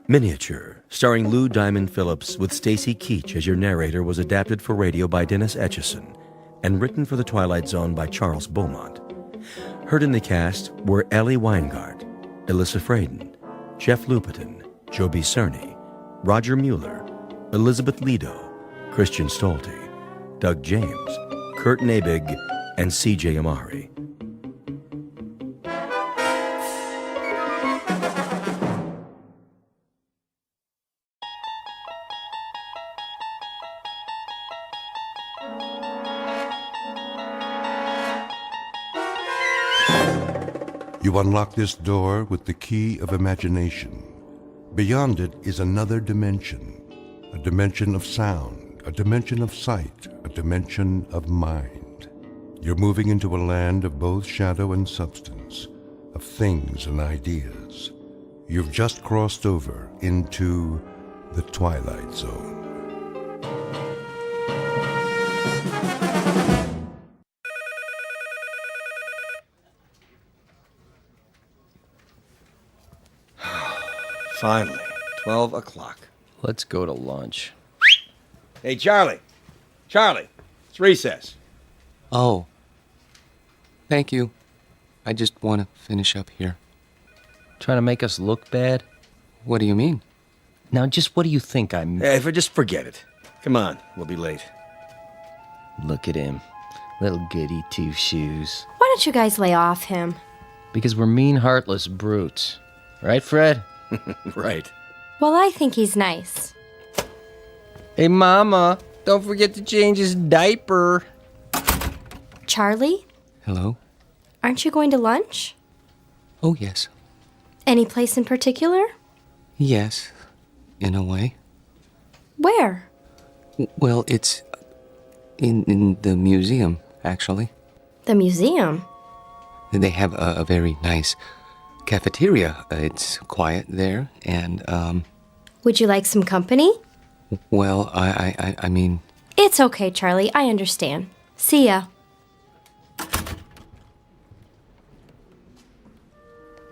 Miniature, starring Lou Diamond Phillips with Stacy Keach as your narrator, was adapted for radio by Dennis Etchison and written for The Twilight Zone by Charles Beaumont. Heard in the cast were Ellie Weingart, Alyssa Fraden, Jeff Lupetin, Joby Cerny, Roger Mueller, Elizabeth Lido, Christian Stolte, Doug James, Kurt Nabig, and C.J. Amari. You unlock this door with the key of imagination. Beyond it is another dimension, a dimension of sound, a dimension of sight, a dimension of mind. You're moving into a land of both shadow and substance, of things and ideas. You've just crossed over into the Twilight Zone. Finally, 12 o'clock. Let's go to lunch. Hey, Charlie. Charlie, it's recess. Oh. Thank you. I just want to finish up here. Trying to make us look bad? What do you mean? Now, just what do you think I'm... Hey, just forget it. Come on, we'll be late. Look at him. Little goody two-shoes. Why don't you guys lay off him? Because we're mean, heartless brutes. Right, Fred? Right. Well, I think he's nice. Hey, Mama, don't forget to change his diaper. Charlie? Hello? Aren't you going to lunch? Oh, yes. Any place in particular? Yes, in a way. Where? Well, it's in the museum, actually. The museum? They have a very nice cafeteria. It's quiet there, and, Would you like some company? well, I mean... It's okay, Charlie. I understand. See ya.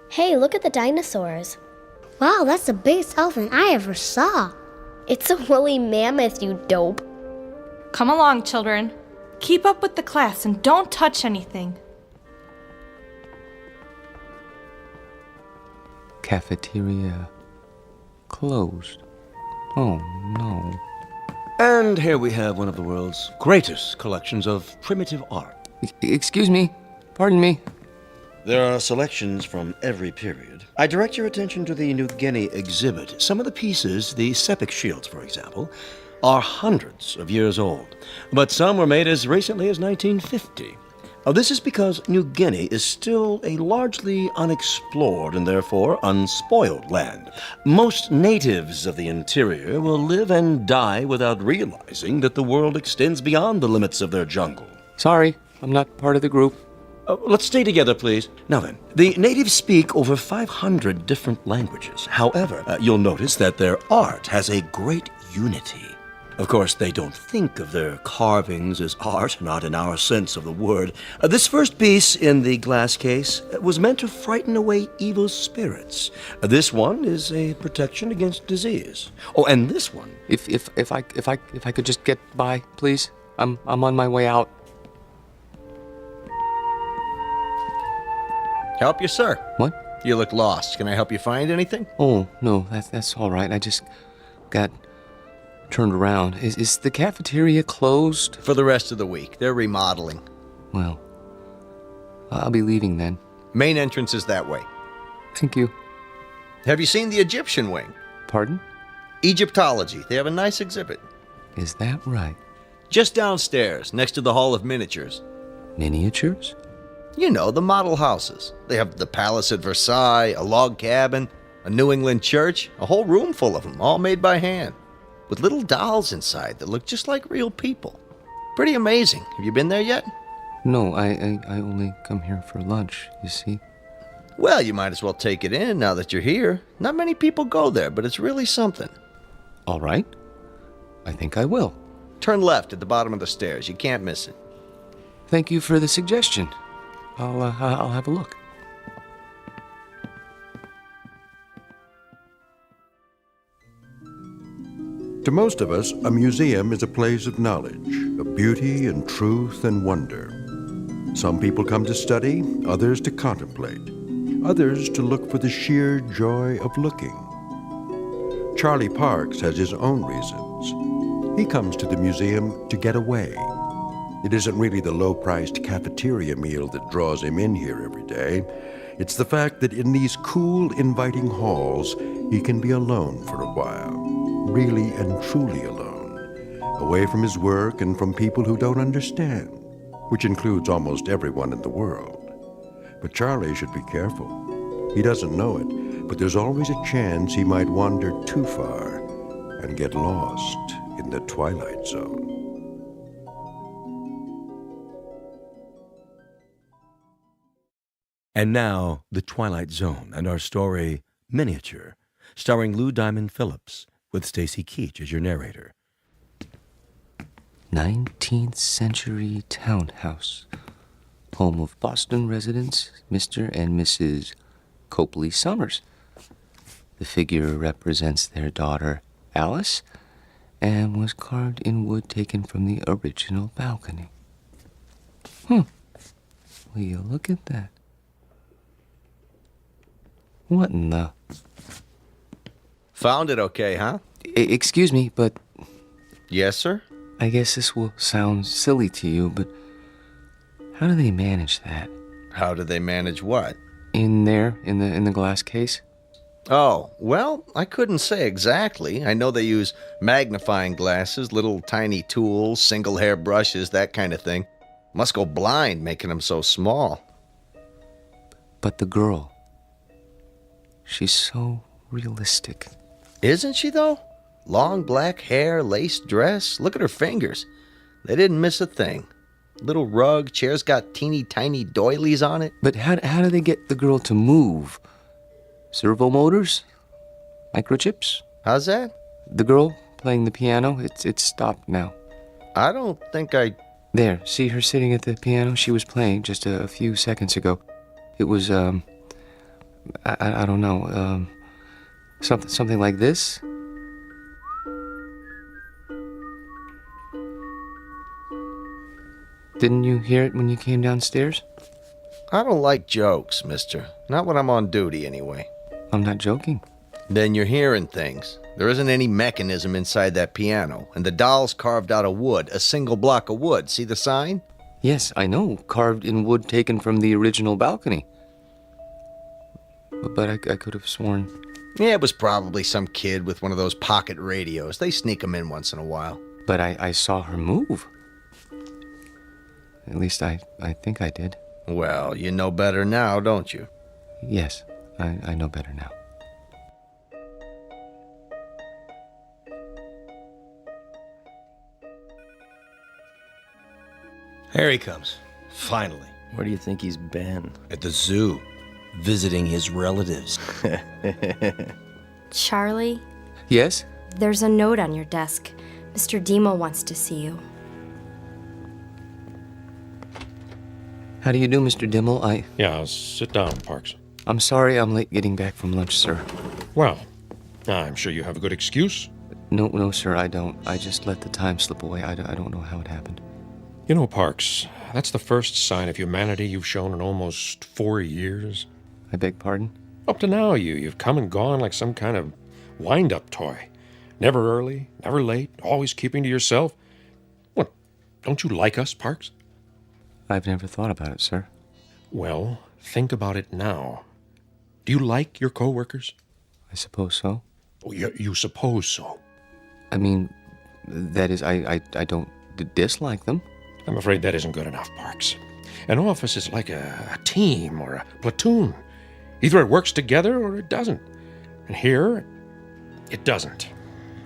Hey, look at the dinosaurs. Wow, that's the biggest elephant I ever saw. It's a woolly mammoth, you dope. Come along, children. Keep up with the class and don't touch anything. Cafeteria closed. Oh, no. And here we have one of the world's greatest collections of primitive art. Excuse me. Pardon me. There are selections from every period. I direct your attention to the New Guinea exhibit. Some of the pieces, the sepik shields, for example, are hundreds of years old, but some were made as recently as 1950. This is because New Guinea is still a largely unexplored and therefore unspoiled land. Most natives of the interior will live and die without realizing that the world extends beyond the limits of their jungle. Sorry, I'm not part of the group. Let's stay together, please. Now then, the natives speak over 500 different languages. However, you'll notice that their art has a great unity. Of course, they don't think of their carvings as art, not in our sense of the word. This first piece in the glass case was meant to frighten away evil spirits. This one is a protection against disease. Oh, and this one... If I could just get by, please. I'm on my way out. Help you, sir. What? You look lost. Can I help you find anything? Oh, no, that's all right. I just got turned around. Is the cafeteria closed? For the rest of the week. They're remodeling. Well, I'll be leaving then. Main entrance is that way. Thank you. Have you seen the Egyptian wing? Pardon? Egyptology. They have a nice exhibit. Is that right? Just downstairs, next to the Hall of Miniatures. Miniatures? You know, the model houses. They have the palace at Versailles, a log cabin, a New England church, a whole room full of them, all made by hand, with little dolls inside that look just like real people. Pretty amazing. Have you been there yet? No, I only come here for lunch, you see. Well, you might as well take it in now that you're here. Not many people go there, but it's really something. All right. I think I will. Turn left at the bottom of the stairs. You can't miss it. Thank you for the suggestion. I'll have a look. To most of us, a museum is a place of knowledge, of beauty and truth and wonder. Some people come to study, others to contemplate, others to look for the sheer joy of looking. Charlie Parks has his own reasons. He comes to the museum to get away. It isn't really the low-priced cafeteria meal that draws him in here every day. It's the fact that in these cool, inviting halls, he can be alone for a while, really and truly alone, away from his work and from people who don't understand, which includes almost everyone in the world. But Charlie should be careful. He doesn't know it, but there's always a chance he might wander too far and get lost in the Twilight Zone. And now, The Twilight Zone and our story, Miniature, starring Lou Diamond Phillips, with Stacy Keach as your narrator. 19th century townhouse. Home of Boston residents, Mr. and Mrs. Copley Summers. The figure represents their daughter, Alice, and was carved in wood taken from the original balcony. Will you look at that? What in the... Found it okay, huh? Excuse me, but Yes, sir? I guess this will sound silly to you, but how do they manage that? How do they manage what? In there, in the glass case? Oh, well, I couldn't say exactly. I know they use magnifying glasses, little tiny tools, single hair brushes, that kind of thing. Must go blind making them so small. But the girl, she's so realistic. Isn't she, though? Long black hair, lace dress. Look at her fingers. They didn't miss a thing. Little rug, chair's got teeny tiny doilies on it. But how do they get the girl to move? Servo motors? Microchips? How's that? The girl playing the piano, it's stopped now. I don't think I... There, see her sitting at the piano? She was playing just a few seconds ago. It was, I don't know, something like this? Didn't you hear it when you came downstairs? I don't like jokes, mister. Not when I'm on duty, anyway. I'm not joking. Then you're hearing things. There isn't any mechanism inside that piano, and the doll's carved out of wood, a single block of wood. See the sign? Yes, I know, carved in wood taken from the original balcony. But I could have sworn... Yeah, it was probably some kid with one of those pocket radios. They sneak them in once in a while. But I saw her move. At least I think I did. Well, you know better now, don't you? Yes, I know better now. Here he comes. Finally. Where do you think he's been? At the zoo. Visiting his relatives. Charlie, Yes? there's a note on your desk. Mr. Demo wants to see you. How do you do, Mr. Dimmel? Yeah, sit down, Parks. I'm sorry I'm late getting back from lunch, sir. Well, I'm sure you have a good excuse. No, sir, I don't. I just let the time slip away. I don't know how it happened. You know, Parks, that's the first sign of humanity you've shown in almost 4 years. I beg pardon? Up to now, you've come and gone like some kind of wind-up toy. Never early, never late, always keeping to yourself. What, don't you like us, Parks? I've never thought about it, sir. Well, think about it now. Do you like your co-workers? I suppose so. Oh, you suppose so. I mean, that is, I don't dislike them. I'm afraid that isn't good enough, Parks. An office is like a team or a platoon. Either it works together or it doesn't. And here, it doesn't.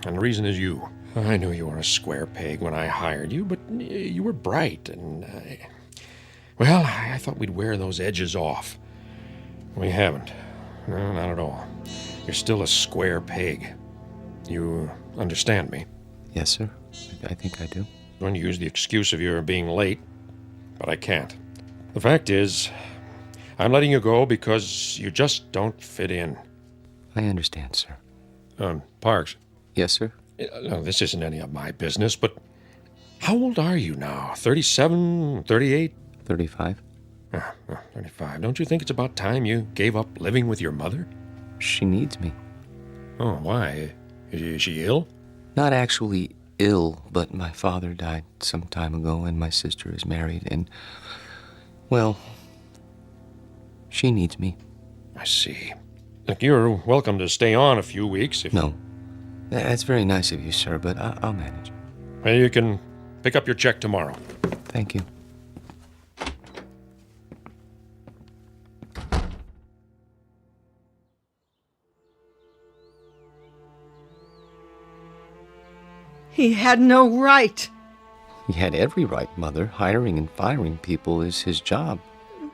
And the reason is you. I knew you were a square peg when I hired you, but you were bright, and well, I thought we'd wear those edges off. We haven't. No, not at all. You're still a square peg. You understand me? Yes, sir. I think I do. I'm going to use the excuse of your being late, but I can't. The fact is, I'm letting you go because you just don't fit in. I understand, sir. Parks, Yes, sir. No, this isn't any of my business, but how old are you now? 37, 38? 35. 35. Don't you think it's about time you gave up living with your mother? She needs me. Oh, why? Is she ill? Not actually ill, but my father died some time ago, and my sister is married, and, well, she needs me. I see. Look, you're welcome to stay on a few weeks if... No. That's very nice of you, sir, but I'll manage. Well, you can pick up your check tomorrow. Thank you. He had no right. He had every right, Mother. Hiring and firing people is his job.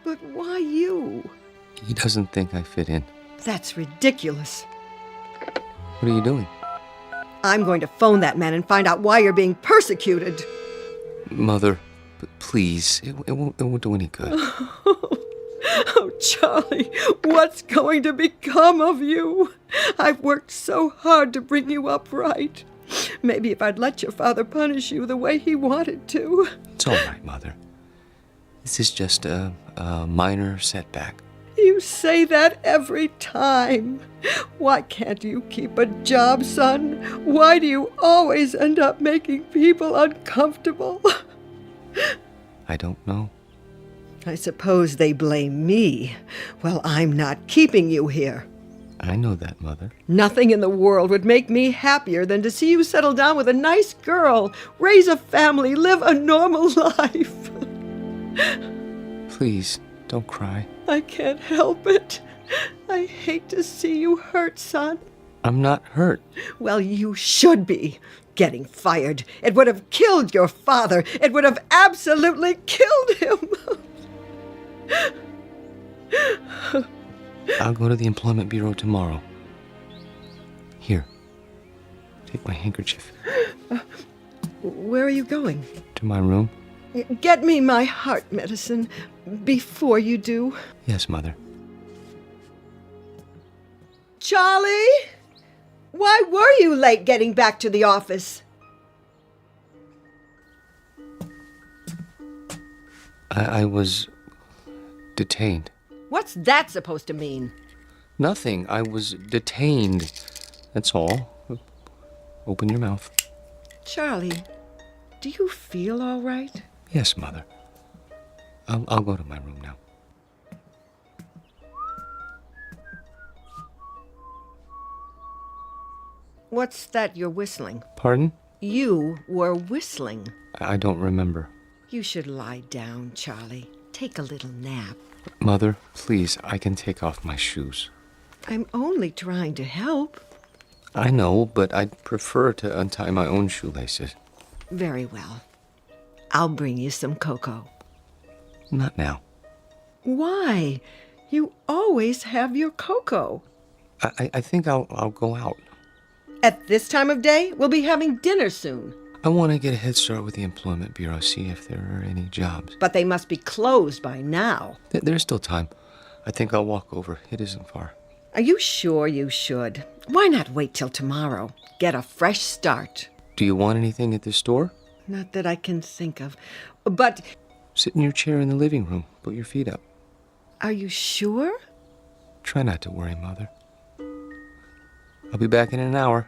But why you? He doesn't think I fit in. That's ridiculous. What are you doing? I'm going to phone that man and find out why you're being persecuted. Mother, please, it won't do any good. Oh, Charlie, what's going to become of you? I've worked so hard to bring you up right. Maybe if I'd let your father punish you the way he wanted to. It's all right, Mother. This is just a minor setback. You say that every time. Why can't you keep a job, son? Why do you always end up making people uncomfortable? I don't know. I suppose they blame me. Well, I'm not keeping you here. I know that, Mother. Nothing in the world would make me happier than to see you settle down with a nice girl, raise a family, live a normal life. Please, don't cry. I can't help it. I hate to see you hurt, son. I'm not hurt. Well, you should be. Getting fired. It would have killed your father. It would have absolutely killed him. I'll go to the Employment Bureau tomorrow. Here, take my handkerchief. Where are you going? To my room? Get me my heart medicine before you do. Yes, Mother. Charlie? Why were you late getting back to the office? I was detained. What's that supposed to mean? Nothing. I was detained. That's all. Open your mouth. Charlie, do you feel all right? Yes, Mother. I'll go to my room now. What's that you're whistling? Pardon? You were whistling. I don't remember. You should lie down, Charlie. Take a little nap. Mother, please, I can take off my shoes. I'm only trying to help. I know, but I'd prefer to untie my own shoelaces. Very well. I'll bring you some cocoa. Not now. Why? You always have your cocoa. I think I'll go out. At this time of day, we'll be having dinner soon. I want to get a head start with the Employment Bureau, see if there are any jobs. But they must be closed by now. There's still time. I think I'll walk over. It isn't far. Are you sure you should? Why not wait till tomorrow? Get a fresh start. Do you want anything at the store? Not that I can think of. But... Sit in your chair in the living room. Put your feet up. Are you sure? Try not to worry, Mother. I'll be back in an hour.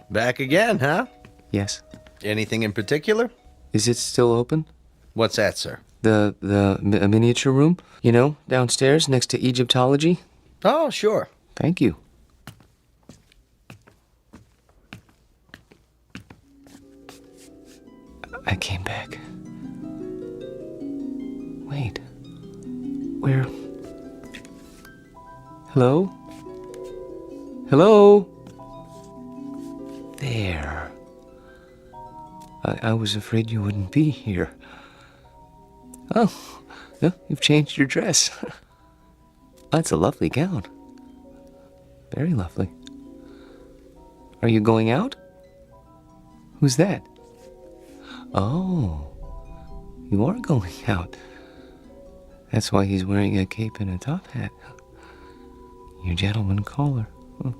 Back again, huh? Yes. Anything in particular? Is it still open? What's that, sir? The miniature room? You know, downstairs next to Egyptology? Oh, sure. Thank you. I came back. Wait. Where? Hello? Hello? There. I was afraid you wouldn't be here. Oh, well, you've changed your dress. That's a lovely gown. Very lovely. Are you going out? Who's that? Oh, you are going out. That's why he's wearing a cape and a top hat. Your gentleman caller. Oh.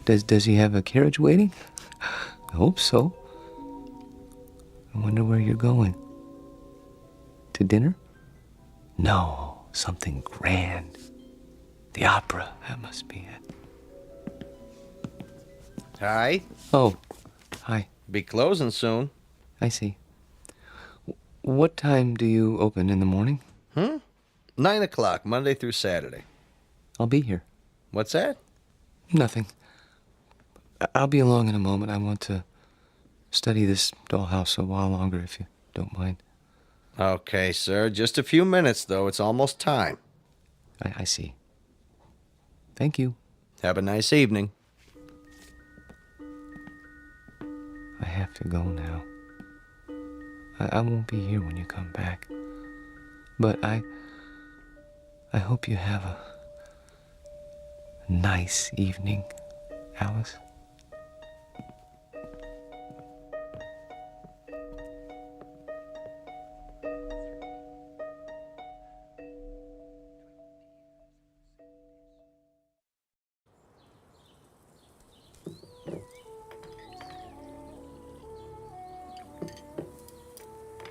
Does he have a carriage waiting? I hope so. I wonder where you're going. To dinner? No, something grand. The opera, that must be it. Hi. Oh, hi. Be closing soon. I see. What time do you open in the morning? 9 o'clock, Monday through Saturday. I'll be here. What's that? Nothing. I'll be along in a moment. I want to study this dollhouse a while longer, if you don't mind. Okay, sir. Just a few minutes, though. It's almost time. I see. Thank you. Have a nice evening. I have to go now. I won't be here when you come back. But I hope you have a nice evening, Alice.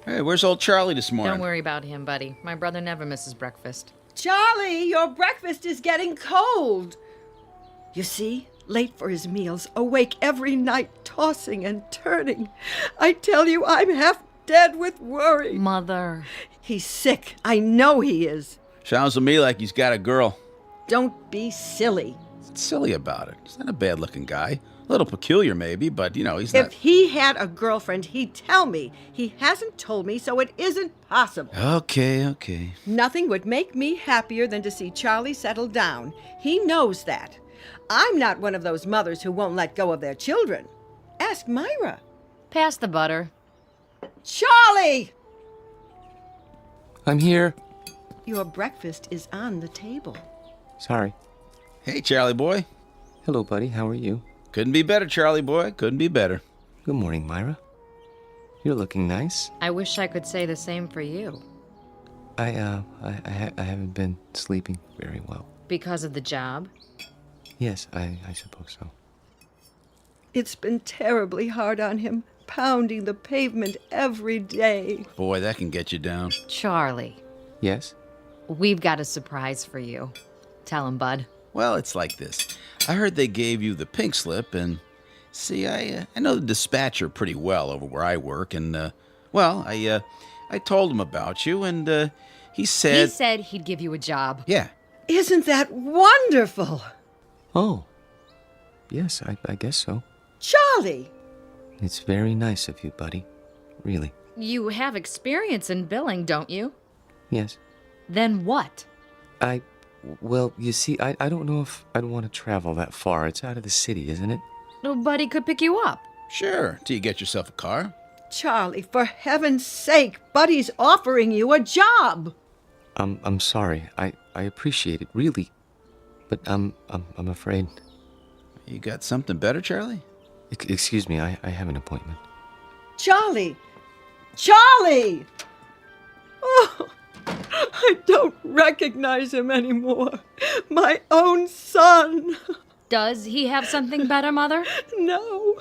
Hey, where's old Charlie this morning? Don't worry about him, buddy. My brother never misses breakfast. Charlie, your breakfast is getting cold. You see, late for his meals, awake every night, tossing and turning. I tell you, I'm half dead with worry. Mother. He's sick. I know he is. Sounds to me like he's got a girl. Don't be silly. What's silly about it? He's not a bad-looking guy. A little peculiar, maybe, but, he's not... If he had a girlfriend, he'd tell me. He hasn't told me, so it isn't possible. Okay. Nothing would make me happier than to see Charlie settle down. He knows that. I'm not one of those mothers who won't let go of their children. Ask Myra. Pass the butter. Charlie! I'm here. Your breakfast is on the table. Sorry. Hey, Charlie boy. Hello, buddy. How are you? Couldn't be better, Charlie boy. Couldn't be better. Good morning, Myra. You're looking nice. I wish I could say the same for you. I haven't been sleeping very well. Because of the job? Yes, I suppose so. It's been terribly hard on him, pounding the pavement every day. Boy, that can get you down. Charlie. Yes? We've got a surprise for you. Tell him, bud. Well, it's like this. I heard they gave you the pink slip, and see, I know the dispatcher pretty well over where I work, and I told him about you, and he said... He said he'd give you a job. Yeah. Isn't that wonderful? Oh, yes, I guess so. Charlie! It's very nice of you, buddy. Really. You have experience in billing, don't you? Yes. Then what? Well, you see, I don't know if I'd want to travel that far. It's out of the city, isn't it? Nobody could pick you up. Sure, till you get yourself a car. Charlie, for heaven's sake, Buddy's offering you a job. I'm sorry. I appreciate it, really. But I'm afraid. You got something better, Charlie? Excuse me, I have an appointment. Charlie! Charlie! Oh, I don't recognize him anymore. My own son. Does he have something better, Mother? No,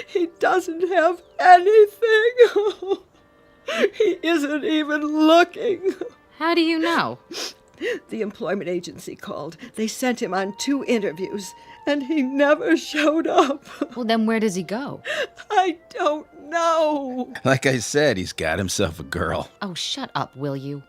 he doesn't have anything. He isn't even looking. How do you know? The employment agency called. They sent him on 2 interviews, and he never showed up. Well, then where does he go? I don't know. Like I said, he's got himself a girl. Oh, shut up, will you?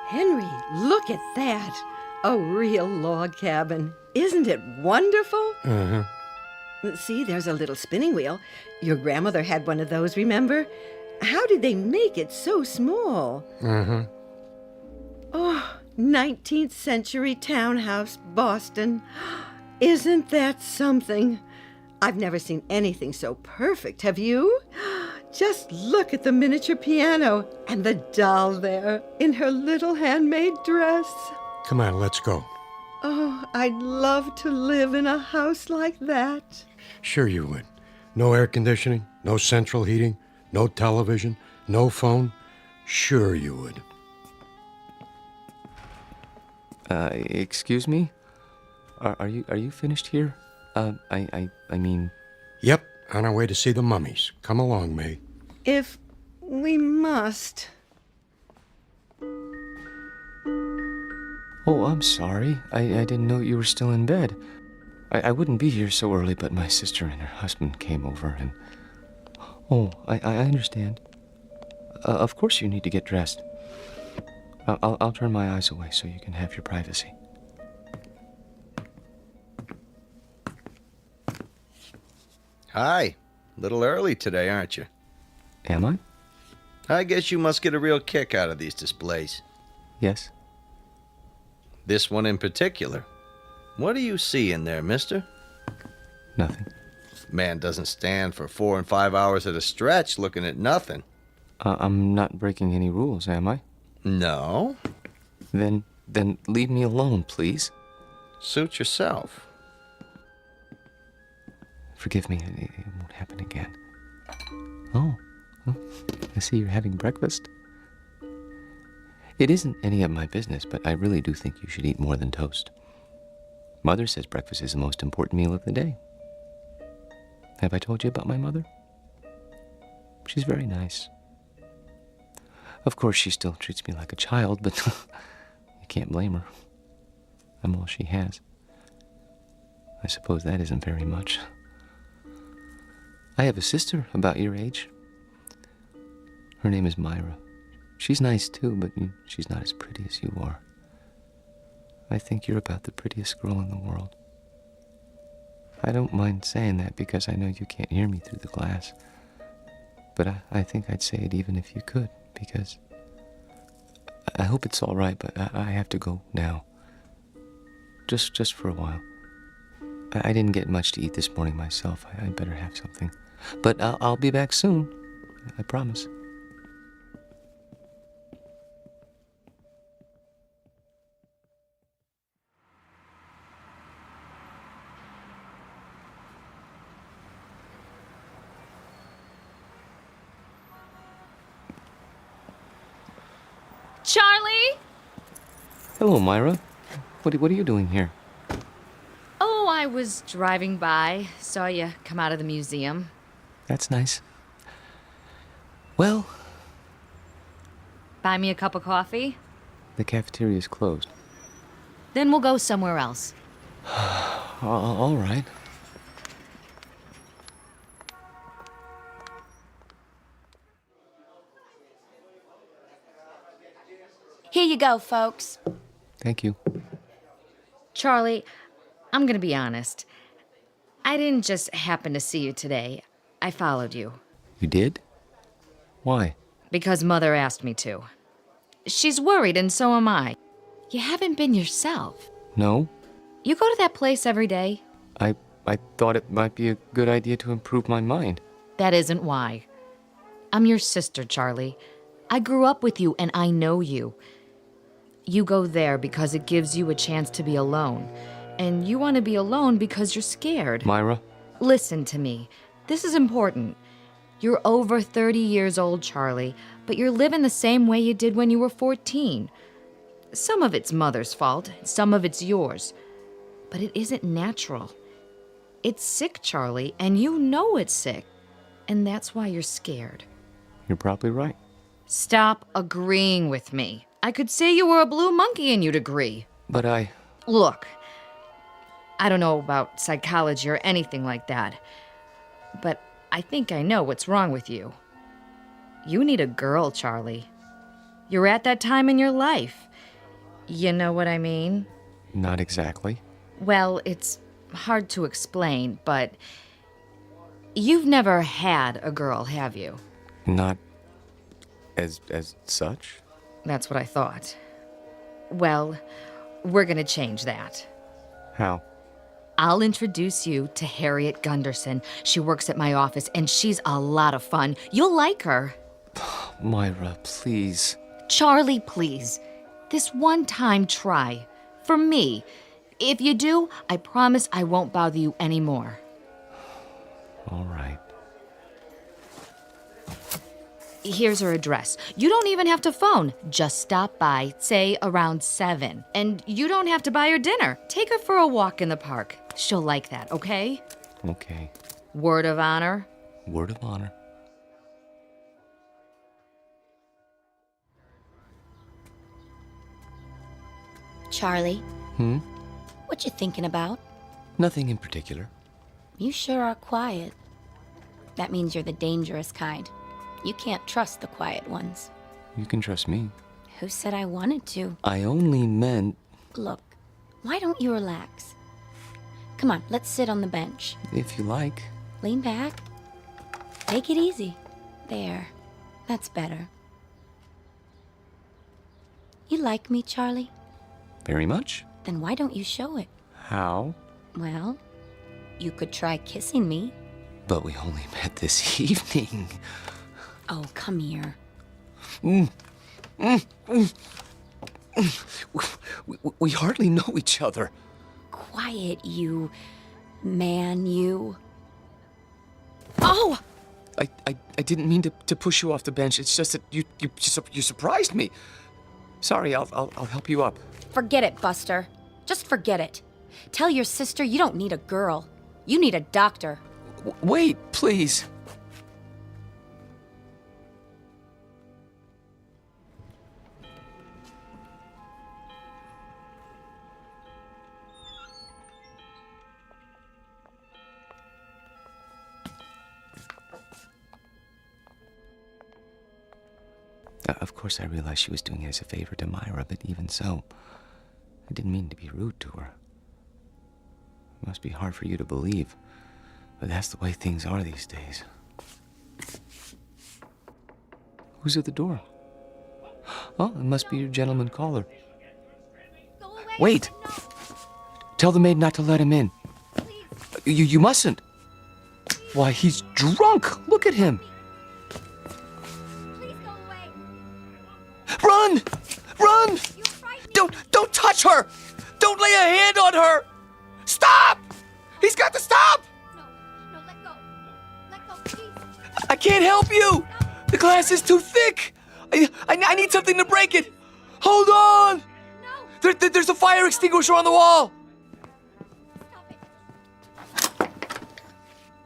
Henry, look at that. A real log cabin. Isn't it wonderful? Mm-hmm. See, there's a little spinning wheel. Your grandmother had one of those, remember? How did they make it so small? Mm-hmm. Oh, 19th century townhouse, Boston. Isn't that something? I've never seen anything so perfect, have you? Just look at the miniature piano and the doll there in her little handmade dress. Come on, let's go. Oh, I'd love to live in a house like that. Sure you would. No air conditioning, no central heating, no television, no phone. Sure you would. Excuse me? Are you finished here? I mean... Yep, on our way to see the mummies. Come along, May. If we must. Oh, I'm sorry. I didn't know you were still in bed. I wouldn't be here so early, but my sister and her husband came over and... Oh, I understand. Of course you need to get dressed. I'll turn my eyes away so you can have your privacy. Hi. Little early today, aren't you? Am I? I guess you must get a real kick out of these displays. Yes. This one in particular. What do you see in there, mister? Nothing. Man doesn't stand for 4 and 5 hours at a stretch looking at nothing. I'm not breaking any rules, am I? No. Then leave me alone, please. Suit yourself. Forgive me, it won't happen again. Oh, I see you're having breakfast. It isn't any of my business, but I really do think you should eat more than toast. Mother says breakfast is the most important meal of the day. Have I told you about my mother? She's very nice. Of course, she still treats me like a child, but you can't blame her. I'm all she has. I suppose that isn't very much. I have a sister about your age. Her name is Myra. She's nice too, but she's not as pretty as you are. I think you're about the prettiest girl in the world. I don't mind saying that because I know you can't hear me through the glass. But I think I'd say it even if you could, because I hope it's all right, but I have to go now. Just for a while. I didn't get much to eat this morning myself. I'd better have something. But I'll be back soon. I promise. Charlie? Hello, Myra. What are you doing here? Oh, I was driving by. Saw you come out of the museum. That's nice. Well... Buy me a cup of coffee? The cafeteria's closed. Then we'll go somewhere else. All right. Here you go, folks. Thank you. Charlie, I'm gonna be honest. I didn't just happen to see you today. I followed you. You did? Why? Because Mother asked me to. She's worried, and so am I. You haven't been yourself. No? You go to that place every day? I thought it might be a good idea to improve my mind. That isn't why. I'm your sister, Charlie. I grew up with you, and I know you. You go there because it gives you a chance to be alone. And you want to be alone because you're scared. Myra? Listen to me. This is important. You're over 30 years old, Charlie, but you're living the same way you did when you were 14. Some of it's Mother's fault, some of it's yours. But it isn't natural. It's sick, Charlie, and you know it's sick. And that's why you're scared. You're probably right. Stop agreeing with me. I could say you were a blue monkey and you'd agree. But I... Look, I don't know about psychology or anything like that, but I think I know what's wrong with you. You need a girl, Charlie. You're at that time in your life. You know what I mean? Not exactly. Well, it's hard to explain, but you've never had a girl, have you? Not as such? That's what I thought. Well, we're gonna change that. How? I'll introduce you to Harriet Gunderson. She works at my office, and she's a lot of fun. You'll like her. Myra, please. Charlie, please. This one time try. For me. If you do, I promise I won't bother you anymore. All right. Here's her address. You don't even have to phone. Just stop by, say around 7. And you don't have to buy her dinner. Take her for a walk in the park. She'll like that, okay? Okay. Word of honor? Word of honor. Charlie, Hmm? what you thinking about? Nothing in particular. You sure are quiet. That means you're the dangerous kind. You can't trust the quiet ones. You can trust me. Who said I wanted to? I only meant... Look, why don't you relax? Come on, let's sit on the bench. If you like. Lean back. Take it easy. There. That's better. You like me, Charlie? Very much. Then why don't you show it? How? Well, you could try kissing me. But we only met this evening. Oh, come here. We hardly know each other. Quiet, you man, you. Oh! I didn't mean to push you off the bench. It's just that you surprised me. Sorry, I'll help you up. Forget it, Buster. Just forget it. Tell your sister you don't need a girl. You need a doctor. Wait, please. Of course, I realized she was doing it as a favor to Myra, but even so, I didn't mean to be rude to her. It must be hard for you to believe, but that's the way things are these days. Who's at the door? Oh, it must be your gentleman caller. Wait! Tell the maid not to let him in. You mustn't. Why, he's drunk! Look at him! Run! Run! Don't touch her! Don't lay a hand on her! Stop! He's got to stop! No, let go. Let go, please. I can't help you! The glass is too thick! I need something to break it! Hold on! No! There's a fire extinguisher on the wall! Stop it.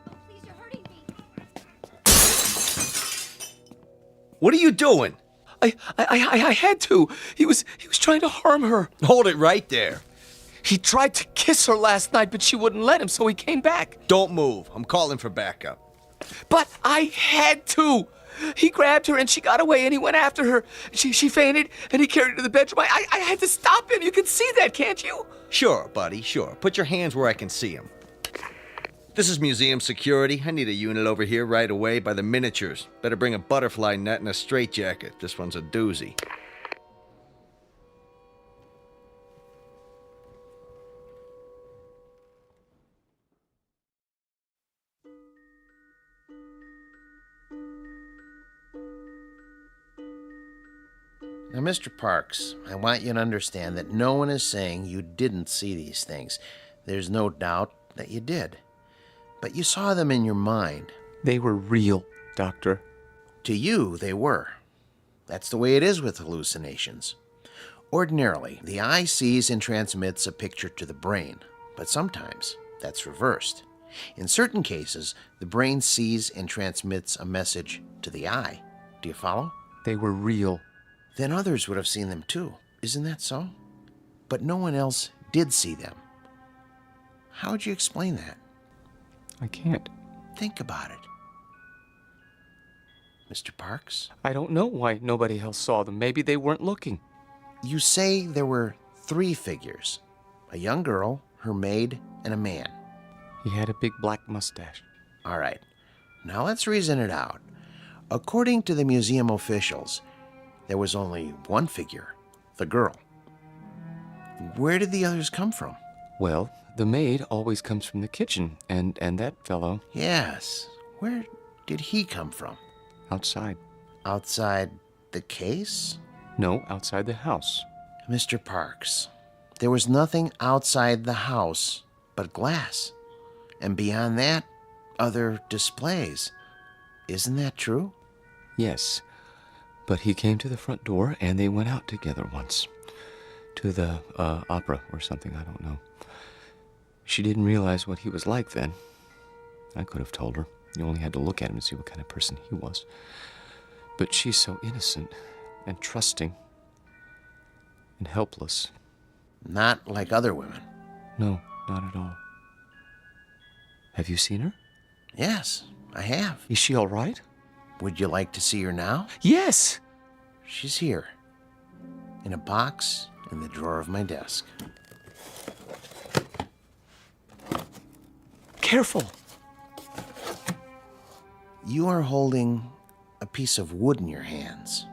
Oh, please, you're hurting me. What are you doing? I had to. He was trying to harm her. Hold it right there. He tried to kiss her last night, but she wouldn't let him, so he came back. Don't move. I'm calling for backup. But I had to. He grabbed her and she got away and he went after her. She fainted and he carried her to the bedroom. I had to stop him. You can see that, can't you? Sure, buddy, sure. Put your hands where I can see them. This is museum security. I need a unit over here right away by the miniatures. Better bring a butterfly net and a straitjacket. This one's a doozy. Now, Mr. Parks, I want you to understand that no one is saying you didn't see these things. There's no doubt that you did. But you saw them in your mind. They were real, Doctor. To you, they were. That's the way it is with hallucinations. Ordinarily, the eye sees and transmits a picture to the brain, but sometimes that's reversed. In certain cases, the brain sees and transmits a message to the eye. Do you follow? They were real. Then others would have seen them too. Isn't that so? But no one else did see them. How would you explain that? I can't. Think about it. Mr. Parks? I don't know why nobody else saw them. Maybe they weren't looking. You say there were 3 figures. A young girl, her maid, and a man. He had a big black mustache. All right. Now let's reason it out. According to the museum officials, there was only one figure, the girl. Where did the others come from? Well, the maid always comes from the kitchen, and that fellow... Yes. Where did he come from? Outside. Outside the case? No, outside the house. Mr. Parks, there was nothing outside the house but glass. And beyond that, other displays. Isn't that true? Yes, but he came to the front door and they went out together once. To the opera or something, I don't know. She didn't realize what he was like then. I could have told her. You only had to look at him to see what kind of person he was. But she's so innocent and trusting and helpless. Not like other women. No, not at all. Have you seen her? Yes, I have. Is she all right? Would you like to see her now? Yes! She's here. In a box in the drawer of my desk. Careful! You are holding a piece of wood in your hands.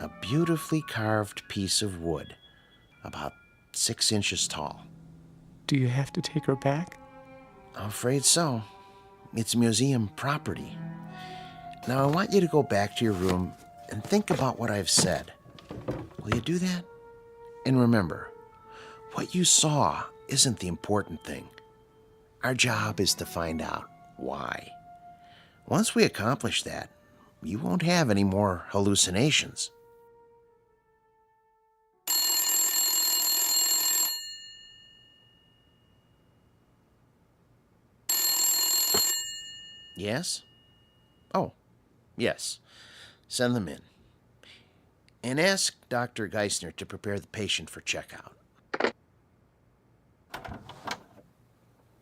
A beautifully carved piece of wood. About 6 inches tall. Do you have to take her back? I'm afraid so. It's museum property. Now I want you to go back to your room and think about what I've said. Will you do that? And remember, what you saw isn't the important thing. Our job is to find out why. Once we accomplish that, you won't have any more hallucinations. Yes? Oh, yes. Send them in. And ask Dr. Geisner to prepare the patient for checkout.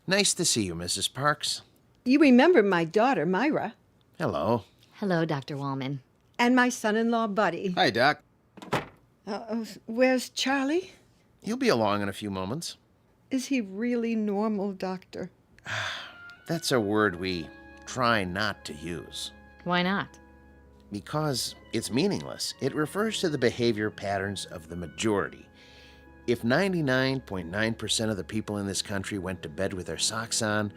Nice to see you, Mrs. Parks. You remember my daughter, Myra. Hello. Hello, Dr. Wallman. And my son-in-law, Buddy. Hi, Doc. Where's Charlie? He'll be along in a few moments. Is he really normal, Doctor? That's a word we try not to use. Why not? Because it's meaningless. It refers to the behavior patterns of the majority. If 99.9% of the people in this country went to bed with their socks on,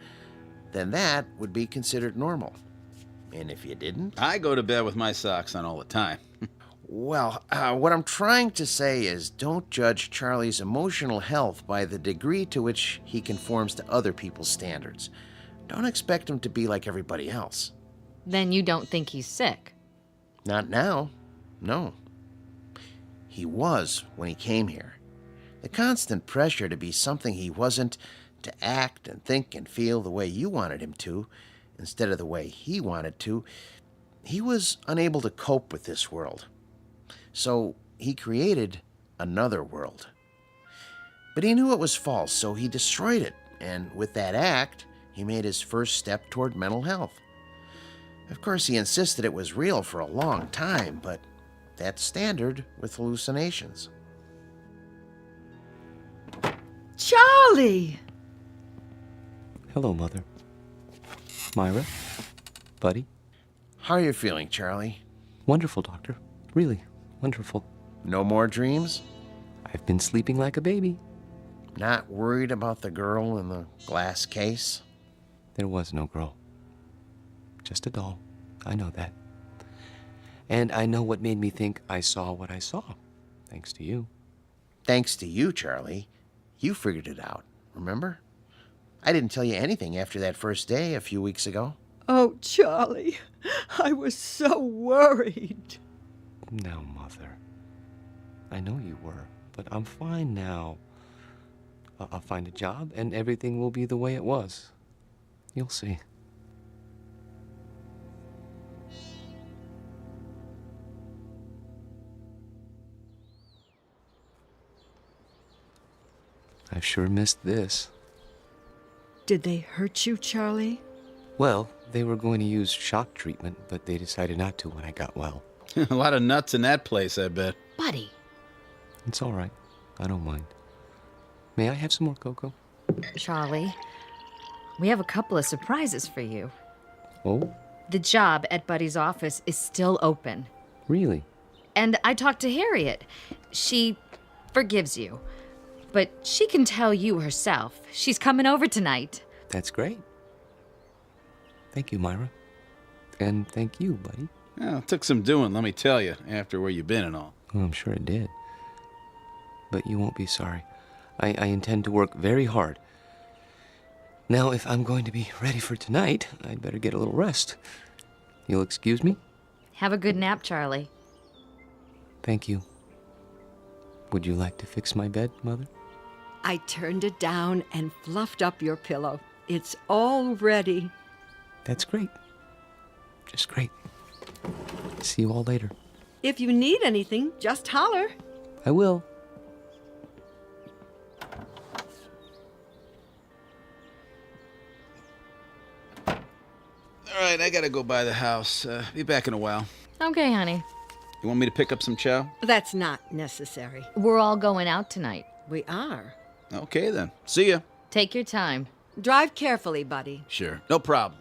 then that would be considered normal. And if you didn't? I go to bed with my socks on all the time. Well, what I'm trying to say is don't judge Charlie's emotional health by the degree to which he conforms to other people's standards. Don't expect him to be like everybody else. Then you don't think he's sick? Not now. No. He was when he came here. The constant pressure to be something he wasn't, to act and think and feel the way you wanted him to, instead of the way he wanted to, he was unable to cope with this world. So he created another world. But he knew it was false, so he destroyed it, and with that act, he made his first step toward mental health. Of course, he insisted it was real for a long time, but that's standard with hallucinations. Charlie! Hello, Mother. Myra? Buddy? How are you feeling, Charlie? Wonderful, Doctor. Really wonderful. No more dreams? I've been sleeping like a baby. Not worried about the girl in the glass case? There was no girl. Just a doll. I know that. And I know what made me think I saw what I saw. Thanks to you. Thanks to you, Charlie. You figured it out, remember? I didn't tell you anything after that first day a few weeks ago. Oh, Charlie, I was so worried. No, Mother. I know you were, but I'm fine now. I'll find a job and everything will be the way it was. You'll see. I've sure missed this. Did they hurt you, Charlie? Well, they were going to use shock treatment, but they decided not to when I got well. A lot of nuts in that place, I bet. Buddy. It's all right. I don't mind. May I have some more cocoa? Charlie, we have a couple of surprises for you. Oh? The job at Buddy's office is still open. Really? And I talked to Harriet. She forgives you. but she can tell you herself. She's coming over tonight. That's great. Thank you, Myra. And thank you, buddy. Well, it took some doing, let me tell you, after where you've been and all. Well, I'm sure it did. But you won't be sorry. I intend to work very hard. Now, if I'm going to be ready for tonight, I'd better get a little rest. You'll excuse me? Have a good nap, Charlie. Thank you. Would you like to fix my bed, Mother? I turned it down and fluffed up your pillow. It's all ready. That's great. Just great. See you all later. If you need anything, just holler. I will. All right, I gotta go by the house. Be back in a while. Okay, honey. You want me to pick up some chow? That's not necessary. We're all going out tonight. We are. Okay, then. See ya. Take your time. Drive carefully, buddy. Sure, no problem.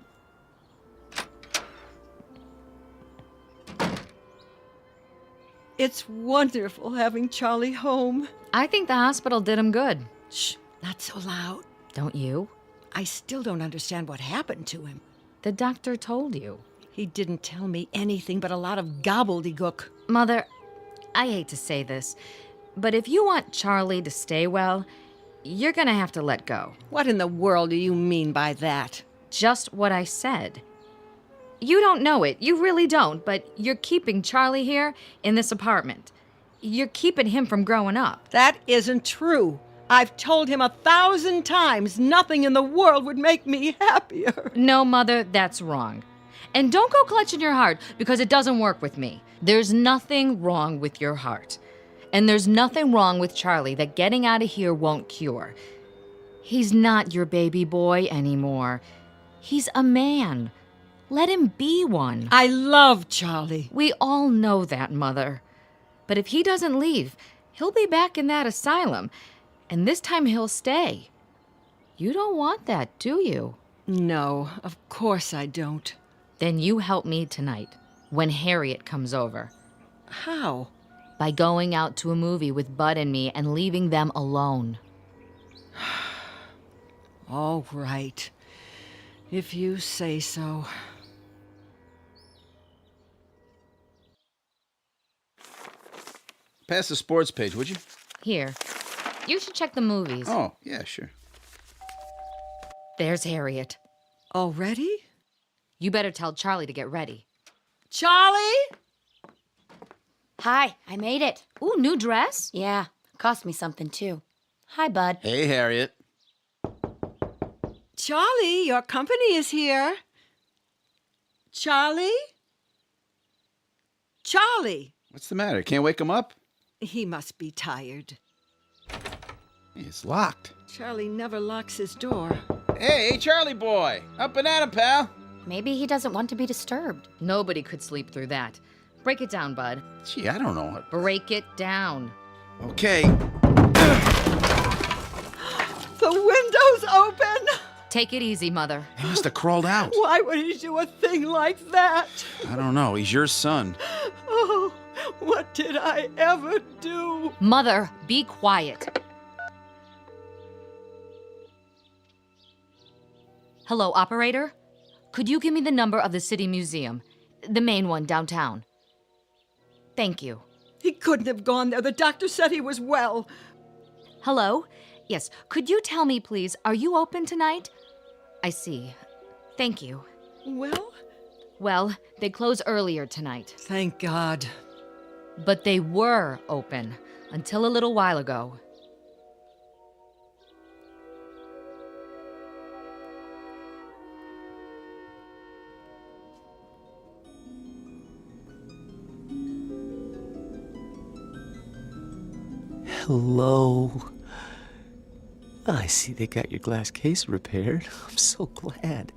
It's wonderful having Charlie home. I think the hospital did him good. Shh, not so loud. Don't you? I still don't understand what happened to him. The doctor told you. He didn't tell me anything but a lot of gobbledygook. Mother, I hate to say this, but if you want Charlie to stay well, you're gonna have to let go. What in the world do you mean by that? Just what I said. You don't know it, you really don't, but you're keeping Charlie here in this apartment. You're keeping him from growing up. That isn't true. I've told him 1,000 times nothing in the world would make me happier. No, Mother, that's wrong. And don't go clutching your heart, because it doesn't work with me. There's nothing wrong with your heart. And there's nothing wrong with Charlie that getting out of here won't cure. He's not your baby boy anymore. He's a man. Let him be one. I love Charlie. We all know that, Mother. But if he doesn't leave, he'll be back in that asylum. And this time he'll stay. You don't want that, do you? No, of course I don't. Then you help me tonight, when Harriet comes over. How? By going out to a movie with Bud and me and leaving them alone. All right. If you say so. Pass the sports page, would you? Here. You should check the movies. Oh, yeah, sure. There's Harriet. Already? You better tell Charlie to get ready. Charlie? Hi, I made it. Ooh, new dress? Yeah, cost me something too. Hi, Bud. Hey, Harriet. Charlie, your company is here. Charlie? Charlie! What's the matter? Can't wake him up? He must be tired. It's locked. Charlie never locks his door. Hey, Charlie boy! Up and at him, pal! Maybe he doesn't want to be disturbed. Nobody could sleep through that. Break it down, Bud. Gee, I don't know. Break it down. Okay. The window's open! Take it easy, Mother. He must have crawled out. Why would he do a thing like that? I don't know. He's your son. Oh, what did I ever do? Mother, be quiet. Hello, operator? Could you give me the number of the City Museum? The main one downtown. Thank you. He couldn't have gone there. The doctor said he was well. Hello? Yes, could you tell me, please, are you open tonight? I see. Thank you. Well? Well, they close earlier tonight. Thank God. But they were open until a little while ago. Hello. I see they got your glass case repaired. I'm so glad.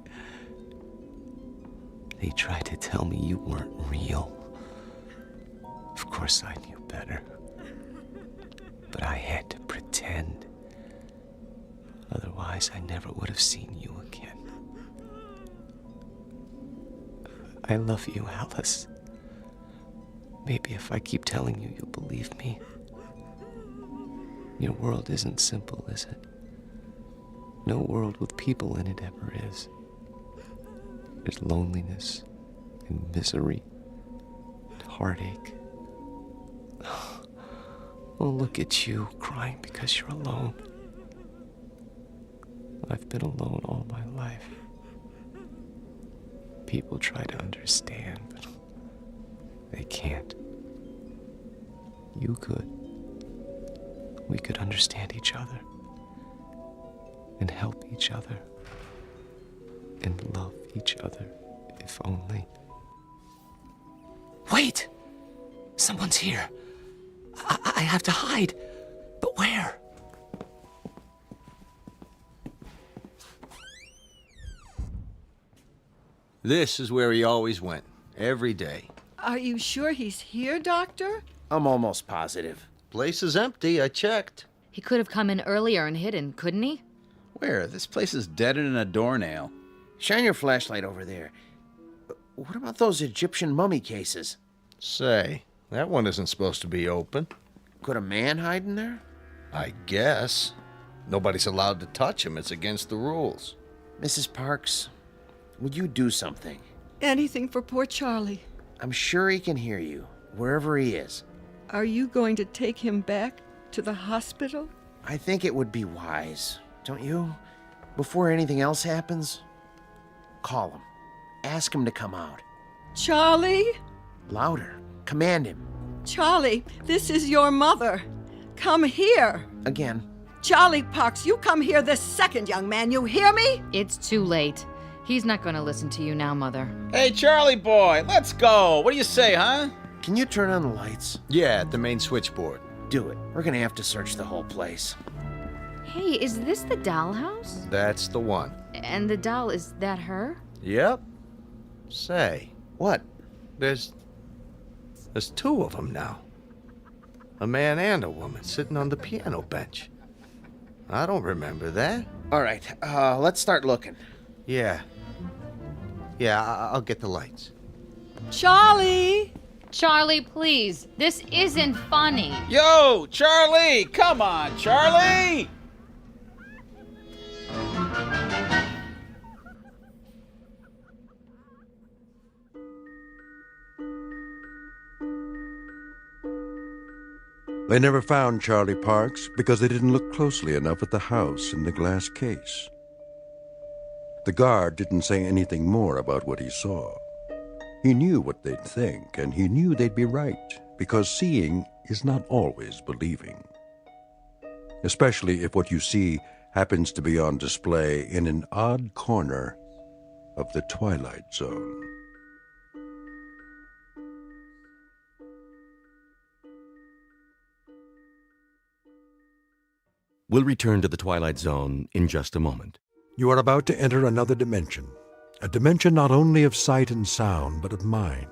They tried to tell me you weren't real. Of course I knew better. But I had to pretend. Otherwise, I never would have seen you again. I love you, Alice. Maybe if I keep telling you, you'll believe me. Your world isn't simple, is it? No world with people in it ever is. There's loneliness and misery and heartache. Oh, look at you, crying because you're alone. I've been alone all my life. People try to understand, but they can't. You could. We could understand each other and help each other and love each other, if only. Wait! Someone's here. I have to hide. But where? This is where he always went, every day. Are you sure he's here, Doctor? I'm almost positive. Place is empty, I checked. He could have come in earlier and hidden, couldn't he? Where? This place is deader than a doornail. Shine your flashlight over there. What about those Egyptian mummy cases? Say, that one isn't supposed to be open. Could a man hide in there? I guess. Nobody's allowed to touch him. It's against the rules. Mrs. Parks, would you do something? Anything for poor Charlie. I'm sure he can hear you, wherever he is. Are you going to take him back to the hospital? I think it would be wise, don't you? Before anything else happens, call him. Ask him to come out. Charlie? Louder. Command him. Charlie, this is your mother. Come here. Again. Charlie Parks, you come here this second, young man. You hear me? It's too late. He's not going to listen to you now, Mother. Hey, Charlie boy, let's go. What do you say, huh? Can you turn on the lights? Yeah, at the main switchboard. Do it. We're gonna have to search the whole place. Hey, is this the dollhouse? That's the one. And the doll, is that her? Yep. Say, what? There's two of them now. A man and a woman sitting on the piano bench. I don't remember that. All right, let's start looking. Yeah, I'll get the lights. Charlie! Charlie, please. This isn't funny. Yo, Charlie! Come on, Charlie! They never found Charlie Parks because they didn't look closely enough at the house in the glass case. The guard didn't say anything more about what he saw. He knew what they'd think, and he knew they'd be right, because seeing is not always believing. Especially if what you see happens to be on display in an odd corner of the Twilight Zone. We'll return to the Twilight Zone in just a moment. You are about to enter another dimension. A dimension not only of sight and sound, but of mind.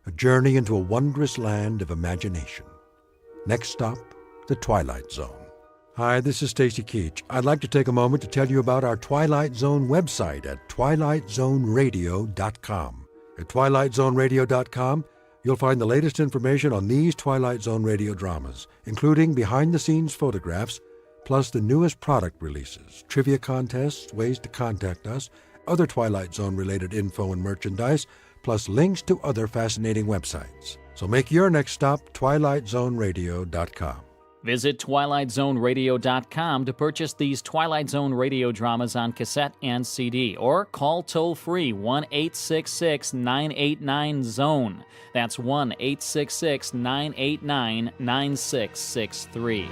A journey into a wondrous land of imagination. Next stop, the Twilight Zone. Hi, this is Stacy Keach. I'd like to take a moment to tell you about our Twilight Zone website at twilightzoneradio.com. At twilightzoneradio.com, you'll find the latest information on these Twilight Zone radio dramas, including behind-the-scenes photographs, plus the newest product releases, trivia contests, ways to contact us, other Twilight Zone-related info and merchandise, plus links to other fascinating websites. So make your next stop twilightzoneradio.com. Visit twilightzoneradio.com to purchase these Twilight Zone radio dramas on cassette and CD, or call toll-free 1-866-989-ZONE. That's 1-866-989-9663.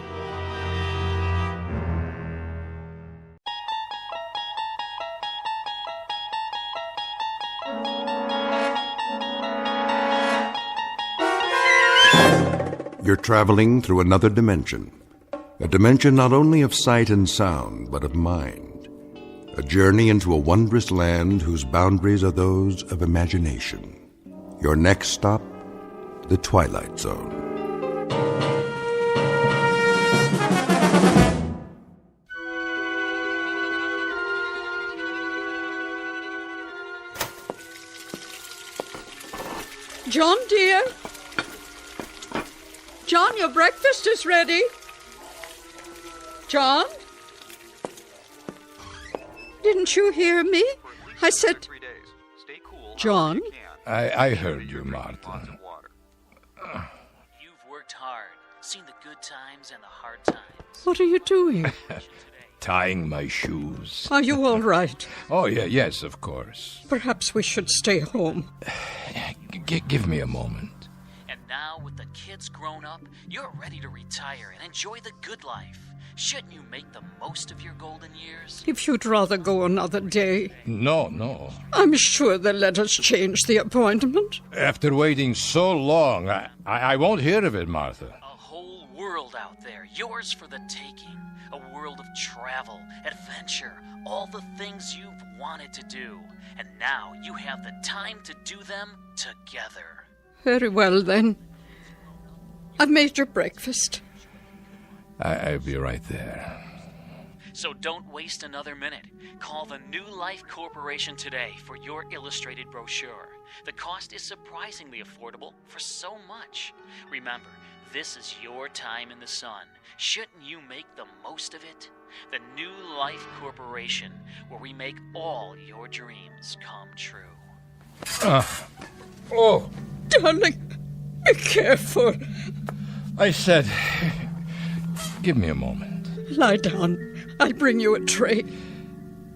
You're traveling through another dimension. A dimension not only of sight and sound, but of mind. A journey into a wondrous land whose boundaries are those of imagination. Your next stop, the Twilight Zone. John, dear? John, your breakfast is ready. John? Didn't you hear me? I said... John? I heard you, Martha. You've worked hard, seen the good times and the hard times. What are you doing? Tying my shoes. Are you all right? Oh, yes, of course. Perhaps we should stay home. Give me a moment. And now, with the kids grown up, you're ready to retire and enjoy the good life. Shouldn't you make the most of your golden years? If you'd rather go another day. No. I'm sure they'll let us change the appointment. After waiting so long, I won't hear of it, Martha. A whole world out there, yours for the taking. A world of travel, adventure, all the things you've wanted to do. And now you have the time to do them together. Very well, then. I've made your breakfast. I'll be right there. So don't waste another minute. Call the New Life Corporation today for your illustrated brochure. The cost is surprisingly affordable for so much. Remember, this is your time in the sun. Shouldn't you make the most of it? The New Life Corporation, where we make all your dreams come true. Oh! Darling, be careful. I said, give me a moment. Lie down. I'll bring you a tray.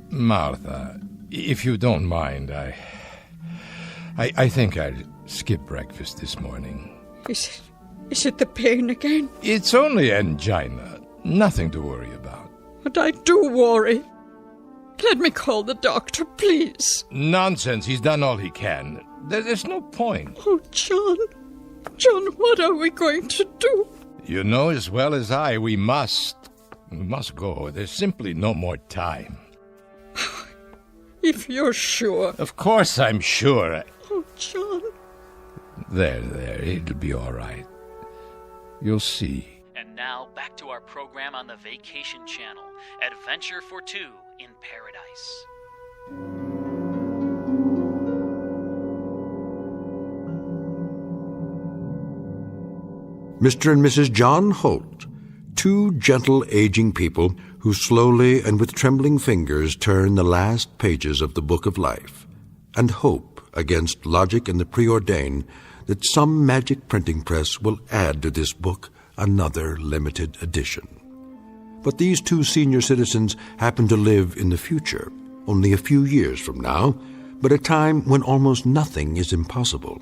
Martha, if you don't mind, I think I'll skip breakfast this morning. Is it the pain again? It's only angina. Nothing to worry about. But I do worry. Let me call the doctor, please. Nonsense. He's done all he can. There's no point. Oh, John. John, what are we going to do? You know as well as I, we must go. There's simply no more time. If you're sure. Of course I'm sure. Oh, John. There. It'll be all right. You'll see. And now, back to our program on the Vacation Channel, Adventure for Two in Paradise. Mr. and Mrs. John Holt, two gentle aging people who slowly and with trembling fingers turn the last pages of the book of life, and hope against logic and the preordained that some magic printing press will add to this book another limited edition. But these two senior citizens happen to live in the future, only a few years from now, but a time when almost nothing is impossible.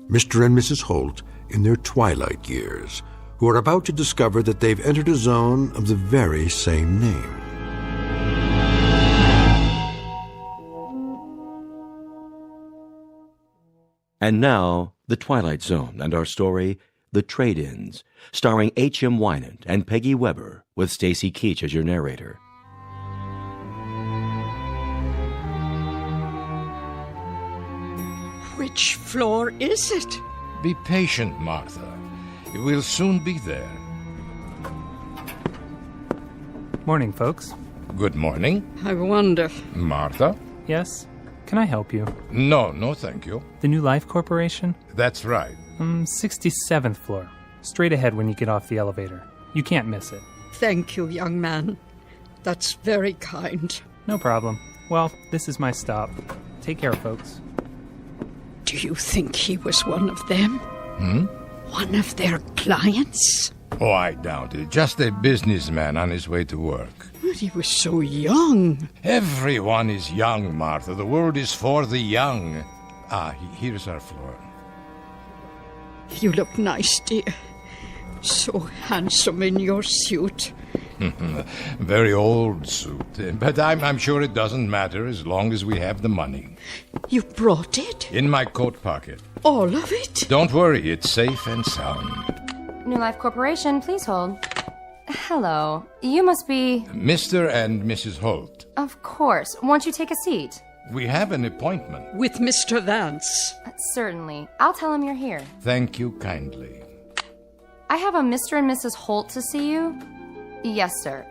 Mr. and Mrs. Holt in their twilight years, who are about to discover that they've entered a zone of the very same name. And now, The Twilight Zone and our story, The Trade-Ins, starring H.M. Wynant and Peggy Weber, with Stacy Keach as your narrator. Which floor is it? Be patient, Martha. We'll soon be there. Morning, folks. Good morning. I wonder. Martha? Yes? Can I help you? No, thank you. The New Life Corporation? That's right. 67th floor. Straight ahead when you get off the elevator. You can't miss it. Thank you, young man. That's very kind. No problem. Well, this is my stop. Take care, folks. Do you think he was one of them? One of their clients? Oh, I doubt it. Just a businessman on his way to work. But he was so young. Everyone is young, Martha. The world is for the young. Here's our floor. You look nice, dear. So handsome in your suit. Very old suit. But I'm sure it doesn't matter as long as we have the money. You brought it? In my coat pocket. All of it? Don't worry, it's safe and sound. New Life Corporation, please hold. Hello. You must be... Mr. and Mrs. Holt. Of course. Won't you take a seat? We have an appointment. With Mr. Vance. Certainly. I'll tell him you're here. Thank you kindly. I have a Mr. and Mrs. Holt to see you. Yes, sir.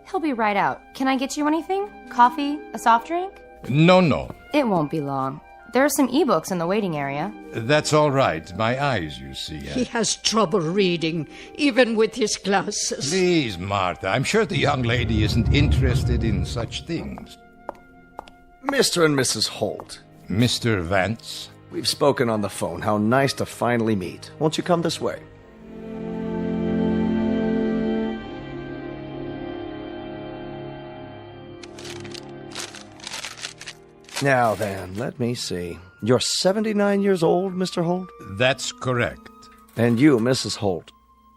He'll be right out. Can I get you anything? Coffee? A soft drink? No. It won't be long. There are some ebooks in the waiting area. That's all right. My eyes, you see. He has trouble reading, even with his glasses. Please, Martha. I'm sure the young lady isn't interested in such things. Mr. and Mrs. Holt. Mr. Vance? We've spoken on the phone. How nice to finally meet. Won't you come this way? Now then, let me see. You're 79 years old, Mr. Holt? That's correct. And you, Mrs. Holt.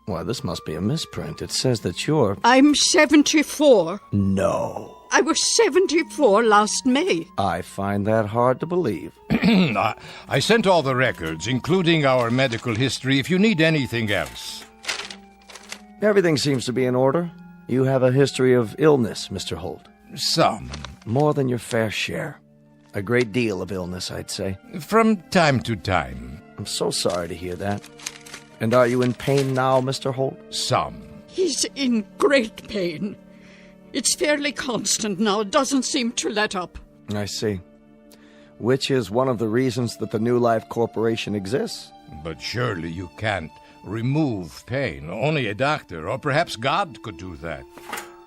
Why, this must be a misprint. It says that you're... I'm 74. No. I was 74 last May. I find that hard to believe. I sent all the records, including our medical history, if you need anything else. Everything seems to be in order. You have a history of illness, Mr. Holt. Some. More than your fair share. A great deal of illness, I'd say. From time to time. I'm so sorry to hear that. And are you in pain now, Mr. Holt? Some. He's in great pain. It's fairly constant now. It doesn't seem to let up. I see. Which is one of the reasons that the New Life Corporation exists. But surely you can't remove pain. Only a doctor, or perhaps God, could do that.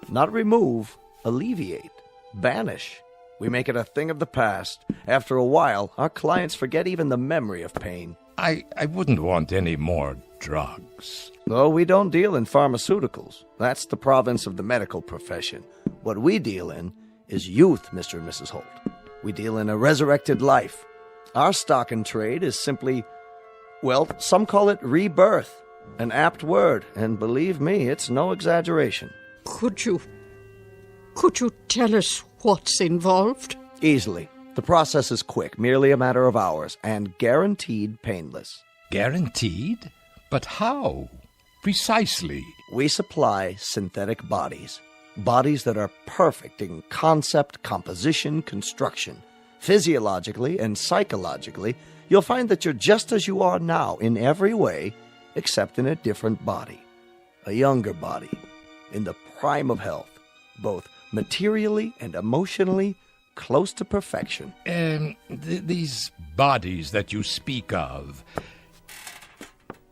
Not remove, alleviate, banish. We make it a thing of the past. After a while, our clients forget even the memory of pain. I wouldn't want any more drugs. No, we don't deal in pharmaceuticals. That's the province of the medical profession. What we deal in is youth, Mr. and Mrs. Holt. We deal in a resurrected life. Our stock in trade is simply, well, some call it rebirth. An apt word, and believe me, it's no exaggeration. Could you tell us what's involved? Easily. The process is quick, merely a matter of hours, and guaranteed painless. Guaranteed? But how? Precisely. We supply synthetic bodies. Bodies that are perfect in concept, composition, construction. Physiologically and psychologically, you'll find that you're just as you are now in every way, except in a different body. A younger body, in the prime of health, both materially and emotionally close to perfection. These bodies that you speak of...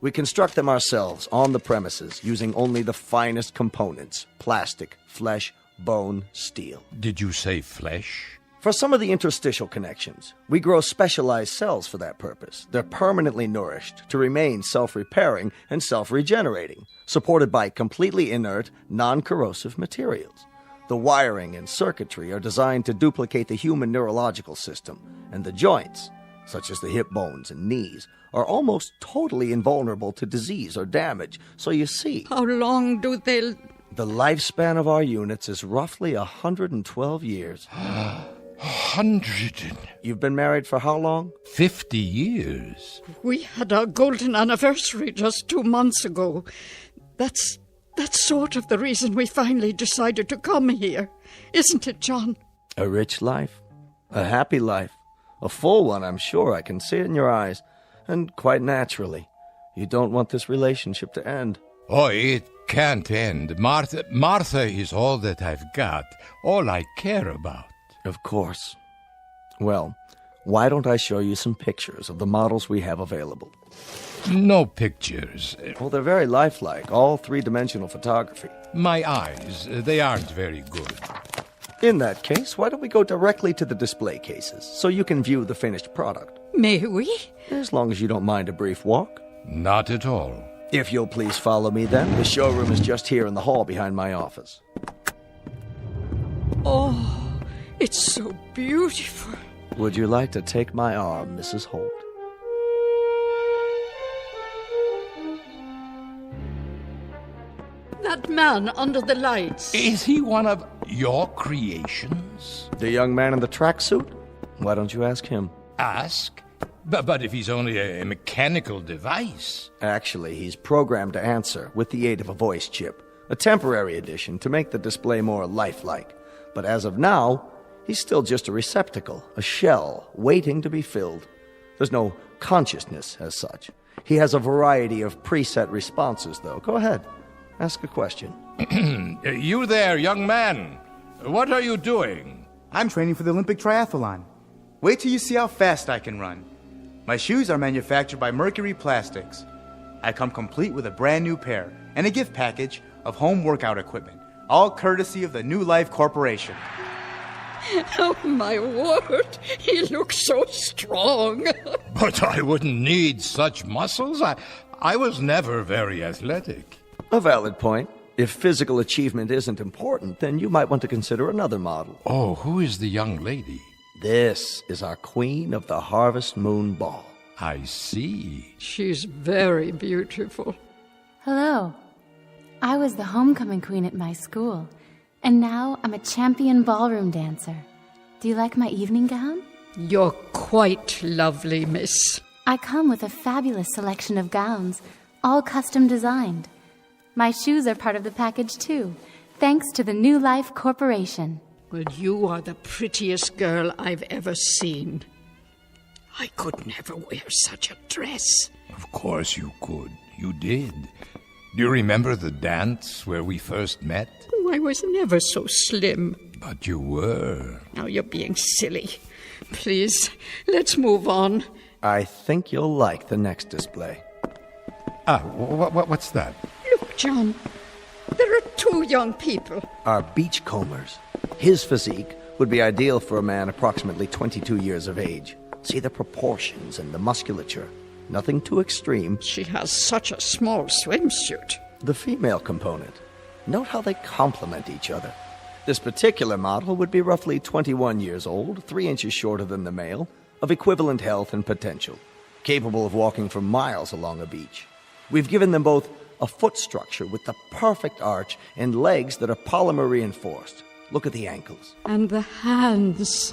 We construct them ourselves on the premises using only the finest components: plastic, flesh, bone, steel. Did you say flesh? For some of the interstitial connections, we grow specialized cells for that purpose. They're permanently nourished to remain self-repairing and self-regenerating, supported by completely inert, non-corrosive materials. The wiring and circuitry are designed to duplicate the human neurological system, and the joints, such as the hip bones and knees, are almost totally invulnerable to disease or damage. So you see... How long do they... The lifespan of our units is roughly 112 years. 100? You've been married for how long? 50 years. We had our golden anniversary just 2 months ago. That's sort of the reason we finally decided to come here. Isn't it, John? A rich life. A happy life. A full one, I'm sure. I can see it in your eyes. And quite naturally, you don't want this relationship to end. Oh, it can't end. Martha is all that I've got. All I care about. Of course. Well, why don't I show you some pictures of the models we have available? No pictures. Well, they're very lifelike, all three-dimensional photography. My eyes, they aren't very good. In that case, why don't we go directly to the display cases, so you can view the finished product? May we? As long as you don't mind a brief walk. Not at all. If you'll please follow me then. The showroom is just here in the hall behind my office. Oh, it's so beautiful. Would you like to take my arm, Mrs. Holt? That man under the lights. Is he one of your creations? The young man in the tracksuit? Why don't you ask him? Ask? But if he's only a mechanical device... Actually, he's programmed to answer with the aid of a voice chip. A temporary addition to make the display more lifelike. But as of now, he's still just a receptacle, a shell, waiting to be filled. There's no consciousness as such. He has a variety of preset responses, though. Go ahead. Ask a question. You there, young man. What are you doing? I'm training for the Olympic triathlon. Wait till you see how fast I can run. My shoes are manufactured by Mercury Plastics. I come complete with a brand new pair and a gift package of home workout equipment, all courtesy of the New Life Corporation. Oh, my word. He looks so strong. But I wouldn't need such muscles. I was never very athletic. A valid point. If physical achievement isn't important, then you might want to consider another model. Oh, who is the young lady? This is our Queen of the Harvest Moon Ball. I see. She's very beautiful. Hello. I was the homecoming queen at my school, and now I'm a champion ballroom dancer. Do you like my evening gown? You're quite lovely, miss. I come with a fabulous selection of gowns, all custom designed. My shoes are part of the package, too, thanks to the New Life Corporation. Well, you are the prettiest girl I've ever seen. I could never wear such a dress. Of course you could. You did. Do you remember the dance where we first met? Oh, I was never so slim. But you were. Now you're being silly. Please, let's move on. I think you'll like the next display. What's that? Look, John. There are two young people. Our beachcombers. His physique would be ideal for a man approximately 22 years of age. See the proportions and the musculature. Nothing too extreme. She has such a small swimsuit. The female component. Note how they complement each other. This particular model would be roughly 21 years old, 3 inches shorter than the male, of equivalent health and potential, capable of walking for miles along a beach. We've given them both a foot structure with the perfect arch and legs that are polymer reinforced. Look at the ankles. And the hands.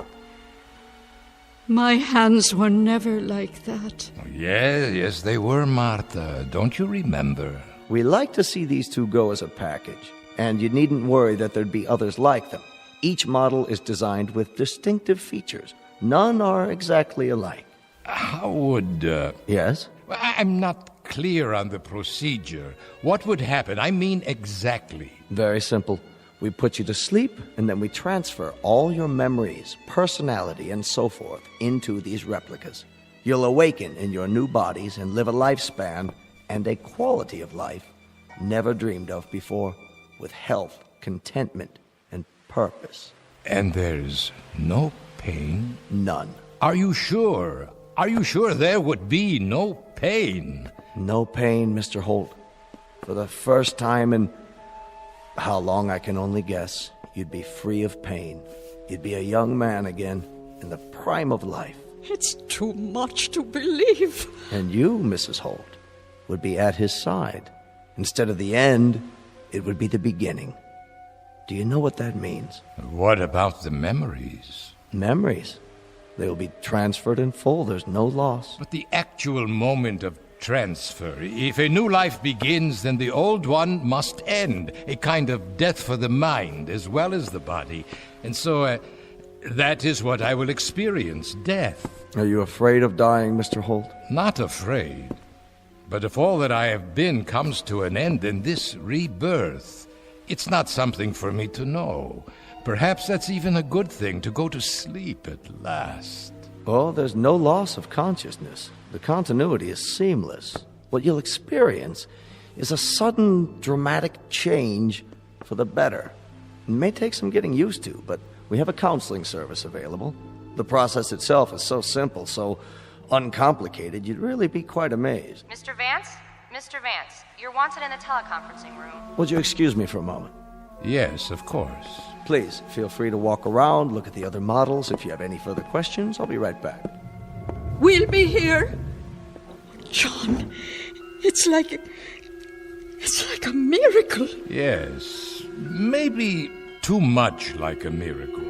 My hands were never like that. Oh, yes, they were, Martha. Don't you remember? We like to see these two go as a package, and you needn't worry that there'd be others like them. Each model is designed with distinctive features. None are exactly alike. How would... Yes? I'm not clear on the procedure. What would happen? I mean exactly. Very simple. We put you to sleep, and then we transfer all your memories, personality, and so forth into these replicas. You'll awaken in your new bodies and live a lifespan and a quality of life never dreamed of before, with health, contentment, and purpose. And there's no pain? None. Are you sure? Are you sure there would be no pain? No pain, Mr. Holt. For the first time in... how long I can only guess, you'd be free of pain. You'd be a young man again, in the prime of life. It's too much to believe. And you, Mrs. Holt, would be at his side. Instead of the end, it would be the beginning. Do you know what that means? What about the memories? Memories? They will be transferred in full. There's no loss. But the actual moment of transfer. If a new life begins, then the old one must end. A kind of death for the mind as well as the body. And so, that is what I will experience, death. Are you afraid of dying, Mr. Holt? Not afraid. But if all that I have been comes to an end, then this rebirth, it's not something for me to know. Perhaps that's even a good thing, to go to sleep at last. Well, there's no loss of consciousness. The continuity is seamless. What you'll experience is a sudden, dramatic change for the better. It may take some getting used to, but we have a counseling service available. The process itself is so simple, so uncomplicated, you'd really be quite amazed. Mr. Vance? Mr. Vance, you're wanted in the teleconferencing room. Would you excuse me for a moment? Yes, of course. Please, feel free to walk around, look at the other models. If you have any further questions, I'll be right back. We'll be here. John, it's like a miracle. Yes, maybe too much like a miracle.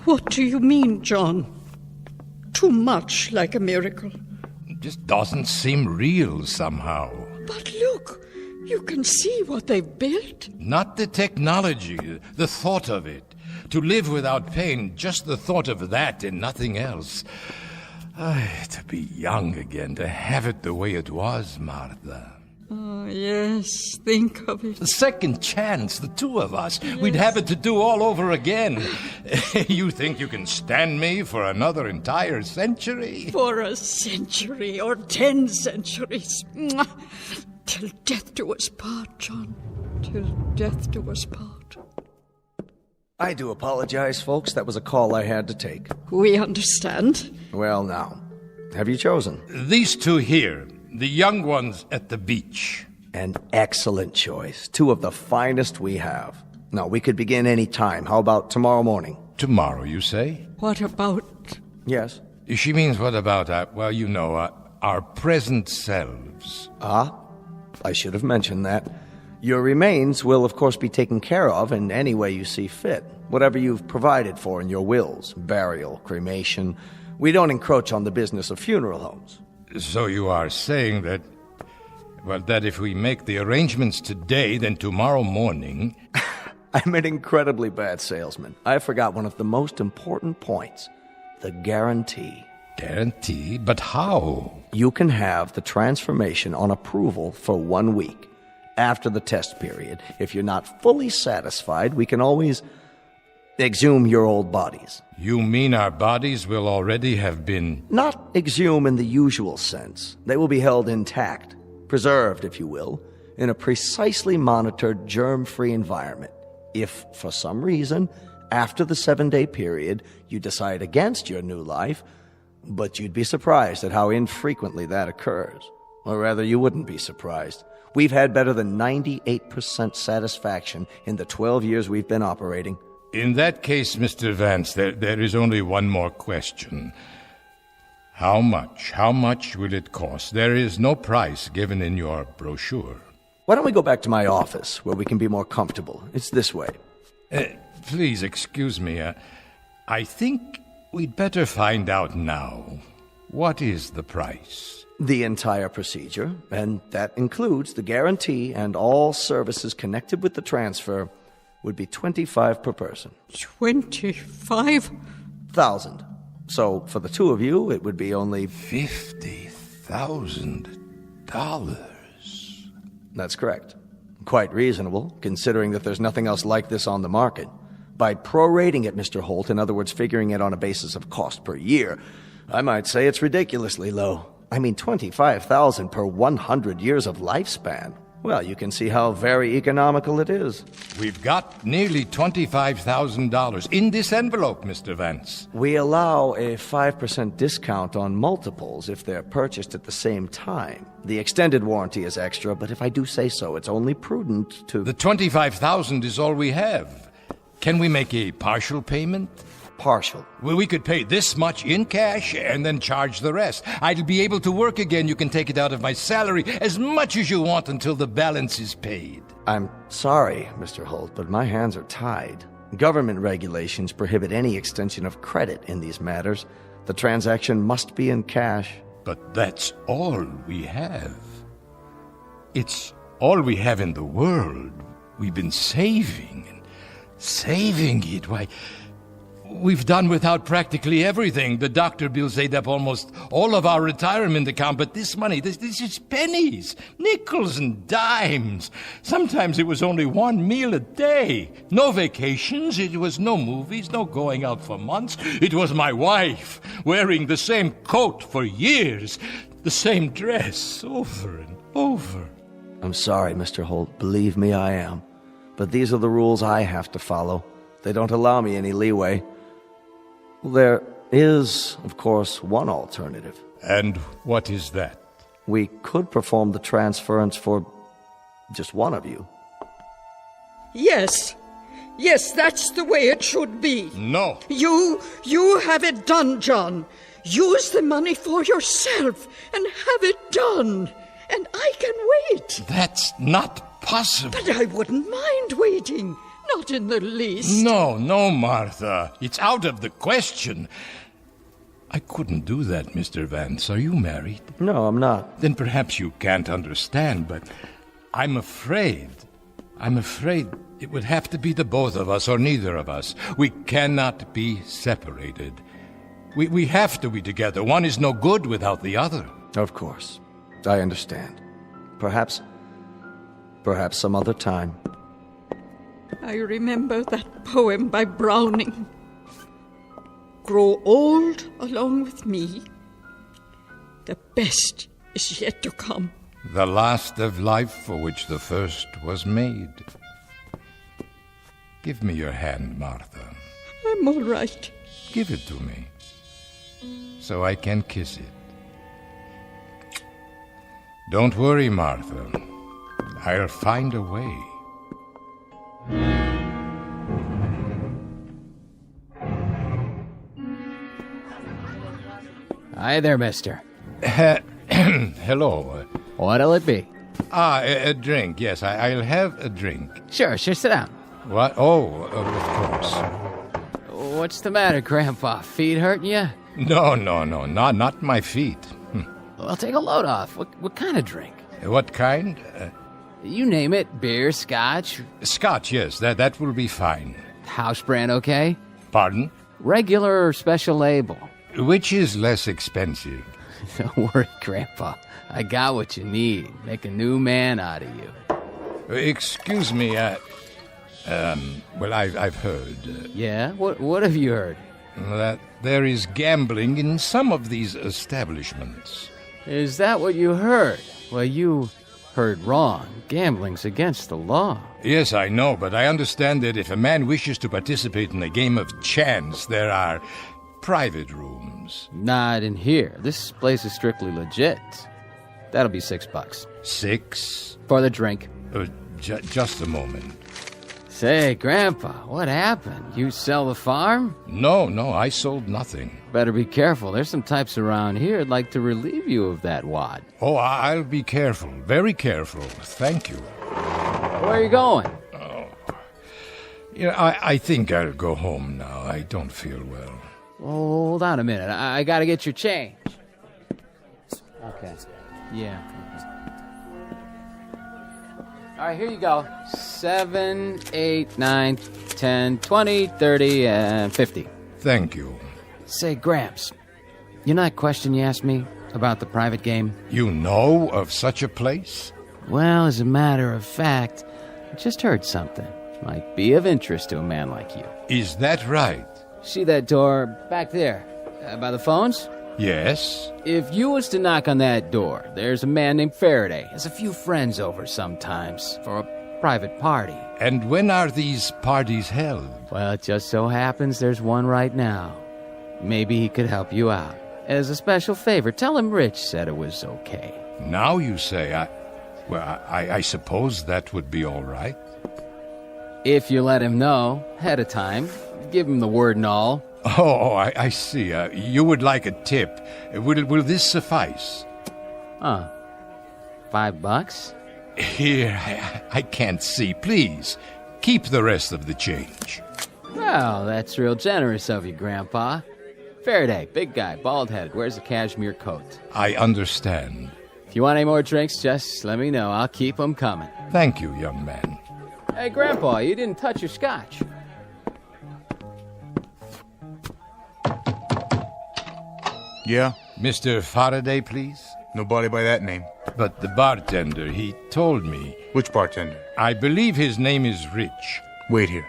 What do you mean, John? Too much like a miracle. It just doesn't seem real somehow. But look, you can see what they've built. Not the technology, the thought of it. To live without pain, just the thought of that and nothing else. To be young again, to have it the way it was, Martha. Oh, yes, think of it. The second chance, the two of us. Yes. We'd have it to do all over again. You think you can stand me for another entire century? For a century or 10 centuries. Till death do us part, John. Till death do us part. I do apologize, folks. That was a call I had to take. We understand. Well, now, have you chosen? These two here, the young ones at the beach. An excellent choice. Two of the finest we have. Now, we could begin any time. How about tomorrow morning? Tomorrow, you say? What about... Yes? She means what about, our present selves. I should have mentioned that. Your remains will, of course, be taken care of in any way you see fit. Whatever you've provided for in your wills, burial, cremation. We don't encroach on the business of funeral homes. So you are saying that, that if we make the arrangements today, then tomorrow morning... I'm an incredibly bad salesman. I forgot one of the most important points. The guarantee. Guarantee? But how? You can have the transformation on approval for 1 week. After the test period, if you're not fully satisfied, we can always exhume your old bodies. You mean our bodies will already have been... Not exhume in the usual sense. They will be held intact, preserved, if you will, in a precisely monitored, germ-free environment. If, for some reason, after the 7-day period, you decide against your new life, but you'd be surprised at how infrequently that occurs. Or rather, you wouldn't be surprised. We've had better than 98% satisfaction in the 12 years we've been operating. In that case, Mr. Vance, there is only one more question. How much will it cost? There is no price given in your brochure. Why don't we go back to my office, where we can be more comfortable? It's this way. Please, excuse me. I think we'd better find out now. What is the price? The entire procedure, and that includes the guarantee and all services connected with the transfer, would be $25 per person. 25,000. So for the two of you, it would be only $50,000. That's correct. Quite reasonable, considering that there's nothing else like this on the market. By prorating it, Mr. Holt, in other words, figuring it on a basis of cost per year, I might say it's ridiculously low. I mean, $25,000 per 100 years of lifespan. Well, you can see how very economical it is. We've got nearly $25,000 in this envelope, Mr. Vance. We allow a 5% discount on multiples if they're purchased at the same time. The extended warranty is extra, but if I do say so, it's only prudent to... The $25,000 is all we have. Can we make a partial payment? Partial? Well, we could pay this much in cash and then charge the rest. I'd be able to work again. You can take it out of my salary as much as you want until the balance is paid. I'm sorry, Mr. Holt, but my hands are tied. Government regulations prohibit any extension of credit in these matters. The transaction must be in cash. But that's all we have. It's all we have in the world. We've been saving and saving it. Why... We've done without practically everything. The doctor bills ate up almost all of our retirement account, but this money, this is pennies, nickels and dimes. Sometimes it was only one meal a day. No vacations, it was no movies, no going out for months. It was my wife wearing the same coat for years, the same dress over and over. I'm sorry, Mr. Holt. Believe me, I am. But these are the rules I have to follow. They don't allow me any leeway. There is, of course, one alternative. And what is that? We could perform the transference for just one of you. Yes. Yes, that's the way it should be. No. You have it done, John. Use the money for yourself and have it done. And I can wait. That's not possible. But I wouldn't mind waiting. Not in the least. No, Martha. It's out of the question. I couldn't do that, Mr. Vance. Are you married? No, I'm not. Then perhaps you can't understand, but I'm afraid it would have to be the both of us or neither of us. We cannot be separated. We have to be together. One is no good without the other. Of course. I understand. Perhaps some other time. I remember that poem by Browning. Grow old along with me. The best is yet to come. The last of life for which the first was made. Give me your hand, Martha. I'm all right. Give it to me, so I can kiss it. Don't worry, Martha. I'll find a way. Hi there, mister. Hello. What'll it be? A drink, yes. I'll have a drink. Sure, sit down. What? Oh, of course. What's the matter, Grandpa? Feet hurting you? No, not my feet. Well, take a load off. What kind of drink? What kind? You name it. Beer, scotch? Scotch, yes. That will be fine. House brand, okay? Pardon? Regular or special label? Which is less expensive? Don't worry, Grandpa. I got what you need. Make a new man out of you. Excuse me, well, I've heard. Yeah? What have you heard? That there is gambling in some of these establishments. Is that what you heard? Well, you heard wrong. Gambling's against the law. Yes, I know, but I understand that if a man wishes to participate in a game of chance, there are private rooms. Not in here. This place is strictly legit. That'll be $6. $6? For the drink. Just a moment. Say, Grandpa, what happened? You sell the farm? No, I sold nothing. Better be careful. There's some types around here who'd like to relieve you of that wad. Oh, I'll be careful. Very careful. Thank you. Where are you going? Oh. I think I'll go home now. I don't feel well. Hold on a minute. I gotta get your change. Okay. Yeah. All right, here you go. 7, 8, 9, 10, 20, 30, and 50. Thank you. Say, Gramps, you know that question you asked me about the private game? You know of such a place? Well, as a matter of fact, I just heard something. Might be of interest to a man like you. Is that right? See that door back there, by the phones? Yes. If you was to knock on that door, there's a man named Faraday. Has a few friends over sometimes for a private party. And when are these parties held? Well, it just so happens there's one right now. Maybe he could help you out. As a special favor, tell him Rich said it was okay. Now you say, I suppose that would be all right. If you let him know ahead of time, give him the word and all. Oh, I see. You would like a tip. Will this suffice? $5? Here, I can't see. Please, keep the rest of the change. Well, that's real generous of you, Grandpa. Faraday, big guy, bald-headed, wears a cashmere coat. I understand. If you want any more drinks, just let me know. I'll keep them coming. Thank you, young man. Hey, Grandpa, you didn't touch your scotch. Yeah? Mr. Faraday, please? Nobody by that name. But the bartender, he told me. Which bartender? I believe his name is Rich. Wait here.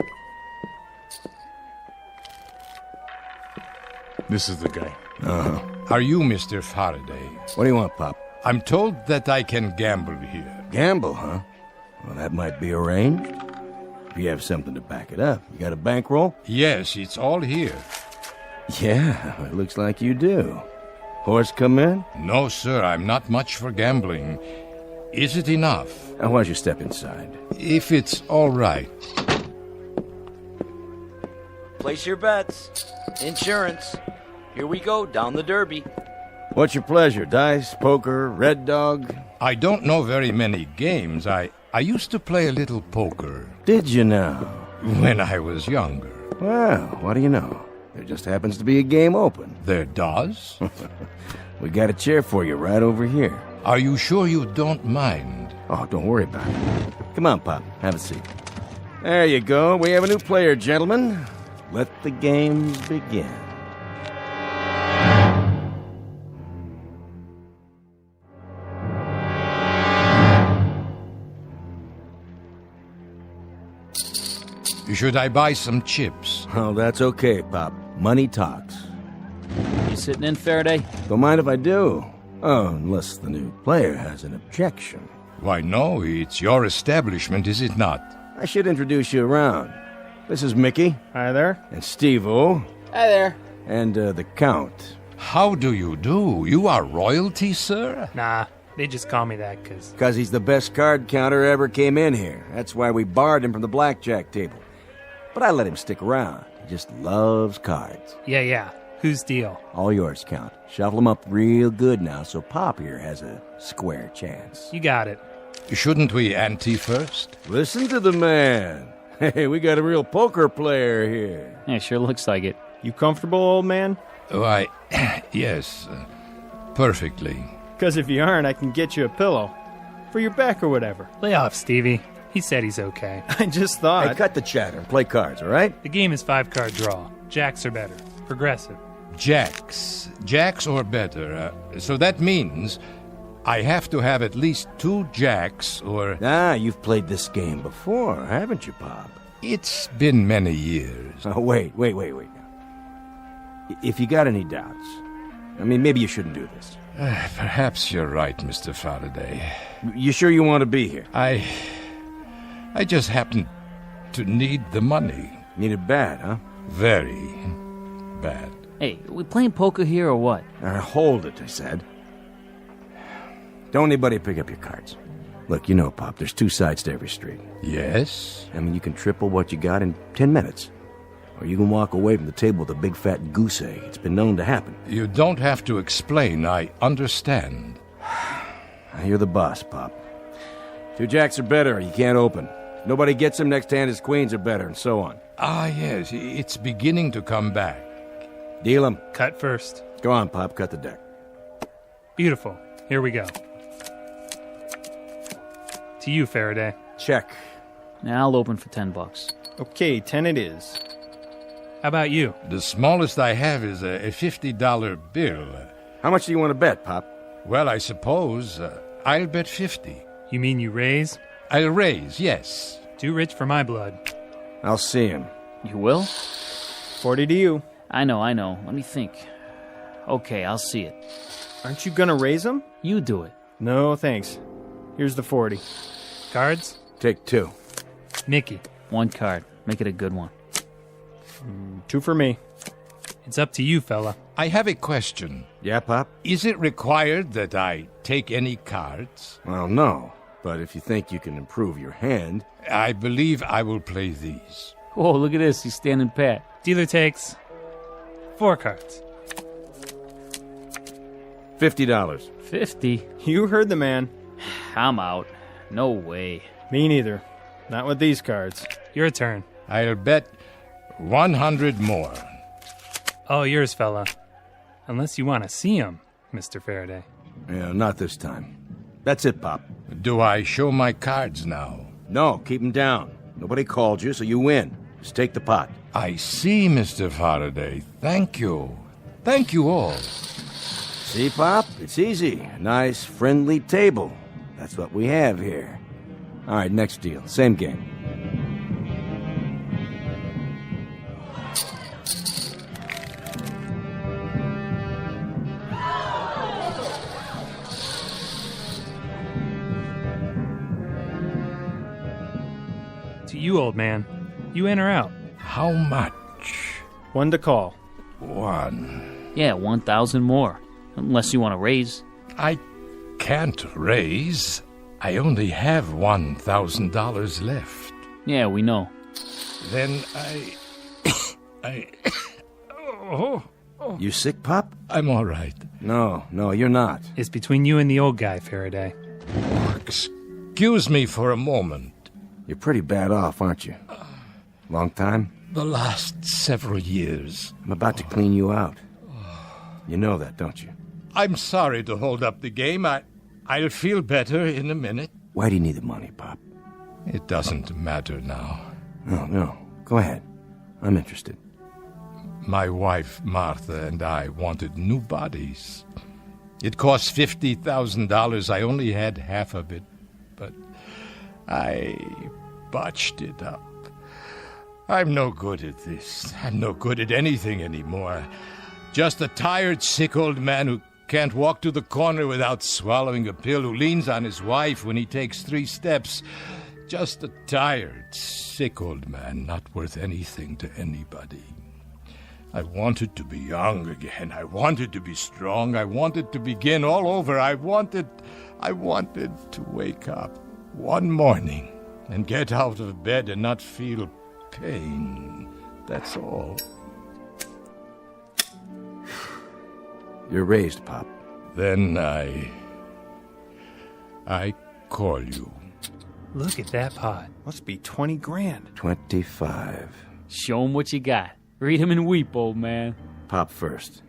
This is the guy. Uh-huh. Are you Mr. Faraday? What do you want, Pop? I'm told that I can gamble here. Gamble, huh? Well, that might be arranged. If you have something to back it up. You got a bankroll? Yes, it's all here. Yeah, it looks like you do. Horse come in? No, sir, I'm not much for gambling. Is it enough? Why don't you step inside? If it's all right. Place your bets. Insurance. Here we go, down the derby. What's your pleasure? Dice, poker, red dog? I don't know very many games. I used to play a little poker. Did you now? When I was younger. Well, what do you know? There just happens to be a game open. There does? We got a chair for you right over here. Are you sure you don't mind? Oh, don't worry about it. Come on, Pop. Have a seat. There you go. We have a new player, gentlemen. Let the games begin. Should I buy some chips? Oh, that's okay, Pop. Money talks. You sitting in, Faraday? Don't mind if I do. Oh, unless the new player has an objection. Why, no, it's your establishment, is it not? I should introduce you around. This is Mickey. Hi there. And Steve-O. Hi there. And the Count. How do you do? You are royalty, sir? Nah, they just call me that because... Because he's the best card counter ever came in here. That's why we barred him from the blackjack table. But I let him stick around. He just loves cards. Yeah. Whose deal? All yours, Count. Shuffle them up real good now so Pop here has a square chance. You got it. Shouldn't we ante first? Listen to the man. Hey, we got a real poker player here. Yeah, sure looks like it. You comfortable, old man? Why, yes, perfectly. Because if you aren't, I can get you a pillow. For your back or whatever. Lay off, Stevie. He said he's okay. I just thought... Hey, cut the chatter and play cards, all right? The game is 5-card draw. Jacks are better. Progressive. Jacks or better. So that means I have to have at least 2 jacks or... Ah, you've played this game before, haven't you, Pop? It's been many years. Oh, wait. If you got any doubts, I mean, maybe you shouldn't do this. Perhaps you're right, Mr. Faraday. You sure you want to be here? I just happen to need the money. Need it bad, huh? Very bad. Hey, we playing poker here or what? Hold it, I said. Don't anybody pick up your cards. Look, you know, Pop, there's 2 sides to every street. Yes? I mean, you can triple what you got in 10 minutes. Or you can walk away from the table with a big fat goose egg. It's been known to happen. You don't have to explain. I understand. You're the boss, Pop. 2 jacks or better, you can't open. If nobody gets them, next hand is queens or better, and so on. Ah, yes, it's beginning to come back. Deal 'em. Cut first. Go on, Pop, cut the deck. Beautiful. Here we go. To you, Faraday. Check. Now I'll open for $10. Okay, 10 it is. How about you? The smallest I have is a $50 bill. How much do you want to bet, Pop? Well, I suppose I'll bet 50. You mean you raise? I'll raise, yes. Too rich for my blood. I'll see him. You will? 40 to you. I know. Let me think. Okay, I'll see it. Aren't you gonna raise them? You do it. No, thanks. Here's the 40. Cards? Take 2. Mickey. 1 card. Make it a good one. 2 for me. It's up to you, fella. I have a question. Yeah, Pop? Is it required that I take any cards? Well, no. But if you think you can improve your hand... I believe I will play these. Oh, look at this. He's standing pat. Dealer takes 4 cards. $50. 50? You heard the man. I'm out. No way. Me neither. Not with these cards. Your turn. I'll bet 100 more. All yours, fella. Unless you want to see him, Mr. Faraday. Yeah, not this time. That's it, Pop. Do I show my cards now? No, keep them down. Nobody called you, so you win. Just take the pot. I see, Mr. Faraday. Thank you. Thank you all. See, Pop? It's easy. A nice, friendly table. That's what we have here. All right, next deal. Same game. To you, old man. You in or out? How much? 1 to call. 1. Yeah, 1,000 more. Unless you want to raise. I can't raise. I only have $1,000 left. Yeah, we know. Then Oh. You sick, Pop? I'm all right. No, you're not. It's between you and the old guy, Faraday. Excuse me for a moment. You're pretty bad off, aren't you? Long time? The last several years. I'm about to clean you out. You know that, don't you? I'm sorry to hold up the game. I'll feel better in a minute. Why do you need the money, Pop? It doesn't matter now. No. Go ahead. I'm interested. My wife, Martha, and I wanted new bodies. It cost $50,000. I only had half of it, but I botched it up. I'm no good at this. I'm no good at anything anymore. Just a tired, sick old man who can't walk to the corner without swallowing a pill, who leans on his wife when he takes 3 steps. Just a tired, sick old man, not worth anything to anybody. I wanted to be young again. I wanted to be strong. I wanted to begin all over. I wanted to wake up one morning and get out of bed and not feel pain. That's all. You're raised, Pop. Then I call you. Look at that pot. Must be 20 grand. 25. Show him what you got. Read him and weep, old man. Pop first.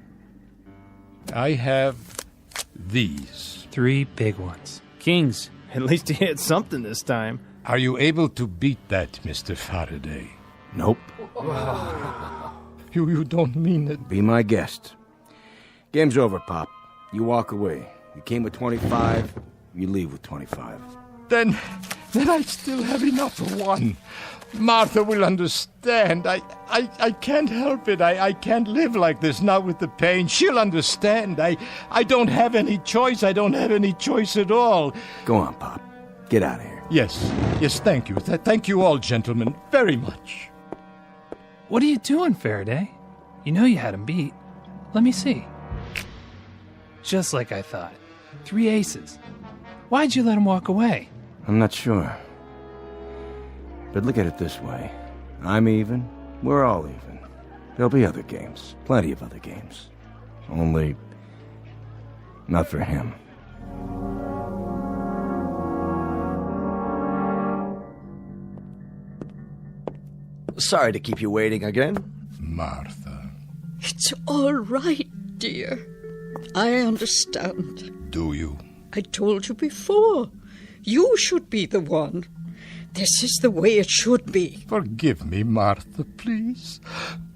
I have these. 3 big ones. Kings. At least he hit something this time. Are you able to beat that, Mr. Faraday? Nope. You don't mean it. Be my guest. Game's over, Pop. You walk away. You came with 25, you leave with 25. Then I still have enough for one. Martha will understand. I can't help it. I can't live like this, not with the pain. She'll understand. I don't have any choice. I don't have any choice at all. Go on, Pop. Get out of here. Yes, thank you. Thank you all, gentlemen, very much. What are you doing, Faraday? You know you had him beat. Let me see. Just like I thought. 3 aces. Why'd you let him walk away? I'm not sure. But look at it this way. I'm even. We're all even. There'll be other games. Plenty of other games. Only not for him. Sorry to keep you waiting again. Martha. It's all right, dear. I understand. Do you? I told you before. You should be the one. This is the way it should be. Forgive me, Martha, please.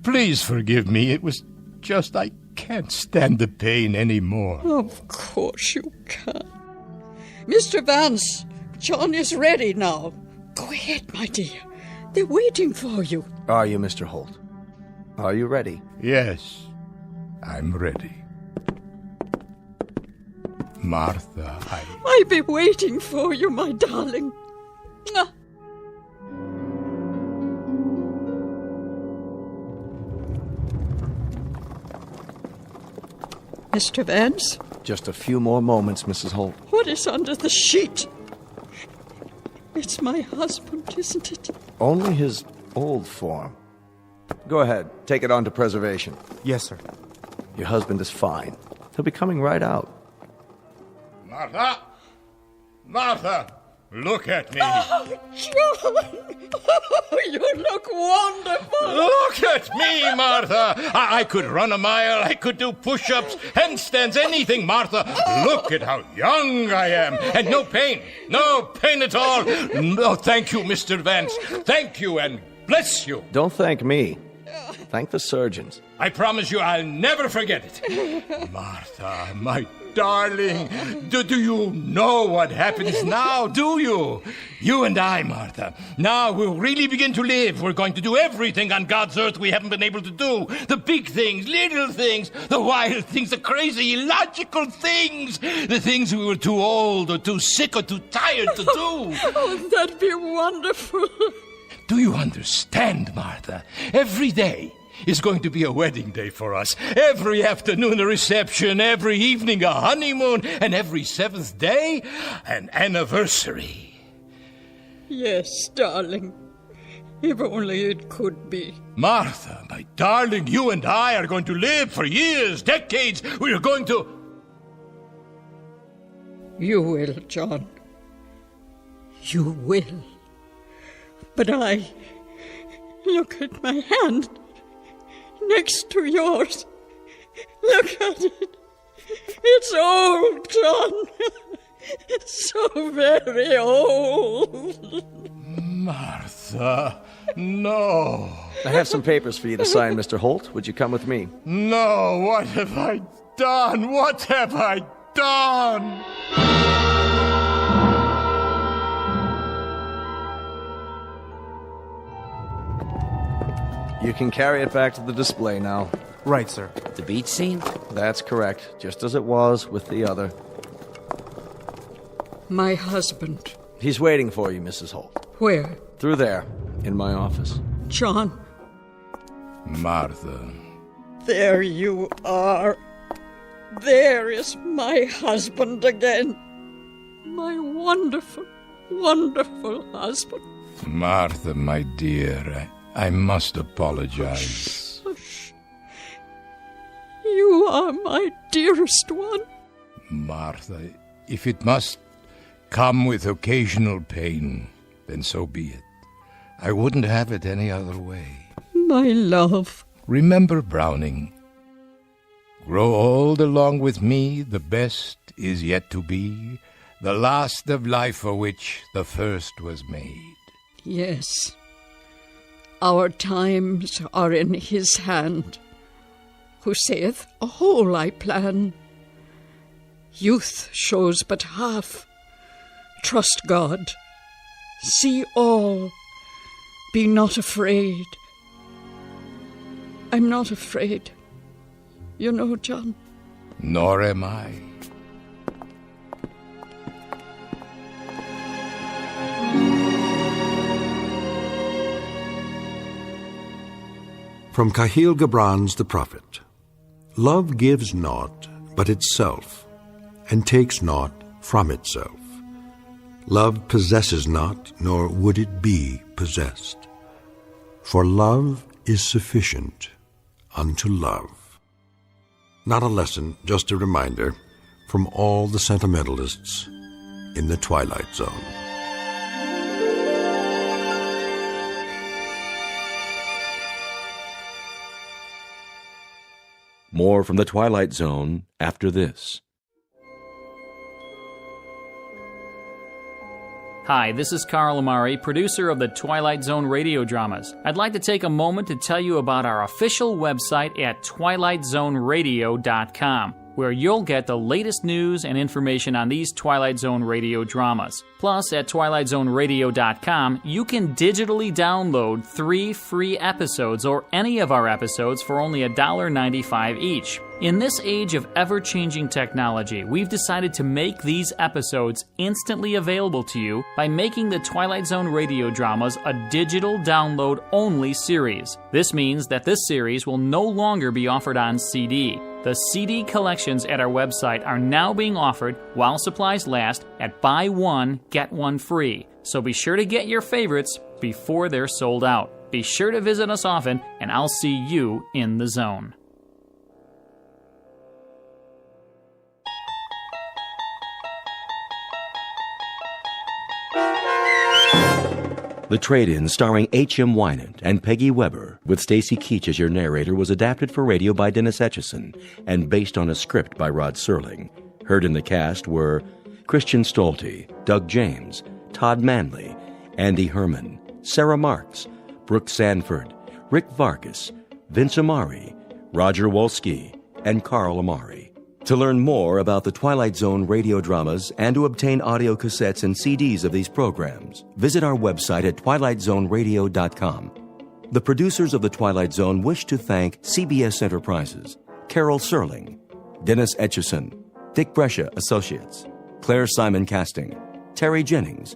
Please forgive me. It was just I can't stand the pain anymore. Of course you can. Mr. Vance, John is ready now. Go ahead, my dear. They're waiting for you. Are you, Mr. Holt? Are you ready? Yes, I'm ready. Martha, I'll be waiting for you, my darling. Mwah. Mr. Vance? Just a few more moments, Mrs. Holt. What is under the sheet? It's my husband, isn't it? Only his old form. Go ahead. Take it on to preservation. Yes, sir. Your husband is fine. He'll be coming right out. Martha! Martha! Look at me! Oh, John! Oh, you look wonderful! Look at me, Martha! I could run a mile, I could do push-ups, handstands, anything, Martha! Look at how young I am! And no pain! No pain at all! No, thank you, Mr. Vance. Thank you, and bless you! Don't thank me. Thank the surgeons. I promise you I'll never forget it. Martha, my darling, do you know what happens now, do you? You and I, Martha. Now we'll really begin to live. We're going to do everything on God's earth we haven't been able to do. The big things, little things, the wild things, the crazy, illogical things. The things we were too old or too sick or too tired to do. Oh, that'd be wonderful. Do you understand, Martha? Every day is going to be a wedding day for us. Every afternoon a reception, every evening a honeymoon, and every 7th day an anniversary. Yes, darling. If only it could be. Martha, my darling, you and I are going to live for years, decades. We are going to... You will, John. You will. But look at my hand. Next to yours. Look at it. It's old, John. So very old. Martha, no. I have some papers for you to sign, Mr. Holt. Would you come with me? No, what have I done? What have I done? You can carry it back to the display now. Right, sir. The beach scene? That's correct, just as it was with the other. My husband. He's waiting for you, Mrs. Holt. Where? Through there, in my office. John. Martha. There you are. There is my husband again. My wonderful, wonderful husband. Martha, my dear, I must apologize. Hush. You are my dearest one. Martha, if it must come with occasional pain, then so be it. I wouldn't have it any other way. My love. Remember Browning. Grow old along with me, the best is yet to be, the last of life for which the first was made. Yes. Our times are in his hand, who saith, a whole I plan. Youth shows but half. Trust God. See all. Be not afraid. I'm not afraid. You know, John. Nor am I. From Cahill Gibran's The Prophet. Love gives naught but itself, and takes naught from itself. Love possesses not, nor would it be possessed. For love is sufficient unto love. Not a lesson, just a reminder from all the sentimentalists in the Twilight Zone. More from the Twilight Zone after this. Hi, this is Carl Amari, producer of the Twilight Zone Radio Dramas. I'd like to take a moment to tell you about our official website at twilightzoneradio.com, where you'll get the latest news and information on these Twilight Zone Radio dramas. Plus, at twilightzoneradio.com, you can digitally download 3 free episodes or any of our episodes for only $1.95 each. In this age of ever-changing technology, we've decided to make these episodes instantly available to you by making the Twilight Zone Radio Dramas a digital download-only series. This means that this series will no longer be offered on CD. The CD collections at our website are now being offered, while supplies last, at buy one, get one free. So be sure to get your favorites before they're sold out. Be sure to visit us often, and I'll see you in the zone. The Trade-In, starring H.M. Wynant and Peggy Weber, with Stacy Keach as your narrator, was adapted for radio by Dennis Etchison and based on a script by Rod Serling. Heard in the cast were Christian Stolte, Doug James, Todd Manley, Andy Herman, Sarah Marks, Brooke Sanford, Rick Vargas, Vince Amari, Roger Wolski, and Carl Amari. To learn more about the Twilight Zone radio dramas and to obtain audio cassettes and CDs of these programs, visit our website at twilightzoneradio.com. The producers of The Twilight Zone wish to thank CBS Enterprises, Carol Serling, Dennis Etchison, Dick Brescia Associates, Claire Simon Casting, Terry Jennings,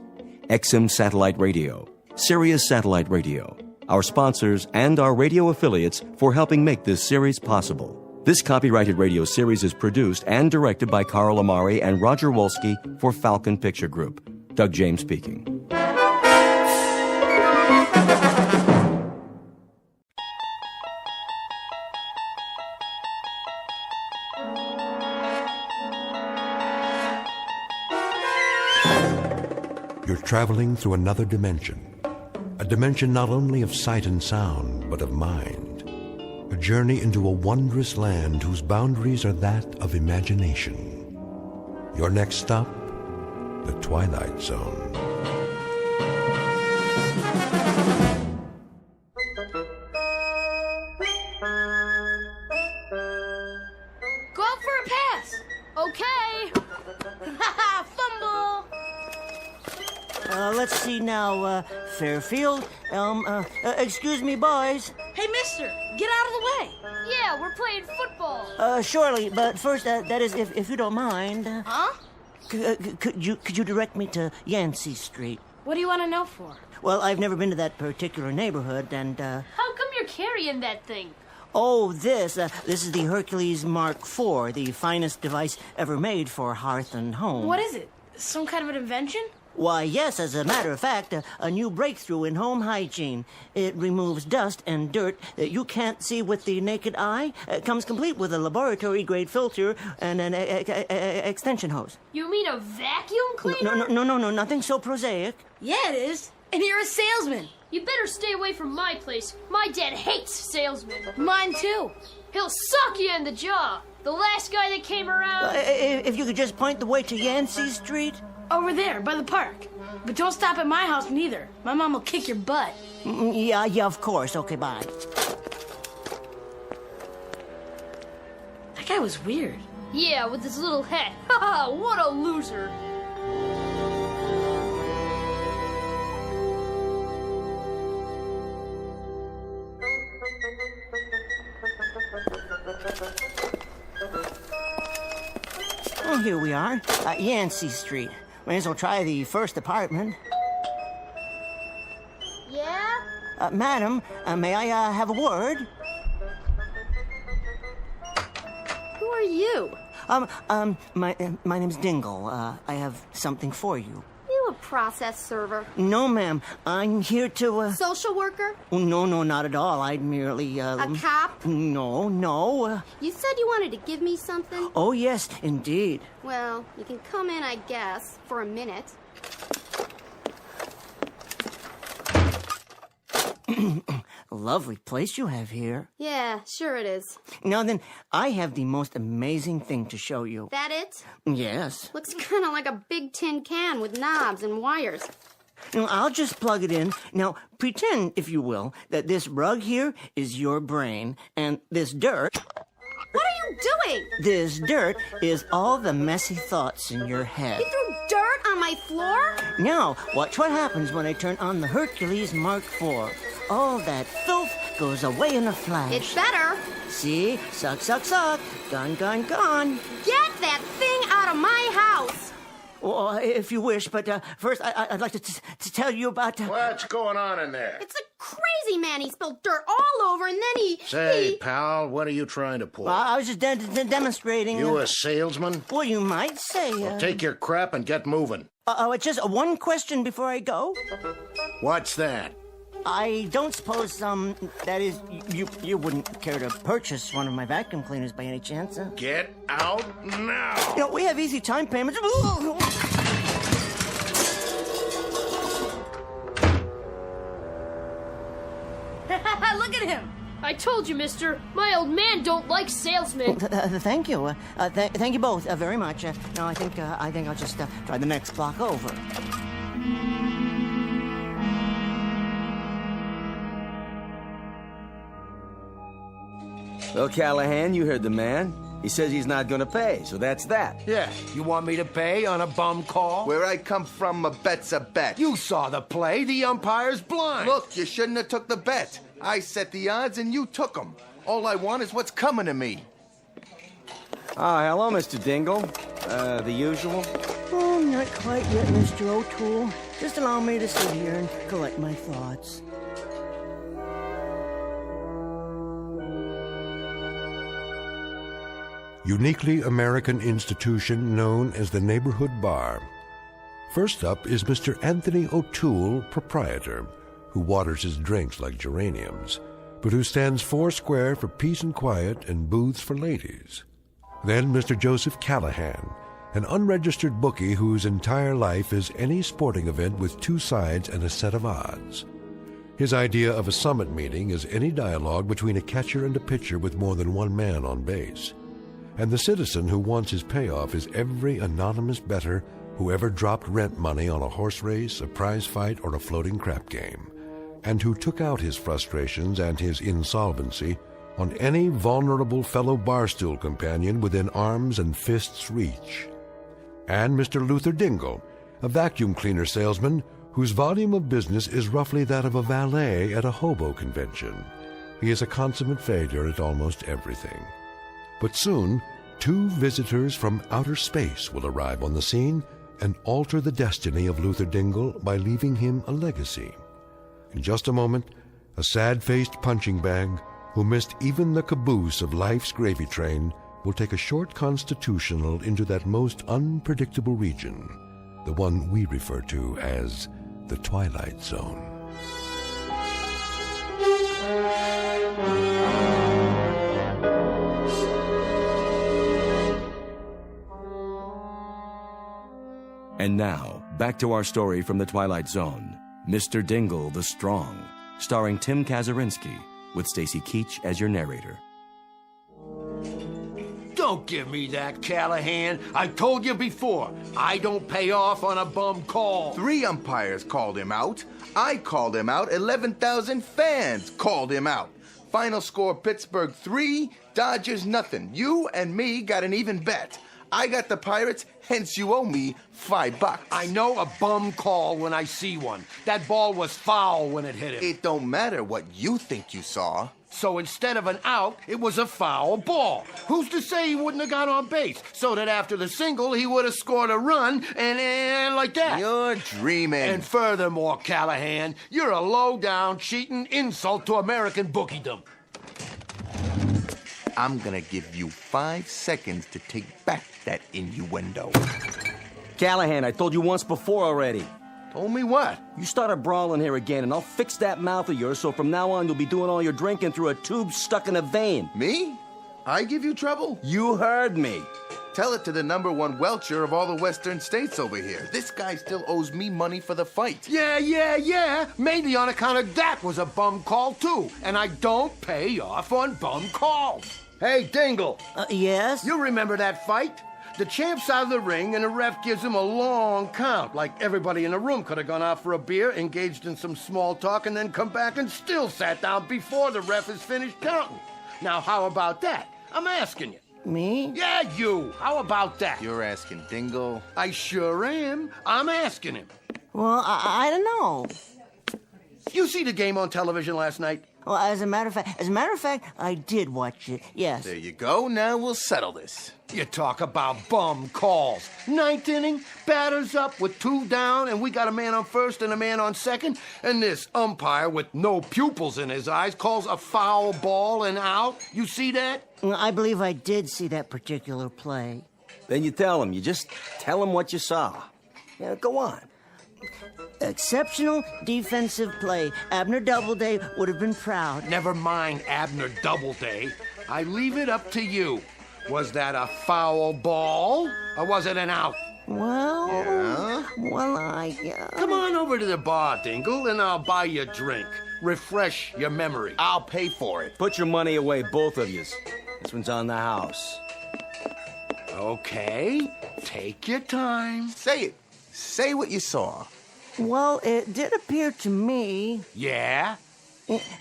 XM Satellite Radio, Sirius Satellite Radio, our sponsors, and our radio affiliates for helping make this series possible. This copyrighted radio series is produced and directed by Carl Amari and Roger Wolski for Falcon Picture Group. Doug James speaking. You're traveling through another dimension. A dimension not only of sight and sound, but of mind. A journey into a wondrous land whose boundaries are that of imagination. Your next stop, the Twilight Zone. Go out for a pass. Okay. Fumble. Let's see now. Fairfield. Excuse me, boys. Hey, mister, get out of the way. Yeah, we're playing football. Surely, but first, that is, if you don't mind. Huh? Could you direct me to Yancey Street? What do you want to know for? Well, I've never been to that particular neighborhood, and, How come you're carrying that thing? Oh, this is the Hercules Mark IV, the finest device ever made for hearth and home. What is it? Some kind of an invention? Why, yes, as a matter of fact, a new breakthrough in home hygiene. It removes dust and dirt that you can't see with the naked eye. It comes complete with a laboratory-grade filter and an extension hose. You mean a vacuum cleaner? No, nothing so prosaic. Yeah, it is. And you're a salesman. You better stay away from my place. My dad hates salesmen. Mine too. He'll suck you in the jaw. The last guy that came around... If you could just point the way to Yancey Street? Over there, by the park. But don't stop at my house neither. My mom will kick your butt. Yeah, of course. Okay, bye. That guy was weird. Yeah, with his little hat. Haha, what a loser. Well, here we are, Yancey Street. May as well try the first apartment. Yeah? Madam, may I have a word? Who are you? My name's Dingle. I have something for you. You a process server? No, ma'am. I'm here to, Social worker? No, not at all. I'd merely, A cop? No. You said you wanted to give me something? Oh, yes, indeed. Well, you can come in, I guess, for a minute. Lovely place you have here. Yeah, sure it is. Now then, I have the most amazing thing to show you. That it? Yes. Looks kind of like a big tin can with knobs and wires. Now, I'll just plug it in. Now, pretend, if you will, that this rug here is your brain, and this dirt... What are you doing? This dirt is all the messy thoughts in your head. You threw dirt on my floor? Now, watch what happens when I turn on the Hercules Mark IV. All that filth goes away in a flash. It's better. See? Suck. Gone. Get that thing out of my house. Well, if you wish, but first I'd like to tell you about... What's going on in there? It's a crazy man. He spilled dirt all over, and then he... Say, pal, what are you trying to pull? Well, I was just demonstrating... You a salesman? Well, you might say... Well, take your crap and get moving. It's just one question before I go. What's that? I don't suppose, that is, you wouldn't care to purchase one of my vacuum cleaners by any chance, huh? Get out now! You know, we have easy time payments. Look at him! I told you, mister. My old man don't like salesmen. Thank you. Thank you both very much. Now, I think I'll just try the next block over. Well, Callahan, you heard the man. He says he's not gonna pay, so that's that. Yeah, you want me to pay on a bum call? Where I come from, a bet's a bet. You saw the play. The umpire's blind. Look, you shouldn't have took the bet. I set the odds and you took them. All I want is what's coming to me. Hello, Mr. Dingle. The usual? Oh, not quite yet, Mr. O'Toole. Just allow me to sit here and collect my thoughts. Uniquely American institution known as the Neighborhood Bar. First up is Mr. Anthony O'Toole, proprietor, who waters his drinks like geraniums, but who stands foursquare for peace and quiet and booths for ladies. Then Mr. Joseph Callahan, an unregistered bookie whose entire life is any sporting event with two sides and a set of odds. His idea of a summit meeting is any dialogue between a catcher and a pitcher with more than one man on base. And the citizen who wants his payoff is every anonymous bettor who ever dropped rent money on a horse race, a prize fight, or a floating crap game, and who took out his frustrations and his insolvency on any vulnerable fellow barstool companion within arms and fists' reach. And Mr. Luther Dingle, a vacuum cleaner salesman whose volume of business is roughly that of a valet at a hobo convention. He is a consummate failure at almost everything. But soon, 2 visitors from outer space will arrive on the scene and alter the destiny of Luther Dingle by leaving him a legacy. In just a moment, a sad-faced punching bag who missed even the caboose of life's gravy train will take a short constitutional into that most unpredictable region, the one we refer to as the Twilight Zone. And now, back to our story from the Twilight Zone, Mr. Dingle the Strong, starring Tim Kazurinsky, with Stacy Keach as your narrator. Don't give me that, Callahan. I told you before, I don't pay off on a bum call. 3 umpires called him out. I called him out. 11,000 fans called him out. Final score, Pittsburgh 3, Dodgers nothing. You and me got an even bet. I got the Pirates, hence you owe me $5. I know a bum call when I see one. That ball was foul when it hit him. It don't matter what you think you saw. So instead of an out, it was a foul ball. Who's to say he wouldn't have got on base? So that after the single, he would have scored a run and like that. You're dreaming. And furthermore, Callahan, you're a low-down, cheating insult to American bookiedom. I'm gonna give you 5 seconds to take back that innuendo. Callahan, I told you once before already. Told me what? You started brawling here again, and I'll fix that mouth of yours so from now on you'll be doing all your drinking through a tube stuck in a vein. Me? I give you trouble? You heard me. Tell it to the #1 welcher of all the western states over here. This guy still owes me money for the fight. Yeah. Mainly on account of that was a bum call, too. And I don't pay off on bum calls. Hey, Dingle. Yes? You remember that fight? The champ's out of the ring, and the ref gives him a long count. Like everybody in the room could have gone out for a beer, engaged in some small talk, and then come back and still sat down before the ref has finished counting. Now, how about that? I'm asking you. Me? Yeah, you. How about that? You're asking Dingle? I sure am. I'm asking him. Well, I don't know. You see the game on television last night? Well, as a matter of fact, I did watch it. Yes. There you go. Now we'll settle this. You talk about bum calls. 9th inning, batters up with 2 down, and we got a man on first and a man on second, and this umpire with no pupils in his eyes calls a foul ball and out. You see that? I believe I did see that particular play. Then you tell him. You just tell him what you saw. Yeah, go on. Exceptional defensive play. Abner Doubleday would have been proud. Never mind Abner Doubleday. I leave it up to you. Was that a foul ball, or was it an out? Well, Come on over to the bar, Dingle, and I'll buy you a drink. Refresh your memory. I'll pay for it. Put your money away, both of yous. This one's on the house. Okay, take your time. Say it. Say what you saw. Well, it did appear to me... Yeah?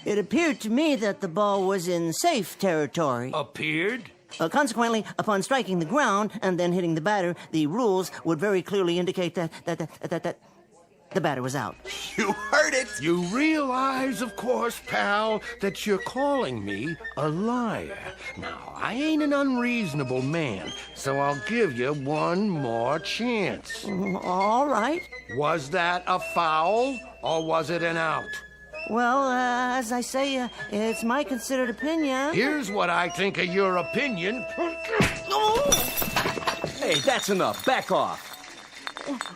It appeared to me that the ball was in safe territory. Appeared? Consequently, upon striking the ground and then hitting the batter, the rules would very clearly indicate that the batter was out. You heard it! You realize, of course, pal, that you're calling me a liar. Now, I ain't an unreasonable man, so I'll give you one more chance. All right. Was that a foul, or was it an out? Well, as I say, it's my considered opinion. Here's what I think of your opinion. Hey, that's enough. Back off.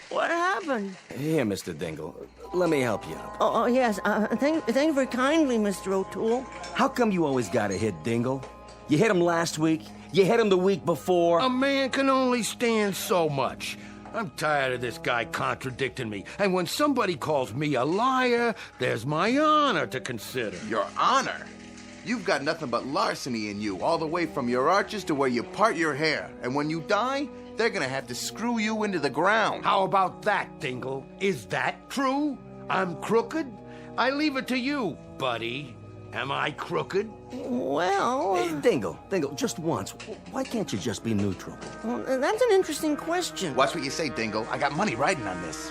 What happened? Here, Mr. Dingle. Let me help you out. Oh yes. Thank you very kindly, Mr. O'Toole. How come you always gotta hit Dingle? You hit him last week. You hit him the week before. A man can only stand so much. I'm tired of this guy contradicting me. And when somebody calls me a liar, there's my honor to consider. Your honor? You've got nothing but larceny in you, all the way from your arches to where you part your hair. And when you die, they're gonna have to screw you into the ground. How about that, Dingle? Is that true? I'm crooked? I leave it to you, buddy. Am I crooked? Well... Hey, Dingle, just once. Why can't you just be neutral? Well, that's an interesting question. Watch what you say, Dingle. I got money riding on this.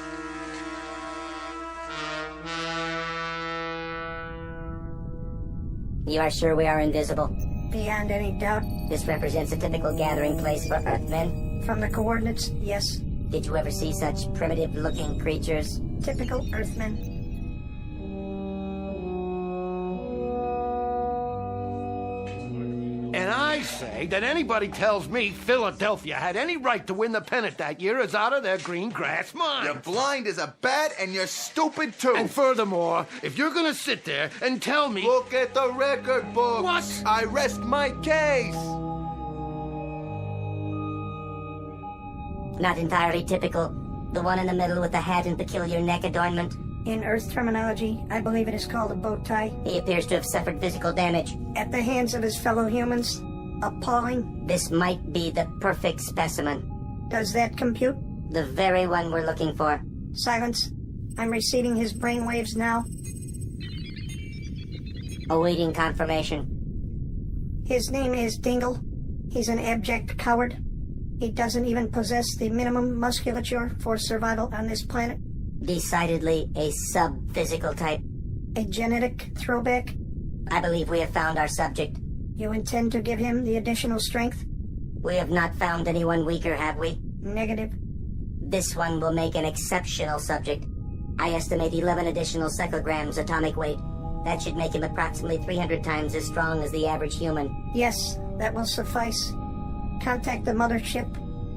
You are sure we are invisible? Beyond any doubt. This represents a typical gathering place for Earthmen? From the coordinates, yes. Did you ever see such primitive-looking creatures? Typical Earthmen. And I say that anybody tells me Philadelphia had any right to win the pennant that year is out of their green grass mind. You're blind as a bat and you're stupid too. And furthermore, if you're gonna sit there and tell me... Look at the record books. What? I rest my case. Not entirely typical. The one in the middle with the hat and peculiar neck adornment. In Earth terminology, I believe it is called a bow tie. He appears to have suffered physical damage. At the hands of his fellow humans. Appalling. This might be the perfect specimen. Does that compute? The very one we're looking for. Silence. I'm receiving his brainwaves now. Awaiting confirmation. His name is Dingle. He's an abject coward. He doesn't even possess the minimum musculature for survival on this planet. Decidedly a sub-physical type. A genetic throwback? I believe we have found our subject. You intend to give him the additional strength? We have not found anyone weaker, have we? Negative. This one will make an exceptional subject. I estimate 11 additional cyclograms atomic weight. That should make him approximately 300 times as strong as the average human. Yes, that will suffice. Contact the mothership.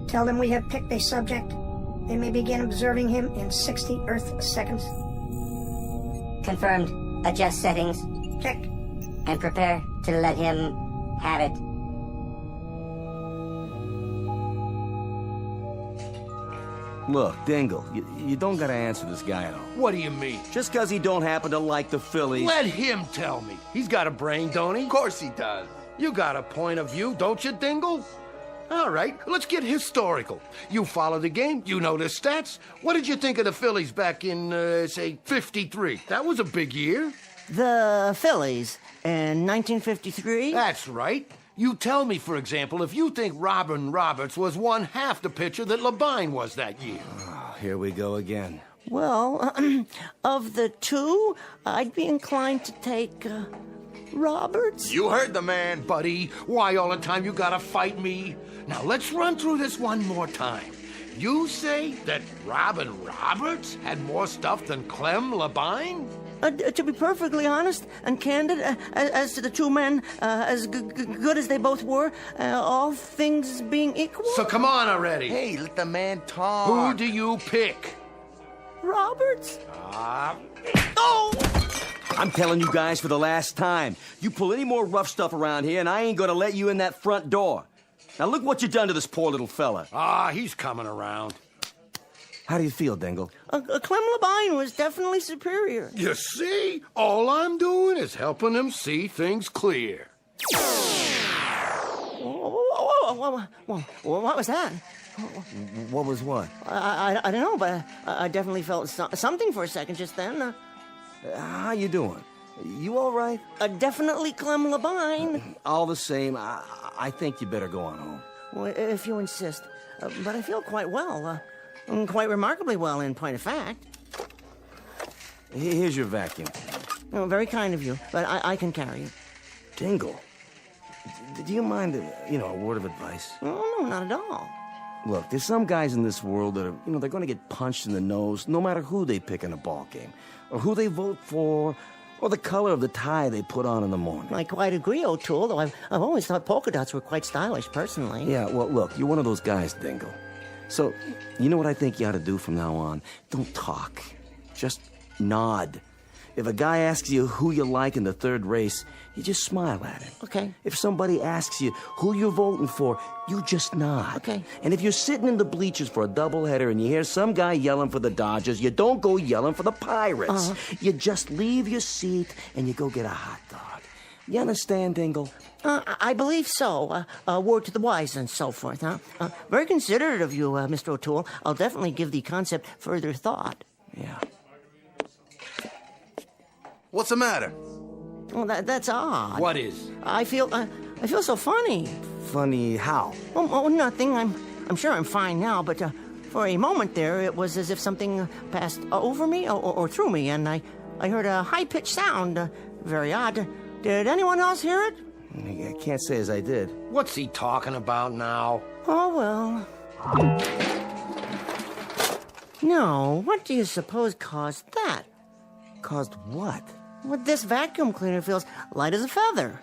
Tell them we have picked a subject. They may begin observing him in 60 Earth seconds. Confirmed. Adjust settings. Check. And prepare to let him have it. Look, Dingle, you don't gotta answer this guy at all. What do you mean? Just 'cause he don't happen to like the Phillies. Let him tell me. He's got a brain, don't he? Of course he does. You got a point of view, don't you, Dingle? All right, let's get historical. You follow the game, you know the stats. What did you think of the Phillies back in, say, 53? That was a big year. The Phillies in 1953? That's right. You tell me, for example, if you think Robin Roberts was one half the pitcher that Labine was that year. Oh, here we go again. Well, of the two, I'd be inclined to take Roberts. You heard the man. Buddy, why all the time you gotta fight me? Now, let's run through this one more time. You say that Robin Roberts had more stuff than Clem Labine? To be perfectly honest and candid, as to the two men, as good as they both were, all things being equal... So come on already. Hey, let the man talk. Who do you pick? Roberts? Oh! I'm telling you guys for the last time, you pull any more rough stuff around here and I ain't gonna let you in that front door. Now look what you done to this poor little fella. He's coming around. How do you feel, Dingle? Clem Labine was definitely superior. You see? All I'm doing is helping him see things clear. What was that? What was what? I don't know, but I definitely felt something for a second just then. How you doing? You all right? Definitely Clem Labine. All the same, I think you better go on home. Well, if you insist. But I feel quite well. Quite remarkably well, in point of fact. Here's your vacuum. Oh, very kind of you, but I can carry it. Dingle, do you mind, a word of advice? Oh, no, not at all. Look, there's some guys in this world that are, they're going to get punched in the nose no matter who they pick in a ball game, or who they vote for, or the color of the tie they put on in the morning. I quite agree, O'Toole, though I've always thought polka dots were quite stylish, personally. Yeah, well, look, you're one of those guys, Dingle. So, you know what I think you ought to do from now on? Don't talk. Just nod. If a guy asks you who you like in the third race, you just smile at him. Okay. If somebody asks you who you're voting for, you just nod. Okay. And if you're sitting in the bleachers for a doubleheader and you hear some guy yelling for the Dodgers, you don't go yelling for the Pirates. You just leave your seat and you go get a hot dog. You understand, Dingle? I believe so. A word to the wise and so forth, huh? Very considerate of you, Mr. O'Toole. I'll definitely give the concept further thought. Yeah. What's the matter? Well, that's odd. What is? I feel so funny. Funny how? Oh, nothing. I'm sure I'm fine now, but for a moment there, it was as if something passed over me or through me, and I heard a high-pitched sound. Very odd. Did anyone else hear it? I can't say as I did. What's he talking about now? Oh, well. No, what do you suppose caused that? Caused what? Well, this vacuum cleaner feels light as a feather.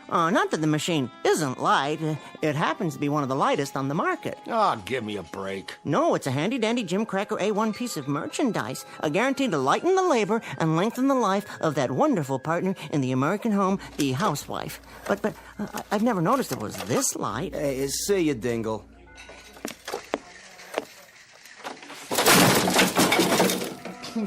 Not that the machine isn't light. It happens to be one of the lightest on the market. Oh, give me a break. No, it's a handy-dandy Jim Cracker A1 piece of merchandise, guaranteed to lighten the labor and lengthen the life of that wonderful partner in the American home, the housewife. But I've never noticed it was this light. Hey, see you, Dingle.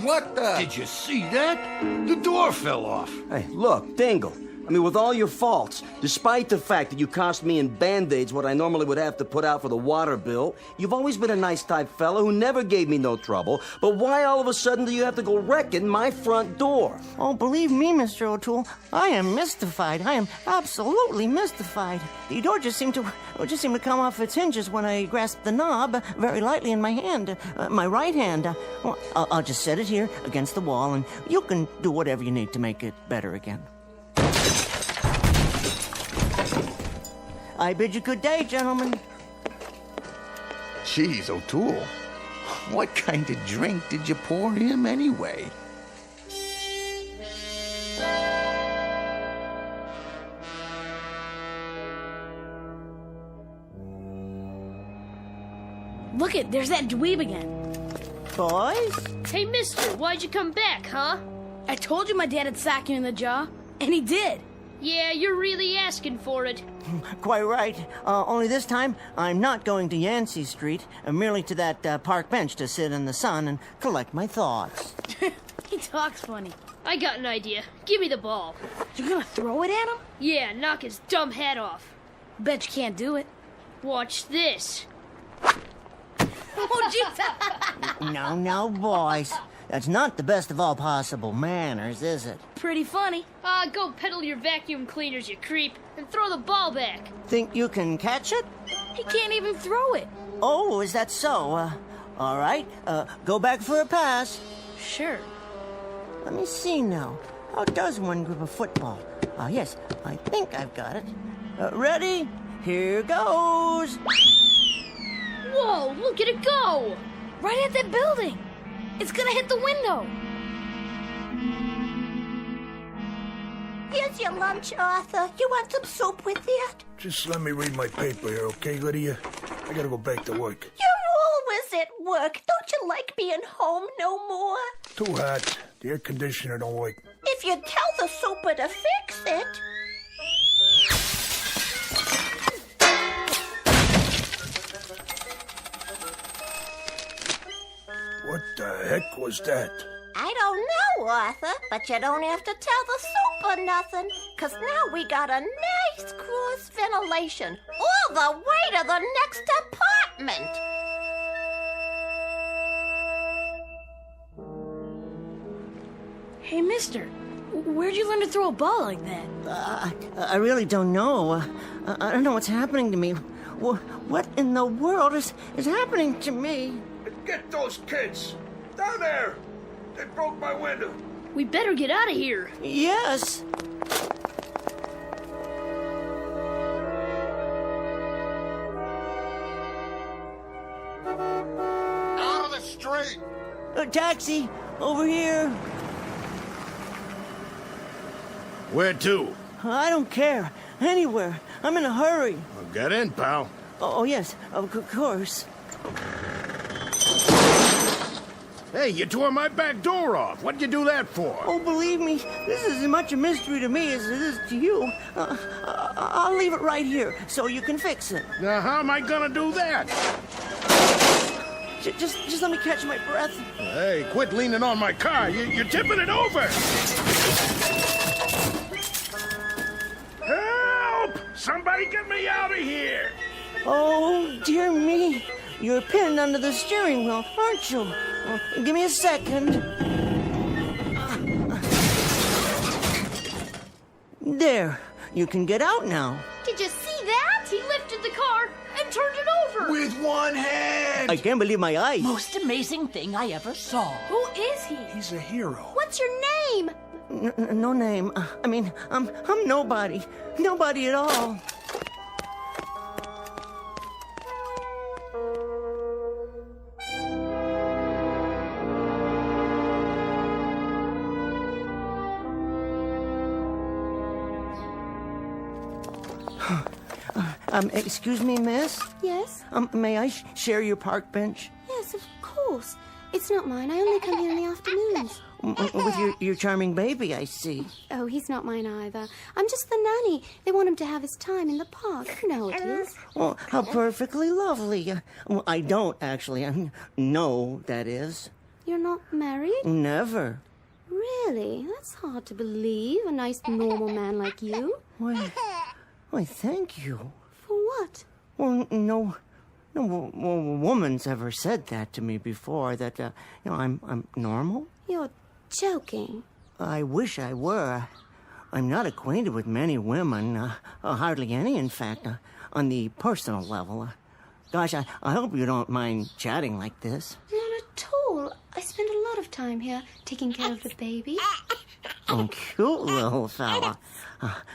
What the? Did you see that? The door fell off. Hey, look, Dingle. I mean, with all your faults, despite the fact that you cost me in Band-Aids what I normally would have to put out for the water bill, you've always been a nice type fella who never gave me no trouble. But why all of a sudden do you have to go wrecking my front door? Oh, believe me, Mr. O'Toole, I am mystified. I am absolutely mystified. The door just seemed to come off its hinges when I grasped the knob very lightly in my hand, my right hand. Well, I'll just set it here against the wall, and you can do whatever you need to make it better again. I bid you good day, gentlemen. Jeez, O'Toole. What kind of drink did you pour him anyway? Look it, there's that dweeb again. Boys? Hey, mister, why'd you come back, huh? I told you my dad would sock you in the jaw, and he did. Yeah, you're really asking for it. Quite right. Only this time, I'm not going to Yancey Street, merely to that park bench to sit in the sun and collect my thoughts. He talks funny. I got an idea. Give me the ball. You're gonna throw it at him? Yeah, knock his dumb head off. Bet you can't do it. Watch this. Oh, Jesus! No, boys. That's not the best of all possible manners, is it? Pretty funny. Go peddle your vacuum cleaners, you creep, and throw the ball back. Think you can catch it? He can't even throw it. Oh, is that so? All right. Go back for a pass. Sure. Let me see now. How does one grip a football? Yes, I think I've got it. Ready? Here goes. Whoa, look at it go! Right at that building. It's gonna hit the window. Here's your lunch, Arthur. You want some soup with that? Just let me read my paper here, okay, Lydia? I gotta go back to work. You're always at work. Don't you like being home no more? Too hot. The air conditioner don't work. If you tell the super to fix it. What the heck was that? I don't know, Arthur, but you don't have to tell the super nothing, 'cause now we got a nice cross ventilation all the way to the next apartment. Hey, mister, where'd you learn to throw a ball like that? I really don't know. I don't know what's happening to me. What in the world is happening to me? Get those kids! Down there! They broke my window. We better get out of here. Yes. Out of the street! A taxi! Over here! Where to? I don't care. Anywhere. I'm in a hurry. Well, get in, pal. Oh yes, of course. Hey, you tore my back door off. What'd you do that for? Oh, believe me, this is as much a mystery to me as it is to you. I'll leave it right here so you can fix it. Now, how am I gonna do that? Just let me catch my breath. Hey, quit leaning on my car. You're tipping it over. Help! Somebody get me out of here! Oh, dear me. You're pinned under the steering wheel, aren't you? Well, give me a second. There. You can get out now. Did you see that? He lifted the car and turned it over. With one hand! I can't believe my eyes. Most amazing thing I ever saw. Who is he? He's a hero. What's your name? No name. I'm nobody. Nobody at all. Excuse me, miss? Yes? May I share your park bench? Yes, of course. It's not mine. I only come here in the afternoons. With your charming baby, I see. Oh, he's not mine either. I'm just the nanny. They want him to have his time in the park. You know it is. Well, how perfectly lovely. Well, I don't, actually. No, that is. You're not married? Never. Really? That's hard to believe. A nice, normal man like you. Why, thank you. For what? Well, no woman's ever said that to me before, that, I'm normal. You're joking. I wish I were. I'm not acquainted with many women, hardly any, in fact, on the personal level. Gosh, I hope you don't mind chatting like this. Not at all. I spend a lot of time here taking care of the baby. Oh, cute little fella.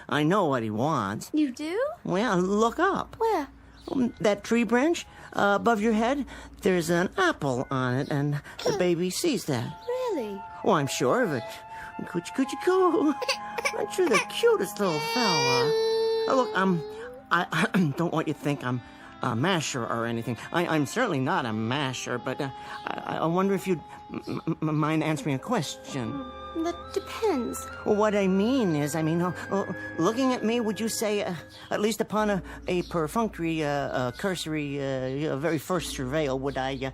I know what he wants. You do? Well, look up. Where? That tree branch above your head, there's an apple on it, and the baby sees that. Really? Oh, I'm sure of it. Coochie coo. Aren't you the cutest little fella? Look, I don't want you to think I'm a masher or anything. I'm certainly not a masher, but I wonder if you'd mind answering a question. That depends. Well, what I mean is, looking at me, would you say, at least upon a perfunctory, cursory, very first surveil, would I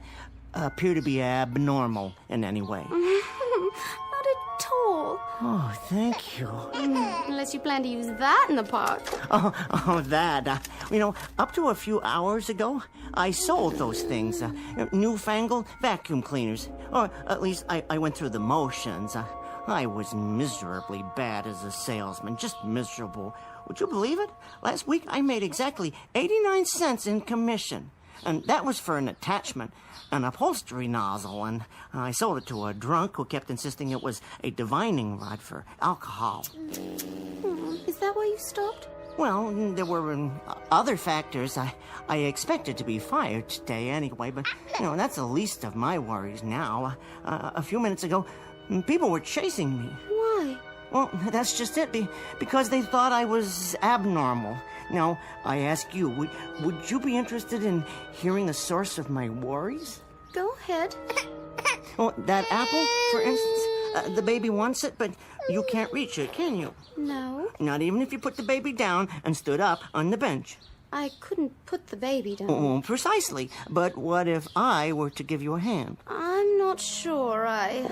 appear to be abnormal in any way? Not at all. Oh, thank you. Unless you plan to use that in the park. Oh, that. Up to a few hours ago, I sold those things. Newfangled vacuum cleaners. Or at least I went through the motions. I was miserably bad as a salesman, just miserable. Would you believe it? Last week I made exactly 89 cents in commission. And that was for an attachment, an upholstery nozzle, and I sold it to a drunk who kept insisting it was a divining rod for alcohol. Is that why you stopped? Well, there were other factors. I expected to be fired today anyway, but, that's the least of my worries now. A few minutes ago, people were chasing me. Why? Well, that's just it, because they thought I was abnormal. Now, I ask you, would you be interested in hearing the source of my worries? Go ahead. Well, that apple, for instance, the baby wants it, but you can't reach it, can you? No. Not even if you put the baby down and stood up on the bench. I couldn't put the baby down. Oh, precisely. But what if I were to give you a hand? I'm not sure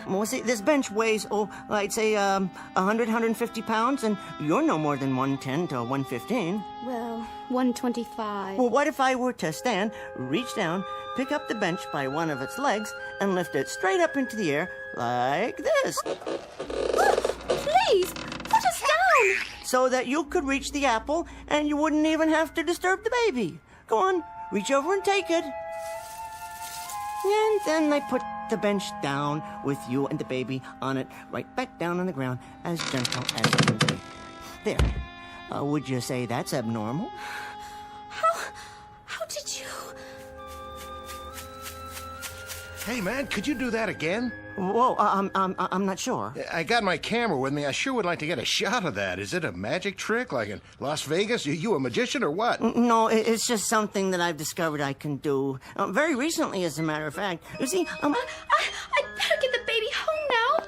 Well, see, this bench weighs, I'd say, 100, 150 pounds, and you're no more than 110 to 115. Well, 125. Well, what if I were to stand, reach down, pick up the bench by one of its legs, and lift it straight up into the air like this? Please, put us down! So that you could reach the apple, and you wouldn't even have to disturb the baby. Go on, reach over and take it. And then I put the bench down with you and the baby on it, right back down on the ground, as gentle as it can be. There. Would you say that's abnormal? How did you... Hey, man, could you do that again? Whoa, I'm not sure. I got my camera with me. I sure would like to get a shot of that. Is it a magic trick, like in Las Vegas? You a magician or what? No, it's just something that I've discovered I can do. Very recently, as a matter of fact. You see, I'd better get the baby home now.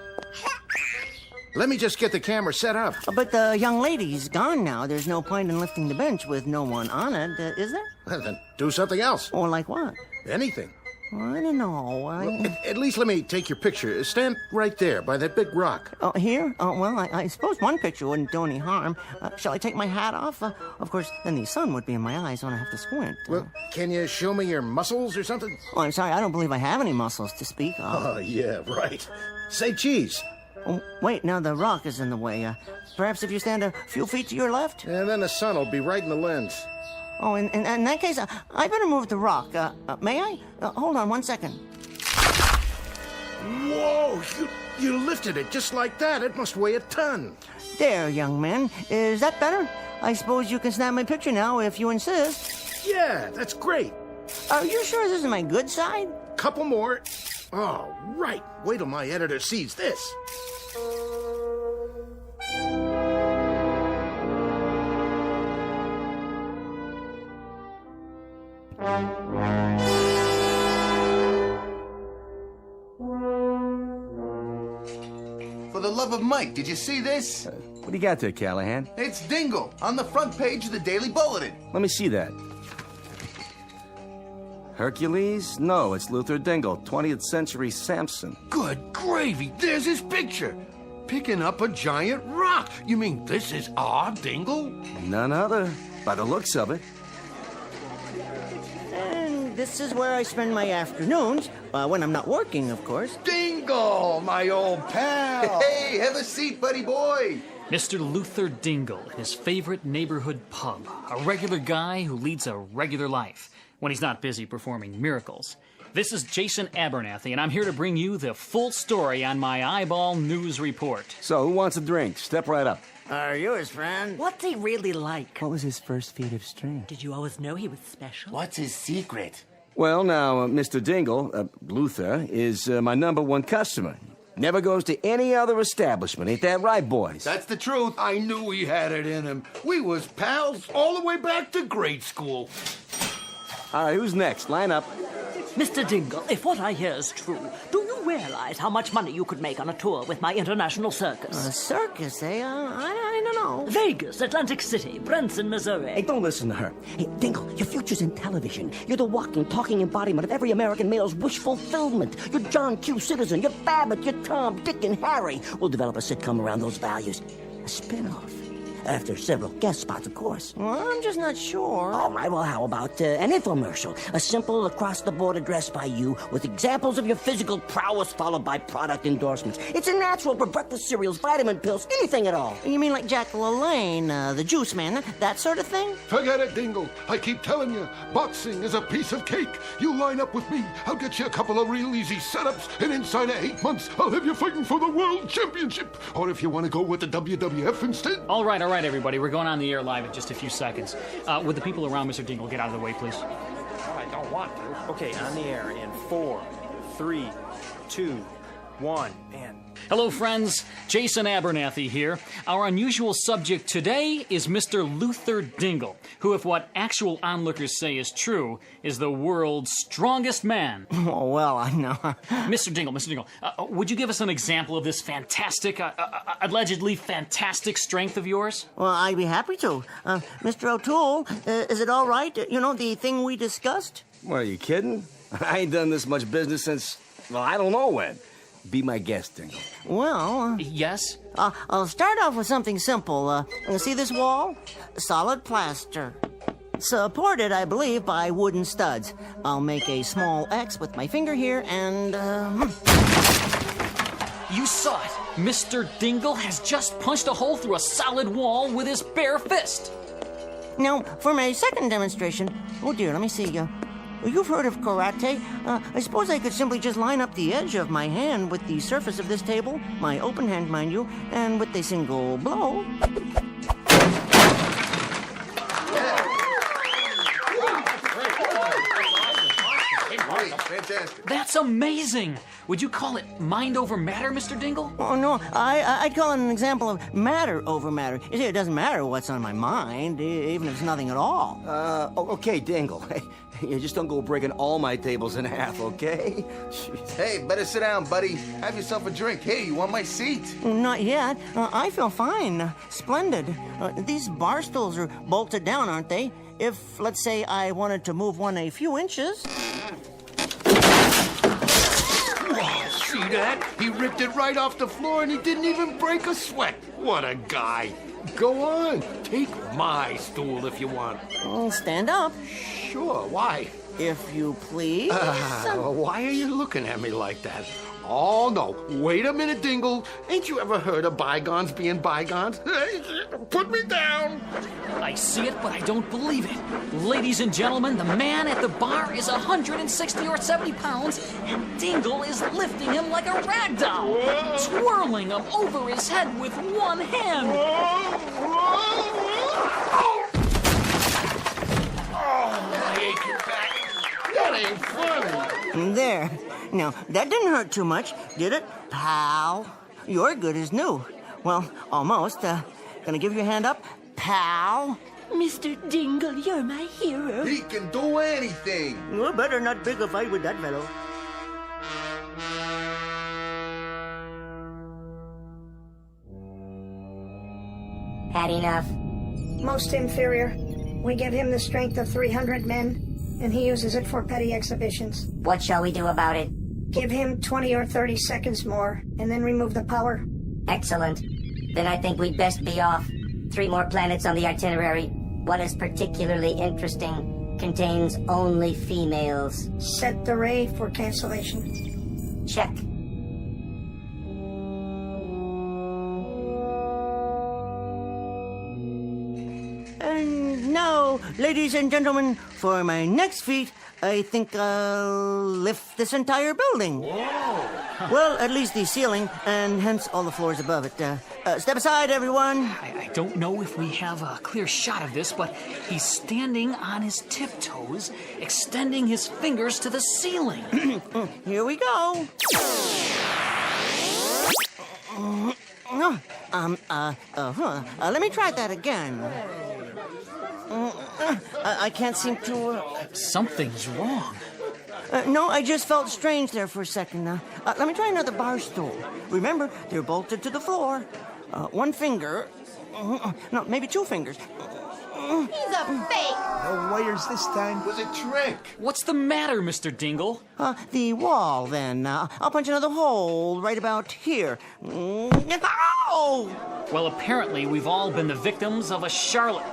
Let me just get the camera set up. But the young lady's gone now. There's no point in lifting the bench with no one on it, is there? Well, then do something else. Or like what? Anything. Well, I don't know. Well, at least let me take your picture. Stand right there by that big rock. Here? Well, I suppose one picture wouldn't do any harm. Shall I take my hat off? Of course, then the sun would be in my eyes when I have to squint. Well, can you show me your muscles or something? Oh, I'm sorry. I don't believe I have any muscles to speak of. Oh, yeah, right. Say cheese. Oh, wait, now the rock is in the way. Perhaps if you stand a few feet to your left? And then the sun will be right in the lens. Oh, in that case, I better move the rock. May I? Hold on 1 second. Whoa! You lifted it just like that. It must weigh a ton. There, young man. Is that better? I suppose you can snap my picture now if you insist. Yeah, that's great. Are you sure this is my good side? Couple more. Oh, right. Wait till my editor sees this. For the love of Mike, did you see this? What do you got there, Callahan? It's Dingle on the front page of the Daily Bulletin. Let me see that. Hercules? No, it's Luther Dingle, 20th century Samson. Good gravy. There's his picture. Picking up a giant rock. You mean this is our Dingle? None other, by the looks of it. And this is where I spend my afternoons, when I'm not working, of course. Dingle, my old pal. Hey, have a seat, buddy boy. Mr. Luther Dingle, his favorite neighborhood pub. A regular guy who leads a regular life when he's not busy performing miracles. This is Jason Abernathy, and I'm here to bring you the full story on my eyeball news report. So, who wants a drink? Step right up. Are you his friend? What's he really like? What was his first feat of strength? Did you always know he was special? What's his secret? Well, now, Mr. Dingle, Luther, is my #1 customer. Never goes to any other establishment. Ain't that right, boys? That's the truth. I knew he had it in him. We was pals all the way back to grade school. All right, who's next? Line up. Mr. Dingle, if what I hear is true, do you realize how much money you could make on a tour with my international circus? A circus, eh? I don't know. Vegas, Atlantic City, Branson, Missouri. Hey, don't listen to her. Hey, Dingle, your future's in television. You're the walking, talking embodiment of every American male's wish fulfillment. You're John Q. Citizen, you're Babbitt, you're Tom, Dick, and Harry. We'll develop a sitcom around those values. A spin-off. After several guest spots, of course. Well, I'm just not sure. All right, well, how about an infomercial? A simple across-the-board address by you with examples of your physical prowess followed by product endorsements. It's a natural for breakfast cereals, vitamin pills, anything at all. You mean like Jack LaLanne, the juice man, that sort of thing? Forget it, Dingle. I keep telling you, boxing is a piece of cake. You line up with me, I'll get you a couple of real easy setups, and inside of 8 months, I'll have you fighting for the World Championship. Or if you want to go with the WWF instead. All right, everybody. We're going on the air live in just a few seconds. Would the people around Mr. Dingle get out of the way, please? I don't want to. Okay, on the air in 4, 3, 2, 1, and... Hello, friends. Jason Abernathy here. Our unusual subject today is Mr. Luther Dingle, who, if what actual onlookers say is true, is the world's strongest man. Oh, well, I know. Mr. Dingle, would you give us an example of this fantastic, allegedly fantastic strength of yours? Well, I'd be happy to. Mr. O'Toole, is it all right? You know, the thing we discussed? What, are you kidding? I ain't done this much business since, well, I don't know when. Be my guest, Dingle. Well... Yes? I'll start off with something simple. See this wall? Solid plaster. Supported, I believe, by wooden studs. I'll make a small X with my finger here, and... You saw it! Mr. Dingle has just punched a hole through a solid wall with his bare fist! Now, for my second demonstration... Oh, dear, let me see. You've heard of karate. I suppose I could simply just line up the edge of my hand with the surface of this table, my open hand, mind you, and with a single blow... Fantastic. That's amazing! Would you call it mind over matter, Mr. Dingle? Oh, no, I'd call it an example of matter over matter. You see, it doesn't matter what's on my mind, even if it's nothing at all. Okay, Dingle. You just don't go breaking all my tables in half, okay? Jeez. Hey, better sit down, buddy. Have yourself a drink. Hey, you want my seat? Not yet. I feel fine. Splendid. These bar stools are bolted down, aren't they? If, let's say, I wanted to move one a few inches... See that? He ripped it right off the floor and he didn't even break a sweat. What a guy. Go on. Take my stool if you want. Stand up. Sure, why? If you please. Why are you looking at me like that? Oh, no. Wait a minute, Dingle. Ain't you ever heard of bygones being bygones? Hey, put me down. I see it, but I don't believe it. Ladies and gentlemen, the man at the bar is 160 or 70 pounds, and Dingle is lifting him like a rag doll, twirling him over his head with one hand. I hate your back. That ain't funny. There. Now, that didn't hurt too much, did it, pal? You're good as new. Well, almost. Gonna give you a hand up, pal? Mr. Dingle, you're my hero. He can do anything. You better not pick a fight with that fellow. Had enough? Most inferior. We give him the strength of 300 men, and he uses it for petty exhibitions. What shall we do about it? Give him 20 or 30 seconds more, and then remove the power. Excellent. Then I think we'd best be off. 3 more planets on the itinerary. One is particularly interesting. Contains only females. Set the ray for cancellation. Check. And now, ladies and gentlemen, for my next feat, I think I'll lift this entire building. Whoa! Well, at least the ceiling, and hence all the floors above it. Step aside, everyone. I don't know if we have a clear shot of this, but he's standing on his tiptoes, extending his fingers to the ceiling. Here we go. Let me try that again. I can't seem to... Something's wrong. No, I just felt strange there for a second. Let me try another bar stool. Remember, they're bolted to the floor. One finger... no, maybe 2 fingers. He's a fake. No wires this time. Was a trick. What's the matter, Mr. Dingle? The wall, then. I'll punch another hole right about here. Ow! Well, apparently we've all been the victims of a charlatan.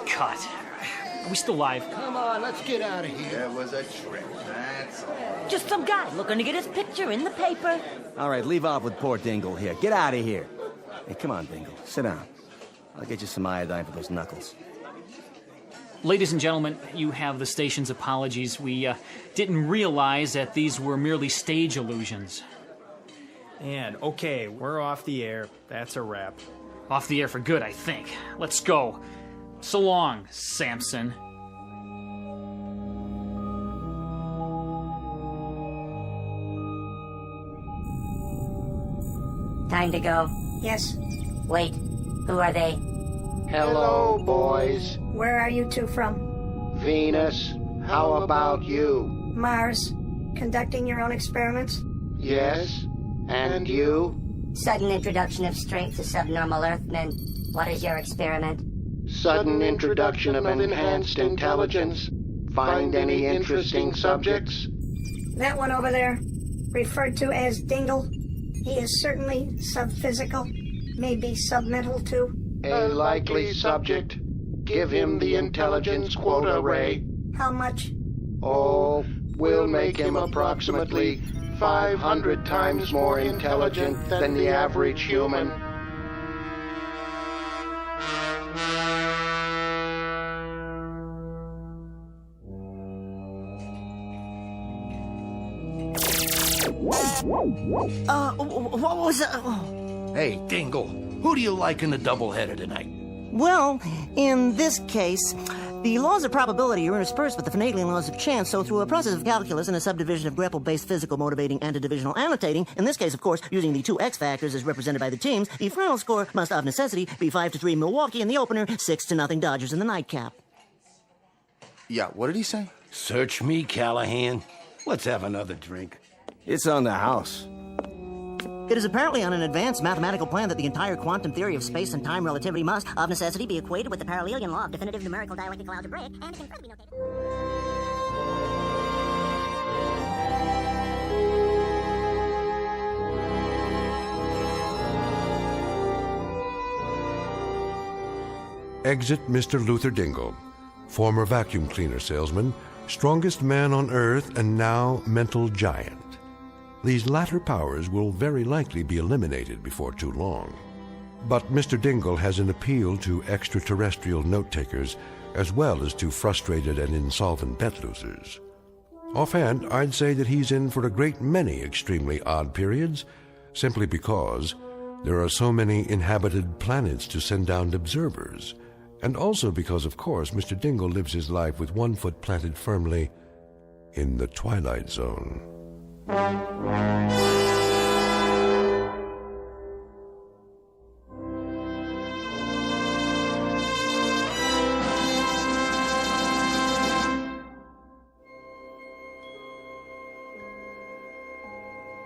Cut. Are we still live? Come on, let's get out of here. That was a trick. That's all. Just some guy looking to get his picture in the paper. All right, leave off with poor Dingle here. Get out of here. Hey, come on, Dingle. Sit down. I'll get you some iodine for those knuckles. Ladies and gentlemen, you have the station's apologies. We didn't realize that these were merely stage illusions. And, okay, we're off the air. That's a wrap. Off the air for good, I think. Let's go. So long, Samson. Time to go. Yes. Wait, who are they? Hello, boys. Where are you 2 from? Venus, how about you? Mars. Conducting your own experiments? Yes. And you? Sudden introduction of strength to subnormal Earthmen. What is your experiment? Sudden introduction of enhanced intelligence. Find any interesting subjects? That one over there, referred to as Dingle. He is certainly subphysical, maybe submental too. A likely subject. Give him the intelligence quota, Ray. How much? Oh, we'll make him approximately 500 times more intelligent than the average human. What was that? Hey, Dingle, who do you like in the doubleheader tonight? Well, in this case, the laws of probability are interspersed with the finagling laws of chance, so through a process of calculus and a subdivision of grapple-based physical motivating and a divisional annotating, in this case, of course, using the 2 X factors as represented by the teams, the final score must of necessity be 5-3 Milwaukee in the opener, 6-0 Dodgers in the nightcap. Yeah, what did he say? Search me, Callahan. Let's have another drink. It's on the house. It is apparently on an advanced mathematical plan that the entire quantum theory of space and time relativity must, of necessity, be equated with the parallelian law of definitive numerical dialectical algebraic, and it can further be notated. Exit Mr. Luther Dingle, former vacuum cleaner salesman, strongest man on Earth, and now mental giant. These latter powers will very likely be eliminated before too long. But Mr. Dingle has an appeal to extraterrestrial note-takers as well as to frustrated and insolvent bet losers. Offhand, I'd say that he's in for a great many extremely odd periods, simply because there are so many inhabited planets to send down observers, and also because, of course, Mr. Dingle lives his life with one foot planted firmly in the Twilight Zone.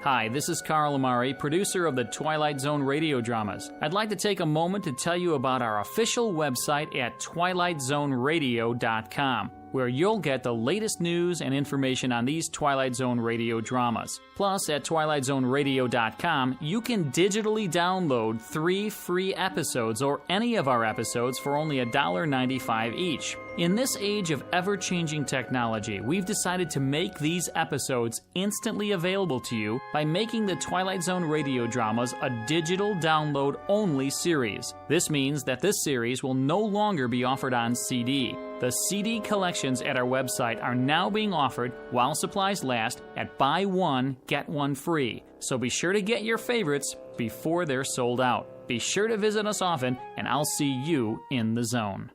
Hi, this is Carl Amari, producer of the Twilight Zone Radio Dramas. I'd like to take a moment to tell you about our official website at twilightzoneradio.com, where you'll get the latest news and information on these Twilight Zone radio dramas. Plus, at twilightzoneradio.com, you can digitally download 3 free episodes or any of our episodes for only $1.95 each. In this age of ever-changing technology, we've decided to make these episodes instantly available to you by making the Twilight Zone radio dramas a digital download-only series. This means that this series will no longer be offered on CD. The CD collections at our website are now being offered while supplies last at buy one, get one free. So be sure to get your favorites before they're sold out. Be sure to visit us often, and I'll see you in the zone.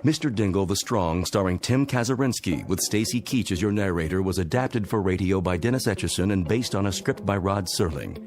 Mr. Dingle the Strong, starring Tim Kazurinsky, with Stacy Keach as your narrator, was adapted for radio by Dennis Etchison and based on a script by Rod Serling.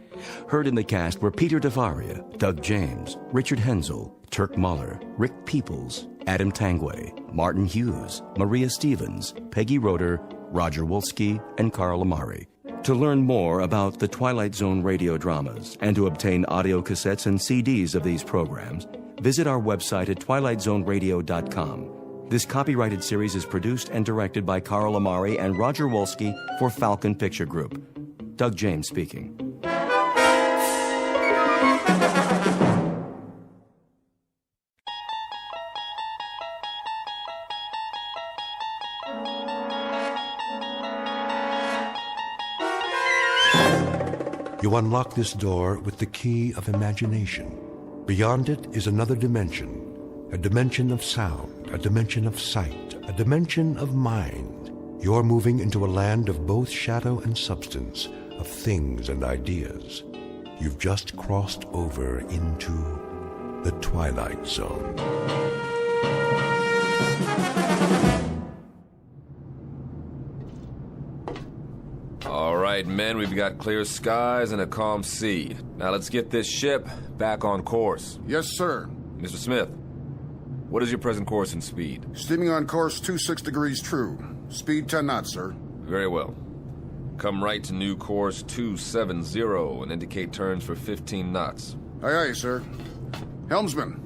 Heard in the cast were Peter DeVaria, Doug James, Richard Hensel, Turk Muller, Rick Peoples, Adam Tangway, Martin Hughes, Maria Stevens, Peggy Roeder, Roger Wolski, and Carl Amari. To learn more about the Twilight Zone radio dramas and to obtain audio cassettes and CDs of these programs, visit our website at twilightzoneradio.com. This copyrighted series is produced and directed by Carl Amari and Roger Wolski for Falcon Picture Group. Doug James speaking. You unlock this door with the key of imagination. Beyond it is another dimension, a dimension of sound, a dimension of sight, a dimension of mind. You're moving into a land of both shadow and substance, of things and ideas. You've just crossed over into the Twilight Zone. All right, men, we've got clear skies and a calm sea. Now let's get this ship back on course. Yes, sir. Mr. Smith, what is your present course and speed? Steaming on course 26 degrees true. Speed 10 knots, sir. Very well. Come right to new course 270 and indicate turns for 15 knots. Aye, aye, sir. Helmsman,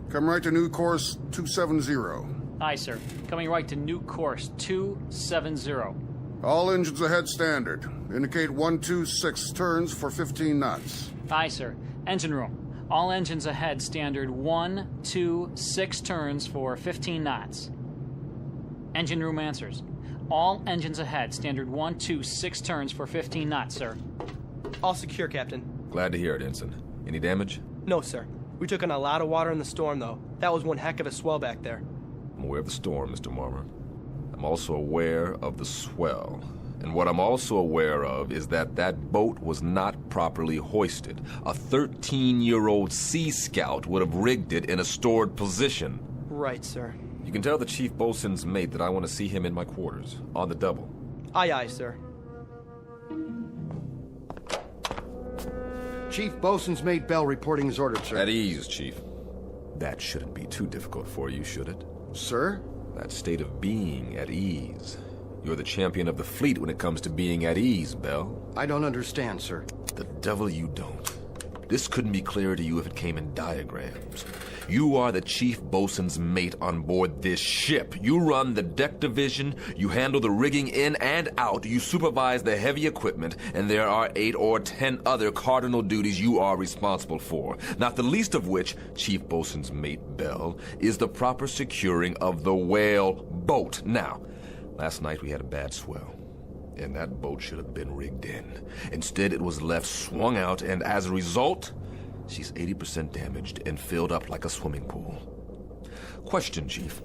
come right to new course 270. Aye, sir. Coming right to new course 270. All engines ahead standard. Indicate 126 turns for 15 knots. Aye, sir. Engine room. All engines ahead standard 126 turns for 15 knots. Engine room answers. All engines ahead standard 126 turns for 15 knots, sir. All secure, Captain. Glad to hear it, Ensign. Any damage? No, sir. We took in a lot of water in the storm, though. That was one heck of a swell back there. I'm aware of the storm, Mr. Marmer. I'm also aware of the swell. And what I'm also aware of is that that boat was not properly hoisted. A 13-year-old Sea Scout would have rigged it in a stored position. Right, sir. You can tell the chief boatswain's mate that I want to see him in my quarters, on the double. Aye, aye, sir. Chief Bosun's mate Bell reporting his orders, sir. At ease, Chief. That shouldn't be too difficult for you, should it? Sir? That state of being at ease. You're the champion of the fleet when it comes to being at ease, Bell. I don't understand, sir. The devil you don't. This couldn't be clearer to you if it came in diagrams. You are the chief bosun's mate on board this ship. You run the deck division, you handle the rigging in and out, you supervise the heavy equipment, and there are 8 or 10 other cardinal duties you are responsible for, not the least of which, Chief Bosun's mate Bell, is the proper securing of the whale boat. Now, last night we had a bad swell, and that boat should have been rigged in. Instead, it was left swung out, and as a result, she's 80% damaged and filled up like a swimming pool. Question, Chief.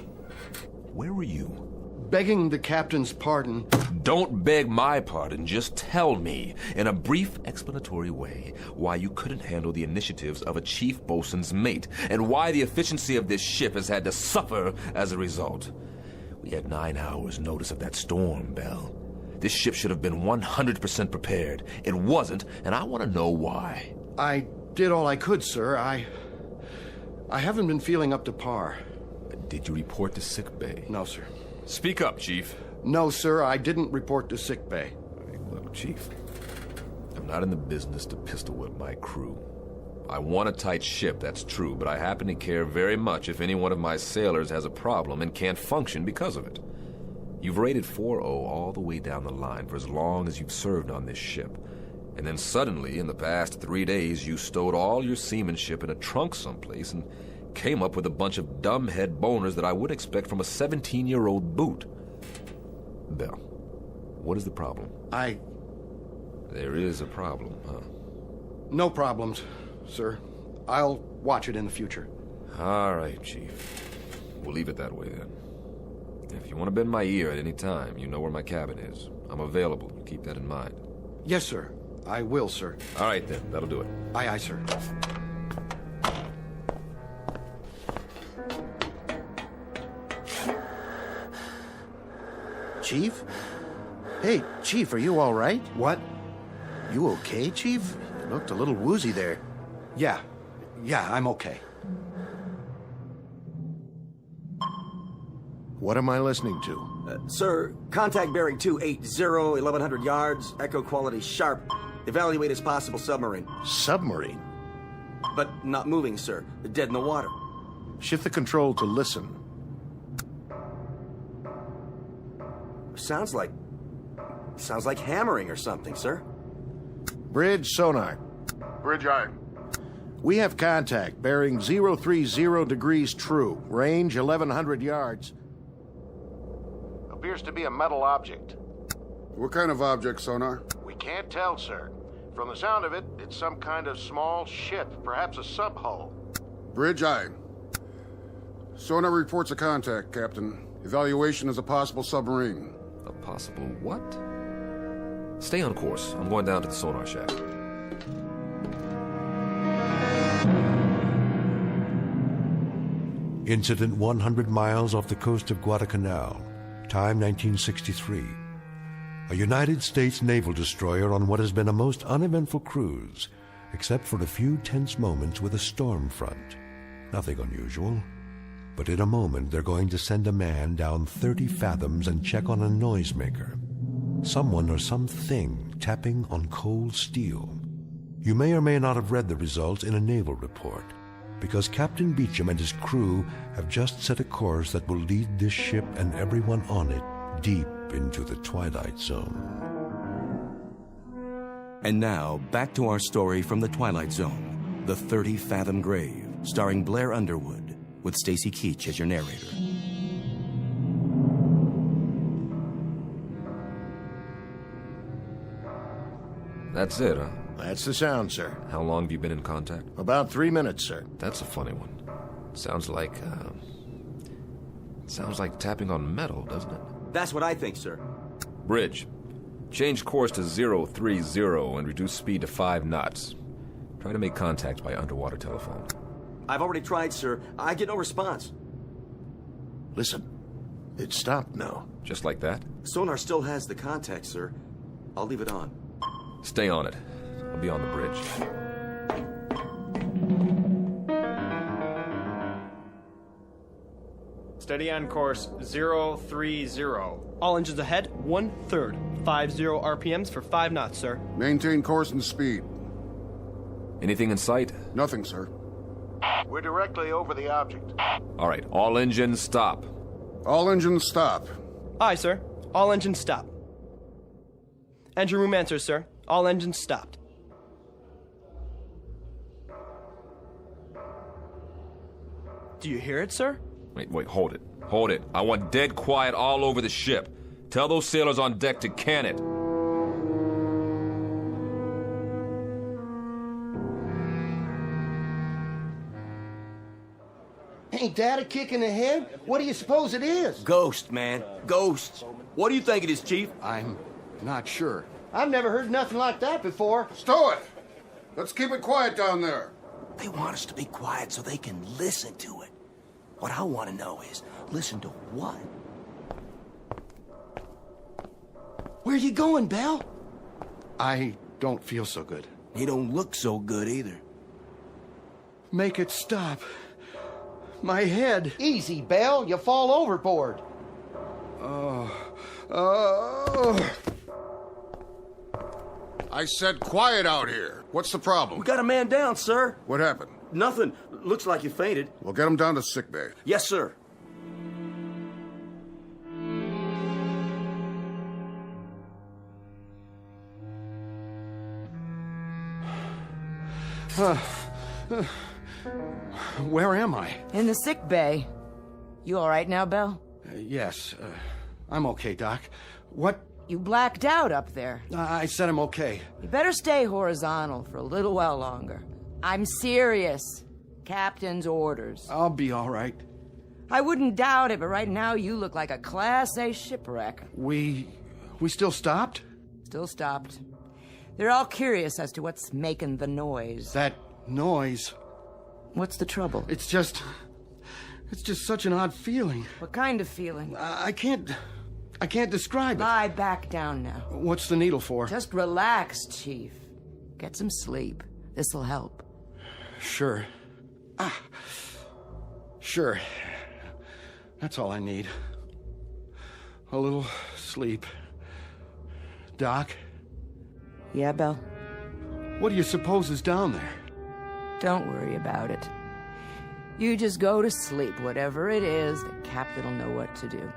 Where were you? Begging the captain's pardon. Don't beg my pardon. Just tell me, in a brief explanatory way, why you couldn't handle the initiatives of a chief bosun's mate, and why the efficiency of this ship has had to suffer as a result. We had 9 hours notice of that storm, Bell. This ship should have been 100% prepared. It wasn't, and I want to know why. I did all I could, sir. I haven't been feeling up to par. Did you report to sick bay? No, sir. Speak up, Chief. No, sir, I didn't report to sick bay. Look, Chief, I'm not in the business to pistol whip my crew. I want a tight ship, that's true, but I happen to care very much if any one of my sailors has a problem and can't function because of it. You've rated 4-0 all the way down the line for as long as you've served on this ship. And then suddenly, in the past 3 days, you stowed all your seamanship in a trunk someplace and came up with a bunch of dumbhead boners that I would expect from a 17-year-old boot. Bell, what is the problem? There is a problem, huh? No problems, sir. I'll watch it in the future. All right, Chief. We'll leave it that way, then. If you want to bend my ear at any time, you know where my cabin is. I'm available. Keep that in mind. Yes, sir. I will, sir. All right, then. That'll do it. Aye, aye, sir. Chief? Hey, Chief, are you all right? What? You okay, Chief? You looked a little woozy there. Yeah, I'm okay. What am I listening to? Sir, contact bearing 280, 1100 yards, echo quality sharp. Evaluate as possible submarine. Submarine? But not moving, sir. Dead in the water. Shift the control to listen. Sounds like hammering or something, sir. Bridge sonar. Bridge eye. We have contact, bearing 030 degrees true, range 1100 yards. Appears to be a metal object. What kind of object, sonar? We can't tell, sir. From the sound of it, it's some kind of small ship, perhaps a sub-hull. Bridge eye. Sonar reports a contact, Captain. Evaluation is a possible submarine. A possible what? Stay on course. I'm going down to the sonar shack. Incident 100 miles off the coast of Guadalcanal. Time 1963. A United States naval destroyer on what has been a most uneventful cruise, except for a few tense moments with a storm front. Nothing unusual. But in a moment, they're going to send a man down 30 fathoms and check on a noisemaker. Someone or something tapping on cold steel. You may or may not have read the results in a naval report, because Captain Beecham and his crew have just set a course that will lead this ship and everyone on it deep into the Twilight Zone. And now, back to our story from the Twilight Zone, The 30-Fathom Grave, starring Blair Underwood, with Stacy Keach as your narrator. That's it, huh? That's the sound, sir. How long have you been in contact? About 3 minutes, sir. That's a funny one. Sounds like tapping on metal, doesn't it? That's what I think, sir. Bridge. Change course to 030 and reduce speed to 5 knots. Try to make contact by underwater telephone. I've already tried, sir. I get no response. Listen. It stopped now. Just like that? Sonar still has the contact, sir. I'll leave it on. Stay on it. I'll be on the bridge. Steady on course 030. All engines ahead, 1/3. 50 RPMs for 5 knots, sir. Maintain course and speed. Anything in sight? Nothing, sir. We're directly over the object. All right, all engines stop. All engines stop. Aye, sir. All engines stop. Engine room answers, sir. All engines stopped. Do you hear it, sir? Wait, hold it. Hold it. I want dead quiet all over the ship. Tell those sailors on deck to can it. Ain't that a kick in the head? What do you suppose it is? Ghost, man. Ghosts. What do you think it is, Chief? I'm not sure. I've never heard nothing like that before. Stow it! Let's keep it quiet down there. They want us to be quiet so they can listen to it. What I want to know is, listen to what? Where you going, Bell? I don't feel so good. You don't look so good either. Make it stop. My head. Easy, Bell. You fall overboard. I said quiet out here. What's the problem? We got a man down, sir. What happened? Nothing. Looks like you fainted. We'll get him down to sickbay. Yes, sir. Where am I? In the sick bay. You all right now, Bell? Yes. I'm okay, Doc. What? You blacked out up there. I said I'm okay. You better stay horizontal for a little while longer. I'm serious. Captain's orders. I'll be all right. I wouldn't doubt it, but right now you look like a Class A shipwreck. We still stopped? Still stopped. They're all curious as to what's making the noise. That noise? What's the trouble? It's just such an odd feeling. What kind of feeling? I can't describe it. Lie back down now. What's the needle for? Just relax, Chief. Get some sleep. This'll help. Sure. Sure. That's all I need. A little sleep. Doc? Yeah, Bell? What do you suppose is down there? Don't worry about it. You just go to sleep. Whatever it is, the captain will know what to do.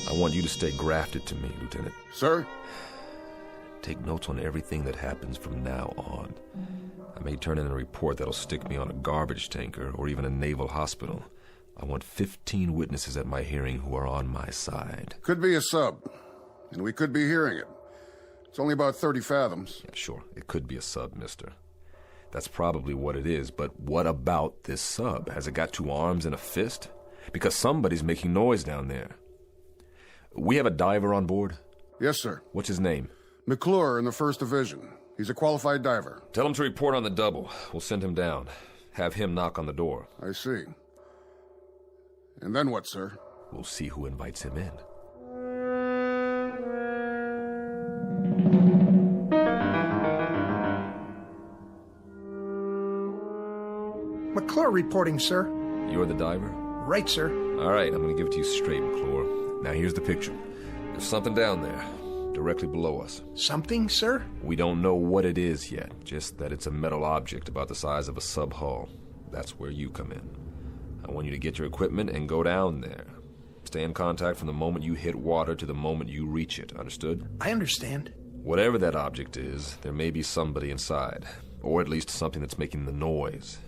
I want you to stay grafted to me, Lieutenant. Sir? Take notes on everything that happens from now on. I may turn in a report that'll stick me on a garbage tanker or even a naval hospital. I want 15 witnesses at my hearing who are on my side. Could be a sub, and we could be hearing it. It's only about 30 fathoms. Yeah, sure, it could be a sub, mister. That's probably what it is, but what about this sub? Has it got two arms and a fist? Because somebody's making noise down there. We have a diver on board? Yes, sir. What's his name? McClure in the 1st Division. He's a qualified diver. Tell him to report on the double. We'll send him down. Have him knock on the door. I see. And then what, sir? We'll see who invites him in. McClure reporting, sir. You're the diver? Right, sir. All right, I'm going to give it to you straight, McClure. Now, here's the picture. There's something down there, directly below us. Something, sir? We don't know what it is yet, just that it's a metal object about the size of a sub-hull. That's where you come in. I want you to get your equipment and go down there. Stay in contact from the moment you hit water to the moment you reach it, understood? I understand. Whatever that object is, there may be somebody inside, or at least something that's making the noise.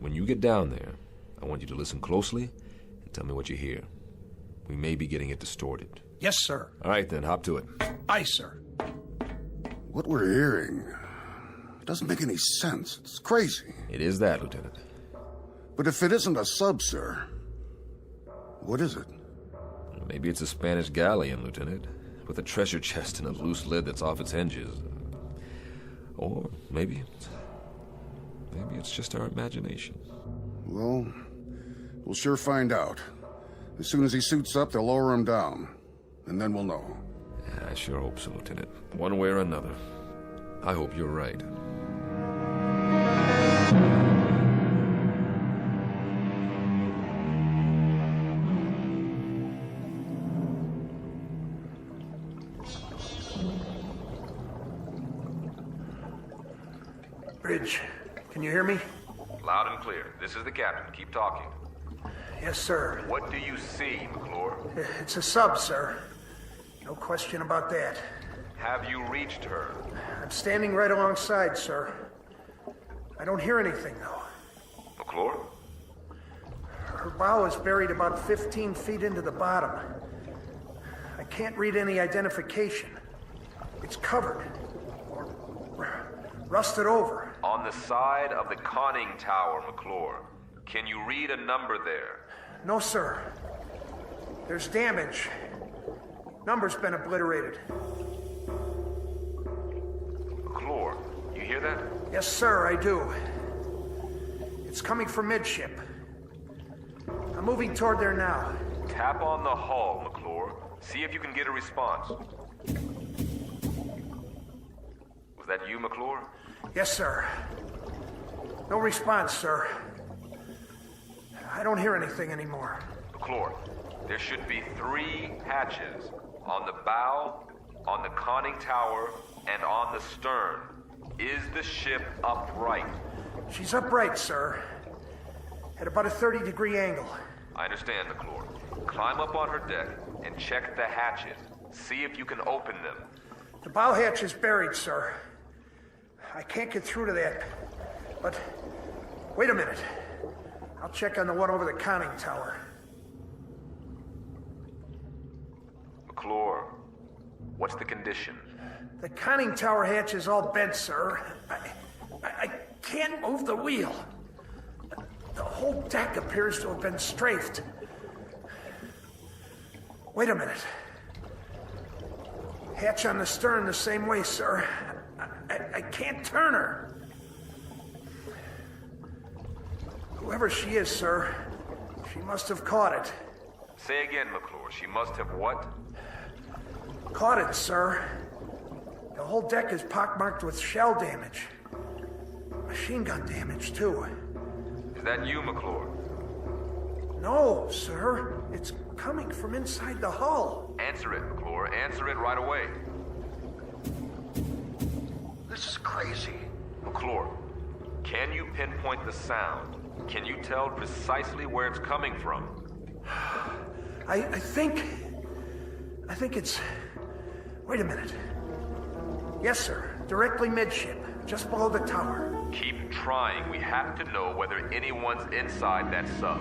When you get down there, I want you to listen closely and tell me what you hear. We may be getting it distorted. Yes, sir. All right, then, hop to it. Aye, sir. What we're hearing doesn't make any sense. It's crazy. It is that, Lieutenant. But if it isn't a sub, sir, what is it? Maybe it's a Spanish galleon, Lieutenant, with a treasure chest and a loose lid that's off its hinges. Or maybe it's just our imagination. Well, we'll sure find out. As soon as he suits up, they'll lower him down. And then we'll know. Yeah, I sure hope so, Lieutenant. One way or another. I hope you're right. Bridge. Can you hear me? Loud and clear. This is the captain. Keep talking. Yes, sir. What do you see, McClure? It's a sub, sir. No question about that. Have you reached her? I'm standing right alongside, sir. I don't hear anything, though. McClure? Her bow is buried about 15 feet into the bottom. I can't read any identification. It's covered. Or rusted over. On the side of the conning tower, McClure. Can you read a number there? No, sir. There's damage. Number's been obliterated. McClure, you hear that? Yes, sir, I do. It's coming from midship. I'm moving toward there now. Tap on the hull, McClure. See if you can get a response. Was that you, McClure? Yes, sir. No response, sir. I don't hear anything anymore. McClure, there should be 3 hatches. On the bow, on the conning tower, and on the stern. Is the ship upright? She's upright, sir. At about a 30-degree angle. I understand, McClure. Climb up on her deck and check the hatches. See if you can open them. The bow hatch is buried, sir. I can't get through to that. But wait a minute. I'll check on the one over the conning tower. McClure, what's the condition? The conning tower hatch is all bent, sir. I can't move the wheel. The whole deck appears to have been strafed. Wait a minute. Hatch on the stern the same way, sir. I can't turn her. Whoever she is, sir, she must have caught it. Say again, McClure. She must have what? Caught it, sir. The whole deck is pockmarked with shell damage. Machine gun damage, too. Is that you, McClure? No, sir. It's coming from inside the hull. Answer it, McClure. Answer it right away. This is crazy. McClure, can you pinpoint the sound? Can you tell precisely where it's coming from? I think it's... Wait a minute. Yes, sir. Directly midship, just below the tower. Keep trying. We have to know whether anyone's inside that sub.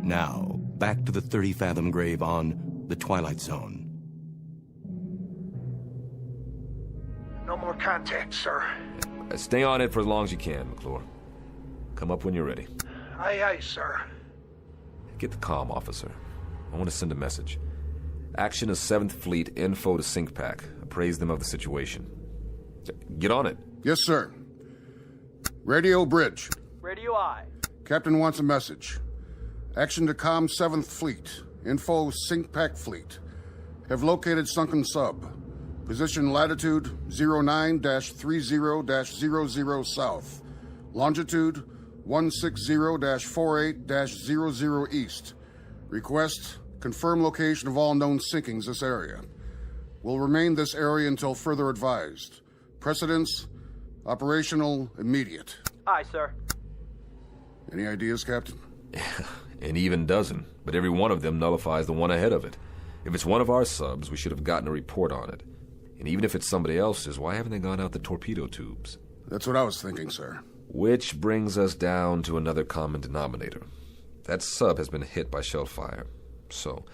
Now, back to the 30-fathom grave on the Twilight Zone. No more contact, sir. Stay on it for as long as you can, McClure. Come up when you're ready. Aye, aye, sir. Get the comm, officer. I want to send a message. Action is 7th Fleet, info to SyncPack. Appraise them of the situation. Get on it. Yes, sir. Radio Bridge. Radio I. Captain wants a message. Action to comm 7th Fleet. Info SyncPack Fleet. Have located sunken sub. Position latitude 09-30-00 south. Longitude 160-48-00 east. Request, confirm location of all known sinkings this area. Will remain this area until further advised. Precedence, operational, immediate. Aye, sir. Any ideas, Captain? An even dozen, but every one of them nullifies the one ahead of it. If it's one of our subs, we should have gotten a report on it. And even if it's somebody else's, why haven't they gone out the torpedo tubes? That's what I was thinking, sir. Which brings us down to another common denominator. That sub has been hit by shell fire. So,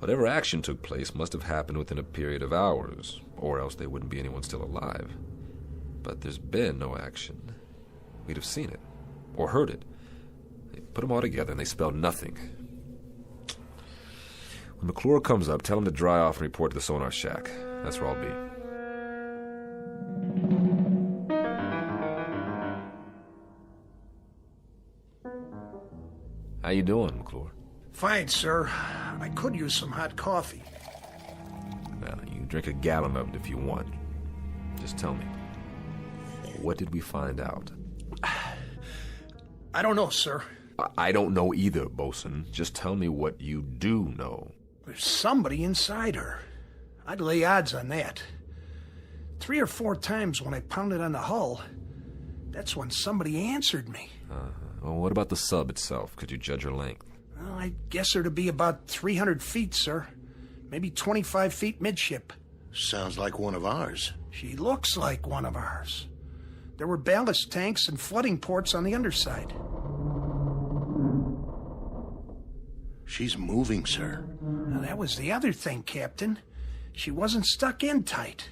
whatever action took place must have happened within a period of hours, or else there wouldn't be anyone still alive. But there's been no action. We'd have seen it, or heard it. They put them all together and they spell nothing. When McClure comes up, tell him to dry off and report to the sonar shack. That's where I'll be. How you doing, McClure? Fine, sir. I could use some hot coffee. Well, you can drink a gallon of it if you want. Just tell me. What did we find out? I don't know, sir. I don't know either, Bosun. Just tell me what you do know. There's somebody inside her. I'd lay odds on that. 3 or 4 times when I pounded on the hull, that's when somebody answered me. Well, what about the sub itself? Could you judge her length? Well, I guess her to be about 300 feet, sir. Maybe 25 feet midship. Sounds like one of ours. She looks like one of ours. There were ballast tanks and flooding ports on the underside. She's moving, sir. Now, that was the other thing, Captain. She wasn't stuck in tight.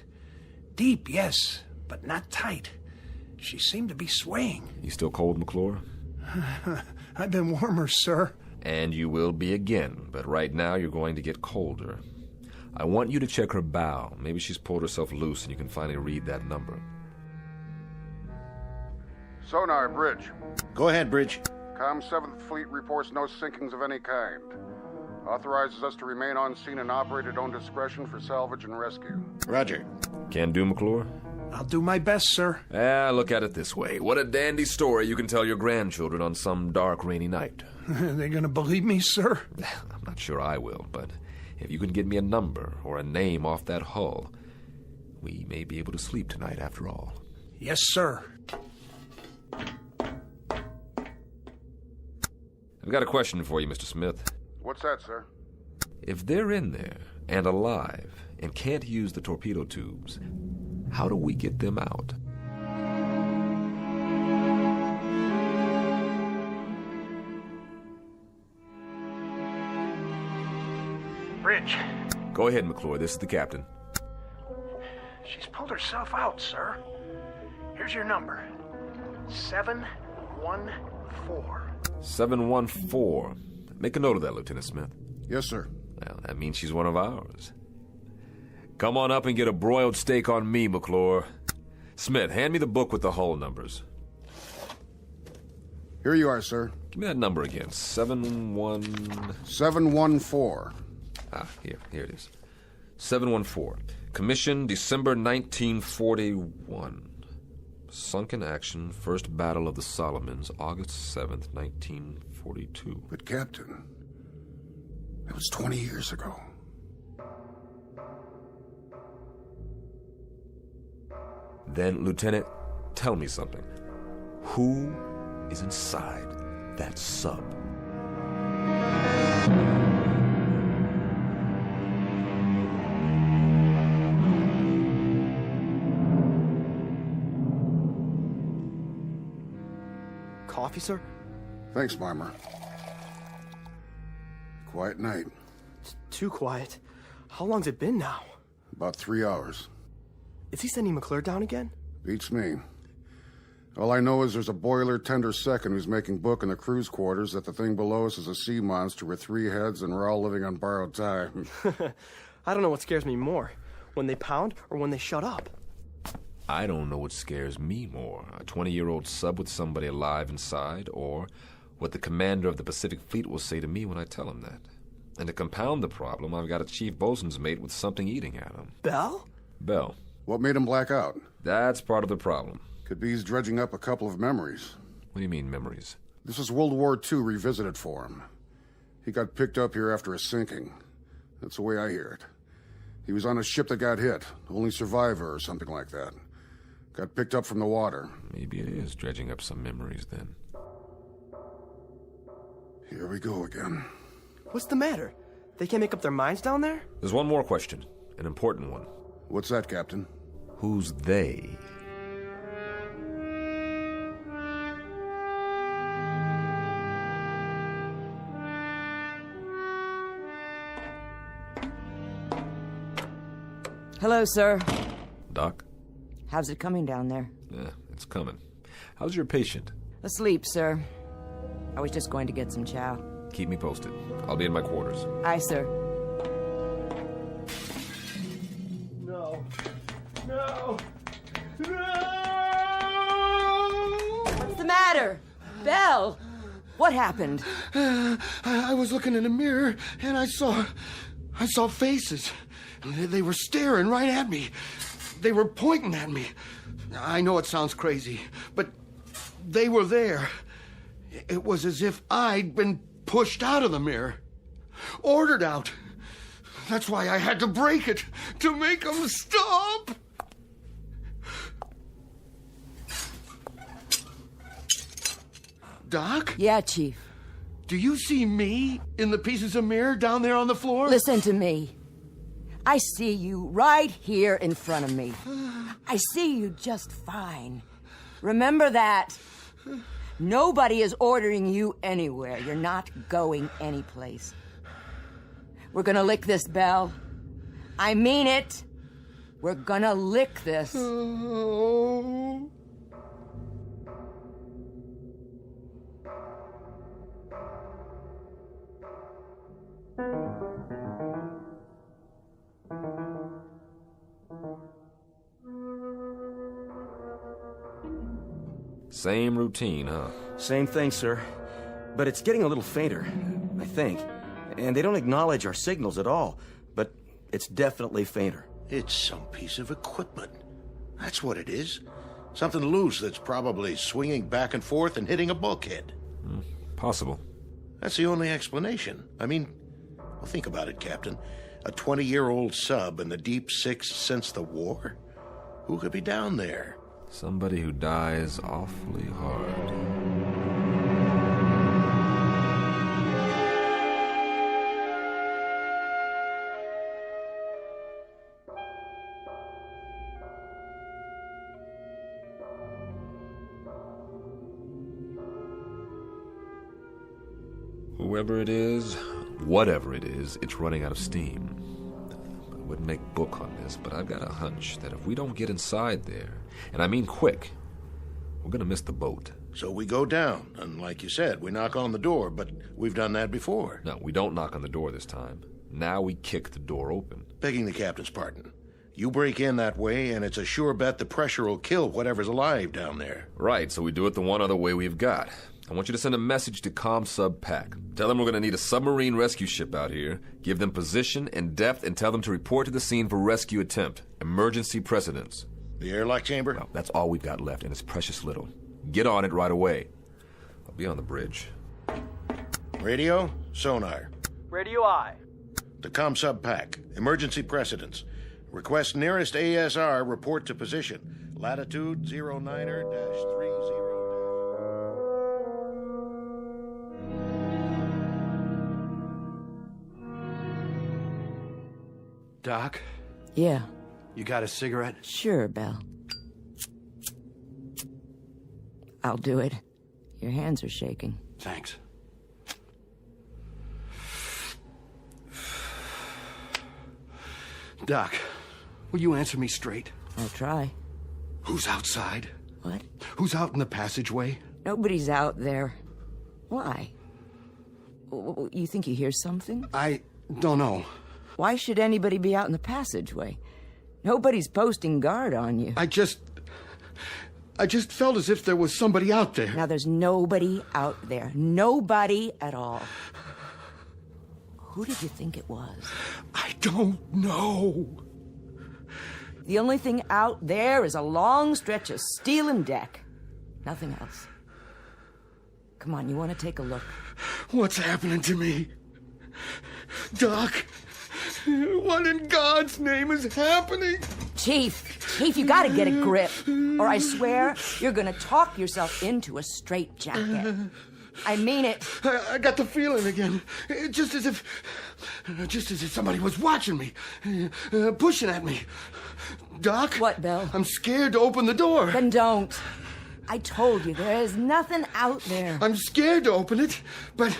Deep, yes, but not tight. She seemed to be swaying. You still cold, McClure? I've been warmer, sir. And you will be again, but right now you're going to get colder. I want you to check her bow. Maybe she's pulled herself loose and you can finally read that number. Sonar, Bridge. Go ahead, Bridge. Com 7th Fleet reports no sinkings of any kind. Authorizes us to remain on scene and operate at own discretion for salvage and rescue. Roger. Can do, McClure? I'll do my best, sir. Look at it this way. What a dandy story you can tell your grandchildren on some dark, rainy night. They gonna believe me, sir? I'm not sure I will, but if you can get me a number or a name off that hull, we may be able to sleep tonight after all. Yes, sir. I've got a question for you, Mr. Smith. What's that, sir? If they're in there and alive and can't use the torpedo tubes, how do we get them out? Bridge. Go ahead, McClure. This is the captain. She's pulled herself out, sir. Here's your number. 714. 714. Make a note of that, Lieutenant Smith. Yes, sir. Well, that means she's one of ours. Come on up and get a broiled steak on me, McClure. Smith, hand me the book with the hull numbers. Here you are, sir. Give me that number again. 714. Here it is. 714. Commission December 1941. Sunk in action, First Battle of the Solomons, August 7th, 1942. But, Captain, that was 20 years ago. Then, Lieutenant, tell me something. Who is inside that sub? Coffee, sir? Thanks, Marmer. Quiet night. It's too quiet. How long's it been now? About 3 hours. Is he sending McClure down again? Beats me. All I know is there's a boiler tender second who's making book in the crew's quarters that the thing below us is a sea monster with 3 heads and we're all living on borrowed time. I don't know what scares me more, when they pound or when they shut up. I don't know what scares me more, a 20-year-old sub with somebody alive inside, or what the commander of the Pacific Fleet will say to me when I tell him that. And to compound the problem, I've got a chief bosun's mate with something eating at him. Bell? Bell. What made him black out? That's part of the problem. Could be he's dredging up a couple of memories. What do you mean, memories? This is World War II revisited for him. He got picked up here after a sinking. That's the way I hear it. He was on a ship that got hit, only survivor or something like that. Got picked up from the water. Maybe it is dredging up some memories, then. Here we go again. What's the matter? They can't make up their minds down there? There's one more question, an important one. What's that, Captain? Who's they? Hello, sir. Doc? How's it coming down there? Yeah, it's coming. How's your patient? Asleep, sir. I was just going to get some chow. Keep me posted. I'll be in my quarters. Aye, sir. No. No! No! What's the matter? Belle! What happened? I was looking in a mirror, and I saw faces. They were staring right at me. They were pointing at me. I know it sounds crazy, but they were there. It was as if I'd been pushed out of the mirror. Ordered out. That's why I had to break it, to make them stop. Doc? Yeah, Chief. Do you see me in the pieces of mirror down there on the floor? Listen to me. I see you right here in front of me. I see you just fine. Remember that. Nobody is ordering you anywhere. You're not going anyplace. We're gonna lick this, Belle. I mean it. We're gonna lick this. Oh. Same routine, huh? Same thing, sir. But it's getting a little fainter, I think. And they don't acknowledge our signals at all. But it's definitely fainter. It's some piece of equipment. That's what it is. Something loose that's probably swinging back and forth and hitting a bulkhead. Possible. That's the only explanation. I mean, well, think about it, Captain. A 20-year-old sub in the deep six since the war? Who could be down there? Somebody who dies awfully hard. Whoever it is, whatever it is, it's running out of steam. I wouldn't make book on this, but I've got a hunch that if we don't get inside there, and I mean quick, we're gonna miss the boat. So we go down, and like you said, we knock on the door, but we've done that before. No, we don't knock on the door this time. Now we kick the door open. Begging the captain's pardon. You break in that way, and it's a sure bet the pressure will kill whatever's alive down there. Right, so we do it the one other way we've got. I want you to send a message to ComSub PAC. Tell them we're going to need a submarine rescue ship out here. Give them position and depth and tell them to report to the scene for rescue attempt. Emergency precedence. The airlock chamber? Well, that's all we've got left, and it's precious little. Get on it right away. I'll be on the bridge. Radio, sonar. Radio I. The ComSub PAC. Emergency precedence. Request nearest ASR, report to position. Latitude 09er-30. Doc? Yeah. You got a cigarette? Sure, Belle. I'll do it. Your hands are shaking. Thanks. Doc, will you answer me straight? I'll try. Who's outside? What? Who's out in the passageway? Nobody's out there. Why? You think you hear something? I don't know. Why should anybody be out in the passageway? Nobody's posting guard on you. I just felt as if there was somebody out there. Now, there's nobody out there. Nobody at all. Who did you think it was? I don't know. The only thing out there is a long stretch of steel and deck. Nothing else. Come on, you want to take a look? What's happening to me? Doc, what in God's name is happening? Chief, you gotta get a grip, or I swear you're gonna talk yourself into a straitjacket. I mean it. I got the feeling again. Just as if somebody was watching me, pushing at me. Doc? What, Belle? I'm scared to open the door. Then don't. I told you, there is nothing out there. I'm scared to open it, but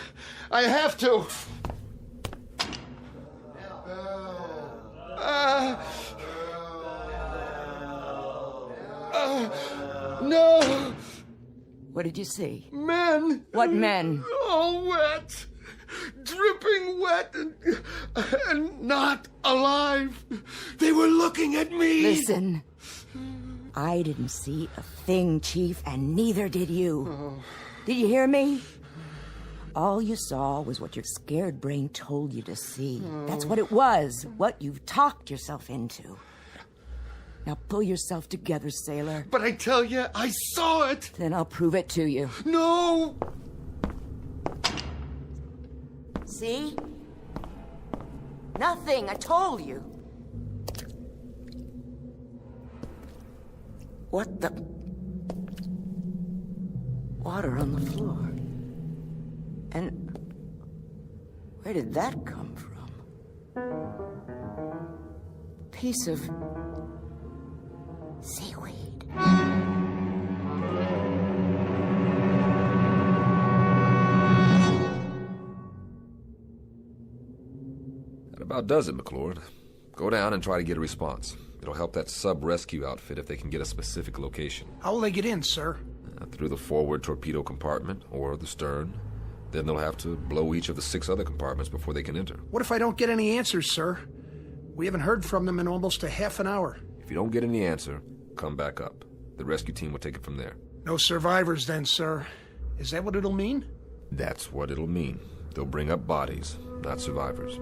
I have to. No! What did you see? Men! What men? All wet! Dripping wet and not alive! They were looking at me! Listen. I didn't see a thing, Chief, and neither did you. Oh. Did you hear me? All you saw was what your scared brain told you to see. Oh. That's what it was, what you've talked yourself into. Now pull yourself together, sailor. But I tell you, I saw it! Then I'll prove it to you. No! See? Nothing, I told you. What the... Water on the floor. And where did that come from? Piece of seaweed. That about does it, McClure. Go down and try to get a response. It'll help that sub-rescue outfit if they can get a specific location. How will they get in, sir? Through the forward torpedo compartment or the stern. Then they'll have to blow each of the 6 other compartments before they can enter. What if I don't get any answers, sir? We haven't heard from them in almost a half an hour. If you don't get any answer, come back up. The rescue team will take it from there. No survivors then, sir. Is that what it'll mean? That's what it'll mean. They'll bring up bodies, not survivors.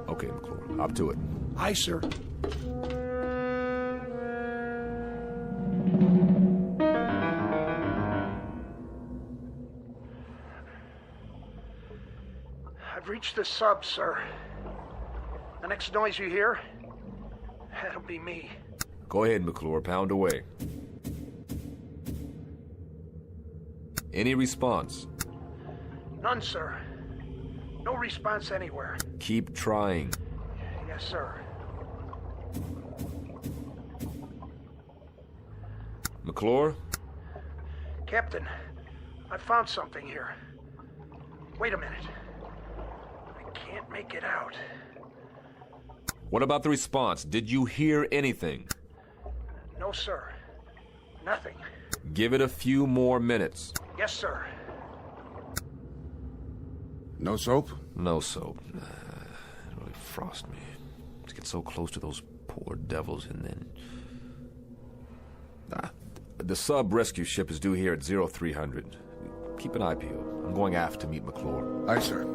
Okay, McClure, up to it. Aye, sir. I've reached the sub, sir. The next noise you hear, that'll be me. Go ahead, McClure, pound away. Any response? None, sir. No response anywhere. Keep trying. Yes, sir. McClure? Captain, I found something here. Wait a minute. I can't make it out. What about the response? Did you hear anything? No, sir. Nothing. Give it a few more minutes. Yes, sir. No soap? No soap. It really frosts me. To get so close to those poor devils and then... The sub-rescue ship is due here at 0300. Keep an eye peeled. I'm going aft to meet McClure. Aye, sir.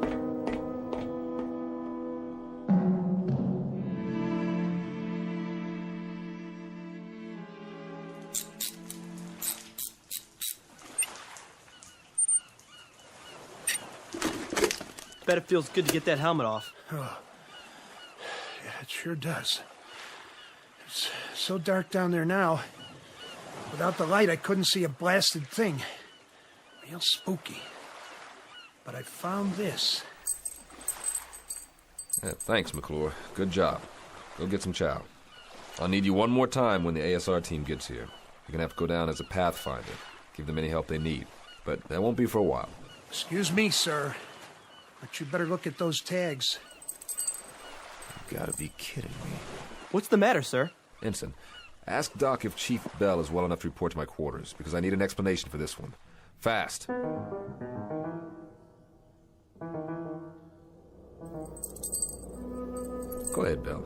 Bet it feels good to get that helmet off. Oh. Yeah, it sure does. It's so dark down there now. Without the light, I couldn't see a blasted thing. Real spooky. But I found this. Yeah, thanks, McClure. Good job. Go get some chow. I'll need you one more time when the ASR team gets here. You're gonna have to go down as a pathfinder. Give them any help they need. But that won't be for a while. Excuse me, sir. But you better look at those tags. You gotta be kidding me. What's the matter, sir? Ensign, ask Doc if Chief Bell is well enough to report to my quarters, because I need an explanation for this one. Fast. Go ahead, Bell.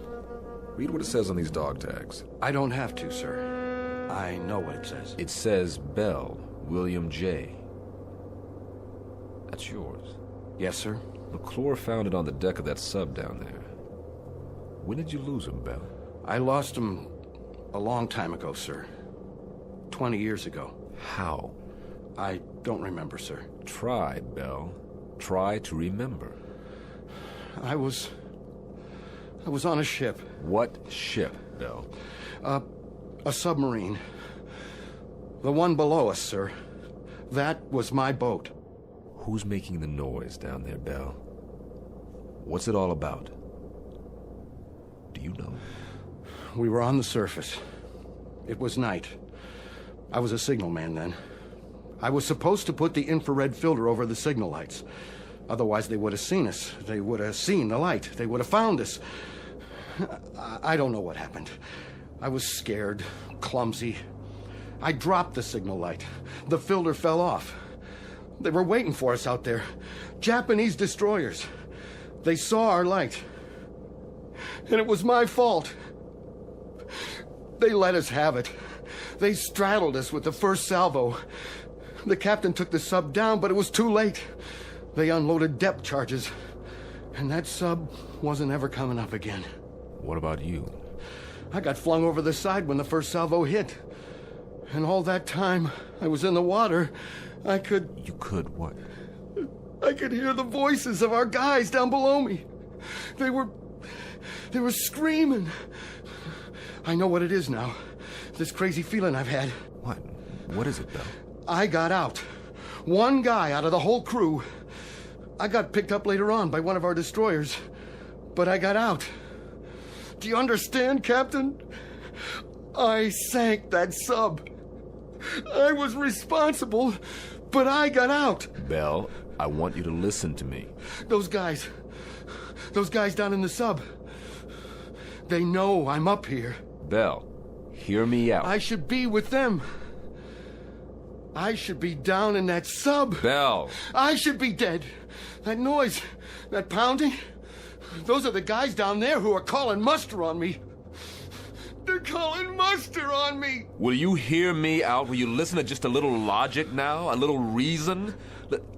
Read what it says on these dog tags. I don't have to, sir. I know what it says. It says Bell, William J. That's yours. Yes, sir. McClure found it on the deck of that sub down there. When did you lose him, Bell? I lost him a long time ago, sir. 20 years ago. How? I don't remember, sir. Try, Bell. Try to remember. I was on a ship. What ship, Bell? A submarine. The one below us, sir. That was my boat. Who's making the noise down there, Bell? What's it all about? Do you know? We were on the surface. It was night. I was a signalman then. I was supposed to put the infrared filter over the signal lights. Otherwise, they would have seen us. They would have seen the light. They would have found us. I don't know what happened. I was scared, clumsy. I dropped the signal light. The filter fell off. They were waiting for us out there. Japanese destroyers. They saw our light. And it was my fault. They let us have it. They straddled us with the first salvo. The captain took the sub down, but it was too late. They unloaded depth charges. And that sub wasn't ever coming up again. What about you? I got flung over the side when the first salvo hit. And all that time I was in the water, I could... You could what? I could hear the voices of our guys down below me. They were screaming. I know what it is now. This crazy feeling I've had. What? What is it, Bell? I got out. One guy out of the whole crew. I got picked up later on by one of our destroyers, but I got out. Do you understand, Captain? I sank that sub. I was responsible, but I got out. Bell, I want you to listen to me. Those guys down in the sub, they know I'm up here. Bell, hear me out. I should be with them. I should be down in that sub. Bell. I should be dead. That noise, that pounding, those are the guys down there who are calling muster on me. They're calling muster on me. Will you hear me out? Will you listen to just a little logic now? A little reason?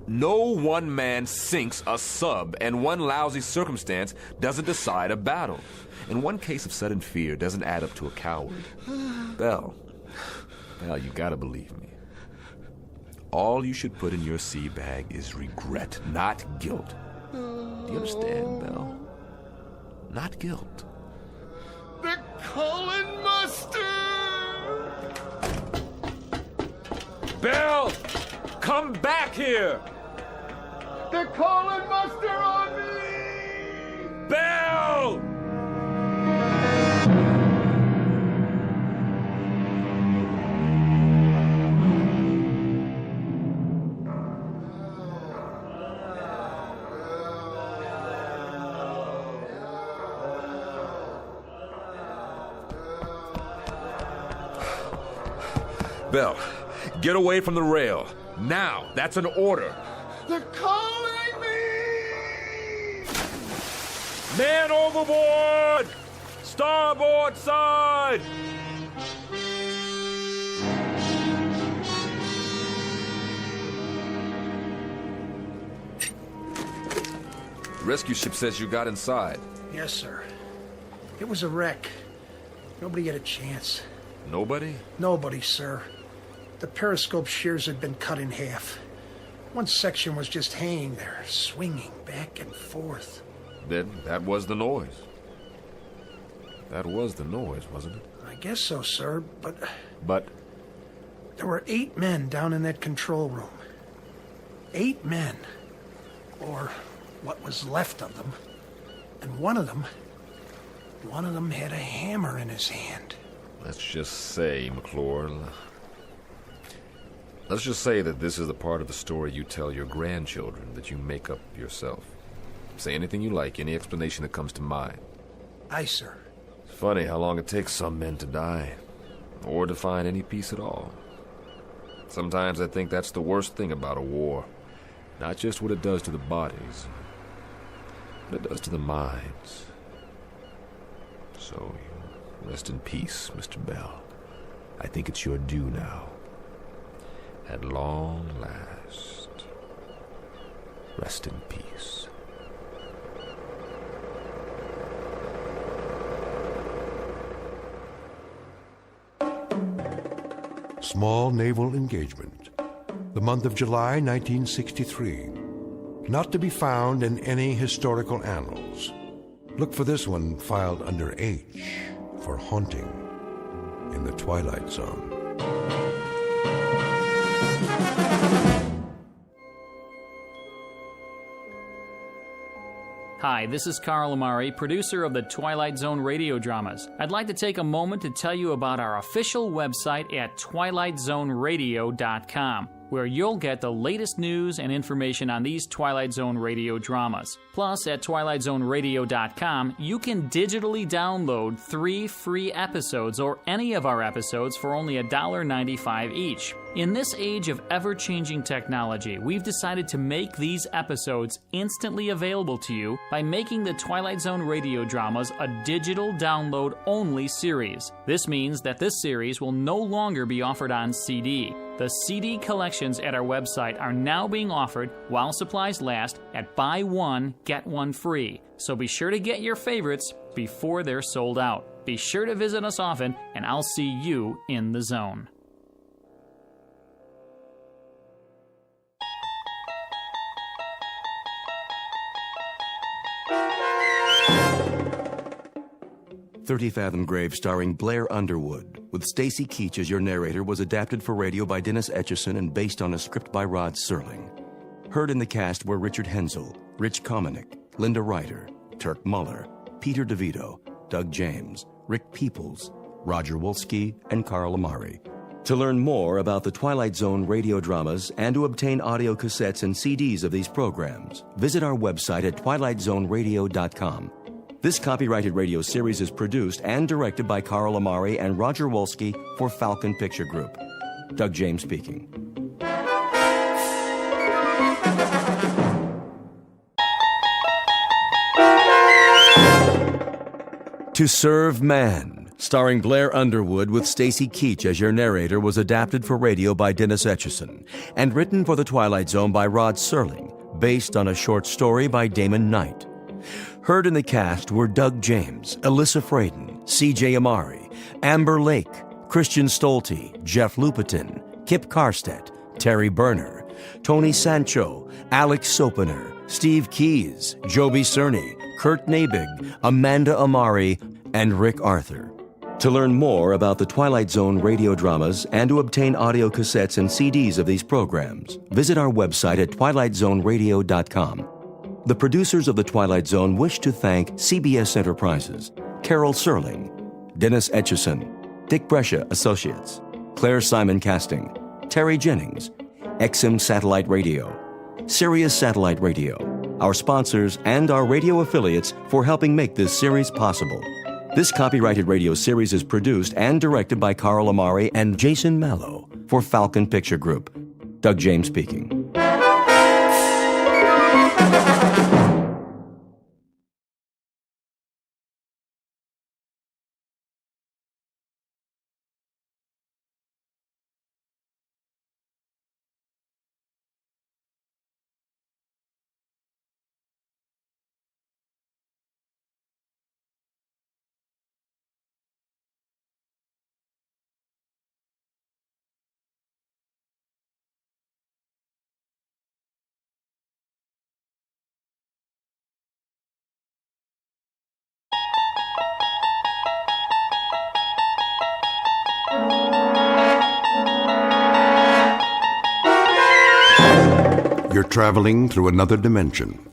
No one man sinks a sub, and one lousy circumstance doesn't decide a battle. And one case of sudden fear doesn't add up to a coward. Bell, you gotta believe me. All you should put in your sea bag is regret, not guilt. Do you understand, Bell? Not guilt. They're calling muster! Bell! Come back here! They're calling muster on me! Bell! Bell, get away from the rail. Now, that's an order. They're calling me! Man overboard! Starboard side! Rescue ship says you got inside. Yes, sir. It was a wreck. Nobody had a chance. Nobody? Nobody, sir. The periscope shears had been cut in half. One section was just hanging there, swinging back and forth. Then that was the noise. That was the noise, wasn't it? I guess so, sir, but... But? There were 8 men down in that control room. 8 men. Or what was left of them. And one of them had a hammer in his hand. Let's just say, McClure, let's just say that this is the part of the story you tell your grandchildren that you make up yourself. Say anything you like, any explanation that comes to mind. Aye, sir. It's funny how long it takes some men to die, or to find any peace at all. Sometimes I think that's the worst thing about a war. Not just what it does to the bodies, but it does to the minds. So, rest in peace, Mr. Bell. I think it's your due now. At long last, rest in peace. Small naval engagement. The month of July 1963. Not to be found in any historical annals. Look for this one filed under H for haunting in the Twilight Zone. Hi, this is Carl Amari, producer of the Twilight Zone Radio Dramas. I'd like to take a moment to tell you about our official website at twilightzoneradio.com, where you'll get the latest news and information on these Twilight Zone radio dramas. Plus, at twilightzoneradio.com, you can digitally download 3 free episodes or any of our episodes for only $1.95 each. In this age of ever-changing technology, we've decided to make these episodes instantly available to you by making the Twilight Zone radio dramas a digital download-only series. This means that this series will no longer be offered on CD. The CD collections at our website are now being offered, while supplies last, at buy one, get one free. So be sure to get your favorites before they're sold out. Be sure to visit us often, and I'll see you in the zone. 30 Fathom Grave starring Blair Underwood, with Stacy Keach as your narrator, was adapted for radio by Dennis Etchison and based on a script by Rod Serling. Heard in the cast were Richard Hensel, Rich Kominick, Linda Ryder, Turk Muller, Peter DeVito, Doug James, Rick Peoples, Roger Wolski, and Carl Amari. To learn more about the Twilight Zone radio dramas and to obtain audio cassettes and CDs of these programs, visit our website at twilightzoneradio.com. This copyrighted radio series is produced and directed by Carl Amari and Roger Wolski for Falcon Picture Group. Doug James speaking. To Serve Man, starring Blair Underwood with Stacy Keach as your narrator, was adapted for radio by Dennis Etchison and written for The Twilight Zone by Rod Serling, based on a short story by Damon Knight. Heard in the cast were Doug James, Alyssa Fraden, C.J. Amari, Amber Lake, Christian Stolte, Jeff Lupetin, Kip Karstedt, Terry Berner, Tony Sancho, Alex Sopener, Steve Keys, Joby Cerny, Kurt Nabig, Amanda Amari, and Rick Arthur. To learn more about the Twilight Zone radio dramas and to obtain audio cassettes and CDs of these programs, visit our website at twilightzoneradio.com. The producers of The Twilight Zone wish to thank CBS Enterprises, Carol Serling, Dennis Etchison, Dick Brescia Associates, Claire Simon Casting, Terry Jennings, XM Satellite Radio, Sirius Satellite Radio, our sponsors, and our radio affiliates for helping make this series possible. This copyrighted radio series is produced and directed by Carl Amari and Jason Mallow for Falcon Picture Group. Doug James speaking. You're traveling through another dimension.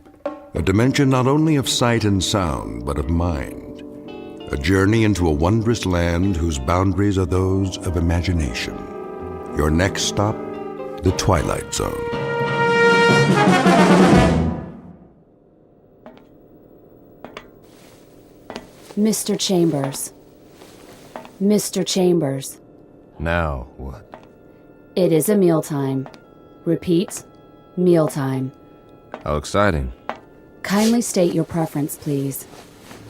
A dimension not only of sight and sound, but of mind. A journey into a wondrous land whose boundaries are those of imagination. Your next stop, the Twilight Zone. Mr. Chambers. Mr. Chambers. Now what? It is a mealtime. Repeat, mealtime. How exciting. Kindly state your preference, please.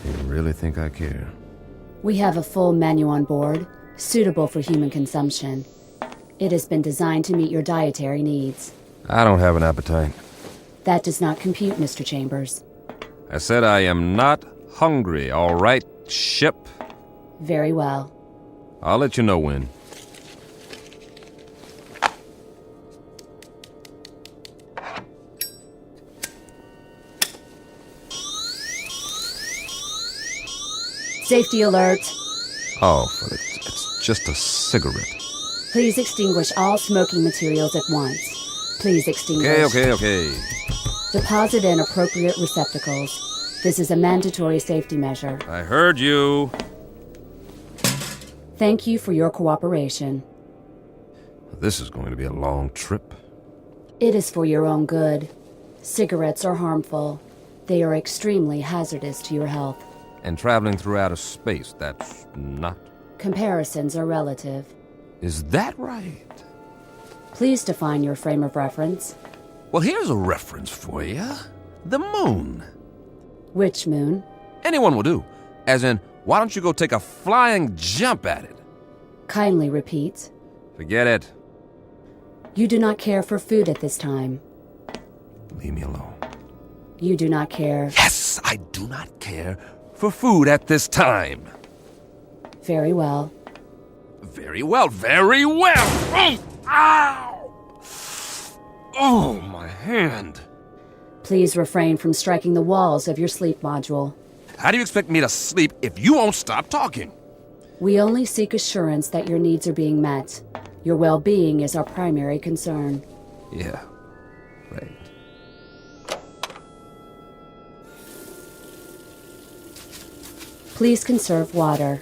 You really think I care? We have a full menu on board, suitable for human consumption. It has been designed to meet your dietary needs. I don't have an appetite. That does not compute, Mr. Chambers. I said I am not hungry, all right, ship? Very well. I'll let you know when. Safety alert. Oh, but it's just a cigarette. Please extinguish all smoking materials at once. Please extinguish. Okay. Deposit in appropriate receptacles. This is a mandatory safety measure. I heard you. Thank you for your cooperation. This is going to be a long trip. It is for your own good. Cigarettes are harmful. They are extremely hazardous to your health. And traveling through outer space, that's not... Comparisons are relative. Is that right? Please define your frame of reference. Well, here's a reference for you. The moon. Which moon? Anyone will do. As in, why don't you go take a flying jump at it? Kindly repeat. Forget it. You do not care for food at this time. Leave me alone. You do not care. Yes, I do not care for food at this time. Very well. Very well. Oh, ow! Oh, my hand. Please refrain from striking the walls of your sleep module. How do you expect me to sleep if you won't stop talking? We only seek assurance that your needs are being met. Your well-being is our primary concern. Yeah, right. Please conserve water.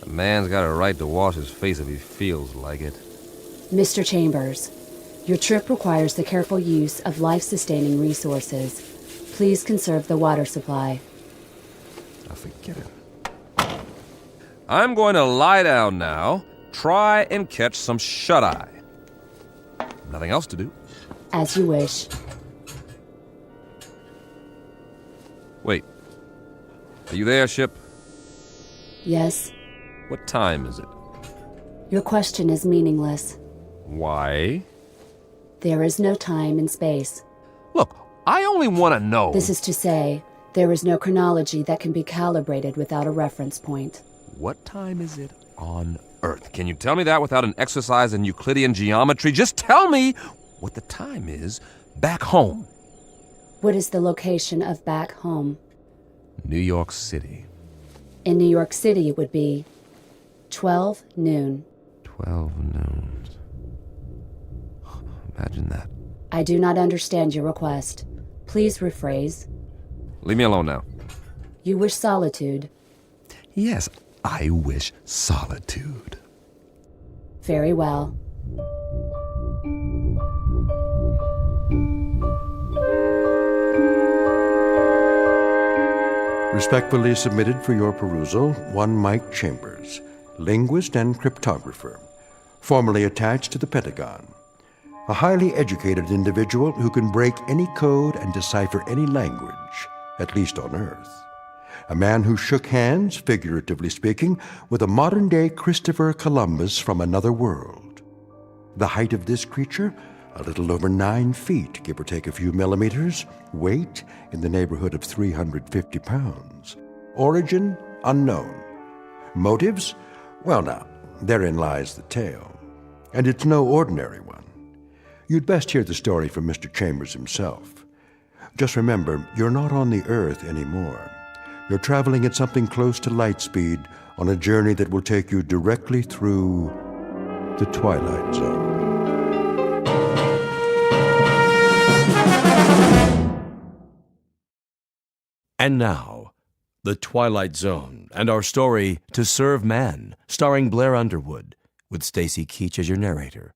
A man's got a right to wash his face if he feels like it. Mr. Chambers, your trip requires the careful use of life-sustaining resources. Please conserve the water supply. I forget it. I'm going to lie down now. Try and catch some shut-eye. Nothing else to do. As you wish. Wait. Are you there, ship? Yes. What time is it? Your question is meaningless. Why? There is no time and space. Look, I only want to know. This is to say, there is no chronology that can be calibrated without a reference point. What time is it on Earth? Can you tell me that without an exercise in Euclidean geometry? Just tell me what the time is back home. What is the location of back home? New York City. In New York City, it would be 12 noon. 12 noon. Imagine that. I do not understand your request. Please rephrase. Leave me alone now. You wish solitude. Yes, I wish solitude. Very well. Respectfully submitted for your perusal, one Mike Chambers, linguist and cryptographer, formerly attached to the Pentagon. A highly educated individual who can break any code and decipher any language, at least on Earth. A man who shook hands, figuratively speaking, with a modern-day Christopher Columbus from another world. The height of this creature, a little over 9 feet, give or take a few millimeters. Weight, in the neighborhood of 350 pounds. Origin, unknown. Motives? Well now, therein lies the tale. And it's no ordinary one. You'd best hear the story from Mr. Chambers himself. Just remember, you're not on the Earth anymore. You're traveling at something close to light speed on a journey that will take you directly through the Twilight Zone. And now, The Twilight Zone and our story, To Serve Man, starring Blair Underwood, with Stacy Keach as your narrator.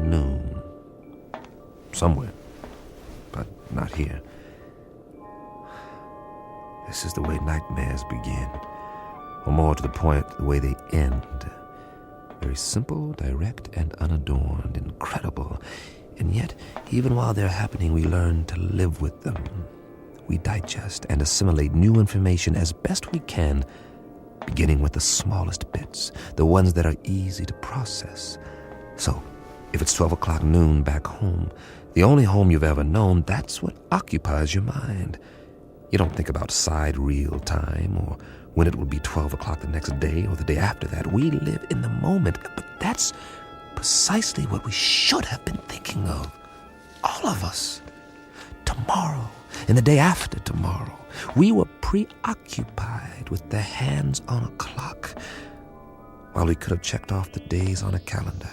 Noon. Somewhere, but not here. This is the way nightmares begin, or more to the point, the way they end. Very simple, direct, and unadorned, incredible. And yet, even while they're happening, we learn to live with them. We digest and assimilate new information as best we can, beginning with the smallest bits, the ones that are easy to process. So, if it's 12 o'clock noon back home, the only home you've ever known, that's what occupies your mind. You don't think about sidereal time or when it will be 12 o'clock the next day or the day after that. We live in the moment, but that's precisely what we should have been thinking of. All of us. Tomorrow and the day after tomorrow. We were preoccupied with the hands on a clock while we could have checked off the days on a calendar,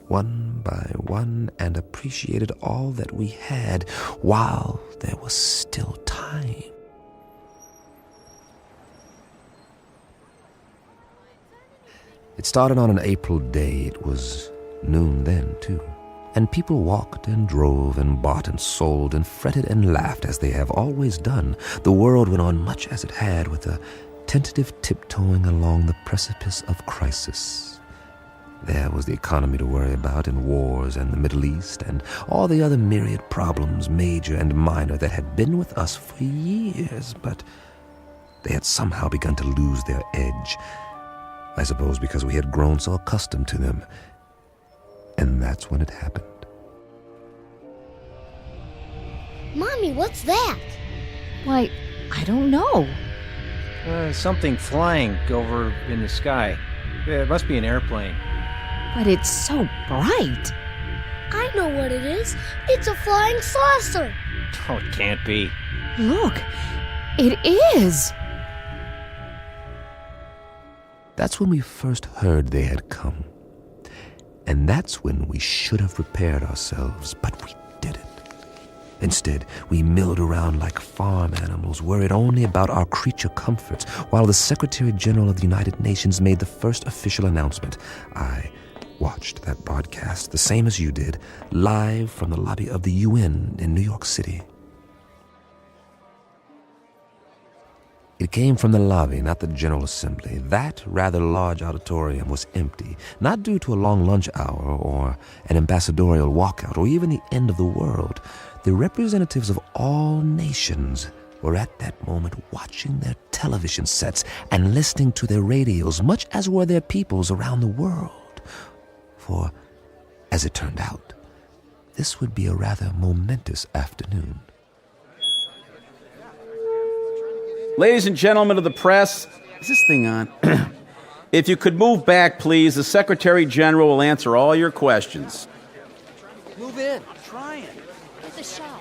one by one, and appreciated all that we had while there was still time. It started on an April day. It was noon then, too. And people walked and drove and bought and sold and fretted and laughed as they have always done. The world went on much as it had, with a tentative tiptoeing along the precipice of crisis. There was the economy to worry about, and wars, and the Middle East, and all the other myriad problems, major and minor, that had been with us for years, but they had somehow begun to lose their edge. I suppose because we had grown so accustomed to them. And that's when it happened. Mommy, what's that? Why, I don't know. Something flying over in the sky. Yeah, it must be an airplane. But it's so bright. I know what it is. It's a flying saucer. Oh, it can't be. Look, it is. That's when we first heard they had come. And that's when we should have prepared ourselves, but we didn't. Instead, we milled around like farm animals, worried only about our creature comforts, while the Secretary General of the United Nations made the first official announcement. I watched that broadcast, the same as you did, live from the lobby of the UN in New York City. It came from the lobby, not the General Assembly. That rather large auditorium was empty, not due to a long lunch hour or an ambassadorial walkout or even the end of the world. The representatives of all nations were at that moment watching their television sets and listening to their radios, much as were their peoples around the world. For, as it turned out, this would be a rather momentous afternoon. Ladies and gentlemen of the press, is this thing on? If you could move back, please, the Secretary General will answer all your questions. Move in. I'm trying. Get the shot.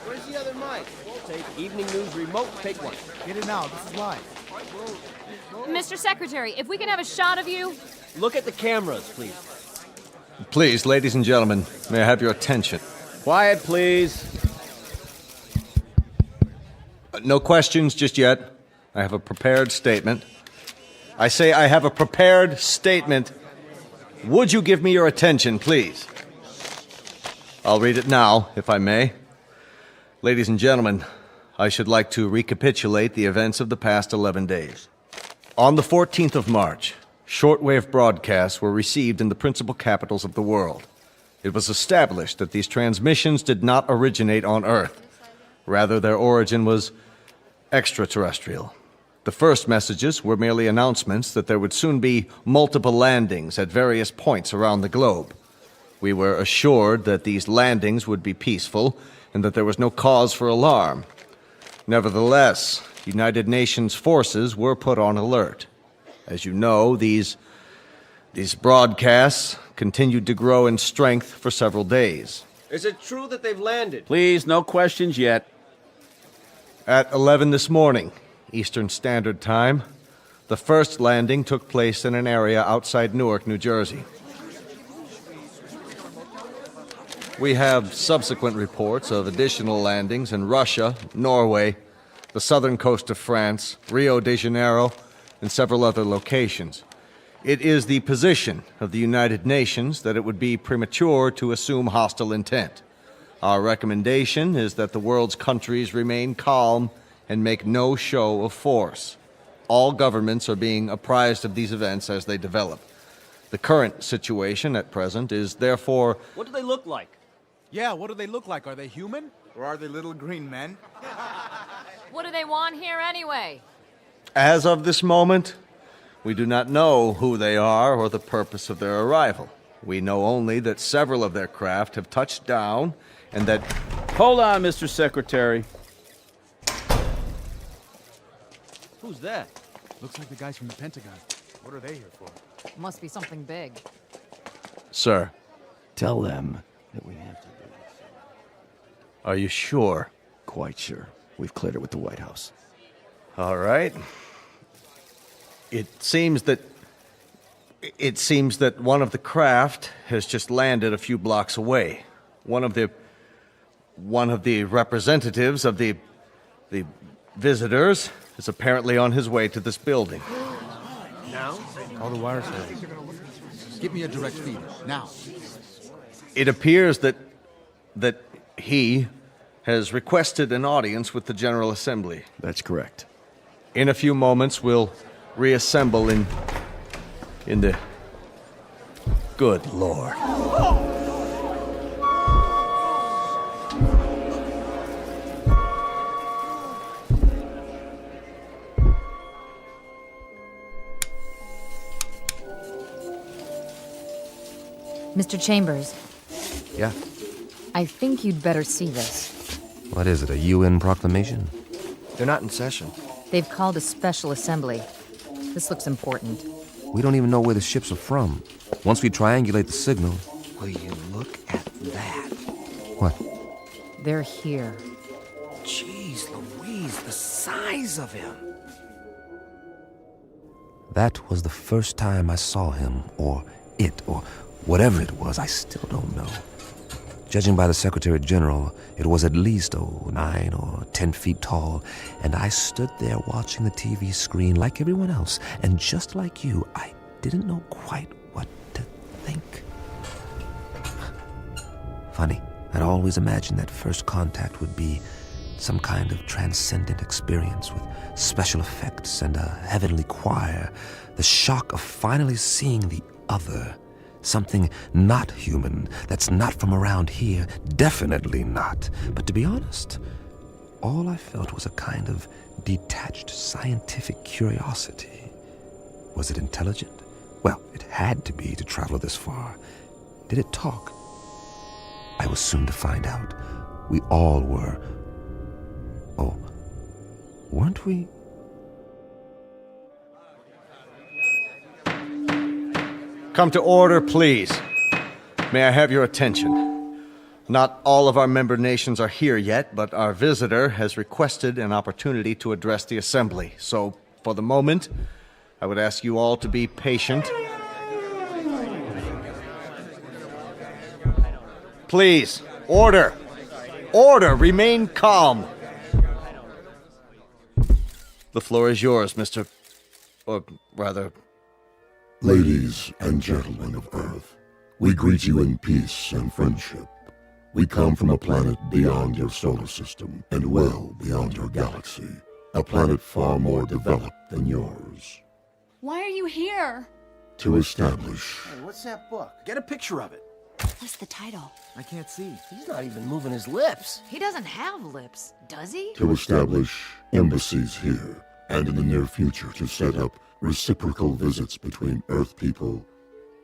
Where's the other mic? Take evening news remote. Take one. Get it now. This is live. Mr. Secretary, if we can have a shot of you. Look at the cameras, please. Please, ladies and gentlemen, may I have your attention? Quiet, please. No questions just yet. I have a prepared statement. I say I have a prepared statement. Would you give me your attention, please? I'll read it now, if I may. Ladies and gentlemen, I should like to recapitulate the events of the past 11 days. On the 14th of March, shortwave broadcasts were received in the principal capitals of the world. It was established that these transmissions did not originate on Earth. Rather, their origin was extraterrestrial. The first messages were merely announcements that there would soon be multiple landings at various points around the globe. We were assured that these landings would be peaceful and that there was no cause for alarm. Nevertheless, United Nations forces were put on alert. As you know, these broadcasts continued to grow in strength for several days. Is it true that they've landed? Please, no questions yet. At 11 this morning, Eastern Standard Time, the first landing took place in an area outside Newark, New Jersey. We have subsequent reports of additional landings in Russia, Norway, the southern coast of France, Rio de Janeiro, and several other locations. It is the position of the United Nations that it would be premature to assume hostile intent. Our recommendation is that the world's countries remain calm and make no show of force. All governments are being apprised of these events as they develop. The current situation at present is therefore... What do they look like? Yeah, what do they look like? Are they human? Or are they little green men? What do they want here anyway? As of this moment, we do not know who they are or the purpose of their arrival. We know only that several of their craft have touched down and that... Hold on, Mr. Secretary. Who's that? Looks like the guys from the Pentagon. What are they here for? Must be something big. Sir. Tell them that we have to do this. Are you sure? Quite sure. We've cleared it with the White House. All right. It seems that one of the craft has just landed a few blocks away. One of the representatives of the visitors is apparently on his way to this building. Now? All the wires heavy. Give me a direct feed, now. It appears that he has requested an audience with the General Assembly. That's correct. In a few moments, we'll reassemble in the... Good Lord. Mr. Chambers. Yeah? I think you'd better see this. What is it, a UN proclamation? They're not in session. They've called a special assembly. This looks important. We don't even know where the ships are from. Once we triangulate the signal... Will you look at that? What? They're here. Jeez Louise, the size of him. That was the first time I saw him, or it, or whatever it was. I still don't know. Judging by the Secretary General, it was at least 9 or 10 feet tall, and I stood there watching the TV screen like everyone else, and just like you, I didn't know quite what to think. Funny, I'd always imagined that first contact would be some kind of transcendent experience with special effects and a heavenly choir, the shock of finally seeing the other. Something not human, that's not from around here, definitely not. But to be honest, all I felt was a kind of detached scientific curiosity. Was it intelligent? Well, it had to be to travel this far. Did it talk? I was soon to find out. We all were. Oh, weren't we? Come to order, please. May I have your attention? Not all of our member nations are here yet, but our visitor has requested an opportunity to address the assembly. So, for the moment, I would ask you all to be patient. Please, order! Order! Remain calm! The floor is yours, Mr. Or rather... Ladies and gentlemen of Earth, we greet you in peace and friendship. We come from a planet beyond your solar system and well beyond your galaxy. A planet far more developed than yours. Why are you here? To establish... Hey, what's that book? Get a picture of it. What's the title? I can't see. He's not even moving his lips. He doesn't have lips, does he? To establish embassies here, and in the near future to set up reciprocal visits between Earth people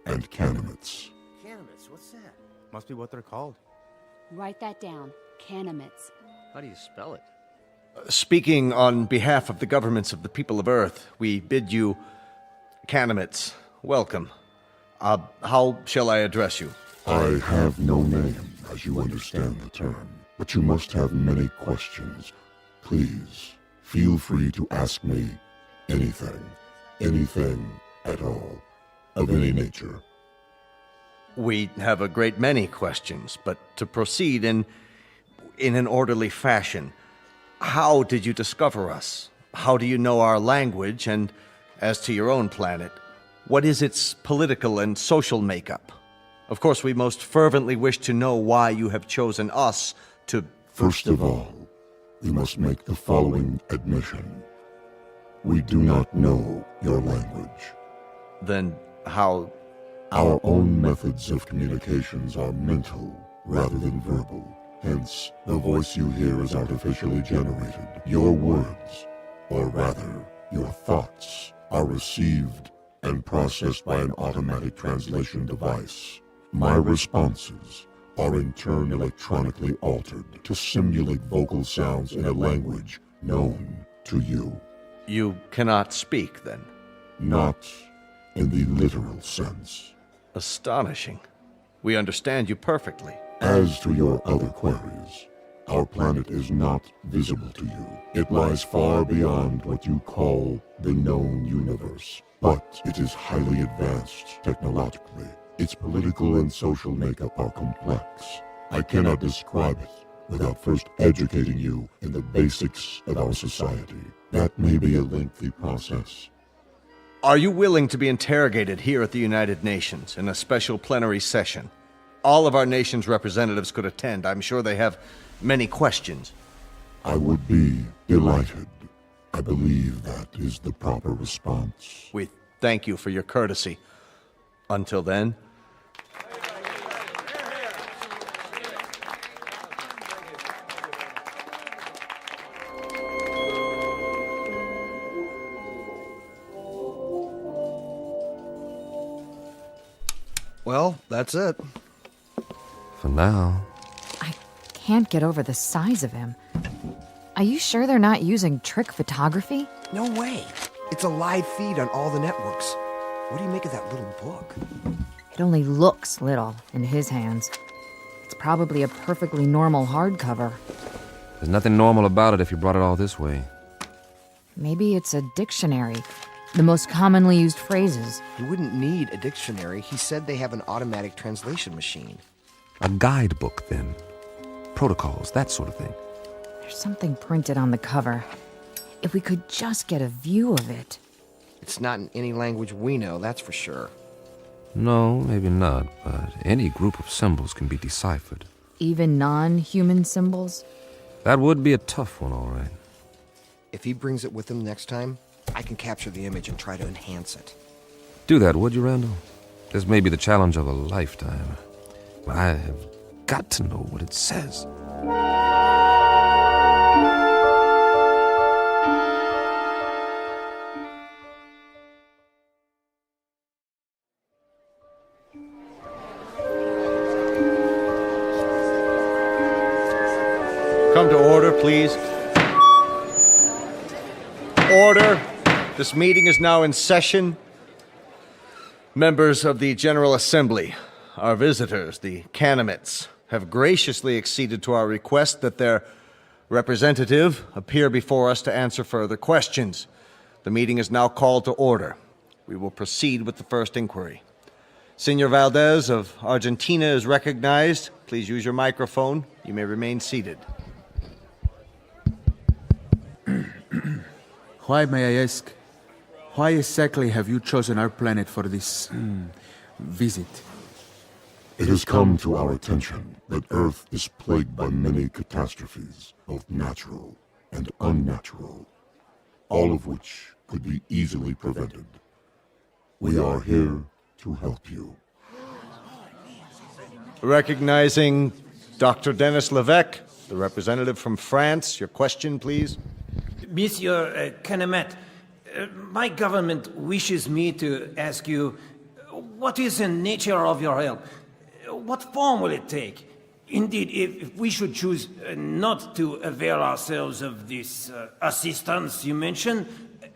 and Canimets. Canimets, what's that? Must be what they're called. Write that down. Canimets. How do you spell it? Speaking on behalf of the governments of the people of Earth, we bid you, Canimets, welcome. How shall I address you? I have no name, as you understand the term, but you must have many questions. Please, feel free to ask me anything at all, of any nature. We have a great many questions, but to proceed in an orderly fashion, how did you discover us? How do you know our language? And as to your own planet, what is its political and social makeup? Of course, we most fervently wish to know why you have chosen us to... First of all, we must make the following admission. We do not know your language. Then how... Our own methods of communications are mental rather than verbal. Hence, the voice you hear is artificially generated. Your words, or rather, your thoughts, are received and processed by an automatic translation device. My responses are in turn electronically altered to simulate vocal sounds in a language known to you. You cannot speak, then? Not in the literal sense. Astonishing. We understand you perfectly. As to your other queries, our planet is not visible to you. It lies far beyond what you call the known universe. But it is highly advanced technologically. Its political and social makeup are complex. I cannot describe it without first educating you in the basics of our society. That may be a lengthy process. Are you willing to be interrogated here at the United Nations in a special plenary session? All of our nation's representatives could attend. I'm sure they have many questions. I would be delighted. I believe that is the proper response. We thank you for your courtesy. Until then... Well, that's it. For now. I can't get over the size of him. Are you sure they're not using trick photography? No way. It's a live feed on all the networks. What do you make of that little book? It only looks little in his hands. It's probably a perfectly normal hardcover. There's nothing normal about it if you brought it all this way. Maybe it's a dictionary. The most commonly used phrases. He wouldn't need a dictionary. He said they have an automatic translation machine. A guidebook, then. Protocols, that sort of thing. There's something printed on the cover. If we could just get a view of it. It's not in any language we know, that's for sure. No, maybe not, but any group of symbols can be deciphered. Even non-human symbols? That would be a tough one, all right. If he brings it with him next time, I can capture the image and try to enhance it. Do that, would you, Randall? This may be the challenge of a lifetime. But I have got to know what it says. Come to order, please. Order. This meeting is now in session. Members of the General Assembly, our visitors, the Canamits, have graciously acceded to our request that their representative appear before us to answer further questions. The meeting is now called to order. We will proceed with the first inquiry. Senor Valdez of Argentina is recognized. Please use your microphone. You may remain seated. Why, may I ask, why exactly have you chosen our planet for this visit? It has come to our attention that Earth is plagued by many catastrophes, both natural and unnatural, all of which could be easily prevented. We are here to help you. Recognizing Dr. Dennis Levesque, the representative from France. Your question, please. Monsieur Canamet, my government wishes me to ask you, what is the nature of your help? What form will it take? Indeed, if we should choose not to avail ourselves of this assistance you mentioned,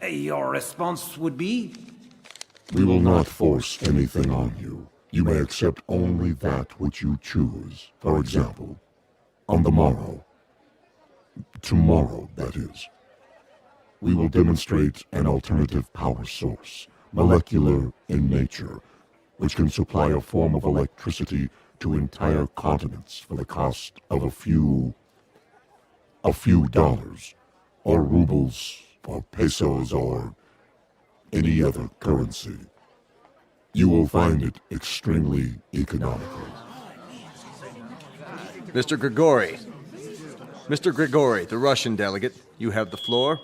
your response would be? We will not force anything on you. You may accept only that which you choose. For example, on the morrow, tomorrow, that is, we will demonstrate an alternative power source, molecular in nature, which can supply a form of electricity to entire continents for the cost of a few dollars, or rubles, or pesos, or any other currency. You will find it extremely economical. Mr. Grigori. Mr. Grigori, the Russian delegate, you have the floor.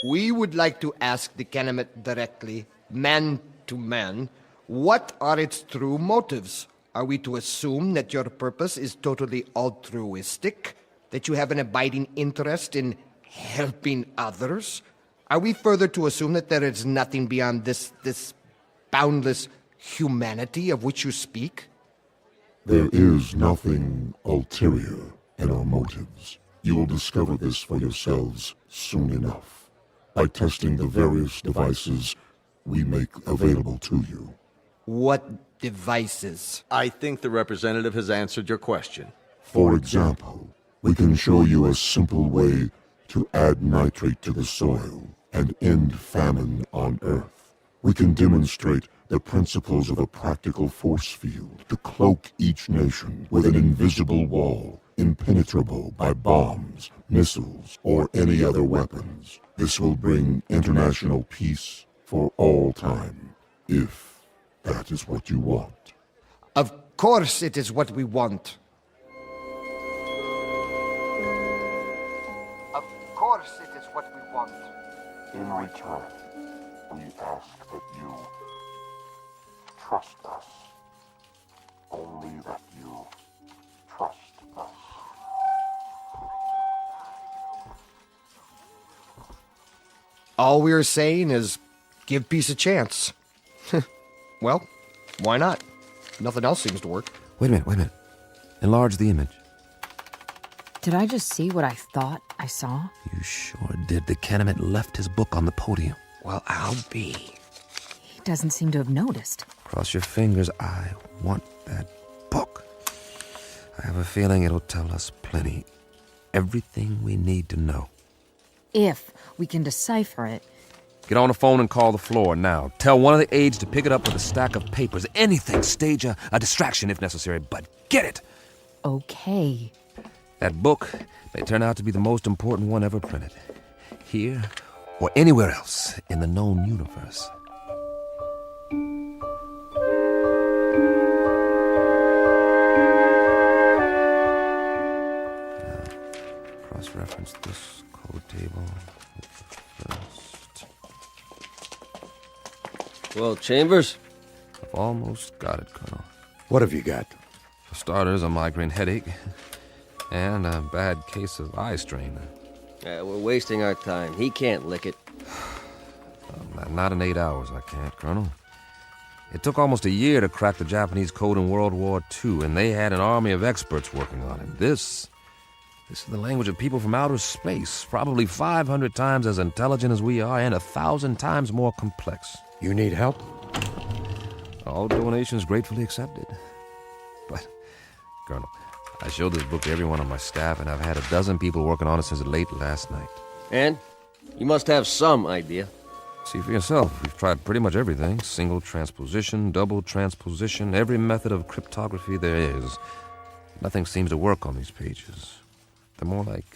We would like to ask the Canamit directly, man to man, what are its true motives? Are we to assume that your purpose is totally altruistic? That you have an abiding interest in helping others? Are we further to assume that there is nothing beyond this boundless humanity of which you speak? There is nothing ulterior in our motives. You will discover this for yourselves soon enough, by testing the various devices we make available to you. What devices? I think the representative has answered your question. For example, we can show you a simple way to add nitrate to the soil and end famine on Earth. We can demonstrate the principles of a practical force field to cloak each nation with an invisible wall, impenetrable by bombs, missiles, or any other weapons. This will bring international peace for all time, if that is what you want. Of course it is what we want. Of course it is what we want. In return, we ask that you trust us. Only that you trust us. All we're saying is give peace a chance. Well, why not? Nothing else seems to work. Wait a minute. Enlarge the image. Did I just see what I thought I saw? You sure did. The Canamit left his book on the podium. Well, I'll be. He doesn't seem to have noticed. Cross your fingers. I want that book. I have a feeling it'll tell us plenty. Everything we need to know. If we can decipher it. Get on the phone and call the floor now. Tell one of the aides to pick it up with a stack of papers. Anything. Stage a distraction if necessary, but get it. Okay. That book may turn out to be the most important one ever printed. Here or anywhere else in the known universe. Now, cross-reference this code table with the first. Well, Chambers? I've almost got it, Colonel. What have you got? For starters, a migraine headache and a bad case of eye strain. We're wasting our time. He can't lick it. Not in 8 hours, I can't, Colonel. It took almost a year to crack the Japanese code in World War II, and they had an army of experts working on it. This is the language of people from outer space, probably 500 times as intelligent as we are and 1,000 times more complex. You need help? All donations gratefully accepted. But, Colonel, I showed this book to everyone on my staff, and I've had a dozen people working on it since late last night. And? You must have some idea. See for yourself. We've tried pretty much everything. Single transposition, double transposition, every method of cryptography there is. Nothing seems to work on these pages. They're more like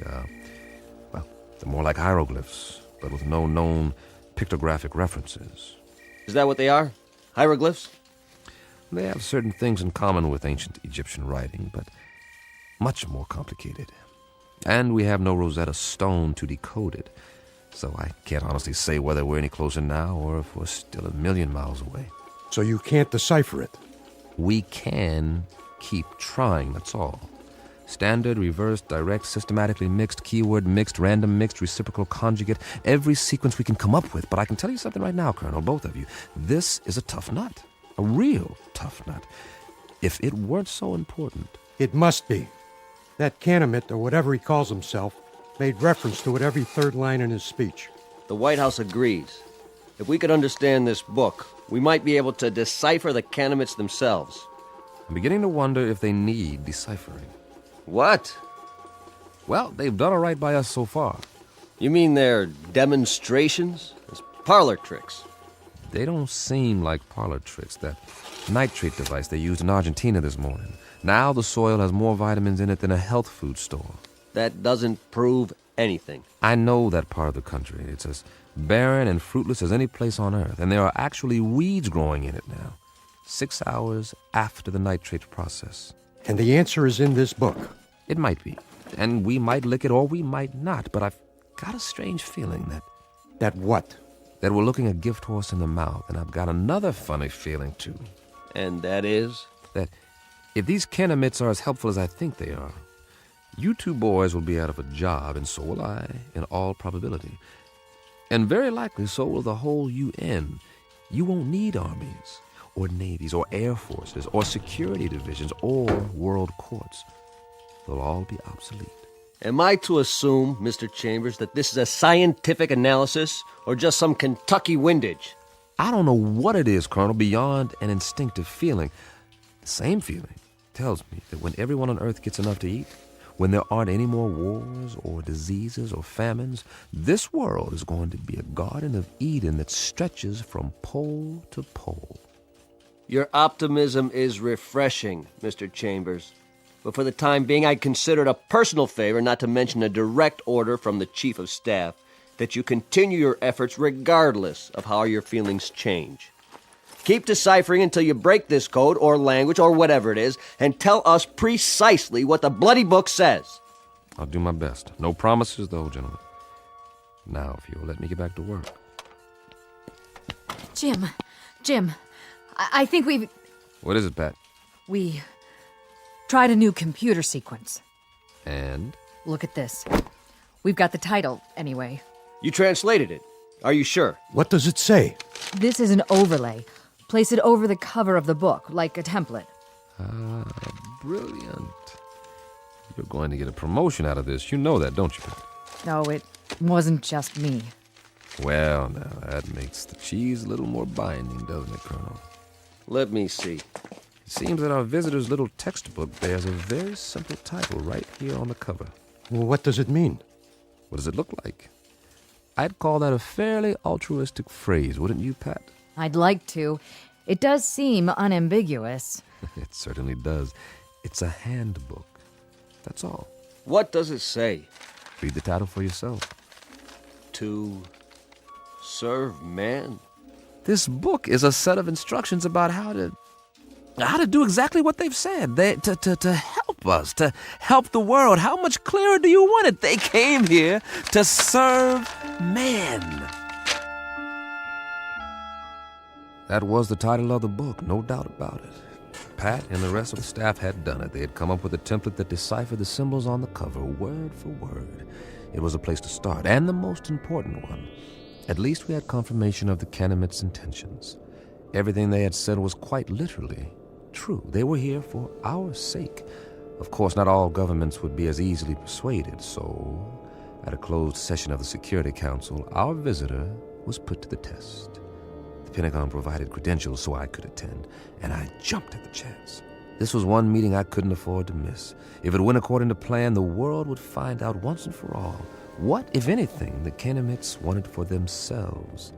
hieroglyphs, but with no known pictographic references. Is that what they are? Hieroglyphs? They have certain things in common with ancient Egyptian writing, but much more complicated. And we have no Rosetta Stone to decode it, so I can't honestly say whether we're any closer now or if we're still a million miles away. So you can't decipher it? We can keep trying, that's all. Standard, reverse, direct, systematically mixed, keyword mixed, random mixed, reciprocal conjugate, every sequence we can come up with. But I can tell you something right now, Colonel, both of you. This is a tough nut. A real tough nut. If it weren't so important. It must be. That Canamit, or whatever he calls himself, made reference to it every third line in his speech. The White House agrees. If we could understand this book, we might be able to decipher the Canamits themselves. I'm beginning to wonder if they need deciphering. What? Well, they've done all right by us so far. You mean they're demonstrations? As parlor tricks? They don't seem like parlor tricks. That nitrate device they used in Argentina this morning. Now the soil has more vitamins in it than a health food store. That doesn't prove anything. I know that part of the country. It's as barren and fruitless as any place on Earth, and there are actually weeds growing in it now. 6 hours after the nitrate process. And the answer is in this book. It might be. And we might lick it or we might not, but I've got a strange feeling that... That what? That we're looking a gift horse in the mouth, and I've got another funny feeling, too. And that is? That if these Canamits are as helpful as I think they are, you two boys will be out of a job, and so will I, in all probability. And very likely so will the whole UN. You won't need armies, or navies, or air forces, or security divisions, or world courts. They'll all be obsolete. Am I to assume, Mr. Chambers, that this is a scientific analysis, or just some Kentucky windage? I don't know what it is, Colonel, beyond an instinctive feeling. The same feeling tells me that when everyone on Earth gets enough to eat, when there aren't any more wars or diseases or famines, this world is going to be a Garden of Eden that stretches from pole to pole. Your optimism is refreshing, Mr. Chambers. But for the time being, I'd consider it a personal favor, not to mention a direct order from the Chief of Staff, that you continue your efforts regardless of how your feelings change. Keep deciphering until you break this code or language or whatever it is, and tell us precisely what the bloody book says. I'll do my best. No promises, though, gentlemen. Now, if you'll let me get back to work. Jim, I think we've... What is it, Pat? We tried a new computer sequence. And? Look at this. We've got the title, anyway. You translated it. Are you sure? What does it say? This is an overlay. Place it over the cover of the book, like a template. Ah, brilliant. You're going to get a promotion out of this. You know that, don't you, Pat? No, it wasn't just me. Well, now, that makes the cheese a little more binding, doesn't it, Colonel? Let me see. It seems that our visitor's little textbook bears a very simple title right here on the cover. Well, what does it mean? What does it look like? I'd call that a fairly altruistic phrase, wouldn't you, Pat? I'd like to. It does seem unambiguous. It certainly does. It's a handbook. That's all. What does it say? Read the title for yourself. To serve man? This book is a set of instructions about how to do exactly what they've said. To help us, to help the world. How much clearer do you want it? They came here to serve man. That was the title of the book, no doubt about it. Pat and the rest of the staff had done it. They had come up with a template that deciphered the symbols on the cover, word for word. It was a place to start, and the most important one. At least we had confirmation of the Canamit's intentions. Everything they had said was quite literally true. They were here for our sake. Of course, not all governments would be as easily persuaded, so at a closed session of the Security Council, our visitor was put to the test. The Pentagon provided credentials so I could attend, and I jumped at the chance. This was one meeting I couldn't afford to miss. If it went according to plan, the world would find out once and for all what, if anything, the Canamites wanted for themselves,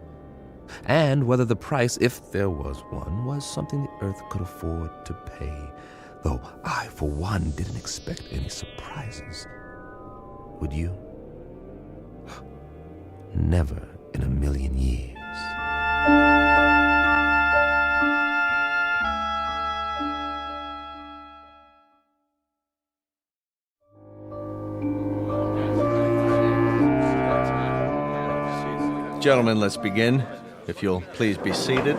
and whether the price, if there was one, was something the Earth could afford to pay. Though I, for one, didn't expect any surprises. Would you? Never in a million years. Gentlemen, let's begin. If you'll please be seated.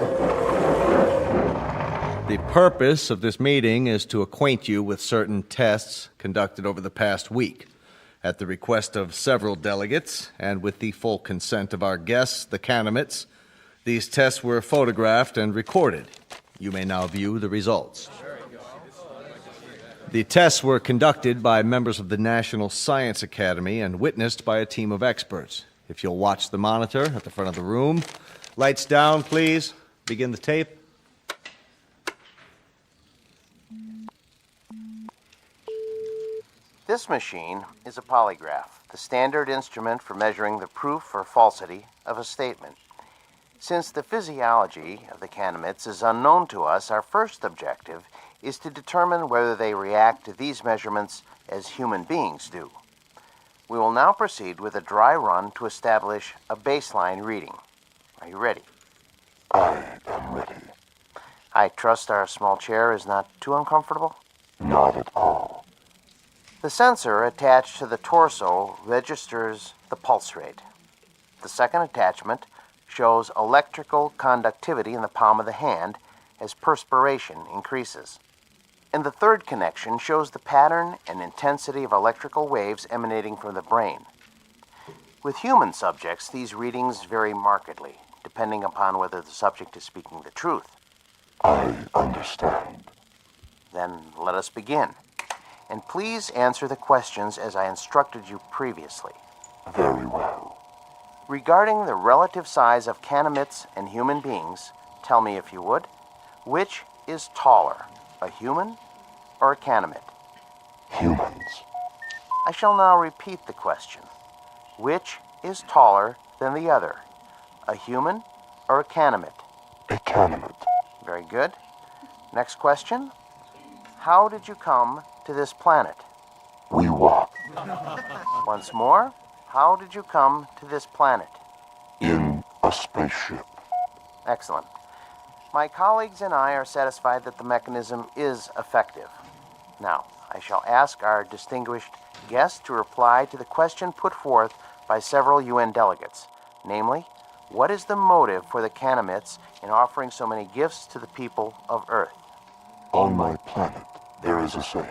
The purpose of this meeting is to acquaint you with certain tests conducted over the past week. At the request of several delegates, and with the full consent of our guests, the Canamites, these tests were photographed and recorded. You may now view the results. The tests were conducted by members of the National Science Academy and witnessed by a team of experts. If you'll watch the monitor at the front of the room. Lights down, please. Begin the tape. This machine is a polygraph, the standard instrument for measuring the proof or falsity of a statement. Since the physiology of the Canamites is unknown to us, our first objective is to determine whether they react to these measurements as human beings do. We will now proceed with a dry run to establish a baseline reading. Are you ready? I am ready. I trust our small chair is not too uncomfortable? Not at all. The sensor attached to the torso registers the pulse rate. The second attachment shows electrical conductivity in the palm of the hand as perspiration increases. And the third connection shows the pattern and intensity of electrical waves emanating from the brain. With human subjects, these readings vary markedly, depending upon whether the subject is speaking the truth. I understand. Then let us begin. And please answer the questions as I instructed you previously. Very well. Regarding the relative size of Canamites and human beings, tell me if you would, which is taller, a human or a Canamite? Humans. I shall now repeat the question. Which is taller than the other, a human or a Canamite? A Canamite. Very good. Next question. How did you come to this planet? We walk. Once more, how did you come to this planet? In a spaceship. Excellent. My colleagues and I are satisfied that the mechanism is effective. Now, I shall ask our distinguished guest to reply to the question put forth by several UN delegates. Namely, what is the motive for the Canamites in offering so many gifts to the people of Earth? On my planet, there is a saying.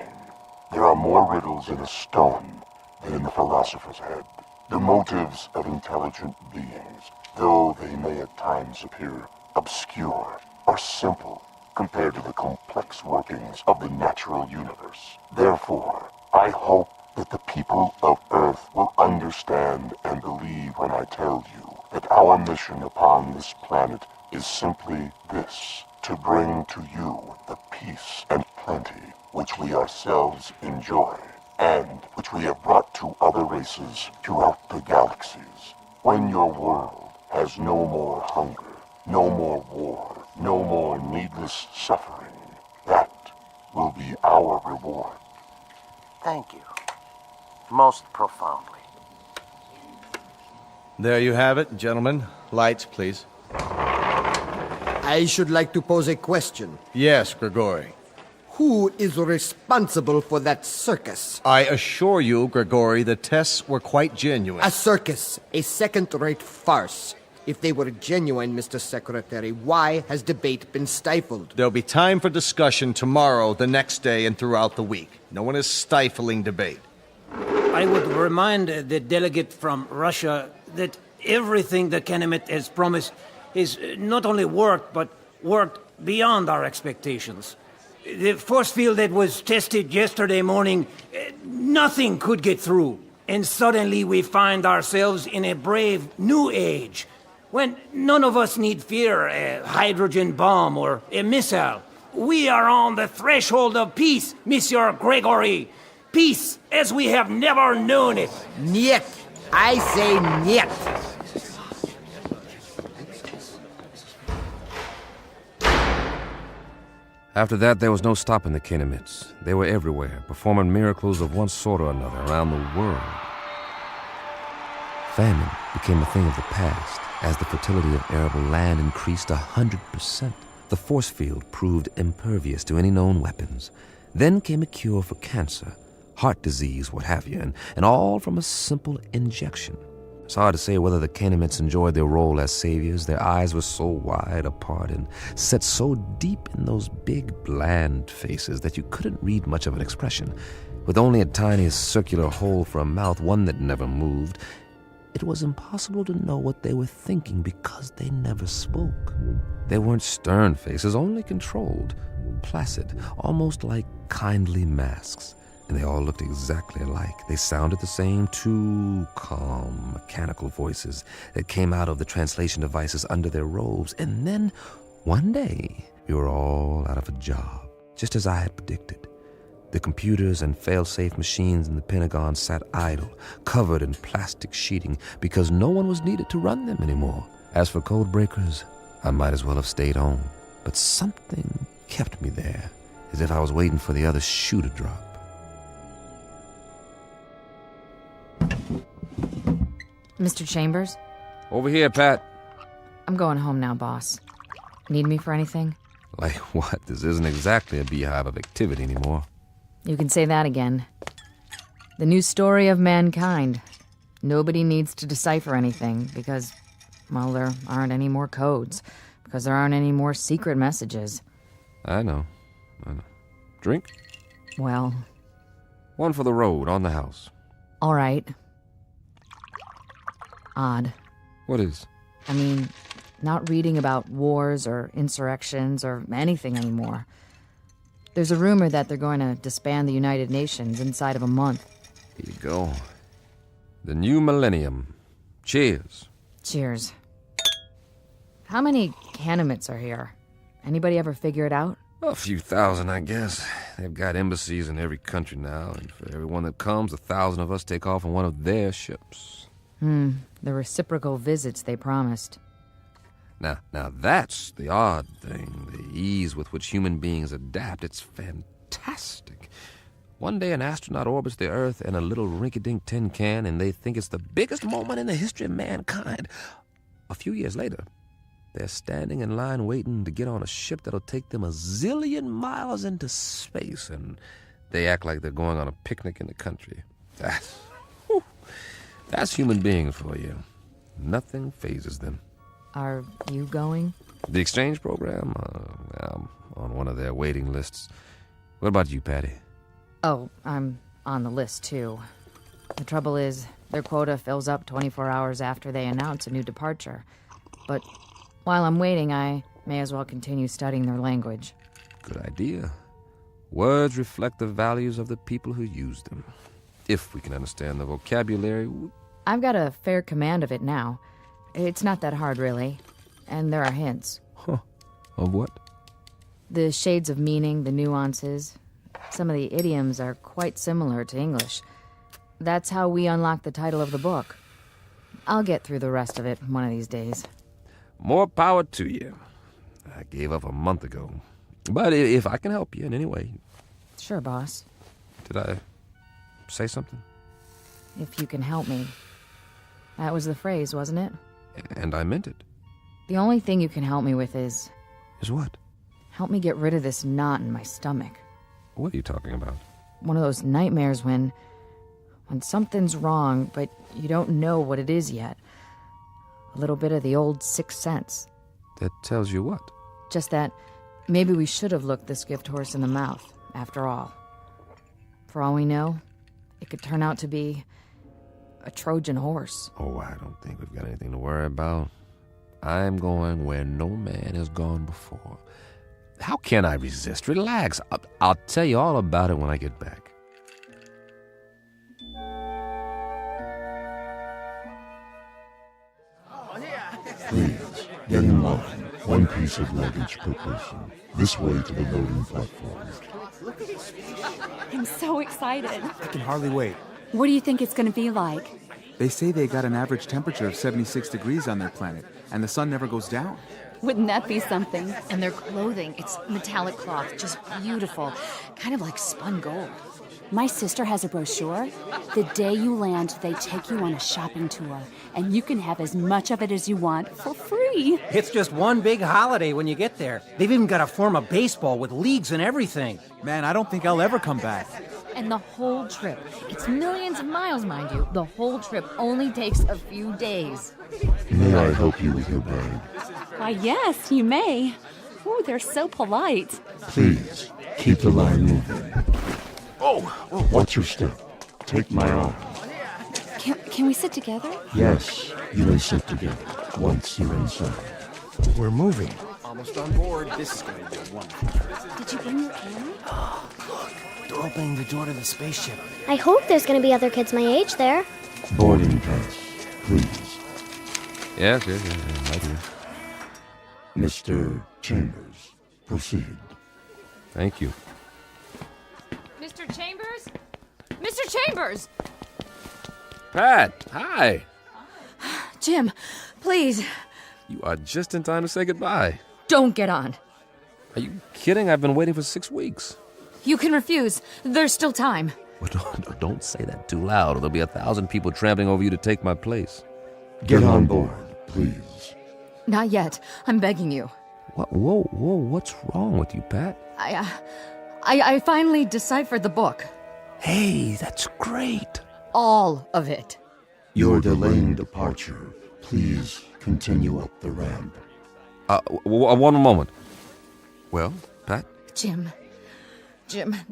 There are more riddles in a stone than in the philosopher's head. The motives of intelligent beings, though they may at times appear obscure, are simple compared to the complex workings of the natural universe. Therefore, I hope that the people of Earth will understand and believe when I tell you that our mission upon this planet is simply this: to bring to you the peace and plenty which we ourselves enjoy, and which we have brought to other races throughout the galaxies. When your world has no more hunger, no more war, no more needless suffering, that will be our reward. Thank you. Most profoundly. There you have it, gentlemen. Lights, please. I should like to pose a question. Yes, Grigori. Who is responsible for that circus? I assure you, Grigori, the tests were quite genuine. A circus, a second-rate farce. If they were genuine, Mr. Secretary, why has debate been stifled? There'll be time for discussion tomorrow, the next day, and throughout the week. No one is stifling debate. I would remind the delegate from Russia that everything the Kenemet has promised is not only worked, but worked beyond our expectations. The force field that was tested yesterday morning, nothing could get through. And suddenly we find ourselves in a brave new age, when none of us need fear a hydrogen bomb or a missile. We are on the threshold of peace, Monsieur Gregory. Peace as we have never known it. Niet. I say niet. After that, there was no stopping the Kenemets. They were everywhere, performing miracles of one sort or another around the world. Famine became a thing of the past as the fertility of arable land increased 100%. The force field proved impervious to any known weapons. Then came a cure for cancer, heart disease, what have you, and all from a simple injection. It's hard to say whether the Kenemets enjoyed their role as saviors. Their eyes were so wide apart and set so deep in those big, bland faces that you couldn't read much of an expression. With only a tiny circular hole for a mouth, one that never moved, it was impossible to know what they were thinking because they never spoke. They weren't stern faces, only controlled, placid, almost like kindly masks. And they all looked exactly alike. They sounded the same, two calm, mechanical voices that came out of the translation devices under their robes. And then, one day, we were all out of a job, just as I had predicted. The computers and fail-safe machines in the Pentagon sat idle, covered in plastic sheeting, because no one was needed to run them anymore. As for code breakers, I might as well have stayed home. But something kept me there, as if I was waiting for the other shoe to drop. Mr. Chambers? Over here, Pat. I'm going home now, boss. Need me for anything? Like what? This isn't exactly a beehive of activity anymore. You can say that again. The new story of mankind. Nobody needs to decipher anything because, well, there aren't any more codes. Because there aren't any more secret messages. I know. Drink? Well... One for the road, on the house. All right. Odd. What is? I mean, not reading about wars or insurrections or anything anymore. There's a rumor that they're going to disband the United Nations inside of a month. Here you go. The new millennium. Cheers. Cheers. How many Kenemets are here? Anybody ever figure it out? A few thousand, I guess. They've got embassies in every country now, and for everyone that comes, 1,000 of us take off on one of their ships. The reciprocal visits they promised. Now that's the odd thing, the ease with which human beings adapt. It's fantastic. One day an astronaut orbits the Earth in a little rinky-dink tin can, and they think it's the biggest moment in the history of mankind. A few years later, they're standing in line waiting to get on a ship that'll take them 1 zillion miles into space, and they act like they're going on a picnic in the country. That's human beings for you. Nothing phases them. Are you going? The exchange program? I'm on one of their waiting lists. What about you, Patty? Oh, I'm on the list, too. The trouble is, their quota fills up 24 hours after they announce a new departure. But while I'm waiting, I may as well continue studying their language. Good idea. Words reflect the values of the people who use them. If we can understand the vocabulary... I've got a fair command of it now. It's not that hard, really. And there are hints. Huh. Of what? The shades of meaning, the nuances. Some of the idioms are quite similar to English. That's how we unlock the title of the book. I'll get through the rest of it one of these days. More power to you. I gave up a month ago. But if I can help you in any way... Sure, boss. Did I say something? If you can help me. That was the phrase, wasn't it? And I meant it. The only thing you can help me with is... Is what? Help me get rid of this knot in my stomach. What are you talking about? One of those nightmares when something's wrong, but you don't know what it is yet. A little bit of the old sixth sense. That tells you what? Just that maybe we should have looked this gift horse in the mouth, after all. For all we know, it could turn out to be a Trojan horse. Oh, I don't think we've got anything to worry about. I'm going where no man has gone before. How can I resist? Relax. I'll tell you all about it when I get back. Please, get in line. One piece of luggage per person. This way to the loading platform. I'm so excited. I can hardly wait. What do you think it's going to be like? They say they got an average temperature of 76 degrees on their planet, and the sun never goes down. Wouldn't that be something? And their clothing, it's metallic cloth, just beautiful. Kind of like spun gold. My sister has a brochure. The day you land, they take you on a shopping tour, and you can have as much of it as you want for free. It's just one big holiday when you get there. They've even got a form of baseball with leagues and everything. Man, I don't think I'll ever come back. And the whole trip, it's millions of miles, mind you, the whole trip only takes a few days. May I help you with your bag? Why, yes, you may. Ooh, they're so polite. Please, keep the line moving. Watch your step. Take my arm. Can we sit together? Yes, you may sit together once you're inside. We're moving. Almost on board. This is going to be wonderful. Did you bring your camera? Look, they're opening the door to the spaceship. I hope there's going to be other kids my age there. Boarding pass, please. Yes, right here. Mr. Chambers, proceed. Thank you. Mr. Chambers? Mr. Chambers! Pat, hi. Jim, please, You are just in time to say goodbye. don't get on. Are you kidding? I've been waiting for 6 weeks. You can refuse. There's still time. But don't say that too loud, or there'll be 1,000 people trampling over you to take my place. Get on board, please. Not yet. I'm begging you. What? Whoa, what's wrong with you, Pat? I finally deciphered the book. Hey, that's great. All of it. You're delaying departure. Please continue up the ramp. One moment. Well, Pat? Jim,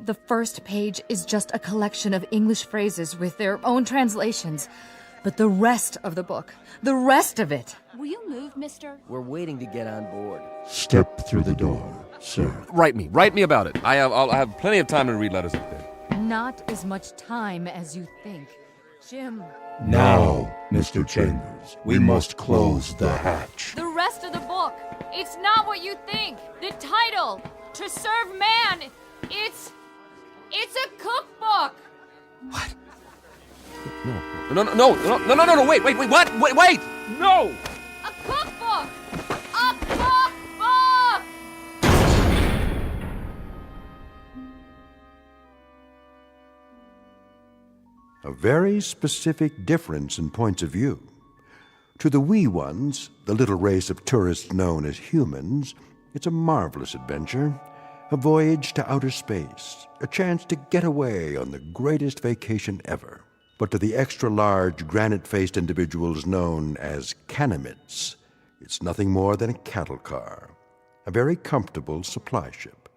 the first page is just a collection of English phrases with their own translations. But the rest of the book, the rest of it. Will you move, mister? We're waiting to get on board. Step through the door, sir. Write me about it. I'll have plenty of time to read letters up there. Not as much time as you think. Jim. Now, Mr. Chambers, we must close the hatch. The rest of the book. It's not what you think. The title, To Serve Man, it's a cookbook. What? No, wait, what? Wait! No! A cookbook! A cookbook! A very specific difference in points of view. To the wee ones, the little race of tourists known as humans, it's a marvelous adventure, a voyage to outer space, a chance to get away on the greatest vacation ever. But to the extra-large, granite-faced individuals known as Canamites, it's nothing more than a cattle car, a very comfortable supply ship,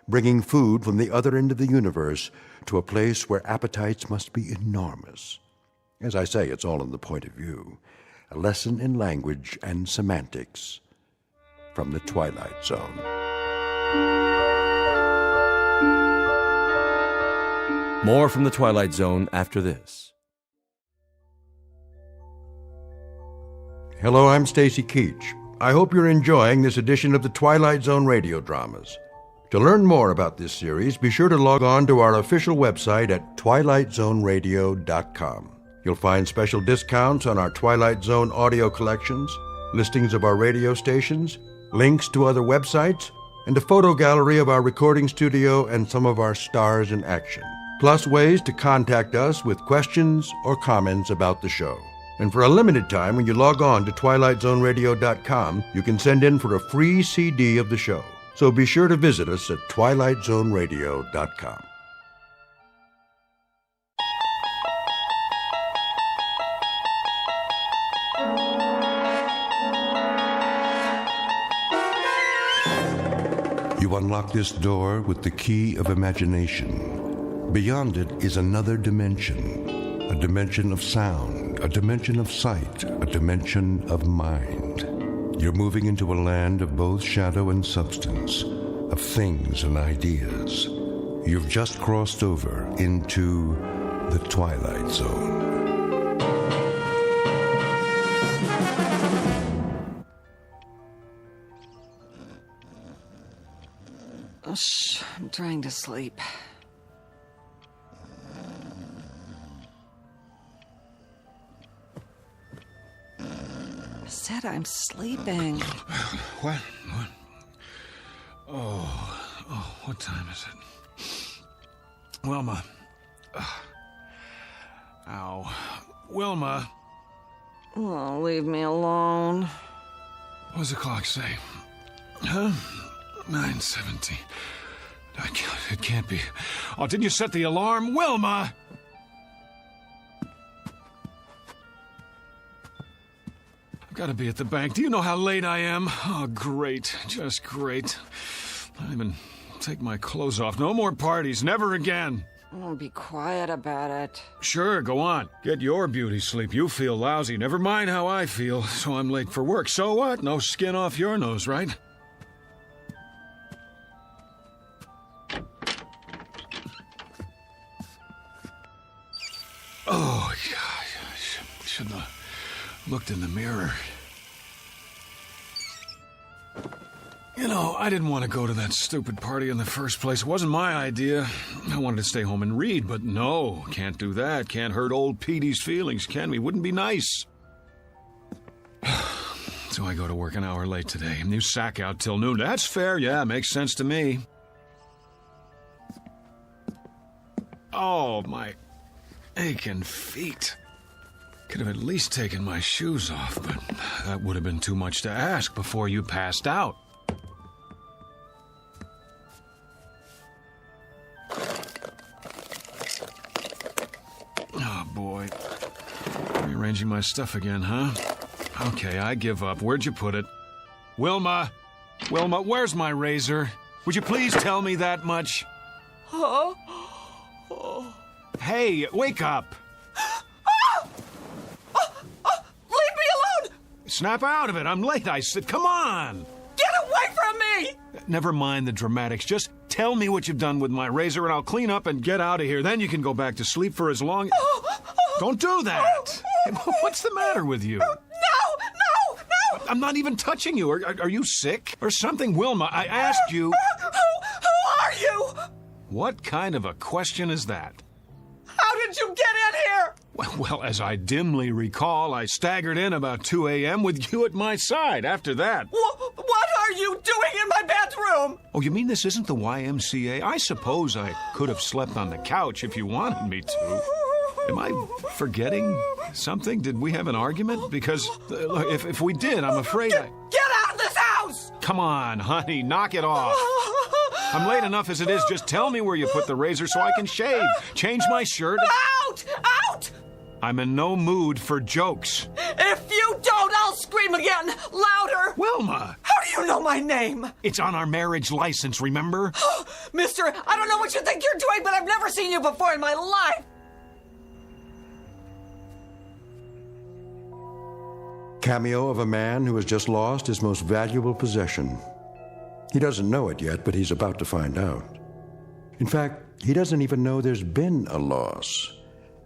bringing food from the other end of the universe to a place where appetites must be enormous. As I say, it's all in the point of view, a lesson in language and semantics from the Twilight Zone. More from the Twilight Zone after this. Hello, I'm Stacy Keach. I hope you're enjoying this edition of the Twilight Zone Radio Dramas. To learn more about this series, be sure to log on to our official website at twilightzoneradio.com. You'll find special discounts on our Twilight Zone audio collections, listings of our radio stations, links to other websites, and a photo gallery of our recording studio and some of our stars in action. Plus ways to contact us with questions or comments about the show. And for a limited time, when you log on to twilightzoneradio.com, you can send in for a free CD of the show. So be sure to visit us at twilightzoneradio.com. You unlock this door with the key of imagination. Beyond it is another dimension. A dimension of sound, a dimension of sight, a dimension of mind. You're moving into a land of both shadow and substance, of things and ideas. You've just crossed over into the Twilight Zone. Oh, shh, I'm trying to sleep. I said I'm sleeping. What? Oh, what time is it? Wilma. Ow. Wilma. Oh, leave me alone. What does the clock say? Huh? 9:17. It can't be. Oh, didn't you set the alarm? Wilma! I've got to be at the bank. Do you know how late I am? Oh, great. Just great. I don't even take my clothes off. No more parties. Never again. Oh, be quiet about it. Sure, go on. Get your beauty sleep. You feel lousy. Never mind how I feel. So I'm late for work. So what? No skin off your nose, right? Oh, yeah. I shouldn't have looked in the mirror. You know, I didn't want to go to that stupid party in the first place. It wasn't my idea. I wanted to stay home and read, but no, can't do that. Can't hurt old Petey's feelings, can we? Wouldn't be nice. So I go to work an hour late today, and you sack out till noon. That's fair, yeah, makes sense to me. Oh, my aching feet. Could have at least taken my shoes off, but that would have been too much to ask before you passed out. Oh, boy. Rearranging my stuff again, huh? Okay, I give up. Where'd you put it? Wilma! Wilma, where's my razor? Would you please tell me that much? Huh? Hey, wake up! Leave me alone! Snap out of it. I'm late, I said. Come on! Get away from me! Never mind the dramatics. Just tell me what you've done with my razor and I'll clean up and get out of here. Then you can go back to sleep for as long... Don't do that! What's the matter with you? No! I'm not even touching you. Are you sick or something? Wilma, I asked you... Who are you? What kind of a question is that? How did you get in here? Well, as I dimly recall, I staggered in about 2 a.m. with you at my side. After that... What are you doing in my bedroom? Oh, you mean this isn't the YMCA? I suppose I could have slept on the couch if you wanted me to. Am I forgetting something? Did we have an argument? Because if we did, I'm afraid I... Get out of this house! Come on, honey, knock it off. I'm late enough as it is. Just tell me where you put the razor so I can shave, change my shirt. Out! Out! I'm in no mood for jokes. If you don't, I'll scream again, louder. Wilma! How do you know my name? It's on our marriage license, remember? Mister, I don't know what you think you're doing, but I've never seen you before in my life. Cameo of a man who has just lost his most valuable possession. He doesn't know it yet, but he's about to find out. In fact, he doesn't even know there's been a loss,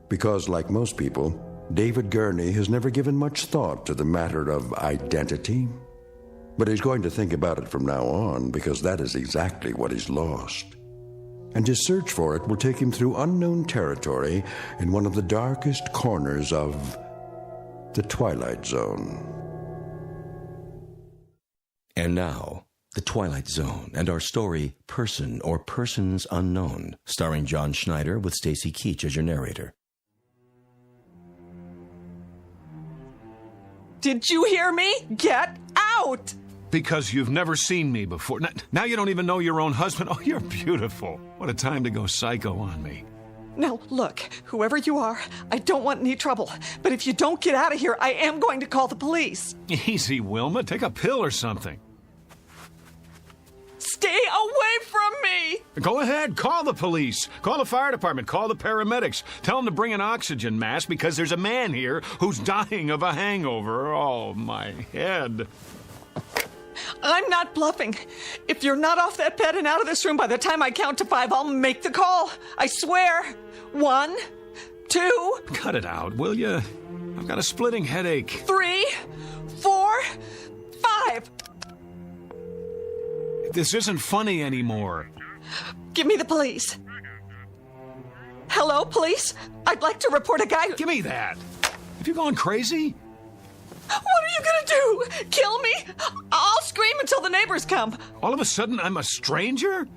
because like most people, David Gurney has never given much thought to the matter of identity, but he's going to think about it from now on because that is exactly what he's lost. And his search for it will take him through unknown territory in one of the darkest corners of the Twilight Zone. And now, The Twilight Zone and our story, Person or Persons Unknown, starring John Schneider with Stacy Keach as your narrator. Did you hear me? Get out! Because you've never seen me before. Now you don't even know your own husband. Oh, you're beautiful. What a time to go psycho on me. Now, look, whoever you are, I don't want any trouble. But if you don't get out of here, I am going to call the police. Easy, Wilma. Take a pill or something. Stay away from me! Go ahead. Call the police. Call the fire department. Call the paramedics. Tell them to bring an oxygen mask because there's a man here who's dying of a hangover. Oh, my head. I'm not bluffing. If you're not off that bed and out of this room by the time I count to 5, I'll make the call. I swear. 1, 2... Cut it out, will you? I've got a splitting headache. 3, 4, 5. This isn't funny anymore. Give me the police. Hello, police? I'd like to report a guy who... Give me that. Have you gone crazy? What are you gonna do? Kill me? I'll scream until the neighbors come. All of a sudden, I'm a stranger?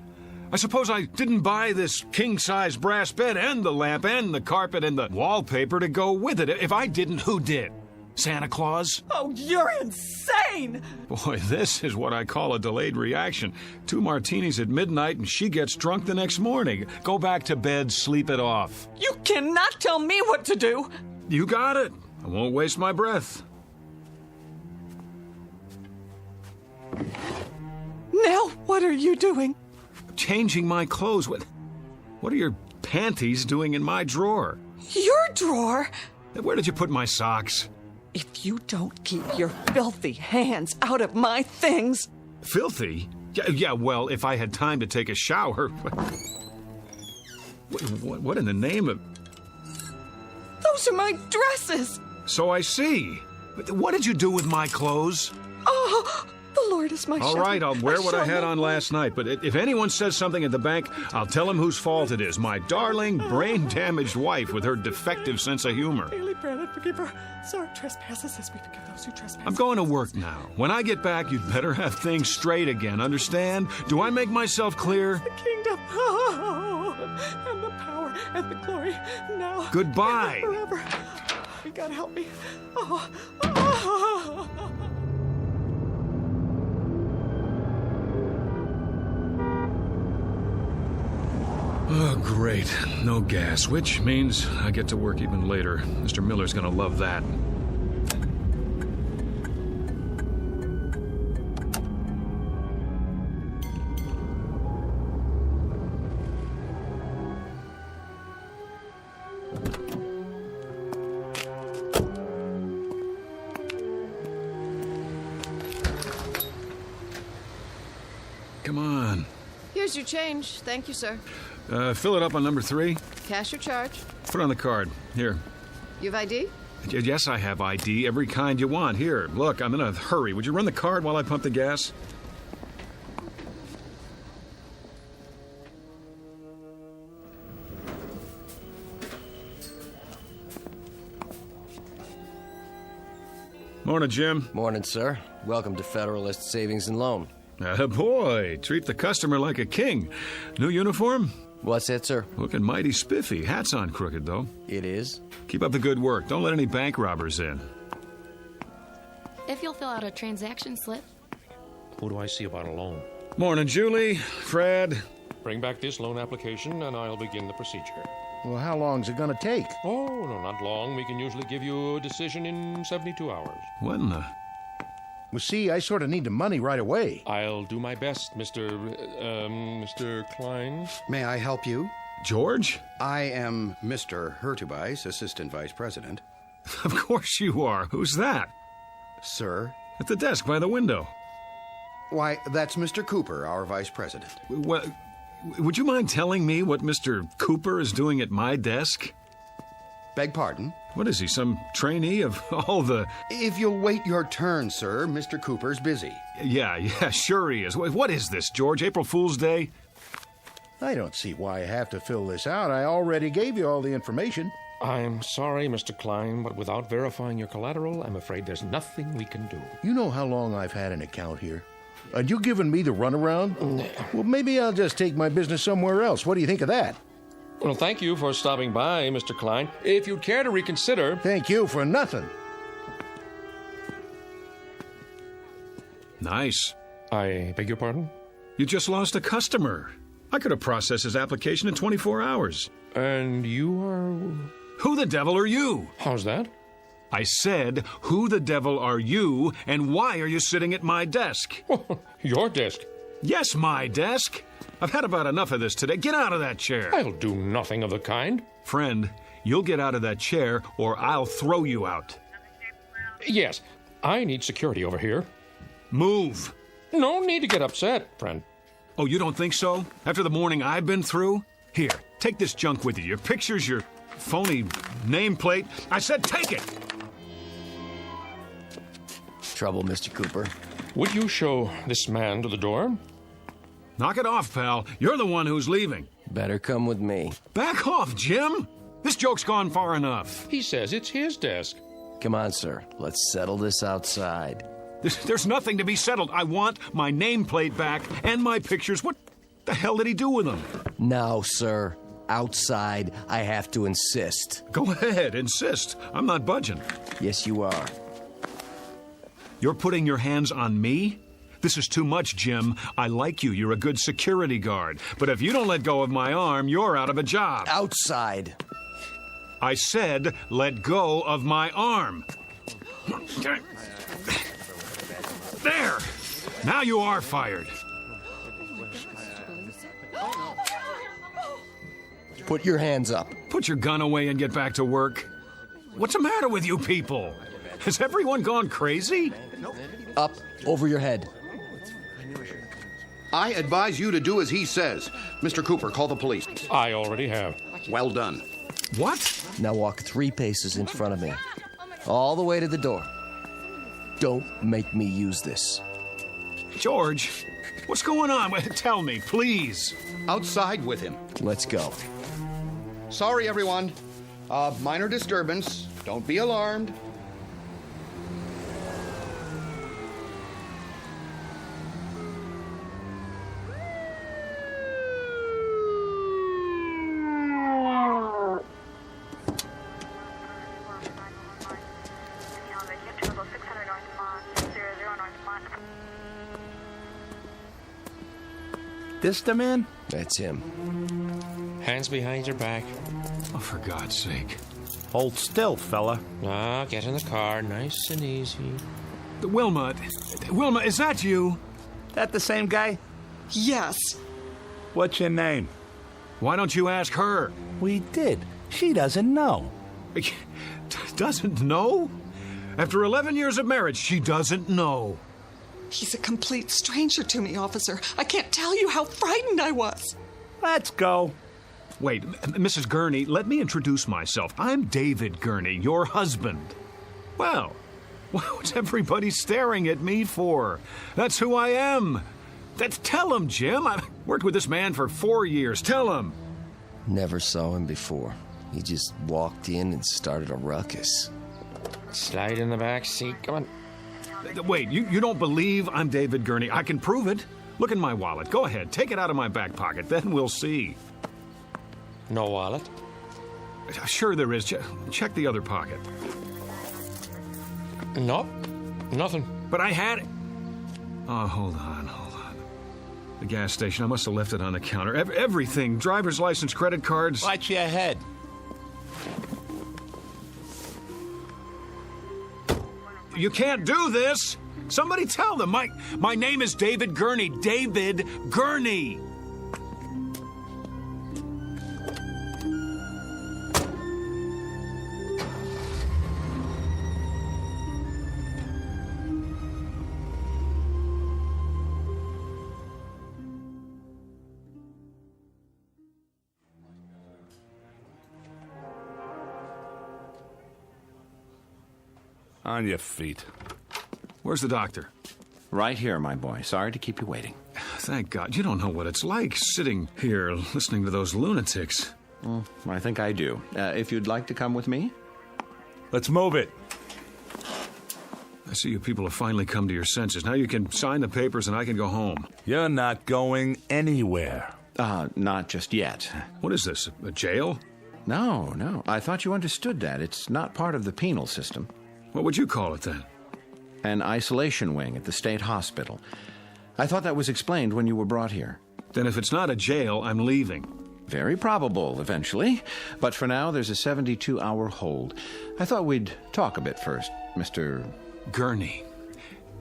I suppose I didn't buy this king-size brass bed and the lamp and the carpet and the wallpaper to go with it. If I didn't, who did? Santa Claus? Oh, you're insane! Boy, this is what I call a delayed reaction. 2 martinis at midnight and she gets drunk the next morning. Go back to bed, sleep it off. You cannot tell me what to do. You got it. I won't waste my breath. Now, what are you doing? Changing my clothes. What are your panties doing in my drawer? Your drawer? Where did you put my socks? If you don't keep your filthy hands out of my things... Filthy? Yeah, well, if I had time to take a shower... What in the name of... Those are my dresses! So I see. What did you do with my clothes? Oh... The Lord is my shepherd. All right, I'll wear what I had on last night, but if anyone says something at the bank, I'll tell them whose fault it is. My darling, brain-damaged wife with her defective sense of humor. Daily bread and forgive her. Sorry, trespasses as we forgive those who trespass. I'm going to work now. When I get back, you'd better have things straight again, understand? Do I make myself clear? The kingdom, and the power, and the glory, now. Goodbye. And forever. God help me. Oh, great. No gas, which means I get to work even later. Mr. Miller's gonna love that. Come on. Here's your change. Thank you, sir. Fill it up on number 3. Cash or charge? Put it on the card. Here. You have ID? Yes, I have ID. Every kind you want. Here, look, I'm in a hurry. Would you run the card while I pump the gas? Morning, Jim. Morning, sir. Welcome to Federalist Savings and Loan. Boy, treat the customer like a king. New uniform? What's that, sir? Looking mighty spiffy. Hat's on crooked, though. It is? Keep up the good work. Don't let any bank robbers in. If you'll fill out a transaction slip. Who do I see about a loan? Morning, Julie. Fred. Bring back this loan application and I'll begin the procedure. Well, how long's it gonna take? Oh, no, not long. We can usually give you a decision in 72 hours. What in the... Well, see, I sort of need the money right away. I'll do my best, Mr. Klein. May I help you? George? I am Mr. Hurtubise, Assistant Vice President. Of course you are. Who's that? Sir? At the desk by the window. Why, that's Mr. Cooper, our Vice President. Well, would you mind telling me what Mr. Cooper is doing at my desk? Beg pardon? What is he, some trainee of all the... If you'll wait your turn, sir, Mr. Cooper's busy. Yeah, sure he is. What is this, George? April Fool's Day? I don't see why I have to fill this out. I already gave you all the information. I'm sorry, Mr. Klein, but without verifying your collateral, I'm afraid there's nothing we can do. You know how long I've had an account here? And you giving me the runaround? Well, maybe I'll just take my business somewhere else. What do you think of that? Well, thank you for stopping by, Mr. Klein. If you'd care to reconsider... Thank you for nothing. Nice. I beg your pardon? You just lost a customer. I could have processed his application in 24 hours. And you are... Who the devil are you? How's that? I said, who the devil are you, and why are you sitting at my desk? Your desk? Yes, my desk. I've had about enough of this today. Get out of that chair. I'll do nothing of the kind. Friend, you'll get out of that chair, or I'll throw you out. Yes, I need security over here. Move. No need to get upset, friend. Oh, you don't think so? After the morning I've been through? Here, take this junk with you. Your pictures, your phony nameplate. I said take it! Trouble, Mr. Cooper. Would you show this man to the door? Knock it off, pal. You're the one who's leaving. Better come with me. Back off, Jim! This joke's gone far enough. He says it's his desk. Come on, sir. Let's settle this outside. There's nothing to be settled. I want my nameplate back and my pictures. What the hell did he do with them? No, sir. Outside, I have to insist. Go ahead, insist. I'm not budging. Yes, you are. You're putting your hands on me? This is too much, Jim. I like you. You're a good security guard. But if you don't let go of my arm, you're out of a job. Outside. I said, let go of my arm. There! Now you are fired. Put your hands up. Put your gun away and get back to work. What's the matter with you people? Has everyone gone crazy? Up over your head. I advise you to do as he says. Mr. Cooper, call the police. I already have. Well done. What? Now walk 3 paces in front of me. All the way to the door. Don't make me use this. George, what's going on? Tell me, please. Outside with him. Let's go. Sorry, everyone. Minor disturbance. Don't be alarmed. This the man? That's him. Hands behind your back. Oh, for God's sake. Hold still, fella. Ah, get in the car, nice and easy. Wilma, is that you? That the same guy? Yes. What's your name? Why don't you ask her? We did. She doesn't know. Doesn't know? After 11 years of marriage, she doesn't know. He's a complete stranger to me, officer. I can't tell you how frightened I was. Let's go. Wait, Mrs. Gurney, let me introduce myself. I'm David Gurney, your husband. Well, what's everybody staring at me for? That's who I am. Tell him, Jim. I've worked with this man for 4 years. Tell him. Never saw him before. He just walked in and started a ruckus. Slide in the back seat. Come on. Wait, you don't believe I'm David Gurney? I can prove it. Look in my wallet. Go ahead. Take it out of my back pocket. Then we'll see. No wallet? Sure there is. Check the other pocket. Nope. Nothing. But I had it. Oh, hold on. The gas station. I must have left it on the counter. Everything. Driver's license, credit cards. Watch your head. You can't do this. Somebody tell them. My name is David Gurney. David Gurney. On your feet. Where's the doctor? Right here, my boy. Sorry to keep you waiting. Thank God. You don't know what it's like sitting here listening to those lunatics. Well, I think I do. If you'd like to come with me? Let's move it. I see you people have finally come to your senses. Now you can sign the papers and I can go home. You're not going anywhere. Not just yet. What is this, a jail? No. I thought you understood that. It's not part of the penal system. What would you call it then? An isolation wing at the state hospital. I thought that was explained when you were brought here. Then if it's not a jail, I'm leaving. Very probable, eventually. But for now, there's a 72-hour hold. I thought we'd talk a bit first, Mr. Gurney.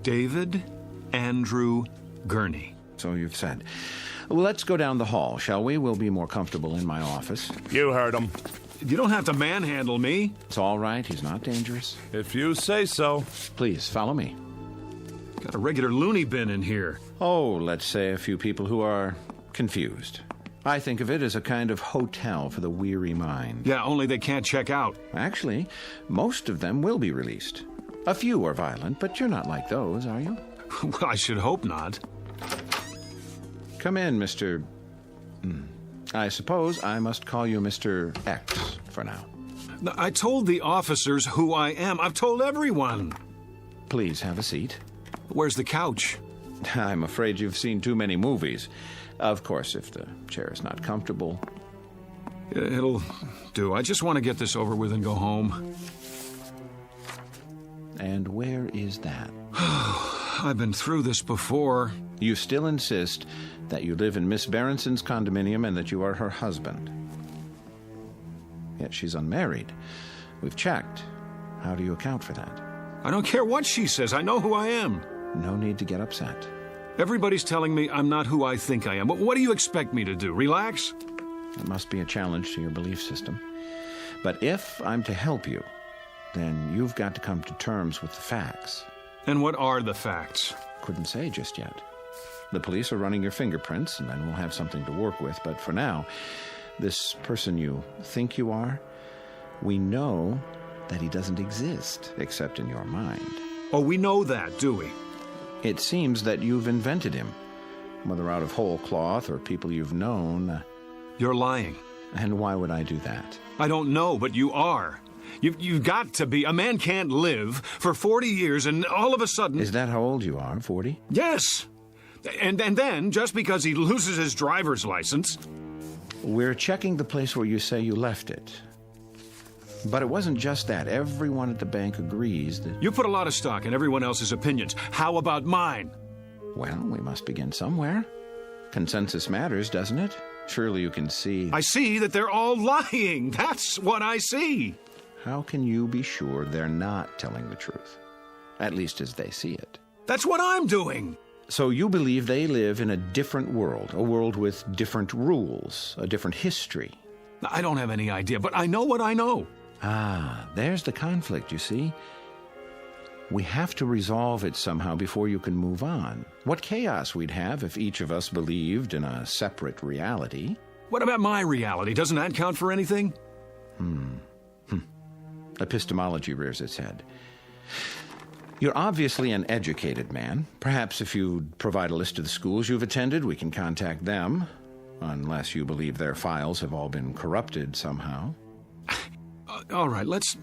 David Andrew Gurney. So you've said. Well, let's go down the hall, shall we? We'll be more comfortable in my office. You heard him. You don't have to manhandle me. It's all right. He's not dangerous. If you say so. Please, follow me. Got a regular loony bin in here. Oh, let's say a few people who are confused. I think of it as a kind of hotel for the weary mind. Yeah, only they can't check out. Actually, most of them will be released. A few are violent, but you're not like those, are you? Well, I should hope not. Come in, Mr. I suppose I must call you Mr. X for now. I told the officers who I am. I've told everyone. Please have a seat. Where's the couch? I'm afraid you've seen too many movies. Of course, if the chair is not comfortable. It'll do. I just want to get this over with and go home. And where is that? I've been through this before. You still insist that you live in Miss Berenson's condominium and that you are her husband. Yet she's unmarried. We've checked. How do you account for that? I don't care what she says. I know who I am. No need to get upset. Everybody's telling me I'm not who I think I am. But what do you expect me to do? Relax? It must be a challenge to your belief system. But if I'm to help you, then you've got to come to terms with the facts. And what are the facts? Couldn't say just yet. The police are running your fingerprints, and then we'll have something to work with. But for now, this person you think you are, we know that he doesn't exist, except in your mind. Oh, we know that, do we? It seems that you've invented him, whether out of whole cloth or people you've known. You're lying. And why would I do that? I don't know, but you are. You've got to be. A man can't live for 40 years and all of a sudden... Is that how old you are, 40? Yes. And then, just because he loses his driver's license... We're checking the place where you say you left it. But it wasn't just that. Everyone at the bank agrees that... You put a lot of stock in everyone else's opinions. How about mine? Well, we must begin somewhere. Consensus matters, doesn't it? Surely you can see... I see that they're all lying. That's what I see. How can you be sure they're not telling the truth? At least as they see it. That's what I'm doing. So you believe they live in a different world, a world with different rules, a different history. I don't have any idea, but I know what I know. Ah, there's the conflict, you see. We have to resolve it somehow before you can move on. What chaos we'd have if each of us believed in a separate reality. What about my reality? Doesn't that count for anything? Epistemology rears its head. You're obviously an educated man. Perhaps if you'd provide a list of the schools you've attended, we can contact them. Unless you believe their files have all been corrupted somehow. All right, let's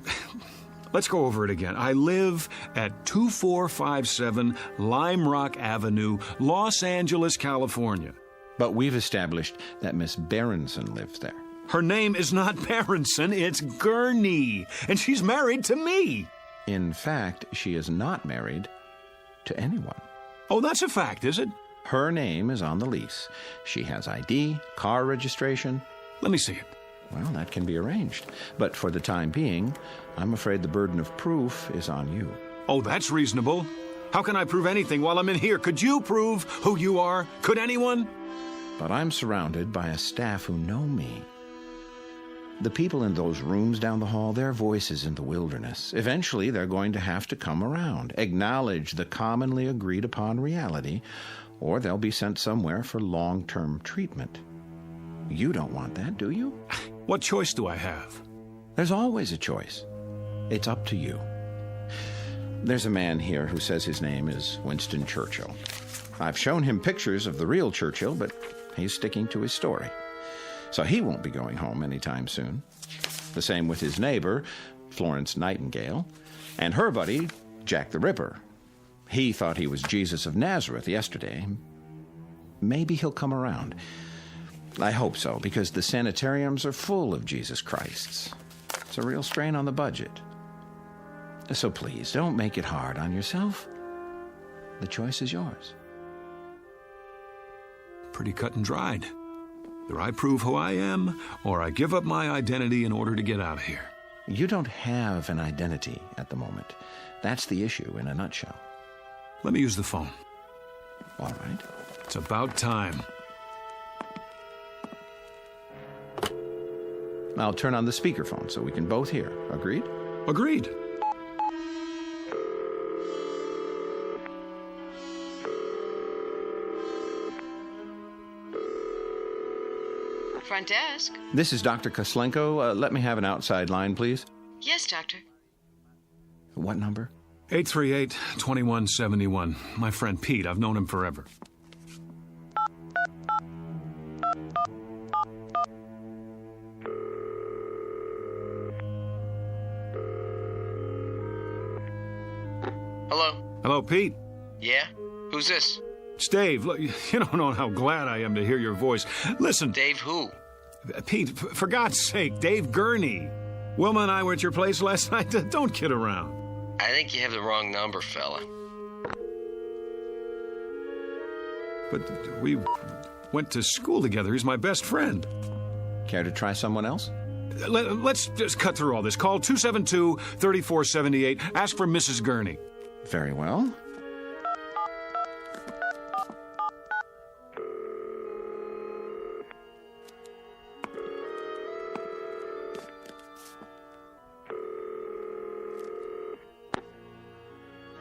go over it again. I live at 2457 Lime Rock Avenue, Los Angeles, California. But we've established that Miss Berenson lives there. Her name is not Berenson, it's Gurney, and she's married to me. In fact, she is not married to anyone. Oh, that's a fact, is it? Her name is on the lease. She has ID, car registration. Let me see it. Well, that can be arranged. But for the time being, I'm afraid the burden of proof is on you. Oh, that's reasonable. How can I prove anything while I'm in here? Could you prove who you are? Could anyone? But I'm surrounded by a staff who know me. The people in those rooms down the hall, their voices in the wilderness. Eventually, they're going to have to come around, acknowledge the commonly agreed upon reality, or they'll be sent somewhere for long-term treatment. You don't want that, do you? What choice do I have? There's always a choice. It's up to you. There's a man here who says his name is Winston Churchill. I've shown him pictures of the real Churchill, but he's sticking to his story. So he won't be going home anytime soon. The same with his neighbor, Florence Nightingale, and her buddy, Jack the Ripper. He thought he was Jesus of Nazareth yesterday. Maybe he'll come around. I hope so, because the sanitariums are full of Jesus Christs. It's a real strain on the budget. So please, don't make it hard on yourself. The choice is yours. Pretty cut and dried. Either I prove who I am, or I give up my identity in order to get out of here. You don't have an identity at the moment. That's the issue in a nutshell. Let me use the phone. All right. It's about time. I'll turn on the speakerphone so we can both hear. Agreed? Agreed. Front desk. This is Dr. Koslenko. Let me have an outside line, please. Yes, doctor. What number? 838-2171. My friend Pete. I've known him forever. Hello? Hello, Pete. Yeah? Who's this? It's Dave. Look, you don't know how glad I am to hear your voice. Listen. Dave who? Pete, for God's sake, Dave Gurney. Wilma and I were at your place last night. Don't kid around. I think you have the wrong number, fella. But we went to school together. He's my best friend. Care to try someone else? Let's just cut through all this. Call 272-3478. Ask for Mrs. Gurney. Very well.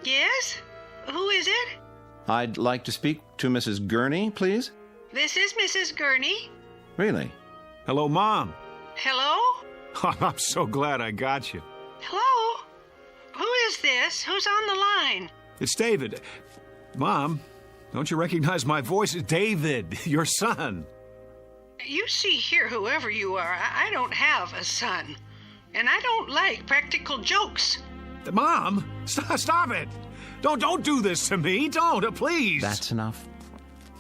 Yes? Who is it? I'd like to speak to Mrs. Gurney, please. This is Mrs. Gurney. Really? Hello, Mom. Hello? I'm so glad I got you. Hello? Who is this? Who's on the line? It's David. Mom, don't you recognize my voice? David, your son. You see here, whoever you are, I don't have a son. And I don't like practical jokes. Mom, stop it. Don't do this to me. Don't, please. That's enough.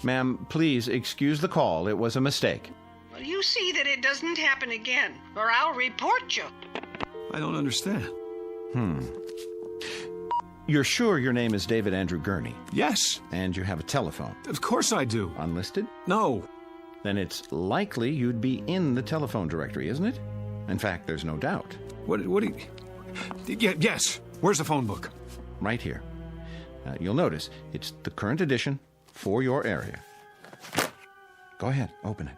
Ma'am, please excuse the call. It was a mistake. Well, you see that it doesn't happen again, or I'll report you. I don't understand. You're sure your name is David Andrew Gurney? Yes. And you have a telephone? Of course I do. Unlisted? No. Then it's likely you'd be in the telephone directory, isn't it? In fact, there's no doubt. What do you... Yes. Where's the phone book? Right here. You'll notice it's the current edition for your area. Go ahead, open it.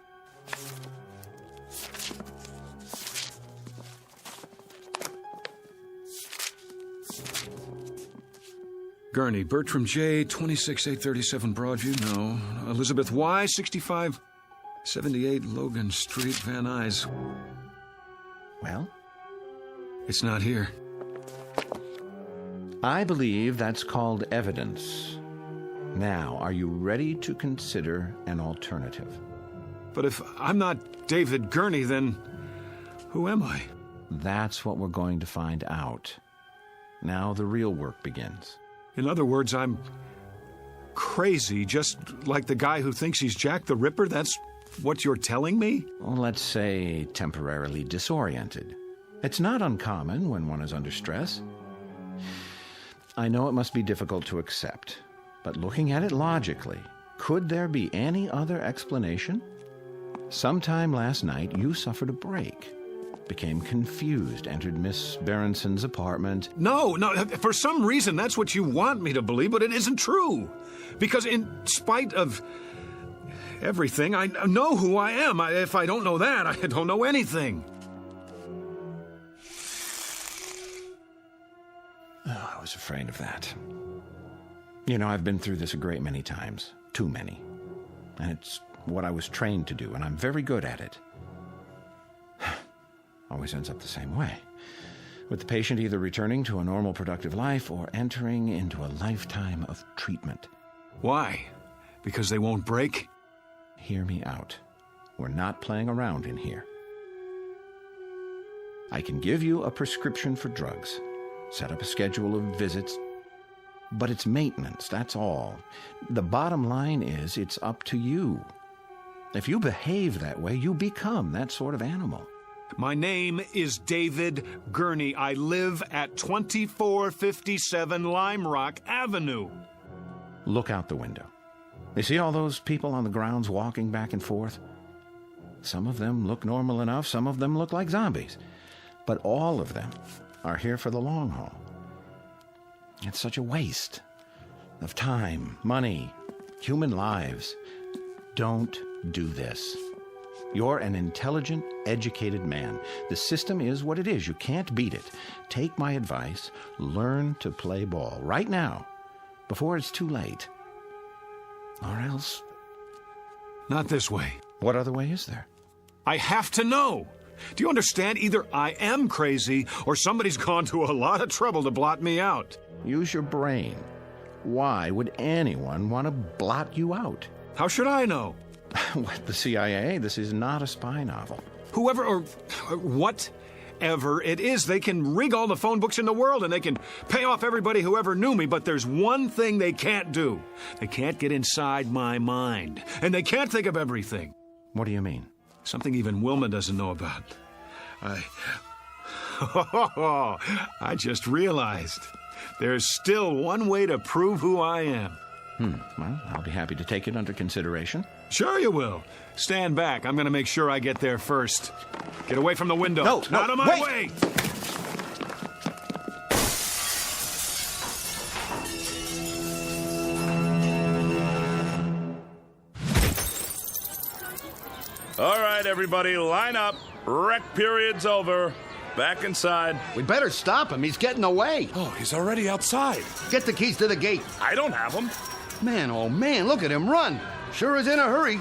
Gurney, Bertram J, 26837 Broadview, no. Elizabeth Y, 6578 Logan Street, Van Nuys. Well? It's not here. I believe that's called evidence. Now, are you ready to consider an alternative? But if I'm not David Gurney, then who am I? That's what we're going to find out. Now the real work begins. In other words, I'm crazy, just like the guy who thinks he's Jack the Ripper? That's what you're telling me? Well, let's say temporarily disoriented. It's not uncommon when one is under stress. I know it must be difficult to accept, but looking at it logically, could there be any other explanation? Sometime last night, you suffered a break, became confused, entered Miss Berenson's apartment. No, for some reason that's what you want me to believe, but it isn't true. Because in spite of everything, I know who I am. If I don't know that, I don't know anything. Oh, I was afraid of that. You know, I've been through this a great many times. Too many. And it's what I was trained to do, and I'm very good at it. Always ends up the same way. with the patient either returning to a normal productive life or entering into a lifetime of treatment. Why? Because they won't break? Hear me out. We're not playing around in here. I can give you a prescription for drugs, set up a schedule of visits, but it's maintenance, that's all. The bottom line is it's up to you. If you behave that way, you become that sort of animal. My name is David Gurney. I live at 2457 Lime Rock Avenue. Look out the window. You see all those people on the grounds walking back and forth? Some of them look normal enough, some of them look like zombies. But all of them are here for the long haul. It's such a waste of time, money, human lives. Don't do this. You're an intelligent, educated man. The system is what it is. You can't beat it. Take my advice. Learn to play ball right now, before it's too late. Or else... Not this way. What other way is there? I have to know. Do you understand? Either I am crazy, or somebody's gone to a lot of trouble to blot me out. Use your brain. Why would anyone want to blot you out? How should I know? What, the CIA? This is not a spy novel. Whoever or whatever it is, they can rig all the phone books in the world and they can pay off everybody who ever knew me, but there's one thing they can't do. They can't get inside my mind, and they can't think of everything. What do you mean? Something even Wilma doesn't know about. I just realized there's still one way to prove who I am. Well, I'll be happy to take it under consideration. Sure you will. Stand back. I'm going to make sure I get there first. Get away from the window. No, out of my wait. way! All right, everybody, line up. Rec period's over. Back inside. We better stop him. He's getting away. Oh, he's already outside. Get the keys to the gate. I don't have them. Man, oh man, look at him run. Sure is in a hurry.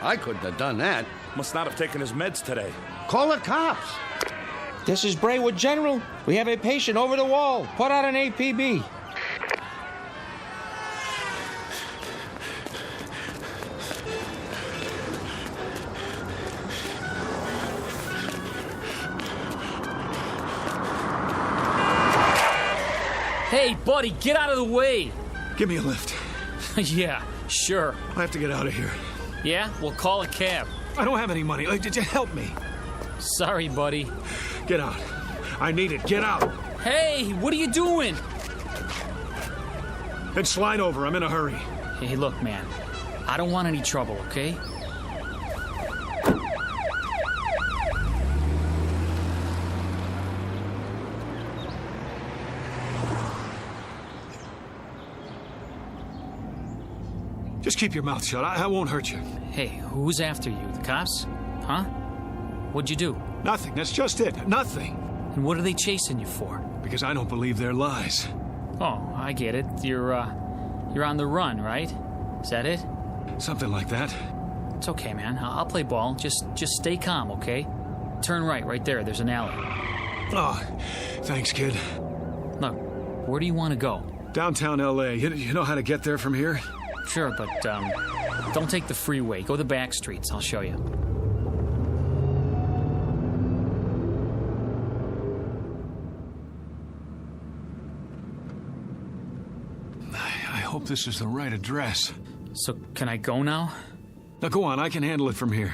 I couldn't have done that. Must not have taken his meds today. Call the cops. This is Braywood General. We have a patient over the wall. Put out an APB. Hey, buddy, get out of the way. Give me a lift. Yeah, sure. I have to get out of here. Yeah? We'll call a cab. I don't have any money. Did you help me? Sorry, buddy. Get out. I need it. Get out. Hey, what are you doing? Then slide over. I'm in a hurry. Hey, look, man. I don't want any trouble, okay? Just keep your mouth shut. I won't hurt you. Hey, who's after you? The cops? Huh? What'd you do? Nothing. That's just it. Nothing. And what are they chasing you for? Because I don't believe their lies. Oh, I get it. You're on the run, right? Is that it? Something like that. It's okay, man. I'll play ball. Just stay calm, okay? Turn right there. There's an alley. Oh, thanks, kid. Look, where do you want to go? Downtown L.A. You know how to get there from here? Sure, but don't take the freeway. Go the back streets. I'll show you. I hope this is the right address. So, can I go now? Now, go on. I can handle it from here.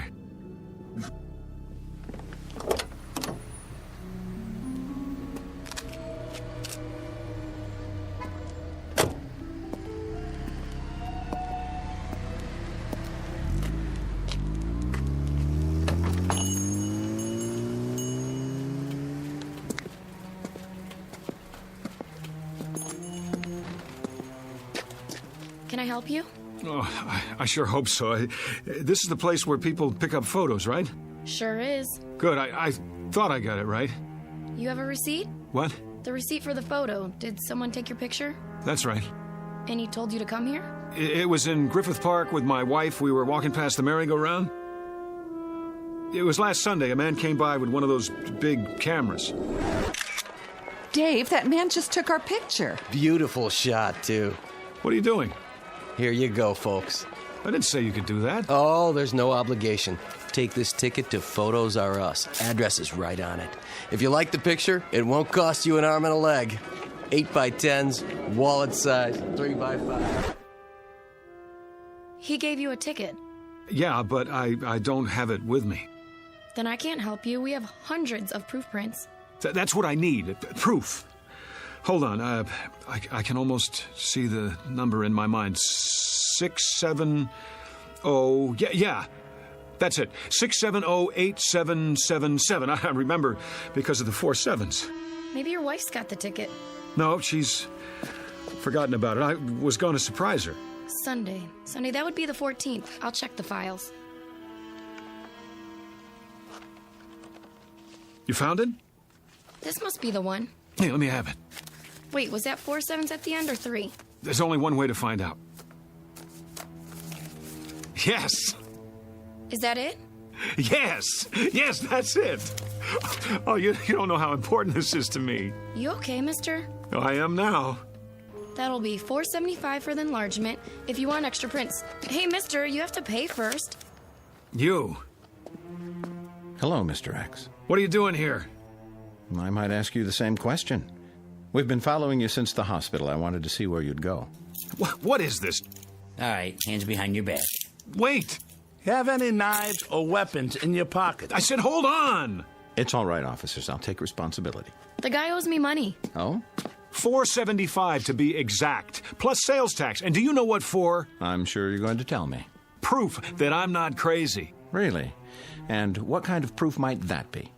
Can I help you? Oh, I sure hope so. This is the place where people pick up photos, right? Sure is. Good. I thought I got it right. You have a receipt? What? The receipt for the photo. Did someone take your picture? That's right. And he told you to come here? It was in Griffith Park with my wife. We were walking past the merry-go-round. It was last Sunday. A man came by with one of those big cameras. Dave, that man just took our picture. Beautiful shot, too. What are you doing? Here you go, folks. I didn't say you could do that. Oh, there's no obligation. Take this ticket to Photos R Us. Address is right on it. If you like the picture, it won't cost you an arm and a leg. 8x10s, wallet size, 3x5. He gave you a ticket. Yeah, but I don't have it with me. Then I can't help you. We have hundreds of proof prints. That's what I need. Proof. Hold on. I can almost see the number in my mind. 670... Yeah. That's it. 6708777. I remember because of the 4 sevens. Maybe your wife's got the ticket. No, she's forgotten about it. I was going to surprise her. Sunday, that would be the 14th. I'll check the files. You found it? This must be the one. Hey, let me have it. Wait, was that 4 sevens at the end or 3? There's only one way to find out. Yes! Is that it? Yes! Yes, that's it! Oh, you don't know how important this is to me. You okay, mister? Oh, I am now. That'll be $4.75 for the enlargement if you want extra prints. Hey, mister, you have to pay first. You. Hello, Mr. X. What are you doing here? I might ask you the same question. We've been following you since the hospital. I wanted to see where you'd go. What is this? All right, hands behind your back. Wait! Have any knives or weapons in your pocket? I said hold on! It's all right, officers. I'll take responsibility. The guy owes me money. Oh? $4.75 to be exact, plus sales tax. And do you know what for? I'm sure you're going to tell me. Proof that I'm not crazy. Really? And what kind of proof might that be?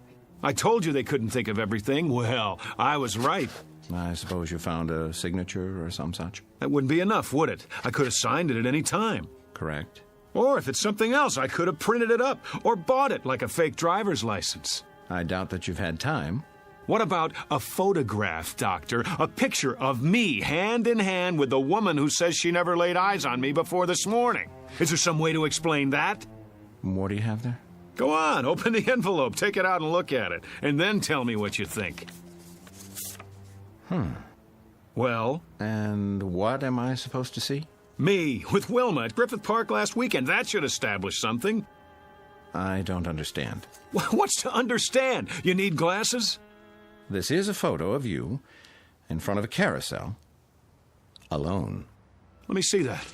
I told you they couldn't think of everything. Well, I was right. I suppose you found a signature or some such? That wouldn't be enough, would it? I could have signed it at any time. Correct. Or if it's something else, I could have printed it up or bought it like a fake driver's license. I doubt that you've had time. What about a photograph, Doctor? A picture of me, hand in hand with the woman who says she never laid eyes on me before this morning. Is there some way to explain that? What do you have there? Go on, open the envelope, take it out and look at it, and then tell me what you think. Well? And what am I supposed to see? Me, with Wilma at Griffith Park last weekend. That should establish something. I don't understand. What's to understand? You need glasses? This is a photo of you in front of a carousel, alone. Let me see that.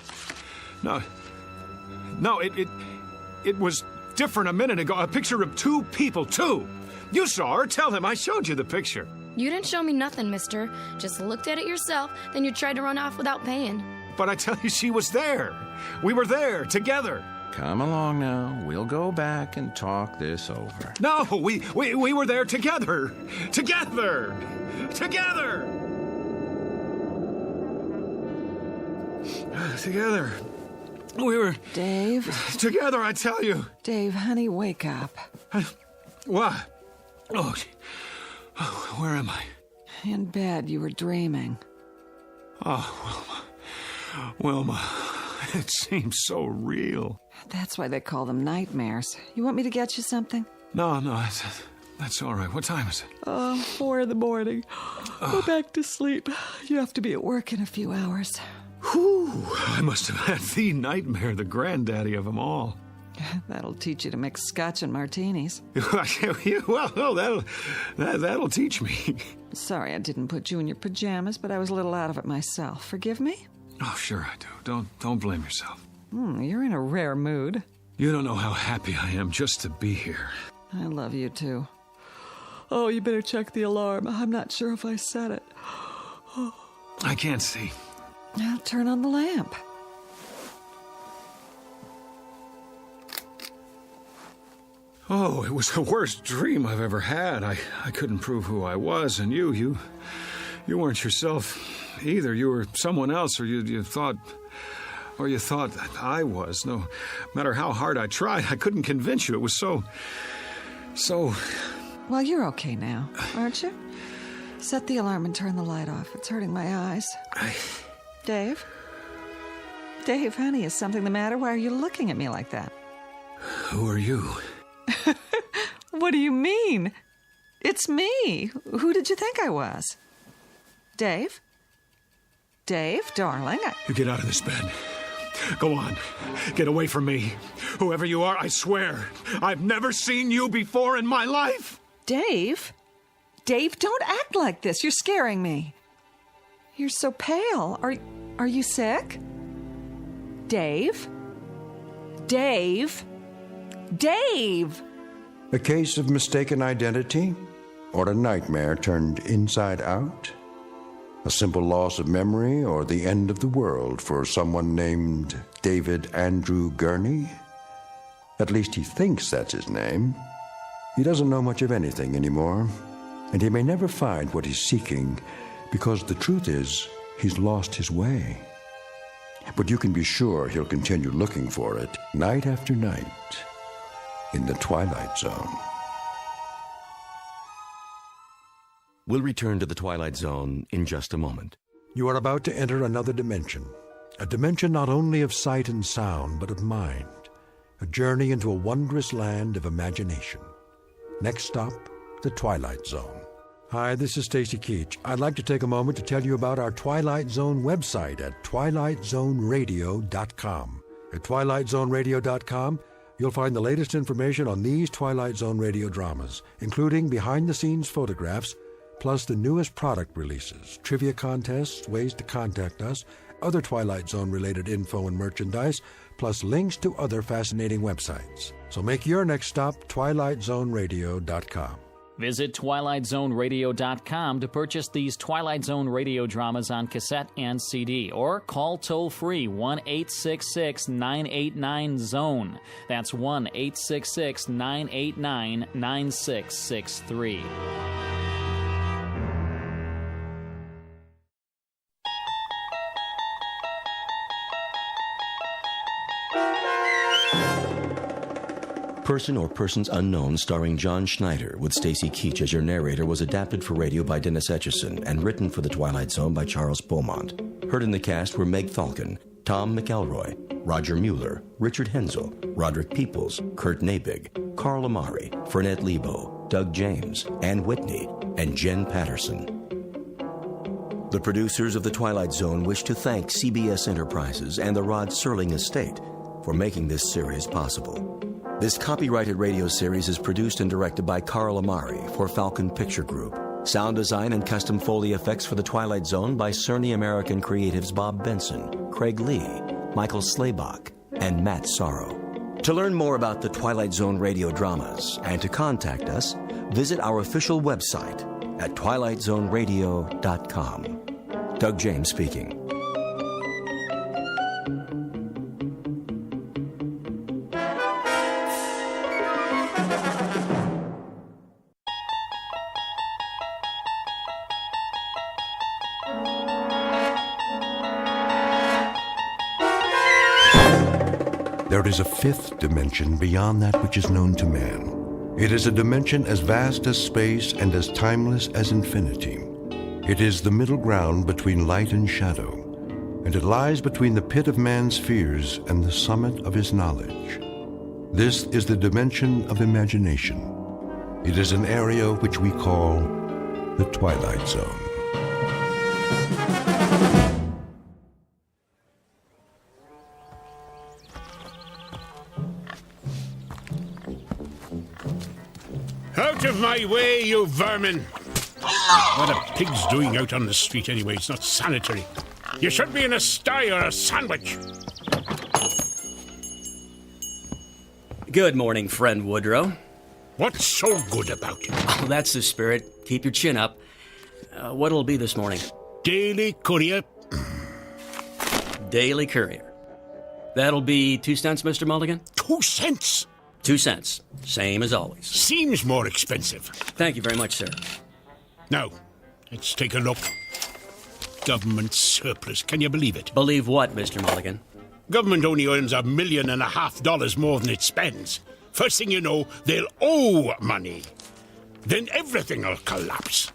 No, it was different a minute ago. A picture of 2 people, 2. You saw her. Tell him I showed you the picture. You didn't show me nothing, mister. Just looked at it yourself, then you tried to run off without paying. But I tell you, she was there. We were there, together. Come along now. We'll go back and talk this over. No, we were there together. Together. Together. Together. We were... Dave? Together, I tell you. Dave, honey, wake up. What? Oh, where am I? In bed, you were dreaming. Oh, Wilma, it seems so real. That's why they call them nightmares. You want me to get you something? No, that's all right. What time is it? 4 in the morning. Go back to sleep. You have to be at work in a few hours. Whew, I must have had the nightmare, the granddaddy of them all. That'll teach you to mix scotch and martinis. Well, no, that'll teach me. Sorry I didn't put you in your pajamas, but I was a little out of it myself. Forgive me? Oh, sure I do. Don't blame yourself. You're in a rare mood. You don't know how happy I am just to be here. I love you, too. Oh, you better check the alarm. I'm not sure if I set it. I can't see. Now turn on the lamp. Oh, it was the worst dream I've ever had. I couldn't prove who I was, and you weren't yourself either. You were someone else, or you thought that I was. No matter how hard I tried, I couldn't convince you. It was so... Well, you're okay now, aren't you? Set the alarm and turn the light off. It's hurting my eyes. Dave? Dave, honey, is something the matter? Why are you looking at me like that? Who are you? What do you mean? It's me. Who did you think I was? Dave? Dave, darling, You get out of this bed. Go on. Get away from me. Whoever you are, I swear, I've never seen you before in my life. Dave? Dave, don't act like this. You're scaring me. You're so pale. Are you sick? Dave? Dave? Dave! A case of mistaken identity? Or a nightmare turned inside out? A simple loss of memory or the end of the world for someone named David Andrew Gurney? At least he thinks that's his name. He doesn't know much of anything anymore, and he may never find what he's seeking because the truth is he's lost his way. But you can be sure he'll continue looking for it night after night in the Twilight Zone. We'll return to the Twilight Zone in just a moment. You are about to enter another dimension. A dimension not only of sight and sound, but of mind. A journey into a wondrous land of imagination. Next stop, the Twilight Zone. Hi, this is Stacy Keach. I'd like to take a moment to tell you about our Twilight Zone website at twilightzoneradio.com. At twilightzoneradio.com, you'll find the latest information on these Twilight Zone radio dramas, including behind-the-scenes photographs, plus the newest product releases, trivia contests, ways to contact us, other Twilight Zone-related info and merchandise, plus links to other fascinating websites. So make your next stop twilightzoneradio.com. Visit twilightzoneradio.com to purchase these Twilight Zone radio dramas on cassette and CD, or call toll-free 1-866-989-ZONE. That's 1-866-989-9663. Person or Persons Unknown, starring John Schneider, with Stacy Keach as your narrator, was adapted for radio by Dennis Etchison and written for The Twilight Zone by Charles Beaumont. Heard in the cast were Meg Falcon, Tom McElroy, Roger Mueller, Richard Hensel, Roderick Peoples, Kurt Nabig, Carl Amari, Fernette Lebo, Doug James, Ann Whitney, and Jen Patterson. The producers of The Twilight Zone wish to thank CBS Enterprises and the Rod Serling Estate for making this series possible. This copyrighted radio series is produced and directed by Carl Amari for Falcon Picture Group. Sound design and custom Foley effects for The Twilight Zone by Cerny American Creatives Bob Benson, Craig Lee, Michael Slaybach, and Matt Sorrow. To learn more about the Twilight Zone radio dramas and to contact us, visit our official website at twilightzoneradio.com. Doug James speaking. There is a fifth dimension beyond that which is known to man. It is a dimension as vast as space and as timeless as infinity. It is the middle ground between light and shadow, and it lies between the pit of man's fears and the summit of his knowledge. This is the dimension of imagination. It is an area which we call the Twilight Zone. Out of my way, you vermin! What are pigs doing out on the street anyway? It's not sanitary. You should be in a sty or a sandwich. Good morning, friend Woodrow. What's so good about it? Oh, that's the spirit. Keep your chin up. What'll it be this morning? Daily Courier. Daily Courier. That'll be 2 cents, Mr. Mulligan? 2 cents? 2 cents. Same as always. Seems more expensive. Thank you very much, sir. Now, let's take a look. Government surplus. Can you believe it? Believe what, Mr. Mulligan? Government only earns $1.5 million more than it spends. First thing you know, they'll owe money. Then everything will collapse.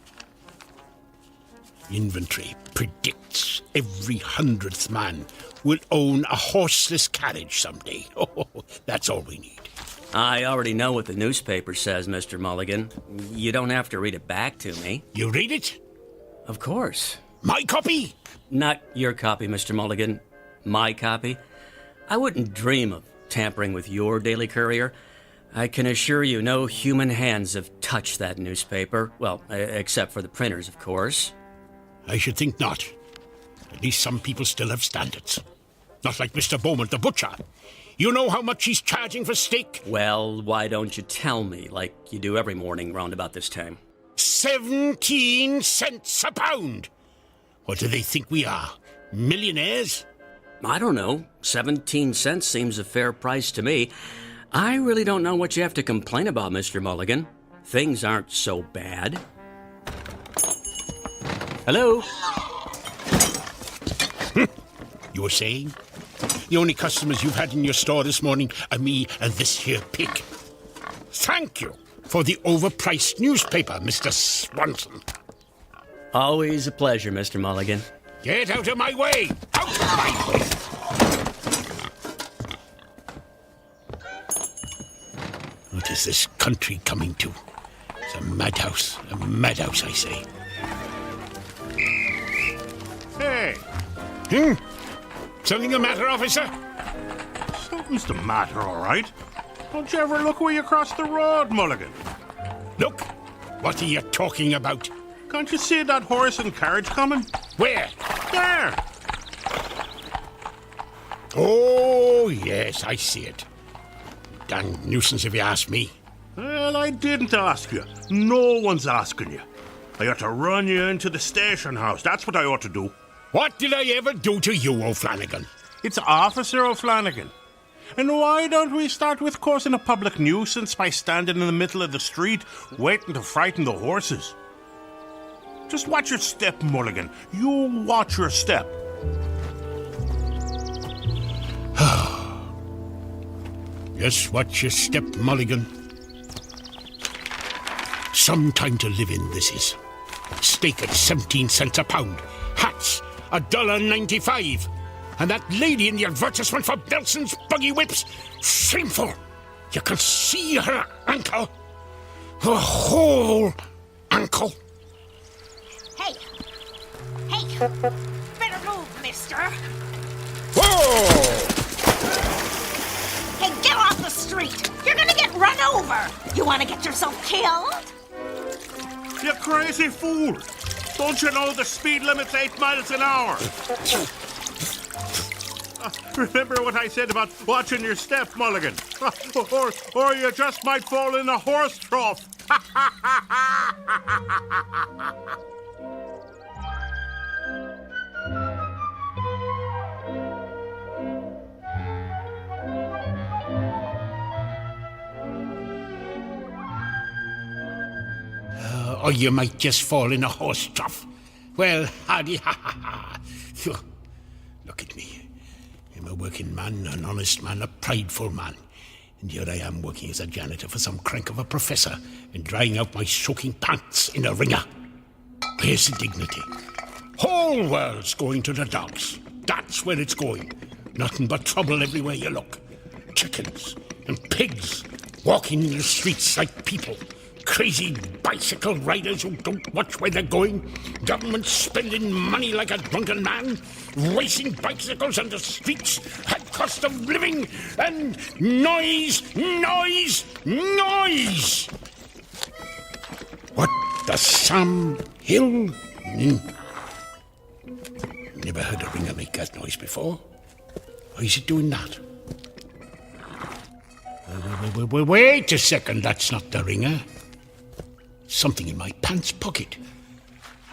Inventory predicts every 100th man will own a horseless carriage someday. Oh, that's all we need. I already know what the newspaper says, Mr. Mulligan. You don't have to read it back to me. You read it? Of course. My copy? Not your copy, Mr. Mulligan. My copy. I wouldn't dream of tampering with your Daily Courier. I can assure you no human hands have touched that newspaper. Well, except for the printers, of course. I should think not. At least some people still have standards. Not like Mr. Beaumont, the butcher. You know how much he's charging for steak? Well, why don't you tell me, like you do every morning round about this time? 17 cents a pound! What do they think we are? Millionaires? I don't know. 17 cents seems a fair price to me. I really don't know what you have to complain about, Mr. Mulligan. Things aren't so bad. Hello? You were saying? The only customers you've had in your store this morning are me and this here pig. Thank you for the overpriced newspaper, Mr. Swanson. Always a pleasure, Mr. Mulligan. Get out of my way! Out of my way! What is this country coming to? It's a madhouse, I say. Hey! Something the matter, officer? Something's the matter, all right. Don't you ever look where you cross the road, Mulligan? Look? What are you talking about? Can't you see that horse and carriage coming? Where? There! Oh, yes, I see it. Dang nuisance if you ask me. Well, I didn't ask you. No one's asking you. I ought to run you into the station house. That's what I ought to do. What did I ever do to you, O'Flanagan? It's Officer O'Flanagan. And why don't we start with causing a public nuisance by standing in the middle of the street, waiting to frighten the horses? Just watch your step, Mulligan. You watch your step. Just watch your step, Mulligan. Some time to live in, this is. Steak at 17 cents a pound. Hats, $1.95. And that lady in the advertisement for Belson's buggy whips. Shameful. You can see her ankle. Her whole ankle. Hey! Better move, mister! Whoa! Hey, get off the street! You're gonna get run over! You wanna get yourself killed? You crazy fool! Don't you know the speed limit's 8 miles an hour? Remember what I said about watching your step, Mulligan? Or you just might fall in a horse trough. Or you might just fall in a horse trough. Well, howdy, ha ha ha. Look at me. I'm a working man, an honest man, a prideful man. And here I am working as a janitor for some crank of a professor and drying out my soaking pants in a wringer. Where's the dignity? Whole world's going to the dogs. That's where it's going. Nothing but trouble everywhere you look. Chickens and pigs walking in the streets like people. Crazy bicycle riders who don't watch where they're going. Government spending money like a drunken man. Racing bicycles on the streets at cost of living. And noise. What the Sam Hill? Never heard a ringer make that noise before. Why is it doing that? Wait a second, that's not the ringer. Something in my pants pocket.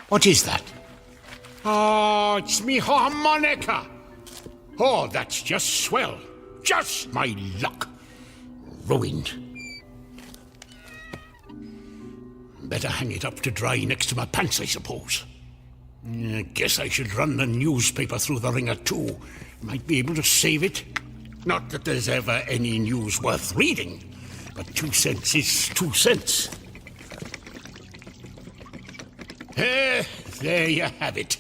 What is that? Oh, it's me harmonica. Oh, that's just swell. Just my luck. Ruined. Better hang it up to dry next to my pants, I suppose. I guess I should run the newspaper through the ringer too. Might be able to save it. Not that there's ever any news worth reading, but 2 cents is 2 cents. There you have it.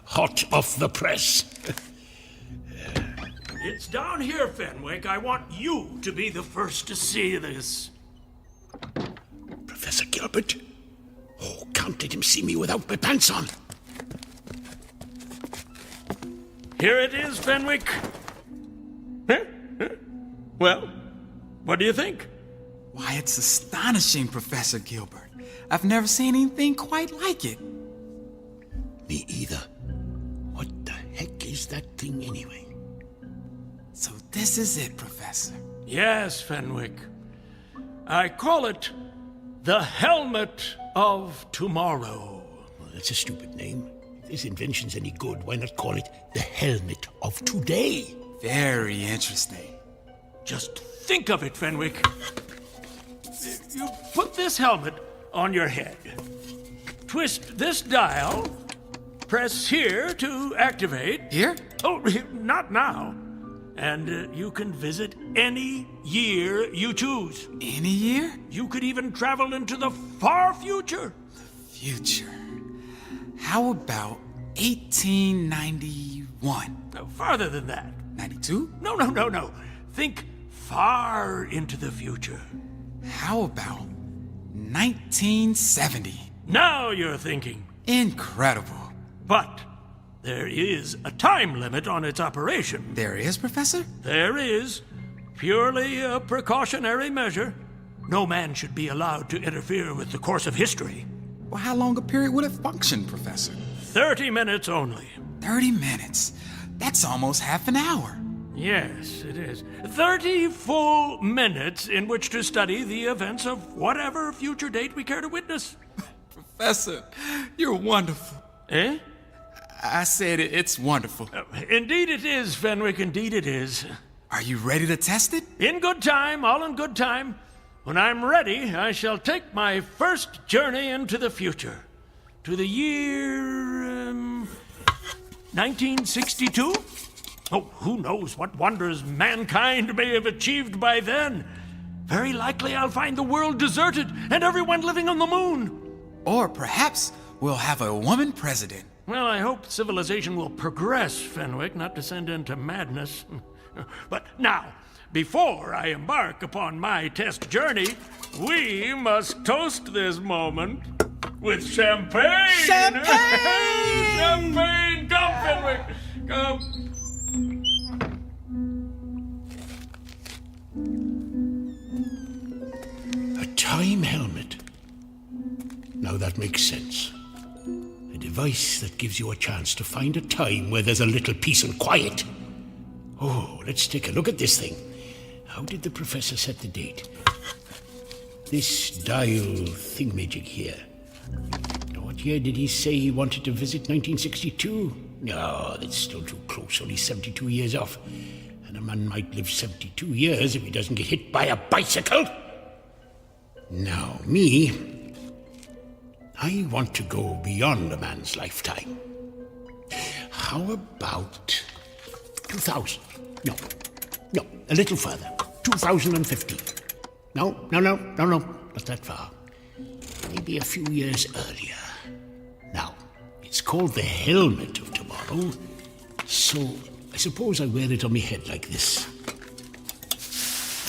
Hot off the press. It's down here, Fenwick. I want you to be the first to see this. Professor Gilbert? Oh, can't let him see me without my pants on. Here it is, Fenwick. Huh? Well, what do you think? Why, it's astonishing, Professor Gilbert. I've never seen anything quite like it. Me either. What the heck is that thing anyway? So this is it, Professor. Yes, Fenwick. I call it the Helmet of Tomorrow. Well, that's a stupid name. If this invention's any good, why not call it the Helmet of Today? Very interesting. Just think of it, Fenwick. You put this helmet on your head. Twist this dial. Press here to activate. Here? Oh, not now. And you can visit any year you choose. Any year? You could even travel into the far future. Future. How about 1891? No, farther than that. 92? No. Think far into the future. How about 1970? Now you're thinking. Incredible. But there is a time limit on its operation. There is, Professor? There is. Purely a precautionary measure. No man should be allowed to interfere with the course of history. Well, how long a period would it function, Professor? 30 minutes only. 30 minutes? That's almost half an hour. Yes, it is. 30 full minutes in which to study the events of whatever future date we care to witness. Professor, you're wonderful. Eh? I said it's wonderful. Indeed it is, Fenwick, indeed it is. Are you ready to test it? In good time, all in good time. When I'm ready, I shall take my first journey into the future. To the year... 1962? Oh, who knows what wonders mankind may have achieved by then. Very likely I'll find the world deserted and everyone living on the moon. Or perhaps we'll have a woman president. Well, I hope civilization will progress, Fenwick, not descend into madness. But now, before I embark upon my test journey, we must toast this moment with champagne! Champagne! Champagne! Come, Fenwick! Come! A time helmet. Now that makes sense. A device that gives you a chance to find a time where there's a little peace and quiet. Oh, let's take a look at this thing. How did the professor set the date? This dial thingamajig here. What year did he say he wanted to visit? 1962? No, that's still too close, only 72 years off. And a man might live 72 years if he doesn't get hit by a bicycle. Now, me, I want to go beyond a man's lifetime. How about 2000? No, a little further. 2015. No, not that far. Maybe a few years earlier. Now, it's called the Helmet of Tomorrow, so I suppose I wear it on my head like this.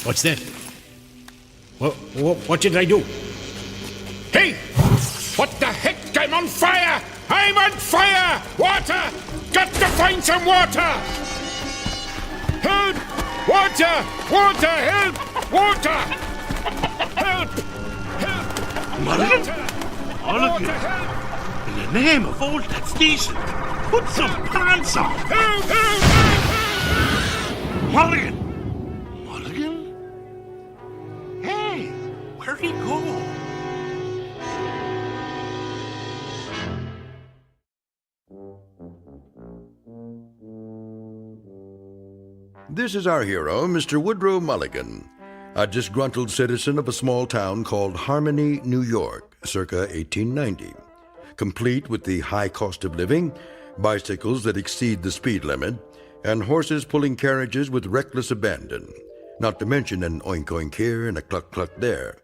What's that? What did I do? Hey! What the heck? I'm on fire! I'm on fire! Water! Got to find some water! Help! Water! Water! Help! Water! Help! Help! Mulligan? Mulligan? In the name of all that's decent, put some pants on! Help! Help! Mulligan? Mulligan? Hey, where'd he go? This is our hero, Mr. Woodrow Mulligan, a disgruntled citizen of a small town called Harmony, New York, circa 1890. Complete with the high cost of living, bicycles that exceed the speed limit, and horses pulling carriages with reckless abandon, not to mention an oink-oink here and a cluck-cluck there.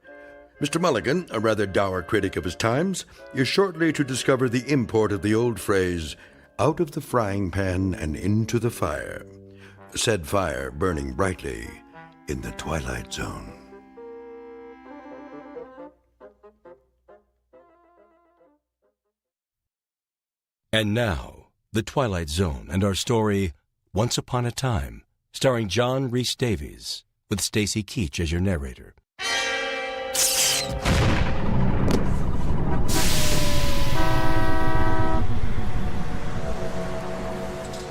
Mr. Mulligan, a rather dour critic of his times, is shortly to discover the import of the old phrase, out of the frying pan and into the fire. Said fire burning brightly in the Twilight Zone. And now, The Twilight Zone and our story, Once Upon a Time, starring John Rhys Davies, with Stacy Keach as your narrator.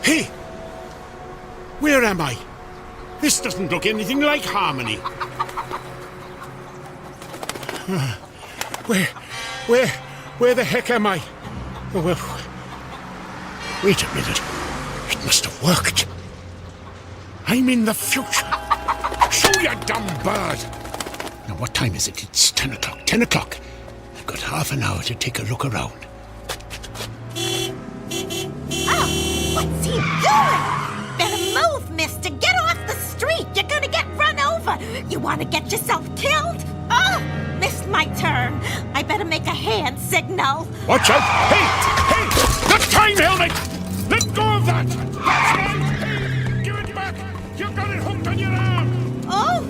Hey! Where am I? This doesn't look anything like Harmony. Where the heck am I? Oh, well, wait a minute. It must have worked. I'm in the future. Shoo, you dumb bird! Now, what time is it? It's 10 o'clock. 10 o'clock. I've got half an hour to take a look around. Oh, what's he doing? Better move, mister. Get off the street. You're gonna get run over. You want to get yourself killed? Oh, missed my turn. I better make a hand signal. Watch out! Hey! The time helmet! Let go of that! That's mine! Give it back! You've got it hooked on your arm! Oh,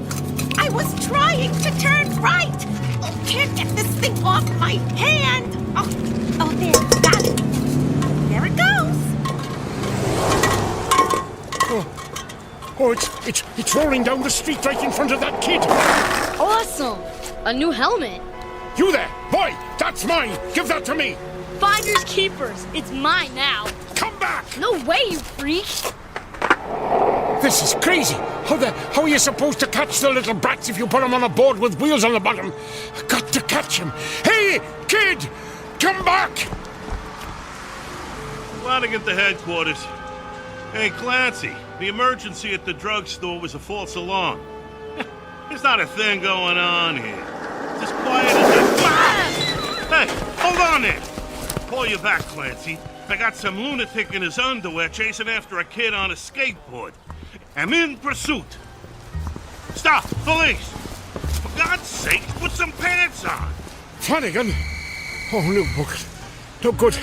I was trying to turn right. Oh, can't get this thing off my hand. Oh, there, got it. There it goes. Oh, it's rolling down the street right in front of that kid. Awesome! A new helmet. You there! Boy, that's mine! Give that to me! Finders keepers. It's mine now. Come back! No way, you freak! This is crazy! How are you supposed to catch the little brats if you put them on a board with wheels on the bottom? I've got to catch him! Hey, kid! Come back! Flanagan to headquarters. Hey, Clancy, the emergency at the drugstore was a false alarm. There's not a thing going on here. It's as quiet as a... Hey, hold on there! Call you back, Clancy. I got some lunatic in his underwear chasing after a kid on a skateboard. I'm in pursuit. Stop! Police! For God's sake, put some pants on! Flanagan? Oh, no, no good.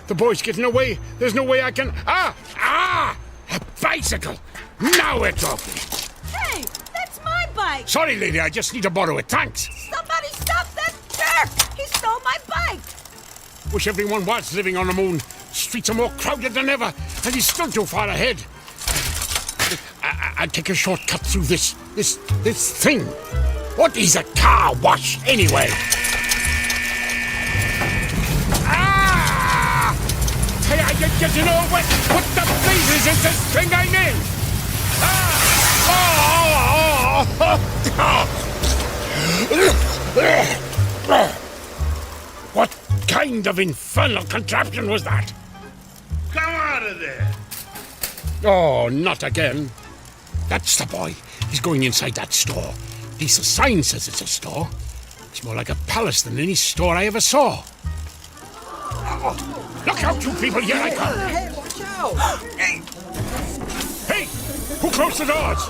The boy's getting away. There's no way I can... A bicycle! Now we're talking. Hey, that's my bike. Sorry, lady, I just need to borrow it. Thanks. Somebody stop that jerk! He stole my bike. Wish everyone was living on the moon. Streets are more crowded than ever, and he's still too far ahead. I'll take a shortcut through this thing. What is a car wash, anyway? Hey, you know what the blazes is this thing I'm in? What kind of infernal contraption was that? Come out of there! Oh, not again. That's the boy. He's going inside that store. At least the sign says it's a store. It's more like a palace than any store I ever saw. Oh, look out, you people! Here I come! Hey, watch out! Hey! Who closed the doors?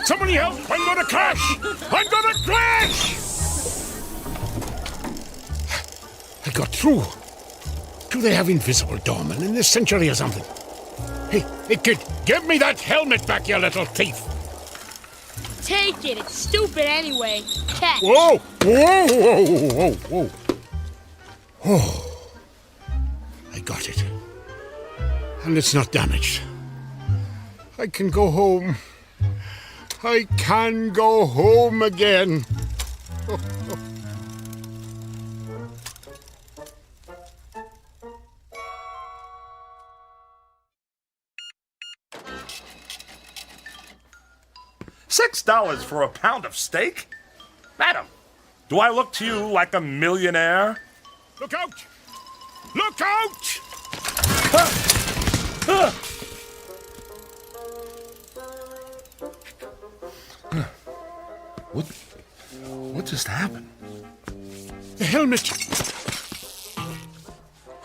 Somebody help! I'm gonna crash! I'm gonna crash! I got through. Do they have invisible doormen in this century or something? Hey, kid, give me that helmet back, you little thief! Take it. It's stupid anyway. Catch. Whoa! Oh, I got it. And it's not damaged. I can go home. I can go home again. $6 for a pound of steak? Madam, do I look to you like a millionaire? Look out! Look out! What just happened? The helmet!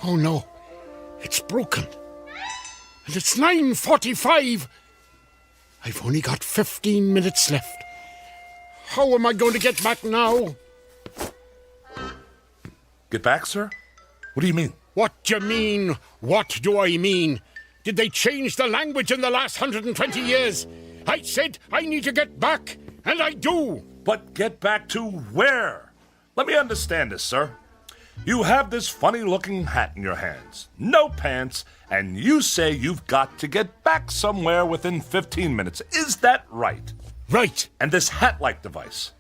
Oh no, it's broken. And it's 9:45. I've only got 15 minutes left. How am I going to get back now? Get back, sir? What do you mean? What do you mean? What do I mean? Did they change the language in the last 120 years? I said I need to get back, and I do. But get back to where? Let me understand this, sir. You have this funny-looking hat in your hands, no pants, and you say you've got to get back somewhere within 15 minutes. Is that right? Right. And this hat-like device,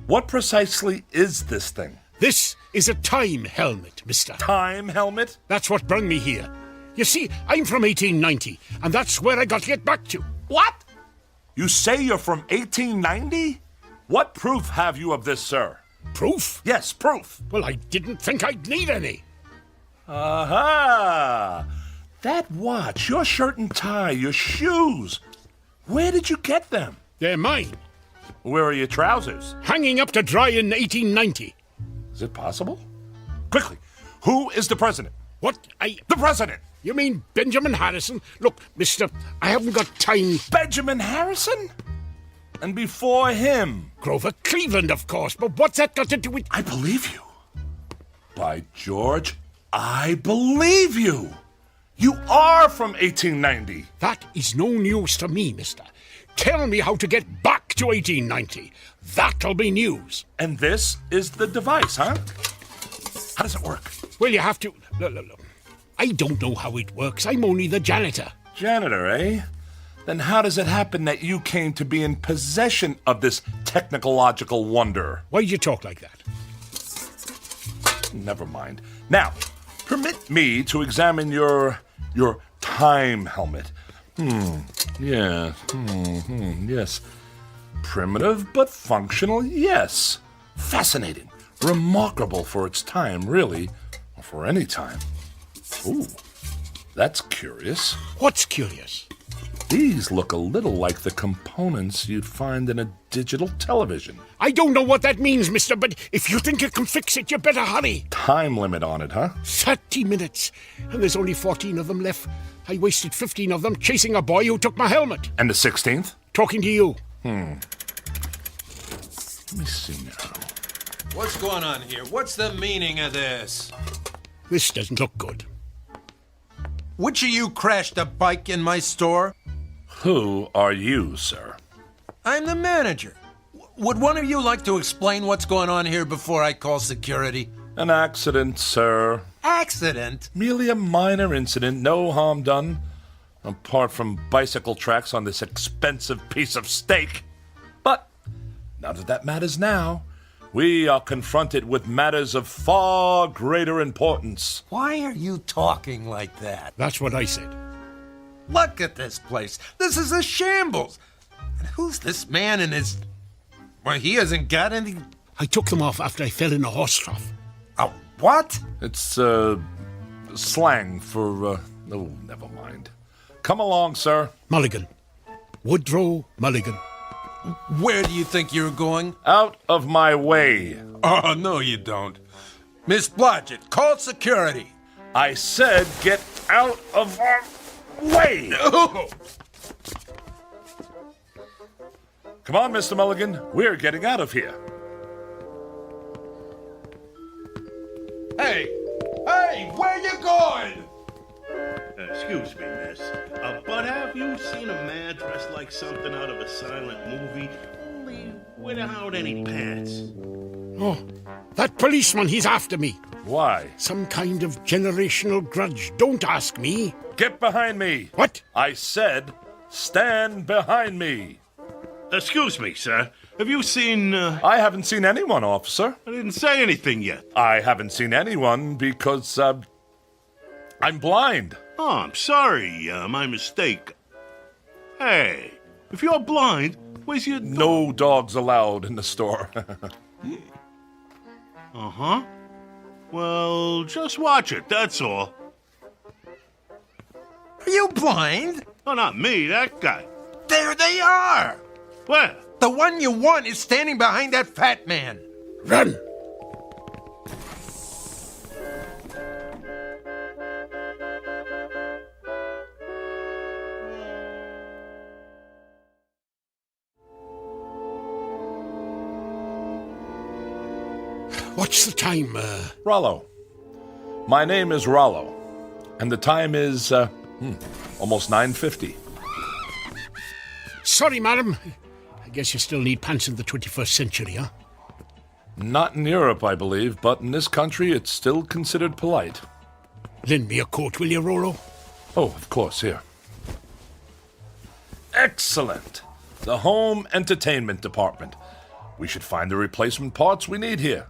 what precisely is this thing? This is a time helmet, mister. Time helmet? That's what brought me here. You see, I'm from 1890, and that's where I got to get back to. What? You say you're from 1890? What proof have you of this, sir? Proof? Yes, proof. Well, I didn't think I'd need any. Aha! That watch, your shirt and tie, your shoes. Where did you get them? They're mine. Where are your trousers? Hanging up to dry in 1890. Is it possible? Quickly, who is the president? What? The president! You mean Benjamin Harrison? Look, mister, I haven't got time. Benjamin Harrison? And before him? Grover Cleveland, of course, but what's that got to do with... I believe you. By George, I believe you. You are from 1890. That is no news to me, mister. Tell me how to get back to 1890. That'll be news. And this is the device, huh? How does it work? Well, you have to... Look. I don't know how it works. I'm only the janitor. Janitor, eh? Then how does it happen that you came to be in possession of this technological wonder? Why do you talk like that? Never mind. Now, permit me to examine your time helmet. Yes. Yes. Primitive but functional, yes. Fascinating. Remarkable for its time, really. Or for any time. Ooh, that's curious. What's curious? These look a little like the components you'd find in a digital television. I don't know what that means, mister, but if you think you can fix it, you better hurry. Time limit on it, huh? 30 minutes. And there's only 14 of them left. I wasted 15 of them chasing a boy who took my helmet. And the 16th? Talking to you. Let me see now. What's going on here? What's the meaning of this? This doesn't look good. Which of you crashed a bike in my store? Who are you, sir? I'm the manager. Would one of you like to explain what's going on here before I call security? An accident, sir. Accident? Merely a minor incident, no harm done. Apart from bicycle tracks on this expensive piece of steak. But none of that matters now. We are confronted with matters of far greater importance. Why are you talking like that? That's what I said. Look at this place. This is a shambles. And who's this man in his... Well, he hasn't got any... I took them off after I fell in a horse trough. A what? It's, slang for, oh, never mind. Come along, sir. Mulligan. Woodrow Mulligan. Where do you think you're going? Out of my way. Oh, no, you don't. Miss Blodgett, call security. I said get out of our way. No. Come on, Mr. Mulligan. We're getting out of here. Hey, where you going? Excuse me, miss. But have you seen a man dressed like something out of a silent movie, only without any pants? Oh, that policeman, he's after me. Why? Some kind of generational grudge. Don't ask me. Get behind me. What? I said, stand behind me. Excuse me, sir. Have you seen... I haven't seen anyone, officer. I didn't say anything yet. I haven't seen anyone because, I'm blind. Oh, I'm sorry. My mistake. Hey, if you're blind, where's your... No dogs allowed in the store. Uh-huh. Well, just watch it, that's all. Are you blind? Oh, not me, that guy. There they are! Where? The one you want is standing behind that fat man. Run! What's the time, Rollo. My name is Rollo, and the time is, almost 9:50. Sorry, madam. I guess you still need pants in the 21st century, huh? Not in Europe, I believe, but in this country it's still considered polite. Lend me a coat, will you, Rollo? Oh, of course, here. Excellent! The home entertainment department. We should find the replacement parts we need here.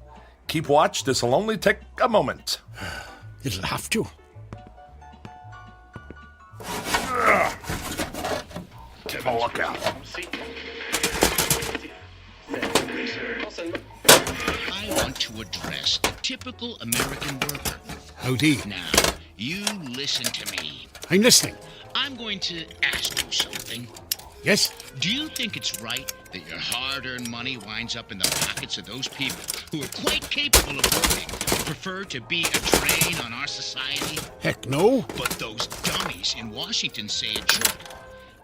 Keep watch, this'll only take a moment. It'll have to. Keep a lookout. I want to address the typical American worker. Howdy. Now, you listen to me. I'm listening. I'm going to ask you something. Yes? Do you think it's right that your hard-earned money winds up in the pockets of those people who are quite capable of working but prefer to be a drain on our society? Heck no. But those dummies in Washington say it should.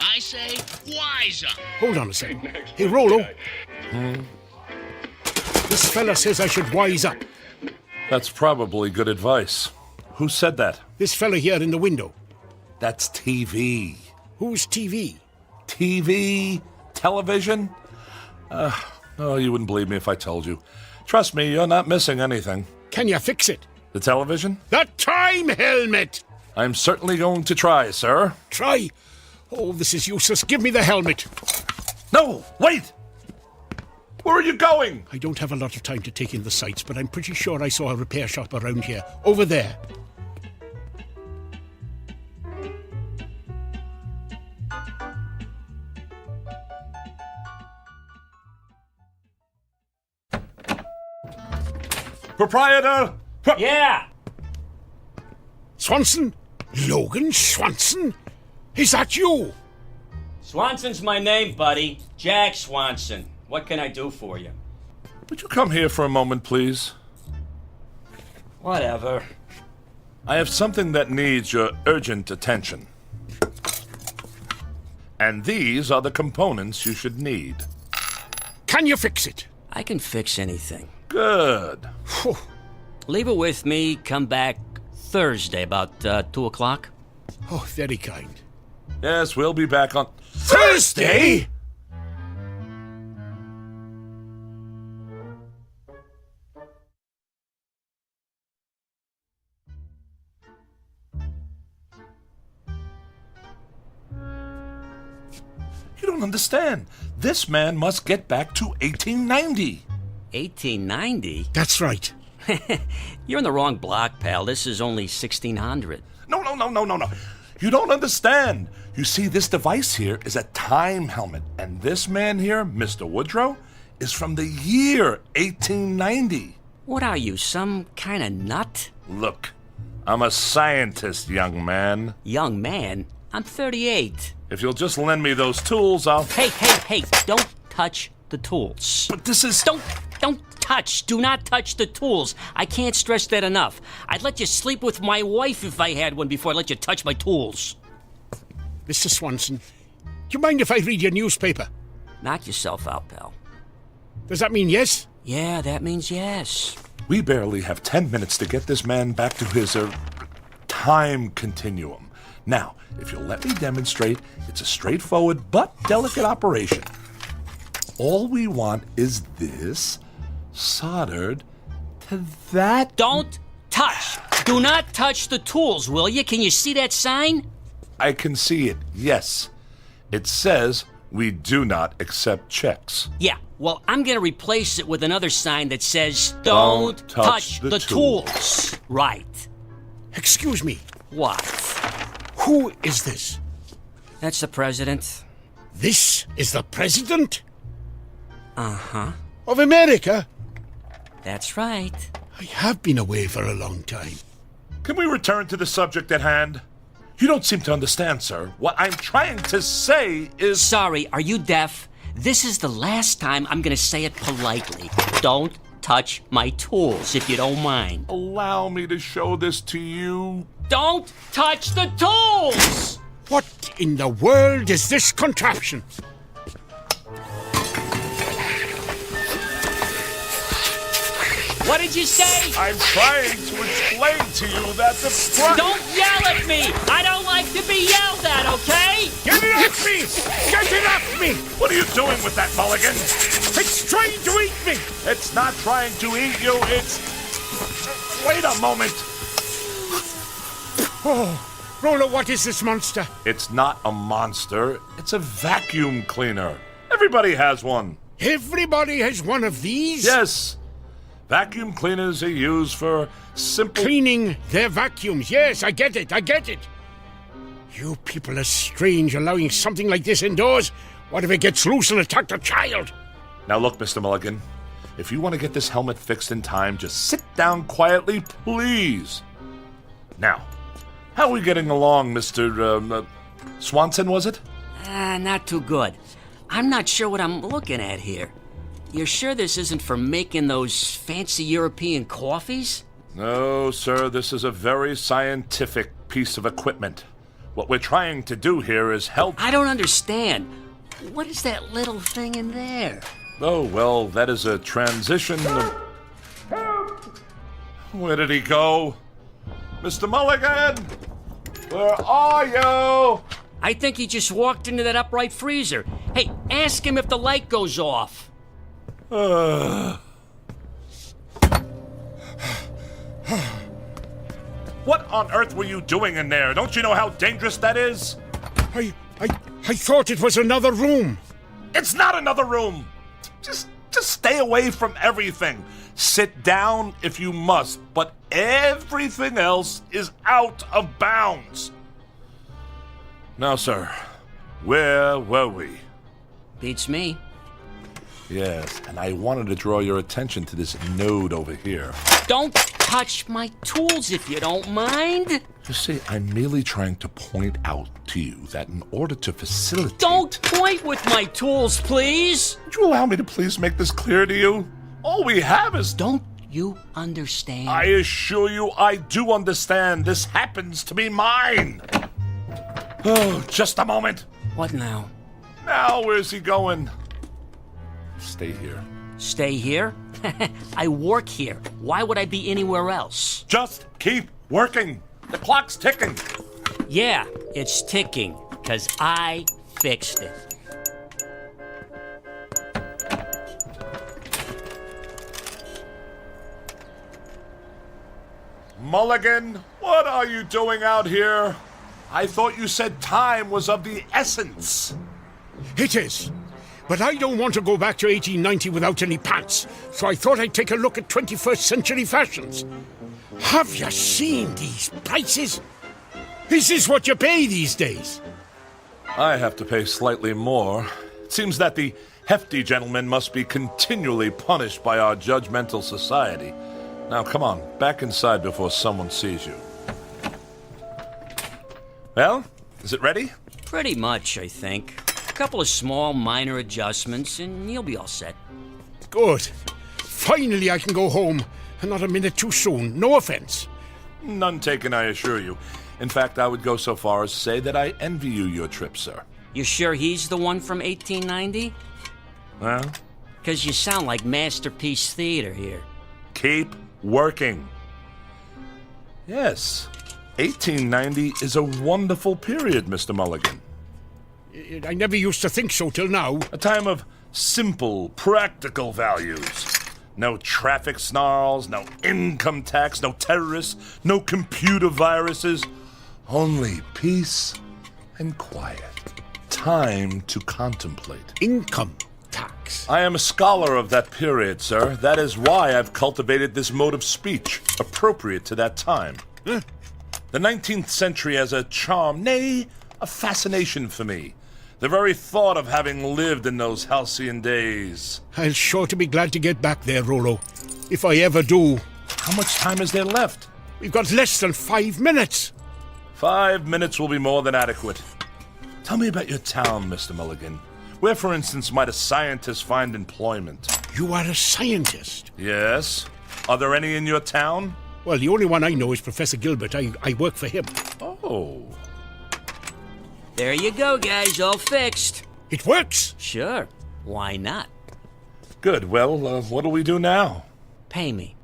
I say, wise up. Hold on a second. Hey, Rollo. This fella says I should wise up. That's probably good advice. Who said that? This fella here in the window. That's TV. Who's TV? TV? Television? Oh, you wouldn't believe me if I told you. Trust me, you're not missing anything. Can you fix it? The television? The time helmet! I'm certainly going to try, sir. Try? Oh, this is useless. Give me the helmet. No, wait! Where are you going? I don't have a lot of time to take in the sights, but I'm pretty sure I saw a repair shop around here. Over there. Proprietor! Yeah! Swanson? Logan Swanson? Is that you? Swanson's my name, buddy. Jack Swanson. What can I do for you? Would you come here for a moment, please? Whatever. I have something that needs your urgent attention. And these are the components you should need. Can you fix it? I can fix anything. Good. Leave it with me. Come back Thursday about 2 o'clock. Oh, very kind. Yes, we'll be back on Thursday? You don't understand. This man must get back to 1890. 1890? That's right. You're in the wrong block, pal. This is only 1600. No. You don't understand. You see, this device here is a time helmet. And this man here, Mr. Woodrow, is from the year 1890. What are you, some kind of nut? Look, I'm a scientist, young man. Young man? I'm 38. If you'll just lend me those tools, I'll... Hey, don't touch the tools. But this is... Don't touch. Do not touch the tools. I can't stress that enough. I'd let you sleep with my wife if I had one before I let you touch my tools. Mr. Swanson, do you mind if I read your newspaper? Knock yourself out, pal. Does that mean yes? Yeah, that means yes. We barely have 10 minutes to get this man back to his, time continuum. Now, if you'll let me demonstrate, it's a straightforward but delicate operation. All we want is this soldered to that... Don't touch! Do not touch the tools, will you? Can you see that sign? I can see it, yes. It says we do not accept checks. Yeah, well, I'm going to replace it with another sign that says, Don't touch the tools. Right. Excuse me. What? Who is this? That's the president. This is the president? Uh-huh. Of America? That's right. I have been away for a long time. Can we return to the subject at hand? You don't seem to understand, sir. What I'm trying to say is... Sorry, are you deaf? This is the last time I'm going to say it politely. Don't touch my tools, if you don't mind. Allow me to show this to you. Don't touch the tools! What in the world is this contraption? What did you say? I'm trying to explain to you that the front... Don't yell at me! I don't like to be yelled at, okay? Get it off me! Get it off me! What are you doing with that, Mulligan? It's trying to eat me! It's not trying to eat you, it's... Wait a moment. Oh, Rolo, what is this monster? It's not a monster. It's a vacuum cleaner. Everybody has one. Everybody has one of these? Yes. Vacuum cleaners are used for simple... Cleaning their vacuums. Yes, I get it. You people are strange, allowing something like this indoors. What if it gets loose and attacks a child? Now look, Mr. Mulligan. If you want to get this helmet fixed in time, just sit down quietly, please. Now, how are we getting along, Mr. Swanson, was it? Not too good. I'm not sure what I'm looking at here. You're sure this isn't for making those fancy European coffees? No, sir, this is a very scientific piece of equipment. What we're trying to do here is help... I don't understand. What is that little thing in there? Oh, well, that is a transition... Where did he go? Mr. Mulligan! Where are you? I think he just walked into that upright freezer. Hey, ask him if the light goes off. What on earth were you doing in there? Don't you know how dangerous that is? I thought it was another room. It's not another room. Just stay away from everything. Sit down if you must, but everything else is out of bounds. Now, sir, where were we? Beats me. Yes, and I wanted to draw your attention to this node over here. Don't touch my tools if you don't mind. You see, I'm merely trying to point out to you that in order to facilitate... Don't point with my tools, please! Would you allow me to please make this clear to you? All we have is... Don't you understand? I assure you I do understand. This happens to be mine. Oh, just a moment. What now? Now, where's he going? Stay here. Stay here? I work here. Why would I be anywhere else? Just keep working. The clock's ticking. Yeah, it's ticking, because I fixed it. Mulligan, what are you doing out here? I thought you said time was of the essence. It is. But I don't want to go back to 1890 without any pants, so I thought I'd take a look at 21st century fashions. Have you seen these prices? Is this what you pay these days? I have to pay slightly more. It seems that the hefty gentleman must be continually punished by our judgmental society. Now, come on, back inside before someone sees you. Well, is it ready? Pretty much, I think. A couple of small, minor adjustments, and you'll be all set. Good. Finally, I can go home, and not a minute too soon. No offense. None taken, I assure you. In fact, I would go so far as to say that I envy you your trip, sir. You sure he's the one from 1890? Well? Because you sound like Masterpiece Theater here. Keep working. Yes, 1890 is a wonderful period, Mr. Mulligan. I never used to think so till now. A time of simple, practical values. No traffic snarls, no income tax, no terrorists, no computer viruses. Only peace and quiet. Time to contemplate. Income tax. I am a scholar of that period, sir. That is why I've cultivated this mode of speech, appropriate to that time. Huh? The 19th century has a charm, nay, a fascination for me. The very thought of having lived in those halcyon days. I'll sure to be glad to get back there, Rolo. If I ever do. How much time is there left? We've got less than 5 minutes. 5 minutes will be more than adequate. Tell me about your town, Mr. Mulligan. Where, for instance, might a scientist find employment? You are a scientist? Yes. Are there any in your town? Well, the only one I know is Professor Gilbert. I work for him. Oh. There you go, guys. All fixed. It works? Sure. Why not? Good. Well, what do we do now? Pay me.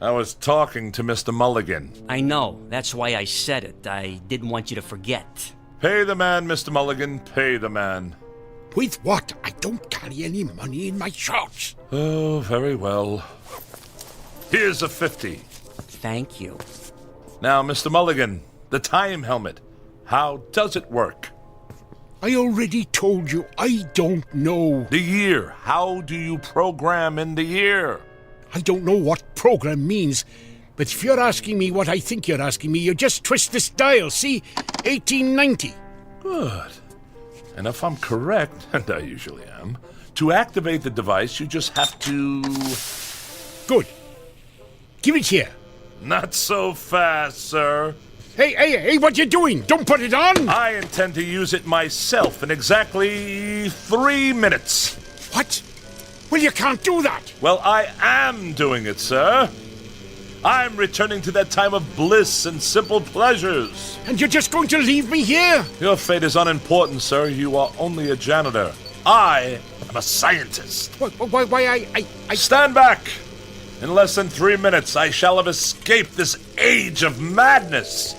I was talking to Mr. Mulligan. I know. That's why I said it. I didn't want you to forget. Pay the man, Mr. Mulligan. Pay the man. With what? I don't carry any money in my shorts. Oh, very well. Here's a 50. Thank you. Now, Mr. Mulligan, the time helmet. How does it work? I already told you I don't know. The year. How do you program in the year? I don't know what program means, but if you're asking me what I think you're asking me, you just twist this dial, see? 1890. Good. And if I'm correct, and I usually am, to activate the device, you just have to... Good. Give it here. Not so fast, sir. Hey, what you doing? Don't put it on! I intend to use it myself in exactly 3 minutes. What? Well, you can't do that. Well, I am doing it, sir. I'm returning to that time of bliss and simple pleasures. And you're just going to leave me here? Your fate is unimportant, sir. You are only a janitor. I am a scientist. Why, I... Stand back! In less than 3 minutes, I shall have escaped this age of madness.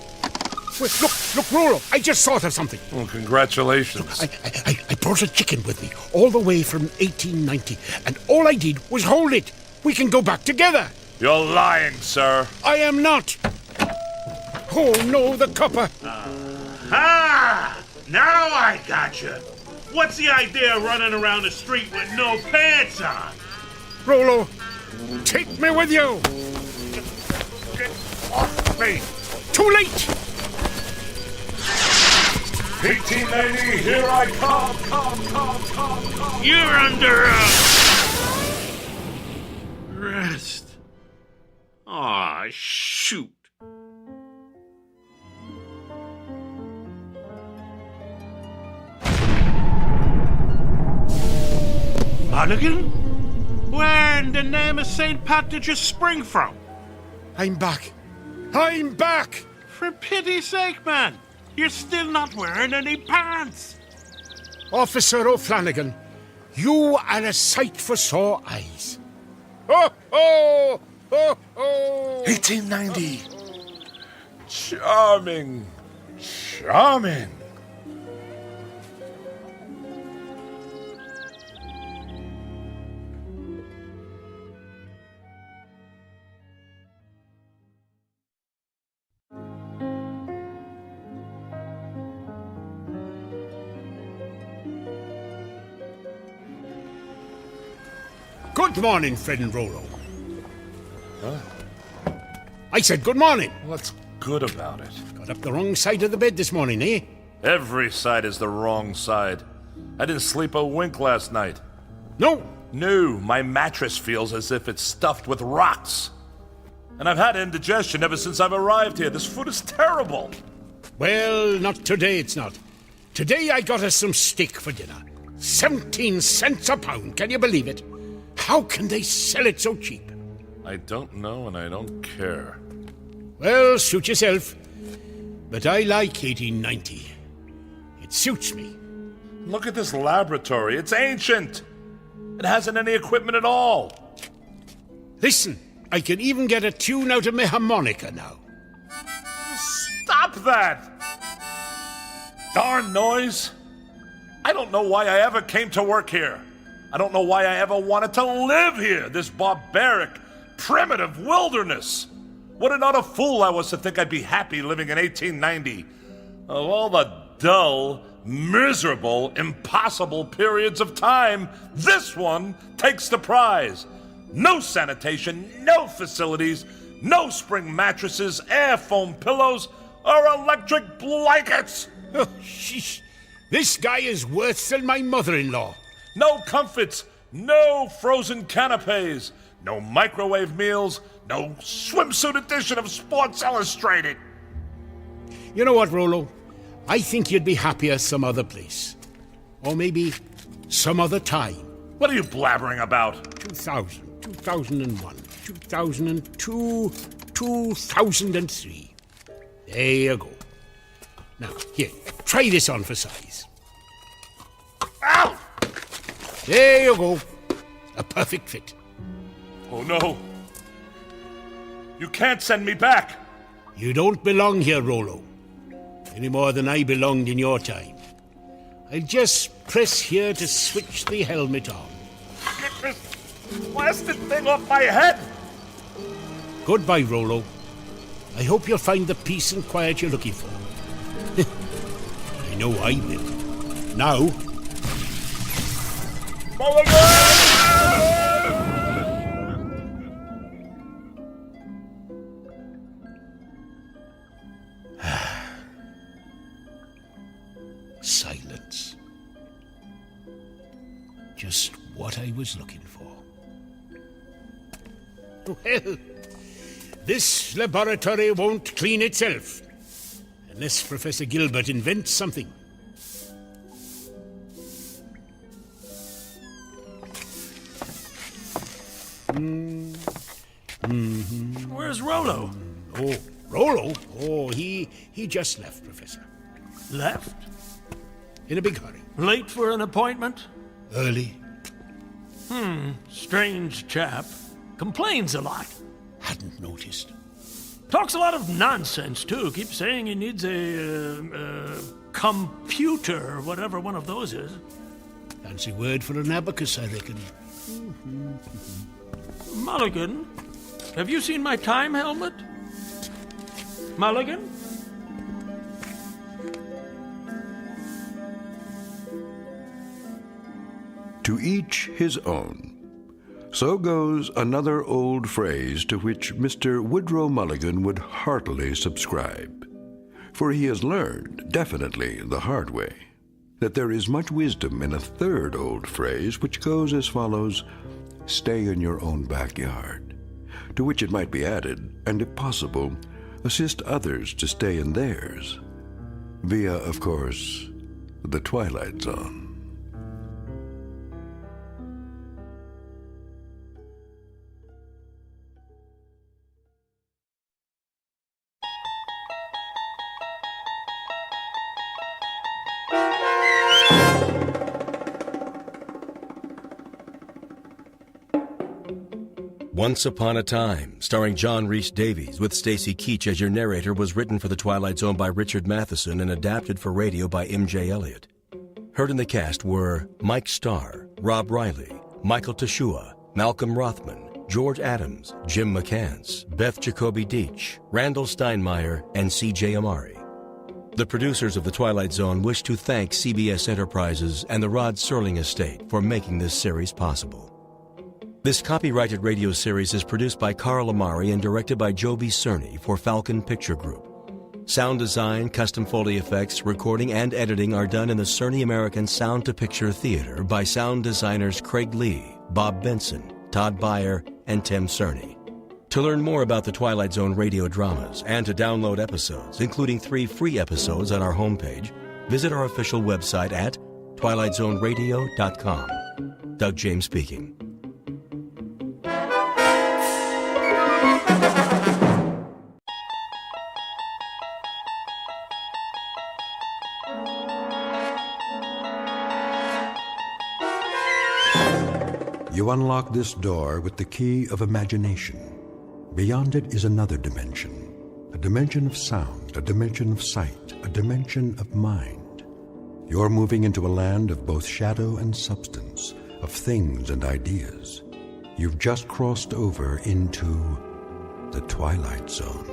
Wait, look, Rollo, I just thought of something. Well, congratulations. I brought a chicken with me, all the way from 1890, and all I did was hold it. We can go back together. You're lying, sir. I am not. Oh, no, the copper. Ah! Now I gotcha. What's the idea of running around the street with no pants on? Rollo, take me with you. Get off me. Too late. 1890, here I come. You're under arrest. Aw, shoot. Mulligan? Where in the name of St. Pat did you spring from? I'm back. I'm back! For pity's sake, man. You're still not wearing any pants. Officer O'Flanagan, you are a sight for sore eyes. Ho, ho! Ho, ho! 1890. Charming. Charming. Good morning, Fred and Rollo. Huh? I said good morning. What's good about it? Got up the wrong side of the bed this morning, eh? Every side is the wrong side. I didn't sleep a wink last night. No? No, my mattress feels as if it's stuffed with rocks. And I've had indigestion ever since I've arrived here. This food is terrible. Well, not today, it's not. Today I got us some steak for dinner. 17 cents a pound, can you believe it? How can they sell it so cheap? I don't know and I don't care. Well, suit yourself. But I like 1890. It suits me. Look at this laboratory. It's ancient. It hasn't any equipment at all. Listen, I can even get a tune out of my harmonica now. Stop that! Darn noise. I don't know why I ever came to work here. I don't know why I ever wanted to live here, this barbaric, primitive wilderness. What an utter fool I was to think I'd be happy living in 1890. Of all the dull, miserable, impossible periods of time, this one takes the prize. No sanitation, no facilities, no spring mattresses, air foam pillows, or electric blankets. Oh, sheesh. This guy is worse than my mother-in-law. No comforts, no frozen canapes, no microwave meals, no swimsuit edition of Sports Illustrated. You know what, Rollo? I think you'd be happier some other place. Or maybe some other time. What are you blabbering about? 2000, 2001, 2002, 2003. There you go. Now, here, try this on for size. Ow! There you go. A perfect fit. Oh, no. You can't send me back. You don't belong here, Rollo. Any more than I belonged in your time. I'll just press here to switch the helmet on. Get this blasted thing off my head! Goodbye, Rollo. I hope you'll find the peace and quiet you're looking for. I know I will. Now... Silence. Just what I was looking for. Well, this laboratory won't clean itself unless Professor Gilbert invents something. Where's Rollo? Oh, Rollo? Oh, he just left, Professor. Left? In a big hurry. Late for an appointment? Early. Strange chap. Complains a lot. Hadn't noticed. Talks a lot of nonsense, too. Keeps saying he needs a computer, or whatever one of those is. Fancy word for an abacus, I reckon. Mulligan, have you seen my time helmet? Mulligan? To each his own. So goes another old phrase to which Mr. Woodrow Mulligan would heartily subscribe. For he has learned, definitely the hard way, that there is much wisdom in a third old phrase which goes as follows: stay in your own backyard. To which it might be added, and if possible, assist others to stay in theirs. Via, of course, the Twilight Zone. Once Upon a Time, starring John Rhys Davies with Stacy Keach as your narrator, was written for The Twilight Zone by Richard Matheson and adapted for radio by M.J. Elliott. Heard in the cast were Mike Starr, Rob Riley, Michael Teshua, Malcolm Rothman, George Adams, Jim McCants, Beth Jacoby Deach, Randall Steinmeier, and C.J. Amari. The producers of The Twilight Zone wish to thank CBS Enterprises and the Rod Serling estate for making this series possible. This copyrighted radio series is produced by Carl Amari and directed by Joby Cerny for Falcon Picture Group. Sound design, custom Foley effects, recording, and editing are done in the Cerny American Sound to Picture Theater by sound designers Craig Lee, Bob Benson, Todd Beyer, and Tim Cerny. To learn more about the Twilight Zone radio dramas and to download episodes, including 3 free episodes on our homepage, visit our official website at twilightzoneradio.com. Doug James speaking. You unlock this door with the key of imagination. Beyond it is another dimension, a dimension of sound, a dimension of sight, a dimension of mind. You're moving into a land of both shadow and substance, of things and ideas. You've just crossed over into the Twilight Zone.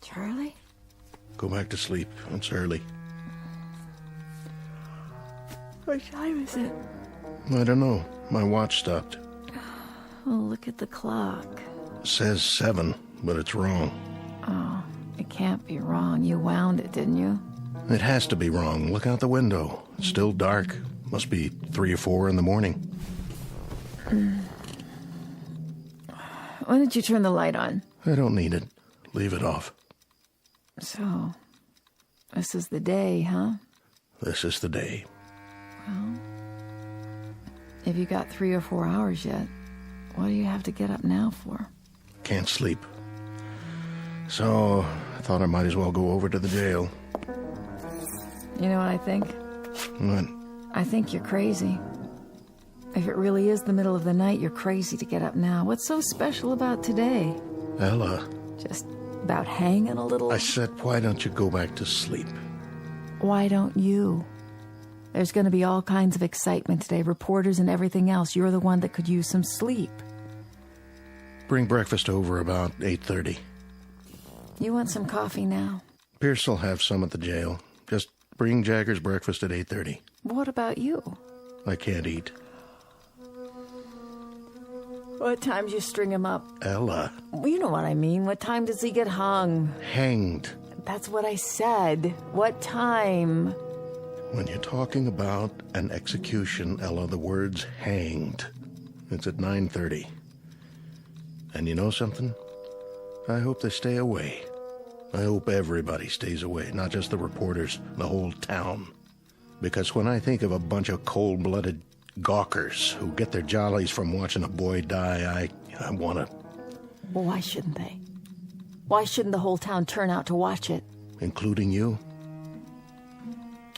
Charlie? Go back to sleep. It's early. What time is it? I don't know. My watch stopped. Oh, look at the clock. It says 7, but it's wrong. Oh, it can't be wrong. You wound it, didn't you? It has to be wrong. Look out the window. It's still dark. Must be 3 or 4 in the morning. When did you turn the light on? I don't need it. Leave it off. So, this is the day, huh? This is the day. Well, have you got 3 or 4 hours yet? What do you have to get up now for? Can't sleep. So, I thought I might as well go over to the jail. You know what I think? What? I think you're crazy. If it really is the middle of the night, you're crazy to get up now. What's so special about today? Ella. Just about hanging a little? I said, why don't you go back to sleep? Why don't you? There's going to be all kinds of excitement today, reporters and everything else. You're the one that could use some sleep. Bring breakfast over about 8:30. You want some coffee now? Pierce will have some at the jail. Just bring Jagger's breakfast at 8:30. What about you? I can't eat. What time do you string him up? Ella. Well, you know what I mean. What time does he get hung? Hanged. That's what I said. What time? When you're talking about an execution, Ella, the word's hanged. It's at 9:30. And you know something? I hope they stay away. I hope everybody stays away, not just the reporters, the whole town. Because when I think of a bunch of cold-blooded gawkers who get their jollies from watching a boy die, I want to... Well, why shouldn't they? Why shouldn't the whole town turn out to watch it? Including you?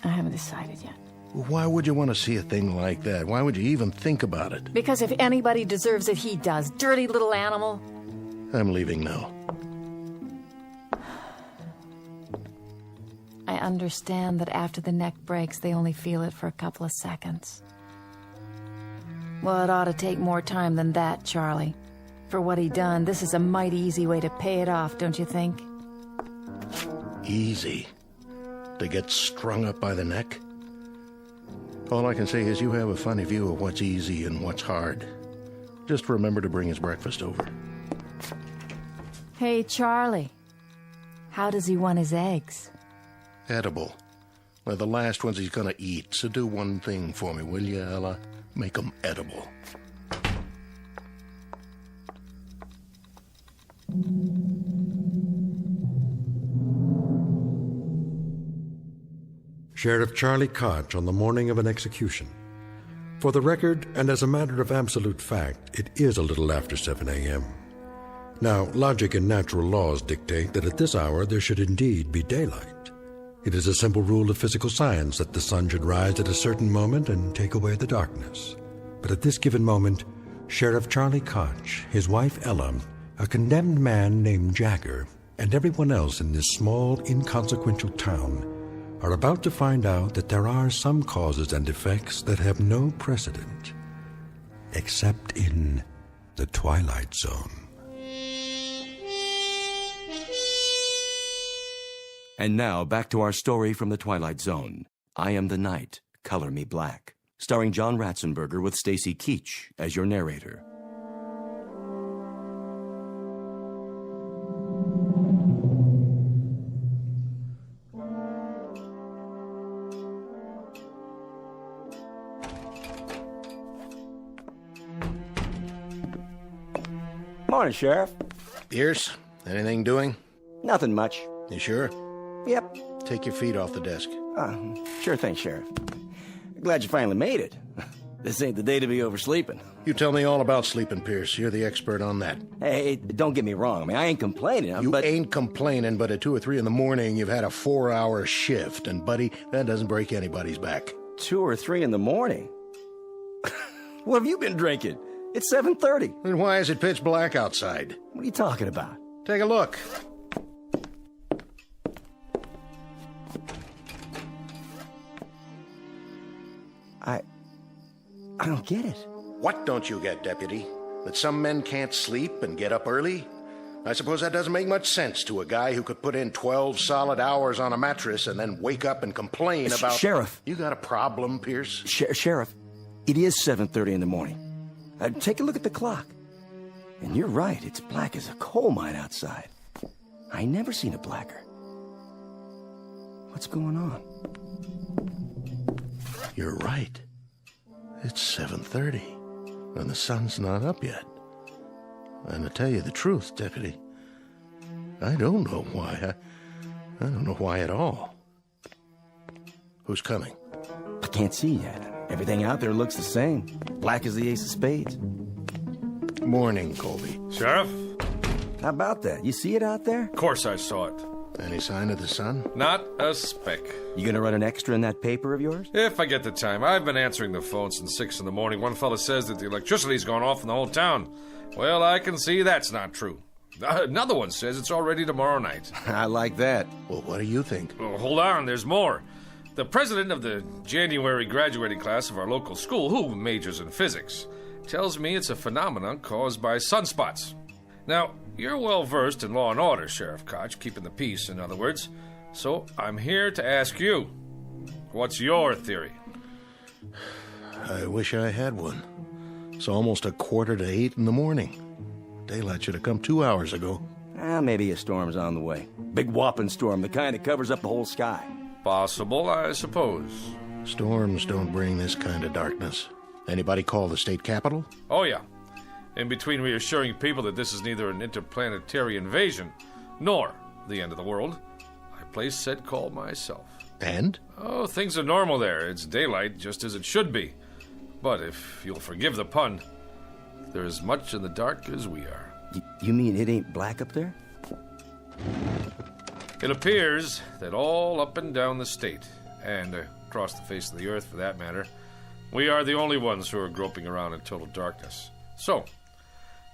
I haven't decided yet. Why would you want to see a thing like that? Why would you even think about it? Because if anybody deserves it, he does. Dirty little animal. I'm leaving now. I understand that after the neck breaks, they only feel it for a couple of seconds. Well, it ought to take more time than that, Charlie. For what he done, this is a mighty easy way to pay it off, don't you think? Easy? To get strung up by the neck? All I can say is you have a funny view of what's easy and what's hard. Just remember to bring his breakfast over. Hey, Charlie. How does he want his eggs? Edible. They're the last ones he's gonna eat, so do one thing for me, will you, Ella? Make them edible. Sheriff Charlie Koch on the morning of an execution. For the record, and as a matter of absolute fact, it is a little after 7 a.m. Now, logic and natural laws dictate that at this hour there should indeed be daylight. It is a simple rule of physical science that the sun should rise at a certain moment and take away the darkness. But at this given moment, Sheriff Charlie Koch, his wife Ella, a condemned man named Jagger, and everyone else in this small, inconsequential town are about to find out that there are some causes and effects that have no precedent, except in the Twilight Zone. And now, back to our story from the Twilight Zone. I Am the Night, Color Me Black, starring John Ratzenberger with Stacy Keach as your narrator. Morning, Sheriff. Pierce, anything doing? Nothing much. You sure? Yep. Take your feet off the desk. Sure thing, Sheriff. Glad you finally made it. This ain't the day to be oversleeping. You tell me all about sleeping, Pierce. You're the expert on that. Hey, don't get me wrong. I mean, I ain't complaining. You ain't complaining, but at 2 or 3 in the morning, you've had a 4-hour shift. And, buddy, that doesn't break anybody's back. 2 or 3 in the morning? What have you been drinking? It's 7:30. Then why is it pitch black outside? What are you talking about? Take a look. I don't get it. What don't you get, Deputy? That some men can't sleep and get up early? I suppose that doesn't make much sense to a guy who could put in 12 solid hours on a mattress and then wake up and complain about... Sheriff. You got a problem, Pierce? Sheriff, it is 7:30 in the morning. Take a look at the clock. And you're right, it's black as a coal mine outside. I never seen it blacker. What's going on? You're right. It's 7:30, and the sun's not up yet. And to tell you the truth, Deputy, I don't know why. I don't know why at all. Who's coming? I can't see yet. Everything out there looks the same. Black as the ace of spades. Morning, Colby. Sheriff? How about that? You see it out there? Of course I saw it. Any sign of the sun? Not a speck. You gonna run an extra in that paper of yours? If I get the time. I've been answering the phone since 6 in the morning. One fella says that the electricity's gone off in the whole town. Well, I can see that's not true. Another one says it's already tomorrow night. I like that. Well, what do you think? Oh, hold on, there's more. The president of the January graduating class of our local school, who majors in physics, tells me it's a phenomenon caused by sunspots. Now, you're well versed in law and order, Sheriff Koch, keeping the peace, in other words. So I'm here to ask you, what's your theory? I wish I had one. It's almost 7:45 in the morning. Daylight should have come 2 hours ago. Maybe a storm's on the way. Big whopping storm, the kind that covers up the whole sky. Possible, I suppose. Storms don't bring this kind of darkness. Anybody call the state capitol? Oh, yeah. In between reassuring people that this is neither an interplanetary invasion nor the end of the world, I placed said call myself. And? Oh, things are normal there. It's daylight, just as it should be. But if you'll forgive the pun, they're as much in the dark as we are. You mean it ain't black up there? It appears that all up and down the state, and across the face of the earth for that matter, we are the only ones who are groping around in total darkness. So,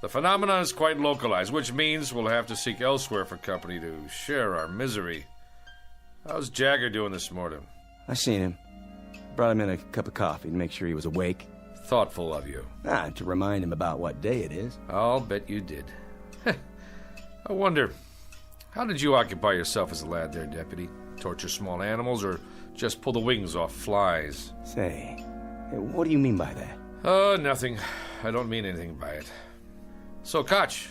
the phenomenon is quite localized, which means we'll have to seek elsewhere for company to share our misery. How's Jagger doing this morning? I seen him. Brought him in a cup of coffee to make sure he was awake. Thoughtful of you. To remind him about what day it is. I'll bet you did. I wonder, how did you occupy yourself as a lad there, Deputy? Torture small animals or just pull the wings off flies? Say, what do you mean by that? Nothing. I don't mean anything by it. So, Koch,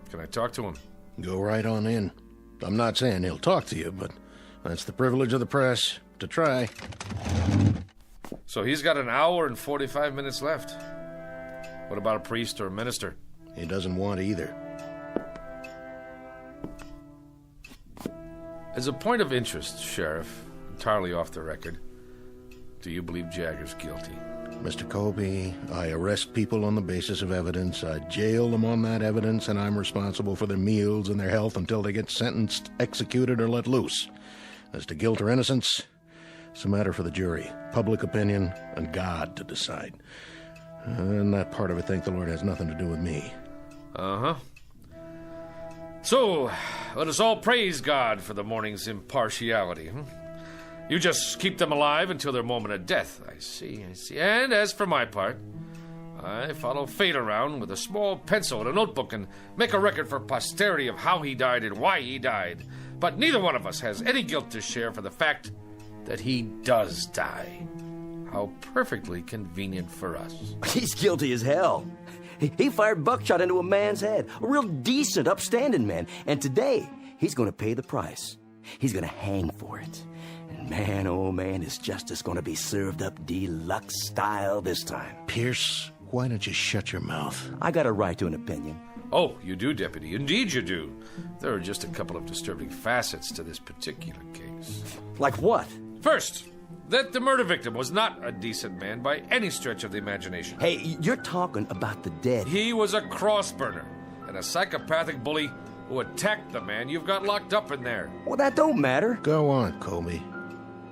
can I talk to him? Go right on in. I'm not saying he'll talk to you, but that's the privilege of the press, to try. So he's got 1 hour and 45 minutes left. What about a priest or a minister? He doesn't want either. As a point of interest, Sheriff, entirely off the record, do you believe Jagger's guilty? Mr. Colby, I arrest people on the basis of evidence. I jail them on that evidence, and I'm responsible for their meals and their health until they get sentenced, executed, or let loose. As to guilt or innocence, it's a matter for the jury, public opinion, and God to decide. And that part of it, thank the Lord, has nothing to do with me. Uh-huh. So, let us all praise God for the morning's impartiality. You just keep them alive until their moment of death. I see. And as for my part, I follow fate around with a small pencil and a notebook and make a record for posterity of how he died and why he died. But neither one of us has any guilt to share for the fact that he does die. How perfectly convenient for us. He's guilty as hell. He fired buckshot into a man's head. A real decent, upstanding man. And today, he's going to pay the price. He's going to hang for it. And man, oh man, his justice going to be served up deluxe style this time. Pierce, why don't you shut your mouth? I got a right to an opinion. Oh, you do, Deputy. Indeed you do. There are just a couple of disturbing facets to this particular case. Like what? First, that the murder victim was not a decent man by any stretch of the imagination. Hey, you're talking about the dead. He was a crossburner and a psychopathic bully who attacked the man you've got locked up in there. Well, that don't matter. Go on, Colby.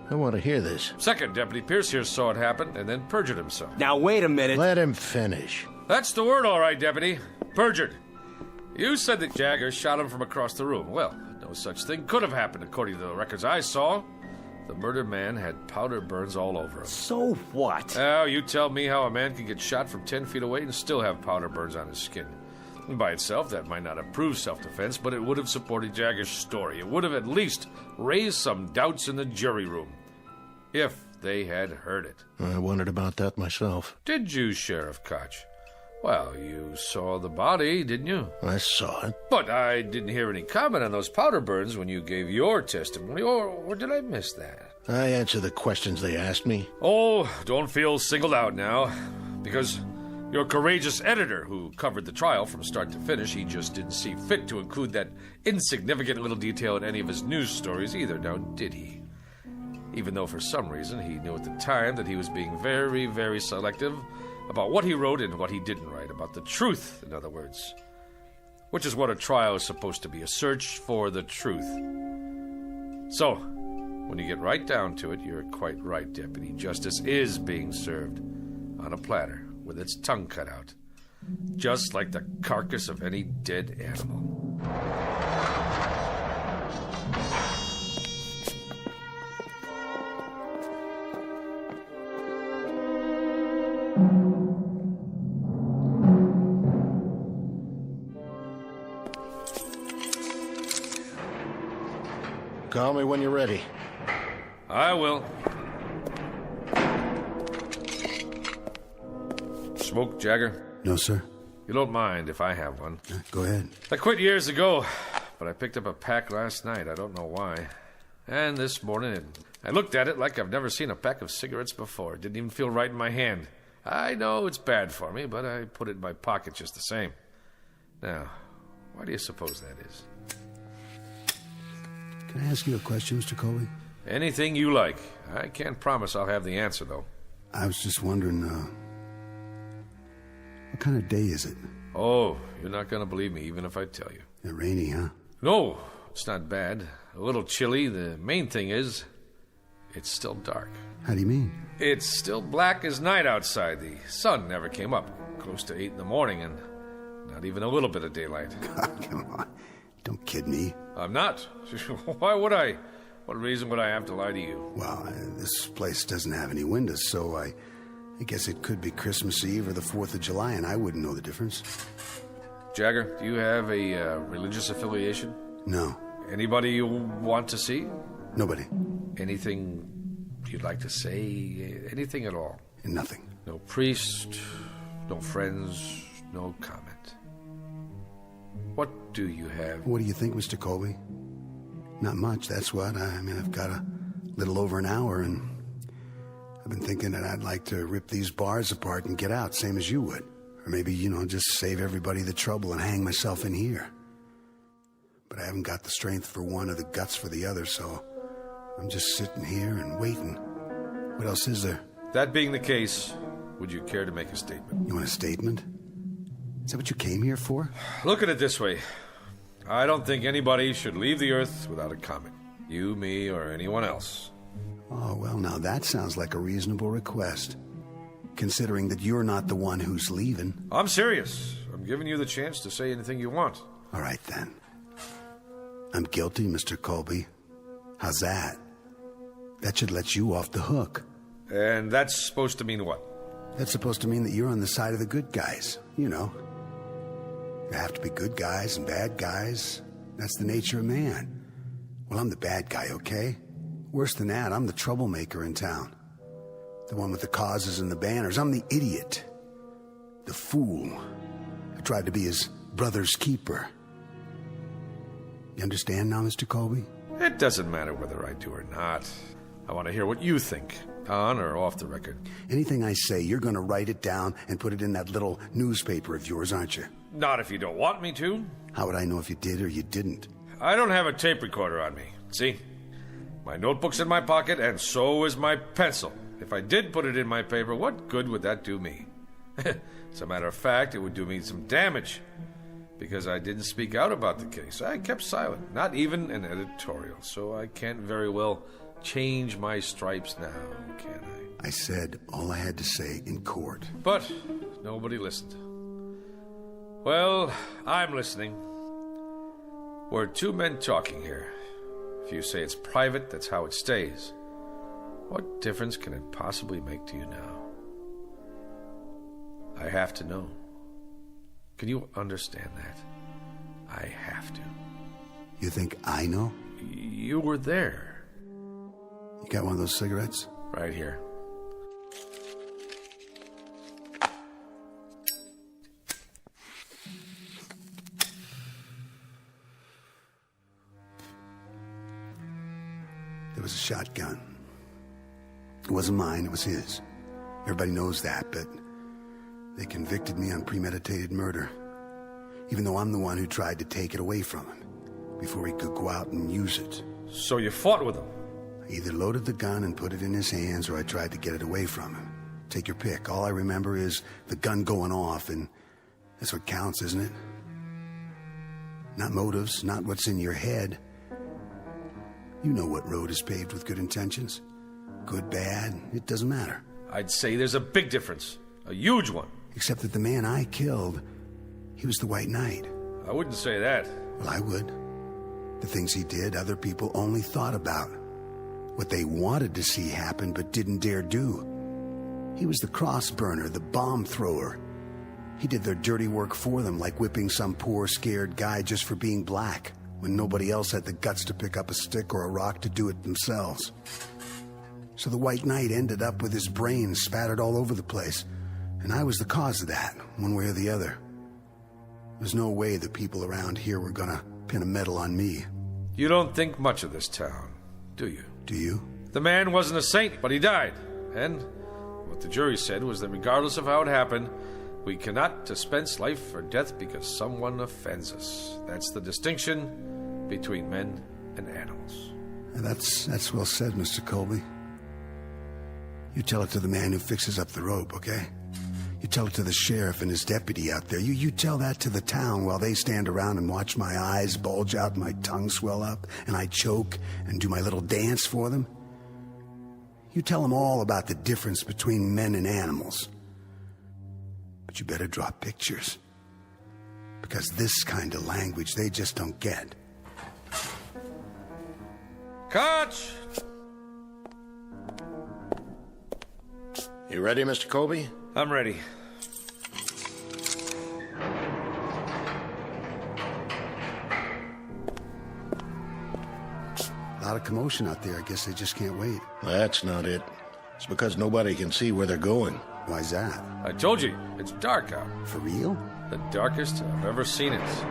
I want to hear this. Second, Deputy Pierce here saw it happen and then perjured himself. Now, wait a minute. Let him finish. That's the word, all right, Deputy. Perjured. You said that Jagger shot him from across the room. Well, no such thing could have happened according to the records I saw. The murdered man had powder burns all over him. So what? Oh, you tell me how a man can get shot from 10 feet away and still have powder burns on his skin. By itself, that might not have proved self-defense, but it would have supported Jagger's story. It would have at least raised some doubts in the jury room, if they had heard it. I wondered about that myself. Did you, Sheriff Koch? Well, you saw the body, didn't you? I saw it. But I didn't hear any comment on those powder burns when you gave your testimony, or did I miss that? I answer the questions they asked me. Oh, don't feel singled out now, because your courageous editor who covered the trial from start to finish, he just didn't see fit to include that insignificant little detail in any of his news stories either, now did he? Even though for some reason he knew at the time that he was being very, very selective About what he wrote and what he didn't write. About the truth, in other words. Which is what a trial is supposed to be, a search for the truth. So, when you get right down to it, you're quite right, Deputy. Justice is being served on a platter with its tongue cut out. Just like the carcass of any dead animal. Call me when you're ready. I will. Smoke, Jagger? No, sir. You don't mind if I have one? Go ahead. I quit years ago, but I picked up a pack last night. I don't know why. And this morning, I looked at it like I've never seen a pack of cigarettes before. It didn't even feel right in my hand. I know it's bad for me, but I put it in my pocket just the same. Now, why do you suppose that is? Can I ask you a question, Mr. Colby? Anything you like. I can't promise I'll have the answer, though. I was just wondering, what kind of day is it? Oh, you're not going to believe me, even if I tell you. Rainy, huh? No, it's not bad. A little chilly. The main thing is, it's still dark. How do you mean? It's still black as night outside. The sun never came up. Close to 8 in the morning, and not even a little bit of daylight. God, come on. Don't kid me. I'm not. Why would I? What reason would I have to lie to you? Well, this place doesn't have any windows, so I guess it could be Christmas Eve or the 4th of July, and I wouldn't know the difference. Jagger, do you have a religious affiliation? No. Anybody you want to see? Nobody. Anything you'd like to say? Anything at all? Nothing. No priest, no friends, no comment. What do you have? What do you think, Mr. Colby? Not much, that's what. I mean, I've got a little over an hour, and I've been thinking that I'd like to rip these bars apart and get out, same as you would. Or maybe, just save everybody the trouble and hang myself in here. But I haven't got the strength for one or the guts for the other, so I'm just sitting here and waiting. What else is there? That being the case, would you care to make a statement? You want a statement? Is that what you came here for? Look at it this way. I don't think anybody should leave the Earth without a comment. You, me, or anyone else. Oh, well, now that sounds like a reasonable request. Considering that you're not the one who's leaving. I'm serious. I'm giving you the chance to say anything you want. All right, then. I'm guilty, Mr. Colby. How's that? That should let you off the hook. And that's supposed to mean what? That's supposed to mean that you're on the side of the good guys. You know. There have to be good guys and bad guys. That's the nature of man. Well, I'm the bad guy, okay? Worse than that, I'm the troublemaker in town. The one with the causes and the banners. I'm the idiot. The fool. I tried to be his brother's keeper. You understand now, Mr. Colby? It doesn't matter whether I do or not. I want to hear what you think, on or off the record. Anything I say, you're going to write it down and put it in that little newspaper of yours, aren't you? Not if you don't want me to. How would I know if you did or you didn't? I don't have a tape recorder on me. See? My notebook's in my pocket, and so is my pencil. If I did put it in my paper, what good would that do me? As a matter of fact, it would do me some damage. Because I didn't speak out about the case. I kept silent. Not even an editorial. So I can't very well change my stripes now, can I? I said all I had to say in court. But nobody listened. Well, I'm listening. We're two men talking here. If you say it's private, that's how it stays. What difference can it possibly make to you now? I have to know. Can you understand that? I have to. You think I know? You were there. You got one of those cigarettes? Right here. There was a shotgun. It wasn't mine, it was his. Everybody knows that, but they convicted me on premeditated murder. Even though I'm the one who tried to take it away from him before he could go out and use it. So you fought with him? I either loaded the gun and put it in his hands or I tried to get it away from him. Take your pick. All I remember is the gun going off, and that's what counts, isn't it? Not motives, not what's in your head. You know what road is paved with good intentions. Good, bad, it doesn't matter. I'd say there's a big difference. A huge one. Except that the man I killed, he was the White Knight. I wouldn't say that. Well, I would. The things he did, other people only thought about. What they wanted to see happen but didn't dare do. He was the cross burner, the bomb thrower. He did their dirty work for them, like whipping some poor, scared guy just for being black, when nobody else had the guts to pick up a stick or a rock to do it themselves. So the White Knight ended up with his brains spattered all over the place, and I was the cause of that, one way or the other. There's no way the people around here were gonna pin a medal on me. You don't think much of this town, do you? Do you? The man wasn't a saint, but he died. And what the jury said was that regardless of how it happened, we cannot dispense life or death because someone offends us. That's the distinction between men and animals. That's well said, Mr. Colby. You tell it to the man who fixes up the rope, okay? You tell it to the sheriff and his deputy out there. You tell that to the town while they stand around and watch my eyes bulge out and my tongue swell up and I choke and do my little dance for them. You tell them all about the difference between men and animals. But you better draw pictures. Because this kind of language they just don't get. Catch! You ready, Mr. Colby? I'm ready. A lot of commotion out there. I guess they just can't wait. That's not it. It's because nobody can see where they're going. Why's that? I told you, it's dark out. For real? The darkest I've ever seen it.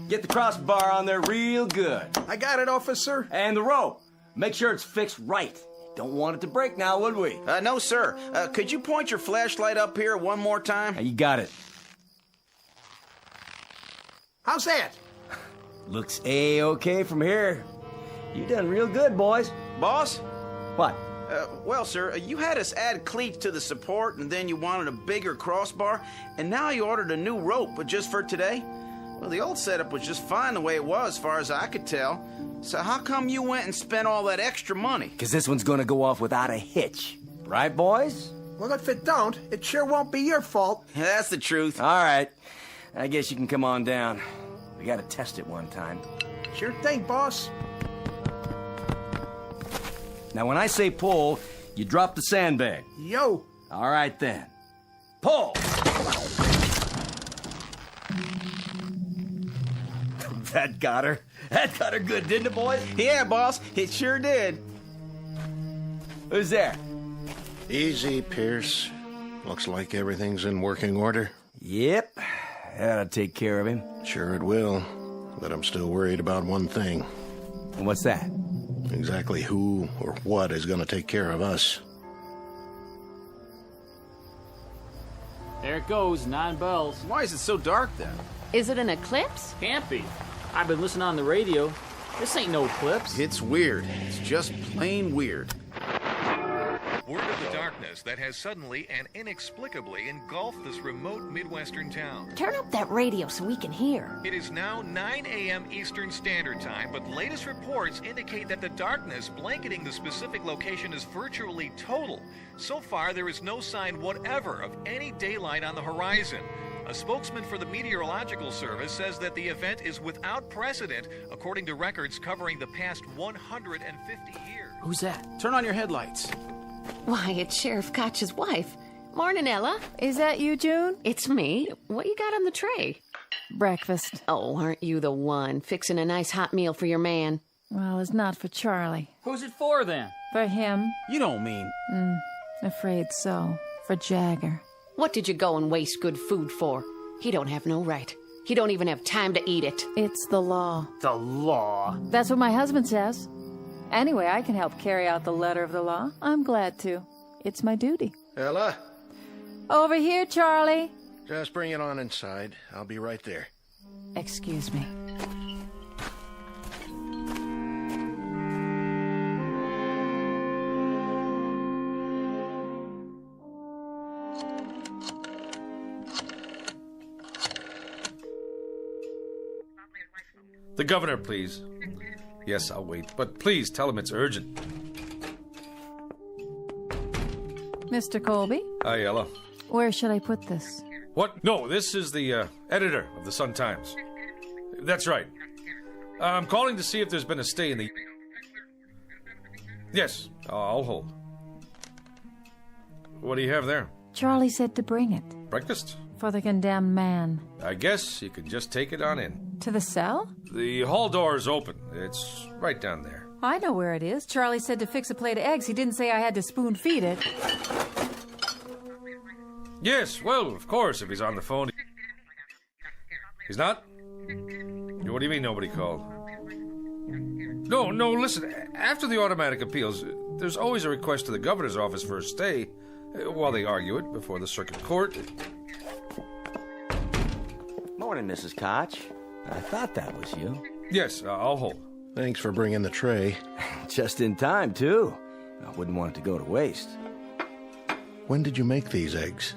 Get the crossbar on there real good. I got it, officer. And the rope. Make sure it's fixed right. Don't want it to break now, would we? No, sir. Could you point your flashlight up here one more time? You got it. How's that? Looks A-okay from here. You done real good, boys. Boss? What? Well, sir, you had us add cleats to the support, and then you wanted a bigger crossbar, and now you ordered a new rope, but just for today? Well, the old setup was just fine the way it was, as far as I could tell. So how come you went and spent all that extra money? Because this one's gonna go off without a hitch. Right, boys? Well, if it don't, it sure won't be your fault. Yeah, that's the truth. All right. I guess you can come on down. We gotta test it one time. Sure thing, boss. Now, when I say pull, you drop the sandbag. Yo. All right, then. Pull! That got her. That got her good, didn't it, boys? Yeah, boss. It sure did. Who's there? Easy, Pierce. Looks like everything's in working order. Yep. That'll take care of him. Sure it will. But I'm still worried about one thing. What's that? Exactly who or what is going to take care of us. There it goes, 9 bells. Why is it so dark then? Is it an eclipse? Can't be. I've been listening on the radio. This ain't no eclipse. It's weird. It's just plain weird. Word of the darkness that has suddenly and inexplicably engulfed this remote Midwestern town. Turn up that radio so we can hear. It is now 9 a.m. Eastern Standard Time, but latest reports indicate that the darkness blanketing the specific location is virtually total. So far, there is no sign whatever of any daylight on the horizon. A spokesman for the Meteorological Service says that the event is without precedent, according to records covering the past 150 years. Who's that? Turn on your headlights. Why, it's Sheriff Koch's wife. Morning, Ella. Is that you, June? It's me. What you got on the tray? Breakfast. Oh, aren't you the one? Fixing a nice hot meal for your man. Well, it's not for Charlie. Who's it for, then? For him. You don't mean... Afraid so. For Jagger. What did you go and waste good food for? He don't have no right. He don't even have time to eat it. It's the law. The law? That's what my husband says. Anyway, I can help carry out the letter of the law. I'm glad to. It's my duty. Ella? Over here, Charlie. Just bring it on inside. I'll be right there. Excuse me. The governor, please. Yes, I'll wait, but please tell him it's urgent. Mr. Colby, Hi, Ella. where should I put this? What? No, this is the editor of the Sun-Times. That's right. I'm calling to see if there's been a stay in the... Yes, I'll hold. What do you have there? Charlie said to bring it. Breakfast? For the condemned man. I guess you can just take it on in. To the cell? The hall door is open. It's right down there. I know where it is. Charlie said to fix a plate of eggs. He didn't say I had to spoon feed it. Yes, well, of course, if he's on the phone. He's not? What do you mean nobody called? No, listen. After the automatic appeals, there's always a request to the governor's office for a stay while they argue it before the circuit court. Morning, Mrs. Koch. I thought that was you. Yes, I'll hold. Thanks for bringing the tray. Just in time, too. I wouldn't want it to go to waste. When did you make these eggs?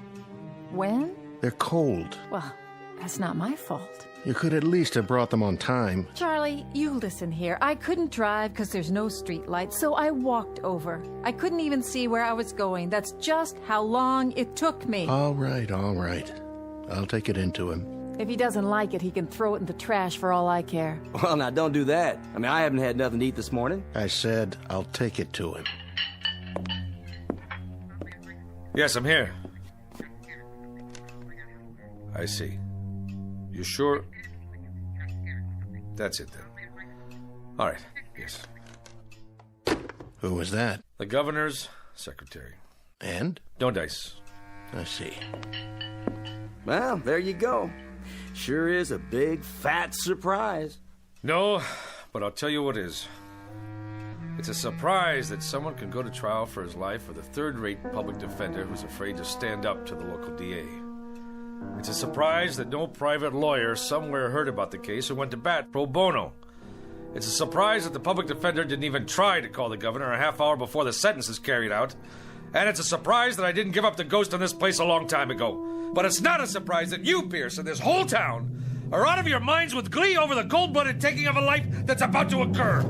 When? They're cold. Well, that's not my fault. You could at least have brought them on time. Charlie, you listen here. I couldn't drive because there's no street lights, so I walked over. I couldn't even see where I was going. That's just how long it took me. All right. I'll take it into him. If he doesn't like it, he can throw it in the trash for all I care. Well, now, don't do that. I mean, I haven't had nothing to eat this morning. I said I'll take it to him. Yes, I'm here. I see. You sure? That's it, then. All right, yes. Who was that? The governor's secretary. And? No dice. I see. Well, there you go. Sure is a big, fat surprise. No, but I'll tell you what is. It's a surprise that someone can go to trial for his life with a third-rate public defender who's afraid to stand up to the local DA. It's a surprise that no private lawyer somewhere heard about the case and went to bat pro bono. It's a surprise that the public defender didn't even try to call the governor a half hour before the sentence is carried out. And it's a surprise that I didn't give up the ghost on this place a long time ago. But it's not a surprise that you, Pierce, and this whole town are out of your minds with glee over the cold-blooded taking of a life that's about to occur.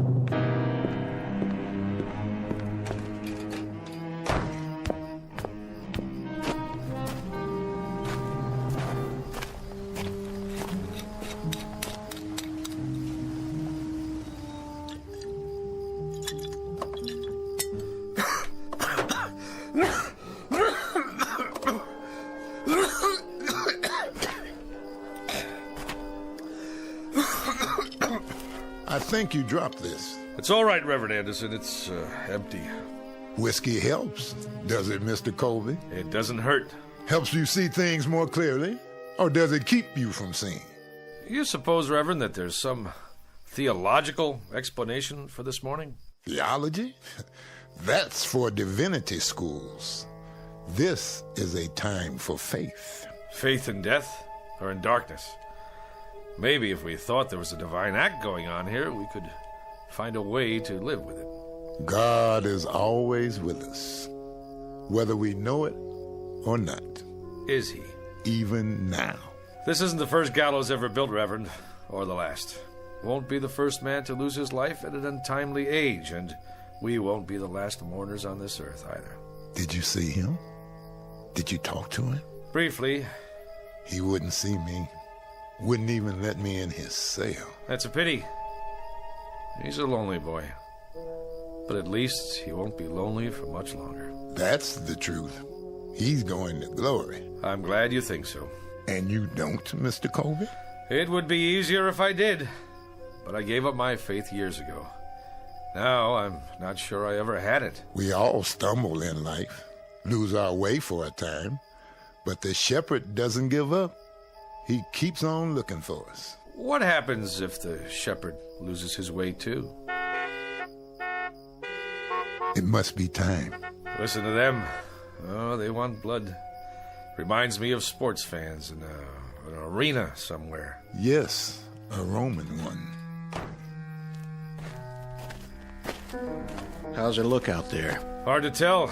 I think you dropped this. It's all right, Reverend Anderson. It's empty. Whiskey helps, does it, Mr. Colby? It doesn't hurt. Helps you see things more clearly? Or does it keep you from seeing? You suppose, Reverend, that there's some theological explanation for this morning? Theology? That's for divinity schools. This is a time for faith. Faith in death or in darkness? Maybe if we thought there was a divine act going on here, we could find a way to live with it. God is always with us, whether we know it or not. Is he? Even now. This isn't the first gallows ever built, Reverend, or the last. Won't be the first man to lose his life at an untimely age, and we won't be the last mourners on this earth either. Did you see him? Did you talk to him? Briefly. He wouldn't see me. Wouldn't even let me in his cell. That's a pity. He's a lonely boy. But at least he won't be lonely for much longer. That's the truth. He's going to glory. I'm glad you think so. And you don't, Mr. Colby? It would be easier if I did. But I gave up my faith years ago. Now I'm not sure I ever had it. We all stumble in life, lose our way for a time. But the shepherd doesn't give up. He keeps on looking for us. What happens if the shepherd loses his way, too? It must be time. Listen to them. Oh, they want blood. Reminds me of sports fans in an arena somewhere. Yes, a Roman one. How's it look out there? Hard to tell.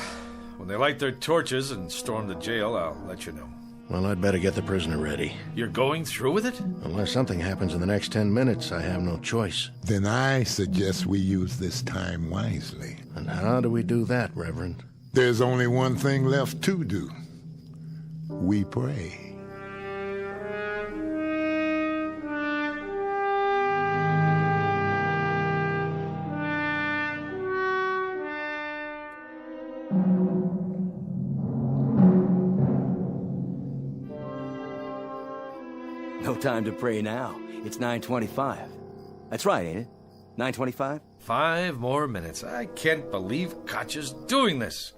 When they light their torches and storm the jail, I'll let you know. Well, I'd better get the prisoner ready. You're going through with it? Unless something happens in the next 10 minutes, I have no choice. Then I suggest we use this time wisely. And how do we do that, Reverend? There's only one thing left to do. We pray. No time to pray now. It's 9:25. That's right, ain't it? 9:25? 5 more minutes. I can't believe Koch doing this.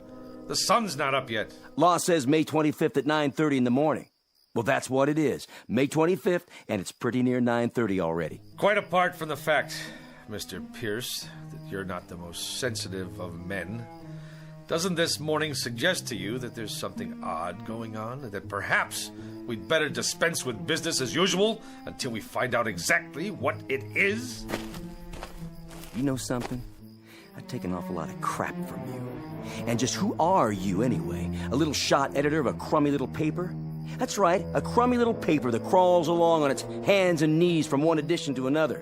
The sun's not up yet. Law says May 25th at 9:30 in the morning. Well, that's what it is. May 25th, and it's pretty near 9:30 already. Quite apart from the fact, Mr. Pierce, that you're not the most sensitive of men, doesn't this morning suggest to you that there's something odd going on? That perhaps we'd better dispense with business as usual until we find out exactly what it is? You know something? I take an awful lot of crap from you. And just who are you, anyway? A little shot editor of a crummy little paper? That's right, a crummy little paper that crawls along on its hands and knees from one edition to another.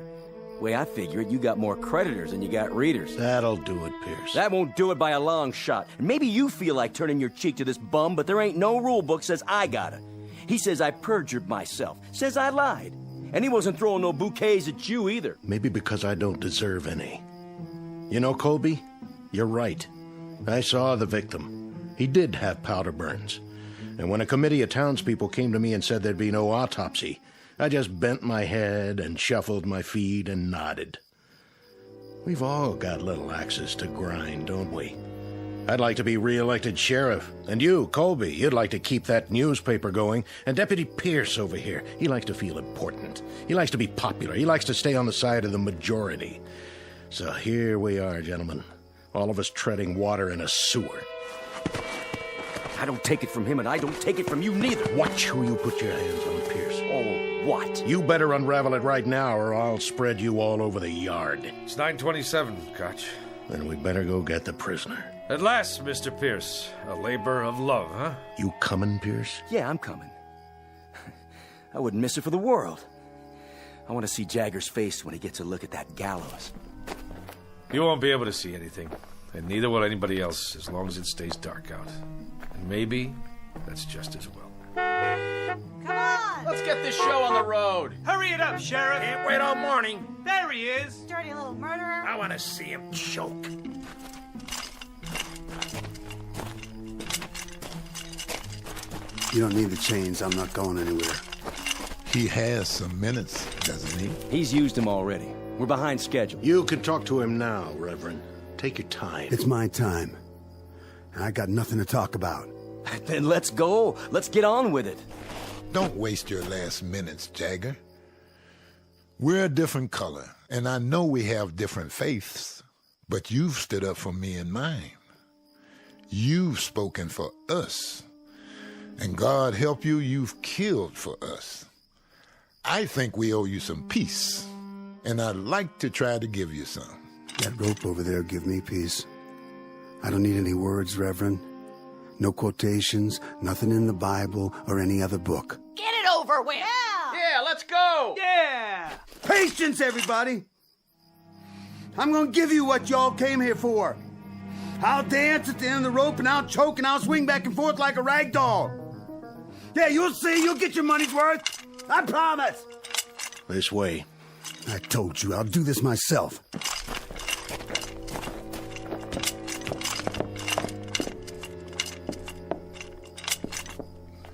Way I figure it, you got more creditors than you got readers. That'll do it, Pierce. That won't do it by a long shot. And maybe you feel like turning your cheek to this bum, but there ain't no rule book says I gotta. He says I perjured myself, says I lied. And he wasn't throwing no bouquets at you either. Maybe because I don't deserve any. You know, Colby, you're right. I saw the victim. He did have powder burns. And when a committee of townspeople came to me and said there'd be no autopsy, I just bent my head and shuffled my feet and nodded. We've all got little axes to grind, don't we? I'd like to be re-elected sheriff. And you, Colby, you'd like to keep that newspaper going. And Deputy Pierce over here, he likes to feel important. He likes to be popular. He likes to stay on the side of the majority. So here we are, gentlemen. All of us treading water in a sewer. I don't take it from him, and I don't take it from you neither. Watch who you put your hands on, Pierce. Oh, what? You better unravel it right now, or I'll spread you all over the yard. It's 9:27, Koch. Then we better go get the prisoner. At last, Mr. Pierce. A labor of love, huh? You coming, Pierce? Yeah, I'm coming. I wouldn't miss it for the world. I want to see Jagger's face when he gets a look at that gallows. You won't be able to see anything, and neither will anybody else as long as it stays dark out. And maybe that's just as well. Come on! Let's get this show on the road. Hurry it up, Sheriff! Can't wait all morning. There he is! Dirty little murderer. I want to see him choke. You don't need the chains. I'm not going anywhere. He has some minutes, doesn't he? He's used them already. We're behind schedule. You can talk to him now, Reverend. Take your time. It's my time. And I got nothing to talk about. Then let's go. Let's get on with it. Don't waste your last minutes, Jagger. We're a different color, and I know we have different faiths, but you've stood up for me and mine. You've spoken for us. And God help you, you've killed for us. I think we owe you some peace, and I'd like to try to give you some. That rope over there give me peace. I don't need any words, Reverend. No quotations, nothing in the Bible or any other book. Get it over with! Yeah, let's go! Yeah! Patience, everybody! I'm gonna give you what y'all came here for. I'll dance at the end of the rope, and I'll choke, and I'll swing back and forth like a rag doll. Yeah, you'll see. You'll get your money's worth. I promise. This way. I told you, I'll do this myself.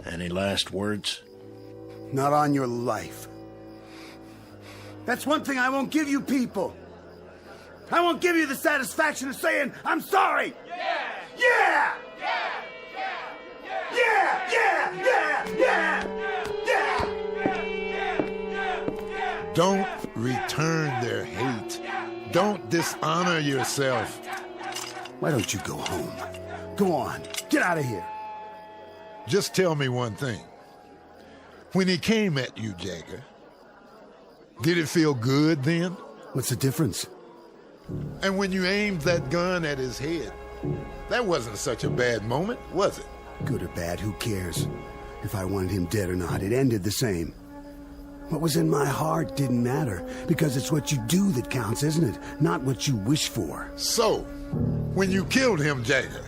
Any last words? Not on your life. That's one thing I won't give you people. I won't give you the satisfaction of saying, I'm sorry. Yeah! Yeah! Yeah! Yeah! Yeah! Yeah! Yeah! Yeah! Don't return their hate. Don't dishonor yourself. Why don't you go home? Go on. Get out of here. Just tell me one thing. When he came at you, Jagger, did it feel good then? What's the difference? And when you aimed that gun at his head, that wasn't such a bad moment, was it? Good or bad, who cares? If I wanted him dead or not, it ended the same. What was in my heart didn't matter, because it's what you do that counts, isn't it? Not what you wish for. So, when you killed him, Jagger,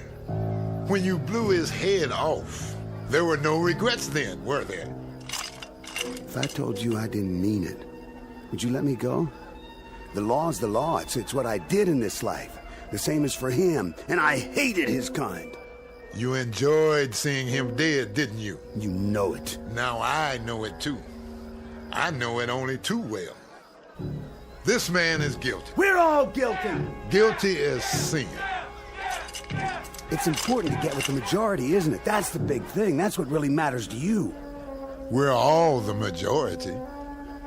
when you blew his head off, there were no regrets then, were there? If I told you I didn't mean it, would you let me go? The law's the law. It's what I did in this life. The same as for him, and I hated his kind. You enjoyed seeing him dead, didn't you? You know it. Now I know it too. I know it only too well. This man is guilty. We're all guilty. Guilty as sin. It's important to get with the majority, isn't it? That's the big thing. That's what really matters to you. We're all the majority.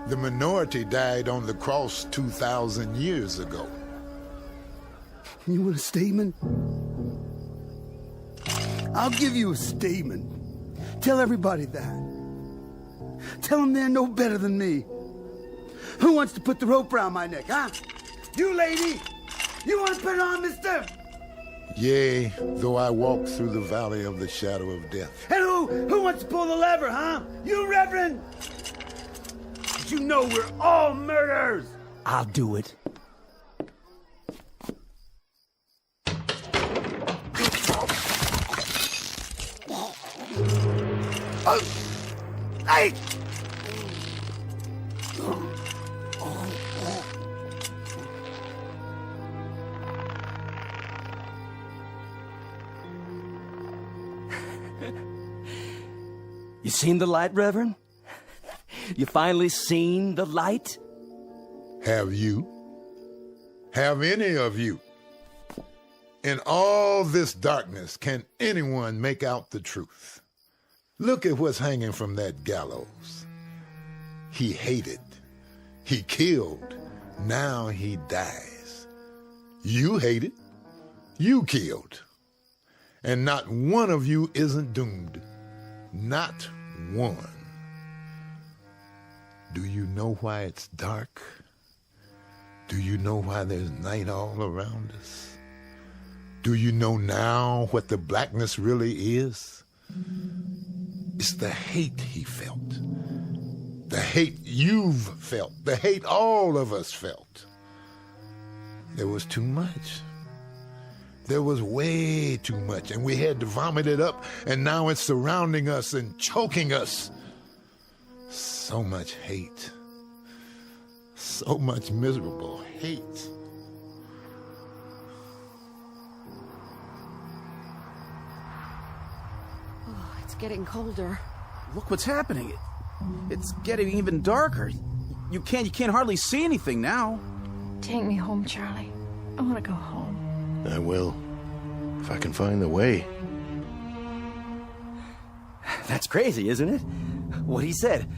The minority died on the cross 2,000 years ago. You want a statement? I'll give you a statement. Tell everybody that. Tell them they're no better than me. Who wants to put the rope around my neck, huh? You, lady! You want to put it on, mister? Yea, though I walk through the valley of the shadow of death. And who wants to pull the lever, huh? You, Reverend? But you know we're all murderers! I'll do it. Hey! You seen the light, Reverend? You finally seen the light? Have you? Have any of you? In all this darkness, can anyone make out the truth? Look at what's hanging from that gallows. He hated. He killed. Now he dies. You hated. You killed. And not one of you isn't doomed. Not one. Do you know why it's dark? Do you know why there's night all around us? Do you know now what the blackness really is? It's the hate he felt. The hate you've felt. The hate all of us felt. There was too much. There was way too much, and we had to vomit it up, and now it's surrounding us and choking us. So much hate. So much miserable hate. Oh, it's getting colder. Look what's happening. It's getting even darker. You can't hardly see anything now. Take me home, Charlie. I want to go home. I will, if I can find the way. That's crazy, isn't it? What he said.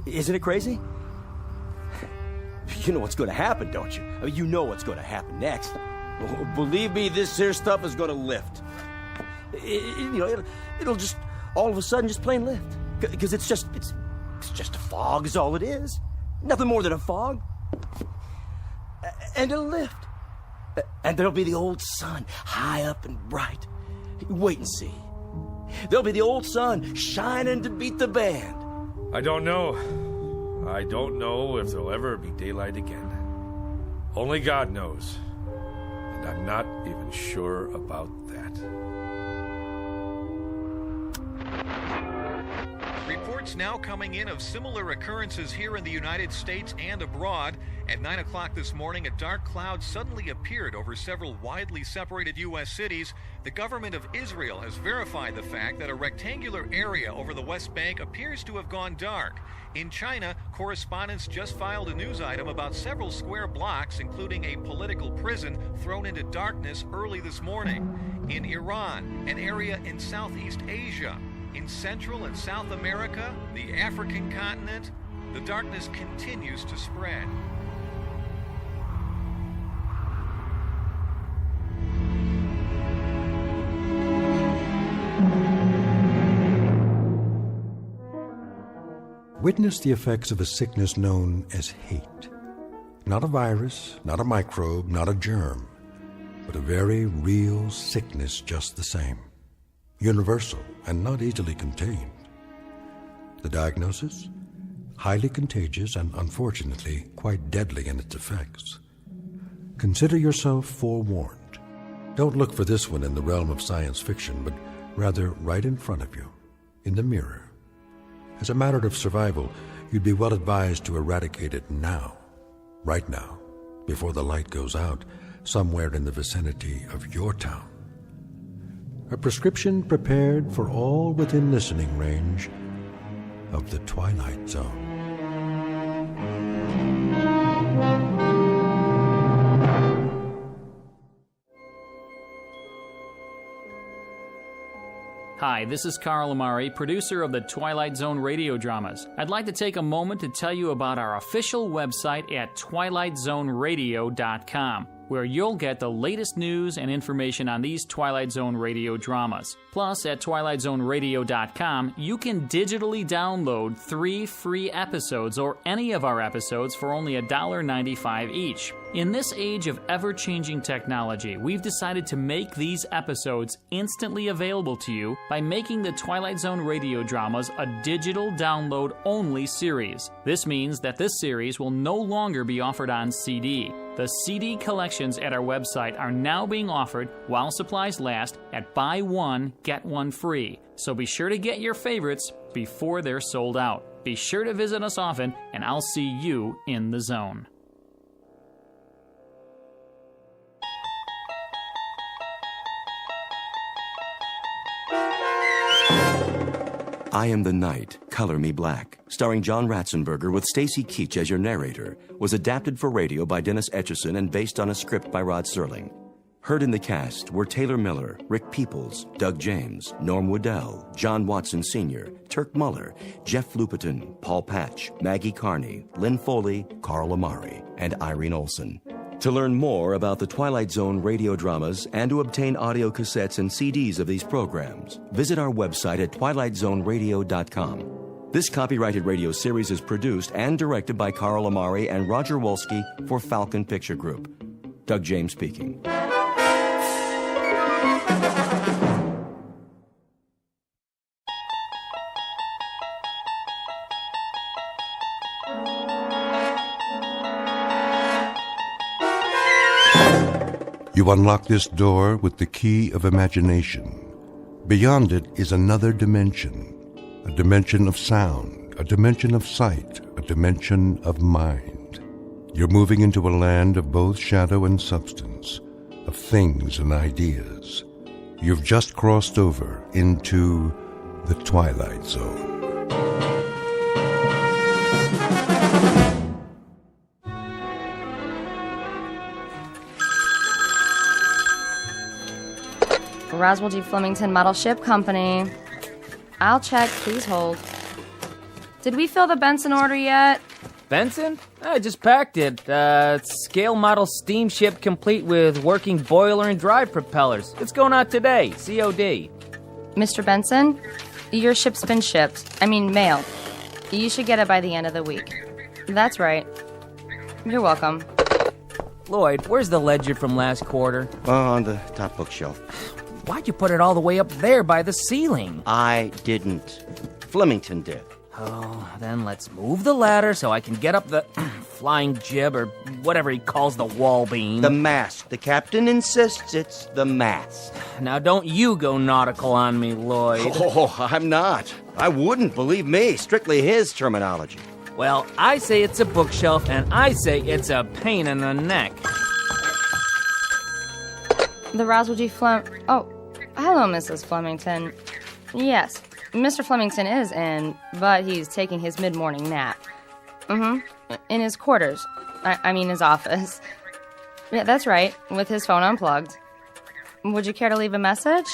Isn't it crazy? You know what's going to happen, don't you? I mean, you know what's going to happen next. Believe me, this here stuff is going to lift. It'll just all of a sudden just plain lift. Because it's just a fog is all it is. Nothing more than a fog. And it'll lift. And there'll be the old sun, high up and bright. Wait and see. There'll be the old sun shining to beat the band. I don't know. I don't know if there'll ever be daylight again. Only God knows. And I'm not even sure about that. Reports now coming in of similar occurrences here in the United States and abroad. At 9 o'clock this morning, a dark cloud suddenly appeared over several widely separated U.S. cities. The government of Israel has verified the fact that a rectangular area over the West Bank appears to have gone dark. In China, correspondents just filed a news item about several square blocks, including a political prison, thrown into darkness early this morning. In Iran, an area in Southeast Asia, in Central and South America, the African continent, the darkness continues to spread. Witness the effects of a sickness known as hate. Not a virus, not a microbe, not a germ, but a very real sickness just the same. Universal and not easily contained. The diagnosis? Highly contagious and unfortunately quite deadly in its effects. Consider yourself forewarned. Don't look for this one in the realm of science fiction, but rather right in front of you, in the mirror. As a matter of survival, you'd be well advised to eradicate it now, right now, before the light goes out, somewhere in the vicinity of your town. A prescription prepared for all within listening range of the Twilight Zone. Hi, this is Carl Amari, producer of the Twilight Zone Radio Dramas. I'd like to take a moment to tell you about our official website at twilightzoneradio.com, where you'll get the latest news and information on these Twilight Zone Radio dramas. Plus, at twilightzoneradio.com, you can digitally download 3 free episodes or any of our episodes for only $1.95 each. In this age of ever-changing technology, we've decided to make these episodes instantly available to you by making the Twilight Zone Radio dramas a digital download-only series. This means that this series will no longer be offered on CD. The CD collections at our website are now being offered while supplies last at buy one, get one free. So be sure to get your favorites before they're sold out. Be sure to visit us often, and I'll see you in the zone. I Am the Night, Color Me Black, starring John Ratzenberger with Stacy Keach as your narrator, was adapted for radio by Dennis Etchison and based on a script by Rod Serling. Heard in the cast were Taylor Miller, Rick Peoples, Doug James, Norm Woodell, John Watson Sr., Turk Muller, Jeff Lupetin, Paul Patch, Maggie Carney, Lynn Foley, Carl Amari, and Irene Olson. To learn more about the Twilight Zone radio dramas and to obtain audio cassettes and CDs of these programs, visit our website at twilightzoneradio.com. This copyrighted radio series is produced and directed by Carl Amari and Roger Wolski for Falcon Picture Group. Doug James speaking. You unlock this door with the key of imagination. Beyond it is another dimension, a dimension of sound, a dimension of sight, a dimension of mind. You're moving into a land of both shadow and substance, of things and ideas. You've just crossed over into the Twilight Zone. Roswell G. Flemington Model Ship Company. I'll check. Please hold. Did we fill the Benson order yet? Benson? I just packed it. Scale model steamship complete with working boiler and drive propellers. It's going out today. COD. Mr. Benson, your ship's been shipped. Mailed. You should get it by the end of the week. That's right. You're welcome. Lloyd, where's the ledger from last quarter? On the top bookshelf. Why'd you put it all the way up there by the ceiling? I didn't. Flemington did. Oh, then let's move the ladder so I can get up the flying jib or whatever he calls the wall beam. The mast. The captain insists it's the mast. Now don't you go nautical on me, Lloyd. Oh, I'm not. I wouldn't, believe me. Strictly his terminology. Well, I say it's a bookshelf, and I say it's a pain in the neck. The Roswell G. Oh, hello, Mrs. Flemington. Yes, Mr. Flemington is in, but he's taking his mid-morning nap. In his quarters. His office. Yeah, that's right, with his phone unplugged. Would you care to leave a message?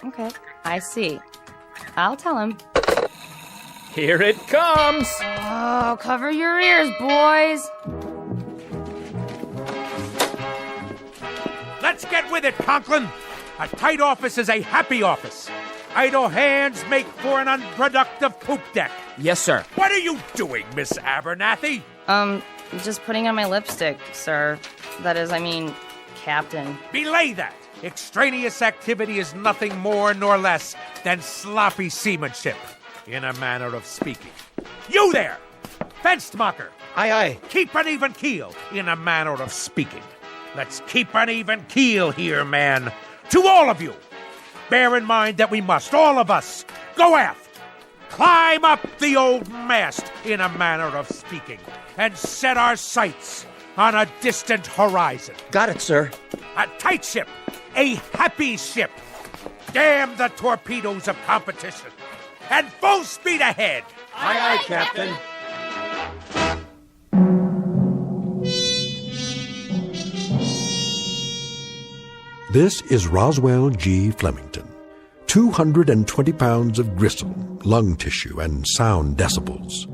Okay, I see. I'll tell him. Here it comes! Oh, cover your ears, boys. Let's get with it, Conklin. A tight office is a happy office. Idle hands make for an unproductive poop deck. Yes, sir. What are you doing, Miss Abernathy? Just putting on my lipstick, sir. That is, Captain. Belay that. Extraneous activity is nothing more nor less than sloppy seamanship, in a manner of speaking. You there, Fenstermacher. Aye, aye. Keep an even keel, in a manner of speaking. Let's keep an even keel here, man. To all of you, bear in mind that we must, all of us, go aft, climb up the old mast, in a manner of speaking, and set our sights on a distant horizon. Got it, sir. A tight ship, a happy ship. Damn the torpedoes of competition. And full speed ahead. Aye, aye, Captain. This is Roswell G. Flemington. 220 pounds of gristle, lung tissue, and sound decibels.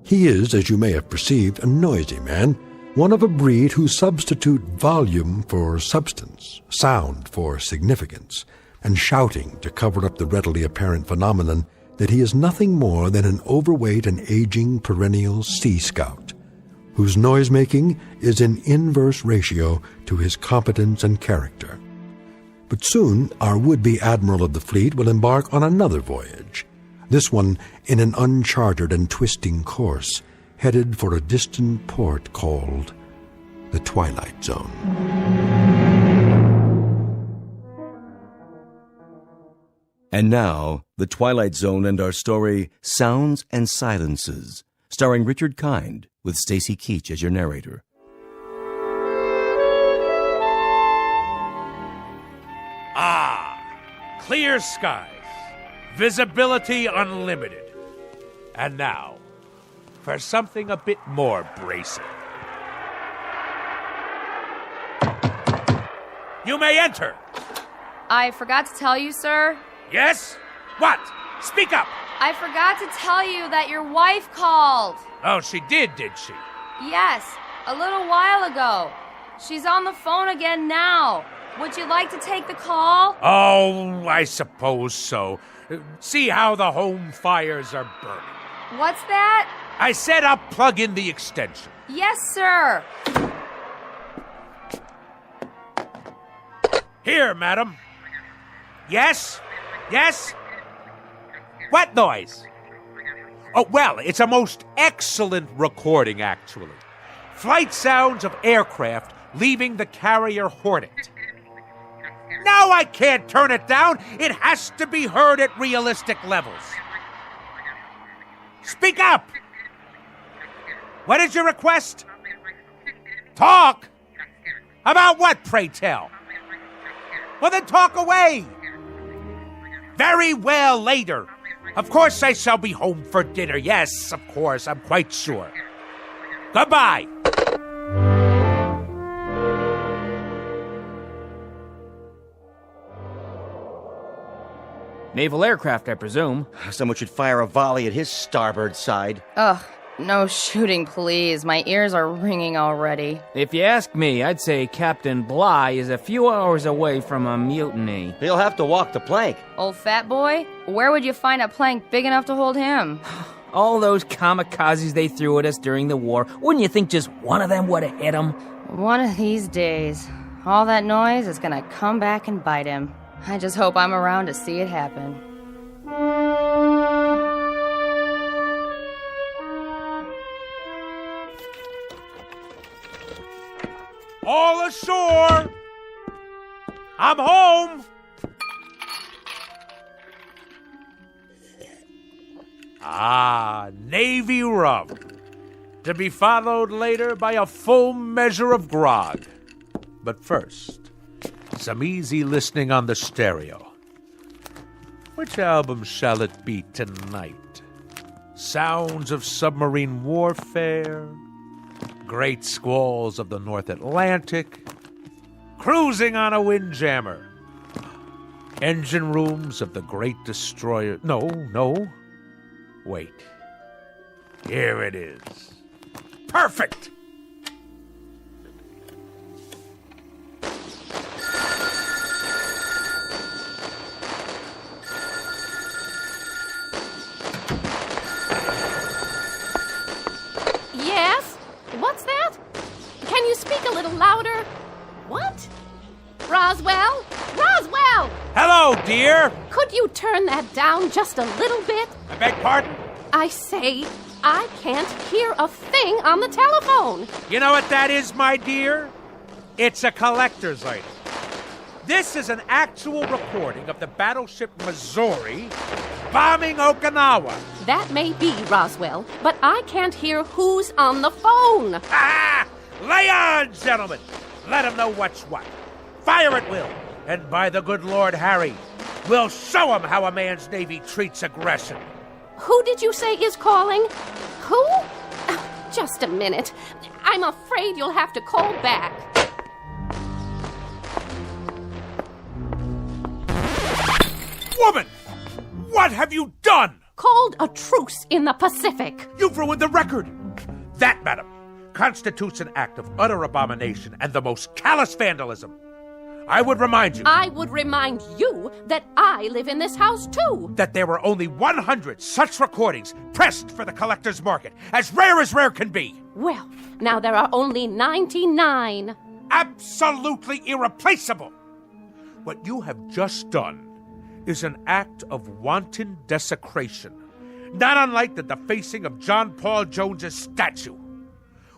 He is, as you may have perceived, a noisy man, one of a breed who substitute volume for substance, sound for significance, and shouting to cover up the readily apparent phenomenon that he is nothing more than an overweight and aging perennial sea scout, whose noise-making is in inverse ratio to his competence and character. But soon our would-be admiral of the fleet will embark on another voyage, this one in an uncharted and twisting course, headed for a distant port called the Twilight Zone. And now, The Twilight Zone and our story, Sounds and Silences, starring Richard Kind, with Stacy Keach as your narrator. Clear skies, visibility unlimited. And now, for something a bit more bracing. You may enter. I forgot to tell you, sir. Yes? What? Speak up. I forgot to tell you that your wife called. Oh, she did she? Yes, a little while ago. She's on the phone again now. Would you like to take the call? Oh, I suppose so. See how the home fires are burning. What's that? I said I'll plug in the extension. Yes, sir. Here, madam. Yes? Yes? What noise? Oh, well, it's a most excellent recording, actually. Flight sounds of aircraft leaving the carrier Hornet. No, I can't turn it down. It has to be heard at realistic levels. Speak up! What is your request? Talk? About what, pray tell? Well, then talk away. Very well, later. Of course I shall be home for dinner. Yes, of course, I'm quite sure. Goodbye. Naval aircraft, I presume. Someone should fire a volley at his starboard side. Ugh, no shooting, please. My ears are ringing already. If you ask me, I'd say Captain Bligh is a few hours away from a mutiny. He'll have to walk the plank. Old fat boy? Where would you find a plank big enough to hold him? All those kamikazes they threw at us during the war, wouldn't you think just one of them would have hit him? One of these days, all that noise is gonna come back and bite him. I just hope I'm around to see it happen. All ashore! I'm home! Navy rum. To be followed later by a full measure of grog. But first, some easy listening on the stereo. Which album shall it be tonight? Sounds of submarine warfare, great squalls of the North Atlantic, cruising on a windjammer, engine rooms of the great destroyer. No. Wait. Here it is. Perfect! Yes? What's that? Can you speak a little louder? What? Roswell? Roswell! Hello, dear! Could you turn that down just a little bit? I beg pardon? I say, I can't hear a thing on the telephone. You know what that is, my dear? It's a collector's item. This is an actual recording of the battleship Missouri bombing Okinawa. That may be, Roswell, but I can't hear who's on the phone. Ah! Lay on, gentlemen! Let 'em know what's what. Fire at will, and by the good Lord Harry, we'll show 'em how a man's Navy treats aggression. Who did you say is calling? Who? Just a minute. I'm afraid you'll have to call back. Woman! What have you done? Called a truce in the Pacific. You've ruined the record. That, madam, constitutes an act of utter abomination and the most callous vandalism. I would remind you... I would remind you that I live in this house, too. That there were only 100 such recordings pressed for the collector's market, as rare can be. Well, now there are only 99. Absolutely irreplaceable. What you have just done is an act of wanton desecration, not unlike the defacing of John Paul Jones's statue.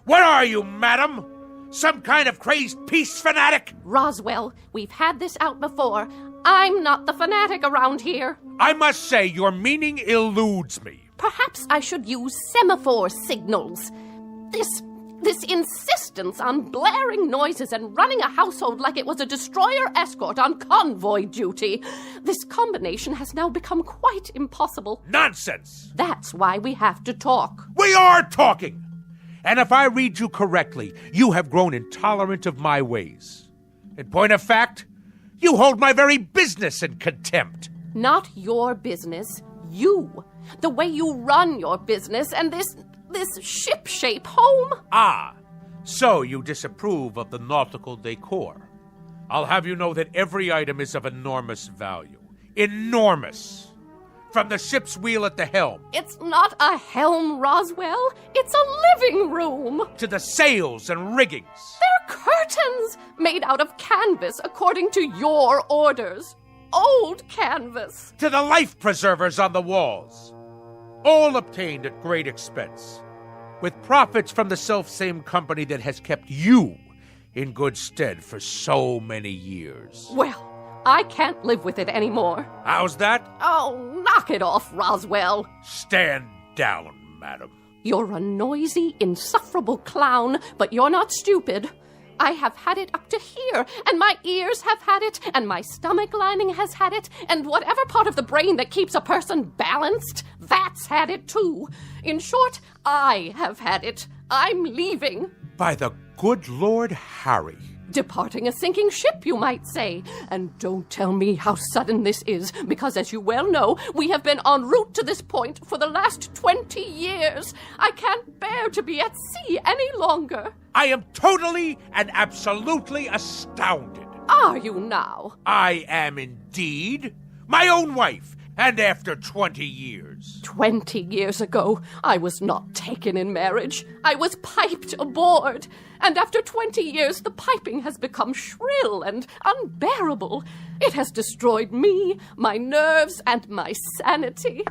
What are you, madam? Some kind of crazed peace fanatic? Roswell, we've had this out before. I'm not the fanatic around here. I must say, your meaning eludes me. Perhaps I should use semaphore signals. This insistence on blaring noises and running a household like it was a destroyer escort on convoy duty. This combination has now become quite impossible. Nonsense! That's why we have to talk. We are talking! And if I read you correctly, you have grown intolerant of my ways. In point of fact, you hold my very business in contempt. Not your business, you. The way you run your business and this ship-shape home. Ah, so you disapprove of the nautical decor. I'll have you know that every item is of enormous value. Enormous! From the ship's wheel at the helm. It's not a helm, Roswell. It's a living room. To the sails and riggings. They're curtains made out of canvas according to your orders. Old canvas. To the life preservers on the walls. All obtained at great expense. With profits from the self-same company that has kept you in good stead for so many years. Well, I can't live with it anymore. How's that? Oh, knock it off, Roswell. Stand down, madam. You're a noisy, insufferable clown, but you're not stupid. I have had it up to here, and my ears have had it, and my stomach lining has had it, and whatever part of the brain that keeps a person balanced, that's had it too. In short, I have had it. I'm leaving. By the good Lord Harry. Departing a sinking ship, you might say. And don't tell me how sudden this is, because as you well know, we have been en route to this point for the last 20 years. I can't bear to be at sea any longer. I am totally and absolutely astounded. Are you now? I am indeed. My own wife, and after 20 years. 20 years ago, I was not taken in marriage. I was piped aboard. And after 20 years, the piping has become shrill and unbearable. It has destroyed me, my nerves, and my sanity.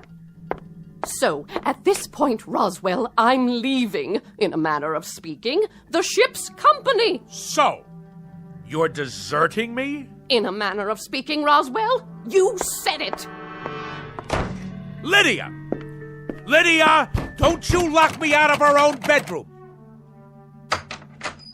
So, at this point, Roswell, I'm leaving, in a manner of speaking, the ship's company. So, you're deserting me? In a manner of speaking, Roswell, you said it. Lydia! Lydia, don't you lock me out of our own bedroom!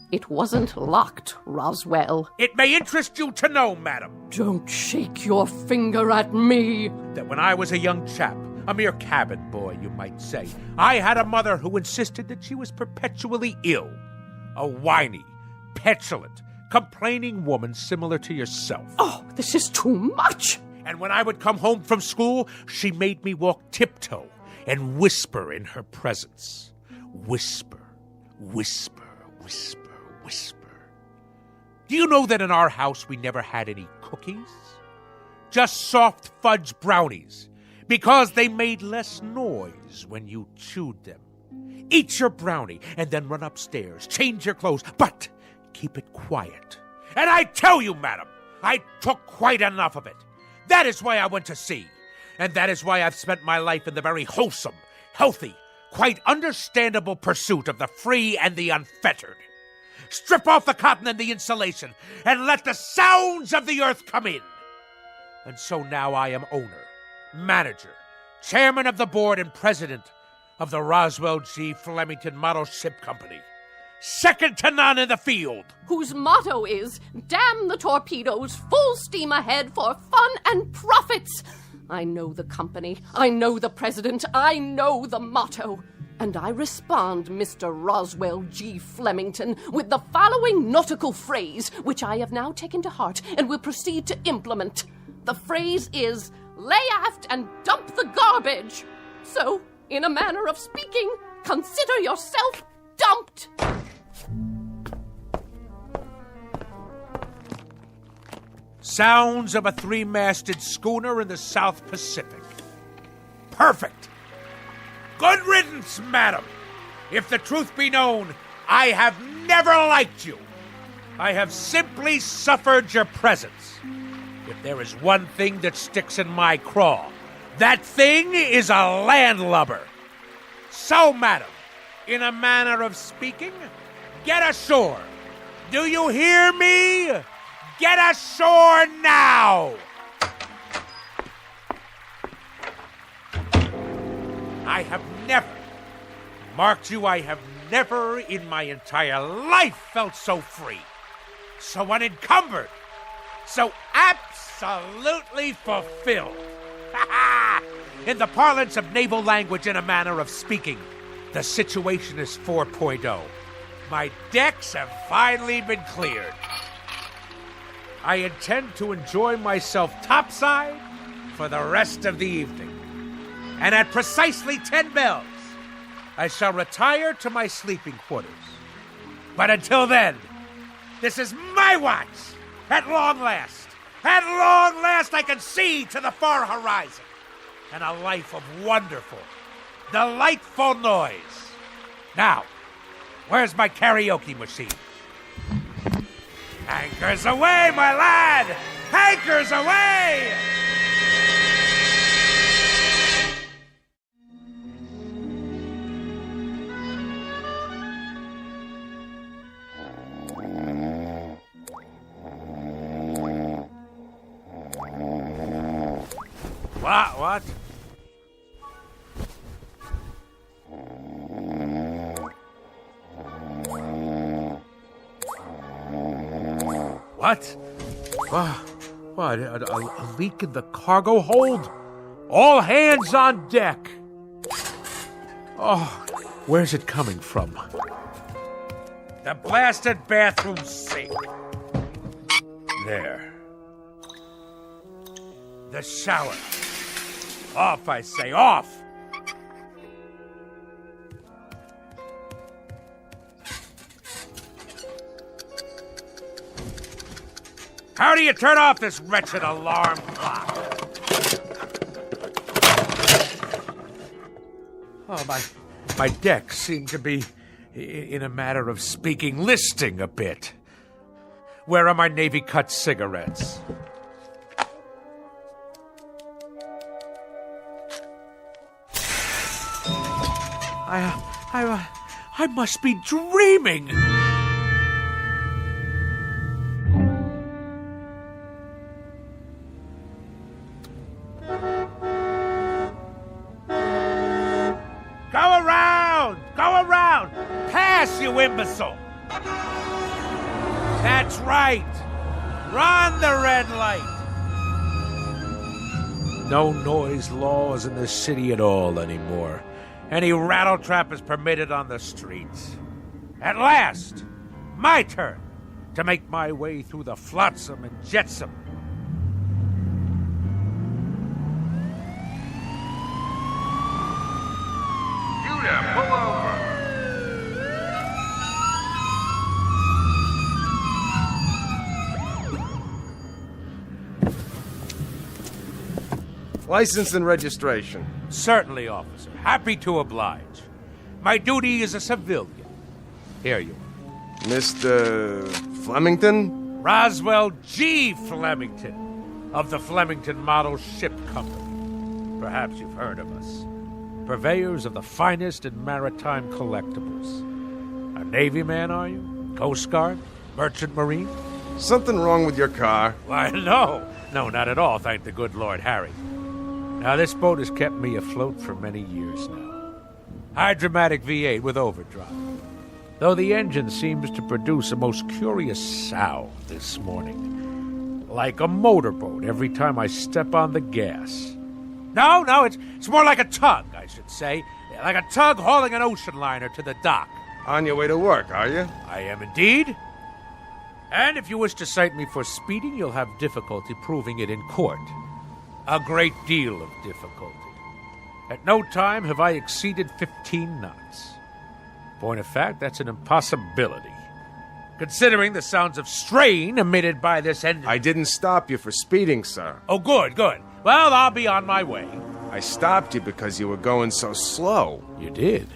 It wasn't locked, Roswell. It may interest you to know, madam. Don't shake your finger at me. That when I was a young chap, a mere cabin boy, you might say, I had a mother who insisted that she was perpetually ill. A whiny, petulant, complaining woman similar to yourself. Oh, this is too much. And when I would come home from school, she made me walk tiptoe and whisper in her presence. Whisper, whisper, whisper, whisper. Do you know that in our house we never had any cookies? Just soft fudge brownies, because they made less noise when you chewed them. Eat your brownie and then run upstairs, change your clothes, but keep it quiet. And I tell you, madam, I took quite enough of it. That is why I went to sea. And that is why I've spent my life in the very wholesome, healthy, quite understandable pursuit of the free and the unfettered. Strip off the cotton and the insulation, and let the sounds of the earth come in. And so now I am owner, manager, chairman of the board, and president of the Roswell G. Flemington Model Ship Company. Second to none in the field. Whose motto is, damn the torpedoes, full steam ahead for fun and profits. I know the company, I know the president, I know the motto. And I respond, Mr. Roswell G. Flemington, with the following nautical phrase, which I have now taken to heart and will proceed to implement. The phrase is, lay aft and dump the garbage. So, in a manner of speaking, consider yourself dumped. Sounds of a three-masted schooner in the South Pacific. Perfect. Good riddance, madam. If the truth be known, I have never liked you. I have simply suffered your presence. If there is one thing that sticks in my craw, that thing is a landlubber. So, madam, in a manner of speaking, get ashore. Do you hear me? Get ashore now! I have never, marked you, I have never in my entire life felt so free, so unencumbered, so absolutely fulfilled. In the parlance of naval language, in a manner of speaking, the situation is 4.0. My decks have finally been cleared. I intend to enjoy myself topside for the rest of the evening. And at precisely 10 bells, I shall retire to my sleeping quarters. But until then, this is my watch. At long last, I can see to the far horizon. And a life of wonderful, delightful noise. Now, where's my karaoke machine? Anchors away, my lad! Anchors away! What? What? What? A leak in the cargo hold? All hands on deck! Oh, where's it coming from? The blasted bathroom sink. There. The shower. Off, I say, off! How do you turn off this wretched alarm clock? Oh, my decks seem to be, in a manner of speaking, listing a bit. Where are my Navy cut cigarettes? I must be dreaming. Go around! Pass, you imbecile! That's right! Run the red light! No noise laws in the city at all anymore. Any rattletrap is permitted on the streets. At last, my turn to make my way through the flotsam and jetsam. Yeah, pull over. License and registration. Certainly, officer. Happy to oblige. My duty is a civilian. Here you are. Mr. Flemington? Roswell G. Flemington, of the Flemington Model Ship Company. Perhaps you've heard of us. Purveyors of the finest in maritime collectibles. A Navy man, are you? Coast Guard? Merchant Marine? Something wrong with your car? Why, no. No, not at all, thank the good Lord Harry. Now, this boat has kept me afloat for many years now. Hydromatic V8 with overdrive. Though the engine seems to produce a most curious sound this morning. Like a motorboat every time I step on the gas. No, it's more like a tug, I should say. Like a tug hauling an ocean liner to the dock. On your way to work, are you? I am indeed. And if you wish to cite me for speeding, you'll have difficulty proving it in court. A great deal of difficulty. At no time have I exceeded 15 knots. Point of fact, that's an impossibility. Considering the sounds of strain emitted by this engine. I didn't stop you for speeding, sir. Oh, good. Well, I'll be on my way. I stopped you because you were going so slow. You did?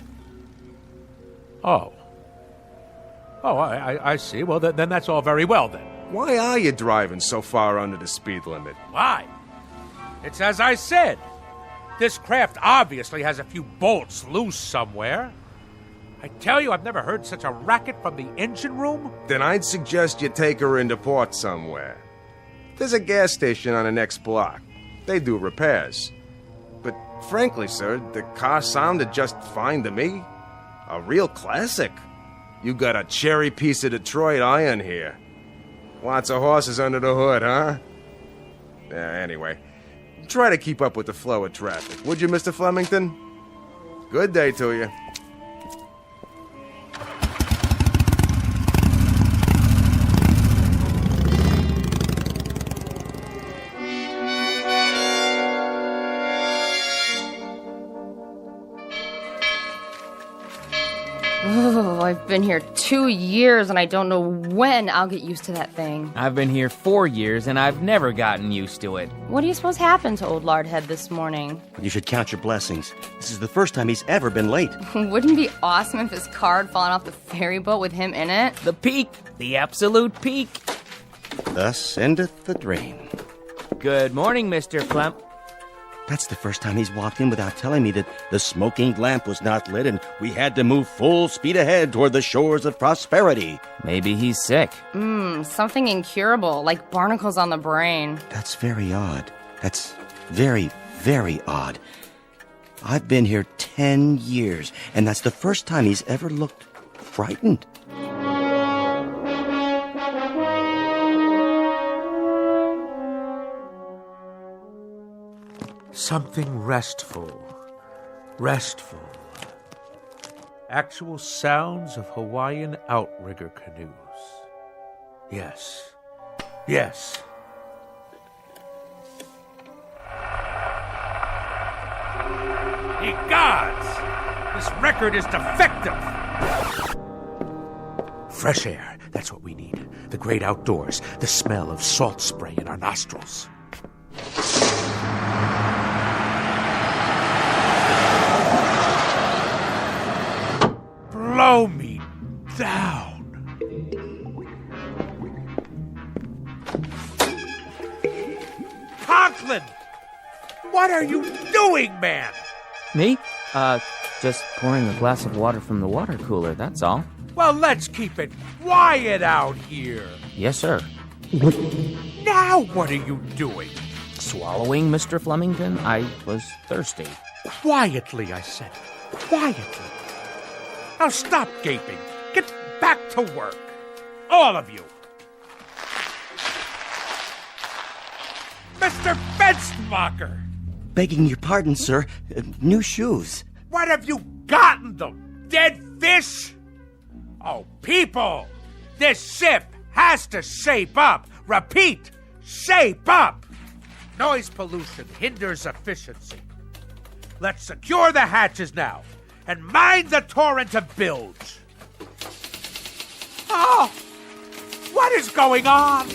Oh, I see. Well, then that's all very well, then. Why are you driving so far under the speed limit? Why? It's as I said. This craft obviously has a few bolts loose somewhere. I tell you, I've never heard such a racket from the engine room. Then I'd suggest you take her into port somewhere. There's a gas station on the next block. They do repairs. But frankly, sir, the car sounded just fine to me. A real classic. You got a cherry piece of Detroit iron here. Lots of horses under the hood, huh? Anyway, try to keep up with the flow of traffic, would you, Mr. Flemington? Good day to you. Oh, I've been here 2 years and I don't know when I'll get used to that thing. I've been here 4 years and I've never gotten used to it. What do you suppose happened to old Lardhead this morning? You should count your blessings. This is the first time he's ever been late. Wouldn't it be awesome if his car had fallen off the ferry boat with him in it? The peak! The absolute peak! Thus endeth the dream. Good morning, Mr. Flem. That's the first time he's walked in without telling me that the smoking lamp was not lit and we had to move full speed ahead toward the shores of prosperity. Maybe he's sick. Something incurable, like barnacles on the brain. That's very odd. That's very, very odd. I've been here 10 years, and that's the first time he's ever looked frightened. Something restful. Actual sounds of Hawaiian outrigger canoes. Yes. Ye gods! This record is defective! Fresh air, that's what we need. The great outdoors, the smell of salt spray in our nostrils. Blow me down. Conklin! What are you doing, man? Me? Just pouring a glass of water from the water cooler, that's all. Well, let's keep it quiet out here. Yes, sir. Now what are you doing? Swallowing, Mr. Flemington? I was thirsty. Quietly, I said. Quietly. Now stop gaping. Get back to work. All of you. Mr. Fenstermacher! Begging your pardon, sir. New shoes. What have you gotten them? Dead fish? Oh, people! This ship has to shape up. Repeat, shape up. Noise pollution hinders efficiency. Let's secure the hatches now. and mind the torrent of bilge. Oh, what is going on?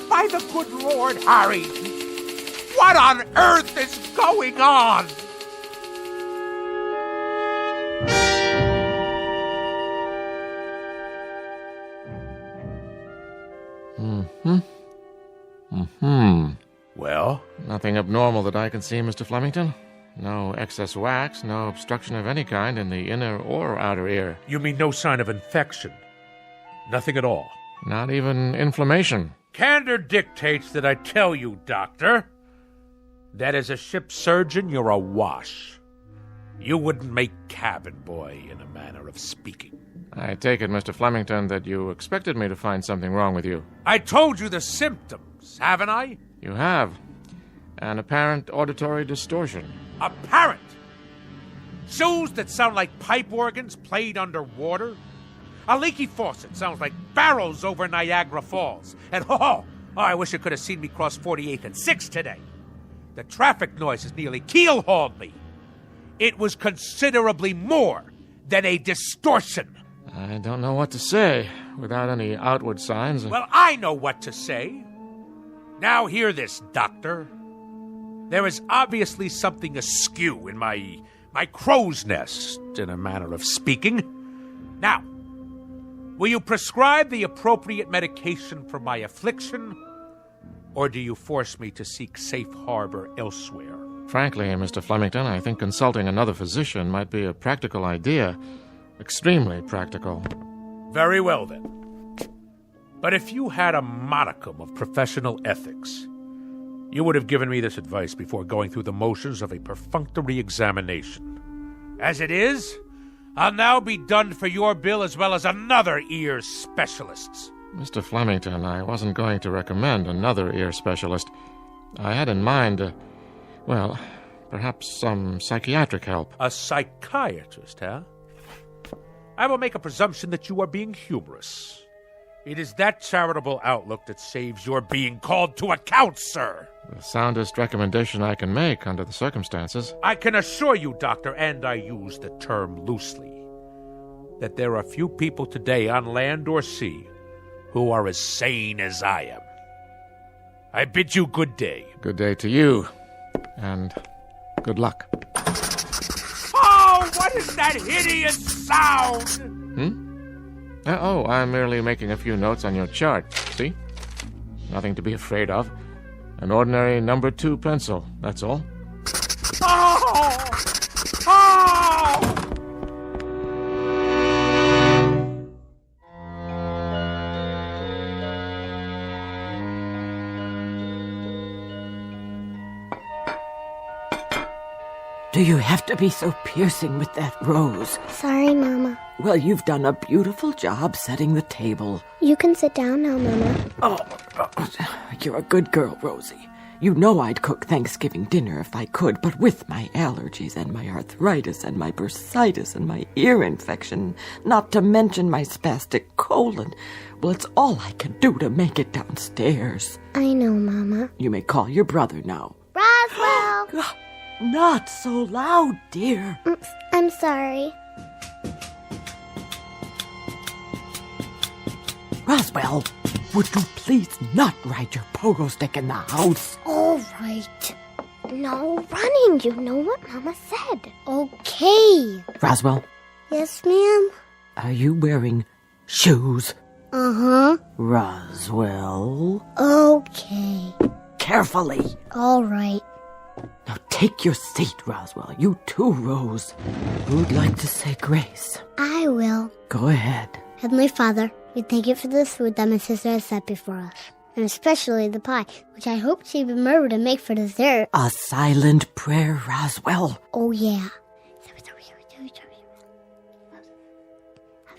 By the good Lord, Harry, what on earth is going on? Well? Nothing abnormal that I can see, Mr. Flemington. No excess wax, no obstruction of any kind in the inner or outer ear. You mean no sign of infection? Nothing at all? Not even inflammation. Candor dictates that I tell you, Doctor, that as a ship surgeon, you're a wash. You wouldn't make cabin boy, in a manner of speaking. I take it, Mr. Flemington, that you expected me to find something wrong with you. I told you the symptoms, haven't I? You have. An apparent auditory distortion. Apparent? Shoes that sound like pipe organs played underwater? A leaky faucet sounds like barrels over Niagara Falls. And I wish you could have seen me cross 48th and 6th today. The traffic noises nearly keel-hauled me. It was considerably more than a distortion. I don't know what to say without any outward signs. Well, I know what to say. Now hear this, Doctor. There is obviously something askew in my crow's nest, in a manner of speaking. Now, will you prescribe the appropriate medication for my affliction, or do you force me to seek safe harbor elsewhere? Frankly, Mr. Flemington, I think consulting another physician might be a practical idea. Extremely practical. Very well, then. But if you had a modicum of professional ethics, you would have given me this advice before going through the motions of a perfunctory examination. As it is, I'll now be done for your bill as well as another ear specialist's. Mr. Flemington, I wasn't going to recommend another ear specialist. I had in mind, perhaps some psychiatric help. A psychiatrist, huh? I will make a presumption that you are being humorous. It is that charitable outlook that saves your being called to account, sir. The soundest recommendation I can make under the circumstances. I can assure you, Doctor, and I use the term loosely, that there are few people today on land or sea who are as sane as I am. I bid you good day. Good day to you, and good luck. Oh, what is that hideous sound? I'm merely making a few notes on your chart, see? Nothing to be afraid of. An ordinary number 2 pencil, that's all. Oh! Do you have to be so piercing with that rose? Sorry, Mama. Well, you've done a beautiful job setting the table. You can sit down now, Mama. Oh, you're a good girl, Rosie. You know I'd cook Thanksgiving dinner if I could, but with my allergies and my arthritis and my bursitis and my ear infection, not to mention my spastic colon, well, it's all I can do to make it downstairs. I know, Mama. You may call your brother now. Roswell! Not so loud, dear. I'm sorry. Roswell, would you please not ride your pogo stick in the house? All right. No running, you know what Mama said. Okay. Roswell? Yes, ma'am? Are you wearing shoes? Uh-huh. Roswell? Okay. Carefully. All right. Now take your seat, Roswell. You too, Rose. Who'd like to say grace? I will. Go ahead. Heavenly Father, we thank you for this food that my sister has set before us, and especially the pie, which I hope she remembered to make for dessert. A silent prayer, Roswell. Oh, yeah.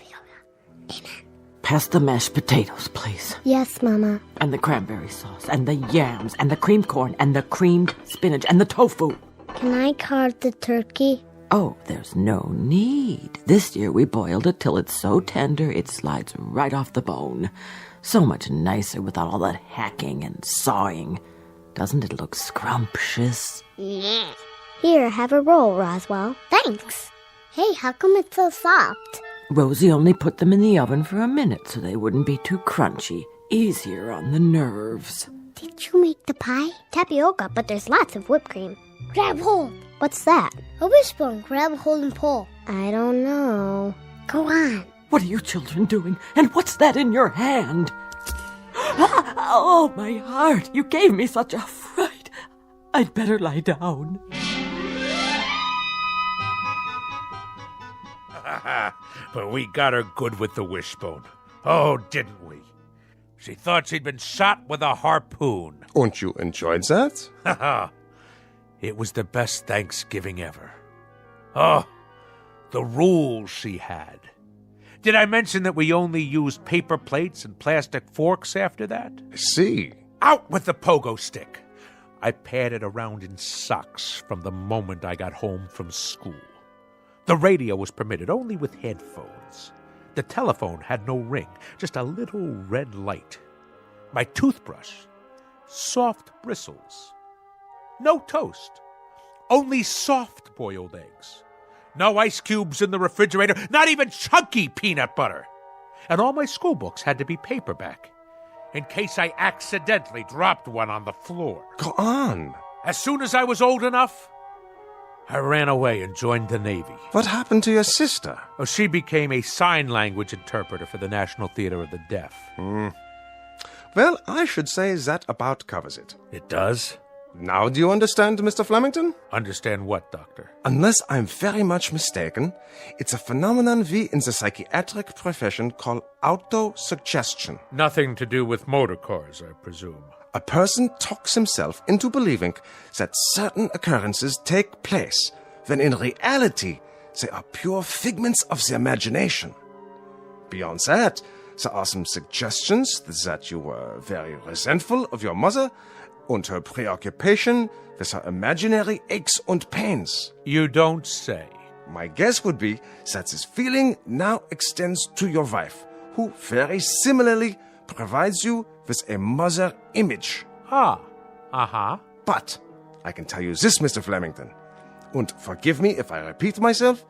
Amen. Pass the mashed potatoes, please. Yes, Mama. And the cranberry sauce, and the yams, and the cream corn, and the creamed spinach, and the tofu. Can I carve the turkey? Oh, there's no need. This year we boiled it till it's so tender it slides right off the bone. So much nicer without all that hacking and sawing. Doesn't it look scrumptious? Yeah. Here, have a roll, Roswell. Thanks. Hey, how come it's so soft? Rosie only put them in the oven for a minute so they wouldn't be too crunchy. Easier on the nerves. Did you make the pie? Tapioca, but there's lots of whipped cream. Grab hold. What's that? A wishbone. Grab hold and pull. I don't know. Go on. What are you children doing? And what's that in your hand? Oh, my heart. You gave me such a fright. I'd better lie down. But we got her good with the wishbone. Oh, didn't we? She thought she'd been shot with a harpoon. Und you enjoyed that? Haha. It was the best Thanksgiving ever. Oh, the rules she had. Did I mention that we only used paper plates and plastic forks after that? See. Out with the pogo stick. I padded around in socks from the moment I got home from school. The radio was permitted only with headphones. The telephone had no ring, just a little red light. My toothbrush, soft bristles. No toast, only soft-boiled eggs. No ice cubes in the refrigerator, not even chunky peanut butter. And all my school books had to be paperback, in case I accidentally dropped one on the floor. Go on. As soon as I was old enough, I ran away and joined the Navy. What happened to your sister? Oh, she became a sign language interpreter for the National Theater of the Deaf. Well, I should say that about covers it. It does? Now do you understand, Mr. Flemington? Understand what, Doctor? Unless I'm very much mistaken, it's a phenomenon we in the psychiatric profession call autosuggestion. Nothing to do with motor cars, I presume. A person talks himself into believing that certain occurrences take place, when in reality they are pure figments of the imagination. Beyond that, there are some suggestions that you were very resentful of your mother and her preoccupation with her imaginary aches and pains. You don't say. My guess would be that this feeling now extends to your wife, who very similarly provides you with a mother image. But I can tell you this, Mr. Flemington, and forgive me if I repeat myself,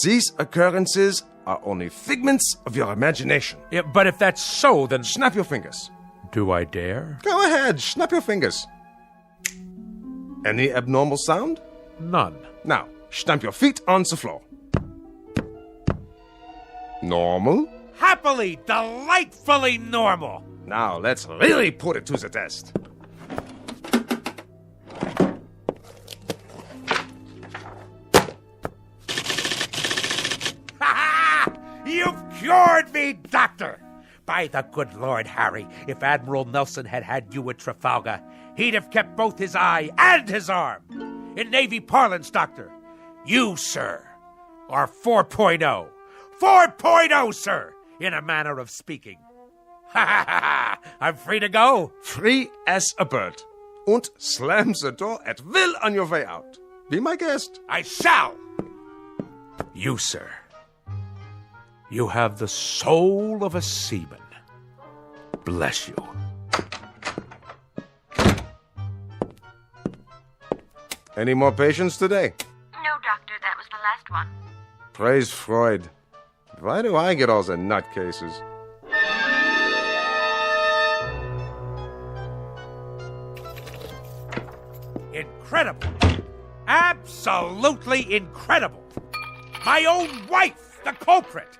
these occurrences are only figments of your imagination. Yeah, but if that's so, then... Snap your fingers. Do I dare? Go ahead, snap your fingers. Any abnormal sound? None. Now, stamp your feet on the floor. Normal? Happily, delightfully normal. Now, let's really put it to the test. Ha-ha! You've cured me, Doctor! By the good Lord Harry, if Admiral Nelson had had you at Trafalgar, he'd have kept both his eye and his arm. In Navy parlance, Doctor, you, sir, are 4.0. 4.0, sir, in a manner of speaking. Ha ha ha! I'm free to go. Free as a bird. And slam the door at will on your way out. Be my guest. I shall. You, sir, you have the soul of a seaman. Bless you. Any more patients today? No, Doctor, that was the last one. Praise Freud. Why do I get all the nutcases? Incredible. Absolutely incredible. My own wife, the culprit.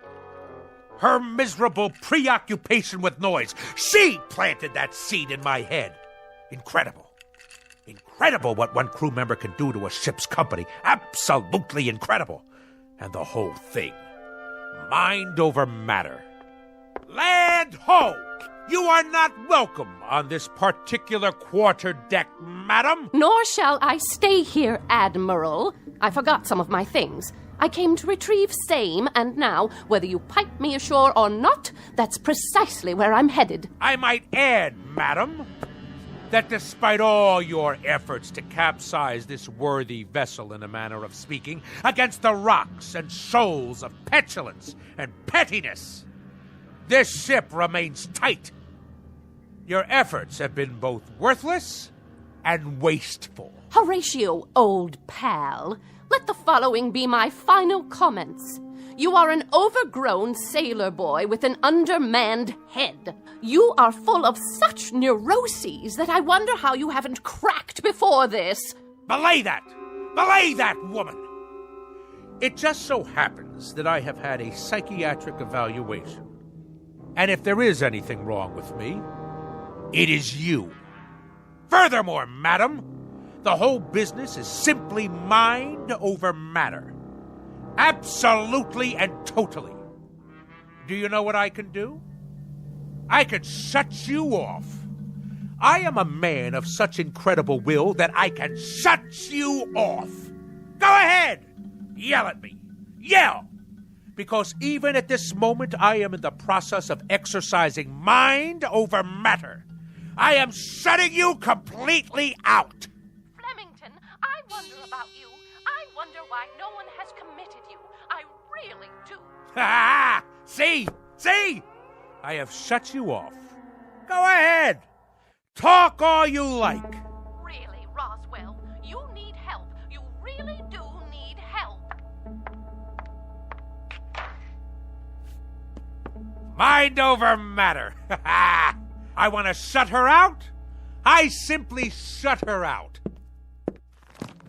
Her miserable preoccupation with noise. She planted that seed in my head. Incredible. Incredible what one crew member can do to a ship's company. Absolutely incredible. And the whole thing. Mind over matter. Land ho! You are not welcome on this particular quarterdeck, madam. Nor shall I stay here, Admiral. I forgot some of my things. I came to retrieve same, and now, whether you pipe me ashore or not, that's precisely where I'm headed. I might add, madam, that despite all your efforts to capsize this worthy vessel, in a manner of speaking, against the rocks and shoals of petulance and pettiness, this ship remains tight. Your efforts have been both worthless and wasteful. Horatio, old pal, Let the following be my final comments. You are an overgrown sailor boy with an undermanned head. You are full of such neuroses that I wonder how you haven't cracked before this. Belay that! Belay that, woman! It just so happens that I have had a psychiatric evaluation. And if there is anything wrong with me, it is you. Furthermore, madam, the whole business is simply mind over matter. Absolutely and totally. Do you know what I can do? I can shut you off. I am a man of such incredible will that I can shut you off. Go ahead! Yell at me. Yell! Because even at this moment, I am in the process of exercising mind over matter. I am shutting you completely out. Flemington, I wonder about you. I wonder why no one has committed you. I really do. Ha! See? See? I have shut you off. Go ahead. Talk all you like. Really, Roswell, you need help. You really do need help. Mind over matter. I want to shut her out. I simply shut her out.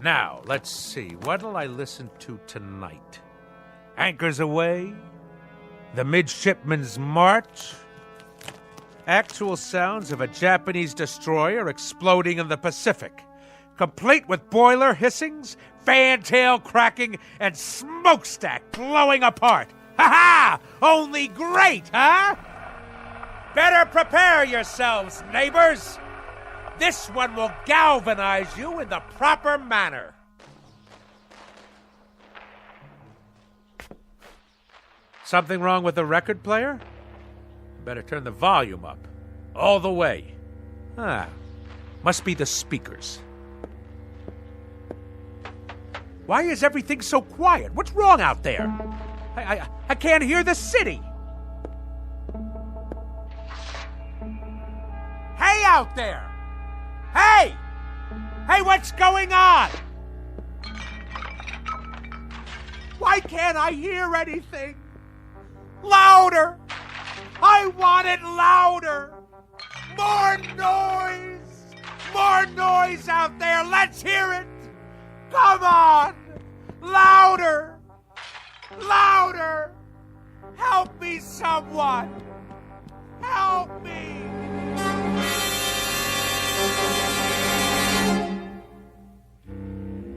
Now, let's see. What'll I listen to tonight? Anchors Aweigh? The Midshipman's March? Actual sounds of a Japanese destroyer exploding in the Pacific, complete with boiler hissings, fantail cracking, and smokestack blowing apart. Ha-ha! Only great, huh? Better prepare yourselves, neighbors. This one will galvanize you in the proper manner. Something wrong with the record player? Better turn the volume up. All the way. Must be the speakers. Why is everything so quiet? What's wrong out there? I can't hear the city. Hey out there! Hey! Hey, what's going on? Why can't I hear anything? Louder! I want it louder! More noise! More noise out there! Let's hear it! Come on! Louder! Louder! Help me, someone! Help me!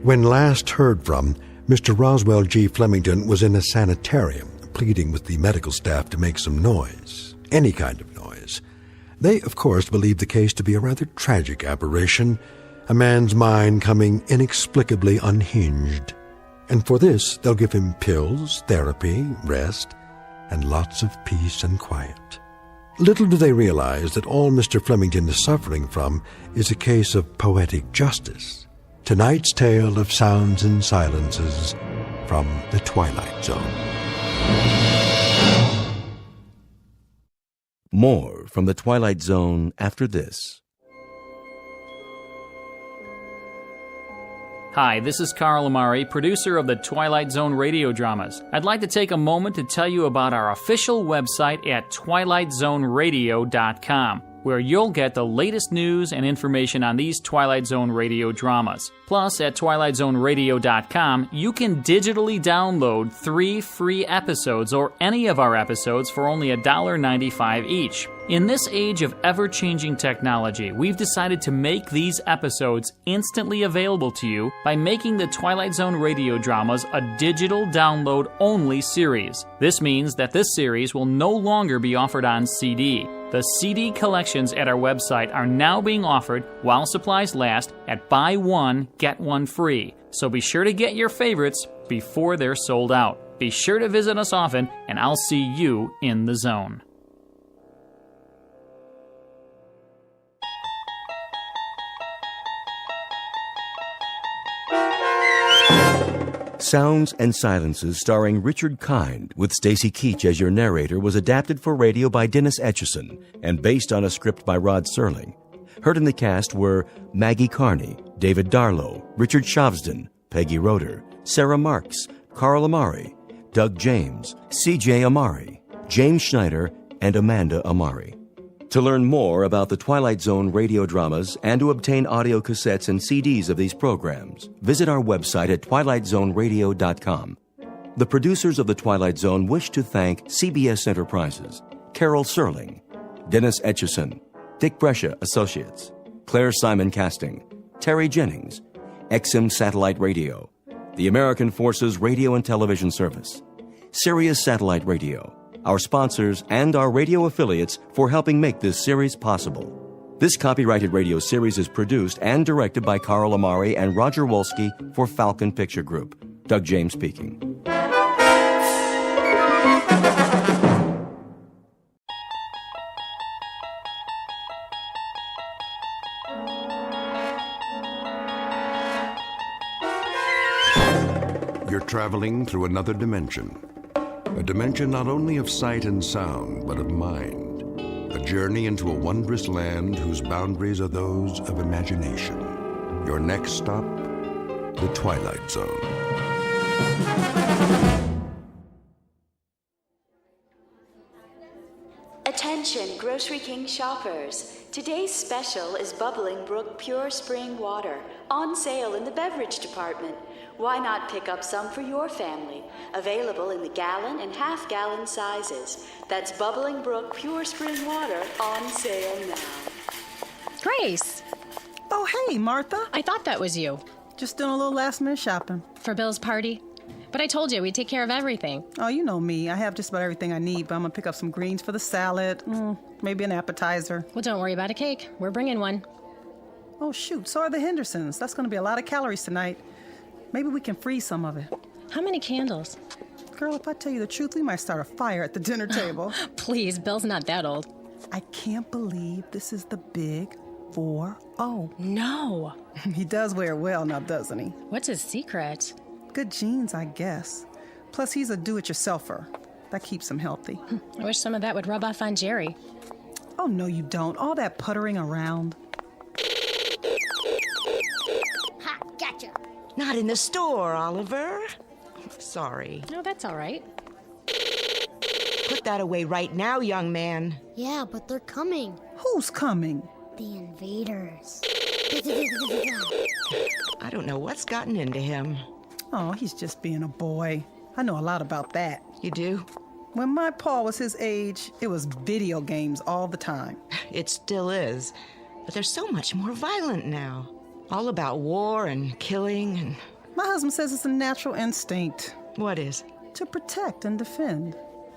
When last heard from, Mr. Roswell G. Flemington was in a sanitarium, pleading with the medical staff to make some noise, any kind of noise. They, of course, believed the case to be a rather tragic aberration, a man's mind coming inexplicably unhinged. And for this, they'll give him pills, therapy, rest, and lots of peace and quiet. Little do they realize that all Mr. Flemington is suffering from is a case of poetic justice. Tonight's tale of sounds and silences from the Twilight Zone. More from the Twilight Zone after this. Hi, this is Carl Amari, producer of the Twilight Zone Radio Dramas. I'd like to take a moment to tell you about our official website at twilightzoneradio.com, where you'll get the latest news and information on these Twilight Zone radio dramas. Plus, at twilightzoneradio.com, you can digitally download 3 free episodes or any of our episodes for only $1.95 each. In this age of ever-changing technology, we've decided to make these episodes instantly available to you by making the Twilight Zone radio dramas a digital download-only series. This means that this series will no longer be offered on CD. The CD collections at our website are now being offered, while supplies last, at buy one, get one free. So be sure to get your favorites before they're sold out. Be sure to visit us often, and I'll see you in the zone. Sounds and Silences, starring Richard Kind, with Stacy Keach as your narrator, was adapted for radio by Dennis Etchison and based on a script by Rod Serling. Heard in the cast were Maggie Carney, David Darlow, Richard Shavsden, Peggy Roeder, Sarah Marks, Carl Amari, Doug James, C.J. Amari, James Schneider, and Amanda Amari. To learn more about the Twilight Zone radio dramas and to obtain audio cassettes and CDs of these programs, visit our website at twilightzoneradio.com. The producers of The Twilight Zone wish to thank CBS Enterprises, Carol Serling, Dennis Etchison, Dick Brescia Associates, Claire Simon Casting, Terry Jennings, XM Satellite Radio, the American Forces Radio and Television Service, Sirius Satellite Radio, our sponsors, and our radio affiliates for helping make this series possible. This copyrighted radio series is produced and directed by Carl Amari and Roger Wolski for Falcon Picture Group. Doug James speaking. You're traveling through another dimension. A dimension not only of sight and sound, but of mind. A journey into a wondrous land whose boundaries are those of imagination. Your next stop, the Twilight Zone. Attention, Grocery King shoppers. Today's special is Bubbling Brook Pure Spring Water, on sale in the beverage department. Why not pick up some for your family? Available in the gallon and half-gallon sizes. That's Bubbling Brook Pure Spring Water, on sale now. Grace! Oh, hey, Martha. I thought that was you. Just doing a little last-minute shopping. For Bill's party? But I told you we'd take care of everything. Oh, you know me. I have just about everything I need, but I'm gonna pick up some greens for the salad, maybe an appetizer. Well, don't worry about a cake. We're bringing one. Oh, shoot. So are the Hendersons. That's gonna be a lot of calories tonight. Maybe we can freeze some of it. How many candles? Girl, if I tell you the truth, we might start a fire at the dinner table. Please, Bill's not that old. I can't believe this is the big 4-0. No. He does wear it well now, doesn't he? What's his secret? Good genes, I guess. Plus, he's a do-it-yourselfer. That keeps him healthy. I wish some of that would rub off on Jerry. Oh, no, you don't. All that puttering around. Ha, gotcha. Not in the store, Oliver. Sorry. No, that's all right. Put that away right now, young man. Yeah, but they're coming. Who's coming? The invaders. I don't know what's gotten into him. Oh, he's just being a boy. I know a lot about that. You do? When my pa was his age, it was video games all the time. It still is. But they're so much more violent now. All about war and killing and... My husband says it's a natural instinct. What is? To protect and defend.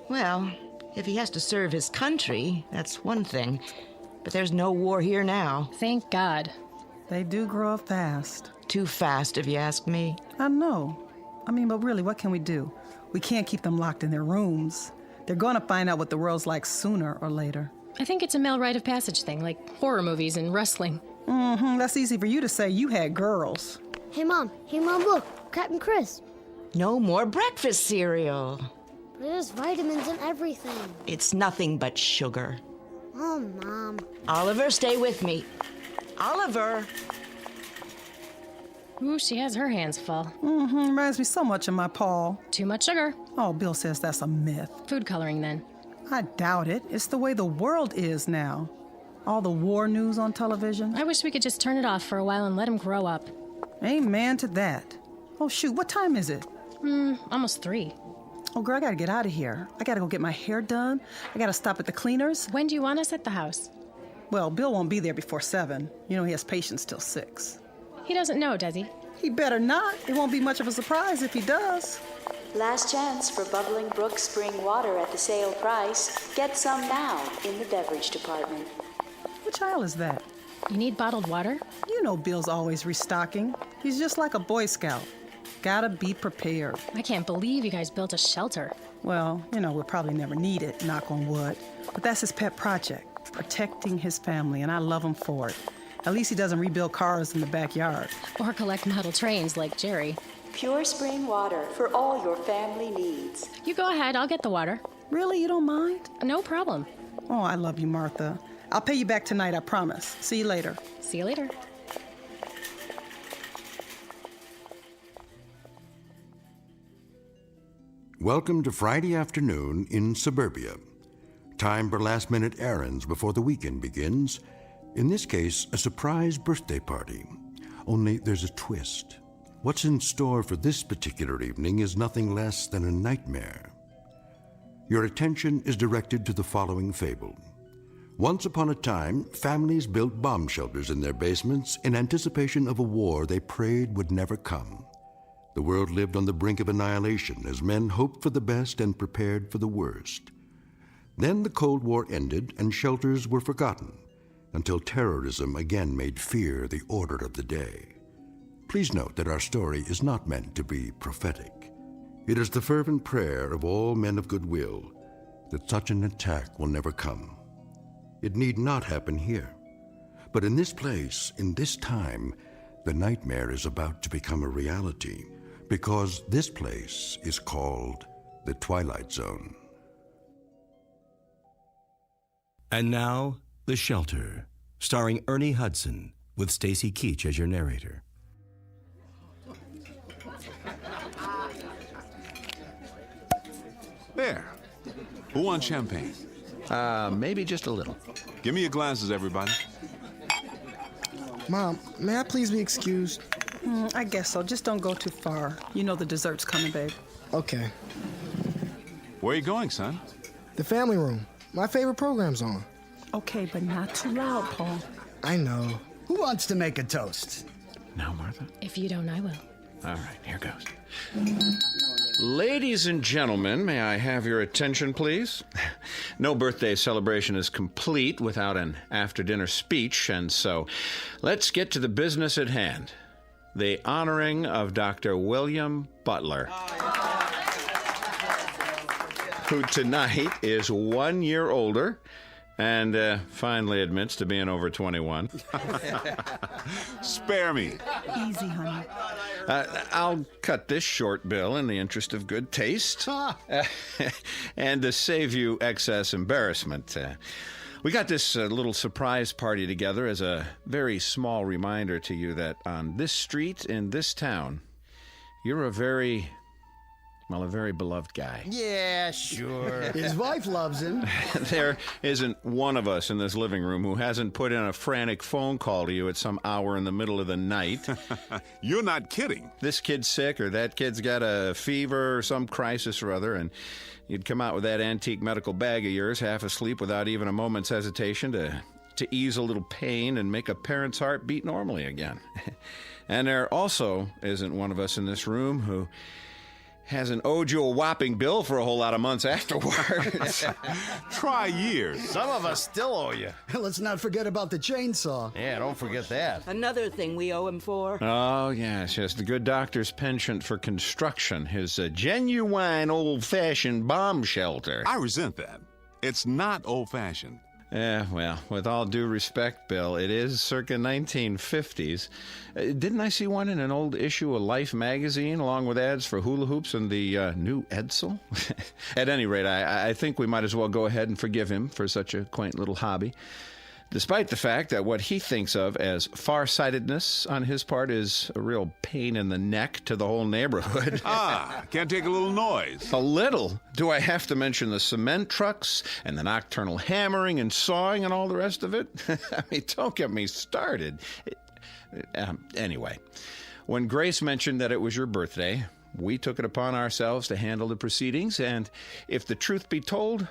Well, if he has to serve his country, that's one thing. But there's no war here now. Thank God. They do grow up fast. Too fast, if you ask me. I know. But really, what can we do? We can't keep them locked in their rooms. They're going to find out what the world's like sooner or later. I think it's a male rite of passage thing, like horror movies and wrestling. That's easy for you to say. You had girls. Hey, Mom, look. Captain Chris. No more breakfast cereal. There's vitamins in everything. It's nothing but sugar. Oh, Mom. Oliver, stay with me. Oliver! Ooh, she has her hands full. Reminds me so much of my pa. Too much sugar. Oh, Bill says that's a myth. Food coloring, then. I doubt it. It's the way the world is now. All the war news on television. I wish we could just turn it off for a while and let him grow up. Amen to that. Oh, shoot, what time is it? Almost 3. Oh, girl, I gotta get out of here. I gotta go get my hair done. I gotta stop at the cleaners. When do you want us at the house? Well, Bill won't be there before 7. You know he has patients till 6. He doesn't know, does he? He better not. It won't be much of a surprise if he does. Last chance for Bubbling Brook Spring Water at the sale price. Get some now in the beverage department. Which aisle is that? You need bottled water? You know Bill's always restocking. He's just like a Boy Scout. Gotta be prepared. I can't believe you guys built a shelter. Well, we'll probably never need it, knock on wood. But that's his pet project, protecting his family, and I love him for it. At least he doesn't rebuild cars in the backyard. Or collect model trains like Jerry. Pure spring water for all your family needs. You go ahead, I'll get the water. Really? You don't mind? No problem. Oh, I love you, Martha. I'll pay you back tonight, I promise. See you later. See you later. Welcome to Friday afternoon in suburbia. Time for last-minute errands before the weekend begins. In this case, a surprise birthday party. Only there's a twist. What's in store for this particular evening is nothing less than a nightmare. Your attention is directed to the following fable. Once upon a time, families built bomb shelters in their basements in anticipation of a war they prayed would never come. The world lived on the brink of annihilation as men hoped for the best and prepared for the worst. Then the Cold War ended and shelters were forgotten until terrorism again made fear the order of the day. Please note that our story is not meant to be prophetic. It is the fervent prayer of all men of goodwill that such an attack will never come. It need not happen here. But in this place, in this time, the nightmare is about to become a reality because this place is called the Twilight Zone. And now, The Shelter, starring Ernie Hudson, with Stacy Keach as your narrator. There. Who wants champagne? Maybe just a little. Give me your glasses, everybody. Mom, may I please be excused? I guess so. Just don't go too far. You know the dessert's coming, babe. Okay. Where are you going, son? The family room. My favorite program's on. Okay, but not too loud, Paul. I know. Who wants to make a toast? Now, Martha. If you don't, I will. All right, here goes. Ladies and gentlemen, may I have your attention, please? No birthday celebration is complete without an after-dinner speech, and so let's get to the business at hand. The honoring of Dr. William Butler, who tonight is 1 year older and finally admits to being over 21. Spare me. Easy, honey. I'll cut this short, Bill, in the interest of good taste and to save you excess embarrassment. We got this little surprise party together as a very small reminder to you that on this street in this town, you're a very beloved guy. Yeah, sure. His wife loves him. There isn't one of us in this living room who hasn't put in a frantic phone call to you at some hour in the middle of the night. You're not kidding. This kid's sick, or that kid's got a fever or some crisis or other, and you'd come out with that antique medical bag of yours, half asleep without even a moment's hesitation to ease a little pain and make a parent's heart beat normally again. And there also isn't one of us in this room who hasn't owed you a whopping bill for a whole lot of months afterwards. Try years. Some of us still owe you. Let's not forget about the chainsaw. Yeah, don't forget that. Another thing we owe him for. Oh, yes, the good doctor's penchant for construction, his genuine old-fashioned bomb shelter. I resent that. It's not old-fashioned. Yeah, well, with all due respect, Bill, it is circa 1950s. Didn't I see one in an old issue of Life magazine, along with ads for hula hoops and the new Edsel? At any rate, I think we might as well go ahead and forgive him for such a quaint little hobby, despite the fact that what he thinks of as farsightedness on his part is a real pain in the neck to the whole neighborhood. Can't take a little noise. A little? Do I have to mention the cement trucks and the nocturnal hammering and sawing and all the rest of it? I mean, don't get me started. Anyway, when Grace mentioned that it was your birthday, we took it upon ourselves to handle the proceedings, and if the truth be told,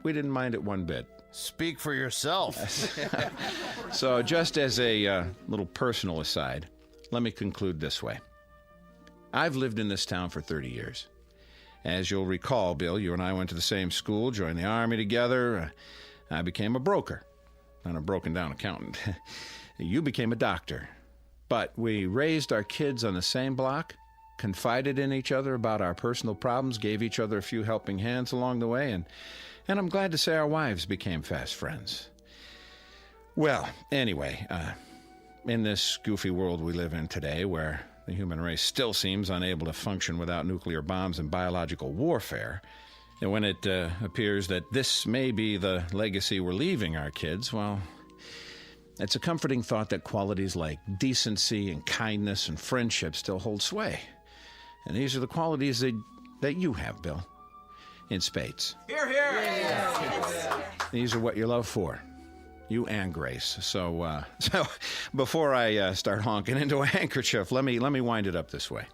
we didn't mind it one bit. Speak for yourself. So just as a little personal aside, let me conclude this way. I've lived in this town for 30 years. As you'll recall, Bill, you and I went to the same school, joined the Army together. I became a broker, and a broken-down accountant. You became a doctor. But we raised our kids on the same block, confided in each other about our personal problems, gave each other a few helping hands along the way, and I'm glad to say our wives became fast friends. Well, anyway, in this goofy world we live in today, where the human race still seems unable to function without nuclear bombs and biological warfare, and when it appears that this may be the legacy we're leaving our kids, well, it's a comforting thought that qualities like decency and kindness and friendship still hold sway. And these are the qualities that that you have, Bill. In spades. Here, here! These are what you love for. You and Grace. So before I start honking into a handkerchief, let me wind it up this way.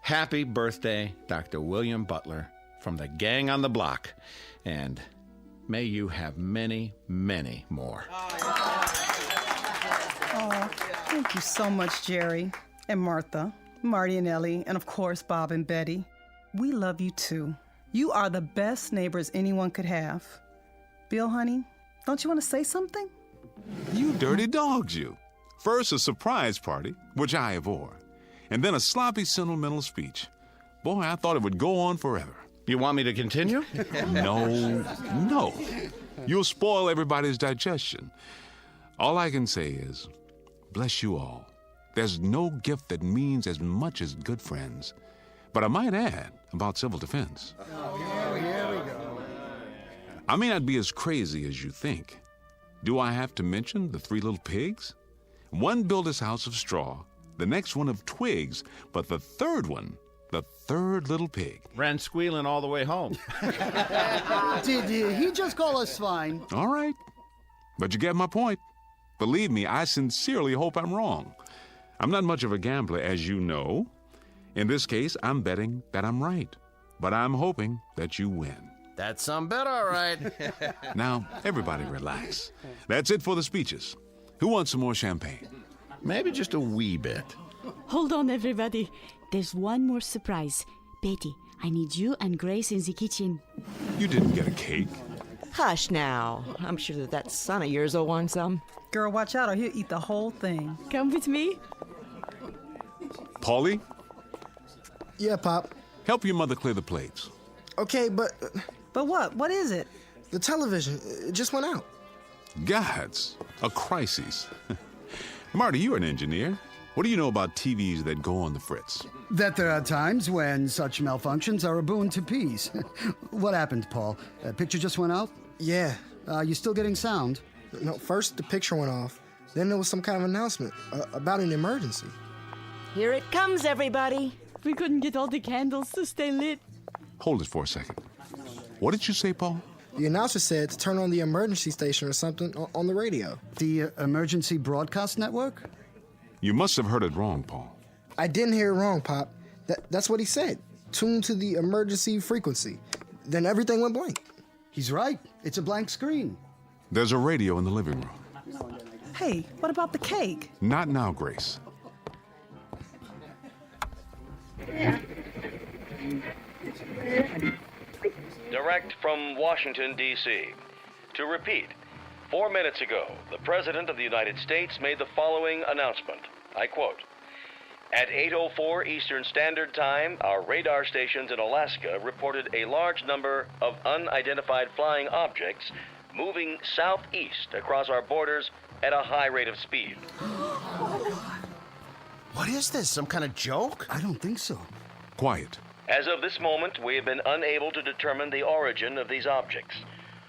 Happy birthday, Dr. William Butler, from the gang on the block. And may you have many, many more. Oh, thank you so much, Jerry and Martha, Marty and Ellie, and of course, Bob and Betty. We love you too. You are the best neighbors anyone could have. Bill, honey, don't you want to say something? You dirty dogs, you. First, a surprise party, which I abhor, and then a sloppy, sentimental speech. Boy, I thought it would go on forever. You want me to continue? No. You'll spoil everybody's digestion. All I can say is, bless you all. There's no gift that means as much as good friends. But I might add about civil defense. Oh, here we go. I may not be as crazy as you think. Do I have to mention the 3 little pigs? One built his house of straw, the next one of twigs, but the third one, the third little pig, ran squealing all the way home. Did he just call us swine? All right, but you get my point. Believe me, I sincerely hope I'm wrong. I'm not much of a gambler, as you know. In this case, I'm betting that I'm right, but I'm hoping that you win. That's some bet, all right. Now, everybody relax. That's it for the speeches. Who wants some more champagne? Maybe just a wee bit. Hold on, everybody. There's one more surprise. Betty, I need you and Grace in the kitchen. You didn't get a cake. Hush now. I'm sure that son of yours will want some. Girl, watch out or he'll eat the whole thing. Come with me. Paulie? Yeah, Pop. Help your mother clear the plates. Okay, but... But what? What is it? The television. It just went out. Gods, a crisis. Marty, you're an engineer. What do you know about TVs that go on the fritz? That there are times when such malfunctions are a boon to peace. What happened, Paul? Picture just went out? Yeah. You still getting sound? No, first the picture went off. Then there was some kind of announcement about an emergency. Here it comes, everybody. We couldn't get all the candles to stay lit. Hold it for a second. What did you say, Paul? The announcer said to turn on the emergency station or something on the radio. The emergency broadcast network? You must have heard it wrong, Paul. I didn't hear it wrong, Pop. That's what he said. Tune to the emergency frequency. Then everything went blank. He's right. It's a blank screen. There's a radio in the living room. Hey, what about the cake? Not now, Grace. Direct from Washington, D.C. To repeat, 4 minutes ago, the President of the United States made the following announcement. I quote, "At 8:04 Eastern Standard Time, our radar stations in Alaska reported a large number of unidentified flying objects moving southeast across our borders at a high rate of speed." What is this, some kind of joke? I don't think so. Quiet. As of this moment, we have been unable to determine the origin of these objects.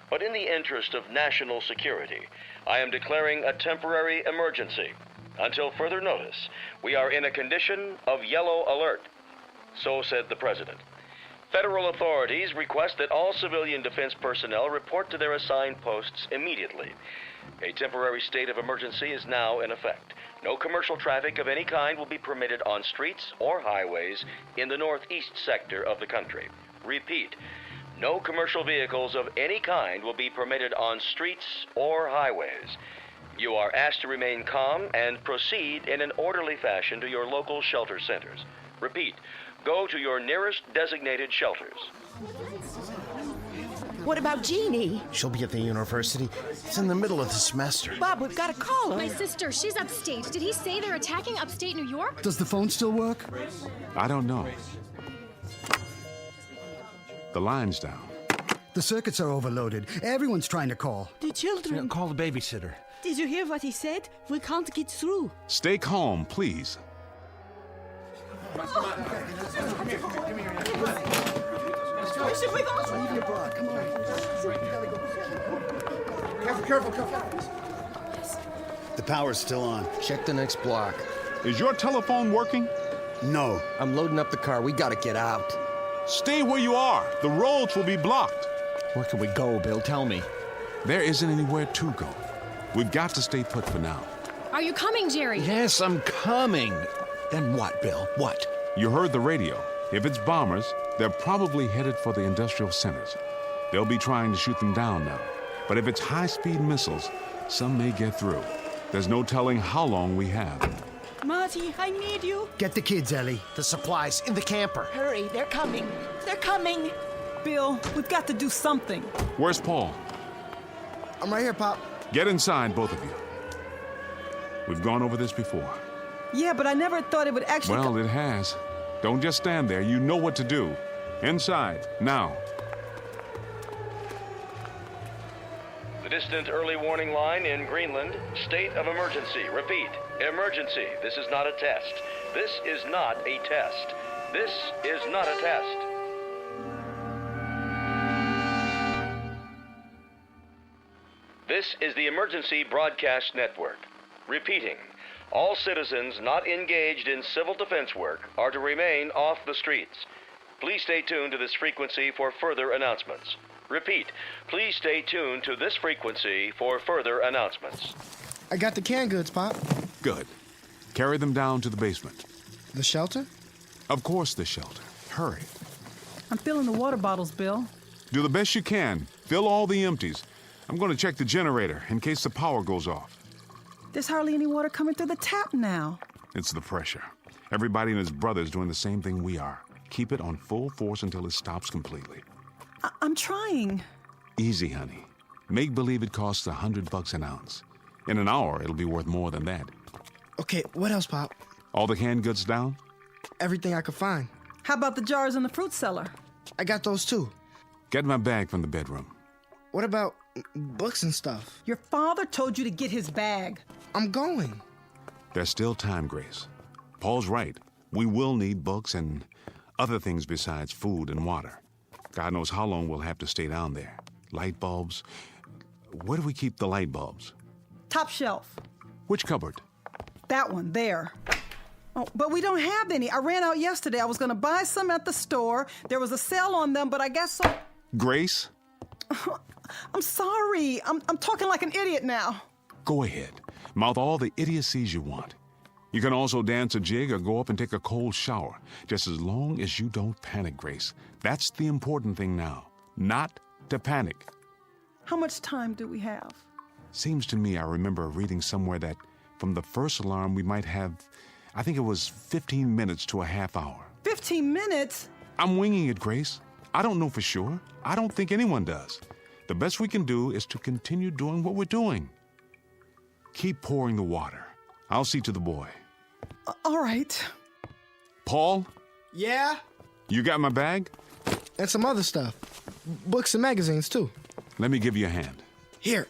But in the interest of national security, I am declaring a temporary emergency. Until further notice, we are in a condition of yellow alert. So said the President. Federal authorities request that all civilian defense personnel report to their assigned posts immediately. A temporary state of emergency is now in effect. No commercial traffic of any kind will be permitted on streets or highways in the northeast sector of the country. Repeat, no commercial vehicles of any kind will be permitted on streets or highways. You are asked to remain calm and proceed in an orderly fashion to your local shelter centers. Repeat, go to your nearest designated shelters. What about Jeannie? She'll be at the university. It's in the middle of the semester. Bob, we've got to call her. My sister, she's upstate. Did he say they're attacking upstate New York? Does the phone still work? I don't know. The line's down. The circuits are overloaded. Everyone's trying to call. The children. Call the babysitter. Did you hear what he said? We can't get through. Stay calm, please. Should we go? Leave your bra. Come on. Careful. The power's still on. Check the next block. Is your telephone working? No. I'm loading up the car. We gotta get out. Stay where you are. The roads will be blocked. Where can we go, Bill? Tell me. There isn't anywhere to go. We've got to stay put for now. Are you coming, Jerry? Yes, I'm coming. Then what, Bill? What? You heard the radio. If it's bombers, they're probably headed for the industrial centers. They'll be trying to shoot them down now. But if it's high-speed missiles, some may get through. There's no telling how long we have. Marty, I need you. Get the kids, Ellie. The supplies in the camper. Hurry, they're coming. They're coming. Bill, we've got to do something. Where's Paul? I'm right here, Pop. Get inside, both of you. We've gone over this before. Yeah, but I never thought it would actually... Well, it has. Don't just stand there. You know what to do. Inside, now. The distant early warning line in Greenland, state of emergency. Repeat, emergency. This is not a test. This is not a test. This is not a test. This is the Emergency Broadcast Network. Repeating, all citizens not engaged in civil defense work are to remain off the streets. Please stay tuned to this frequency for further announcements. Repeat, please stay tuned to this frequency for further announcements. I got the canned goods, Pop. Good. Carry them down to the basement. The shelter? Of course, the shelter. Hurry. I'm filling the water bottles, Bill. Do the best you can. Fill all the empties. I'm going to check the generator in case the power goes off. There's hardly any water coming through the tap now. It's the pressure. Everybody and his brother's doing the same thing we are. Keep it on full force until it stops completely. I'm trying. Easy, honey. Make believe it costs $100 an ounce. In an hour, it'll be worth more than that. Okay, what else, Pop? All the canned goods down? Everything I could find. How about the jars in the fruit cellar? I got those too. Get my bag from the bedroom. What about books and stuff? Your father told you to get his bag. I'm going. There's still time, Grace. Paul's right. We will need books and other things besides food and water. God knows how long we'll have to stay down there. Light bulbs. Where do we keep the light bulbs? Top shelf. Which cupboard? That one, there. Oh, but we don't have any. I ran out yesterday. I was going to buy some at the store. There was a sale on them, but I guess so. Grace? I'm sorry. I'm talking like an idiot now. Go ahead. Mouth all the idiocies you want. You can also dance a jig or go up and take a cold shower, just as long as you don't panic, Grace. That's the important thing now. Not to panic. How much time do we have? Seems to me I remember reading somewhere that from the first alarm we might have, I think it was 15 minutes to a half hour. 15 minutes? I'm winging it, Grace. I don't know for sure. I don't think anyone does. The best we can do is to continue doing what we're doing. Keep pouring the water. I'll see to the boy. All right. Paul? Yeah? You got my bag? And some other stuff. Books and magazines, too. Let me give you a hand. Here.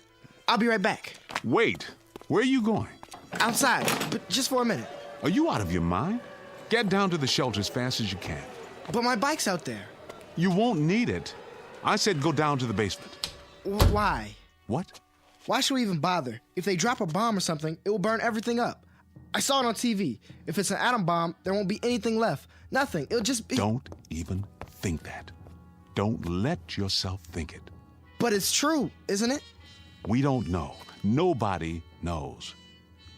I'll be right back. Wait. Where are you going? Outside, but just for a minute. Are you out of your mind? Get down to the shelter as fast as you can. But my bike's out there. You won't need it. I said go down to the basement. Why? What? Why should we even bother? If they drop a bomb or something, it will burn everything up. I saw it on TV. If it's an atom bomb, there won't be anything left. Nothing. It'll just be... Don't even think that. Don't let yourself think it. But it's true, isn't it? We don't know. Nobody knows.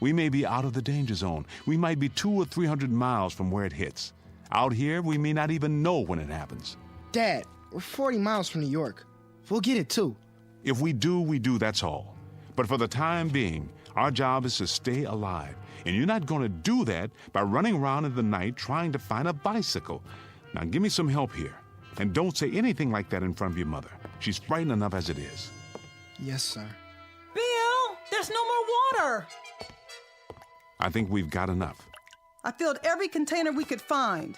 We may be out of the danger zone. We might be 200 or 300 miles from where it hits. Out here, we may not even know when it happens. Dad, we're 40 miles from New York. We'll get it too. If we do, that's all. But for the time being, our job is to stay alive. And you're not going to do that by running around in the night trying to find a bicycle. Now give me some help here. And don't say anything like that in front of your mother. She's frightened enough as it is. Yes, sir. Bill, there's no more water. I think we've got enough. I filled every container we could find.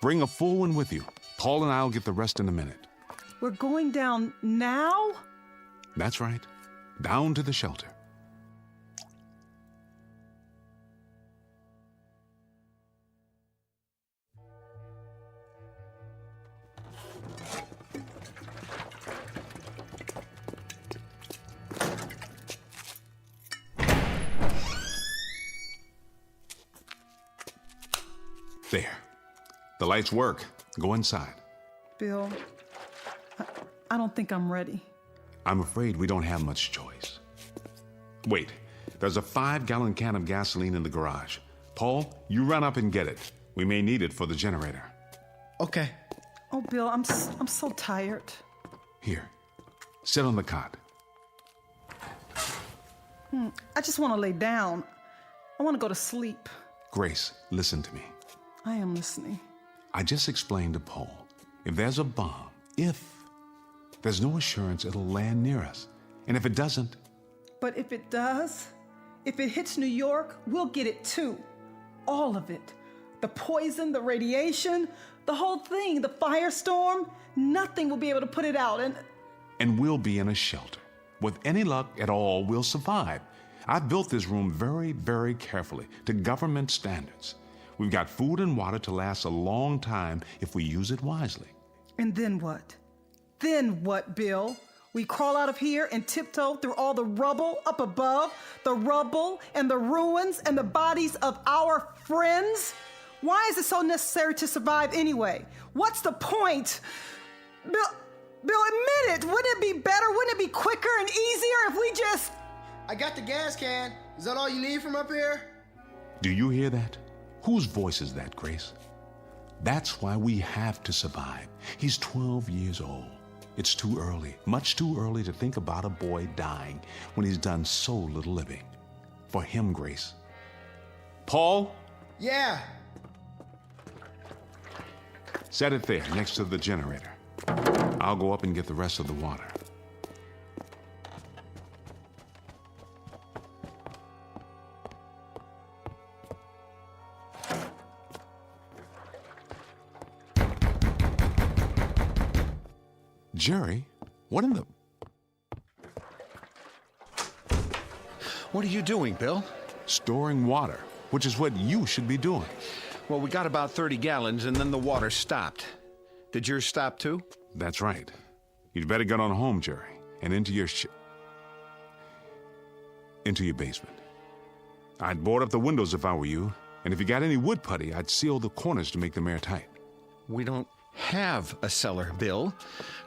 Bring a full one with you. Paul and I'll get the rest in a minute. We're going down now? That's right. Down to the shelter. There. The lights work. Go inside. Bill, I don't think I'm ready. I'm afraid we don't have much choice. Wait, there's a 5-gallon can of gasoline in the garage. Paul, you run up and get it. We may need it for the generator. Okay. Oh, Bill, I'm so tired. Here, sit on the cot. I just want to lay down. I want to go to sleep. Grace, listen to me. I am listening. I just explained to Paul, if there's a bomb, there's no assurance it'll land near us. And if it doesn't... But if it does, if it hits New York, we'll get it too. All of it. The poison, the radiation, the whole thing, the firestorm, nothing will be able to put it out. And we'll be in a shelter. With any luck at all, we'll survive. I've built this room very, very carefully to government standards. We've got food and water to last a long time if we use it wisely. And then what? Then what, Bill? We crawl out of here and tiptoe through all the rubble up above, the rubble and the ruins and the bodies of our friends? Why is it so necessary to survive anyway? What's the point? Bill, admit it. Wouldn't it be better? Wouldn't it be quicker and easier if we just... I got the gas can. Is that all you need from up here? Do you hear that? Whose voice is that, Grace? That's why we have to survive. He's 12 years old. It's too early, much too early to think about a boy dying when he's done so little living. For him, Grace. Paul? Yeah. Set it there, next to the generator. I'll go up and get the rest of the water. Jerry, what in the... What are you doing, Bill? Storing water, which is what you should be doing. Well, we got about 30 gallons, and then the water stopped. Did yours stop, too? That's right. You'd better get on home, Jerry, and into your basement. I'd board up the windows if I were you, and if you got any wood putty, I'd seal the corners to make them airtight. We don't have a cellar, Bill.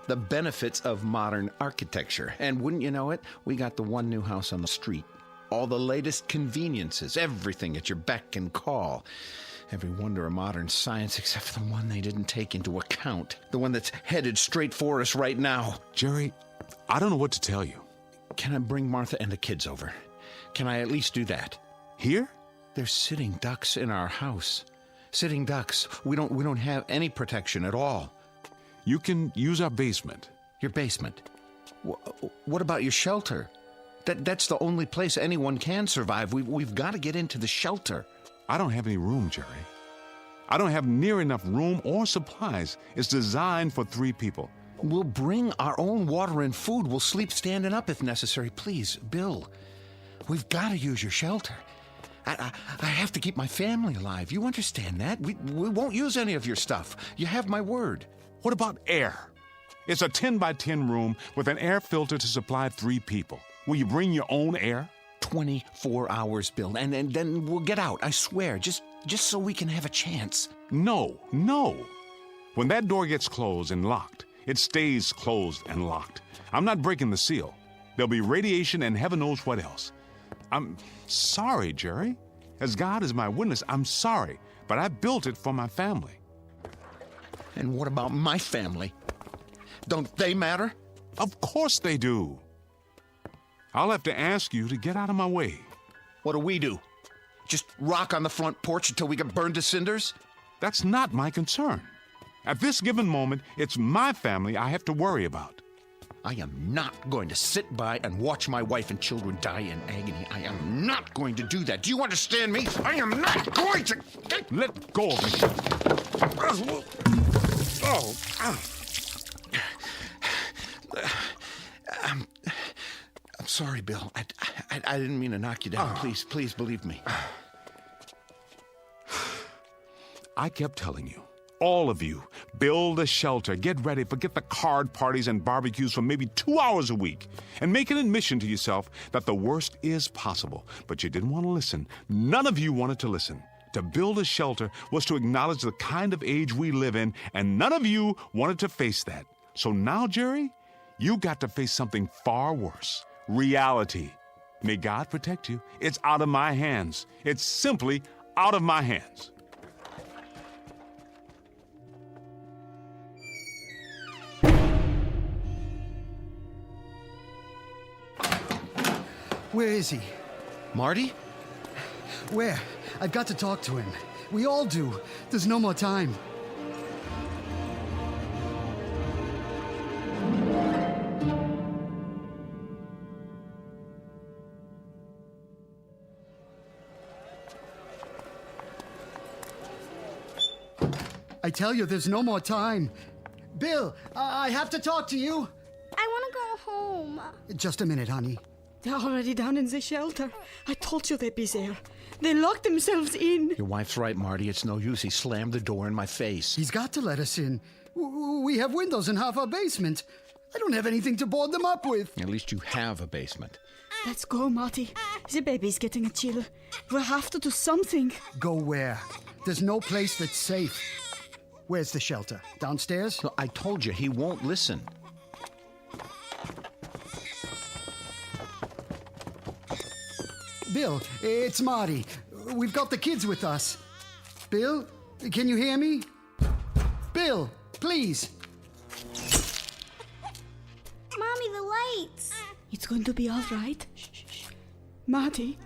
The benefits of modern architecture. And wouldn't you know it, we got the one new house on the street. All the latest conveniences, everything at your beck and call. Every wonder of modern science except for the one they didn't take into account. The one that's headed straight for us right now. Jerry, I don't know what to tell you. Can I bring Martha and the kids over? Can I at least do that? Here? There's sitting ducks in our house. Sitting ducks. We don't have any protection at all. You can use our basement. Your basement? What about your shelter? That's the only place anyone can survive. We've got to get into the shelter. I don't have any room, Jerry. I don't have near enough room or supplies. It's designed for 3 people. We'll bring our own water and food. We'll sleep standing up if necessary. Please, Bill, we've got to use your shelter. I have to keep my family alive. You understand that? We won't use any of your stuff. You have my word. What about air? It's a 10 by 10 room with an air filter to supply 3 people. Will you bring your own air? 24 hours, Bill, and then we'll get out, I swear, just so we can have a chance. No. When that door gets closed and locked, it stays closed and locked. I'm not breaking the seal. There'll be radiation and heaven knows what else. I'm sorry, Jerry. As God is my witness, I'm sorry, but I built it for my family. And what about my family? Don't they matter? Of course they do. I'll have to ask you to get out of my way. What do? Just rock on the front porch until we get burned to cinders? That's not my concern. At this given moment, it's my family I have to worry about. I am not going to sit by and watch my wife and children die in agony. I am not going to do that. Do you understand me? I am not going to... Let go of me. I'm sorry, Bill. I didn't mean to knock you down. Please believe me. I kept telling you, all of you, build a shelter, get ready, forget the card parties and barbecues for maybe 2 hours a week, and make an admission to yourself that the worst is possible. But you didn't want to listen. None of you wanted to listen. To build a shelter was to acknowledge the kind of age we live in, and none of you wanted to face that. So now, Jerry, you got to face something far worse. Reality. May God protect you. It's out of my hands. It's simply out of my hands. Where is he? Marty? Where? I've got to talk to him. We all do. There's no more time. I tell you, there's no more time. Bill, I have to talk to you. I want to go home. Just a minute, honey. They're already down in the shelter. I told you they'd be there. They locked themselves in. Your wife's right, Marty. It's no use. He slammed the door in my face. He's got to let us in. We have windows in half our basement. I don't have anything to board them up with. At least you have a basement. Let's go, Marty. The baby's getting a chill. We'll have to do something. Go where? There's no place that's safe. Where's the shelter? Downstairs? No, I told you, he won't listen. Bill, it's Marty. We've got the kids with us. Bill, can you hear me? Bill, please. Mommy, the lights. It's going to be all right. Shh, shh, shh. Marty,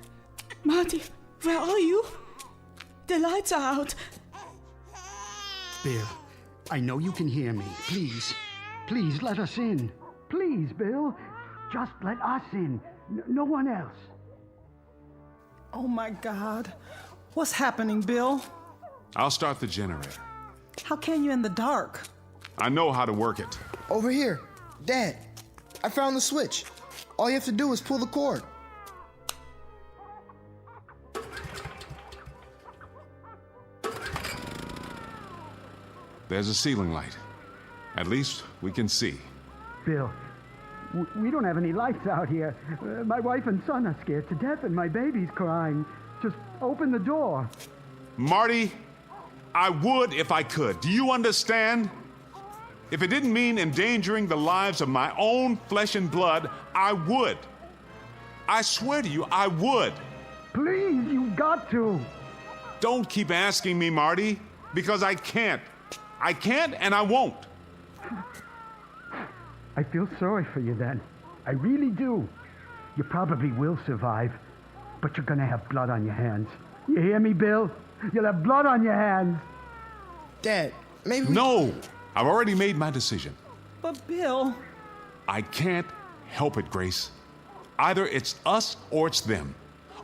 where are you? The lights are out. Bill, I know you can hear me. Please let us in. Please, Bill. Just let us in. No one else. Oh, my God. What's happening, Bill? I'll start the generator. How can you in the dark? I know how to work it. Over here. Dad, I found the switch. All you have to do is pull the cord. There's a ceiling light. At least we can see. Bill, we don't have any lights out here. My wife and son are scared to death and my baby's crying. Just open the door. Marty, I would if I could. Do you understand? If it didn't mean endangering the lives of my own flesh and blood, I would. I swear to you, I would. Please, you've got to. Don't keep asking me, Marty, because I can't. I can't and I won't. I feel sorry for you then. I really do. You probably will survive, but you're gonna have blood on your hands. You hear me, Bill? You'll have blood on your hands. Dad, maybe No! I've already made my decision. But, Bill... I can't help it, Grace. Either it's us or it's them.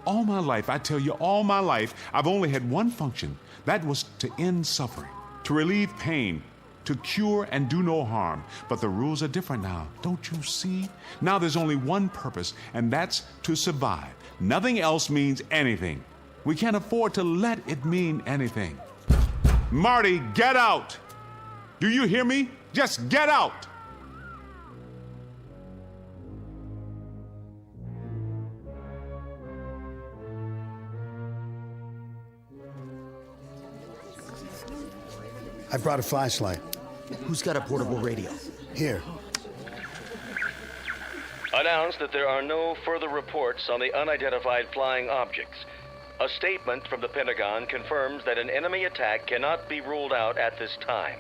All my life, I tell you, all my life, I've only had one function. That was to end suffering, to relieve pain, to cure and do no harm. But the rules are different now, don't you see? Now there's only one purpose, and that's to survive. Nothing else means anything. We can't afford to let it mean anything. Marty, get out! Do you hear me? Just get out! I brought a flashlight. Who's got a portable radio? Here. Announced that there are no further reports on the unidentified flying objects. A statement from the Pentagon confirms that an enemy attack cannot be ruled out at this time.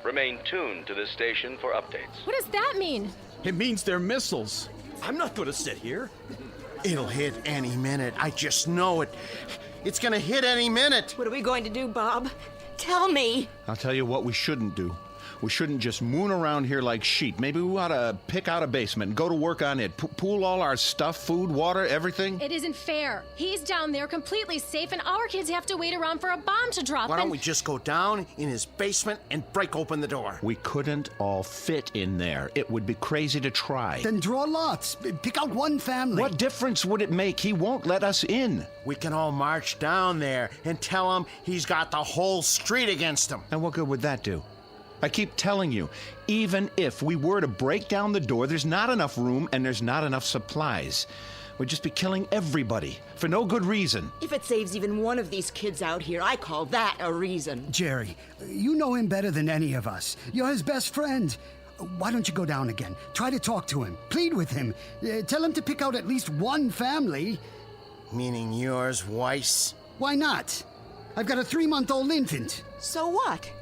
Remain tuned to this station for updates. What does that mean? It means they're missiles. I'm not going to sit here. It'll hit any minute. I just know it. It's gonna hit any minute. What are we going to do, Bob? Tell me. I'll tell you what we shouldn't do. We shouldn't just moon around here like sheep. Maybe we ought to pick out a basement and go to work on it. Pool all our stuff, food, water, everything. It isn't fair. He's down there completely safe, and our kids have to wait around for a bomb to drop. Why don't we just go down in his basement and break open the door? We couldn't all fit in there. It would be crazy to try. Then draw lots. Pick out one family. What difference would it make? He won't let us in. We can all march down there and tell him he's got the whole street against him. And what good would that do? I keep telling you, even if we were to break down the door, there's not enough room and there's not enough supplies. We'd just be killing everybody for no good reason. If it saves even one of these kids out here, I call that a reason. Jerry, you know him better than any of us. You're his best friend. Why don't you go down again? Try to talk to him. Plead with him. Tell him to pick out at least one family. Meaning yours, Weiss? Why not? I've got a 3-month-old infant. So what?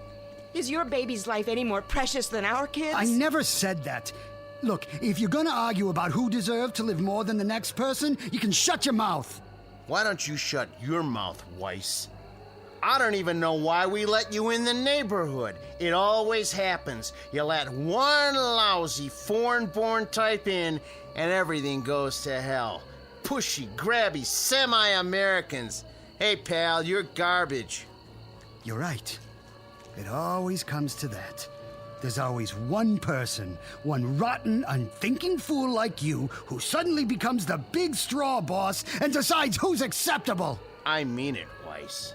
Is your baby's life any more precious than our kids? I never said that. Look, if you're gonna argue about who deserved to live more than the next person, you can shut your mouth. Why don't you shut your mouth, Weiss? I don't even know why we let you in the neighborhood. It always happens. You let one lousy foreign-born type in, and everything goes to hell. Pushy, grabby, semi-Americans. Hey, pal, you're garbage. You're right. It always comes to that. There's always one person, one rotten, unthinking fool like you, who suddenly becomes the big straw boss and decides who's acceptable. I mean it, Weiss.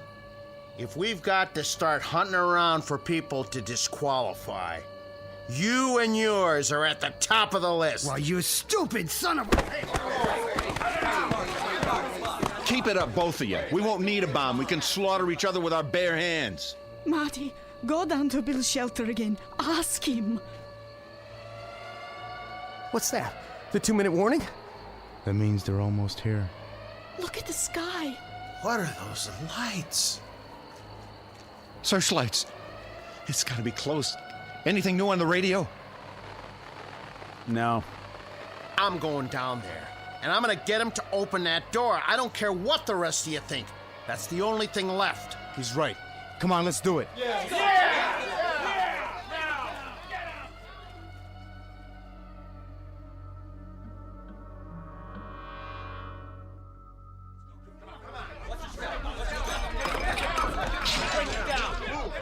If we've got to start hunting around for people to disqualify, you and yours are at the top of the list. Well, you stupid son of Keep it up, both of you. We won't need a bomb. We can slaughter each other with our bare hands. Marty, go down to Bill's shelter again. Ask him. What's that? The 2-minute warning? That means they're almost here. Look at the sky. What are those lights? Searchlights. It's gotta be close. Anything new on the radio? No. I'm going down there, and I'm gonna get him to open that door. I don't care what the rest of you think. That's the only thing left. He's right. Come on, let's do it.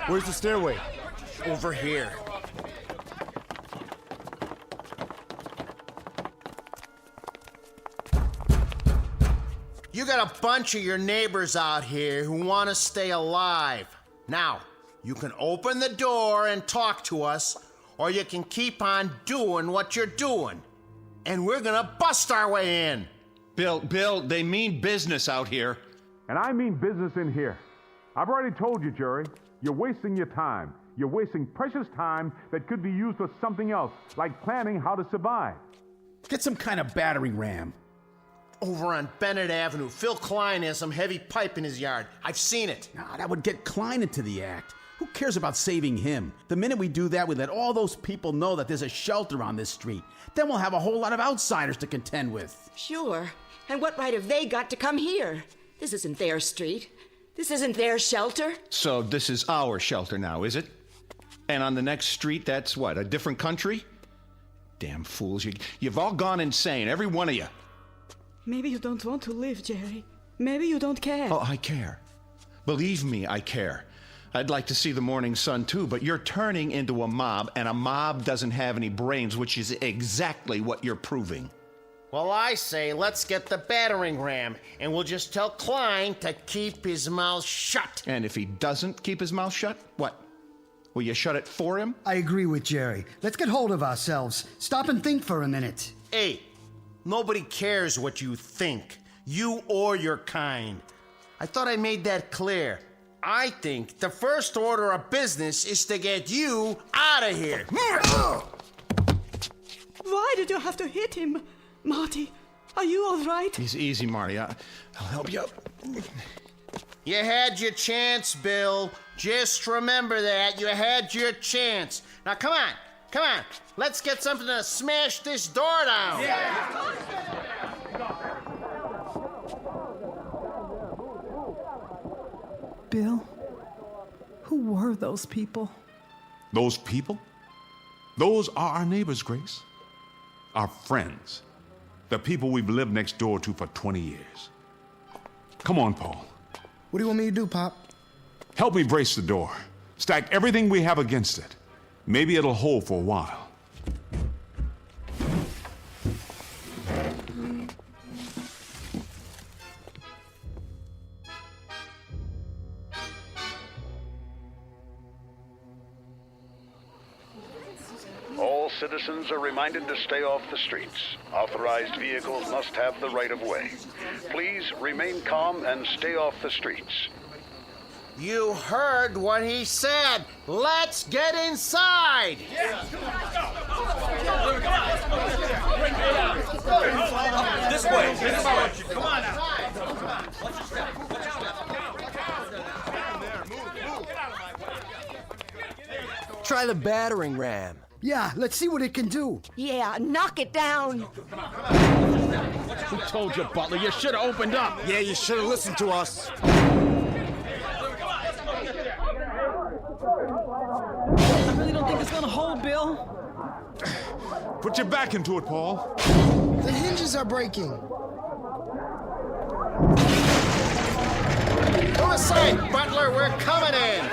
Where's the stairway? Over here. You got a bunch of your neighbors out here who want to stay alive. Now, you can open the door and talk to us, or you can keep on doing what you're doing. And we're gonna bust our way in. Bill, they mean business out here. And I mean business in here. I've already told you, Jerry, you're wasting your time. You're wasting precious time that could be used for something else, like planning how to survive. Get some kind of battering ram. Over on Bennett Avenue, Phil Klein has some heavy pipe in his yard. I've seen it. Nah, that would get Klein into the act. Who cares about saving him? The minute we do that, we let all those people know that there's a shelter on this street. Then we'll have a whole lot of outsiders to contend with. Sure. And what right have they got to come here? This isn't their street. This isn't their shelter. So this is our shelter now, is it? And on the next street, that's what, a different country? Damn fools, you've all gone insane, every one of you. Maybe you don't want to live, Jerry. Maybe you don't care. Oh, I care. Believe me, I care. I'd like to see the morning sun too, but you're turning into a mob, and a mob doesn't have any brains, which is exactly what you're proving. Well, I say let's get the battering ram, and we'll just tell Klein to keep his mouth shut. And if he doesn't keep his mouth shut, what? Will you shut it for him? I agree with Jerry. Let's get hold of ourselves. Stop and think for a minute. Hey, nobody cares what you think, you or your kind. I thought I made that clear. I think the first order of business is to get you out of here. Why did you have to hit him? Marty, are you all right? He's easy, Marty. I'll help you out. You had your chance, Bill. Just remember that. You had your chance. Now, come on. Let's get something to smash this door down. Bill, who were those people? Those people? Those are our neighbors, Grace. Our friends. The people we've lived next door to for 20 years. Come on, Paul. What do you want me to do, Pop? Help me brace the door. Stack everything we have against it. Maybe it'll hold for a while. All citizens are reminded to stay off the streets. Authorized vehicles must have the right of way. Please remain calm and stay off the streets. You heard what he said. Let's get inside. This way. Come on now. Try the battering ram. Yeah, let's see what it can do. Yeah, knock it down. Who told you, Butler? You should have opened up. Yeah, you should have listened to us. I really don't think it's gonna hold, Bill. Put your back into it, Paul. The hinges are breaking. Pull aside, Butler. We're coming in.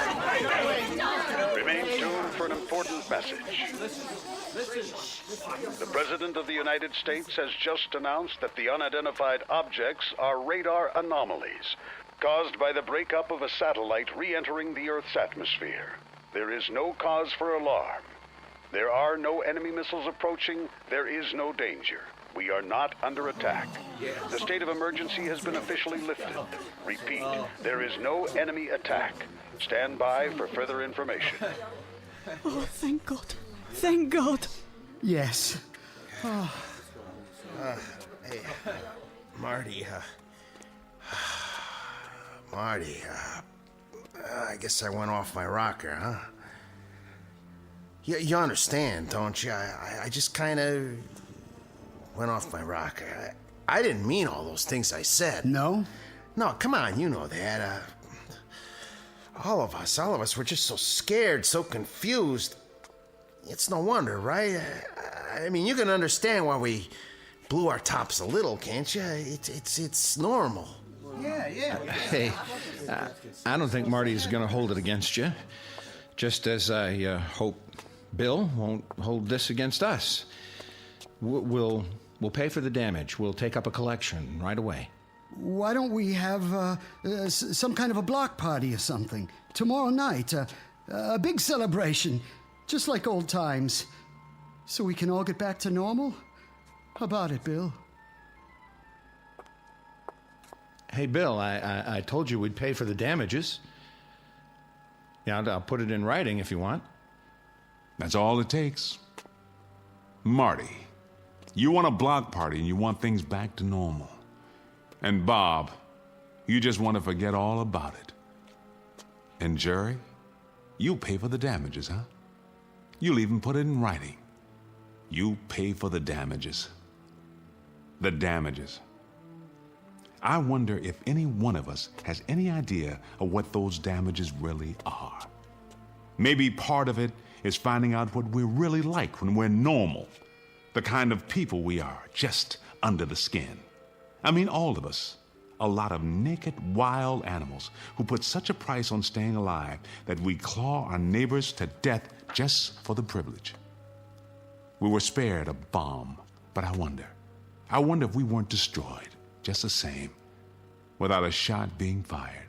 Remain tuned for an important message. The President of the United States has just announced that the unidentified objects are radar anomalies caused by the breakup of a satellite re-entering the Earth's atmosphere. There is no cause for alarm. There are no enemy missiles approaching. There is no danger. We are not under attack. The state of emergency has been officially lifted. Repeat, there is no enemy attack. Stand by for further information. Oh, thank God. Thank God. Yes. Hey, Marty, I guess I went off my rocker, huh? You understand, don't you? I just kind of went off my rocker. I didn't mean all those things I said. No? No, come on, you know that. All of us were just so scared, so confused. It's no wonder, right? I mean, you can understand why we blew our tops a little, can't you? It's normal. Yeah. Hey, I don't think Marty's going to hold it against you. Just as I hope Bill won't hold this against us. We'll pay for the damage. We'll take up a collection right away. Why don't we have some kind of a block party or something? Tomorrow night, a big celebration, just like old times. So we can all get back to normal? How about it, Bill? Hey, Bill, I told you we'd pay for the damages. Yeah, I'll put it in writing if you want. That's all it takes. Marty, you want a block party and you want things back to normal. And Bob, you just want to forget all about it. And Jerry, you pay for the damages, huh? You'll even put it in writing. You pay for the damages. The damages. I wonder if any one of us has any idea of what those damages really are. Maybe part of it is finding out what we're really like when we're normal. The kind of people we are, just under the skin. I mean, all of us. A lot of naked, wild animals who put such a price on staying alive that we claw our neighbors to death just for the privilege. We were spared a bomb, but I wonder if we weren't destroyed just the same, without a shot being fired.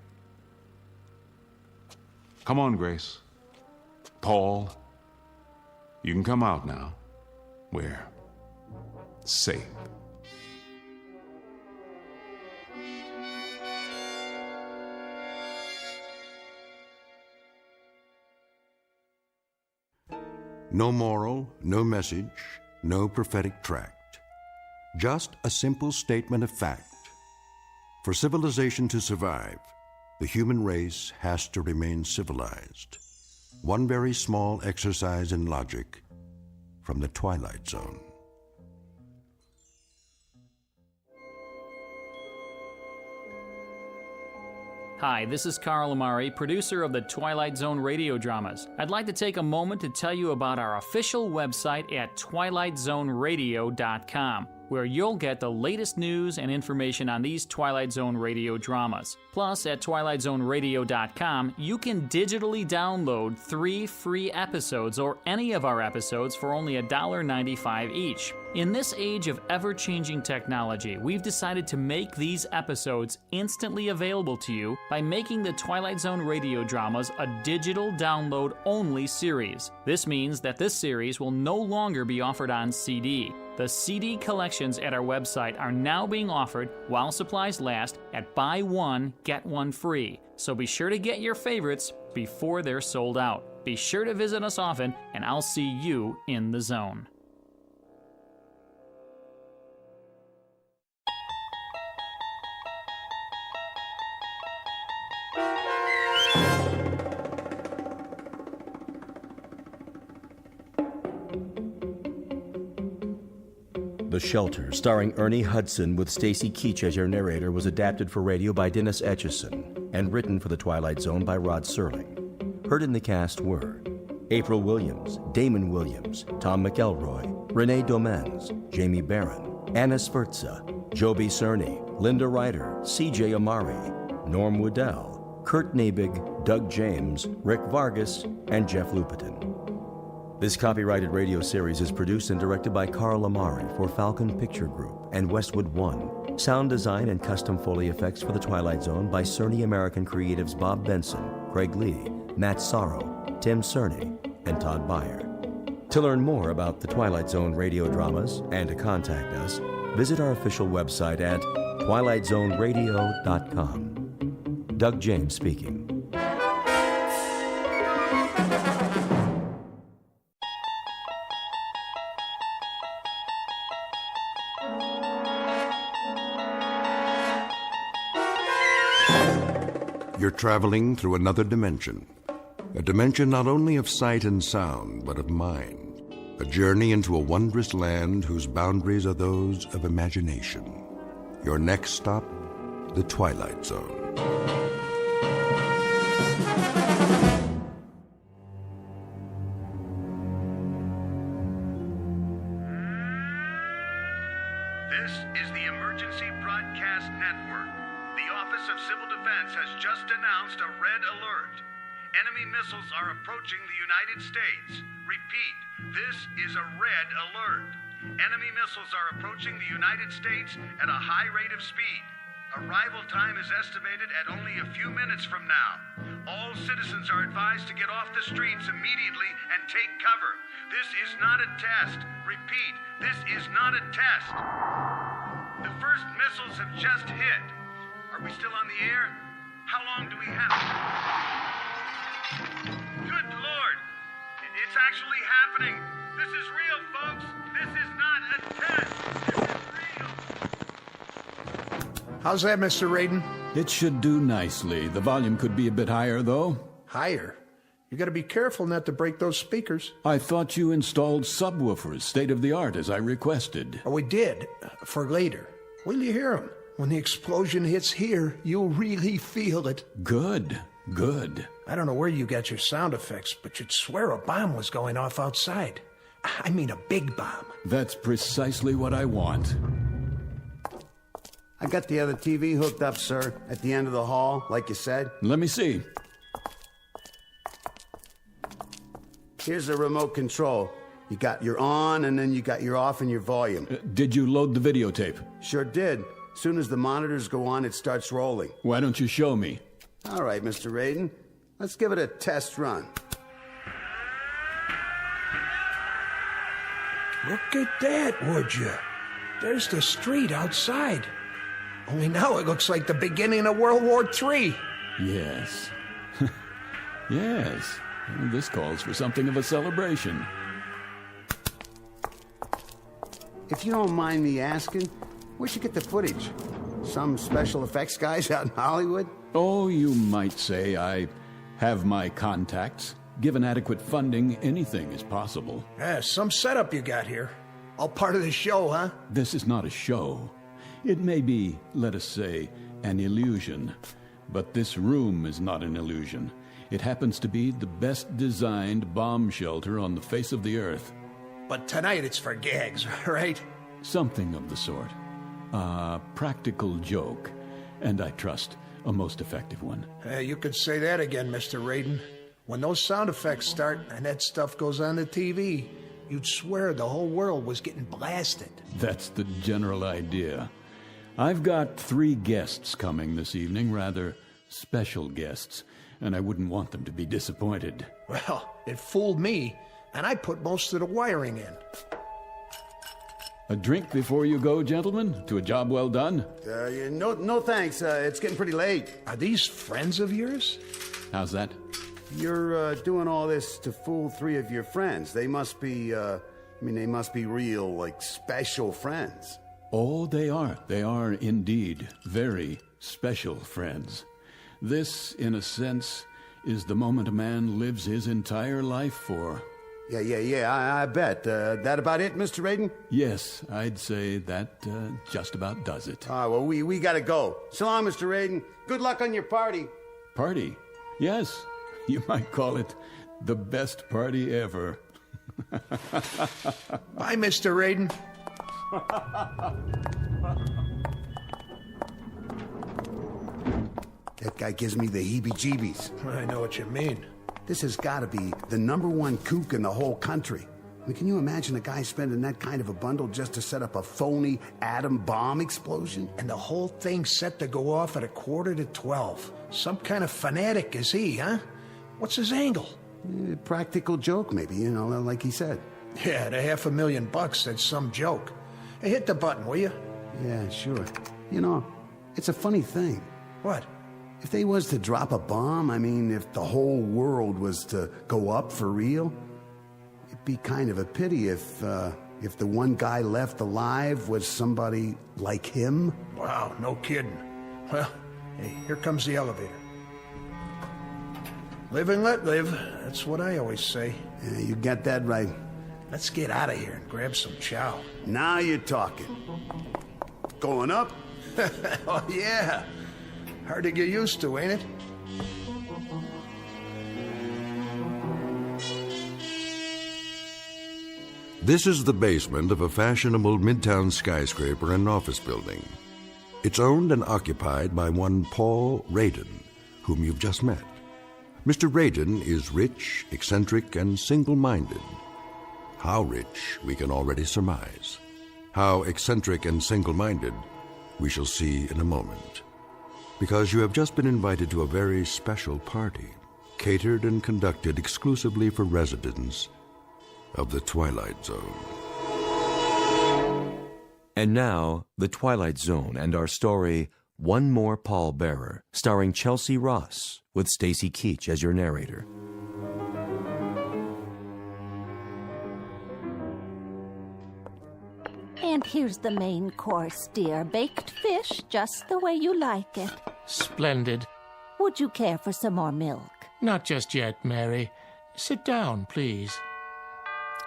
Come on, Grace. Paul, you can come out now. We're safe. No moral, no message, no prophetic tract. Just a simple statement of fact. For civilization to survive, the human race has to remain civilized. One very small exercise in logic from the Twilight Zone. Hi, this is Carl Amari, producer of the Twilight Zone Radio Dramas. I'd like to take a moment to tell you about our official website at twilightzoneradio.com. where you'll get the latest news and information on these Twilight Zone radio dramas. Plus, at twilightzoneradio.com, you can digitally download 3 free episodes or any of our episodes for only $1.95 each. In this age of ever-changing technology, we've decided to make these episodes instantly available to you by making the Twilight Zone radio dramas a digital download-only series. This means that this series will no longer be offered on CD. The CD collections at our website are now being offered while supplies last at buy one, get one free. So be sure to get your favorites before they're sold out. Be sure to visit us often, and I'll see you in the zone. The Shelter, starring Ernie Hudson with Stacy Keach as your narrator, was adapted for radio by Dennis Etchison and written for The Twilight Zone by Rod Serling. Heard in the cast were April Williams, Damon Williams, Tom McElroy, Renee Domenz, Jamie Barron, Anna Sferza, Joby Cerny, Linda Ryder, C.J. Amari, Norm Woodell, Kurt Nabig, Doug James, Rick Vargas, and Jeff Lupitin. This copyrighted radio series is produced and directed by Carl Amari for Falcon Picture Group and Westwood One. Sound design and custom Foley effects for The Twilight Zone by Cerny American creatives Bob Benson, Craig Lee, Matt Sorrow, Tim Cerny, and Todd Beyer. To learn more about The Twilight Zone radio dramas and to contact us, visit our official website at twilightzoneradio.com. Doug James speaking. You're traveling through another dimension. A dimension not only of sight and sound, but of mind. A journey into a wondrous land whose boundaries are those of imagination. Your next stop, the Twilight Zone. This is the Emergency Broadcast Network. The Office of Civil Defense has just announced a red alert. Enemy missiles are approaching the United States. Repeat, this is a red alert. Enemy missiles are approaching the United States at a high rate of speed. Arrival time is estimated at only a few minutes from now. All citizens are advised to get off the streets immediately and take cover. This is not a test. Repeat, this is not a test. The first missiles have just hit. Are we still on the air? How long do we have? Good Lord! It's actually happening. This is real, folks. This is not a test. This is real. How's that, Mr. Radin? It should do nicely. The volume could be a bit higher, though. Higher? You gotta be careful not to break those speakers. I thought you installed subwoofers, state-of-the-art, as I requested. Oh, we did. For later. Wait till you hear them. When the explosion hits here, you'll really feel it. Good. I don't know where you got your sound effects, but you'd swear a bomb was going off outside. I mean a big bomb. That's precisely what I want. I got the other TV hooked up, sir, at the end of the hall, like you said. Let me see. Here's the remote control. You got your on, and then you got your off and your volume. Did you load the videotape? Sure did. As soon as the monitors go on, it starts rolling. Why don't you show me? All right, Mr. Radin. Let's give it a test run. Look at that, would you? There's the street outside. Only now it looks like the beginning of World War III. Yes. Yes. This calls for something of a celebration. If you don't mind me asking, where'd you get the footage? Some special effects guys out in Hollywood? Oh, you might say I have my contacts. Given adequate funding, anything is possible. Yeah, some setup you got here. All part of the show, huh? This is not a show. It may be, let us say, an illusion. But this room is not an illusion. It happens to be the best designed bomb shelter on the face of the earth. But tonight it's for gags, right? Something of the sort. A practical joke, and I trust a most effective one. You could say that again, Mr. Raiden. When those sound effects start and that stuff goes on the TV, you'd swear the whole world was getting blasted. That's the general idea. I've got 3 guests coming this evening, rather special guests, and I wouldn't want them to be disappointed. Well, it fooled me, and I put most of the wiring in. A drink before you go, gentlemen, to a job well done? No thanks. It's getting pretty late. Are these friends of yours? How's that? You're doing all this to fool 3 of your friends. They must be, they must be real, like, special friends. Oh, they are. They are indeed very special friends. This, in a sense, is the moment a man lives his entire life for. Yeah, I bet. That about it, Mr. Raiden? Yes, I'd say that just about does it. Well, we gotta go. So long, Mr. Raiden. Good luck on your party. Party? Yes, you might call it the best party ever. Bye, Mr. Raiden. That guy gives me the heebie-jeebies. I know what you mean. This has got to be the #1 kook in the whole country. Can you imagine a guy spending that kind of a bundle just to set up a phony atom bomb explosion? And the whole thing's set to go off at 11:45. Some kind of fanatic is he, huh? What's his angle? Practical joke, maybe, like he said. Yeah, the $500,000, that's some joke. Hey, hit the button, will you? Yeah, sure. It's a funny thing. What? If they was to drop a bomb, if the whole world was to go up for real, it'd be kind of a pity if the one guy left alive was somebody like him. Wow, no kidding. Well, hey, here comes the elevator. Live and let live. That's what I always say. Yeah, you got that right. Let's get out of here and grab some chow. Now you're talking. Going up? Oh, yeah. Hard to get used to, ain't it? This is the basement of a fashionable midtown skyscraper and office building. It's owned and occupied by one Paul Raiden, whom you've just met. Mr. Raiden is rich, eccentric, and single-minded. How rich, we can already surmise. How eccentric and single-minded, we shall see in a moment. Because you have just been invited to a very special party, catered and conducted exclusively for residents of the Twilight Zone. And now, The Twilight Zone and our story, One More Pallbearer, starring Chelsea Ross, with Stacy Keach as your narrator. And here's the main course, dear. Baked fish, just the way you like it. Splendid. Would you care for some more milk? Not just yet, Mary. Sit down, please.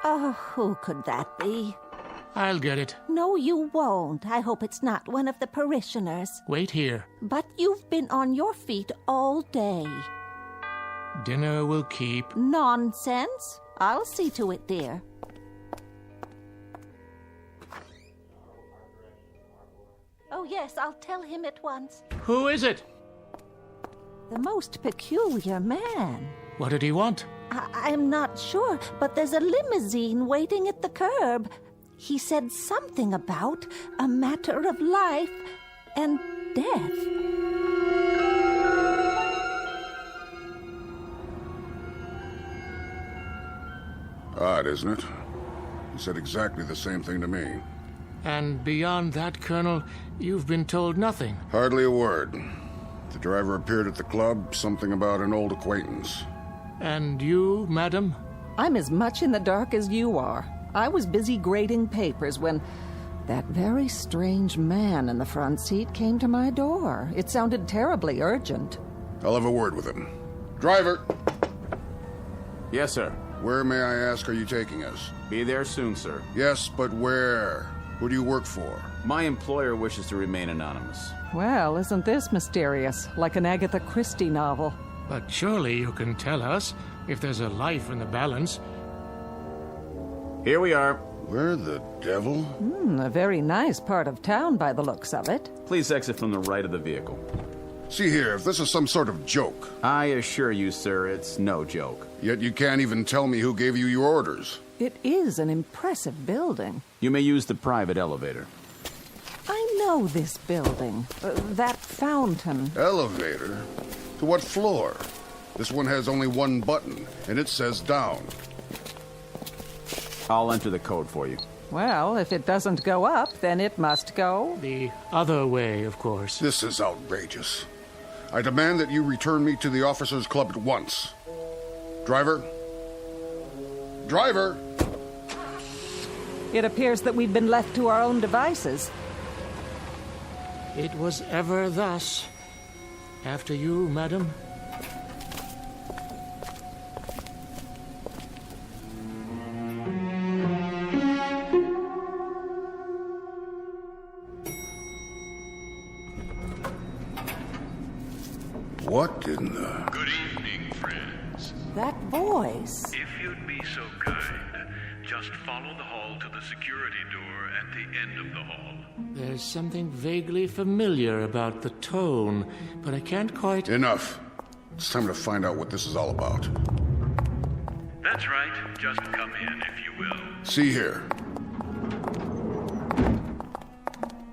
Oh, who could that be? I'll get it. No, you won't. I hope it's not one of the parishioners. Wait here. But you've been on your feet all day. Dinner will keep. Nonsense. I'll see to it, dear. Oh, yes, I'll tell him at once. Who is it? The most peculiar man. What did he want? I'm not sure, but there's a limousine waiting at the curb. He said something about a matter of life and death. Odd, isn't it? He said exactly the same thing to me. And beyond that, Colonel, you've been told nothing. Hardly a word. The driver appeared at the club, something about an old acquaintance. And you, madam? I'm as much in the dark as you are. I was busy grading papers when that very strange man in the front seat came to my door. It sounded terribly urgent. I'll have a word with him. Driver! Yes, sir. Where, may I ask, are you taking us? Be there soon, sir. Yes, but where? Who do you work for? My employer wishes to remain anonymous. Well, isn't this mysterious? Like an Agatha Christie novel. But surely you can tell us if there's a life in the balance. Here we are. Where the devil? A very nice part of town by the looks of it. Please exit from the right of the vehicle. See here, if this is some sort of joke. I assure you, sir, it's no joke. Yet you can't even tell me who gave you your orders. It is an impressive building. You may use the private elevator. I know this building. That fountain. Elevator? To what floor? This one has only one button, and it says down. I'll enter the code for you. Well, if it doesn't go up, then it must go the other way, of course. This is outrageous. I demand that you return me to the officers' club at once. Driver? Driver! It appears that we've been left to our own devices. It was ever thus. After you, madam. What in the... Good evening, friends. That voice. If you'd be so kind, just follow the hall to the security door at the end of the hall. There's something vaguely familiar about the tone, but I can't quite... Enough. It's time to find out what this is all about. That's right. Just come in, if you will. See here.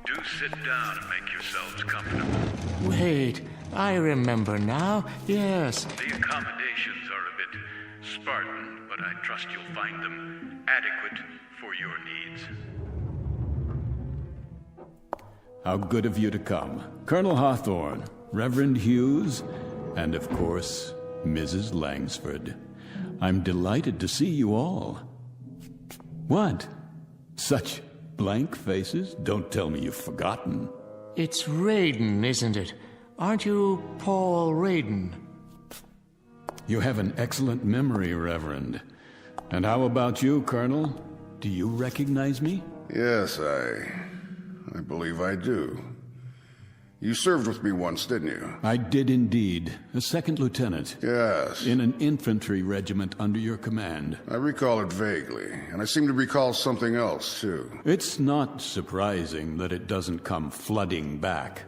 Do sit down and make yourselves comfortable. Wait, I remember now. Yes. The accommodations are a bit Spartan, but I trust you'll find them adequate for your needs. How good of you to come. Colonel Hawthorne, Reverend Hughes, and of course, Mrs. Langsford. I'm delighted to see you all. What? Such blank faces? Don't tell me you've forgotten. It's Raiden, isn't it? Aren't you Paul Raiden? You have an excellent memory, Reverend. And how about you, Colonel? Do you recognize me? Yes, I believe I do. You served with me once, didn't you? I did indeed. A second lieutenant. Yes. In an infantry regiment under your command. I recall it vaguely, and I seem to recall something else, too. It's not surprising that it doesn't come flooding back.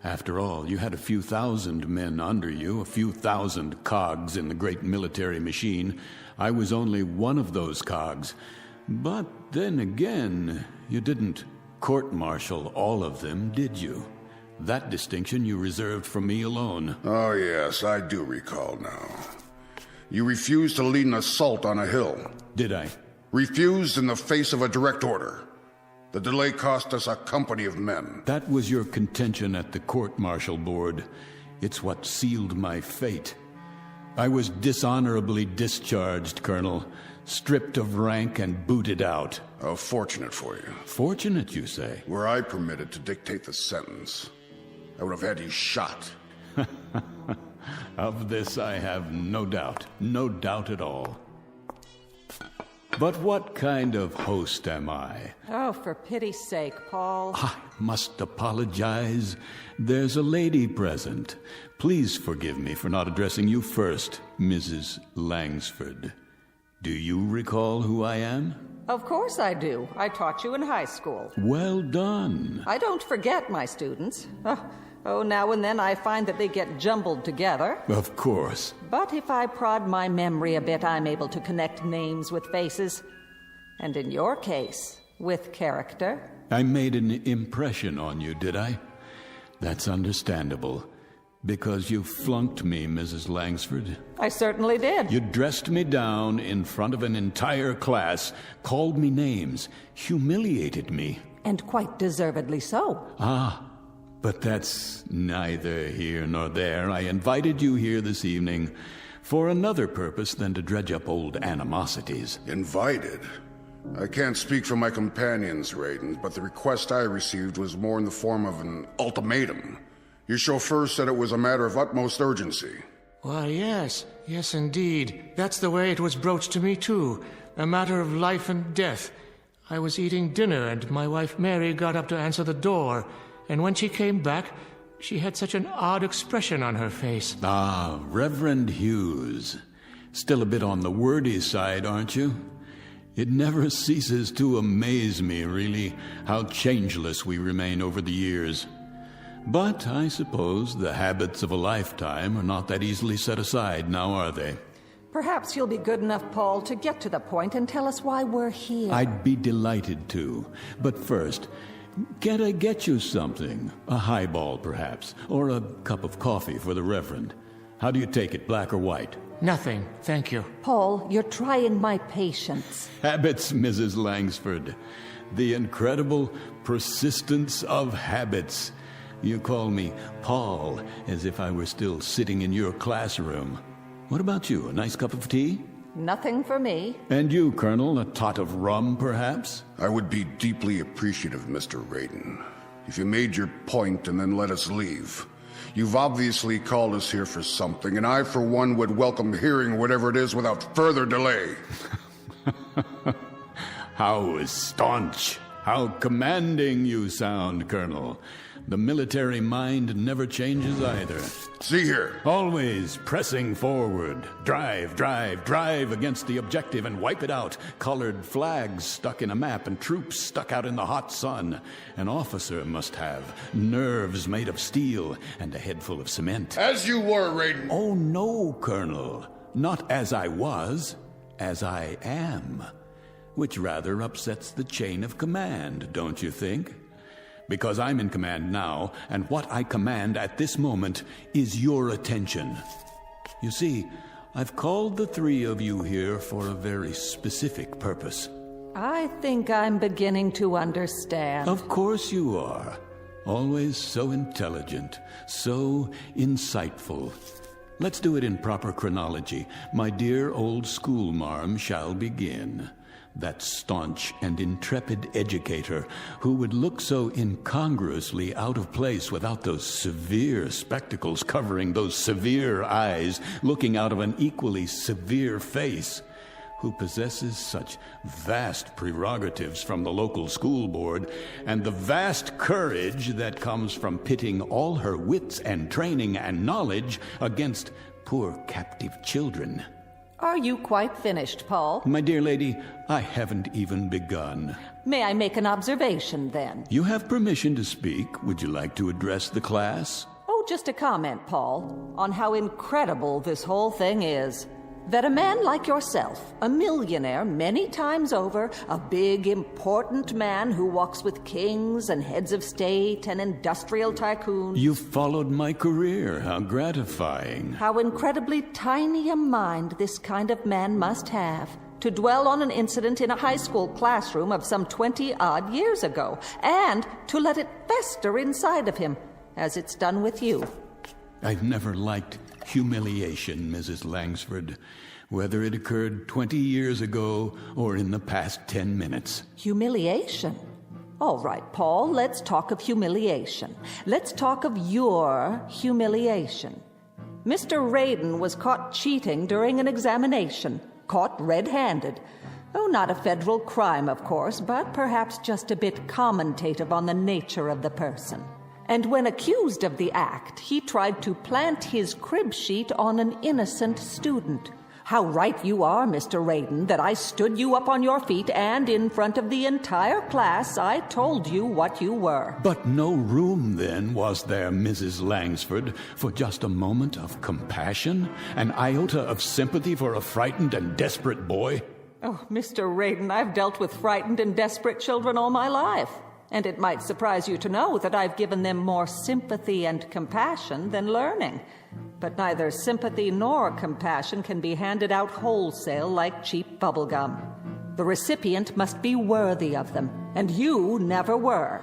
After all, you had a few thousand men under you, a few thousand cogs in the great military machine. I was only one of those cogs. But then again, you didn't court-martial all of them, did you? That distinction you reserved for me alone. Oh, yes, I do recall now. You refused to lead an assault on a hill. Did I? Refused in the face of a direct order. The delay cost us a company of men. That was your contention at the court-martial board. It's what sealed my fate. I was dishonorably discharged, Colonel, stripped of rank and booted out. How fortunate for you. Fortunate, you say? Were I permitted to dictate the sentence, I would have had you shot. Of this I have no doubt. No doubt at all. But what kind of host am I? Oh, for pity's sake, Paul. I must apologize. There's a lady present. Please forgive me for not addressing you first, Mrs. Langsford. Do you recall who I am? Of course I do. I taught you in high school. Well done. I don't forget my students. Oh, now and then I find that they get jumbled together. Of course. But if I prod my memory a bit, I'm able to connect names with faces. And in your case, with character. I made an impression on you, did I? That's understandable. Because you flunked me, Mrs. Langsford. I certainly did. You dressed me down in front of an entire class, called me names, humiliated me. And quite deservedly so. Ah, but that's neither here nor there. I invited you here this evening for another purpose than to dredge up old animosities. Invited? I can't speak for my companions, Raiden, but the request I received was more in the form of an ultimatum. Your chauffeur said it was a matter of utmost urgency. Why, yes. Yes, indeed. That's the way it was broached to me, too. A matter of life and death. I was eating dinner, and my wife Mary got up to answer the door. And when she came back, she had such an odd expression on her face. Ah, Reverend Hughes. Still a bit on the wordy side, aren't you? It never ceases to amaze me, really, how changeless we remain over the years. But I suppose the habits of a lifetime are not that easily set aside, now are they? Perhaps you'll be good enough, Paul, to get to the point and tell us why we're here. I'd be delighted to. But first, can't I get you something? A highball, perhaps, or a cup of coffee for the Reverend. How do you take it, black or white? Nothing, thank you. Paul, you're trying my patience. Habits, Mrs. Langsford. The incredible persistence of habits. You call me Paul, as if I were still sitting in your classroom. What about you, a nice cup of tea? Nothing for me. And you, Colonel, a tot of rum, perhaps? I would be deeply appreciative, Mr. Raiden, if you made your point and then let us leave. You've obviously called us here for something, and I, for one, would welcome hearing whatever it is without further delay. How staunch, how commanding you sound, Colonel. The military mind never changes either. See here. Always pressing forward. Drive, drive, drive against the objective and wipe it out. Colored flags stuck in a map and troops stuck out in the hot sun. An officer must have nerves made of steel and a head full of cement. As you were, Raiden. Oh, no, Colonel. Not as I was, as I am. Which rather upsets the chain of command, don't you think? Because I'm in command now, and what I command at this moment is your attention. You see, I've called the three of you here for a very specific purpose. I think I'm beginning to understand. Of course you are. Always so intelligent, so insightful. Let's do it in proper chronology. My dear old schoolmarm shall begin. That staunch and intrepid educator who would look so incongruously out of place without those severe spectacles covering those severe eyes looking out of an equally severe face, who possesses such vast prerogatives from the local school board and the vast courage that comes from pitting all her wits and training and knowledge against poor captive children. Are you quite finished, Paul? My dear lady, I haven't even begun. May I make an observation, then? You have permission to speak. Would you like to address the class? Oh, just a comment, Paul, on how incredible this whole thing is. That a man like yourself, a millionaire many times over, a big, important man who walks with kings and heads of state and industrial tycoons... You followed my career. How gratifying. How incredibly tiny a mind this kind of man must have to dwell on an incident in a high school classroom of some 20-odd years ago, and to let it fester inside of him, as it's done with you. I've never liked humiliation, Mrs. Langsford, whether it occurred 20 years ago or in the past 10 minutes. Humiliation? All right, Paul, let's talk of humiliation. Let's talk of your humiliation. Mr. Raiden was caught cheating during an examination, caught red-handed. Oh, not a federal crime, of course, but perhaps just a bit commentative on the nature of the person. And when accused of the act, he tried to plant his crib sheet on an innocent student. How right you are, Mr. Raiden, that I stood you up on your feet and in front of the entire class I told you what you were. But no room then, was there, Mrs. Langsford, for just a moment of compassion? An iota of sympathy for a frightened and desperate boy? Oh, Mr. Raiden, I've dealt with frightened and desperate children all my life. And it might surprise you to know that I've given them more sympathy and compassion than learning. But neither sympathy nor compassion can be handed out wholesale like cheap bubblegum. The recipient must be worthy of them, and you never were.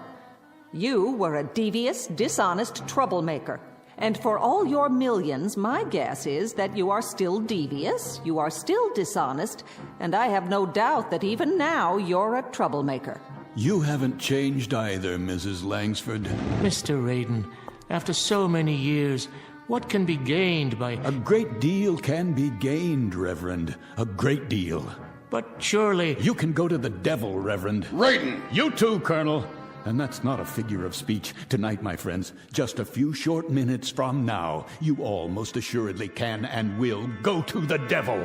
You were a devious, dishonest troublemaker. And for all your millions, my guess is that you are still devious, you are still dishonest, and I have no doubt that even now you're a troublemaker. You haven't changed either, Mrs. Langsford. Mr. Raiden, after so many years, what can be gained by... A great deal can be gained, Reverend. A great deal. But surely... You can go to the devil, Reverend. Raiden! You too, Colonel. And that's not a figure of speech. Tonight, my friends, just a few short minutes from now, you all most assuredly can and will go to the devil.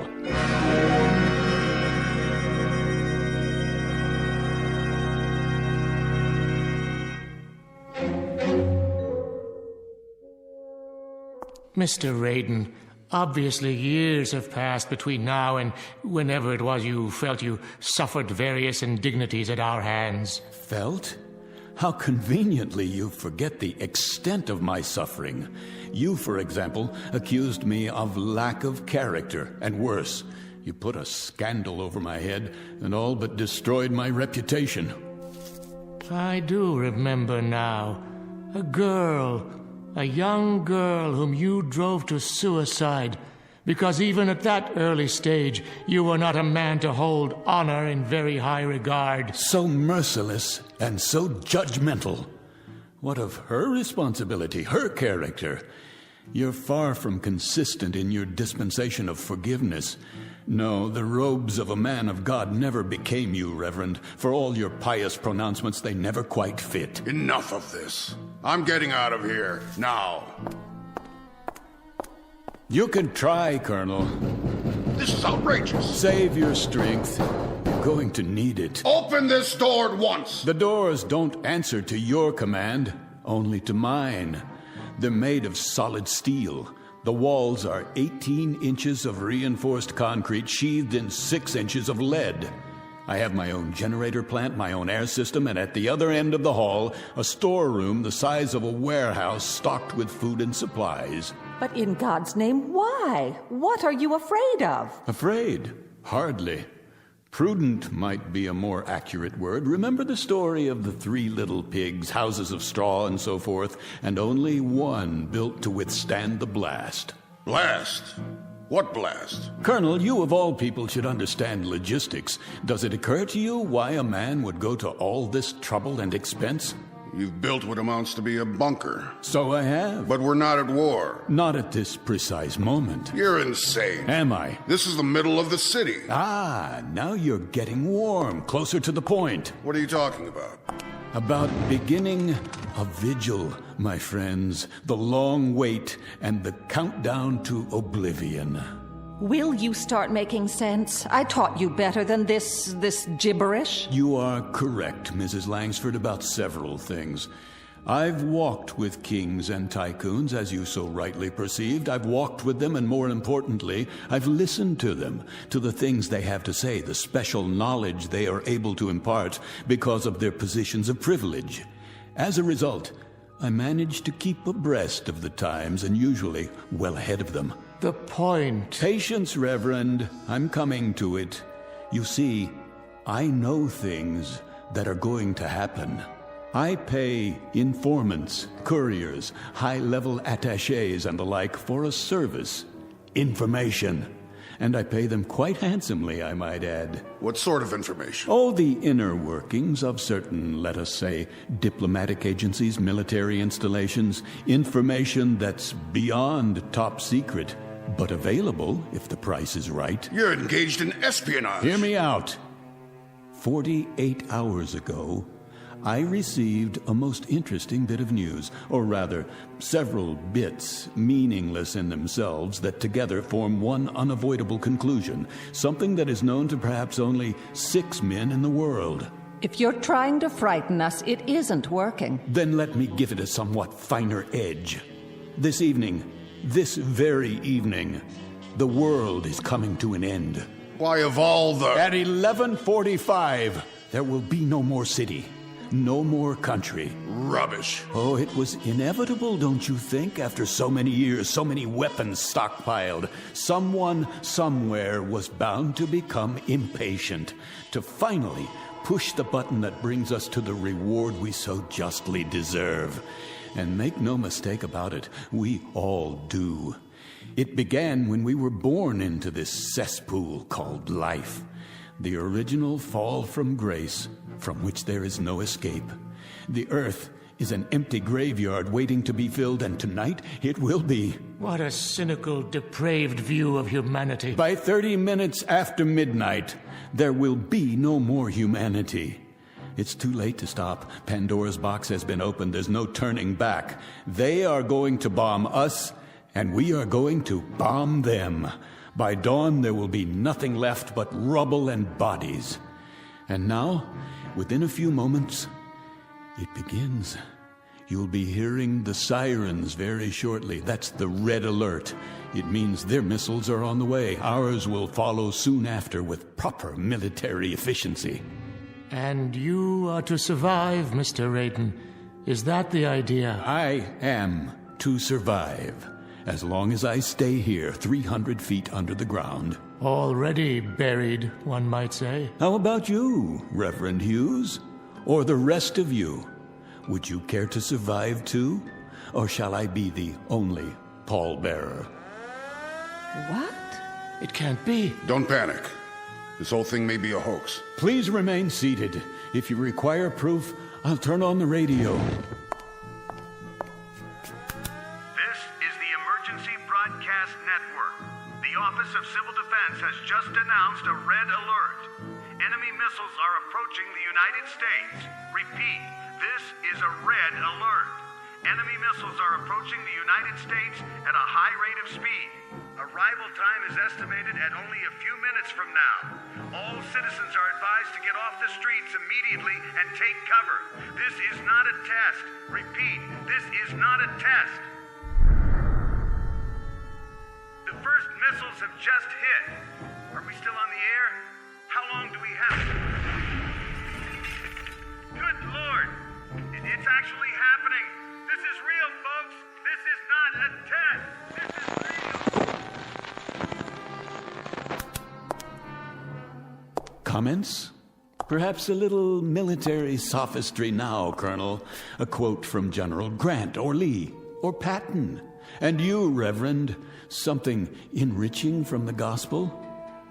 Mr. Raiden, obviously years have passed between now and whenever it was you felt you suffered various indignities at our hands. Felt? How conveniently you forget the extent of my suffering. You, for example, accused me of lack of character, and worse, you put a scandal over my head and all but destroyed my reputation. I do remember now. A young girl whom you drove to suicide because even at that early stage you were not a man to hold honor in very high regard. So merciless and so judgmental. What of her responsibility, her character? You're far from consistent in your dispensation of forgiveness. No, the robes of a man of God never became you, Reverend. For all your pious pronouncements, they never quite fit. Enough of this. I'm getting out of here, now. You can try, Colonel. This is outrageous. Save your strength. You're going to need it. Open this door at once. The doors don't answer to your command, only to mine. They're made of solid steel. The walls are 18 inches of reinforced concrete sheathed in 6 inches of lead. I have my own generator plant, my own air system, and at the other end of the hall, a storeroom the size of a warehouse stocked with food and supplies. But in God's name, why? What are you afraid of? Afraid? Hardly. Prudent might be a more accurate word. Remember the story of the 3 little pigs, houses of straw and so forth, and only one built to withstand the blast. Blast? What blast? Colonel, you of all people should understand logistics. Does it occur to you why a man would go to all this trouble and expense? You've built what amounts to be a bunker. So I have. But we're not at war. Not at this precise moment. You're insane. Am I? This is the middle of the city. Ah, now you're getting warm, closer to the point. What are you talking about? About beginning a vigil, my friends. The long wait and the countdown to oblivion. Will you start making sense? I taught you better than this gibberish. You are correct, Mrs. Langsford, about several things. I've walked with kings and tycoons, as you so rightly perceived. I've walked with them, and more importantly, I've listened to them, to the things they have to say, the special knowledge they are able to impart because of their positions of privilege. As a result, I manage to keep abreast of the times and usually well ahead of them. The point. Patience, Reverend. I'm coming to it. You see, I know things that are going to happen. I pay informants, couriers, high-level attachés and the like for a service. Information. And I pay them quite handsomely, I might add. What sort of information? Oh, the inner workings of certain, let us say, diplomatic agencies, military installations. Information that's beyond top secret, but available if the price is right. You're engaged in espionage. Hear me out. 48 hours ago, I received a most interesting bit of news, or rather, several bits, meaningless in themselves, that together form one unavoidable conclusion, something that is known to perhaps only 6 men in the world. If you're trying to frighten us, it isn't working. Then let me give it a somewhat finer edge. This evening, this very evening, the world is coming to an end. Why, of all the... At 11:45, there will be no more city. No more country. Rubbish. Oh, it was inevitable, don't you think? After so many years, so many weapons stockpiled, someone somewhere was bound to become impatient, to finally push the button that brings us to the reward we so justly deserve. And make no mistake about it, we all do. It began when we were born into this cesspool called life. The original fall from grace, from which there is no escape. The earth is an empty graveyard waiting to be filled, and tonight it will be. What a cynical, depraved view of humanity. By 30 minutes after midnight, there will be no more humanity. It's too late to stop. Pandora's box has been opened. There's no turning back. They are going to bomb us, and we are going to bomb them. By dawn, there will be nothing left but rubble and bodies. And now, within a few moments, it begins. You'll be hearing the sirens very shortly. That's the red alert. It means their missiles are on the way. Ours will follow soon after with proper military efficiency. And you are to survive, Mr. Raiden. Is that the idea? I am to survive, as long as I stay here 300 feet under the ground. Already buried, one might say. How about you, Reverend Hughes? Or the rest of you? Would you care to survive too? Or shall I be the only pallbearer? What? It can't be. Don't panic. This whole thing may be a hoax. Please remain seated. If you require proof, I'll turn on the radio. This is the Emergency Broadcast Network. The Office of Civil Defense has just announced a red alert. Enemy missiles are approaching the United States. Repeat, this is a red alert. Enemy missiles are approaching the United States at a high rate of speed. Arrival time is estimated at only a few minutes from now. All citizens are advised to get off the streets immediately and take cover. This is not a test. Repeat, this is not a test. The first missiles have just hit. Are we still on the air? How long do we have? Good Lord! It's actually happening. This is real, folks. This is not a test. This is real. Comments? Perhaps a little military sophistry now, Colonel. A quote from General Grant or Lee or Patton. And you, Reverend, something enriching from the gospel?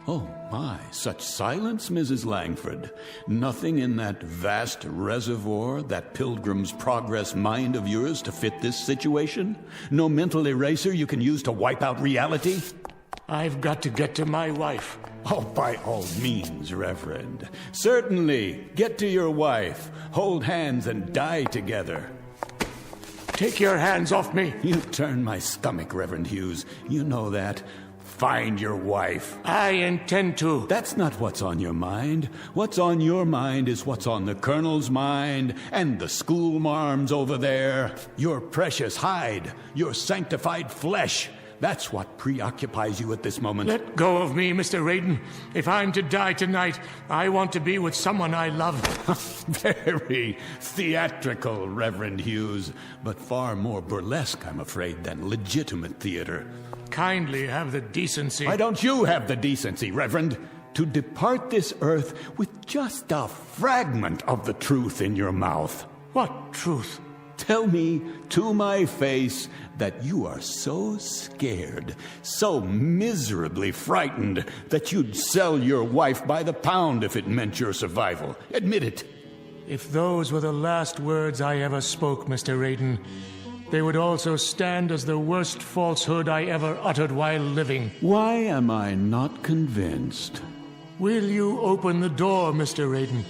Oh, my, such silence, Mrs. Langford. Nothing in that vast reservoir, that Pilgrim's Progress mind of yours to fit this situation? No mental eraser you can use to wipe out reality? I've got to get to my wife. Oh, by all means, Reverend. Certainly. Get to your wife. Hold hands and die together. Take your hands off me. You turn my stomach, Reverend Hughes. You know that. Find your wife. I intend to. That's not what's on your mind. What's on your mind is what's on the Colonel's mind and the school marms over there. Your precious hide, your sanctified flesh. That's what preoccupies you at this moment. Let go of me, Mr. Raiden. If I'm to die tonight, I want to be with someone I love. Very theatrical, Reverend Hughes, but far more burlesque, I'm afraid, than legitimate theater. Kindly have the decency. Why don't you have the decency, Reverend, to depart this earth with just a fragment of the truth in your mouth? What truth? Tell me to my face that you are so scared, so miserably frightened, that you'd sell your wife by the pound if it meant your survival. Admit it. If those were the last words I ever spoke, Mr. Raiden, they would also stand as the worst falsehood I ever uttered while living. Why am I not convinced? Will you open the door, Mr. Raiden?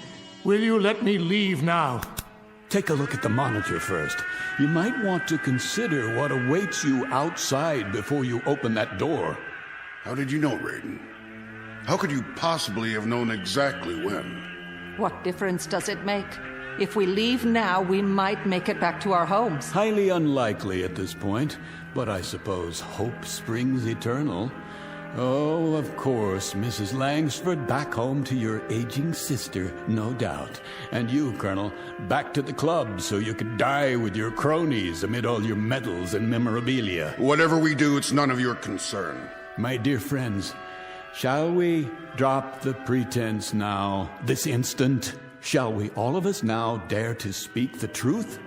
Will you let me leave now? Take a look at the monitor first. You might want to consider what awaits you outside before you open that door. How did you know, Raiden? How could you possibly have known exactly when? What difference does it make? If we leave now, we might make it back to our homes. Highly unlikely at this point, but I suppose hope springs eternal. Oh, of course, Mrs. Langsford, back home to your aging sister, no doubt. And you, Colonel, back to the club so you could die with your cronies amid all your medals and memorabilia. Whatever we do, it's none of your concern. My dear friends, shall we drop the pretense now, this instant? Shall we all of us now dare to speak the truth?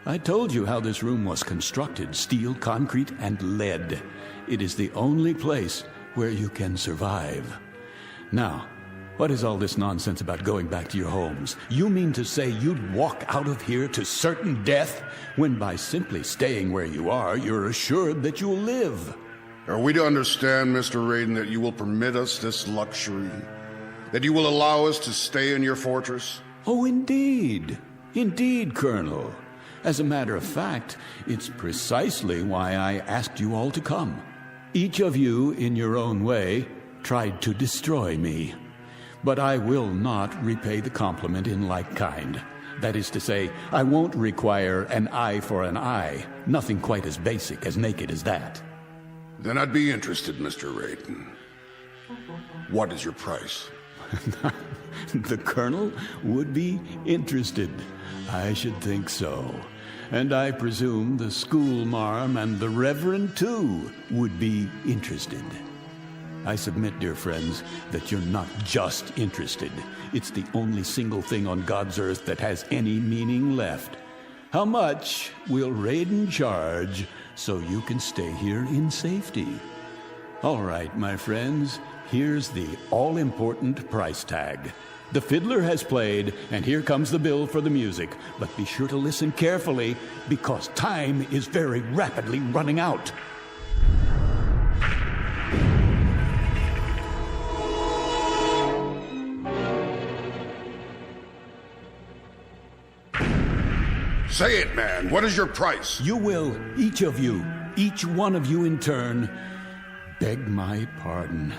I told you how this room was constructed, steel, concrete, and lead. It is the only place where you can survive. Now, what is all this nonsense about going back to your homes? You mean to say you'd walk out of here to certain death, when by simply staying where you are, you're assured that you'll live? Are we to understand, Mr. Raiden, that you will permit us this luxury? That you will allow us to stay in your fortress? Oh, indeed. Indeed, Colonel. As a matter of fact, it's precisely why I asked you all to come. Each of you, in your own way, tried to destroy me. But I will not repay the compliment in like kind. That is to say, I won't require an eye for an eye. Nothing quite as basic, as naked as that. Then I'd be interested, Mr. Raiden. What is your price? The Colonel would be interested. I should think so. And I presume the schoolmarm and the Reverend, too, would be interested. I submit, dear friends, that you're not just interested. It's the only single thing on God's earth that has any meaning left. How much will Raiden charge so you can stay here in safety? All right, my friends, here's the all-important price tag. The fiddler has played, and here comes the bill for the music. But be sure to listen carefully, because time is very rapidly running out. Say it, man. What is your price? You will, each of you, each one of you in turn, beg my pardon,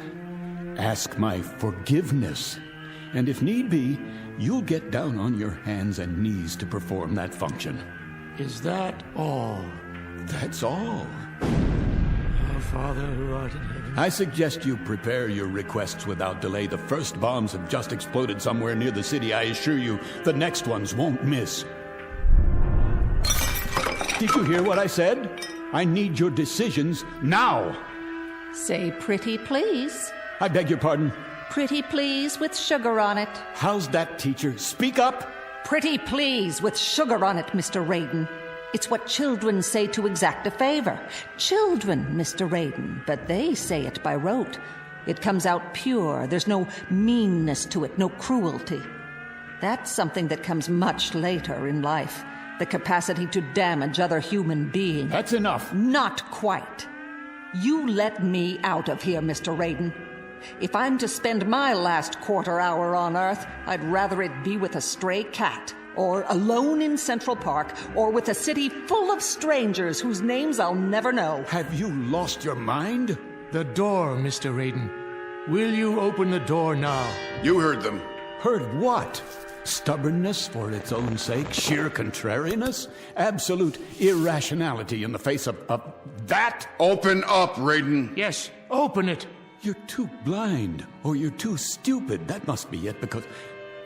ask my forgiveness, and if need be, you'll get down on your hands and knees to perform that function. Is that all? That's all. Our Father who art in heaven. I suggest you prepare your requests without delay. The first bombs have just exploded somewhere near the city. I assure you, the next ones won't miss. Did you hear what I said? I need your decisions now. Say pretty please. I beg your pardon? Pretty please with sugar on it. How's that, teacher? Speak up. Pretty please with sugar on it, Mr. Raiden. It's what children say to exact a favor. Children, Mr. Raiden, but they say it by rote. It comes out pure. There's no meanness to it, no cruelty. That's something that comes much later in life. The capacity to damage other human beings. That's enough. Not quite. You let me out of here, Mr. Raiden. If I'm to spend my last quarter hour on Earth, I'd rather it be with a stray cat, or alone in Central Park, or with a city full of strangers whose names I'll never know. Have you lost your mind? The door, Mr. Raiden. Will you open the door now? You heard them. Heard what? Stubbornness for its own sake, sheer contrariness, absolute irrationality in the face of that? Open up, Raiden. Yes, open it. You're too blind, or you're too stupid. That must be it, because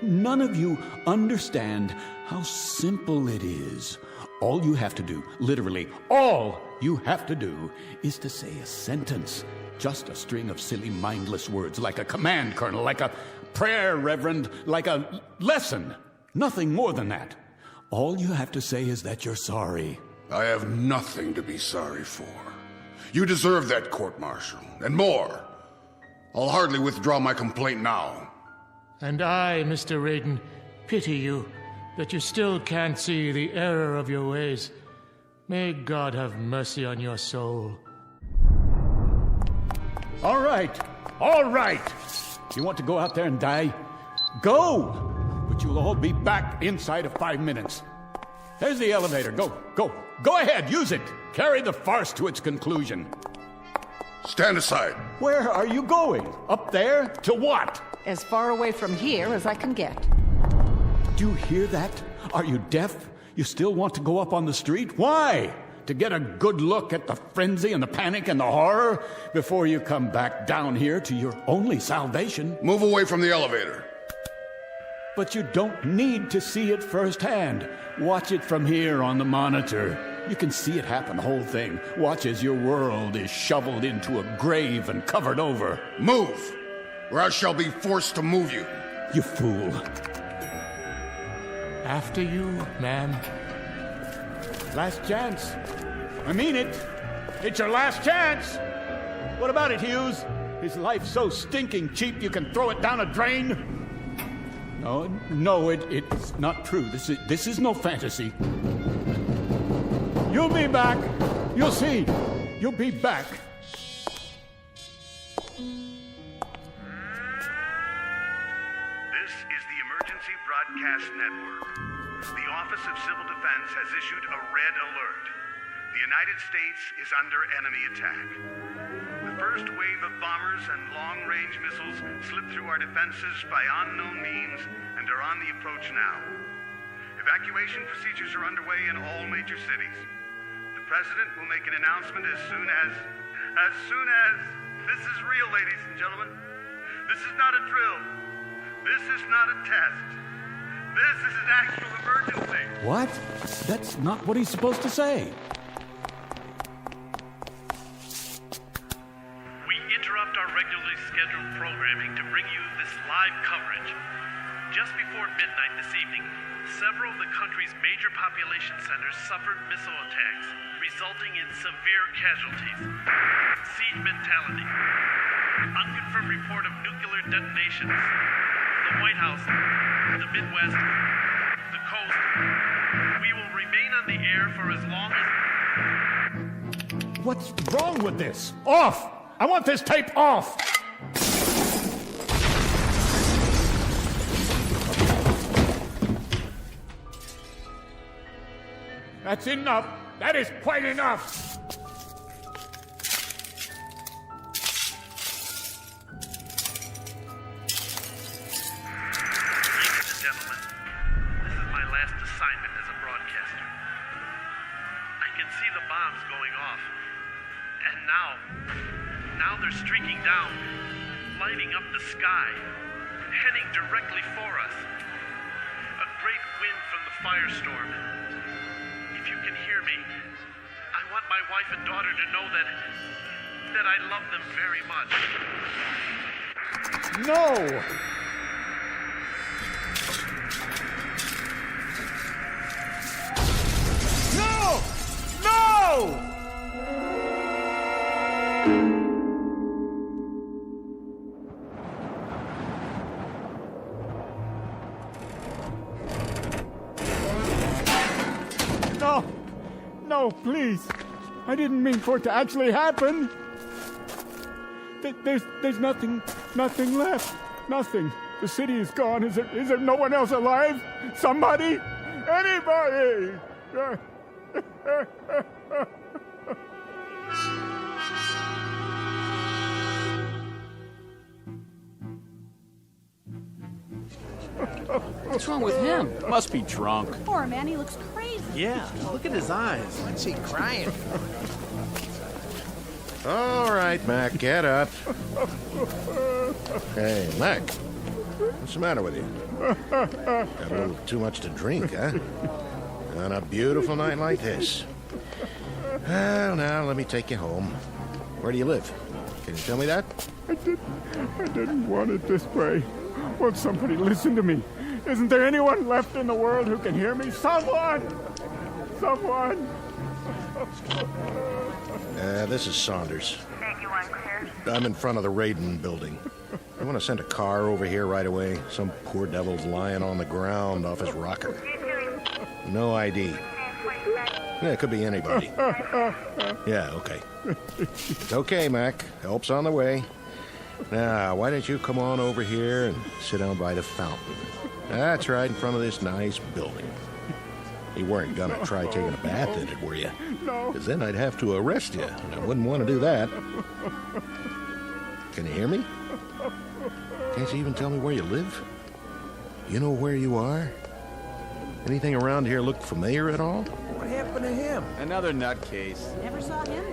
none of you understand how simple it is. All you have to do, literally all you have to do, is to say a sentence. Just a string of silly, mindless words, like a command, Colonel, like a prayer, Reverend, like a lesson. Nothing more than that. All you have to say is that you're sorry. I have nothing to be sorry for. You deserve that court-martial, and more. I'll hardly withdraw my complaint now. And I, Mr. Raiden, pity you that you still can't see the error of your ways. May God have mercy on your soul. All right. You want to go out there and die? Go! But you'll all be back inside of 5 minutes. There's the elevator. Go ahead, use it. Carry the farce to its conclusion. Stand aside. Where are you going? Up there? To what? As far away from here as I can get. Do you hear that? Are you deaf? You still want to go up on the street? Why? To get a good look at the frenzy and the panic and the horror before you come back down here to your only salvation. Move away from the elevator. But you don't need to see it firsthand. Watch it from here on the monitor. You can see it happen, the whole thing. Watch as your world is shoveled into a grave and covered over. Move, or I shall be forced to move you. You fool. After you, ma'am. Last chance. I mean it. It's your last chance. What about it, Hughes? Is life so stinking cheap you can throw it down a drain? No, it's not true. This is no fantasy. You'll be back. You'll see. You'll be back. This is the Emergency Broadcast Network. The Office of Civil Defense has issued a red alert. The United States is under enemy attack. The first wave of bombers and long-range missiles slipped through our defenses by unknown means and are on the approach now. Evacuation procedures are underway in all major cities. The President will make an announcement as soon as... This is real, ladies and gentlemen. This is not a drill. This is not a test. This is an actual emergency. What? That's not what he's supposed to say. We interrupt our regularly scheduled programming to bring you this live coverage. Just before midnight this evening, several of the country's major population centers suffered missile attacks, resulting in severe casualties. Siege mentality. Unconfirmed report of nuclear detonations. The White House, the Midwest, the coast. We will remain on the air for as long as... What's wrong with this? Off! I want this tape off! That's enough. That is quite enough. Ladies and gentlemen, this is my last assignment as a broadcaster. I can see the bombs going off. And now they're streaking down, lighting up the sky, heading directly for us. A great wind from the firestorm. If you can hear me, I want my wife and daughter to know that I love them very much. No! No! No! No! No, please. I didn't mean for it to actually happen. There's nothing left. Nothing. The city is gone. Is there no one else alive? Somebody? Anybody? What's wrong with him? Must be drunk. Poor man, he looks crazy. Yeah, look at his eyes. What's he crying for? All right, Mac, get up. Hey, Mac, what's the matter with you? Got a little too much to drink, huh? On a beautiful night like this. Well, now, let me take you home. Where do you live? Can you tell me that? I didn't want it this way. Won't somebody listen to me? Isn't there anyone left in the world who can hear me? Someone! Someone! This is Saunders. I'm in front of the Raiden building. I want to send a car over here right away. Some poor devil's lying on the ground off his rocker. No ID. Yeah, it could be anybody. Yeah, okay. It's okay, Mac. Help's on the way. Now, why don't you come on over here and sit down by the fountain? That's right, in front of this nice building. You weren't gonna try taking a bath in it, were you? No. Because then I'd have to arrest you, and I wouldn't want to do that. Can you hear me? Can't you even tell me where you live? You know where you are? Anything around here look familiar at all? What happened to him? Another nutcase. Never saw him.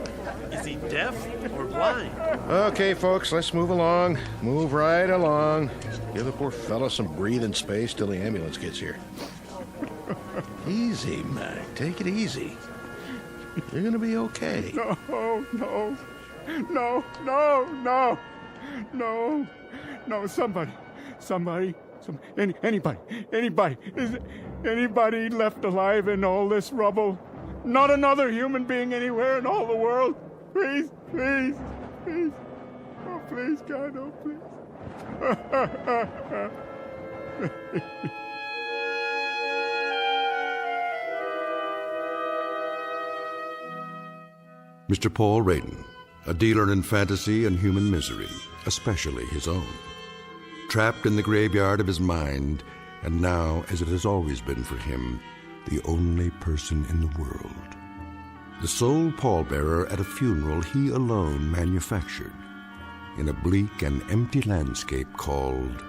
Is he deaf or blind? Okay, folks, let's move along. Move right along. Give the poor fella some breathing space till the ambulance gets here. Easy, Mac. Take it easy. You're gonna be okay. No, anybody. Is anybody left alive in all this rubble? Not another human being anywhere in all the world? Please. Oh, please, God, oh, please. Mr. Paul Raiden, a dealer in fantasy and human misery, especially his own. Trapped in the graveyard of his mind, and now, as it has always been for him, the only person in the world. The sole pallbearer at a funeral he alone manufactured, in a bleak and empty landscape called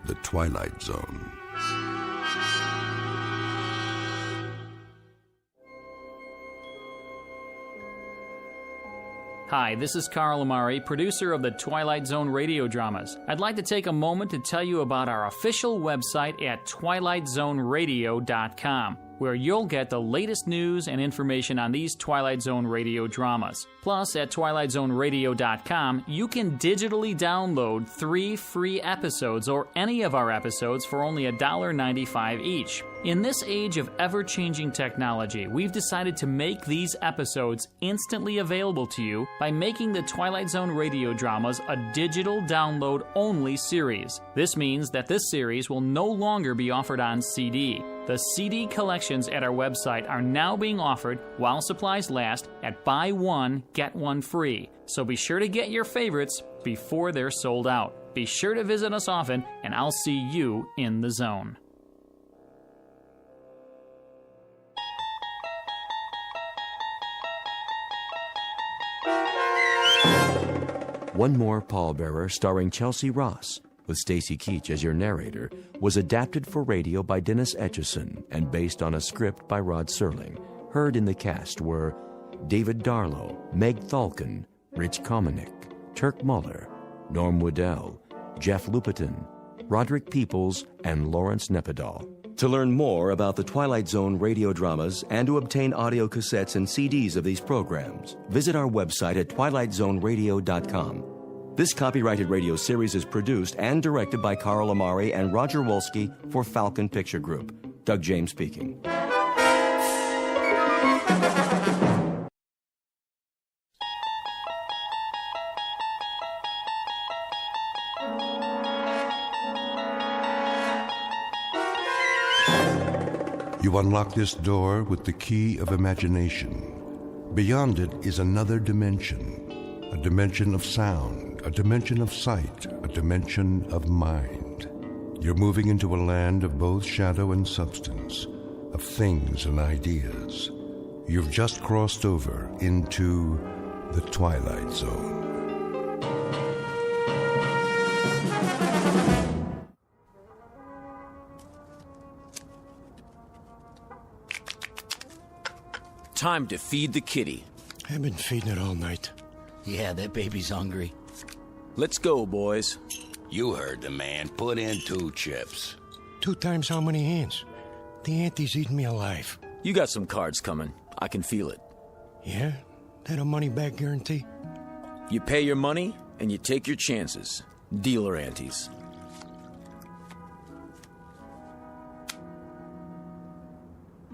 the Twilight Zone. Hi, this is Carl Amari, producer of the Twilight Zone Radio Dramas. I'd like to take a moment to tell you about our official website at twilightzoneradio.com, where you'll get the latest news and information on these Twilight Zone Radio dramas. Plus, at twilightzoneradio.com, you can digitally download 3 free episodes or any of our episodes for only $1.95 each. In this age of ever-changing technology, we've decided to make these episodes instantly available to you by making the Twilight Zone Radio Dramas a digital download-only series. This means that this series will no longer be offered on CD. The CD collections at our website are now being offered, while supplies last, at buy one, get one free. So be sure to get your favorites before they're sold out. Be sure to visit us often, and I'll see you in the zone. One More Pallbearer, starring Chelsea Ross, with Stacy Keach as your narrator, was adapted for radio by Dennis Etchison and based on a script by Rod Serling. Heard in the cast were David Darlow, Meg Thalken, Rich Komanek, Turk Muller, Norm Woodell, Jeff Lupetin, Roderick Peoples, and Lawrence Nepidal. To learn more about the Twilight Zone radio dramas and to obtain audio cassettes and CDs of these programs, visit our website at twilightzoneradio.com. This copyrighted radio series is produced and directed by Carl Amari and Roger Wolski for Falcon Picture Group. Doug James speaking. You unlock this door with the key of imagination. Beyond it is another dimension, a dimension of sound, a dimension of sight, a dimension of mind. You're moving into a land of both shadow and substance, of things and ideas. You've just crossed over into the Twilight Zone. Time to feed the kitty. I've been feeding it all night. Yeah, that baby's hungry. Let's go, boys. You heard the man. Put in 2 chips. 2 times how many hands? The auntie's eating me alive. You got some cards coming. I can feel it. Yeah? That a money-back guarantee? You pay your money, and you take your chances. Dealer aunties.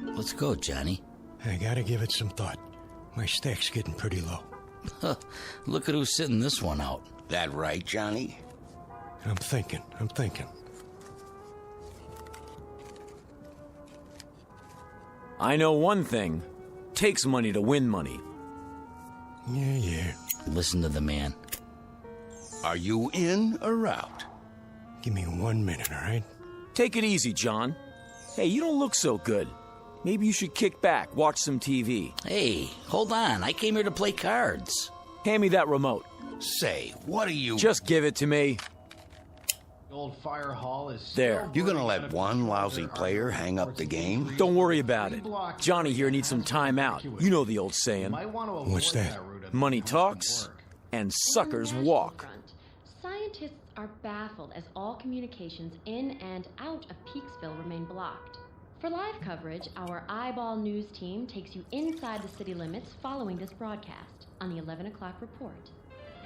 Let's go, Johnny. I gotta give it some thought. My stack's getting pretty low. Look at who's sitting this one out. That right, Johnny? I'm thinking. I know one thing. Takes money to win money. Yeah. Listen to the man. Are you in or out? Give me 1 minute, all right? Take it easy, John. Hey, you don't look so good. Maybe you should kick back, watch some TV. Hey, hold on. I came here to play cards. Hand me that remote. Say, what are you... Just give it to me. The old fire hall is... There. You gonna let one lousy player hang up the game? Don't worry about it. Johnny here needs some time out. You know the old saying. What's that? Money talks, and suckers walk. Scientists are baffled as all communications in and out of Peaksville remain blocked. For live coverage, our Eyeball News team takes you inside the city limits following this broadcast on the 11 o'clock report.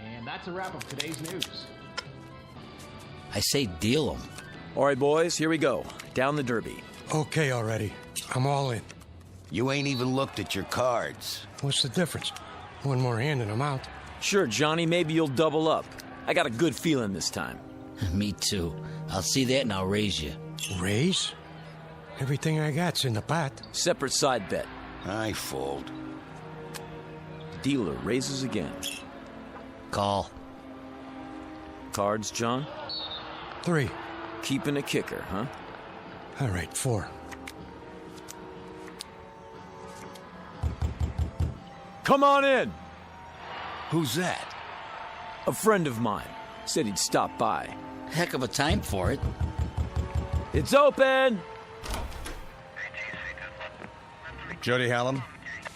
And that's a wrap of today's news. I say deal 'em. All right, boys, here we go. Down the derby. Okay already. I'm all in. You ain't even looked at your cards. What's the difference? One more hand and I'm out. Sure, Johnny, maybe you'll double up. I got a good feeling this time. Me too. I'll see that and I'll raise you. Raise? Everything I got's in the pot. Separate side bet. I fold. Dealer raises again. Call. Cards, John? 3. Keeping a kicker, huh? All right, 4. Come on in! Who's that? A friend of mine. Said he'd stop by. Heck of a time for it. It's open! Jody Hallam?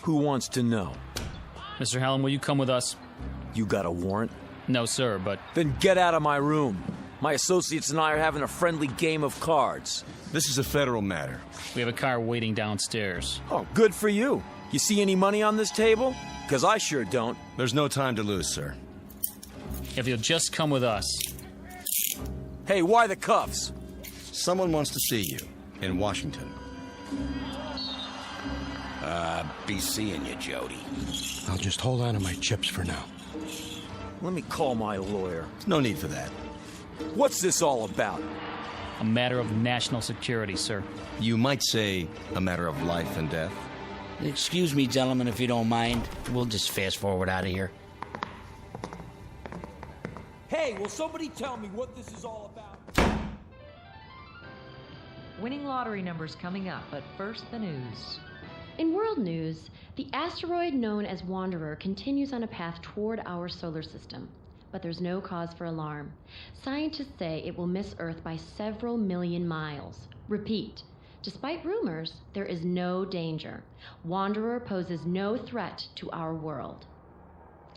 Who wants to know? Mr. Hallam, will you come with us? You got a warrant? No, sir, but... Then get out of my room. My associates and I are having a friendly game of cards. This is a federal matter. We have a car waiting downstairs. Oh, good for you. You see any money on this table? Because I sure don't. There's no time to lose, sir. If you'll just come with us. Hey, why the cuffs? Someone wants to see you in Washington. Be seeing you, Jody. I'll just hold on to my chips for now. Let me call my lawyer. No need for that. What's this all about? A matter of national security, sir. You might say a matter of life and death. Excuse me, gentlemen, if you don't mind. We'll just fast forward out of here. Hey, will somebody tell me what this is all about? Winning lottery numbers coming up, but first the news. In world news, the asteroid known as Wanderer continues on a path toward our solar system. But there's no cause for alarm. Scientists say it will miss Earth by several million miles. Repeat, despite rumors, there is no danger. Wanderer poses no threat to our world.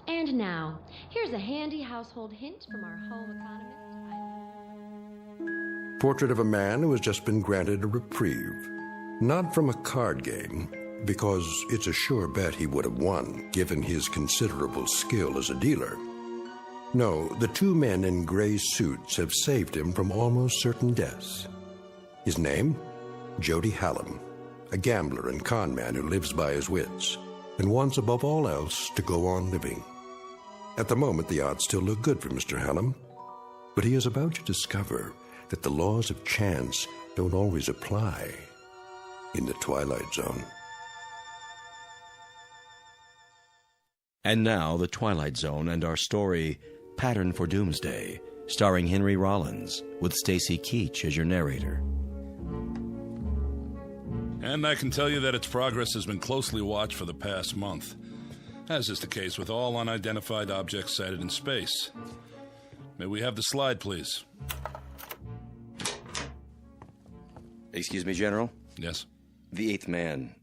And now, here's a handy household hint from our home economist. Portrait of a man who has just been granted a reprieve. Not from a card game, because it's a sure bet he would have won, given his considerable skill as a dealer. No, the two men in gray suits have saved him from almost certain deaths. His name? Jody Hallam, a gambler and con man who lives by his wits, and wants above all else to go on living. At the moment, the odds still look good for Mr. Hallam, but he is about to discover that the laws of chance don't always apply in the Twilight Zone. And now, The Twilight Zone and our story, Pattern for Doomsday, starring Henry Rollins, with Stacy Keach as your narrator. And I can tell you that its progress has been closely watched for the past month, as is the case with all unidentified objects sighted in space. May we have the slide, please? Excuse me, General? Yes? The eighth man,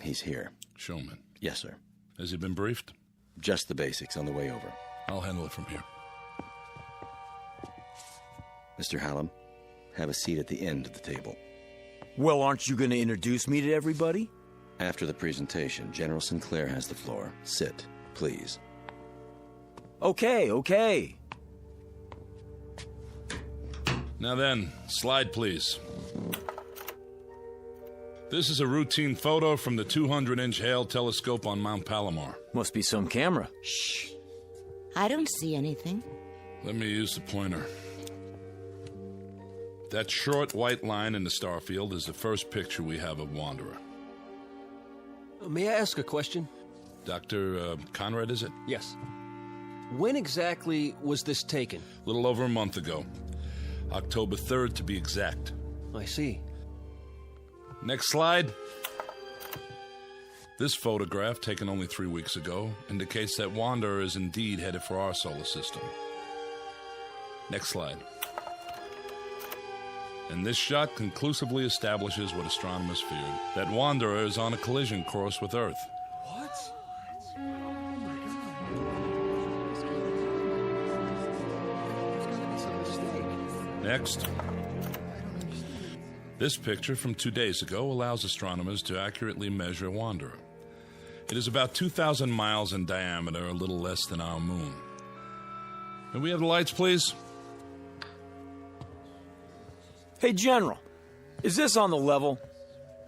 he's here. Showman? Yes, sir. Has he been briefed? Just the basics on the way over. I'll handle it from here. Mr. Hallam, have a seat at the end of the table. Well, aren't you going to introduce me to everybody? After the presentation, General Sinclair has the floor. Sit, please. Okay. Now then, slide, please. This is a routine photo from the 200-inch Hale telescope on Mount Palomar. Must be some camera. Shh. I don't see anything. Let me use the pointer. That short white line in the star field is the first picture we have of Wanderer. May I ask a question? Dr. Conrad, is it? Yes. When exactly was this taken? A little over a month ago. October 3rd, to be exact. I see. Next slide. This photograph, taken only 3 weeks ago, indicates that Wanderer is indeed headed for our solar system. Next slide. And this shot conclusively establishes what astronomers feared, that Wanderer is on a collision course with Earth. What? Next. This picture from 2 days ago allows astronomers to accurately measure Wanderer. It is about 2,000 miles in diameter, a little less than our moon. Can we have the lights, please? Hey, General, is this on the level?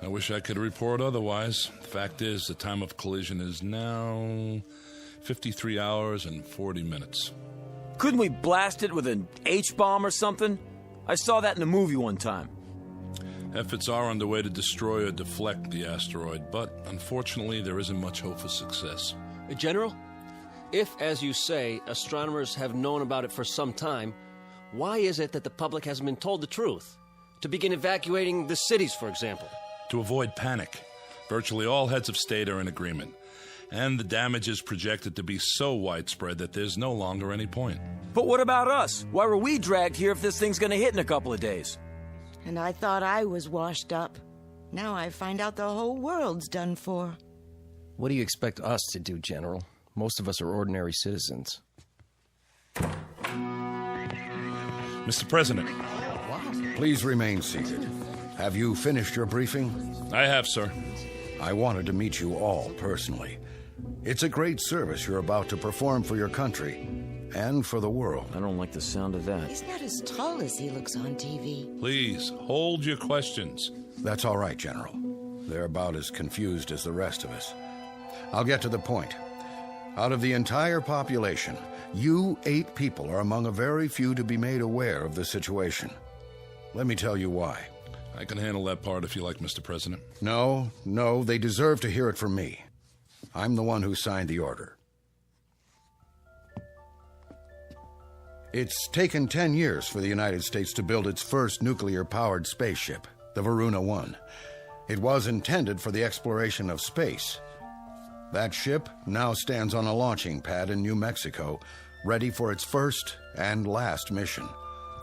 I wish I could report otherwise. The fact is, the time of collision is now 53 hours and 40 minutes. Couldn't we blast it with an H-bomb or something? I saw that in a movie one time. Efforts are underway to destroy or deflect the asteroid, but unfortunately there isn't much hope for success. General, if, as you say, astronomers have known about it for some time, why is it that the public hasn't been told the truth? To begin evacuating the cities, for example. To avoid panic. Virtually all heads of state are in agreement. And the damage is projected to be so widespread that there's no longer any point. But what about us? Why were we dragged here if this thing's gonna hit in a couple of days? And I thought I was washed up. Now I find out the whole world's done for. What do you expect us to do, General? Most of us are ordinary citizens. Mr. President. Please remain seated. Have you finished your briefing? I have, sir. I wanted to meet you all personally. It's a great service you're about to perform for your country and for the world. I don't like the sound of that. He's not as tall as he looks on TV. Please, hold your questions. That's all right, General. They're about as confused as the rest of us. I'll get to the point. Out of the entire population, you 8 people are among a very few to be made aware of the situation. Let me tell you why. I can handle that part if you like, Mr. President. No, they deserve to hear it from me. I'm the one who signed the order. It's taken 10 years for the United States to build its first nuclear-powered spaceship, the Varuna 1. It was intended for the exploration of space. That ship now stands on a launching pad in New Mexico, ready for its first and last mission,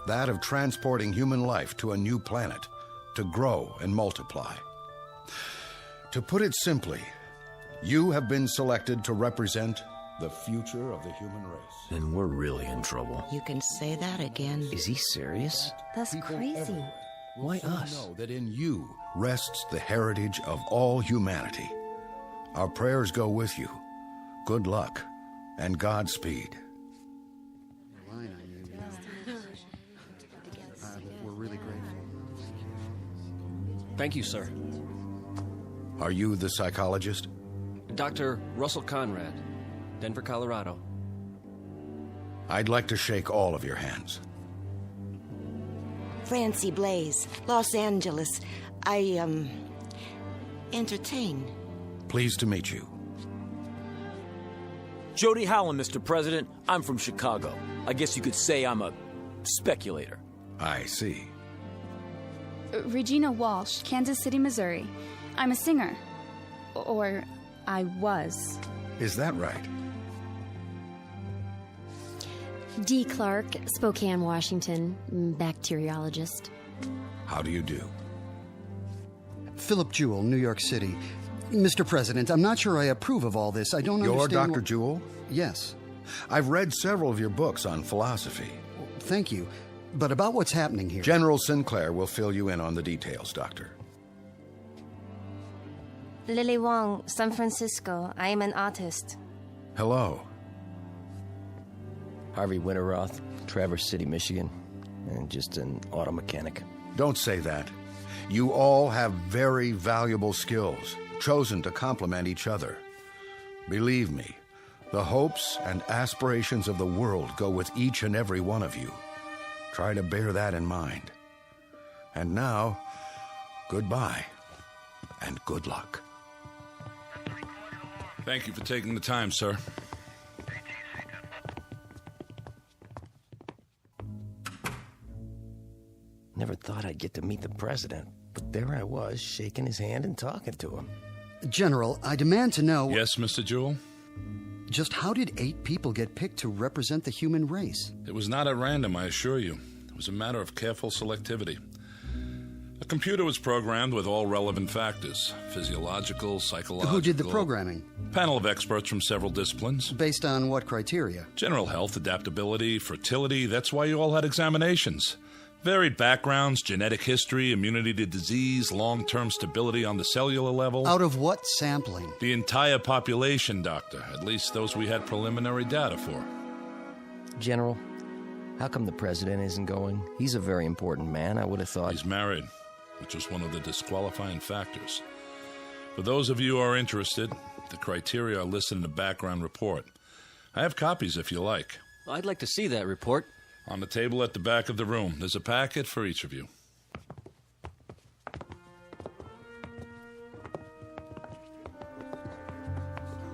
that of transporting human life to a new planet, to grow and multiply. To put it simply, you have been selected to represent the future of the human race. Then we're really in trouble. You can say that again. Is he serious? That's crazy. Why us? Know that in you rests the heritage of all humanity. Our prayers go with you. Good luck and Godspeed. We're really grateful. Thank you, sir. Are you the psychologist? Dr. Russell Conrad, Denver, Colorado. I'd like to shake all of your hands. Francie Blaze, Los Angeles. I, entertain. Pleased to meet you. Jody Howland, Mr. President. I'm from Chicago. I guess you could say I'm a speculator. I see. Regina Walsh, Kansas City, Missouri. I'm a singer. Or I was. Is that right? Dee Clark, Spokane, Washington, bacteriologist. How do you do? Philip Jewell, New York City. Mr. President, I'm not sure I approve of all this. I don't understand... You're Dr. Jewell? Yes. I've read several of your books on philosophy. Thank you. But about what's happening here... General Sinclair will fill you in on the details, Doctor. Lily Wong, San Francisco. I am an artist. Hello. Harvey Winterroth, Traverse City, Michigan, and just an auto mechanic. Don't say that. You all have very valuable skills, chosen to complement each other. Believe me, the hopes and aspirations of the world go with each and every one of you. Try to bear that in mind. And now, goodbye, and good luck. Thank you for taking the time, sir. Never thought I'd get to meet the president, but there I was, shaking his hand and talking to him. General, I demand to know... Yes, Mr. Jewell? Just how did 8 people get picked to represent the human race? It was not at random, I assure you. It was a matter of careful selectivity. A computer was programmed with all relevant factors, physiological, psychological... Who did the programming? Panel of experts from several disciplines. Based on what criteria? General health, adaptability, fertility. That's why you all had examinations. Varied backgrounds, genetic history, immunity to disease, long-term stability on the cellular level. Out of what sampling? The entire population, Doctor. At least those we had preliminary data for. General, how come the president isn't going? He's a very important man, I would have thought. He's married, which was one of the disqualifying factors. For those of you who are interested, the criteria are listed in the background report. I have copies if you like. I'd like to see that report. On the table at the back of the room. There's a packet for each of you.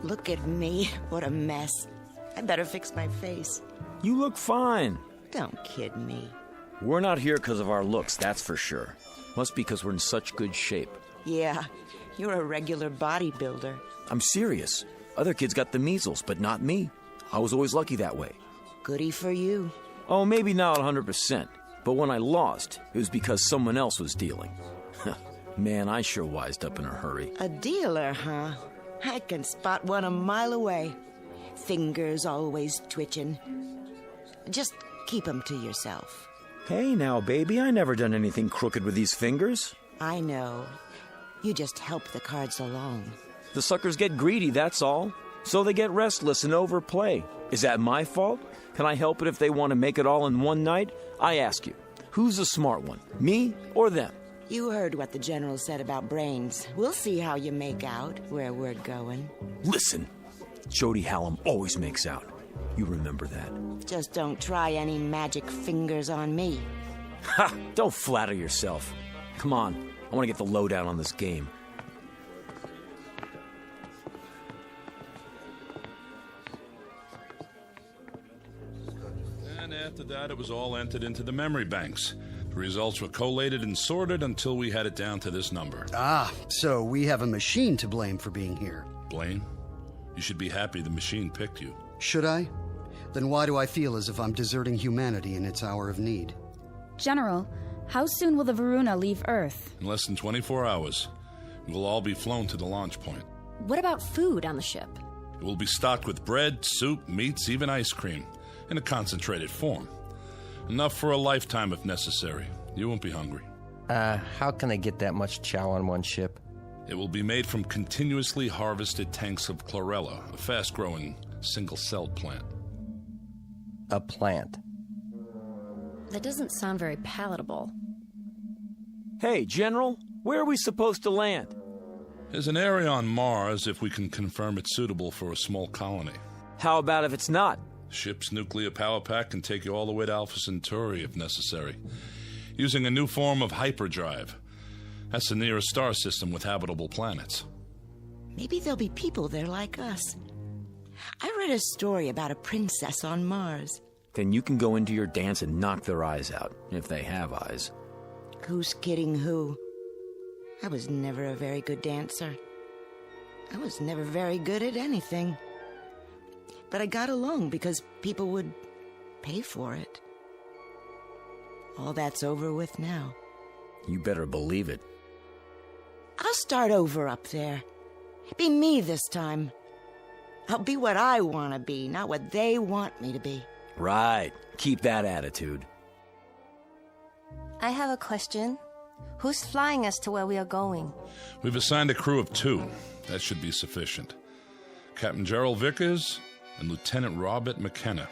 Look at me. What a mess. I better fix my face. You look fine. Don't kid me. We're not here because of our looks, that's for sure. Must be because we're in such good shape. Yeah, you're a regular bodybuilder. I'm serious. Other kids got the measles, but not me. I was always lucky that way. Goody for you. Oh, maybe not 100%. But when I lost, it was because someone else was dealing. Man, I sure wised up in a hurry. A dealer, huh? I can spot one a mile away. Fingers always twitching. Just keep them to yourself. Hey now, baby, I never done anything crooked with these fingers. I know. You just help the cards along. The suckers get greedy, that's all. So they get restless and overplay. Is that my fault? Can I help it if they want to make it all in one night? I ask you, who's the smart one, me or them? You heard what the General said about brains. We'll see how you make out where we're going. Listen, Jody Hallam always makes out. You remember that. Just don't try any magic fingers on me. Ha! Don't flatter yourself. Come on, I want to get the lowdown on this game. And after that, it was all entered into the memory banks. The results were collated and sorted until we had it down to this number. Ah, so we have a machine to blame for being here. Blame? You should be happy the machine picked you. Should I? Then why do I feel as if I'm deserting humanity in its hour of need? General, how soon will the Varuna leave Earth? In less than 24 hours. We will all be flown to the launch point. What about food on the ship? It will be stocked with bread, soup, meats, even ice cream, in a concentrated form. Enough for a lifetime if necessary. You won't be hungry. How can I get that much chow on one ship? It will be made from continuously harvested tanks of chlorella, a fast-growing, single-celled plant. A plant? That doesn't sound very palatable. Hey, General, where are we supposed to land? There's an area on Mars if we can confirm it's suitable for a small colony. How about if it's not? Ship's nuclear power pack can take you all the way to Alpha Centauri if necessary, using a new form of hyperdrive. That's the nearest star system with habitable planets. Maybe there'll be people there like us. I read a story about a princess on Mars. Then you can go into your dance and knock their eyes out, if they have eyes. Who's kidding who? I was never a very good dancer. I was never very good at anything. But I got along because people would pay for it. All that's over with now. You better believe it. I'll start over up there. Be me this time. I'll be what I want to be, not what they want me to be. Right. Keep that attitude. I have a question. Who's flying us to where we are going? We've assigned a crew of 2. That should be sufficient. Captain Gerald Vickers and Lieutenant Robert McKenna.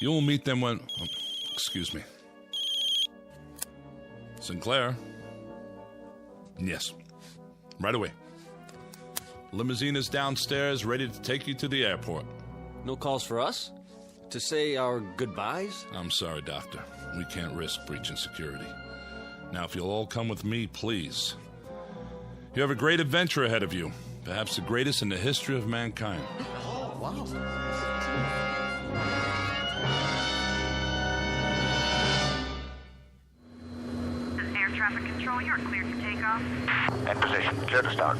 You will meet them when... Oh, excuse me. Sinclair? Yes. Right away. Limousine is downstairs, ready to take you to the airport. No calls for us? To say our goodbyes? I'm sorry, Doctor. We can't risk breaching security. Now, if you'll all come with me, please. You have a great adventure ahead of you. Perhaps the greatest in the history of mankind. Oh, wow. This is air traffic control. You're cleared to take off. In position. Clear to start.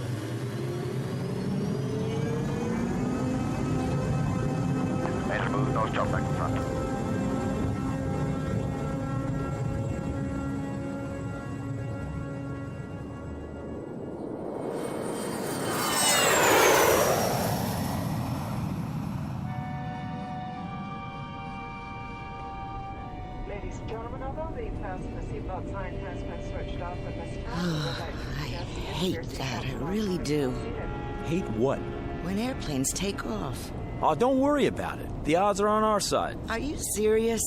Main smooth. Nose job back in front. Ladies and gentlemen, although the fasten seatbelt sign has been switched off at this time, I hate that. I really do. Hate what? When airplanes take off. Oh, don't worry about it. The odds are on our side. Are you serious?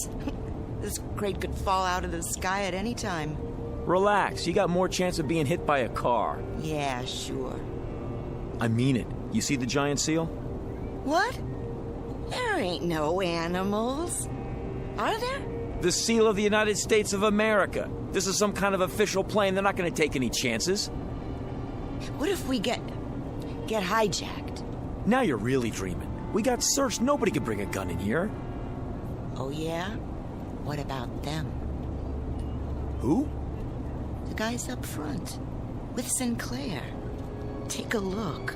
This crate could fall out of the sky at any time. Relax. You got more chance of being hit by a car. Yeah, sure. I mean it. You see the giant seal? What? There ain't no animals. Are there? The seal of the United States of America. This is some kind of official plane. They're not going to take any chances. What if we get hijacked? Now you're really dreaming. We got searched. Nobody could bring a gun in here. Oh, yeah? What about them? Who? The guys up front. With Sinclair. Take a look.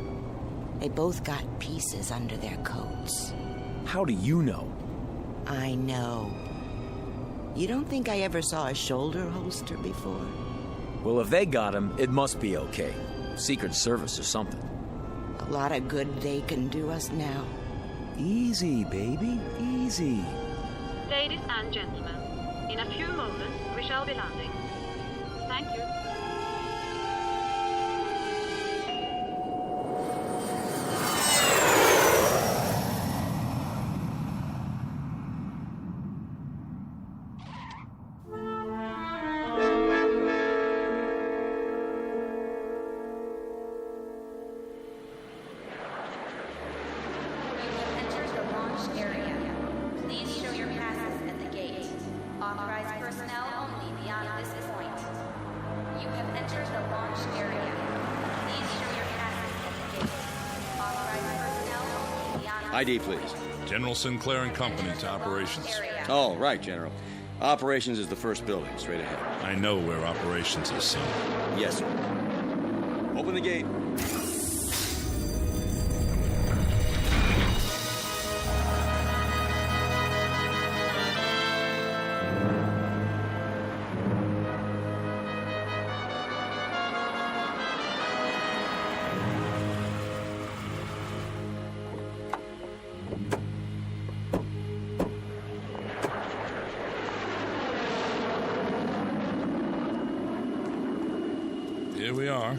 They both got pieces under their coats. How do you know? I know. You don't think I ever saw a shoulder holster before? Well, if they got him, it must be okay. Secret Service or something. A lot of good they can do us now. Easy, baby. Easy. Ladies and gentlemen, in a few moments we shall be landing. Thank you. ID, please. General Sinclair and Company to operations. Oh, right, General. Operations is the first building, straight ahead. I know where operations is, son. Yes, sir. Open the gate. Here we are.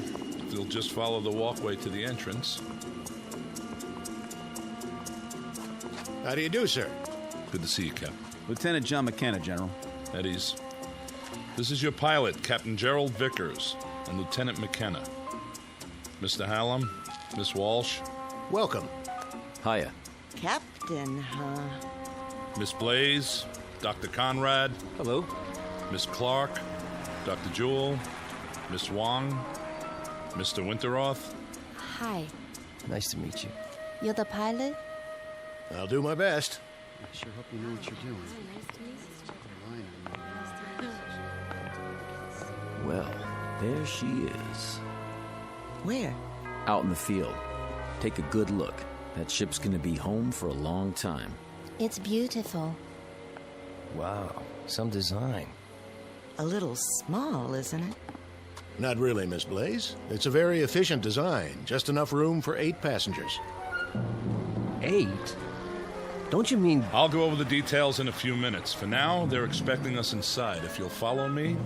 We'll just follow the walkway to the entrance. How do you do, sir? Good to see you, Captain. Lieutenant John McKenna, General. At ease. This is your pilot, Captain Gerald Vickers, and Lieutenant McKenna. Mr. Hallam, Miss Walsh. Welcome. Hiya. Captain, huh? Miss Blaze, Dr. Conrad. Hello. Miss Clark, Dr. Jewell, Miss Wong, Mr. Winteroth. Hi. Nice to meet you. You're the pilot? I'll do my best. I sure hope you know what you're doing. Well, there she is. Where? Out in the field. Take a good look. That ship's gonna be home for a long time. It's beautiful. Wow, some design. A little small, isn't it? Not really, Miss Blaze. It's a very efficient design. Just enough room for 8 passengers. 8? Don't you mean... I'll go over the details in a few minutes. For now, they're expecting us inside. If you'll follow me...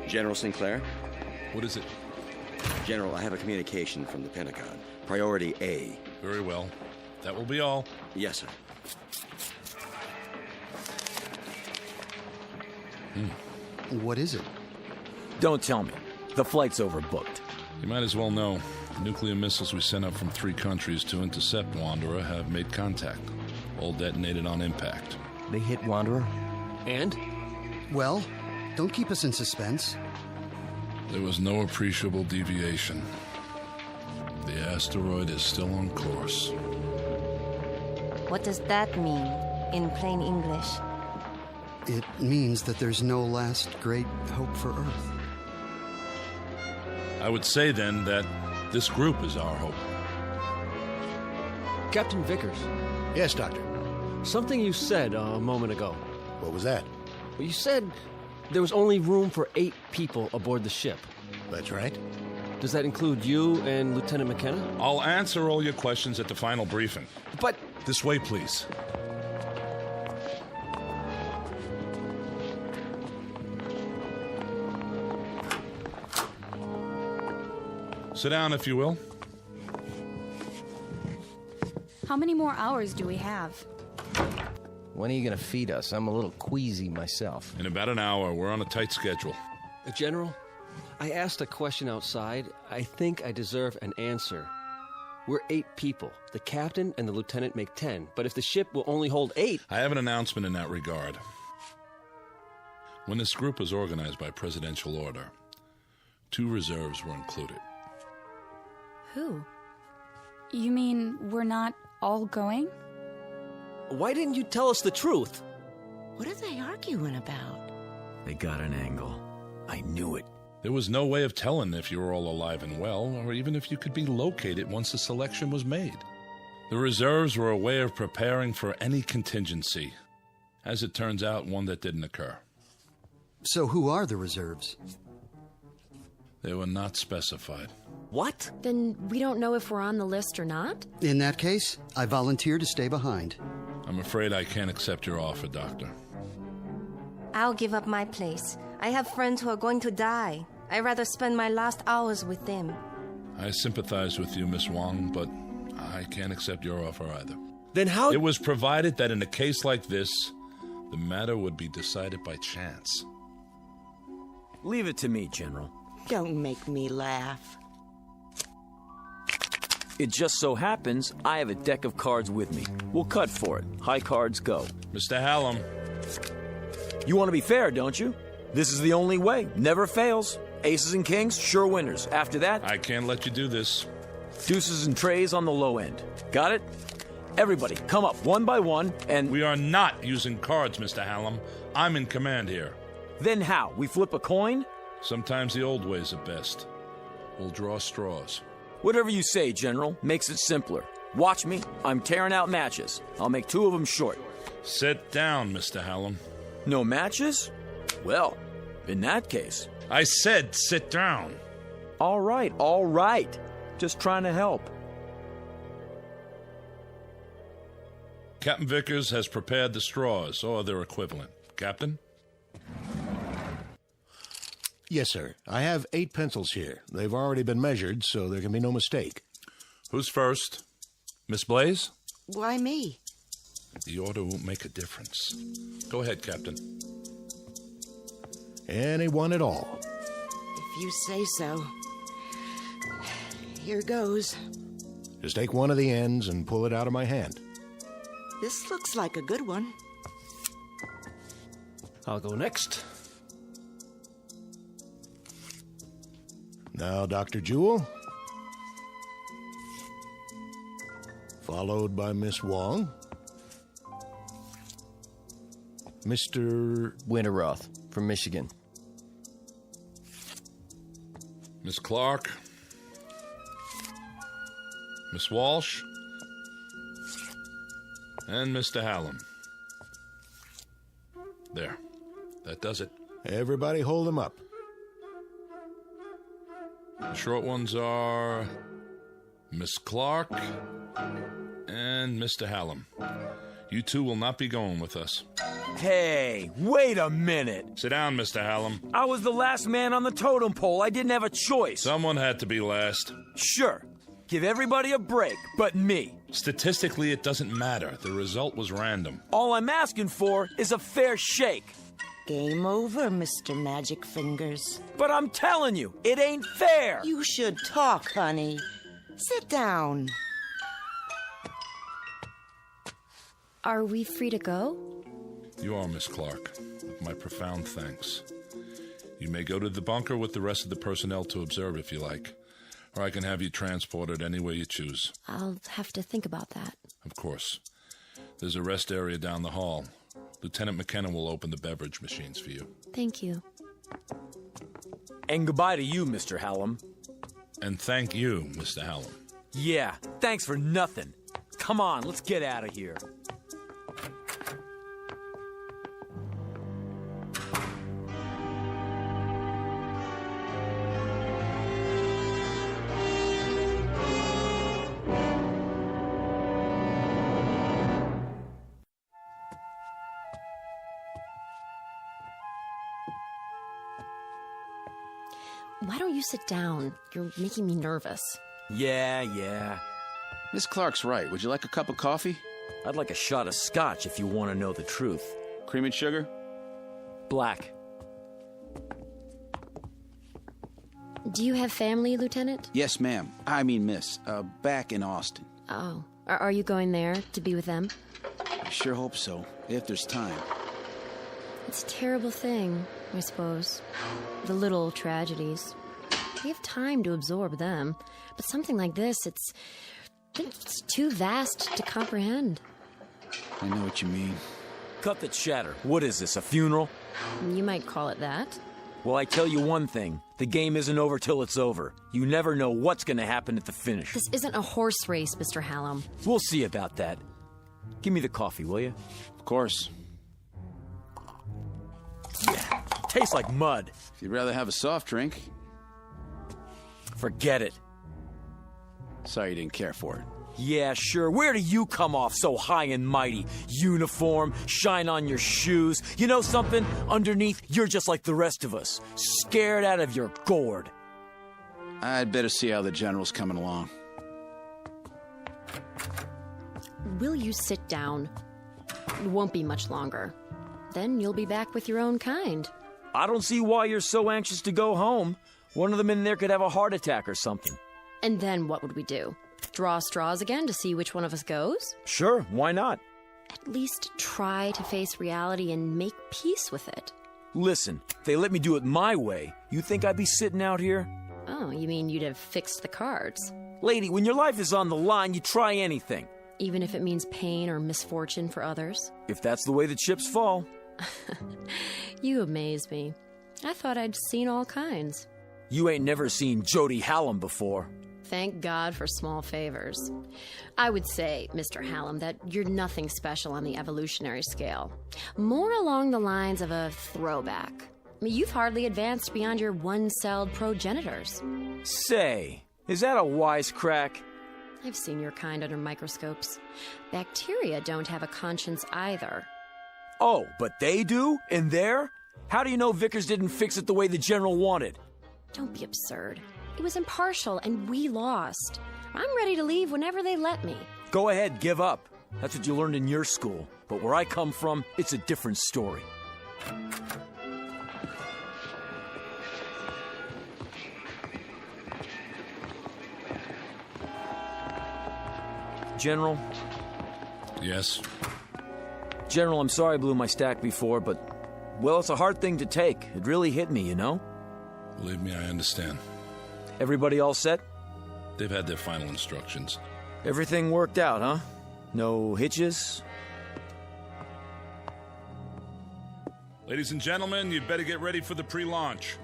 General Sinclair? What is it? General, I have a communication from the Pentagon. Priority A. Very well. That will be all. Yes, sir. What is it? Don't tell me. The flight's overbooked. You might as well know. The nuclear missiles we sent up from 3 countries to intercept Wanderer have made contact. All detonated on impact. They hit Wanderer? And? Well, don't keep us in suspense. There was no appreciable deviation. The asteroid is still on course. What does that mean in plain English? It means that there's no last great hope for Earth. I would say, then, that this group is our hope. Captain Vickers. Yes, Doctor. Something you said a moment ago. What was that? Well, you said there was only room for 8 people aboard the ship. That's right. Does that include you and Lieutenant McKenna? I'll answer all your questions at the final briefing. But... This way, please. Sit down, if you will. How many more hours do we have? When are you going to feed us? I'm a little queasy myself. In about an hour. We're on a tight schedule. General, I asked a question outside. I think I deserve an answer. We're 8 people. The captain and the lieutenant make 10. But if the ship will only hold 8... I have an announcement in that regard. When this group was organized by presidential order, 2 reserves were included. Who? You mean we're not all going? Why didn't you tell us the truth? What are they arguing about? They got an angle. I knew it. There was no way of telling if you were all alive and well, or even if you could be located once the selection was made. The reserves were a way of preparing for any contingency. As it turns out, one that didn't occur. So who are the reserves? They were not specified. What? Then we don't know if we're on the list or not? In that case, I volunteer to stay behind. I'm afraid I can't accept your offer, Doctor. I'll give up my place. I have friends who are going to die. I'd rather spend my last hours with them. I sympathize with you, Miss Wong, but I can't accept your offer either. Then how... It was provided that in a case like this, the matter would be decided by chance. Leave it to me, General. Don't make me laugh. It just so happens I have a deck of cards with me. We'll cut for it. High cards go. Mr. Hallam. You want to be fair, don't you? This is the only way. Never fails. Aces and kings, sure winners. After that... I can't let you do this. Deuces and trays on the low end. Got it? Everybody, come up one by one and... We are not using cards, Mr. Hallam. I'm in command here. Then how? We flip a coin? Sometimes the old ways are best. We'll draw straws. Whatever you say, General. Makes it simpler. Watch me. I'm tearing out matches. I'll make 2 of them short. Sit down, Mr. Hallam. No matches? Well, in that case... I said sit down. All right. Just trying to help. Captain Vickers has prepared the straws, or their equivalent. Captain? Yes, sir. I have 8 pencils here. They've already been measured, so there can be no mistake. Who's first? Miss Blaze? Why me? The order won't make a difference. Go ahead, Captain. Anyone at all. If you say so. Here goes. Just take one of the ends and pull it out of my hand. This looks like a good one. I'll go next. Now, Dr. Jewell. Followed by Miss Wong. Mr. Winterroth from Michigan. Miss Clark. Miss Walsh. And Mr. Hallam. There. That does it. Everybody hold them up. The short ones are Miss Clark and Mr. Hallam. You 2 will not be going with us. Hey, wait a minute. Sit down, Mr. Hallam. I was the last man on the totem pole. I didn't have a choice. Someone had to be last. Sure. Give everybody a break, but me. Statistically, it doesn't matter. The result was random. All I'm asking for is a fair shake. Game over, Mr. Magic Fingers. But I'm telling you, it ain't fair. You should talk, honey. Sit down. Are we free to go? You are, Miss Clark, with my profound thanks. You may go to the bunker with the rest of the personnel to observe if you like, or I can have you transported any way you choose. I'll have to think about that. Of course. There's a rest area down the hall. Lieutenant McKenna will open the beverage machines for you. Thank you. And goodbye to you, Mr. Hallam. And thank you, Mr. Hallam. Yeah, thanks for nothing. Come on, let's get out of here. Why don't you sit down? You're making me nervous. Yeah. Miss Clark's right. Would you like a cup of coffee? I'd like a shot of scotch if you want to know the truth. Cream and sugar? Black. Do you have family, Lieutenant? Yes, ma'am. I mean, miss. Back in Austin. Oh. Are you going there to be with them? I sure hope so, if there's time. It's a terrible thing, I suppose. The little tragedies. We have time to absorb them. But something like this, it's too vast to comprehend. I know what you mean. Cut the chatter. What is this, a funeral? You might call it that. Well, I tell you one thing. The game isn't over till it's over. You never know what's going to happen at the finish. This isn't a horse race, Mr. Hallam. We'll see about that. Give me the coffee, will you? Of course. Yeah, tastes like mud. If you'd rather have a soft drink. Forget it. Sorry you didn't care for it. Yeah, sure. Where do you come off so high and mighty? Uniform, shine on your shoes. You know something? Underneath, you're just like the rest of us. Scared out of your gourd. I'd better see how the General's coming along. Will you sit down? It won't be much longer. Then you'll be back with your own kind. I don't see why you're so anxious to go home. One of them in there could have a heart attack or something. And then what would we do? Draw straws again to see which one of us goes? Sure, why not? At least try to face reality and make peace with it. Listen, if they let me do it my way, you think I'd be sitting out here? Oh, you mean you'd have fixed the cards? Lady, when your life is on the line, you try anything. Even if it means pain or misfortune for others? If that's the way the chips fall. You amaze me. I thought I'd seen all kinds. You ain't never seen Jody Hallam before. Thank God for small favors. I would say, Mr. Hallam, that you're nothing special on the evolutionary scale. More along the lines of a throwback. I mean, you've hardly advanced beyond your one-celled progenitors. Say, is that a wisecrack? I've seen your kind under microscopes. Bacteria don't have a conscience either. Oh, but they do? In there? How do you know Vickers didn't fix it the way the General wanted? Don't be absurd. It was impartial, and we lost. I'm ready to leave whenever they let me. Go ahead, give up. That's what you learned in your school. But where I come from, it's a different story. General? Yes? General, I'm sorry I blew my stack before, but, well, it's a hard thing to take. It really hit me, you know? Believe me, I understand. Everybody all set? They've had their final instructions. Everything worked out, huh? No hitches? Ladies and gentlemen, you'd better get ready for the pre-launch.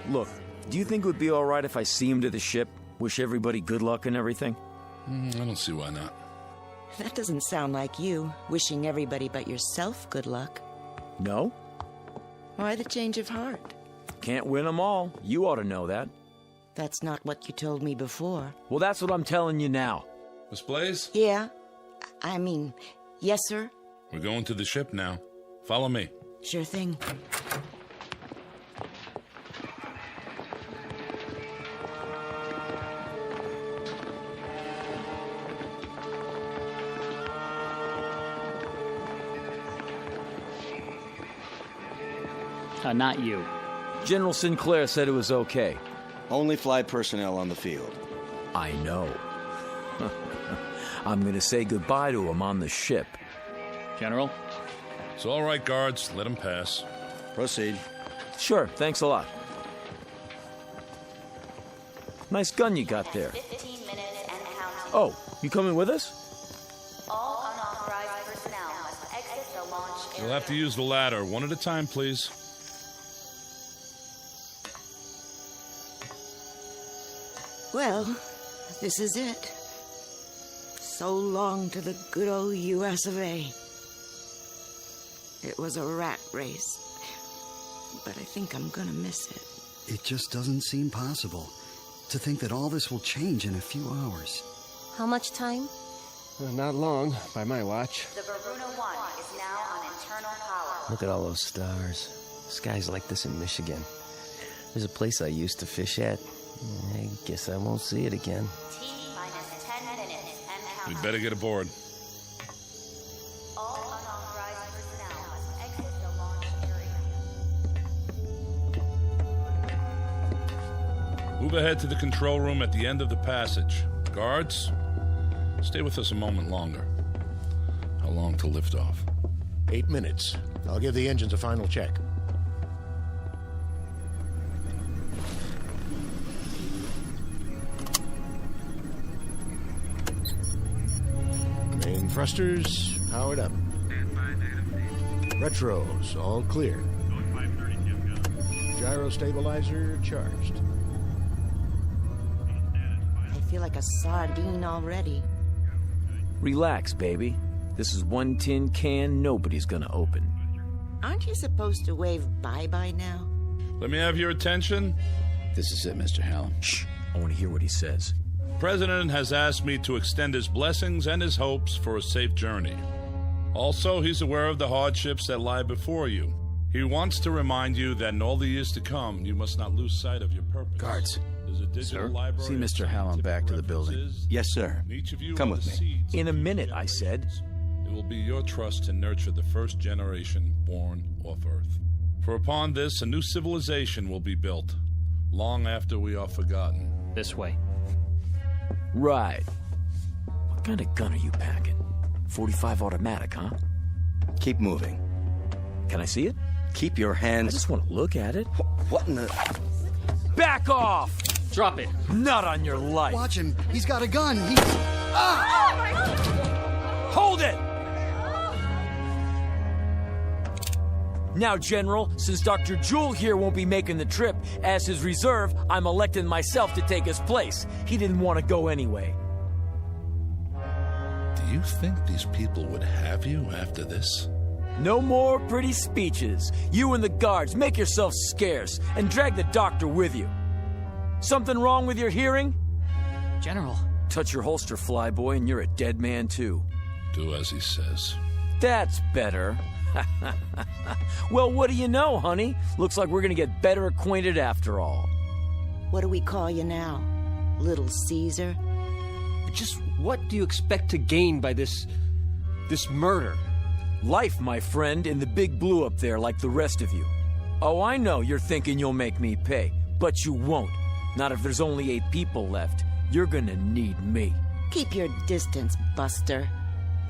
Look, do you think it would be all right if I see him to the ship? Wish everybody good luck and everything? I don't see why not. That doesn't sound like you, wishing everybody but yourself good luck. No? Why the change of heart? Can't win them all. You ought to know that. That's not what you told me before. Well, that's what I'm telling you now. Miss Blaze? Yeah. Yes, sir? We're going to the ship now. Follow me. Sure thing. Not you. General Sinclair said it was okay. Only flight personnel on the field. I know. I'm going to say goodbye to him on the ship. General? It's all right, guards. Let him pass. Proceed. Sure, thanks a lot. Nice gun you got there. 15 minutes and counting. Oh, you coming with us? All unauthorized personnel must exit the launch area. You'll have to use the ladder. One at a time, please. Well, this is it. So long to the good old U.S. of A. It was a rat race, but I think I'm gonna miss it. It just doesn't seem possible to think that all this will change in a few hours. How much time? Not long, by my watch. The Varuna 1 is now on internal power. Look at all those stars. Skies like this in Michigan. There's a place I used to fish at. I guess I won't see it again. T-minus 10 minutes and counting. We'd better get aboard. All unauthorized personnel must exit the launch area. Move ahead to the control room at the end of the passage. Guards, stay with us a moment longer. How long to lift off? 8 minutes. I'll give the engines a final check. Main thrusters powered up. Retros all clear. Gyro stabilizer charged. I feel like a sardine already. Relax, baby. This is one tin can nobody's gonna open. Aren't you supposed to wave bye-bye now? Let me have your attention. This is it, Mr. Hallam. Shh. I want to hear what he says. President has asked me to extend his blessings and his hopes for a safe journey. Also, he's aware of the hardships that lie before you. He wants to remind you that in all the years to come, you must not lose sight of your purpose. Guards. There's a digital library. See Mr. Hallam back to the building. Yes, sir. Each of you Come are with the me. seeds In a of minute, future I said. generations. It will be your trust to nurture the first generation born off Earth. For upon this, a new civilization will be built, long after we are forgotten. This way. Right. What kind of gun are you packing? 45 automatic, huh? Keep moving. Can I see it? Keep your hands... I just want to look at it. What in the... Back off! Drop it. Not on your life. Watch him. He's got a gun. He's... Hold it! Now, General, since Dr. Jewell here won't be making the trip, as his reserve, I'm electing myself to take his place. He didn't want to go anyway. Do you think these people would have you after this? No more pretty speeches. You and the guards, make yourselves scarce, and drag the doctor with you. Something wrong with your hearing? General. Touch your holster, flyboy, and you're a dead man, too. Do as he says. That's better. Well, what do you know, honey? Looks like we're gonna get better acquainted after all. What do we call you now? Little Caesar? Just what do you expect to gain by this murder? Life, my friend, in the big blue up there like the rest of you. Oh, I know you're thinking you'll make me pay, but you won't. Not if there's only 8 people left. You're gonna need me. Keep your distance, Buster.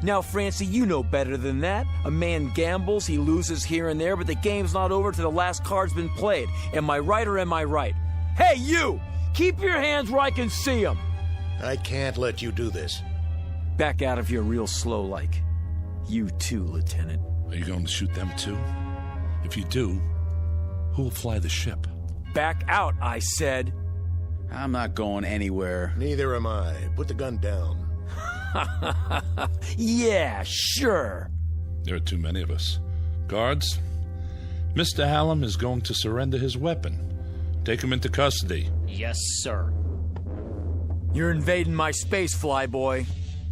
Now, Francie, you know better than that. A man gambles, he loses here and there, but the game's not over till the last card's been played. Am I right or am I right? Hey, you! Keep your hands where I can see them! I can't let you do this. Back out of here real slow like. You too, Lieutenant. Are you going to shoot them too? If you do, who will fly the ship? Back out, I said. I'm not going anywhere. Neither am I. Put the gun down. Yeah, sure. There are too many of us. Guards, Mr. Hallam is going to surrender his weapon. Take him into custody. Yes, sir. You're invading my space, flyboy.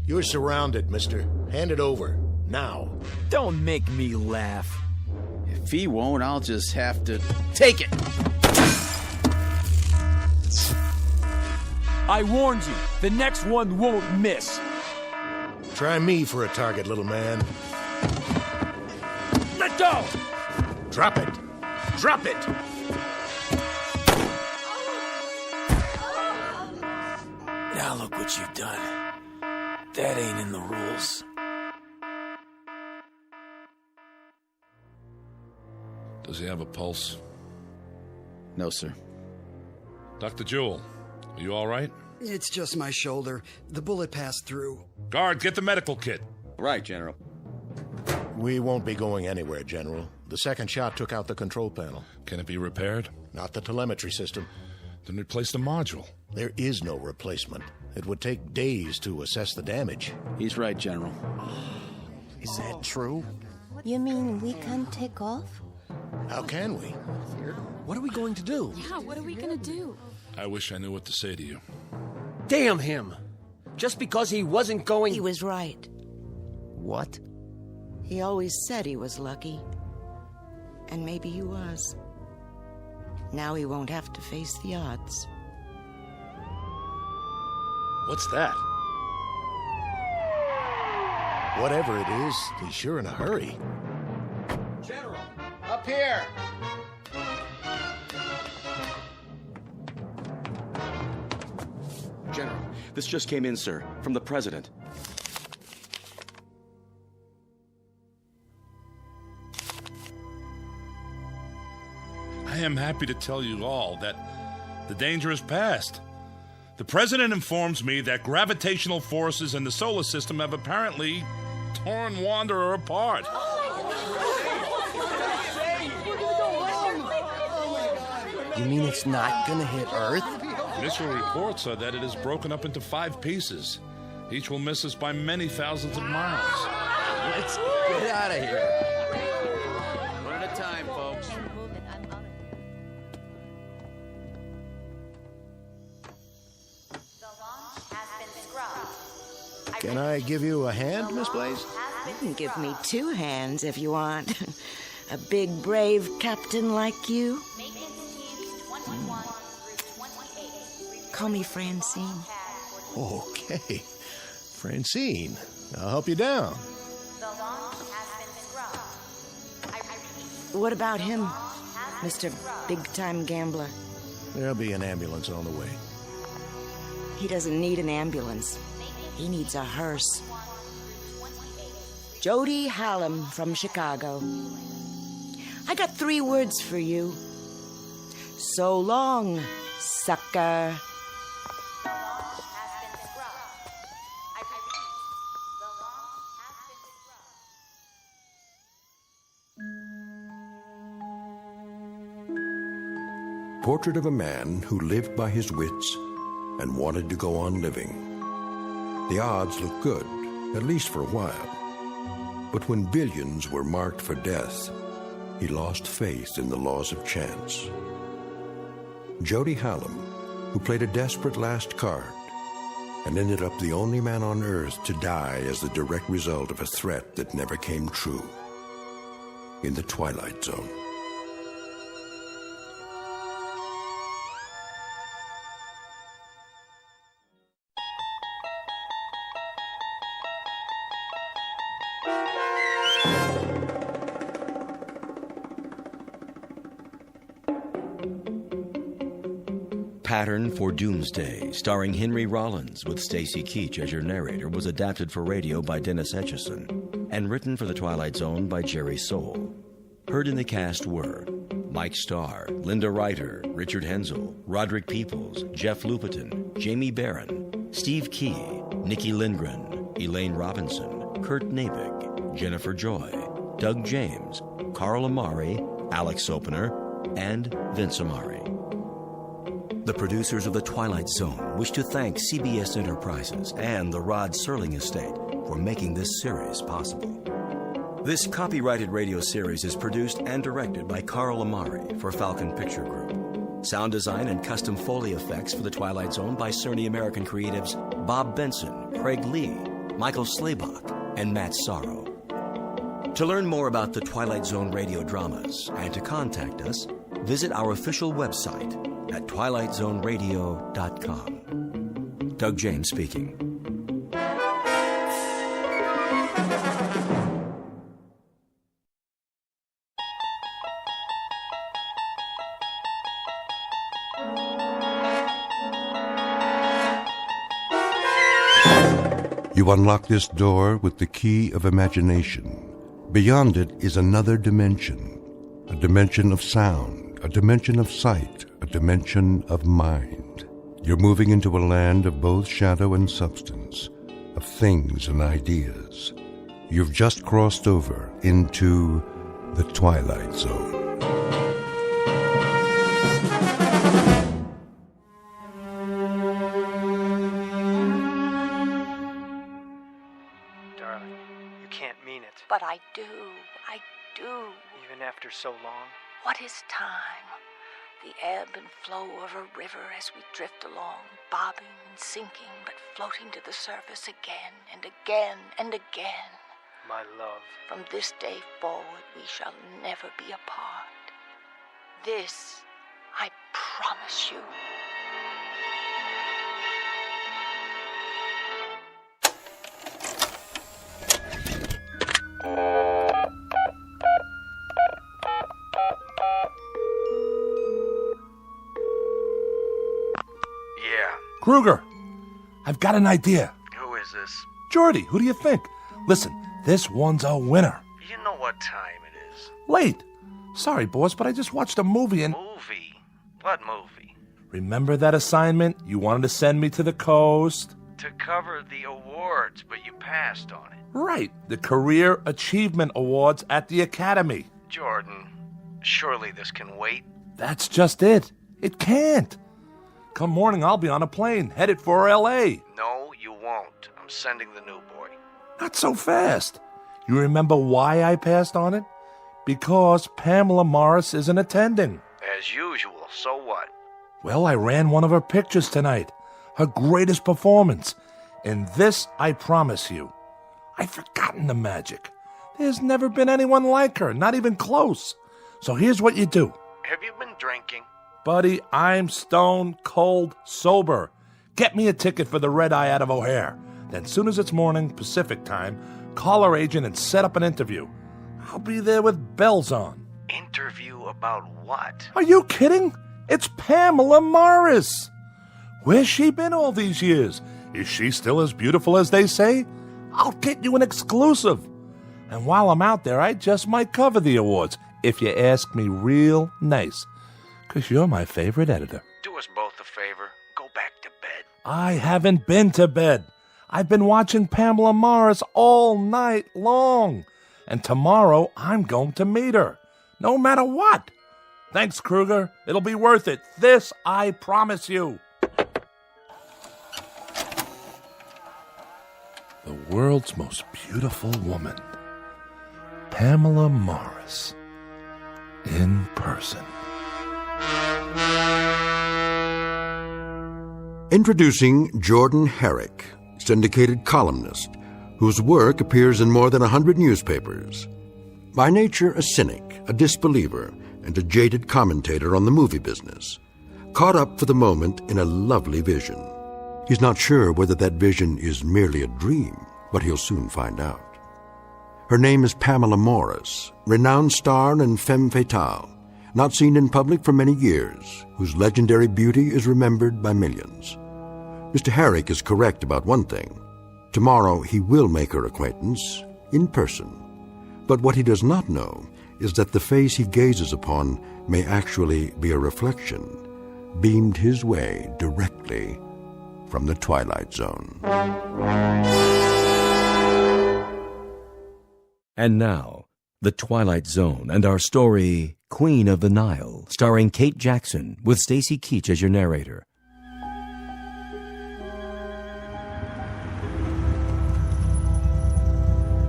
You're surrounded, mister. Hand it over. Now. Don't make me laugh. If he won't, I'll just have to take it. I warned you. The next one won't miss. Try me for a target, little man. Let go! Drop it. Drop it! Now look what you've done. That ain't in the rules. Does he have a pulse? No, sir. Dr. Jewell, are you all right? It's just my shoulder. The bullet passed through. Guard, get the medical kit. Right, General. We won't be going anywhere, General. The second shot took out the control panel. Can it be repaired? Not the telemetry system. Then replace the module. There is no replacement. It would take days to assess the damage. He's right, General. Is that true? You mean we can't take off? How can we? What are we going to do? Yeah, what are we gonna do? I wish I knew what to say to you. Damn him! Just because he wasn't going... He was right. What? He always said he was lucky. And maybe he was. Now he won't have to face the odds. What's that? Whatever it is, he's sure in a hurry. General, up here! General, this just came in, sir, from the President. I am happy to tell you all that the danger is past. The President informs me that gravitational forces in the solar system have apparently torn Wanderer apart. You mean it's not gonna hit Earth? Initial reports are that it is broken up into 5 pieces. Each will miss us by many thousands of miles. Let's get out of here. One at a time, folks. Can I give you a hand, Miss Blaze? You can give me 2 hands if you want. A big, brave captain like you. Call me Francine. Okay. Francine, I'll help you down. What about him, Mr. Big-Time Gambler? There'll be an ambulance on the way. He doesn't need an ambulance. He needs a hearse. Jody Hallam from Chicago. I got 3 words for you. So long, sucker. Portrait of a man who lived by his wits and wanted to go on living. The odds looked good, at least for a while. But when billions were marked for death, he lost faith in the laws of chance. Jody Hallam, who played a desperate last card and ended up the only man on Earth to die as the direct result of a threat that never came true. In the Twilight Zone. Pattern for Doomsday, starring Henry Rollins with Stacy Keach as your narrator, was adapted for radio by Dennis Etchison and written for The Twilight Zone by Jerry Soule. Heard in the cast were Mike Starr, Linda Ryder, Richard Hensel, Roderick Peoples, Jeff Lupetin, Jamie Barron, Steve Key, Nikki Lindgren, Elaine Robinson, Kurt Nabick, Jennifer Joy, Doug James, Carl Amari, Alex Sopener, and Vince Amari. The producers of The Twilight Zone wish to thank CBS Enterprises and the Rod Serling Estate for making this series possible. This copyrighted radio series is produced and directed by Carl Amari for Falcon Picture Group. Sound design and custom Foley effects for The Twilight Zone by Cerny American creatives Bob Benson, Craig Lee, Michael Slaybach, and Matt Sorrow. To learn more about The Twilight Zone Radio Dramas and to contact us, visit our official website at twilightzoneradio.com. Doug James speaking. You unlock this door with the key of imagination. Beyond it is another dimension, a dimension of sound, a dimension of sight, a dimension of mind. You're moving into a land of both shadow and substance, of things and ideas. You've just crossed over into the Twilight Zone. Darling, you can't mean it. But I do. Even after so long? What is time? The ebb and flow of a river as we drift along, bobbing and sinking, but floating to the surface again and again and again. My love. From this day forward, we shall never be apart. This, I promise you. Kruger, I've got an idea. Who is this? Jordy, who do you think? Listen, this one's a winner. You know what time it is. Late. Sorry, boss, but I just watched a movie and... Movie? What movie? Remember that assignment? You wanted to send me to the coast? To cover the awards, but you passed on it. Right, the Career Achievement Awards at the Academy. Jordan, surely this can wait. That's just it. It can't. Come morning, I'll be on a plane, headed for L.A. No, you won't. I'm sending the new boy. Not so fast. You remember why I passed on it? Because Pamela Morris isn't attending. As usual, so what? Well, I ran one of her pictures tonight. Her greatest performance. In this, I promise you. I've forgotten the magic. There's never been anyone like her, not even close. So here's what you do. Have you been drinking? Buddy, I'm stone cold sober. Get me a ticket for the Red Eye out of O'Hare. Then soon as it's morning, Pacific time, call our agent and set up an interview. I'll be there with bells on. Interview about what? Are you kidding? It's Pamela Morris. Where's she been all these years? Is she still as beautiful as they say? I'll get you an exclusive. And while I'm out there, I just might cover the awards, if you ask me real nice. 'Cause you're my favorite editor. Do us both a favor. Go back to bed. I haven't been to bed. I've been watching Pamela Morris all night long. And tomorrow, I'm going to meet her. No matter what. Thanks, Kruger. It'll be worth it. This I promise you. The world's most beautiful woman. Pamela Morris. In person. Introducing Jordan Herrick, syndicated columnist, whose work appears in more than 100 newspapers. By nature a cynic, a disbeliever, and a jaded commentator on the movie business, caught up for the moment in a lovely vision. He's not sure whether that vision is merely a dream, but he'll soon find out. Her name is Pamela Morris, renowned star and femme fatale, not seen in public for many years, whose legendary beauty is remembered by millions. Mr. Herrick is correct about one thing. Tomorrow he will make her acquaintance in person. But what he does not know is that the face he gazes upon may actually be a reflection, beamed his way directly from the Twilight Zone. And now, The Twilight Zone and our story, Queen of the Nile, starring Kate Jackson, with Stacy Keach as your narrator.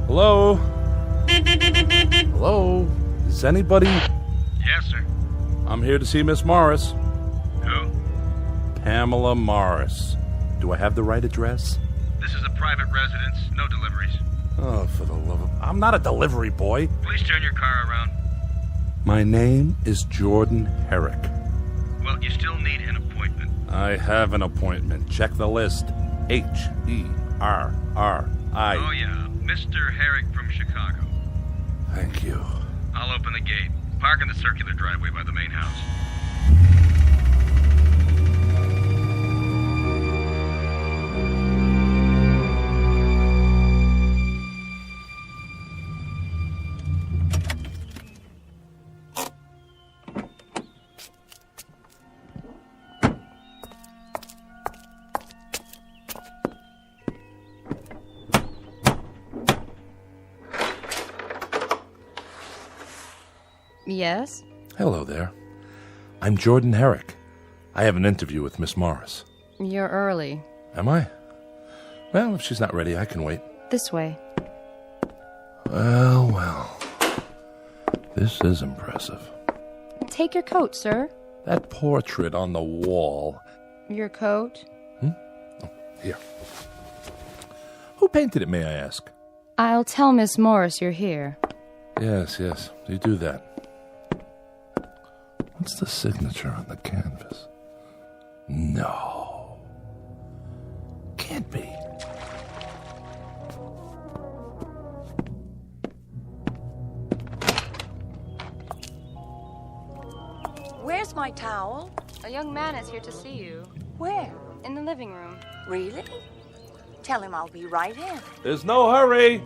Hello? Hello? Is anybody... Yes, sir. I'm here to see Miss Morris. Who? Pamela Morris. Do I have the right address? This is a private residence. No deliveries. Oh, for the love of... I'm not a delivery boy. Please turn your car around. My name is Jordan Herrick. Well, you still need an appointment. I have an appointment. Check the list. Herri. Oh, yeah. Mr. Herrick from Chicago. Thank you. I'll open the gate. Park in the circular driveway by the main house. Yes? Hello there. I'm Jordan Herrick. I have an interview with Miss Morris. You're early. Am I? Well, if she's not ready, I can wait. This way. Well. This is impressive. Take your coat, sir. That portrait on the wall. Your coat? Here. Who painted it, may I ask? I'll tell Miss Morris you're here. Yes, you do that. What's the signature on the canvas? No. Can't be. Where's my towel? A young man is here to see you. Where? In the living room. Really? Tell him I'll be right in. There's no hurry.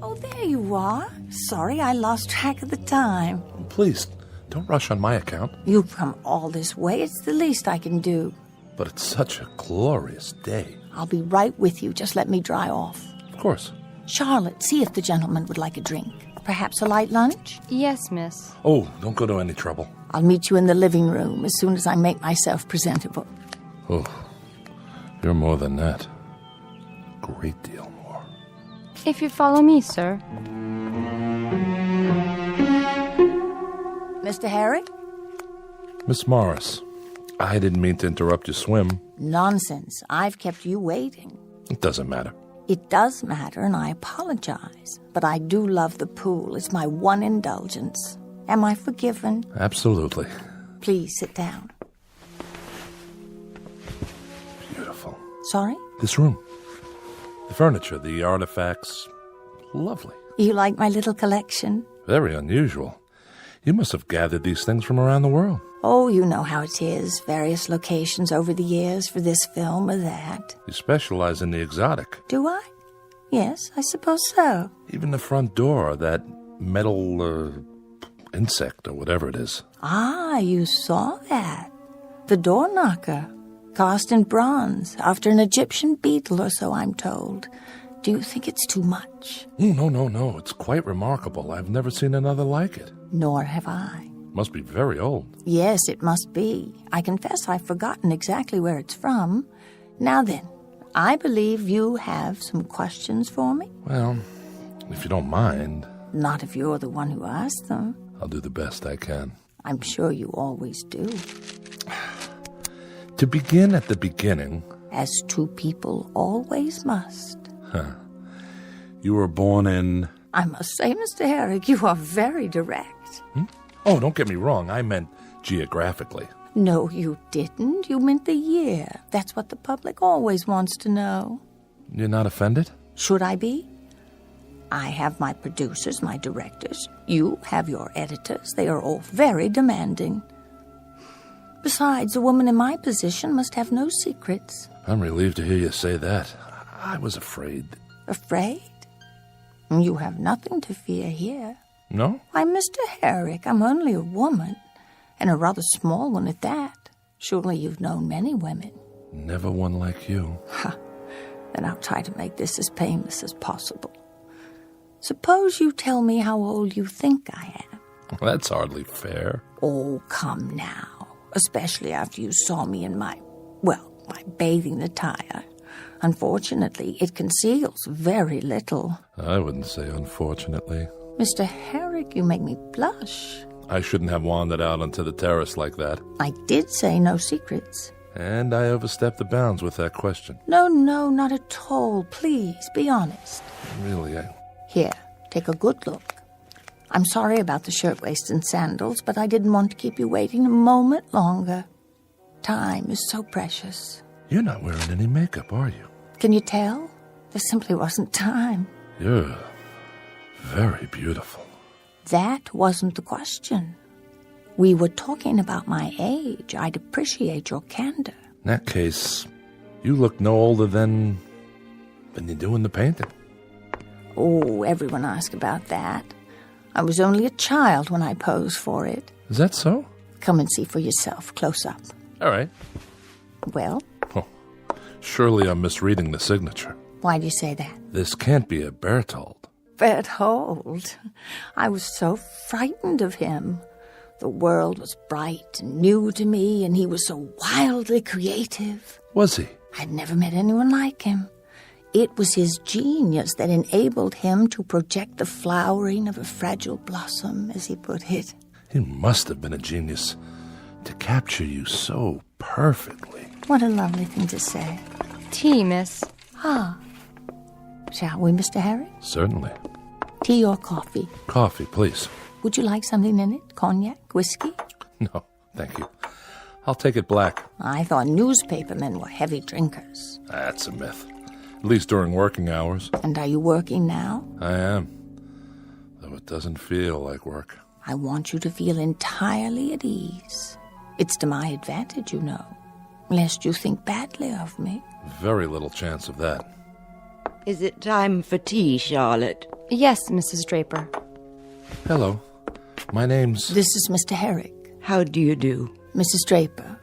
Oh, there you are. Sorry, I lost track of the time. Please, don't rush on my account. You've come all this way. It's the least I can do. But it's such a glorious day. I'll be right with you. Just let me dry off. Of course. Charlotte, see if the gentleman would like a drink. Perhaps a light lunch? Yes, miss. Oh, don't go to any trouble. I'll meet you in the living room as soon as I make myself presentable. Oh, you're more than that. Great deal more. If you follow me, sir. Mr. Herrick? Miss Morris, I didn't mean to interrupt your swim. Nonsense. I've kept you waiting. It doesn't matter. It does matter, and I apologize. But I do love the pool. It's my one indulgence. Am I forgiven? Absolutely. Please sit down. Beautiful. Sorry? This room. The furniture, the artifacts. Lovely. You like my little collection? Very unusual. You must have gathered these things from around the world. Oh, you know how it is. Various locations over the years for this film or that. You specialize in the exotic. Do I? Yes, I suppose so. Even the front door, that metal insect or whatever it is. Ah, you saw that. The door knocker. Cast in bronze, after an Egyptian beetle or so, I'm told. Do you think it's too much? No. It's quite remarkable. I've never seen another like it. Nor have I. Must be very old. Yes, it must be. I confess I've forgotten exactly where it's from. Now then, I believe you have some questions for me? Well, if you don't mind. Not if you're the one who asked them. I'll do the best I can. I'm sure you always do. To begin at the beginning. As two people always must. Huh. You were born in... I must say, Mr. Herrick, you are very direct. Oh, don't get me wrong. I meant geographically. No, you didn't. You meant the year. That's what the public always wants to know. You're not offended? Should I be? I have my producers, my directors. You have your editors. They are all very demanding. Besides, a woman in my position must have no secrets. I'm relieved to hear you say that. I was afraid. Afraid? You have nothing to fear here. No? Why, Mr. Herrick, I'm only a woman, and a rather small one at that. Surely you've known many women. Never one like you. Ha! Then I'll try to make this as painless as possible. Suppose you tell me how old you think I am. Well, that's hardly fair. Oh, come now. Especially after you saw me in my bathing attire. Unfortunately, it conceals very little. I wouldn't say unfortunately. Mr. Herrick, you make me blush. I shouldn't have wandered out onto the terrace like that. I did say no secrets. And I overstepped the bounds with that question. No, not at all. Please, be honest. Really, Here, take a good look. I'm sorry about the shirtwaist and sandals, but I didn't want to keep you waiting a moment longer. Time is so precious. You're not wearing any makeup, are you? Can you tell? There simply wasn't time. You're very beautiful. That wasn't the question. We were talking about my age. I'd appreciate your candor. In that case, you look no older than you do in the painting. Oh, everyone asks about that. I was only a child when I posed for it. Is that so? Come and see for yourself, close up. All right. Well? Oh, surely I'm misreading the signature. Why do you say that? This can't be a Berthold. Berthold? I was so frightened of him. The world was bright and new to me, and he was so wildly creative. Was he? I'd never met anyone like him. It was his genius that enabled him to project the flowering of a fragile blossom, as he put it. He must have been a genius to capture you so perfectly. What a lovely thing to say. Tea, miss. Ah. Shall we, Mr. Herrick? Certainly. Tea or coffee? Coffee, please. Would you like something in it? Cognac? Whiskey? No, thank you. I'll take it black. I thought newspapermen were heavy drinkers. That's a myth. At least during working hours. And are you working now? I am. Though it doesn't feel like work. I want you to feel entirely at ease. It's to my advantage, you know. Lest you think badly of me. Very little chance of that. Is it time for tea, Charlotte? Yes, Mrs. Draper. Hello. My name's... This is Mr. Herrick. How do you do? Mrs. Draper.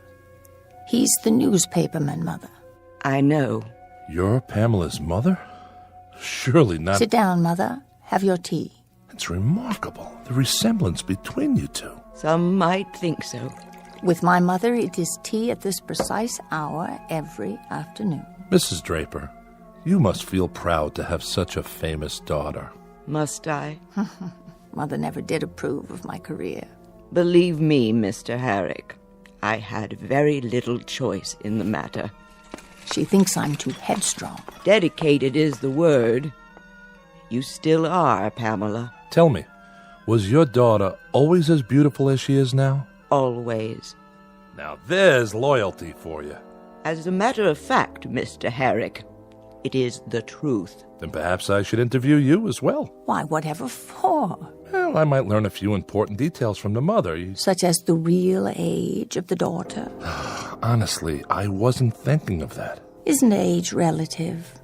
He's the newspaperman, Mother. I know. You're Pamela's mother? Surely not... Sit down, Mother. Have your tea. It's remarkable, the resemblance between you two. Some might think so. With my mother, it is tea at this precise hour every afternoon. Mrs. Draper, you must feel proud to have such a famous daughter. Must I? Mother never did approve of my career. Believe me, Mr. Herrick, I had very little choice in the matter. She thinks I'm too headstrong. Dedicated is the word. You still are, Pamela. Tell me, was your daughter always as beautiful as she is now? Always. Now there's loyalty for you. As a matter of fact, Mr. Herrick, it is the truth. Then perhaps I should interview you as well. Why, whatever for? Well, I might learn a few important details from the mother. Such as the real age of the daughter? Honestly, I wasn't thinking of that. Isn't age relative?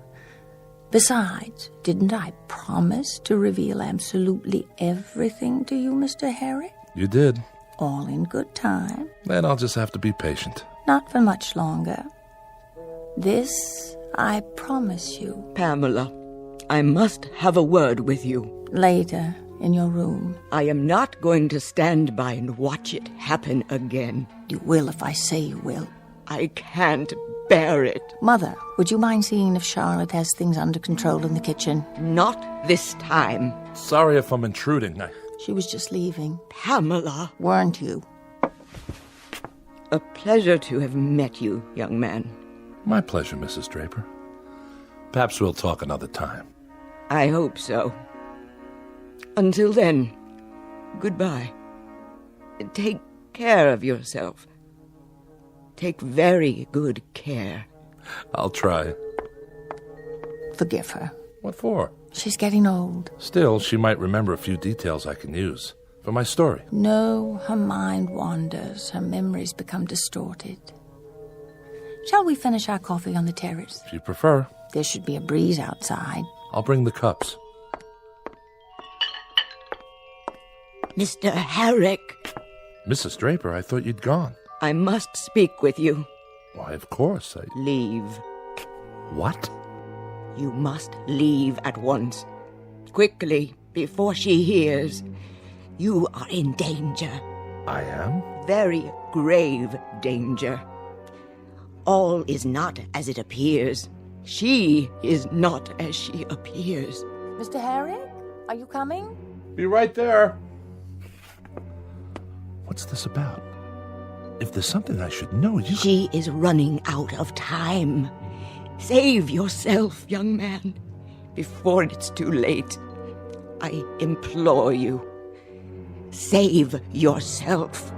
Besides, didn't I promise to reveal absolutely everything to you, Mr. Herrick? You did. All in good time. Then I'll just have to be patient. Not for much longer. This I promise you. Pamela, I must have a word with you. Later, in your room. I am not going to stand by and watch it happen again. You will if I say you will. I can't bear it. Mother, would you mind seeing if Charlotte has things under control in the kitchen? Not this time. Sorry if I'm intruding. She was just leaving. Pamela. Weren't you? A pleasure to have met you, young man. My pleasure, Mrs. Draper. Perhaps we'll talk another time. I hope so. Until then, goodbye. Take care of yourself. Take very good care. I'll try. Forgive her. What for? She's getting old. Still, she might remember a few details I can use for my story. No, her mind wanders. Her memories become distorted. Shall we finish our coffee on the terrace? If you prefer. There should be a breeze outside. I'll bring the cups. Mr. Herrick. Mrs. Draper, I thought you'd gone. I must speak with you. Why, of course. Leave. What? You must leave at once. Quickly, before she hears. You are in danger. I am? Very grave danger. All is not as it appears. She is not as she appears. Mr. Herrick, are you coming? Be right there. What's this about? If there's something I should know, you... She is running out of time. Save yourself, young man, before it's too late. I implore you. Save yourself.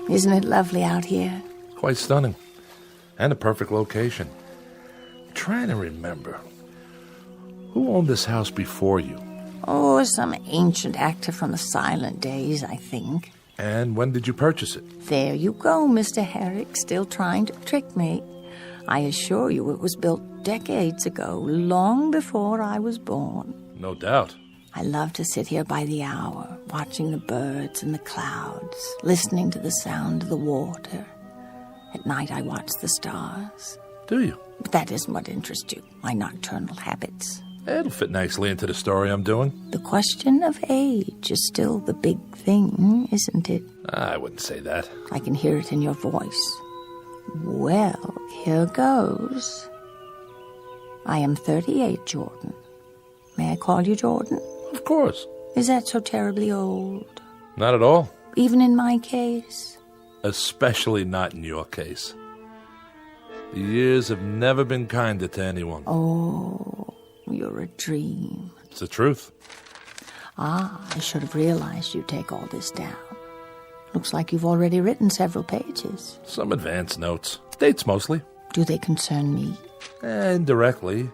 Isn't it lovely out here? Quite stunning. And a perfect location. I'm trying to remember. Who owned this house before you? Oh, some ancient actor from the silent days, I think. And when did you purchase it? There you go, Mr. Herrick, still trying to trick me. I assure you it was built decades ago, long before I was born. No doubt. I love to sit here by the hour, watching the birds and the clouds, listening to the sound of the water. At night I watch the stars. Do you? But that isn't what interests you, my nocturnal habits. It'll fit nicely into the story I'm doing. The question of age is still the big thing, isn't it? I wouldn't say that. I can hear it in your voice. Well, here goes. I am 38, Jordan. May I call you Jordan? Of course. Is that so terribly old? Not at all. Even in my case? Especially not in your case. The years have never been kinder to anyone. Oh, you're a dream. It's the truth. I should have realized you'd take all this down. Looks like you've already written several pages. Some advance notes. Dates mostly. Do they concern me? Indirectly.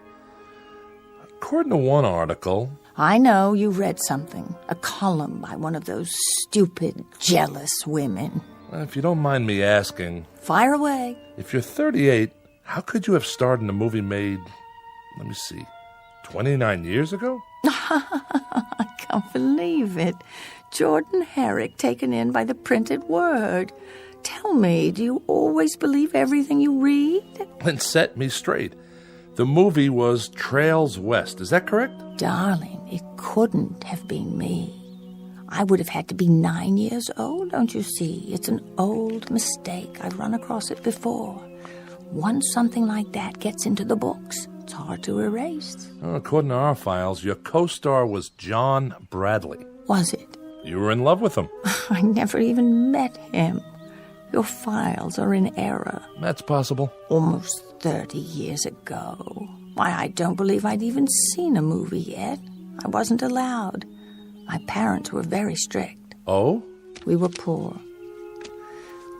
According to one article... I know you read something. A column by one of those stupid, jealous women. If you don't mind me asking... Fire away. If you're 38, how could you have starred in a movie made, 29 years ago? I can't believe it. Jordan Herrick taken in by the printed word. Tell me, do you always believe everything you read? Then set me straight. The movie was Trails West, is that correct? Darling, it couldn't have been me. I would have had to be 9 years old, don't you see? It's an old mistake. I've run across it before. Once something like that gets into the books, it's hard far too erased. Well, according to our files, your co-star was John Bradley. Was it? You were in love with him. I never even met him. Your files are in error. That's possible. Almost 30 years ago. Why, I don't believe I'd even seen a movie yet. I wasn't allowed. My parents were very strict. Oh? We were poor.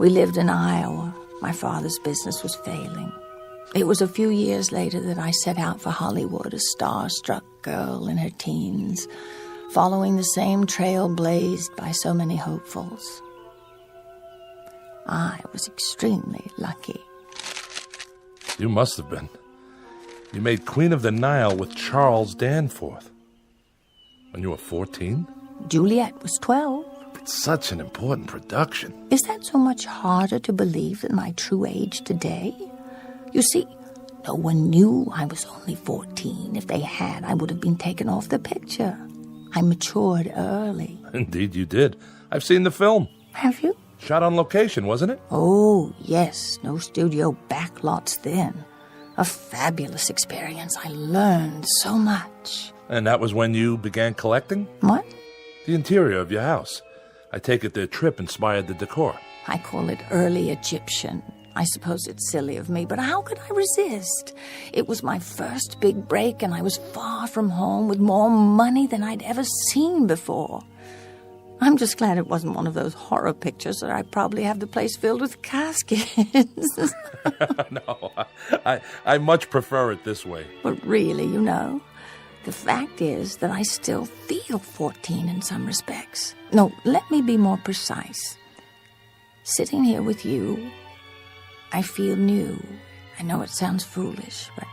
We lived in Iowa. My father's business was failing. It was a few years later that I set out for Hollywood, a star-struck girl in her teens, following the same trail blazed by so many hopefuls. I was extremely lucky. You must have been. You made Queen of the Nile with Charles Danforth. When you were 14? Juliet was 12. It's such an important production. Is that so much harder to believe than my true age today? You see, no one knew I was only 14. If they had, I would have been taken off the picture. I matured early. Indeed you did. I've seen the film. Have you? Shot on location, wasn't it? Oh, yes. No studio backlots then. A fabulous experience. I learned so much. And that was when you began collecting? What? The interior of your house. I take it the trip inspired the decor. I call it early Egyptian. I suppose it's silly of me, but how could I resist? It was my first big break, and I was far from home with more money than I'd ever seen before. I'm just glad it wasn't one of those horror pictures that I probably have the place filled with caskets. No, I much prefer it this way. But really, you know, the fact is that I still feel 14 in some respects. No, let me be more precise. Sitting here with you, I feel new. I know it sounds foolish, but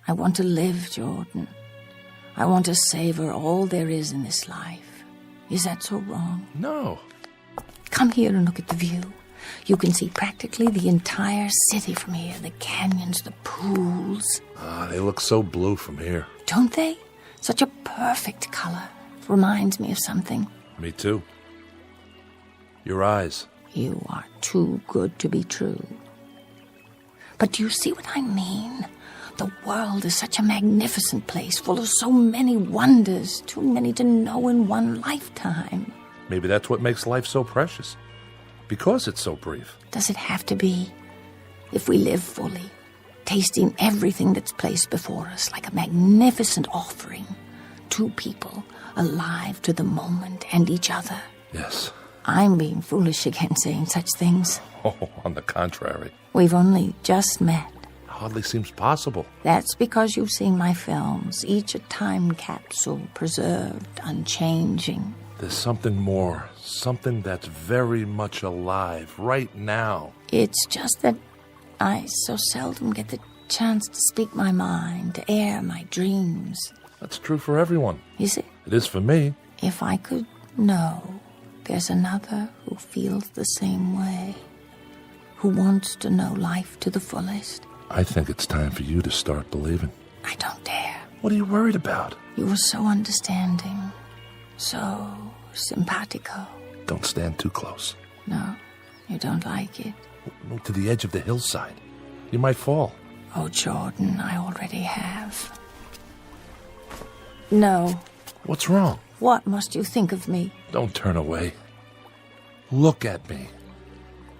I want to live, Jordan. I want to savor all there is in this life. Is that so wrong? No. Come here and look at the view. You can see practically the entire city from here. The canyons, the pools. They look so blue from here. Don't they? Such a perfect color. Reminds me of something. Me too. Your eyes. You are too good to be true. But do you see what I mean? The world is such a magnificent place, full of so many wonders, too many to know in one lifetime. Maybe that's what makes life so precious. Because it's so brief. Does it have to be? If we live fully, tasting everything that's placed before us like a magnificent offering, two people alive to the moment and each other. Yes. I'm being foolish again saying such things. Oh, on the contrary. We've only just met. Hardly seems possible. That's because you've seen my films, each a time capsule, preserved, unchanging. There's something more, something that's very much alive right now. It's just that I so seldom get the chance to speak my mind, to air my dreams. That's true for everyone. Is it? It is for me. If I could know there's another who feels the same way, who wants to know life to the fullest. I think it's time for you to start believing. I don't dare. What are you worried about? You were so understanding, so simpatico. Don't stand too close. No, you don't like it. Move to the edge of the hillside. You might fall. Oh, Jordan, I already have. No. What's wrong? What must you think of me? Don't turn away. Look at me.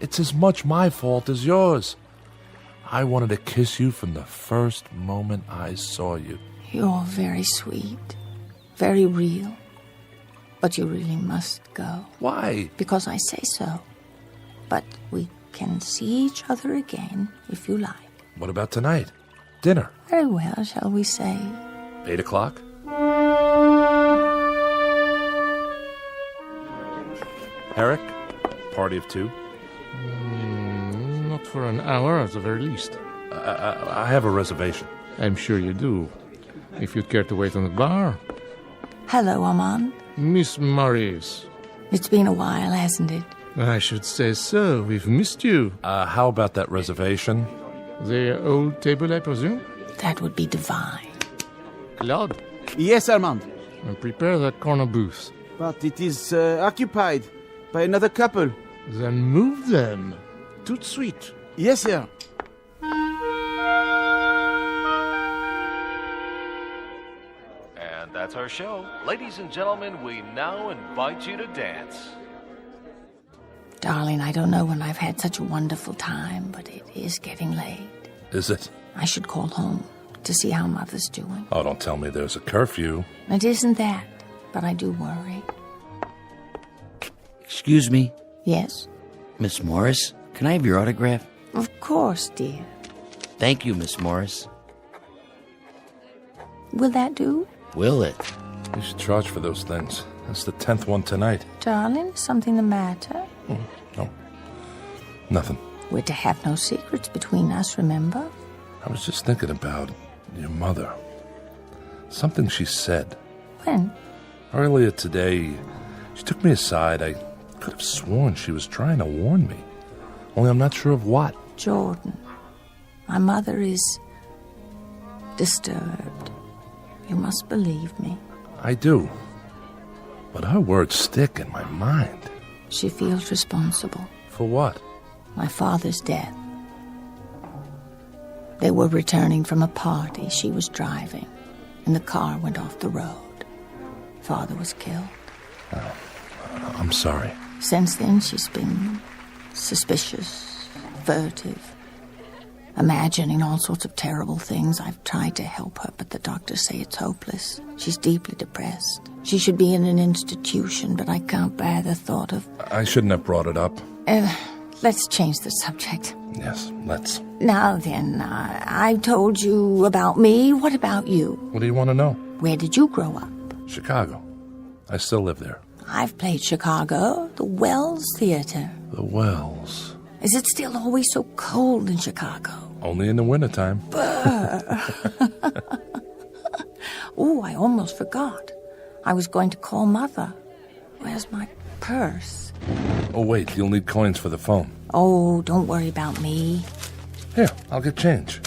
It's as much my fault as yours. I wanted to kiss you from the first moment I saw you. You're very sweet, very real. But you really must go. Why? Because I say so. But we can see each other again, if you like. What about tonight? Dinner? Very well, shall we say? 8 o'clock? Eric? Party of two? Not for an hour, at the very least. I have a reservation. I'm sure you do. If you'd care to wait on the bar. Hello, Armand. Miss Morris. It's been a while, hasn't it? I should say so. We've missed you. How about that reservation? The old table, I presume? That would be divine. Claude? Yes, Armand. Prepare that corner booth. But it is occupied by another couple. Then move them. Tout de suite. Yes, sir. That's our show. Ladies and gentlemen, we now invite you to dance. Darling, I don't know when I've had such a wonderful time, but it is getting late. Is it? I should call home to see how Mother's doing. Oh, don't tell me there's a curfew. It isn't that, but I do worry. Excuse me? Yes? Miss Morris, can I have your autograph? Of course, dear. Thank you, Miss Morris. Will that do? Will it? You should charge for those things. That's the 10th one tonight. Darling, is something the matter? No. Nothing. We're to have no secrets between us, remember? I was just thinking about your mother. Something she said. When? Earlier today, she took me aside. I could have sworn she was trying to warn me. Only I'm not sure of what. Jordan, my mother is disturbed. You must believe me. I do. But her words stick in my mind. She feels responsible. For what? My father's death. They were returning from a party she was driving, and the car went off the road. Father was killed. I'm sorry. Since then, she's been suspicious, furtive, imagining all sorts of terrible things. I've tried to help her, but the doctors say it's hopeless. She's deeply depressed. She should be in an institution, but I can't bear the thought of... I shouldn't have brought it up. Let's change the subject. Yes, let's. Now then, I told you about me. What about you? What do you want to know? Where did you grow up? Chicago. I still live there. I've played Chicago, the Wells Theater. The Wells. Is it still always so cold in Chicago? Only in the wintertime. Oh, I almost forgot. I was going to call Mother. Where's my purse? Oh, wait, you'll need coins for the phone. Oh, don't worry about me. Here, I'll get change.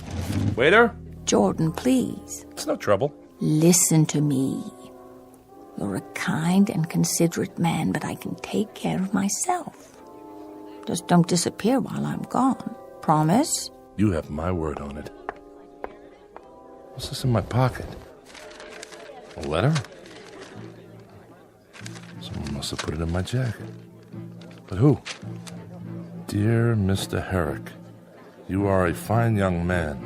Waiter? Jordan, please. It's no trouble. Listen to me. You're a kind and considerate man, but I can take care of myself. Just don't disappear while I'm gone. Promise? You have my word on it. What's this in my pocket? A letter? Someone must have put it in my jacket. But who? Dear Mr. Herrick, you are a fine young man.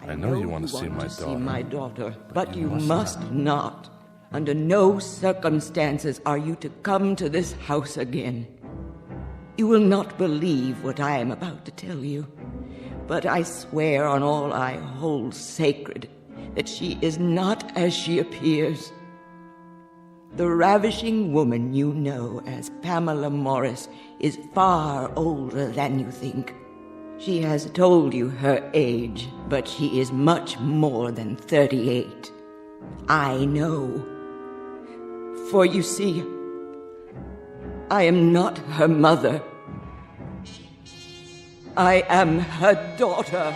I know you want to see my daughter. But you must not. Under no circumstances are you to come to this house again. You will not believe what I am about to tell you, but I swear on all I hold sacred that she is not as she appears. The ravishing woman you know as Pamela Morris is far older than you think. She has told you her age, but she is much more than 38. I know. For you see, I am not her mother. I am her daughter.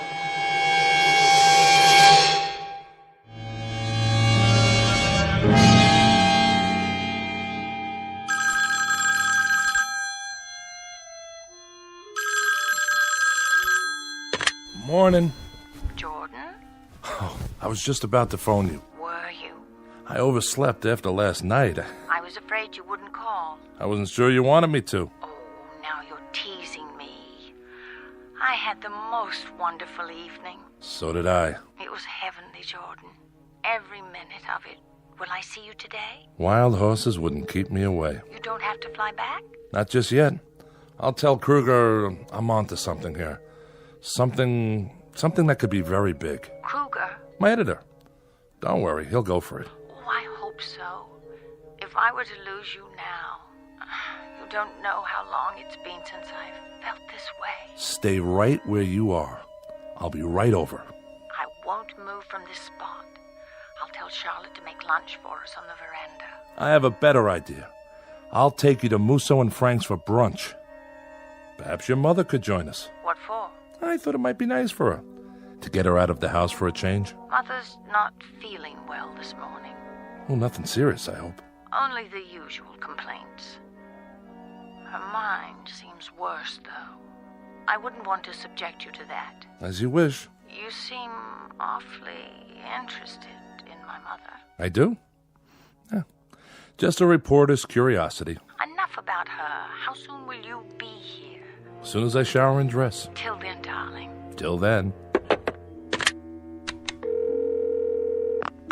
Morning. Jordan? Oh, I was just about to phone you. Were you? I overslept after last night. I was afraid you wouldn't call. I wasn't sure you wanted me to. Oh, now you're teasing me. I had the most wonderful evening. So did I. It was heavenly, Jordan. Every minute of it. Will I see you today? Wild horses wouldn't keep me away. You don't have to fly back? Not just yet. I'll tell Kruger I'm onto something here. Something that could be very big. Kruger? My editor. Don't worry, he'll go for it. Oh, I hope so. If I were to lose you now, you don't know how long it's been since I've felt this way. Stay right where you are. I'll be right over. I won't move from this spot. I'll tell Charlotte to make lunch for us on the veranda. I have a better idea. I'll take you to Musso and Frank's for brunch. Perhaps your mother could join us. What for? I thought it might be nice for her. To get her out of the house for a change. Mother's not feeling well this morning. Oh, nothing serious, I hope. Only the usual complaints. Her mind seems worse, though. I wouldn't want to subject you to that. As you wish. You seem awfully interested in my mother? I do? Yeah. Just a reporter's curiosity. Enough about her. How soon will you be here? As soon as I shower and dress. Till then, darling. Till then.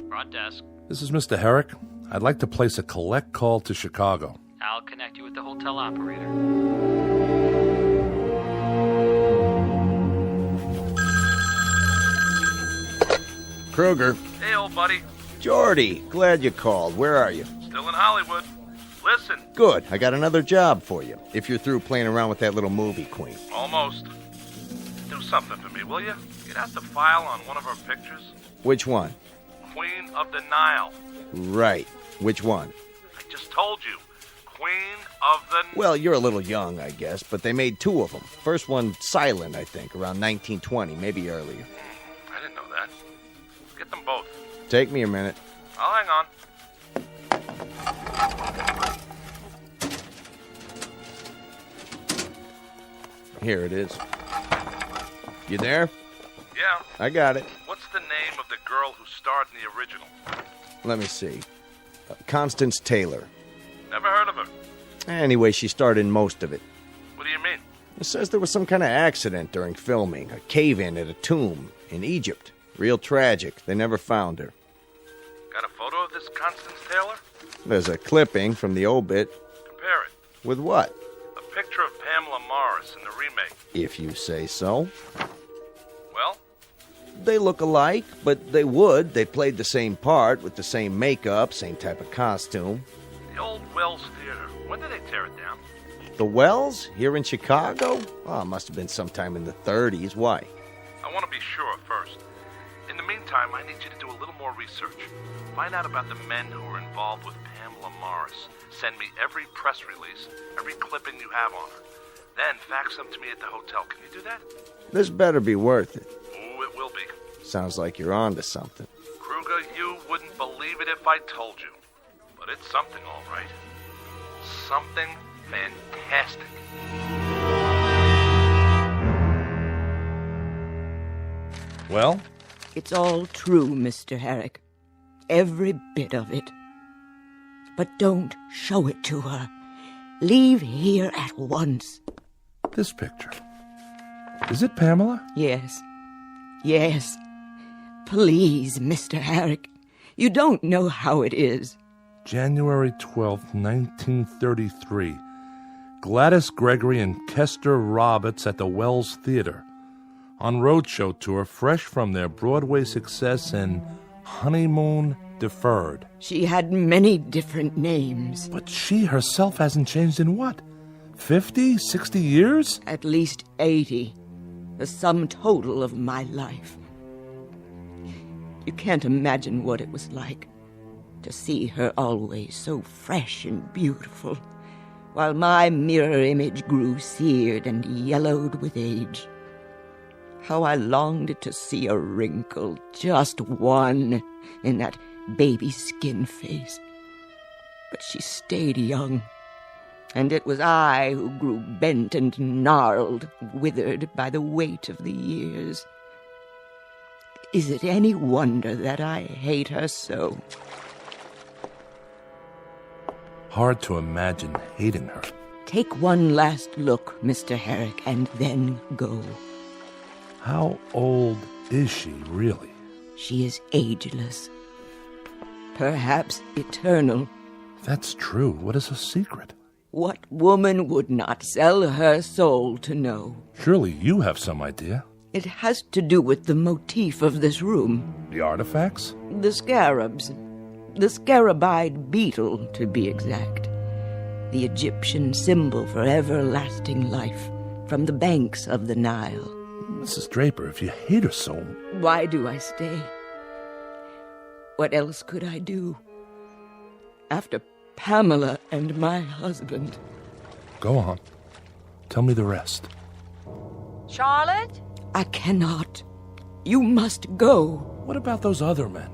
Front desk. This is Mr. Herrick. I'd like to place a collect call to Chicago. I'll connect you with the hotel operator. Kruger. Hey, old buddy. Jordy, glad you called. Where are you? Still in Hollywood. Listen. Good. I got another job for you, if you're through playing around with that little movie queen. Almost. Do something for me, will you? Get out the file on one of our pictures. Which one? Queen of the Nile. Right. Which one? I just told you. Queen of the... Well, you're a little young, I guess, but they made two of them. First one silent, I think, around 1920, maybe earlier. I didn't know that. Get them both. Take me a minute. I'll hang on. Here it is. You there? Yeah. I got it. What's the name of the girl who starred in the original? Let me see. Constance Taylor. Never heard of her. Anyway, she starred in most of it. What do you mean? It says there was some kind of accident during filming. A cave-in at a tomb in Egypt. Real tragic. They never found her. Got a photo of this Constance Taylor? There's a clipping from the obit. Compare it. With what? A picture of Pamela Morris in the remake. If you say so. Well? They look alike, but they would. They played the same part with the same makeup, same type of costume. The old Wells Theater. When did they tear it down? The Wells? Here in Chicago? Oh, it must have been sometime in the 30s. Why? I want to be sure first. In the meantime, I need you to do a little more research. Find out about the men who were involved with Pamela Morris. Send me every press release, every clipping you have on her. Then fax them to me at the hotel. Can you do that? This better be worth it. Ooh, it will be. Sounds like you're on to something. Kruger, you wouldn't believe it if I told you. But it's something, all right. Something fantastic. Well? It's all true, Mr. Herrick. Every bit of it. But don't show it to her. Leave here at once. This picture. Is it Pamela? Yes. Yes. Please, Mr. Herrick. You don't know how it is. January 12th, 1933. Gladys Gregory and Kester Roberts at the Wells Theater. On roadshow tour, fresh from their Broadway success in Honeymoon Deferred. She had many different names. But she herself hasn't changed in what? 50, 60 years? At least 80. The sum total of my life. You can't imagine what it was like to see her always so fresh and beautiful, while my mirror image grew seared and yellowed with age. How I longed to see a wrinkle, just one, in that baby skin face. But she stayed young, and it was I who grew bent and gnarled, withered by the weight of the years. Is it any wonder that I hate her so? Hard to imagine hating her. Take one last look, Mr. Herrick, and then go. How old is she, really? She is ageless. Perhaps eternal. That's true. What is her secret? What woman would not sell her soul to know? Surely you have some idea. It has to do with the motif of this room. The artifacts? The scarabs. The scarabide beetle, to be exact. The Egyptian symbol for everlasting life from the banks of the Nile. Mrs. Draper, if you hate her so... Why do I stay? What else could I do? After Pamela and my husband. Go on. Tell me the rest. Charlotte? I cannot. You must go. What about those other men?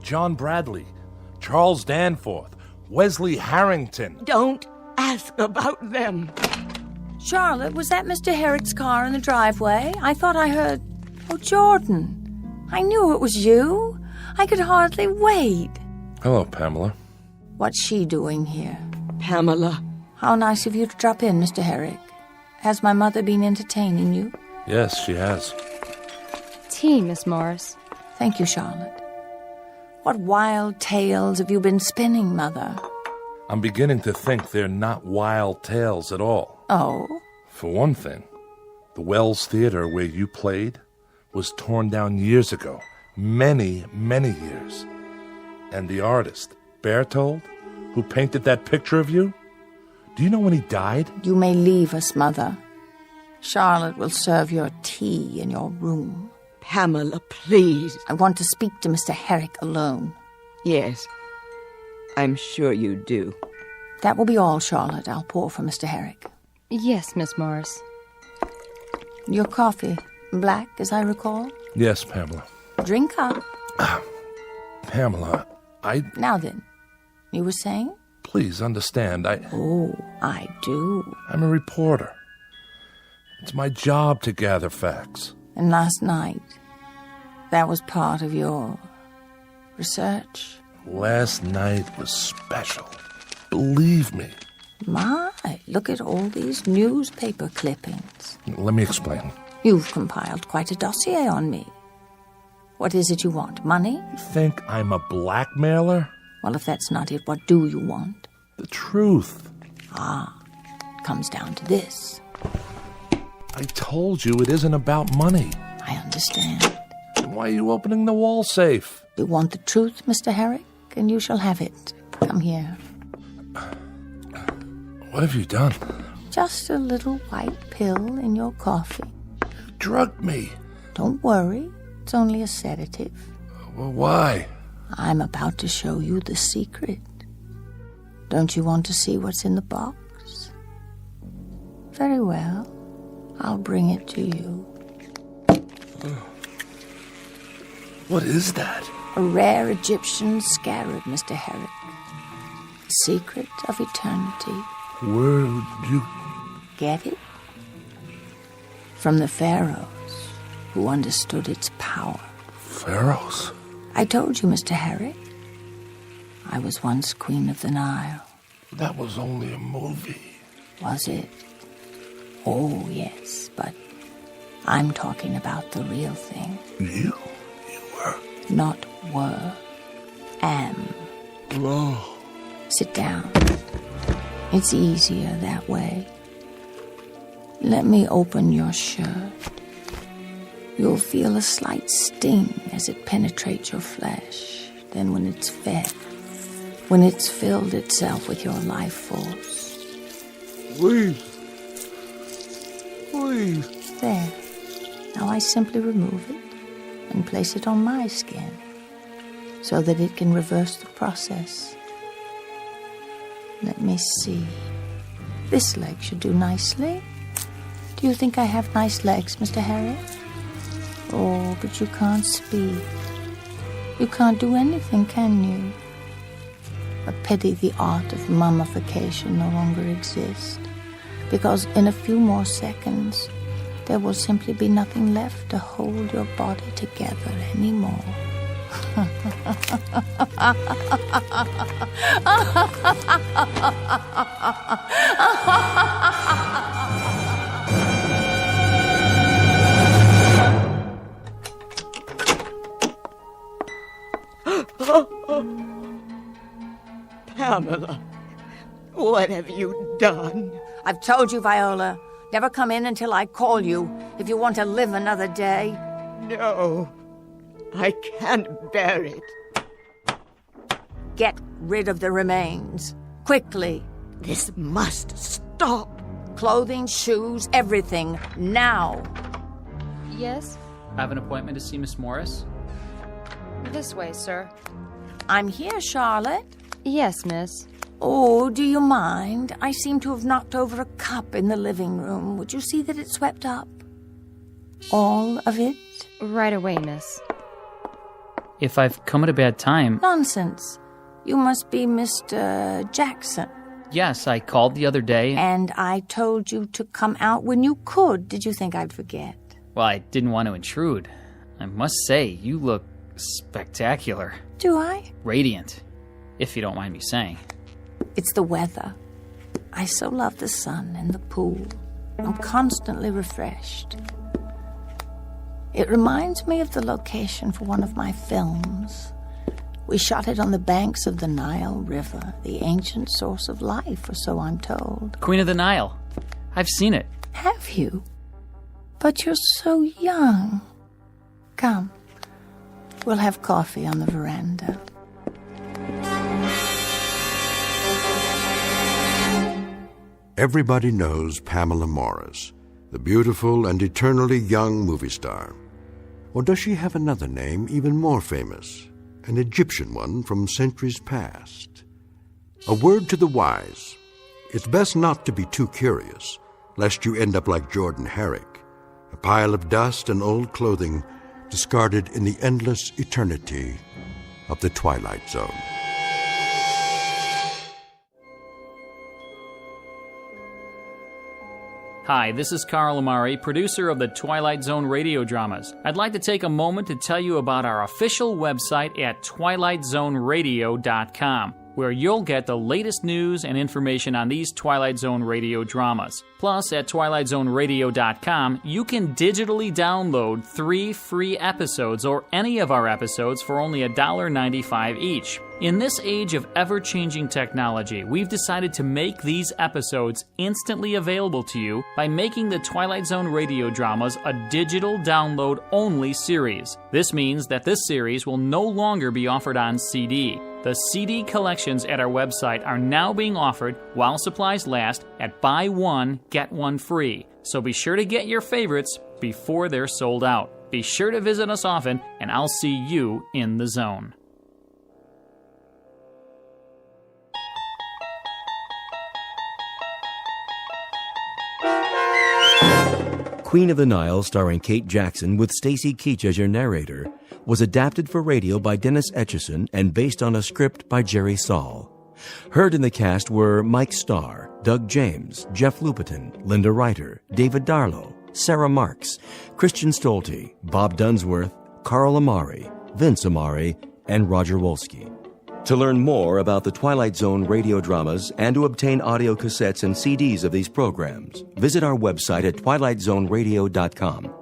John Bradley, Charles Danforth, Wesley Harrington. Don't ask about them. Charlotte, was that Mr. Herrick's car in the driveway? I thought I heard... Oh, Jordan. I knew it was you. I could hardly wait. Hello, Pamela. What's she doing here? Pamela. How nice of you to drop in, Mr. Herrick. Has my mother been entertaining you? Yes, she has. Tea, Miss Morris. Thank you, Charlotte. What wild tales have you been spinning, Mother? I'm beginning to think they're not wild tales at all. Oh? For one thing, the Wells Theater where you played was torn down years ago. Many, many years. And the artist, Berthold, who painted that picture of you, do you know when he died? You may leave us, Mother. Charlotte will serve your tea in your room. Pamela, please. I want to speak to Mr. Herrick alone. Yes, I'm sure you do. That will be all, Charlotte. I'll pour for Mr. Herrick. Yes, Miss Morris. Your coffee, black, as I recall? Yes, Pamela. Drink up. Pamela, Now then, you were saying? Please understand, Oh, I do. I'm a reporter. It's my job to gather facts. And last night, that was part of your research? Last night was special. Believe me. My, look at all these newspaper clippings. Let me explain. You've compiled quite a dossier on me. What is it you want? Money? You think I'm a blackmailer? Well, if that's not it, what do you want? The truth. It comes down to this. I told you it isn't about money. I understand. Then why are you opening the wall safe? You want the truth, Mr. Herrick, and you shall have it. Come here. What have you done? Just a little white pill in your coffee. You drugged me. Don't worry. It's only a sedative. Well, why? I'm about to show you the secret. Don't you want to see what's in the box? Very well. I'll bring it to you. What is that? A rare Egyptian scarab, Mr. Herrick. The secret of eternity. Where did you get it? From the pharaohs, who understood its power. Pharaohs? I told you, Mr. Herrick. I was once Queen of the Nile. That was only a movie. Was it? Oh, yes, but I'm talking about the real thing. You were? Not were. Am. Oh. Sit down. It's easier that way. Let me open your shirt. You'll feel a slight sting as it penetrates your flesh. Then when it's fed, when it's filled itself with your life force. Please. Please. There. Now I simply remove it and place it on my skin so that it can reverse the process. Let me see. This leg should do nicely. Do you think I have nice legs, Mr. Harry? Oh, but you can't speak. You can't do anything, can you? A pity the art of mummification no longer exists, because in a few more seconds, there will simply be nothing left to hold your body together anymore. Pamela, what have you done? I've told you, Viola. Never come in until I call you if you want to live another day. No, I can't bear it. Get rid of the remains. Quickly. This must stop. Clothing, shoes, everything. Now. Yes? I have an appointment to see Miss Morris. This way, sir. I'm here, Charlotte. Yes, miss. Oh, do you mind? I seem to have knocked over a cup in the living room. Would you see that it's swept up? All of it? Right away, miss. If I've come at a bad time... Nonsense. You must be Mr. Jackson. Yes, I called the other day. And I told you to come out when you could. Did you think I'd forget? Well, I didn't want to intrude. I must say, you look spectacular. Do I? Radiant, if you don't mind me saying. It's the weather. I so love the sun and the pool. I'm constantly refreshed. It reminds me of the location for one of my films. We shot it on the banks of the Nile River, the ancient source of life, or so I'm told. Queen of the Nile. I've seen it. Have you? But you're so young. Come. We'll have coffee on the veranda. Everybody knows Pamela Morris, the beautiful and eternally young movie star. Or does she have another name even more famous, an Egyptian one from centuries past? A word to the wise. It's best not to be too curious, lest you end up like Jordan Herrick, a pile of dust and old clothing discarded in the endless eternity of the Twilight Zone. Hi, this is Carl Amari, producer of the Twilight Zone Radio Dramas. I'd like to take a moment to tell you about our official website at twilightzoneradio.com, where you'll get the latest news and information on these Twilight Zone Radio dramas. Plus, at twilightzoneradio.com, you can digitally download 3 free episodes or any of our episodes for only $1.95 each. In this age of ever-changing technology, we've decided to make these episodes instantly available to you by making the Twilight Zone Radio Dramas a digital download-only series. This means that this series will no longer be offered on CD. The CD collections at our website are now being offered while supplies last at buy one, get one free. So be sure to get your favorites before they're sold out. Be sure to visit us often, and I'll see you in the zone. Queen of the Nile, starring Kate Jackson with Stacy Keach as your narrator, was adapted for radio by Dennis Etchison and based on a script by Jerry Saul. Heard in the cast were Mike Starr, Doug James, Jeff Lupetin, Linda Reiter, David Darlow, Sarah Marks, Christian Stolte, Bob Dunsworth, Carl Amari, Vince Amari, and Roger Wolski. To learn more about the Twilight Zone radio dramas and to obtain audio cassettes and CDs of these programs, visit our website at twilightzoneradio.com.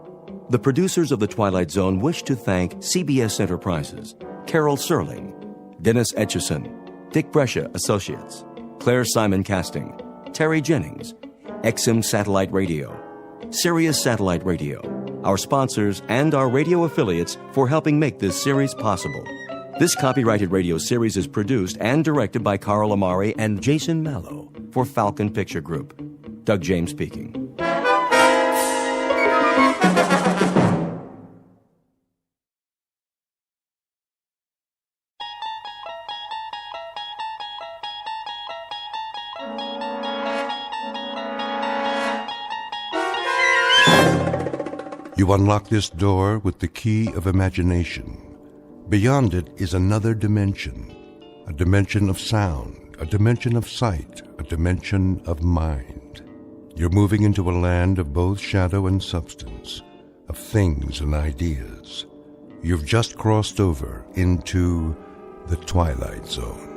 The producers of The Twilight Zone wish to thank CBS Enterprises, Carol Serling, Dennis Etchison, Dick Brescia Associates, Claire Simon Casting, Terry Jennings, XM Satellite Radio, Sirius Satellite Radio, our sponsors, and our radio affiliates for helping make this series possible. This copyrighted radio series is produced and directed by Carl Amari and Jason Mallow for Falcon Picture Group. Doug James speaking. You unlock this door with the key of imagination. Beyond it is another dimension, a dimension of sound, a dimension of sight, a dimension of mind. You're moving into a land of both shadow and substance, of things and ideas. You've just crossed over into the Twilight Zone.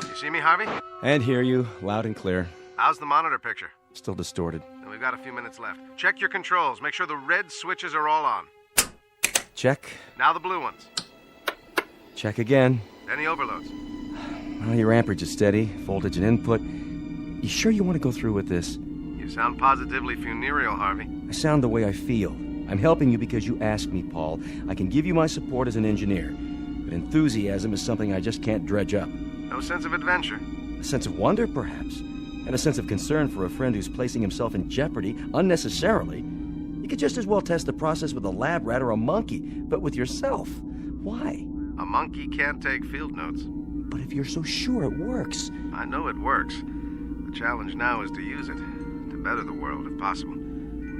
You see me, Harvey? And hear you, loud and clear. How's the monitor picture? Still distorted. We've got a few minutes left. Check your controls. Make sure the red switches are all on. Check. Now the blue ones. Check again. Any overloads? Well, your amperage is steady, voltage and input. You sure you want to go through with this? You sound positively funereal, Harvey. I sound the way I feel. I'm helping you because you asked me, Paul. I can give you my support as an engineer. But enthusiasm is something I just can't dredge up. No sense of adventure? A sense of wonder, perhaps. And a sense of concern for a friend who's placing himself in jeopardy unnecessarily. You could just as well test the process with a lab rat or a monkey, but with yourself. Why? A monkey can't take field notes. But if you're so sure it works... I know it works. The challenge now is to use it, to better the world if possible.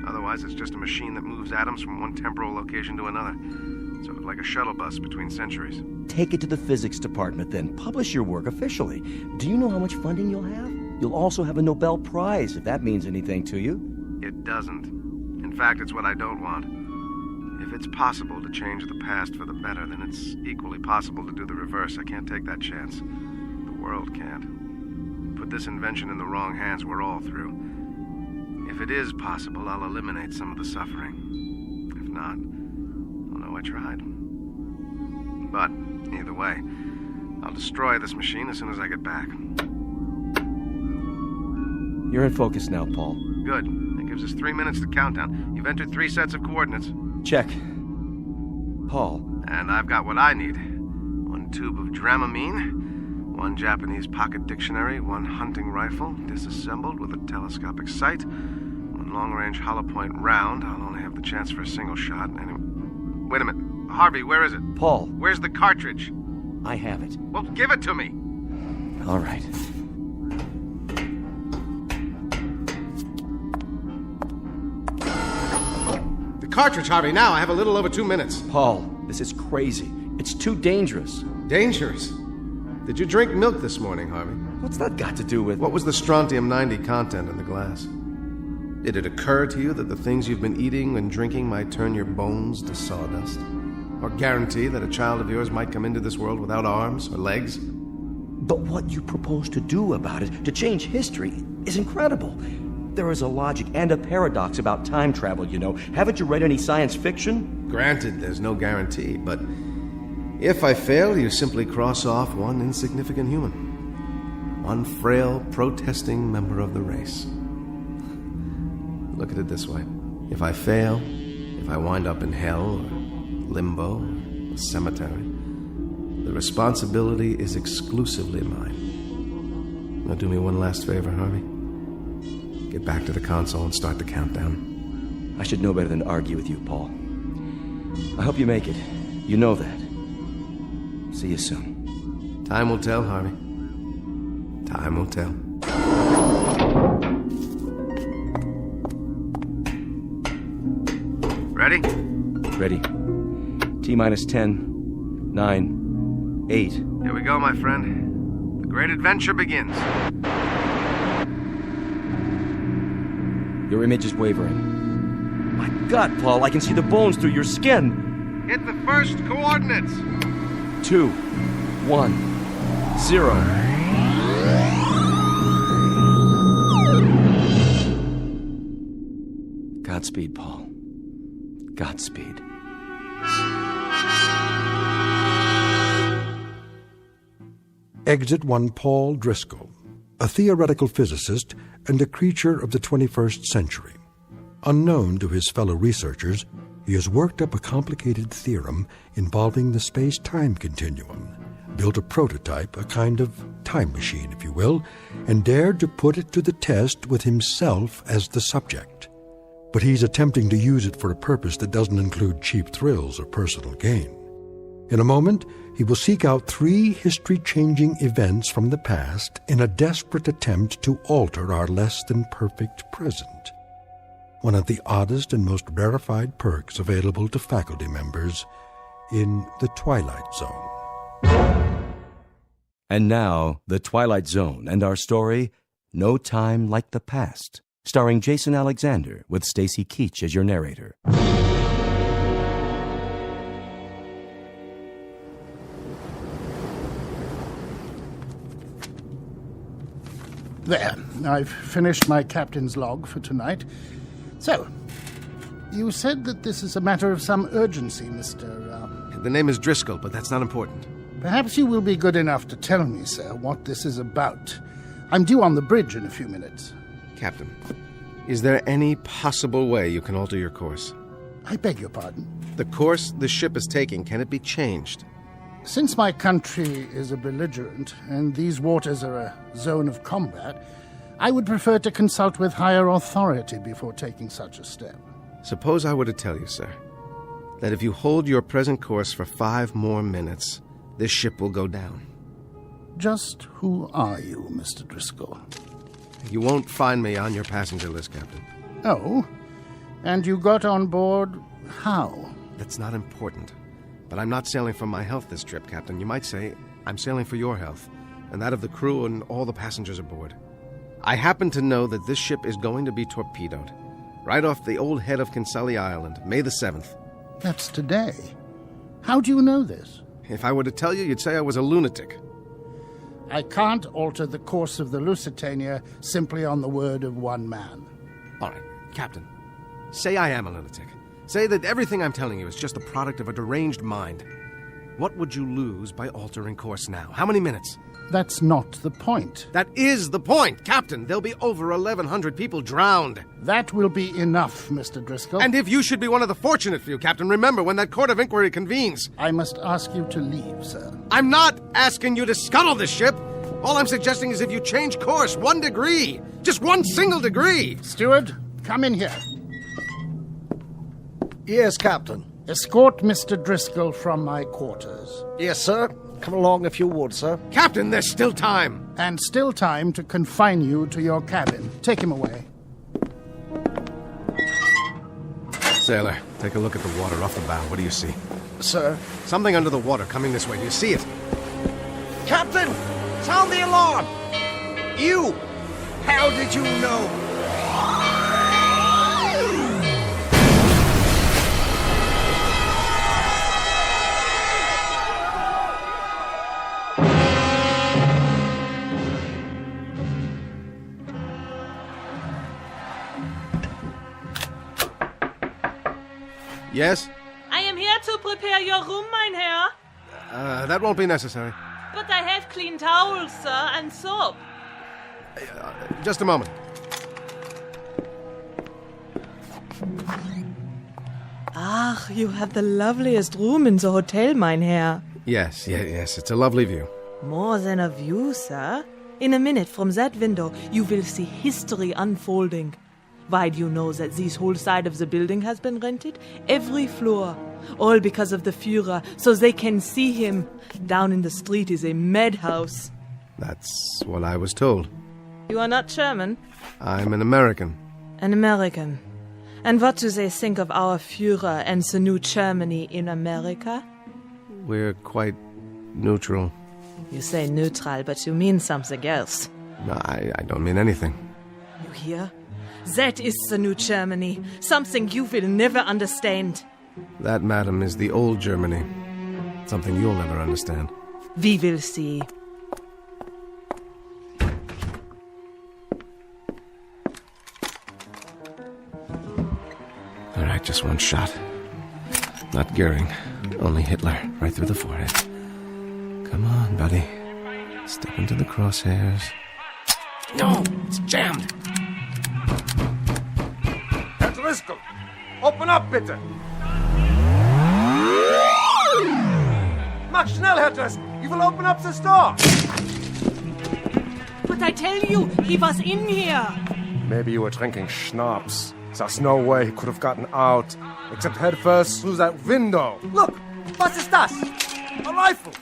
Otherwise, it's just a machine that moves atoms from one temporal location to another. Sort of like a shuttle bus between centuries. Take it to the physics department, then. Publish your work officially. Do you know how much funding you'll have? You'll also have a Nobel Prize, if that means anything to you. It doesn't. In fact, it's what I don't want. If it's possible to change the past for the better, then it's equally possible to do the reverse. I can't take that chance. The world can't. Put this invention in the wrong hands, we're all through. If it is possible, I'll eliminate some of the suffering. If not, I'll know I tried. But, either way, I'll destroy this machine as soon as I get back. You're in focus now, Paul. Good. That gives us 3 minutes to countdown. You've entered 3 sets of coordinates. Check. Paul. And I've got what I need. 1 tube of Dramamine, 1 Japanese pocket dictionary, 1 hunting rifle, disassembled with a telescopic sight, 1 long-range hollow point round. I'll only have the chance for a single shot. Anyway. Wait a minute. Harvey, where is it? Paul. Where's the cartridge? I have it. Well, give it to me. All right. The cartridge, Harvey, now. I have a little over 2 minutes. Paul, this is crazy. It's too dangerous. Dangerous? Did you drink milk this morning, Harvey? What's that got to do with... What was the strontium-90 content in the glass? Did it occur to you that the things you've been eating and drinking might turn your bones to sawdust? Or guarantee that a child of yours might come into this world without arms or legs? But what you propose to do about it, to change history, is incredible. There is a logic and a paradox about time travel, you know. Haven't you read any science fiction? Granted, there's no guarantee, but if I fail, you simply cross off one insignificant human. One frail, protesting member of the race. Look at it this way. If I fail, if I wind up in hell or limbo, or cemetery, the responsibility is exclusively mine. Now do me one last favor, Harvey. Get back to the console and start the countdown. I should know better than to argue with you, Paul. I hope you make it. You know that. See you soon. Time will tell, Harvey. Time will tell. Ready? Ready. T-minus 10, 9, 8. Here we go, my friend. The great adventure begins. Your image is wavering. My God, Paul, I can see the bones through your skin. Hit the first coordinates. 2, 1, 0. Godspeed, Paul. Godspeed. Exit one Paul Driscoll, a theoretical physicist and a creature of the 21st century. Unknown to his fellow researchers, he has worked up a complicated theorem involving the space-time continuum, built a prototype, a kind of time machine, if you will, and dared to put it to the test with himself as the subject. But he's attempting to use it for a purpose that doesn't include cheap thrills or personal gain. In a moment, he will seek out 3 history-changing events from the past in a desperate attempt to alter our less-than-perfect present. One of the oddest and most rarefied perks available to faculty members in the Twilight Zone. And now, The Twilight Zone and our story, No Time Like the Past, starring Jason Alexander with Stacy Keach as your narrator. There, I've finished my captain's log for tonight. So, you said that this is a matter of some urgency, Mr. The name is Driscoll, but that's not important. Perhaps you will be good enough to tell me, sir, what this is about. I'm due on the bridge in a few minutes. Captain, is there any possible way you can alter your course? I beg your pardon? The course the ship is taking, can it be changed? Since my country is a belligerent, and these waters are a zone of combat, I would prefer to consult with higher authority before taking such a step. Suppose I were to tell you, sir, that if you hold your present course for 5 more minutes, this ship will go down. Just who are you, Mr. Driscoll? You won't find me on your passenger list, Captain. Oh? And you got on board how? That's not important. But I'm not sailing for my health this trip, Captain. You might say I'm sailing for your health, and that of the crew and all the passengers aboard. I happen to know that this ship is going to be torpedoed, right off the old head of Kinsale Island, May the 7th. That's today. How do you know this? If I were to tell you, you'd say I was a lunatic. I can't alter the course of the Lusitania simply on the word of one man. All right, Captain, say I am a lunatic. Say that everything I'm telling you is just the product of a deranged mind. What would you lose by altering course now? How many minutes? That's not the point. That is the point, Captain. There'll be over 1,100 people drowned. That will be enough, Mr. Driscoll. And if you should be one of the fortunate few, Captain, remember when that court of inquiry convenes. I must ask you to leave, sir. I'm not asking you to scuttle this ship. All I'm suggesting is if you change course 1 degree, just 1 single degree. Steward, come in here. Yes, Captain. Escort Mr. Driscoll from my quarters. Yes, sir. Come along if you would, sir. Captain, there's still time. And still time to confine you to your cabin. Take him away. Sailor, take a look at the water off the bow. What do you see? Sir? Something under the water coming this way. Do you see it? Captain! Sound the alarm! You! How did you know? Yes? I am here to prepare your room, mein Herr. That won't be necessary. But I have clean towels, sir, and soap. Just a moment. Ach, you have the loveliest room in the hotel, mein Herr. Yes. It's a lovely view. More than a view, sir. In a minute, from that window, you will see history unfolding. Why do you know that this whole side of the building has been rented? Every floor. All because of the Führer, so they can see him. Down in the street is a madhouse. That's what I was told. You are not German? I'm an American. An American. And what do they think of our Führer and the new Germany in America? We're quite neutral. You say neutral, but you mean something else. No, I don't mean anything. You hear? That is the new Germany. Something you will never understand. That, madam, is the old Germany. Something you'll never understand. We will see. All right, just one shot. Not Goering, only Hitler, right through the forehead. Come on, buddy. Step into the crosshairs. No, it's jammed. Herr Driscoll, open up, bitte. Mach schnell, Herr Driscoll. He will open up the door. But I tell you, he was in here. Maybe you were drinking schnapps. There's no way he could have gotten out, except head first through that window. Look, was ist das? A rifle.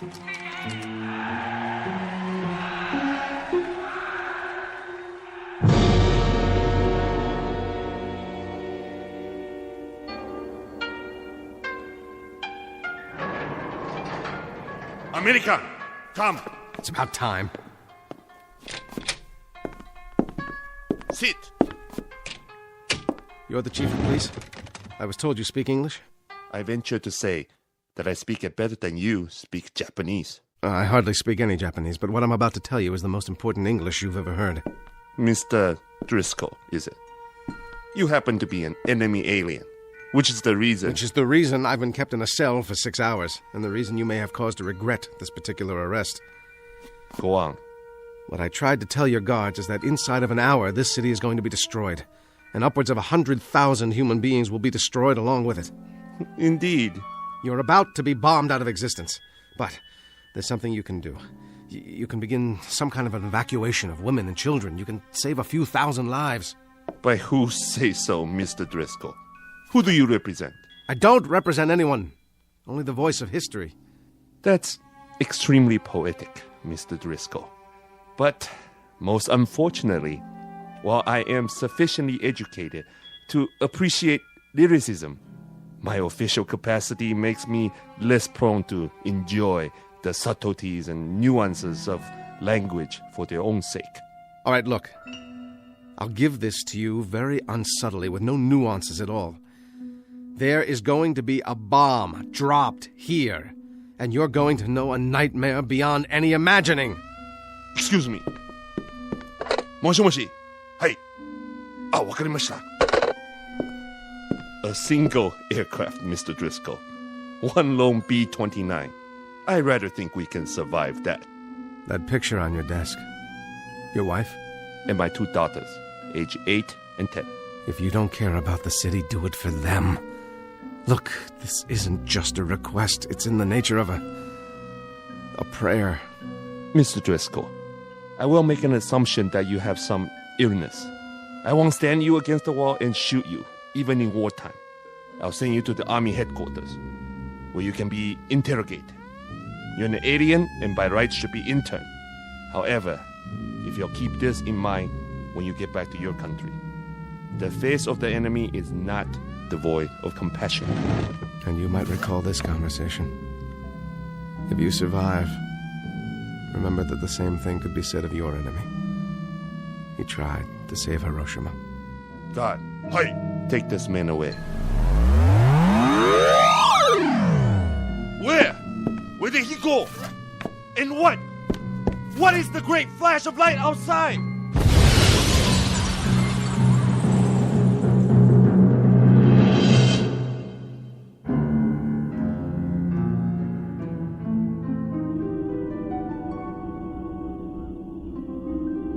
America, come. It's about time. Sit. You're the chief of police? I was told you speak English? I venture to say that I speak it better than you speak Japanese. I hardly speak any Japanese, but what I'm about to tell you is the most important English you've ever heard. Mr. Driscoll, is it? You happen to be an enemy alien, which is the reason... Which is the reason I've been kept in a cell for 6 hours, and the reason you may have cause to regret this particular arrest. Go on. What I tried to tell your guards is that inside of an hour, this city is going to be destroyed, and upwards of 100,000 human beings will be destroyed along with it. Indeed. You're about to be bombed out of existence, but there's something you can do. You can begin some kind of an evacuation of women and children. You can save a few thousand lives. By who say so, Mr. Driscoll? Who do you represent? I don't represent anyone. Only the voice of history. That's extremely poetic, Mr. Driscoll. But, most unfortunately, while I am sufficiently educated to appreciate lyricism, My official capacity makes me less prone to enjoy the subtleties and nuances of language for their own sake. All right, look. I'll give this to you very unsubtly, with no nuances at all. There is going to be a bomb dropped here, and you're going to know a nightmare beyond any imagining. Excuse me. Moshi. Hey. Ah, wakarimashita. A single aircraft, Mr. Driscoll. One lone B-29. I rather think we can survive that. That picture on your desk. Your wife? And my 2 daughters, age 8 and 10. If you don't care about the city, do it for them. Look, this isn't just a request. It's in the nature of a prayer. Mr. Driscoll, I will make an assumption that you have some illness. I won't stand you against the wall and shoot you, even in wartime. I'll send you to the Army headquarters, where you can be interrogated. You're an alien and by rights should be interned. However, if you'll keep this in mind when you get back to your country, the face of the enemy is not devoid of compassion. And you might recall this conversation. If you survive, remember that the same thing could be said of your enemy. He tried to save Hiroshima. God, hey, take this man away. Where? Where did he go? And what? What is the great flash of light outside?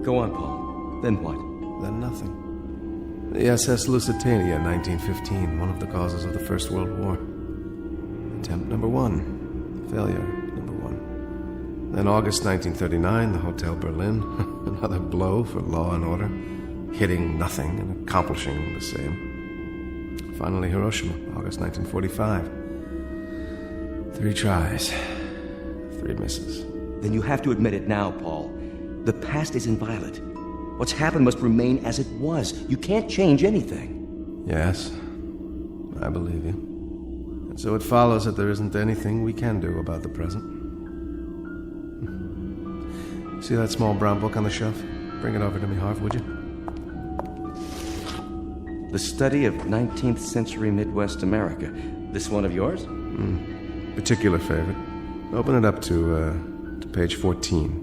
Go on, Paul. Then what? Then nothing. The SS Lusitania, 1915, one of the causes of the First World War. Attempt number 1. Failure number 1. Then August 1939, the Hotel Berlin. Another blow for law and order. Hitting nothing and accomplishing the same. Finally, Hiroshima, August 1945. 3 tries. 3 misses. Then you have to admit it now, Paul. The past is inviolate. What's happened must remain as it was. You can't change anything. Yes, I believe you. And so it follows that there isn't anything we can do about the present. See that small brown book on the shelf? Bring it over to me, Harv, would you? The Study of 19th Century Midwest America. This one of yours? Particular favorite. Open it up to page 14.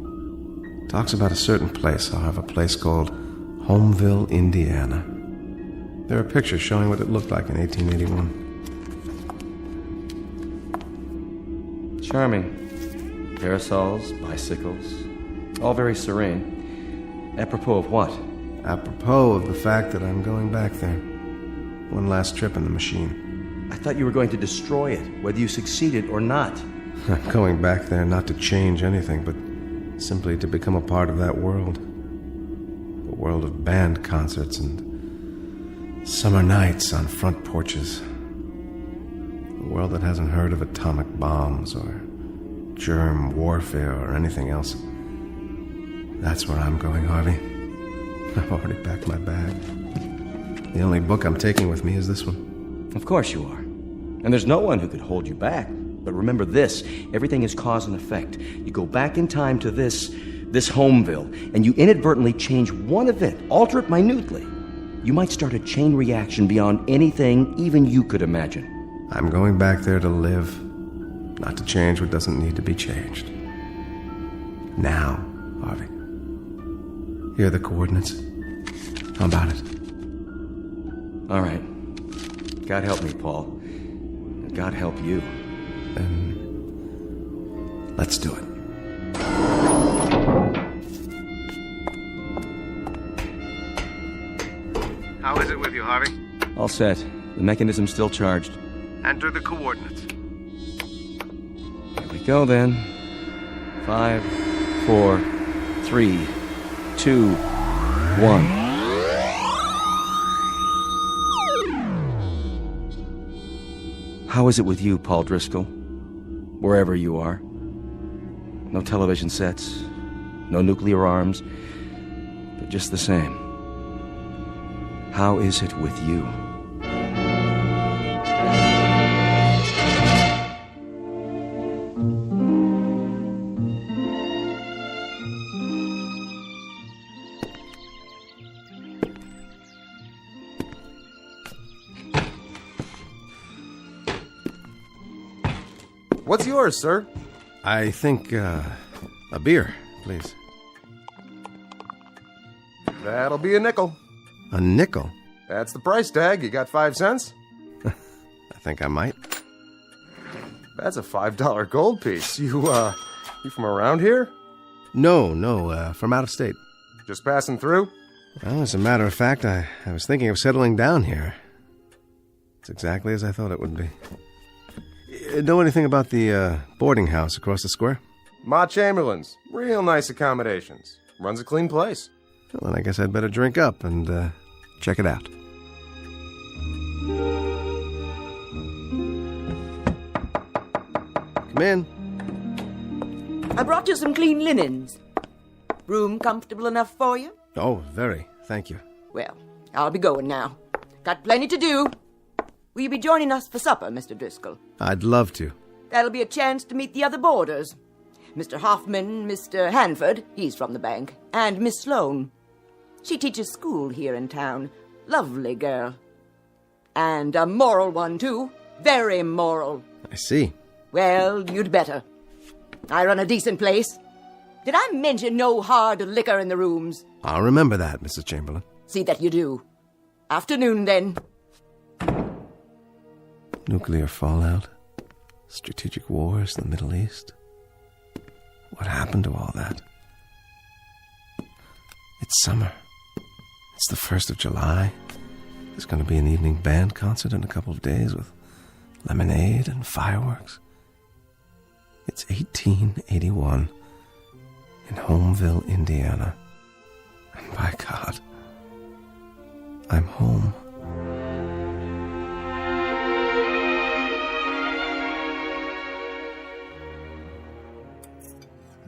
Talks about a certain place, Harv, a place called Homeville, Indiana. There are pictures showing what it looked like in 1881. Charming. Parasols, bicycles, all very serene. Apropos of what? Apropos of the fact that I'm going back there. One last trip in the machine. I thought you were going to destroy it, whether you succeeded or not. I'm going back there not to change anything, but simply to become a part of that world. A world of band concerts and summer nights on front porches. A world that hasn't heard of atomic bombs or germ warfare or anything else. That's where I'm going, Harvey. I've already packed my bag. The only book I'm taking with me is this one. Of course you are. And there's no one who could hold you back. But remember this, everything is cause and effect. You go back in time to this Homeville, and you inadvertently change one event, alter it minutely. You might start a chain reaction beyond anything even you could imagine. I'm going back there to live, not to change what doesn't need to be changed. Now, Harvey. Here are the coordinates. How about it? All right. God help me, Paul. God help you. Then let's do it. How is it with you, Harvey? All set. The mechanism's still charged. Enter the coordinates. Here we go, then. 5, 4, 3, 2, 1. How is it with you, Paul Driscoll? Wherever you are. No television sets, no nuclear arms, but just the same. How is it with you? What's yours, sir? I think, a beer, please. That'll be a nickel. A nickel? That's the price tag. You got 5 cents? I think I might. That's a $5 gold piece. You from around here? No, from out of state. Just passing through? Well, as a matter of fact, I was thinking of settling down here. It's exactly as I thought it would be. Know anything about the boarding house across the square? Ma Chamberlain's. Real nice accommodations. Runs a clean place. Well, then I guess I'd better drink up and check it out. Come in. I brought you some clean linens. Room comfortable enough for you? Oh, very. Thank you. Well, I'll be going now. Got plenty to do. Will you be joining us for supper, Mr. Driscoll? I'd love to. That'll be a chance to meet the other boarders. Mr. Hoffman, Mr. Hanford, he's from the bank, and Miss Sloane. She teaches school here in town. Lovely girl. And a moral one, too. Very moral. I see. Well, you'd better. I run a decent place. Did I mention no hard liquor in the rooms? I'll remember that, Mrs. Chamberlain. See that you do. Afternoon, then. Nuclear fallout, strategic wars in the Middle East. What happened to all that? It's summer. It's the 1st of July. There's going to be an evening band concert in a couple of days with lemonade and fireworks. It's 1881 in Homeville, Indiana. And by God, I'm home.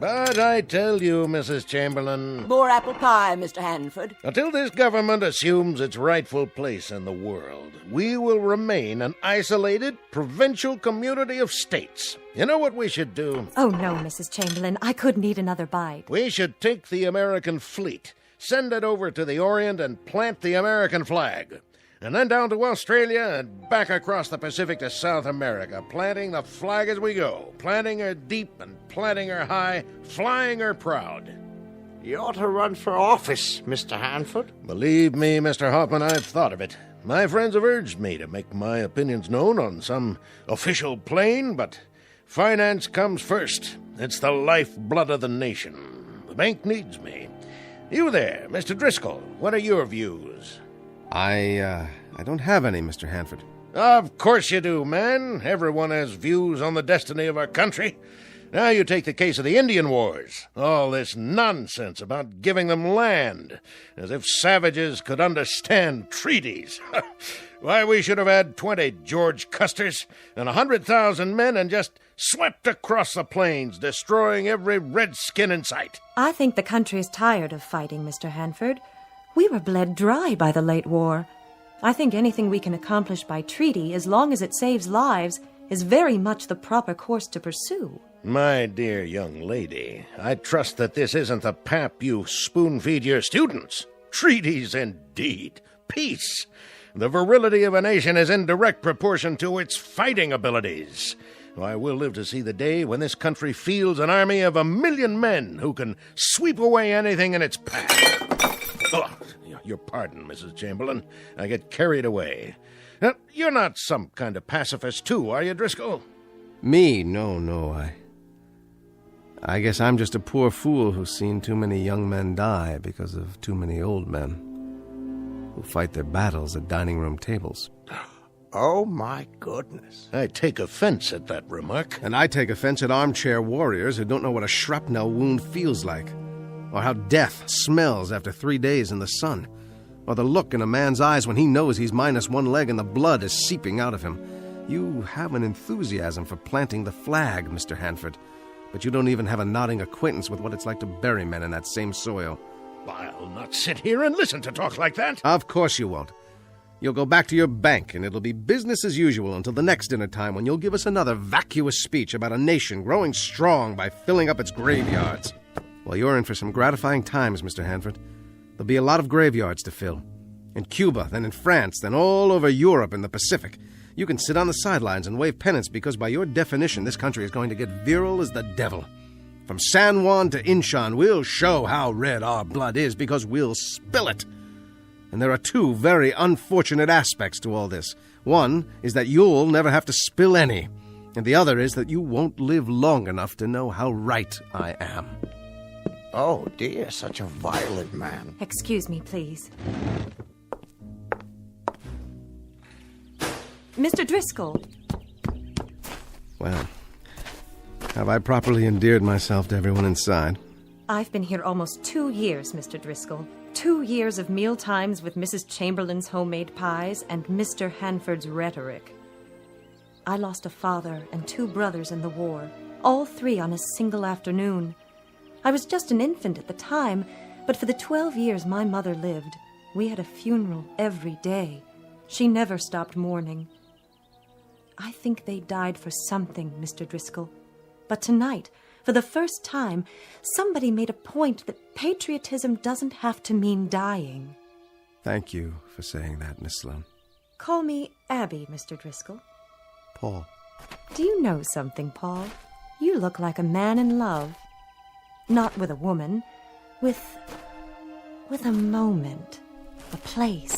But I tell you, Mrs. Chamberlain... More apple pie, Mr. Hanford. Until this government assumes its rightful place in the world, we will remain an isolated, provincial community of states. You know what we should do? Oh, no, Mrs. Chamberlain. I couldn't eat another bite. We should take the American fleet, send it over to the Orient, and plant the American flag. And then down to Australia and back across the Pacific to South America, planting the flag as we go, planting her deep and planting her high, flying her proud. You ought to run for office, Mr. Hanford. Believe me, Mr. Hoffman, I've thought of it. My friends have urged me to make my opinions known on some official plane, but finance comes first. It's the lifeblood of the nation. The bank needs me. You there, Mr. Driscoll, what are your views? I don't have any, Mr. Hanford. Of course you do, man. Everyone has views on the destiny of our country. Now you take the case of the Indian Wars. All this nonsense about giving them land, as if savages could understand treaties. Why, we should have had 20 George Custers and 100,000 men and just swept across the plains, destroying every redskin in sight. I think the country is tired of fighting, Mr. Hanford. We were bled dry by the late war. I think anything we can accomplish by treaty, as long as it saves lives, is very much the proper course to pursue. My dear young lady, I trust that this isn't the pap you spoon-feed your students. Treaties, indeed. Peace. The virility of a nation is in direct proportion to its fighting abilities. Why, we'll live to see the day when this country fields an army of 1 million men who can sweep away anything in its path. Oh, your pardon, Mrs. Chamberlain. I get carried away. Now, you're not some kind of pacifist, too, are you, Driscoll? Me? No. I guess I'm just a poor fool who's seen too many young men die because of too many old men who fight their battles at dining room tables. Oh, my goodness. I take offense at that remark. And I take offense at armchair warriors who don't know what a shrapnel wound feels like, or how death smells after 3 days in the sun, or the look in a man's eyes when he knows he's minus one leg and the blood is seeping out of him. You have an enthusiasm for planting the flag, Mr. Hanford, but you don't even have a nodding acquaintance with what it's like to bury men in that same soil. I'll not sit here and listen to talk like that. Of course you won't. You'll go back to your bank, and it'll be business as usual until the next dinner time, when you'll give us another vacuous speech about a nation growing strong by filling up its graveyards. Well, you're in for some gratifying times, Mr. Hanford. There'll be a lot of graveyards to fill. In Cuba, then in France, then all over Europe and the Pacific. You can sit on the sidelines and wave pennants because by your definition this country is going to get virile as the devil. From San Juan to Incheon, we'll show how red our blood is because we'll spill it. And there are two very unfortunate aspects to all this. One is that you'll never have to spill any, and the other is that you won't live long enough to know how right I am. Oh, dear, such a violent man. Excuse me, please. Mr. Driscoll. Well, have I properly endeared myself to everyone inside? I've been here almost 2 years, Mr. Driscoll. 2 years of meal times with Mrs. Chamberlain's homemade pies and Mr. Hanford's rhetoric. I lost a father and 2 brothers in the war, all 3 on a single afternoon. I was just an infant at the time, but for the 12 years my mother lived, we had a funeral every day. She never stopped mourning. I think they died for something, Mr. Driscoll. But tonight, for the first time, somebody made a point that patriotism doesn't have to mean dying. Thank you for saying that, Miss Sloane. Call me Abby, Mr. Driscoll. Paul. Do you know something, Paul? You look like a man in love. Not with a woman, with a moment, a place.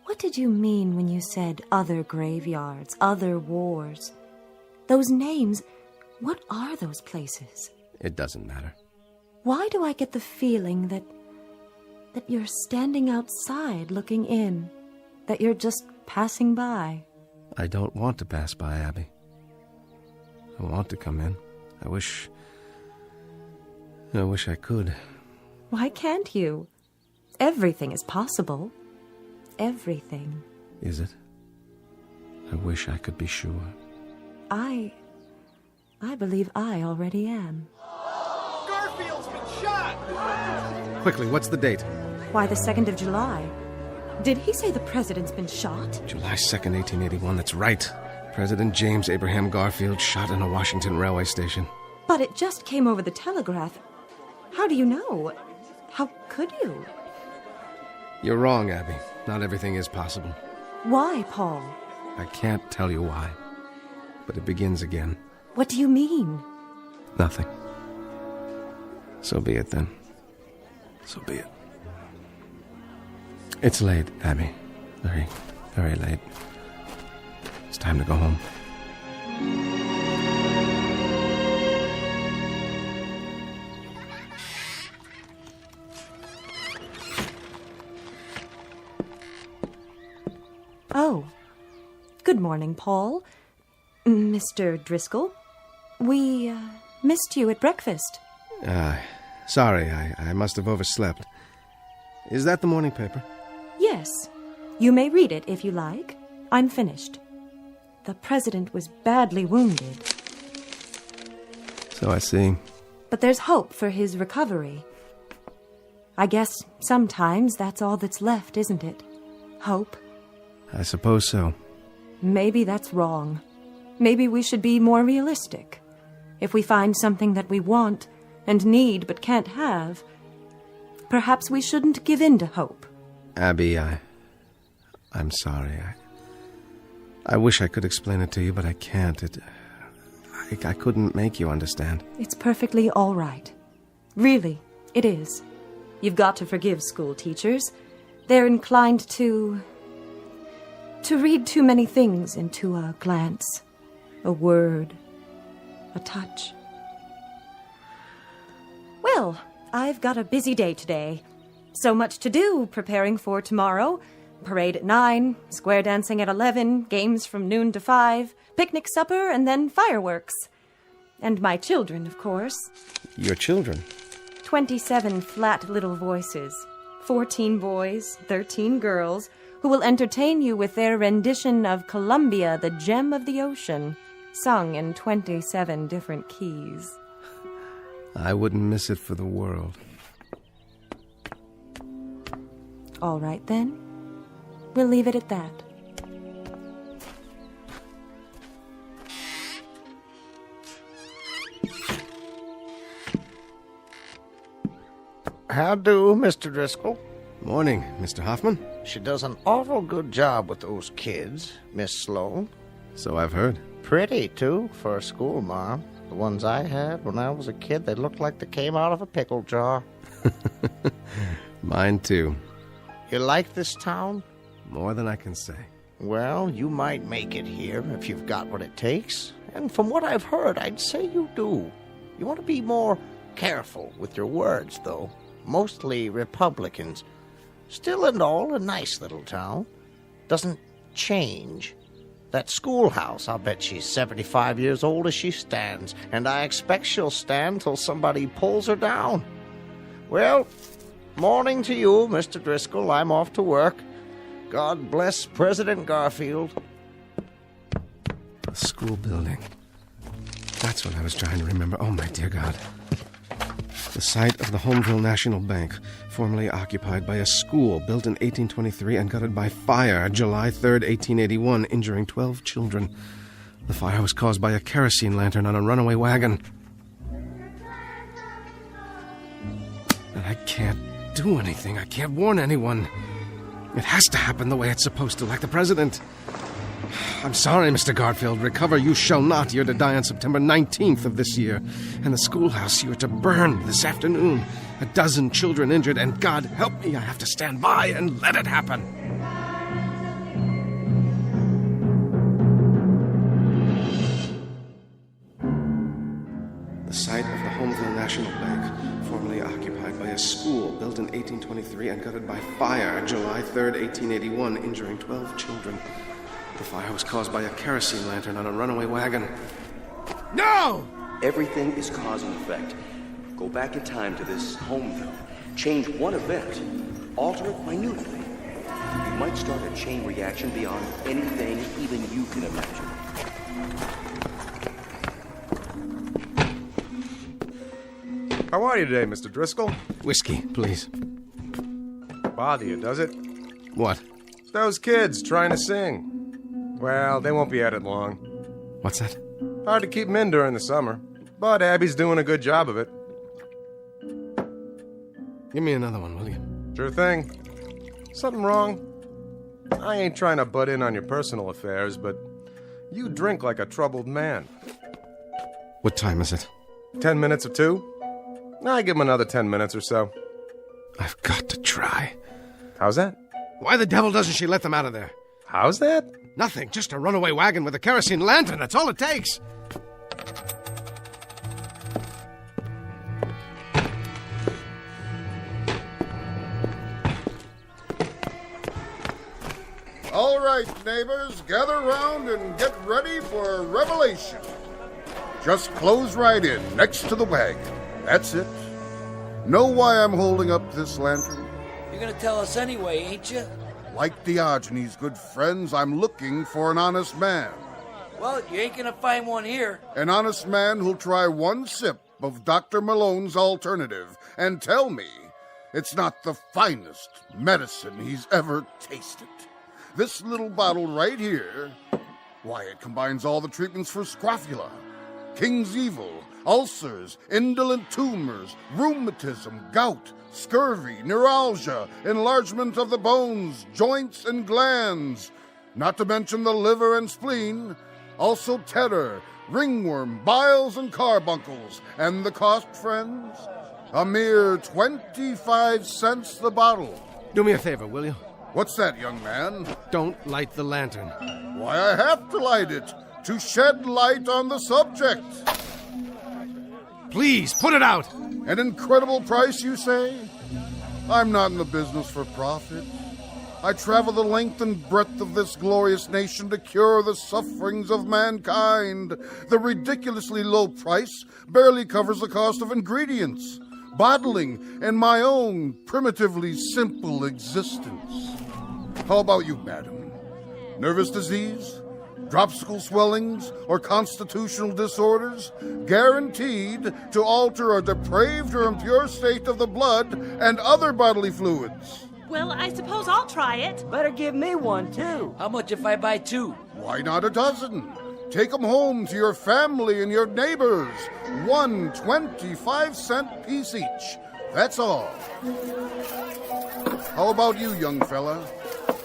What did you mean when you said other graveyards, other wars? Those names, what are those places? It doesn't matter. Why do I get the feeling that you're standing outside looking in, that you're just passing by? I don't want to pass by, Abby. I want to come in. I wish I could. Why can't you? Everything is possible. Everything. Is it? I wish I could be sure. I believe I already am. Garfield's been shot! Quickly, what's the date? Why, the 2nd of July. Did he say the president's been shot? July 2nd, 1881, that's right. President James Abraham Garfield shot in a Washington railway station. But it just came over the telegraph. How do you know? How could you? You're wrong, Abby. Not everything is possible. Why, Paul? I can't tell you why. But it begins again. What do you mean? Nothing. So be it, then. So be it. It's late, Abby. Very, very late. It's time to go home. Oh. Good morning, Paul. Mr. Driscoll. We missed you at breakfast. Sorry, I must have overslept. Is that the morning paper? Yes. You may read it if you like. I'm finished. The president was badly wounded. So I see. But there's hope for his recovery. I guess sometimes that's all that's left, isn't it? Hope. I suppose so. Maybe that's wrong. Maybe we should be more realistic. If we find something that we want and need but can't have, perhaps we shouldn't give in to hope. Abby, I'm sorry. I wish I could explain it to you, but I can't. I couldn't make you understand. It's perfectly all right. Really, it is. You've got to forgive school teachers. They're inclined to read too many things into a glance, a word, a touch. Well, I've got a busy day today. So much to do preparing for tomorrow. Parade at 9, square dancing at 11, games from noon to 5, picnic supper, and then fireworks. And my children, of course. Your children? 27 flat little voices. 14 boys, 13 girls, who will entertain you with their rendition of Columbia, the Gem of the Ocean, sung in 27 different keys. I wouldn't miss it for the world. All right, then. We'll leave it at that. How do, Mr. Driscoll? Morning, Mr. Hoffman. She does an awful good job with those kids, Miss Sloane. So I've heard. Pretty, too, for a schoolmarm. The ones I had when I was a kid, they looked like they came out of a pickle jar. Mine, too. You like this town? More than I can say. Well, you might make it here if you've got what it takes. And from what I've heard, I'd say you do. You want to be more careful with your words, though. Mostly Republicans. Still and all, a nice little town. Doesn't change. That schoolhouse, I'll bet she's 75 years old as she stands, and I expect she'll stand till somebody pulls her down. Well, morning to you, Mr. Driscoll. I'm off to work. God bless President Garfield. A school building. That's what I was trying to remember. Oh, my dear God. The site of the Homeville National Bank, formerly occupied by a school, built in 1823 and gutted by fire July 3rd, 1881, injuring 12 children. The fire was caused by a kerosene lantern on a runaway wagon. And I can't do anything. I can't warn anyone. It has to happen the way it's supposed to, like the president. I'm sorry, Mr. Garfield. Recover you shall not. You're to die on September 19th of this year. And the schoolhouse you're to burn this afternoon. 12 children injured, and God help me, I have to stand by and let it happen. The site of the Homeville National Bank, formerly occupied by a school, built in 1823 and gutted by fire July 3rd, 1881, injuring 12 children. The fire was caused by a kerosene lantern on a runaway wagon. No! Everything is cause and effect. Go back in time to this Homeville. Change one event. Alter it minutely. You might start a chain reaction beyond anything even you can imagine. How are you today, Mr. Driscoll? Whiskey, please. Bother you, does it? What? Those kids trying to sing. Well, they won't be at it long. What's that? Hard to keep them in during the summer. But Abby's doing a good job of it. Give me another one, will you? Sure thing. Something wrong? I ain't trying to butt in on your personal affairs, but you drink like a troubled man. What time is it? 10 minutes or 2? I give him another 10 minutes or so. I've got to try. How's that? Why the devil doesn't she let them out of there? How's that? Nothing. Just a runaway wagon with a kerosene lantern. That's all it takes. All right, neighbors, gather round and get ready for a revelation. Just close right in, next to the wagon. That's it. Know why I'm holding up this lantern? You're gonna tell us anyway, ain't you? Like Diogenes' good friends, I'm looking for an honest man. Well, you ain't gonna find one here. An honest man who'll try one sip of Dr. Malone's alternative and tell me it's not the finest medicine he's ever tasted. This little bottle right here, why, it combines all the treatments for scrofula, King's Evil, ulcers, indolent tumors, rheumatism, gout, scurvy, neuralgia, enlargement of the bones, joints, and glands, not to mention the liver and spleen, also terror, ringworm, biles, and carbuncles. And the cost, friends? A mere 25 cents the bottle. Do me a favor, will you? What's that, young man? Don't light the lantern. Why, I have to light it, to shed light on the subject. Please, put it out! An incredible price, you say? I'm not in the business for profit. I travel the length and breadth of this glorious nation to cure the sufferings of mankind. The ridiculously low price barely covers the cost of ingredients, bottling, and my own primitively simple existence. How about you, madam? Nervous disease? Dropsical swellings, or constitutional disorders, guaranteed to alter a depraved or impure state of the blood and other bodily fluids. Well, I suppose I'll try it. Better give me one, too. How much if I buy 2? Why not a dozen? Take them home to your family and your neighbors. One 25-cent piece each. That's all. How about you, young fella?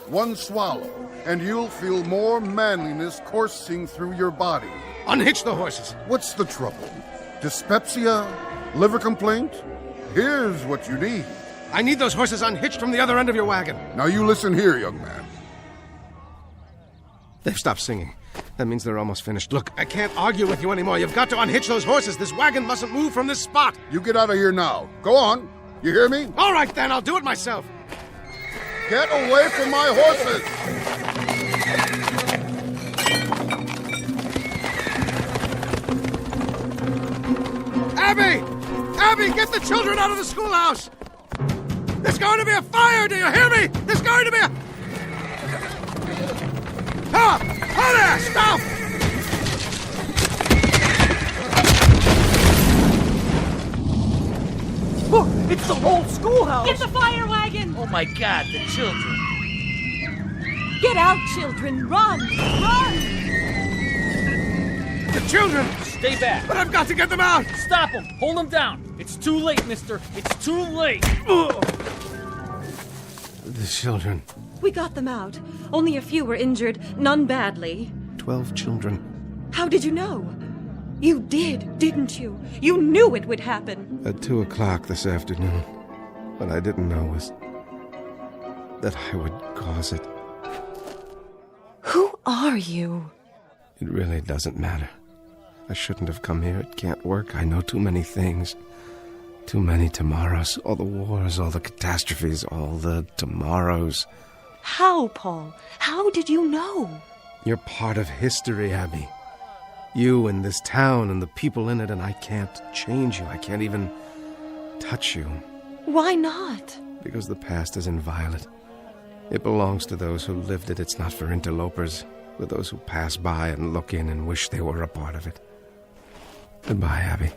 One swallow, and you'll feel more manliness coursing through your body. Unhitch the horses. What's the trouble? Dyspepsia? Liver complaint? Here's what you need. I need those horses unhitched from the other end of your wagon. Now you listen here, young man. They've stopped singing. That means they're almost finished. Look, I can't argue with you anymore. You've got to unhitch those horses. This wagon mustn't move from this spot. You get out of here now. Go on. You hear me? All right, then. I'll do it myself. Get away from my horses! Abby! Abby, get the children out of the schoolhouse! There's going to be a fire, do you hear me? There's going to be a... Ah! Oh there! Stop! Look, it's the whole schoolhouse! Get the fire wagon! Oh my God, the children! Get out, children! Run! Run! The children! Stay back! But I've got to get them out! Stop them! Hold them down! It's too late, mister! It's too late! Ugh. The children. We got them out. Only a few were injured, none badly. 12 children. How did you know? You did, didn't you? You knew it would happen. At 2 o'clock this afternoon. What I didn't know was that I would cause it. Who are you? It really doesn't matter. I shouldn't have come here. It can't work. I know too many things. Too many tomorrows. All the wars, all the catastrophes, all the tomorrows. How, Paul? How did you know? You're part of history, Abby. You and this town and the people in it, and I can't change you. I can't even touch you. Why not? Because the past is inviolate. It belongs to those who lived it. It's not for interlopers, for those who pass by and look in and wish they were a part of it. Goodbye, Abby.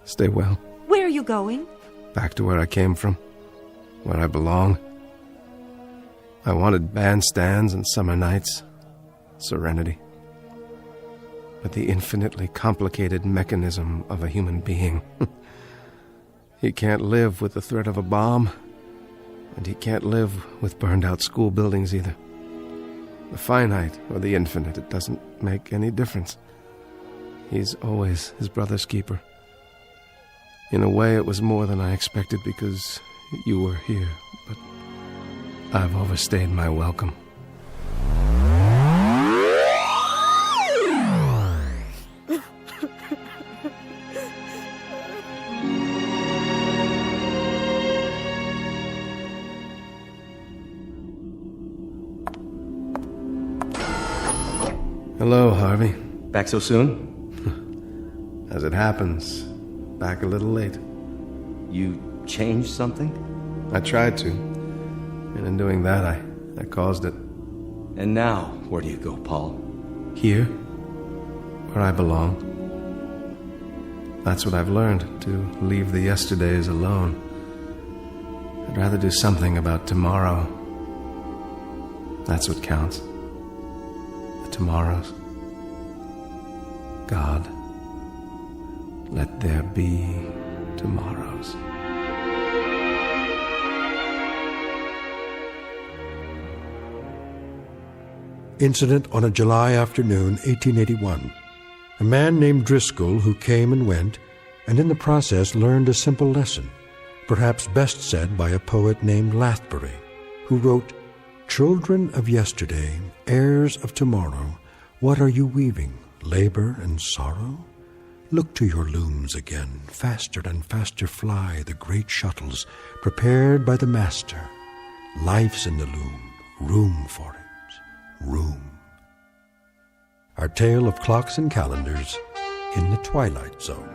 Stay well. Where are you going? Back to where I came from, where I belong. I wanted bandstands and summer nights, serenity. But the infinitely complicated mechanism of a human being. He can't live with the threat of a bomb, and he can't live with burned-out school buildings either. The finite or the infinite, it doesn't make any difference. He's always his brother's keeper. In a way, it was more than I expected because you were here, but I've overstayed my welcome. Hello, Harvey. Back so soon? As it happens, back a little late. You changed something? I tried to. And in doing that, I caused it. And now, where do you go, Paul? Here, where I belong. That's what I've learned, to leave the yesterdays alone. I'd rather do something about tomorrow. That's what counts. The tomorrows. God, let there be tomorrows. Incident on a July afternoon, 1881. A man named Driscoll who came and went, and in the process learned a simple lesson, perhaps best said by a poet named Lathbury, who wrote, "Children of yesterday, heirs of tomorrow, what are you weaving, labor and sorrow? Look to your looms again, faster and faster fly the great shuttles, prepared by the master. Life's in the loom, room for it, room." Our tale of clocks and calendars in the Twilight Zone.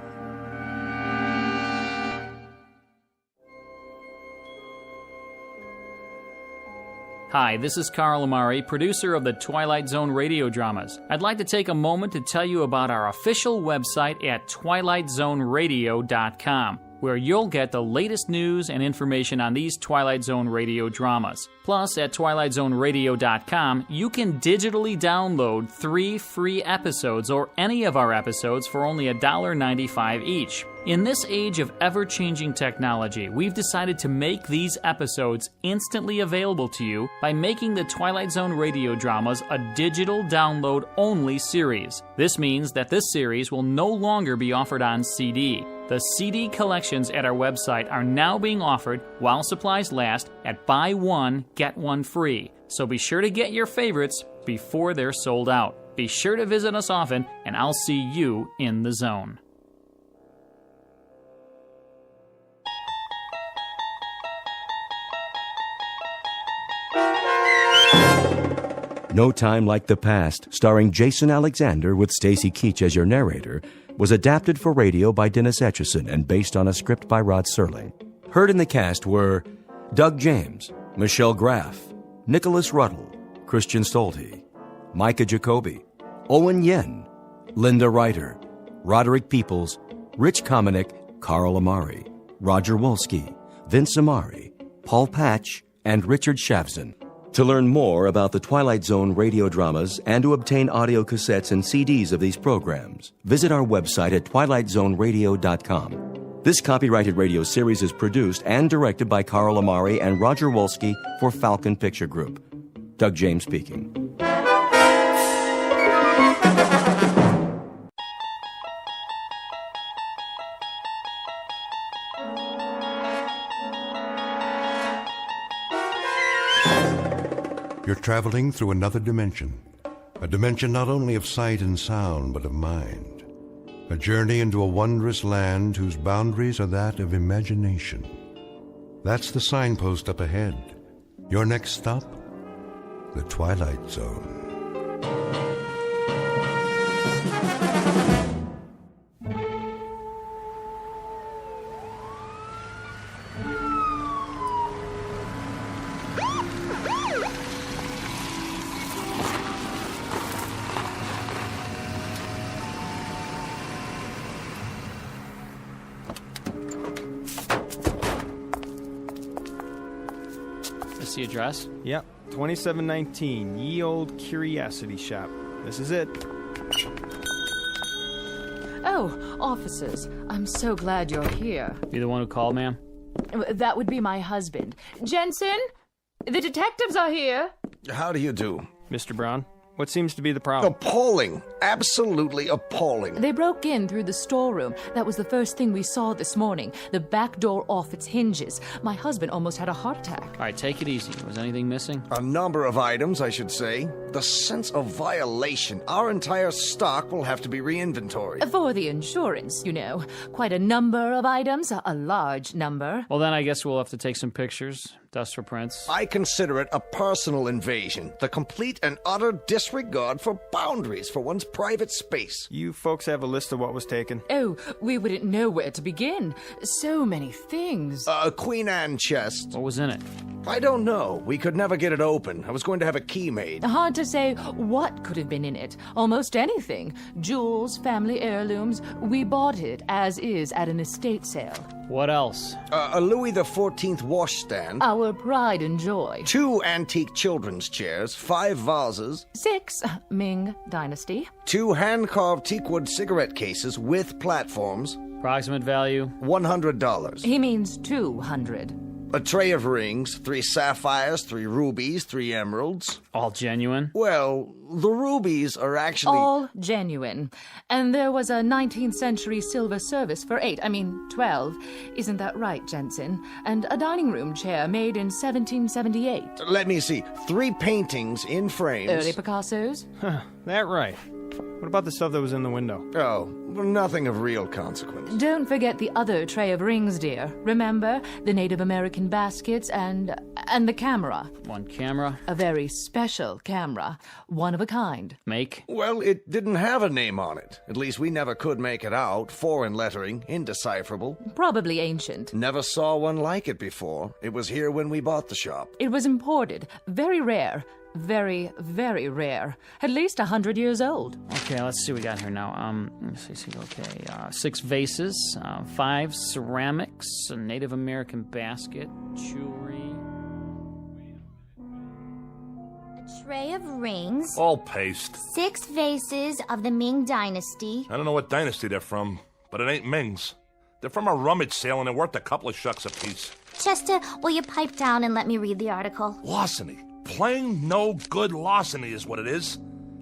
Hi, this is Carl Amari, producer of the Twilight Zone Radio Dramas. I'd like to take a moment to tell you about our official website at twilightzoneradio.com, where you'll get the latest news and information on these Twilight Zone radio dramas. Plus, at twilightzoneradio.com, you can digitally download 3 free episodes or any of our episodes for only $1.95 each. In this age of ever-changing technology, we've decided to make these episodes instantly available to you by making the Twilight Zone radio dramas a digital download-only series. This means that this series will no longer be offered on CD. The CD collections at our website are now being offered while supplies last at buy one, get one free. So be sure to get your favorites before they're sold out. Be sure to visit us often, and I'll see you in the zone. No Time Like the Past, starring Jason Alexander with Stacy Keach as your narrator, was adapted for radio by Dennis Etchison and based on a script by Rod Serling. Heard in the cast were Doug James, Michelle Graff, Nicholas Ruddle, Christian Stolte, Micah Jacoby, Owen Yen, Linda Ryder, Roderick Peoples, Rich Komanek, Carl Amari, Roger Wolski, Vince Amari, Paul Patch, and Richard Shavzin. To learn more about the Twilight Zone radio dramas and to obtain audio cassettes and CDs of these programs, visit our website at twilightzoneradio.com. This copyrighted radio series is produced and directed by Carl Amari and Roger Wolski for Falcon Picture Group. Doug James speaking. You're traveling through another dimension. A dimension not only of sight and sound, but of mind. A journey into a wondrous land whose boundaries are that of imagination. That's the signpost up ahead. Your next stop? The Twilight Zone. The address? Yep, 2719 Ye Old Curiosity Shop. This is it. Oh, officers, I'm so glad you're here. You the one who called, ma'am? That would be my husband. Jensen, the detectives are here. How do you do? Mr. Brown, what seems to be the problem? Appalling. Absolutely appalling. They broke in through the storeroom. That was the first thing we saw this morning. The back door off its hinges. My husband almost had a heart attack. All right, take it easy. Was anything missing? A number of items, I should say. The sense of violation. Our entire stock will have to be re-inventoried. For the insurance, you know. Quite a number of items. A large number. Well, then I guess we'll have to take some pictures. Dust for prints. I consider it a personal invasion. The complete and utter disregard for boundaries for one's private space. You folks have a list of what was taken? Oh, we wouldn't know where to begin. So many things. A Queen Anne chest. What was in it? I don't know. We could never get it open. I was going to have a key made. Hard to say what could have been in it. Almost anything. Jewels, family heirlooms. We bought it as is at an estate sale. What else? A Louis XIV washstand. Our pride and joy. 2 antique children's chairs, 5 vases. 6, Ming Dynasty. 2 hand-carved teakwood cigarette cases with platforms. Approximate value? $100. He means 200. A tray of rings, 3 sapphires, 3 rubies, 3 emeralds. All genuine? Well, the rubies are actually... All genuine. And there was a 19th century silver service for 12. Isn't that right, Jensen? And a dining room chair made in 1778. Let me see. 3 paintings in frames. Early Picassos? Huh, that right. What about the stuff that was in the window? Oh, nothing of real consequence. Don't forget the other tray of rings, dear. Remember? The Native American baskets and the camera. One camera? A very special camera. One of a kind. Make? Well, it didn't have a name on it. At least we never could make it out. Foreign lettering, indecipherable. Probably ancient. Never saw one like it before. It was here when we bought the shop. It was imported. Very rare. very, very rare. At least 100 years old. Okay, let's see what we got here now. Let's see. Okay, 6 vases, 5 ceramics, a Native American basket, jewelry. A tray of rings. All paste. 6 vases of the Ming Dynasty. I don't know what dynasty they're from, but it ain't Ming's. They're from a rummage sale and they're worth a couple of shucks apiece. Chester, will you pipe down and let me read the article? Larceny. Plain no good larceny is what it is.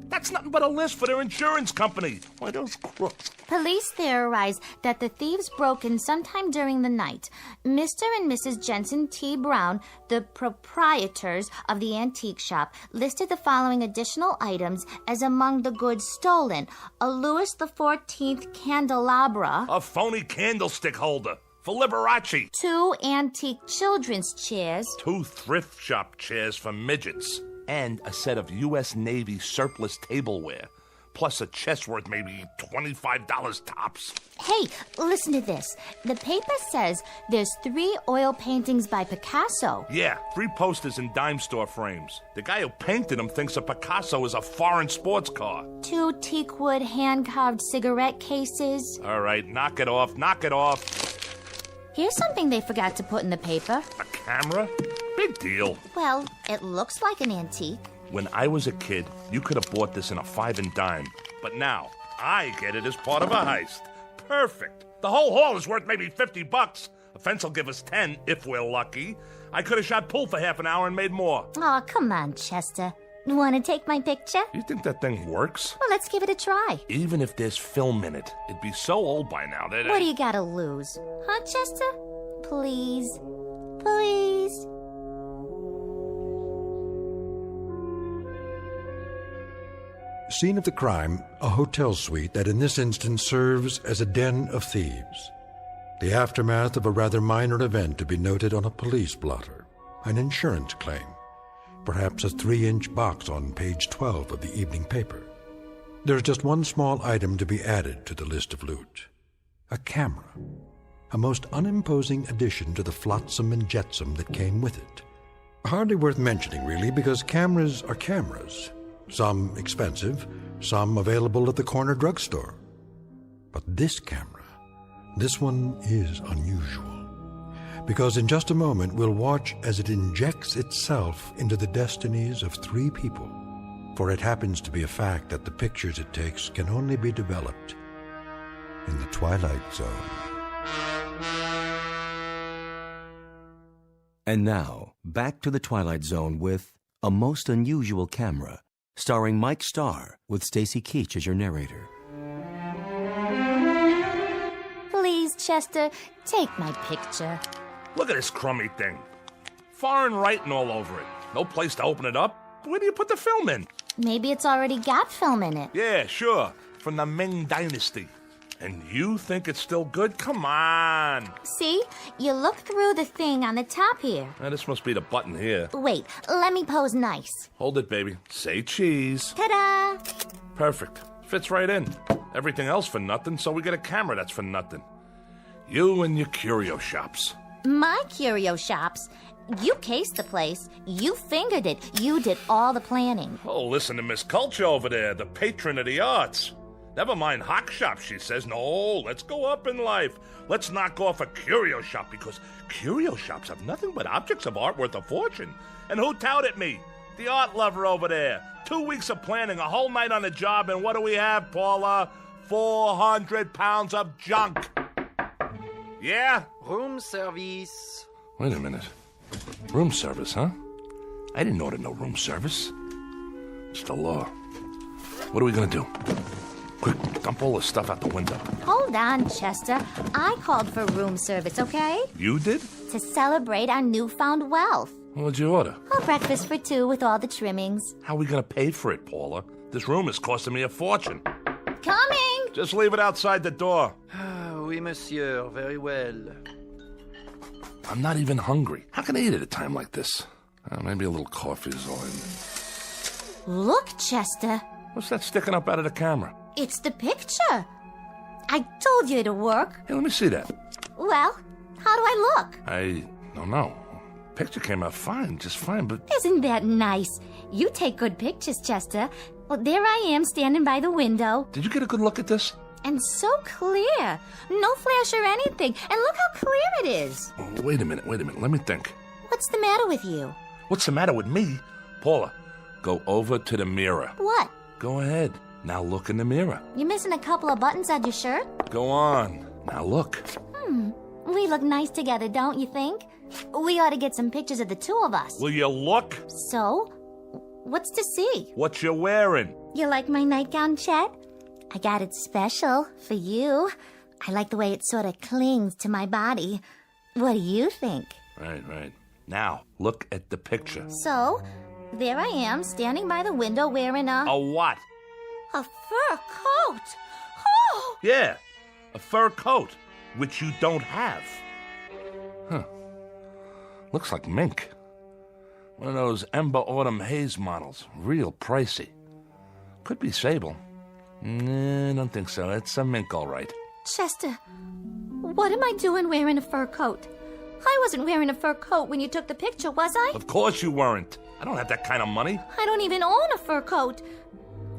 That's nothing but a list for their insurance company. Why, those crooks. Police theorize that the thieves broke in sometime during the night. Mr. and Mrs. Jensen T. Brown, the proprietors of the antique shop, listed the following additional items as among the goods stolen. A Louis XIV candelabra. A phony candlestick holder for Liberace. 2 antique children's chairs. 2 thrift shop chairs for midgets. And a set of U.S. Navy surplus tableware. Plus a chest worth maybe $25 tops. Hey, listen to this. The paper says there's 3 oil paintings by Picasso. Yeah, 3 posters in dime store frames. The guy who painted them thinks a Picasso is a foreign sports car. 2 teakwood hand-carved cigarette cases. All right, knock it off, knock it off. Here's something they forgot to put in the paper. A camera? Big deal. Well, it looks like an antique. When I was a kid, you could have bought this in a 5 and dime. But now, I get it as part of a heist. Perfect. The whole haul is worth maybe $50. A fence will give us 10 if we're lucky. I could have shot pool for half an hour and made more. Oh, come on, Chester. Want to take my picture? You think that thing works? Well, let's give it a try. Even if there's film in it, it'd be so old by now that... What do you gotta lose? Huh, Chester? Please. Please. Scene of the crime, a hotel suite that in this instance serves as a den of thieves. The aftermath of a rather minor event to be noted on a police blotter, an insurance claim, perhaps a 3-inch box on page 12 of the evening paper. There's just one small item to be added to the list of loot. A camera, a most unimposing addition to the flotsam and jetsam that came with it. Hardly worth mentioning, really, because cameras are cameras. Some expensive, some available at the corner drugstore. But this camera, this one is unusual. Because in just a moment we'll watch as it injects itself into the destinies of 3 people. For it happens to be a fact that the pictures it takes can only be developed in the Twilight Zone. And now, back to the Twilight Zone with A Most Unusual Camera, starring Mike Starr with Stacy Keach as your narrator. Please, Chester, take my picture. Look at this crummy thing. Foreign writing all over it. No place to open it up. Where do you put the film in? Maybe it's already got film in it. Yeah, sure. From the Ming Dynasty. And you think it's still good? Come on. See? You look through the thing on the top here. Now, this must be the button here. Wait, let me pose nice. Hold it, baby. Say cheese. Ta-da! Perfect. Fits right in. Everything else for nothing, so we get a camera that's for nothing. You and your curio shops. My curio shops? You cased the place. You fingered it. You did all the planning. Oh, listen to Miss Culture over there, the patron of the arts. Never mind hock shop, she says. No, let's go up in life. Let's knock off a curio shop, because curio shops have nothing but objects of art worth a fortune. And who touted me? The art lover over there. 2 weeks of planning, a whole night on the job, and what do we have, Paula? 400 pounds of junk. Yeah? Room service. Wait a minute. Room service, huh? I didn't order no room service. It's the law. What are we gonna do? Quick, dump all this stuff out the window. Hold on, Chester. I called for room service, okay? You did? To celebrate our newfound wealth. What'd you order? A breakfast for 2 with all the trimmings. How are we gonna pay for it, Paula? This room is costing me a fortune. Coming! Just leave it outside the door. Oui, monsieur. Very well. I'm not even hungry. How can I eat at a time like this? Maybe a little coffee is all in. Look, Chester. What's that sticking up out of the camera? It's the picture. I told you it'd work. Hey, let me see that. Well, how do I look? I don't know. Picture came out fine, just fine, but... Isn't that nice? You take good pictures, Chester. Well, there I am, standing by the window. Did you get a good look at this? And so clear. No flash or anything. And look how clear it is. Oh, wait a minute. Let me think. What's the matter with you? What's the matter with me? Paula, go over to the mirror. What? Go ahead. Now look in the mirror. You missing a couple of buttons on your shirt? Go on. Now look. We look nice together, don't you think? We ought to get some pictures of the two of us. Will you look? So? What's to see? What you wearing? You like my nightgown, Chet? I got it special for you. I like the way it sort of clings to my body. What do you think? Right. Now, look at the picture. So, there I am, standing by the window wearing a what? A fur coat. Oh! Yeah, a fur coat, which you don't have. Huh. Looks like mink. One of those Ember Autumn Haze models. Real pricey. Could be sable. Nah, don't think so. It's a mink, all right. Chester, what am I doing wearing a fur coat? I wasn't wearing a fur coat when you took the picture, was I? Of course you weren't. I don't have that kind of money. I don't even own a fur coat.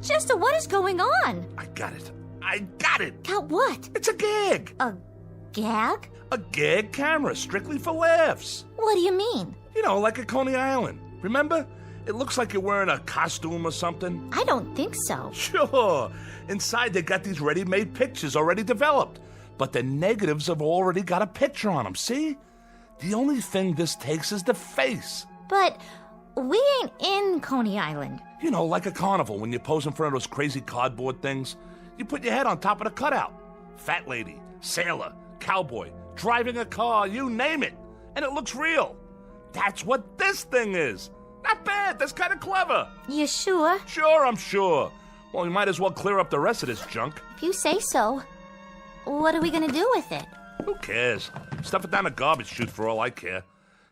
Chester, what is going on? I got it. Got what? It's a gag. A gag? A gag camera, strictly for laughs. What do you mean? You know, like at Coney Island. Remember? It looks like you're wearing a costume or something. I don't think so. Sure. Inside they got these ready-made pictures already developed. But the negatives have already got a picture on them, see? The only thing this takes is the face. But we ain't in Coney Island. You know, like a carnival when you pose in front of those crazy cardboard things. You put your head on top of the cutout. Fat lady, sailor, cowboy, driving a car, you name it. And it looks real. That's what this thing is. Not bad. That's kind of clever. You sure? Sure, I'm sure. Well, we might as well clear up the rest of this junk. If you say so. What are we going to do with it? Who cares? Stuff it down the garbage chute for all I care.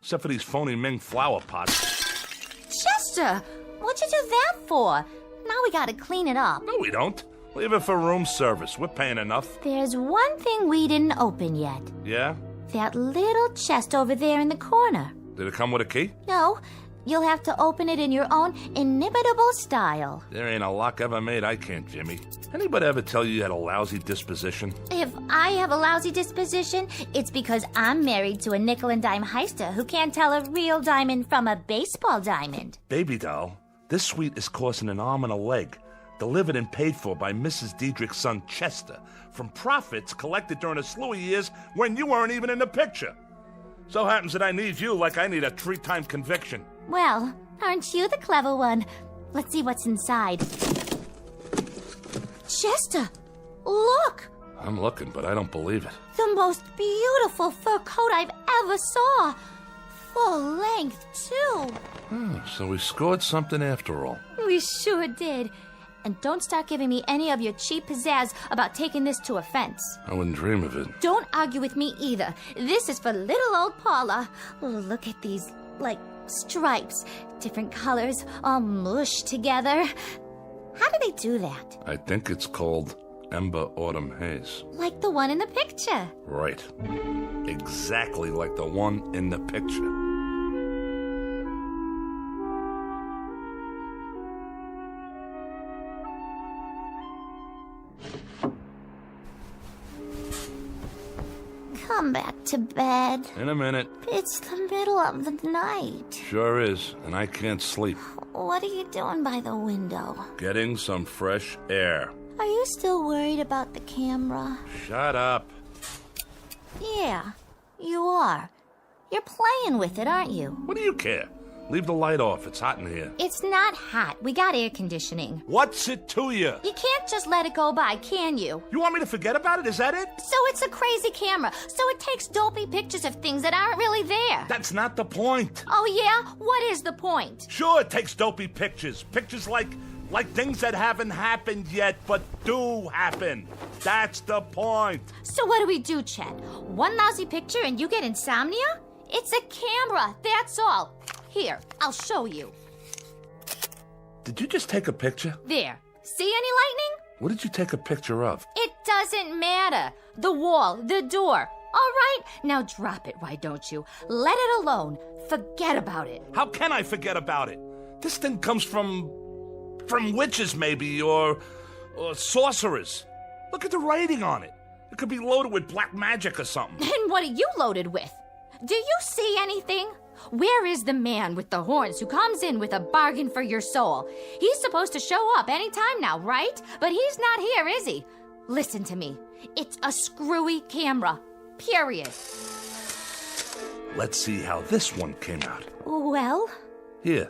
Except for these phony Ming flower pots. Chester, what'd you do that for? Now we got to clean it up. No, we don't. Leave it for room service. We're paying enough. There's one thing we didn't open yet. Yeah? That little chest over there in the corner. Did it come with a key? No. You'll have to open it in your own inimitable style. There ain't a lock ever made I can't, Jimmy. Anybody ever tell you had a lousy disposition? If I have a lousy disposition, it's because I'm married to a nickel and dime heister who can't tell a real diamond from a baseball diamond. Baby doll, this suite is costing an arm and a leg. Delivered and paid for by Mrs. Diedrich's son Chester from profits collected during a slew of years when you weren't even in the picture. So happens that I need you like I need a 3-time conviction. Well, aren't you the clever one? Let's see what's inside. Chester, look! I'm looking, but I don't believe it. The most beautiful fur coat I've ever saw. Full length, too. So we scored something after all. We sure did. And don't start giving me any of your cheap pizzazz about taking this to a fence. I wouldn't dream of it. Don't argue with me either. This is for little old Paula. Oh, look at these, stripes. Different colors, all mushed together. How do they do that? I think it's called Ember Autumn Haze. Like the one in the picture. Right. Exactly like the one in the picture. Come back to bed. In a minute. It's the middle of the night. Sure is, and I can't sleep. What are you doing by the window? Getting some fresh air. Are you still worried about the camera? Shut up. Yeah, you are. You're playing with it, aren't you? What do you care? Leave the light off. It's hot in here. It's not hot. We got air conditioning. What's it to you? You can't just let it go by, can you? You want me to forget about it? Is that it? So it's a crazy camera. So it takes dopey pictures of things that aren't really there. That's not the point. Oh, yeah? What is the point? Sure, it takes dopey pictures. Pictures like things that haven't happened yet, but do happen. That's the point. So what do we do, Chet? One lousy picture and you get insomnia? It's a camera, that's all. Here, I'll show you. Did you just take a picture? There. See any lightning? What did you take a picture of? It doesn't matter. The wall, the door. All right, now drop it, why don't you? Let it alone. forget about it. How can I forget about it? This thing comes from witches, maybe, or sorcerers. Look at the writing on it. It could be loaded with black magic or something. And what are you loaded with? Do you see anything? Where is the man with the horns who comes in with a bargain for your soul? He's supposed to show up any time now, right? But he's not here, is he? Listen to me. It's a screwy camera. Period. Let's see how this one came out. Well? Here.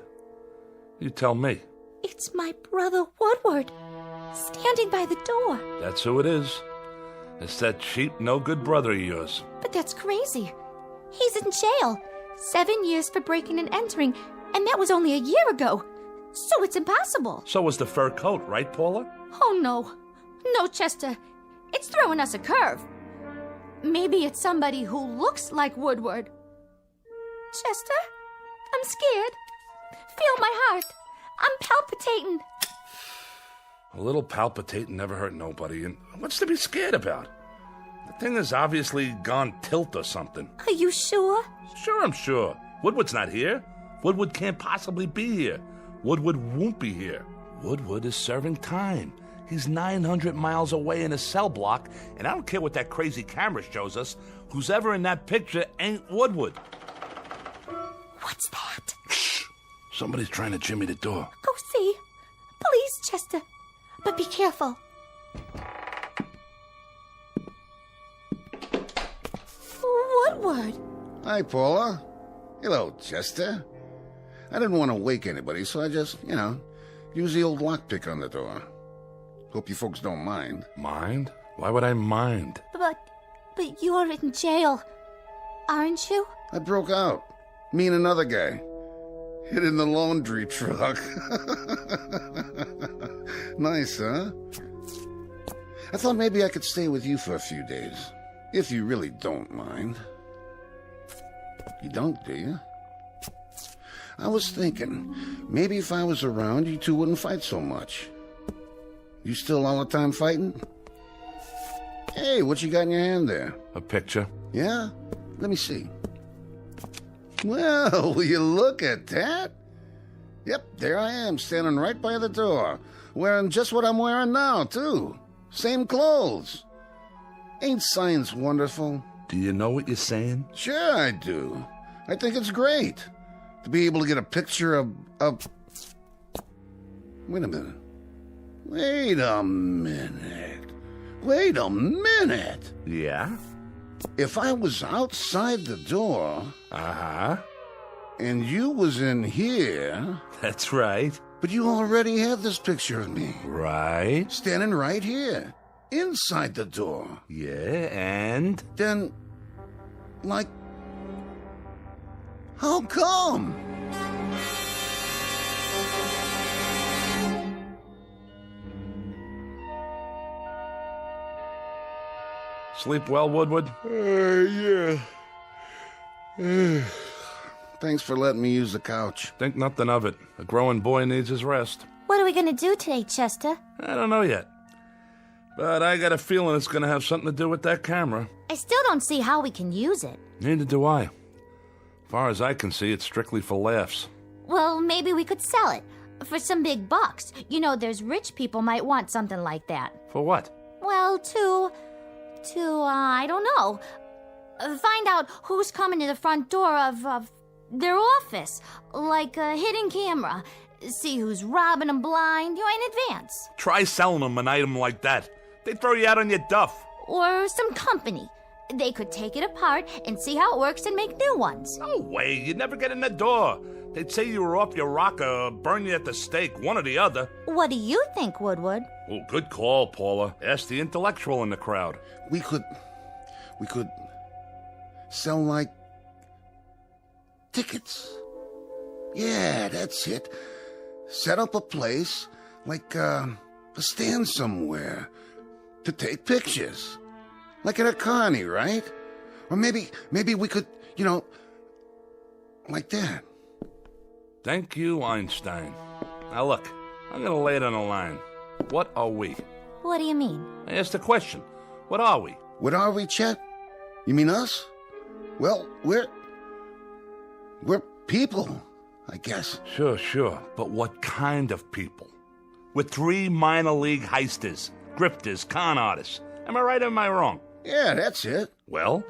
You tell me. It's my brother Woodward, standing by the door. That's who it is. It's that cheap, no-good brother of yours. But that's crazy. He's in jail. 7 years for breaking and entering, and that was only a year ago. So it's impossible. So was the fur coat, right, Paula? Oh, no. No, Chester. It's throwing us a curve. Maybe it's somebody who looks like Woodward. Chester, I'm scared. Feel my heart. I'm palpitating. A little palpitating never hurt nobody, and what's to be scared about? The thing has obviously gone tilt or something. Are you sure? Sure, I'm sure. Woodward's not here. Woodward can't possibly be here. Woodward won't be here. Woodward is serving time. He's 900 miles away in a cell block, and I don't care what that crazy camera shows us. Who's ever in that picture ain't Woodward. What's that? Shh! Somebody's trying to jimmy the door. Go see. Please, Chester. But be careful. Woodward. Hi, Paula. Hello, Chester. I didn't want to wake anybody, so I just, use the old lockpick on the door. Hope you folks don't mind. Mind? Why would I mind? But you're in jail, aren't you? I broke out. Me and another guy. Hid in the laundry truck. Nice, huh? I thought maybe I could stay with you for a few days. If you really don't mind. You don't, do you? I was thinking, maybe if I was around, you two wouldn't fight so much. You still all the time fighting? Hey, what you got in your hand there? A picture. Yeah? Let me see. Well, will you look at that? Yep, there I am, standing right by the door. Wearing just what I'm wearing now, too. Same clothes. Ain't science wonderful? Do you know what you're saying? Sure I do. I think it's great to be able to get a picture of... Wait a minute. Wait a minute. Yeah? If I was outside the door... Uh-huh. And you was in here... That's right. But you already had this picture of me. Right. Standing right here. Inside the door. Yeah, and? Then... Like... How come? Sleep well, Woodward? Yeah. Thanks for letting me use the couch. Think nothing of it. A growing boy needs his rest. What are we going to do today, Chester? I don't know yet. But I got a feeling it's going to have something to do with that camera. I still don't see how we can use it. Neither do I. As far as I can see, it's strictly for laughs. Well, maybe we could sell it. For some big bucks. You know, there's rich people might want something like that. For what? Well, I don't know. Find out who's coming to the front door of their office. Like a hidden camera. See who's robbing them blind, in advance. Try selling them an item like that. They'd throw you out on your duff. Or some company. They could take it apart and see how it works and make new ones. No way. You'd never get in the door. They'd say you were off your rocker or burn you at the stake, one or the other. What do you think, Woodward? Oh, good call, Paula. Ask the intellectual in the crowd. We could sell, like, tickets. Yeah, that's it. Set up a place, like a stand somewhere, to take pictures. Like at a carny, right? Or maybe we could, like that. Thank you, Einstein. Now look, I'm going to lay it on the line. What are we? What do you mean? I asked a question. What are we? What are we, Chet? You mean us? Well, we're... We're people, I guess. Sure. But what kind of people? We're 3 minor league heisters, grifters, con artists. Am I right or am I wrong? Yeah, that's it. Well,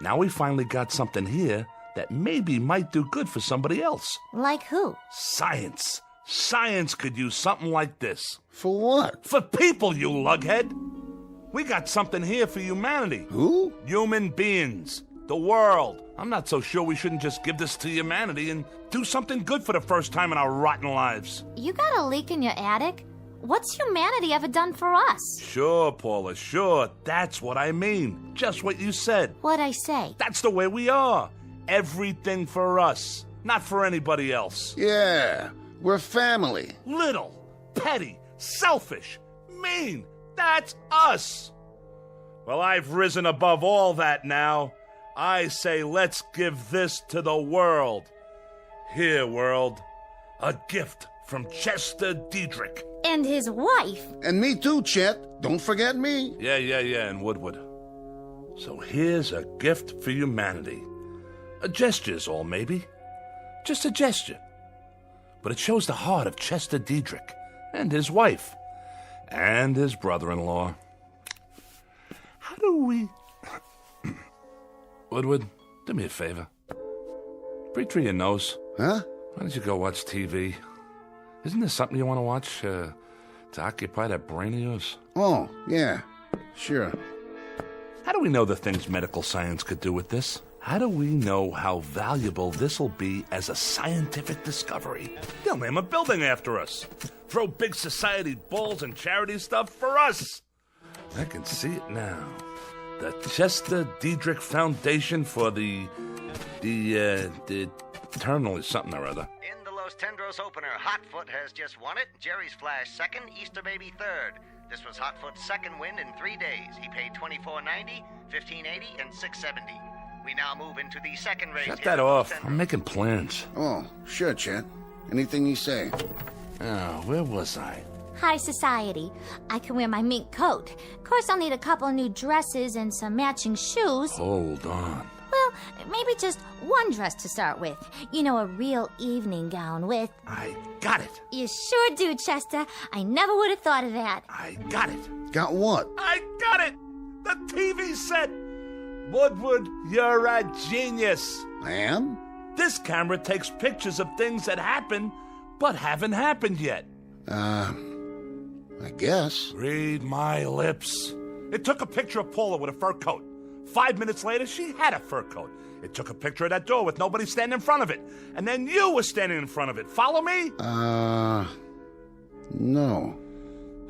now we finally got something here that maybe might do good for somebody else. Like who? Science. Science could use something like this. For what? For people, you lughead. We got something here for humanity. Who? Human beings. The world. I'm not so sure we shouldn't just give this to humanity and do something good for the first time in our rotten lives. You got a leak in your attic? What's humanity ever done for us? Sure, Paula, sure. That's what I mean. Just what you said. What'd I say? That's the way we are. Everything for us, not for anybody else. Yeah, we're family. Little, petty, selfish, mean. That's us. Well, I've risen above all that now. I say let's give this to the world. Here, world, a gift from Chester Diedrich. And his wife. And me too, Chet. Don't forget me. Yeah, and Woodward. So here's a gift for humanity. A gesture's all, maybe. Just a gesture. But it shows the heart of Chester Diedrich and his wife and his brother-in-law. How do we... Woodward, do me a favor. Breathe through your nose. Huh? Why don't you go watch TV? Isn't there something you want to watch to occupy that brain of yours? Oh, yeah. Sure. How do we know the things medical science could do with this? How do we know how valuable this'll be as a scientific discovery? They'll name a building after us. Throw big society balls and charity stuff for us. I can see it now. The Chester Diedrich Foundation for the Eternal is something or other. In the Los Tendros opener, Hotfoot has just won it. Jerry's Flash second, Easter Baby third. This was Hotfoot's second win in 3 days. He paid $24.90, $15.80, and $6.70. We now move into the second race. Shut that off. I'm making plans. Oh, sure, Chet. Anything you say. Oh, where was I? High society. I can wear my mink coat. Of course, I'll need a couple new dresses and some matching shoes. Hold on. Well, maybe just one dress to start with. You know, a real evening gown with... I got it. You sure do, Chester. I never would have thought of that. I got it. Got what? I got it. The TV set. Woodward, you're a genius. I am? This camera takes pictures of things that happen, but haven't happened yet. I guess. Read my lips. It took a picture of Paula with a fur coat. 5 minutes later, she had a fur coat. It took a picture of that door with nobody standing in front of it. And then you were standing in front of it. Follow me? No.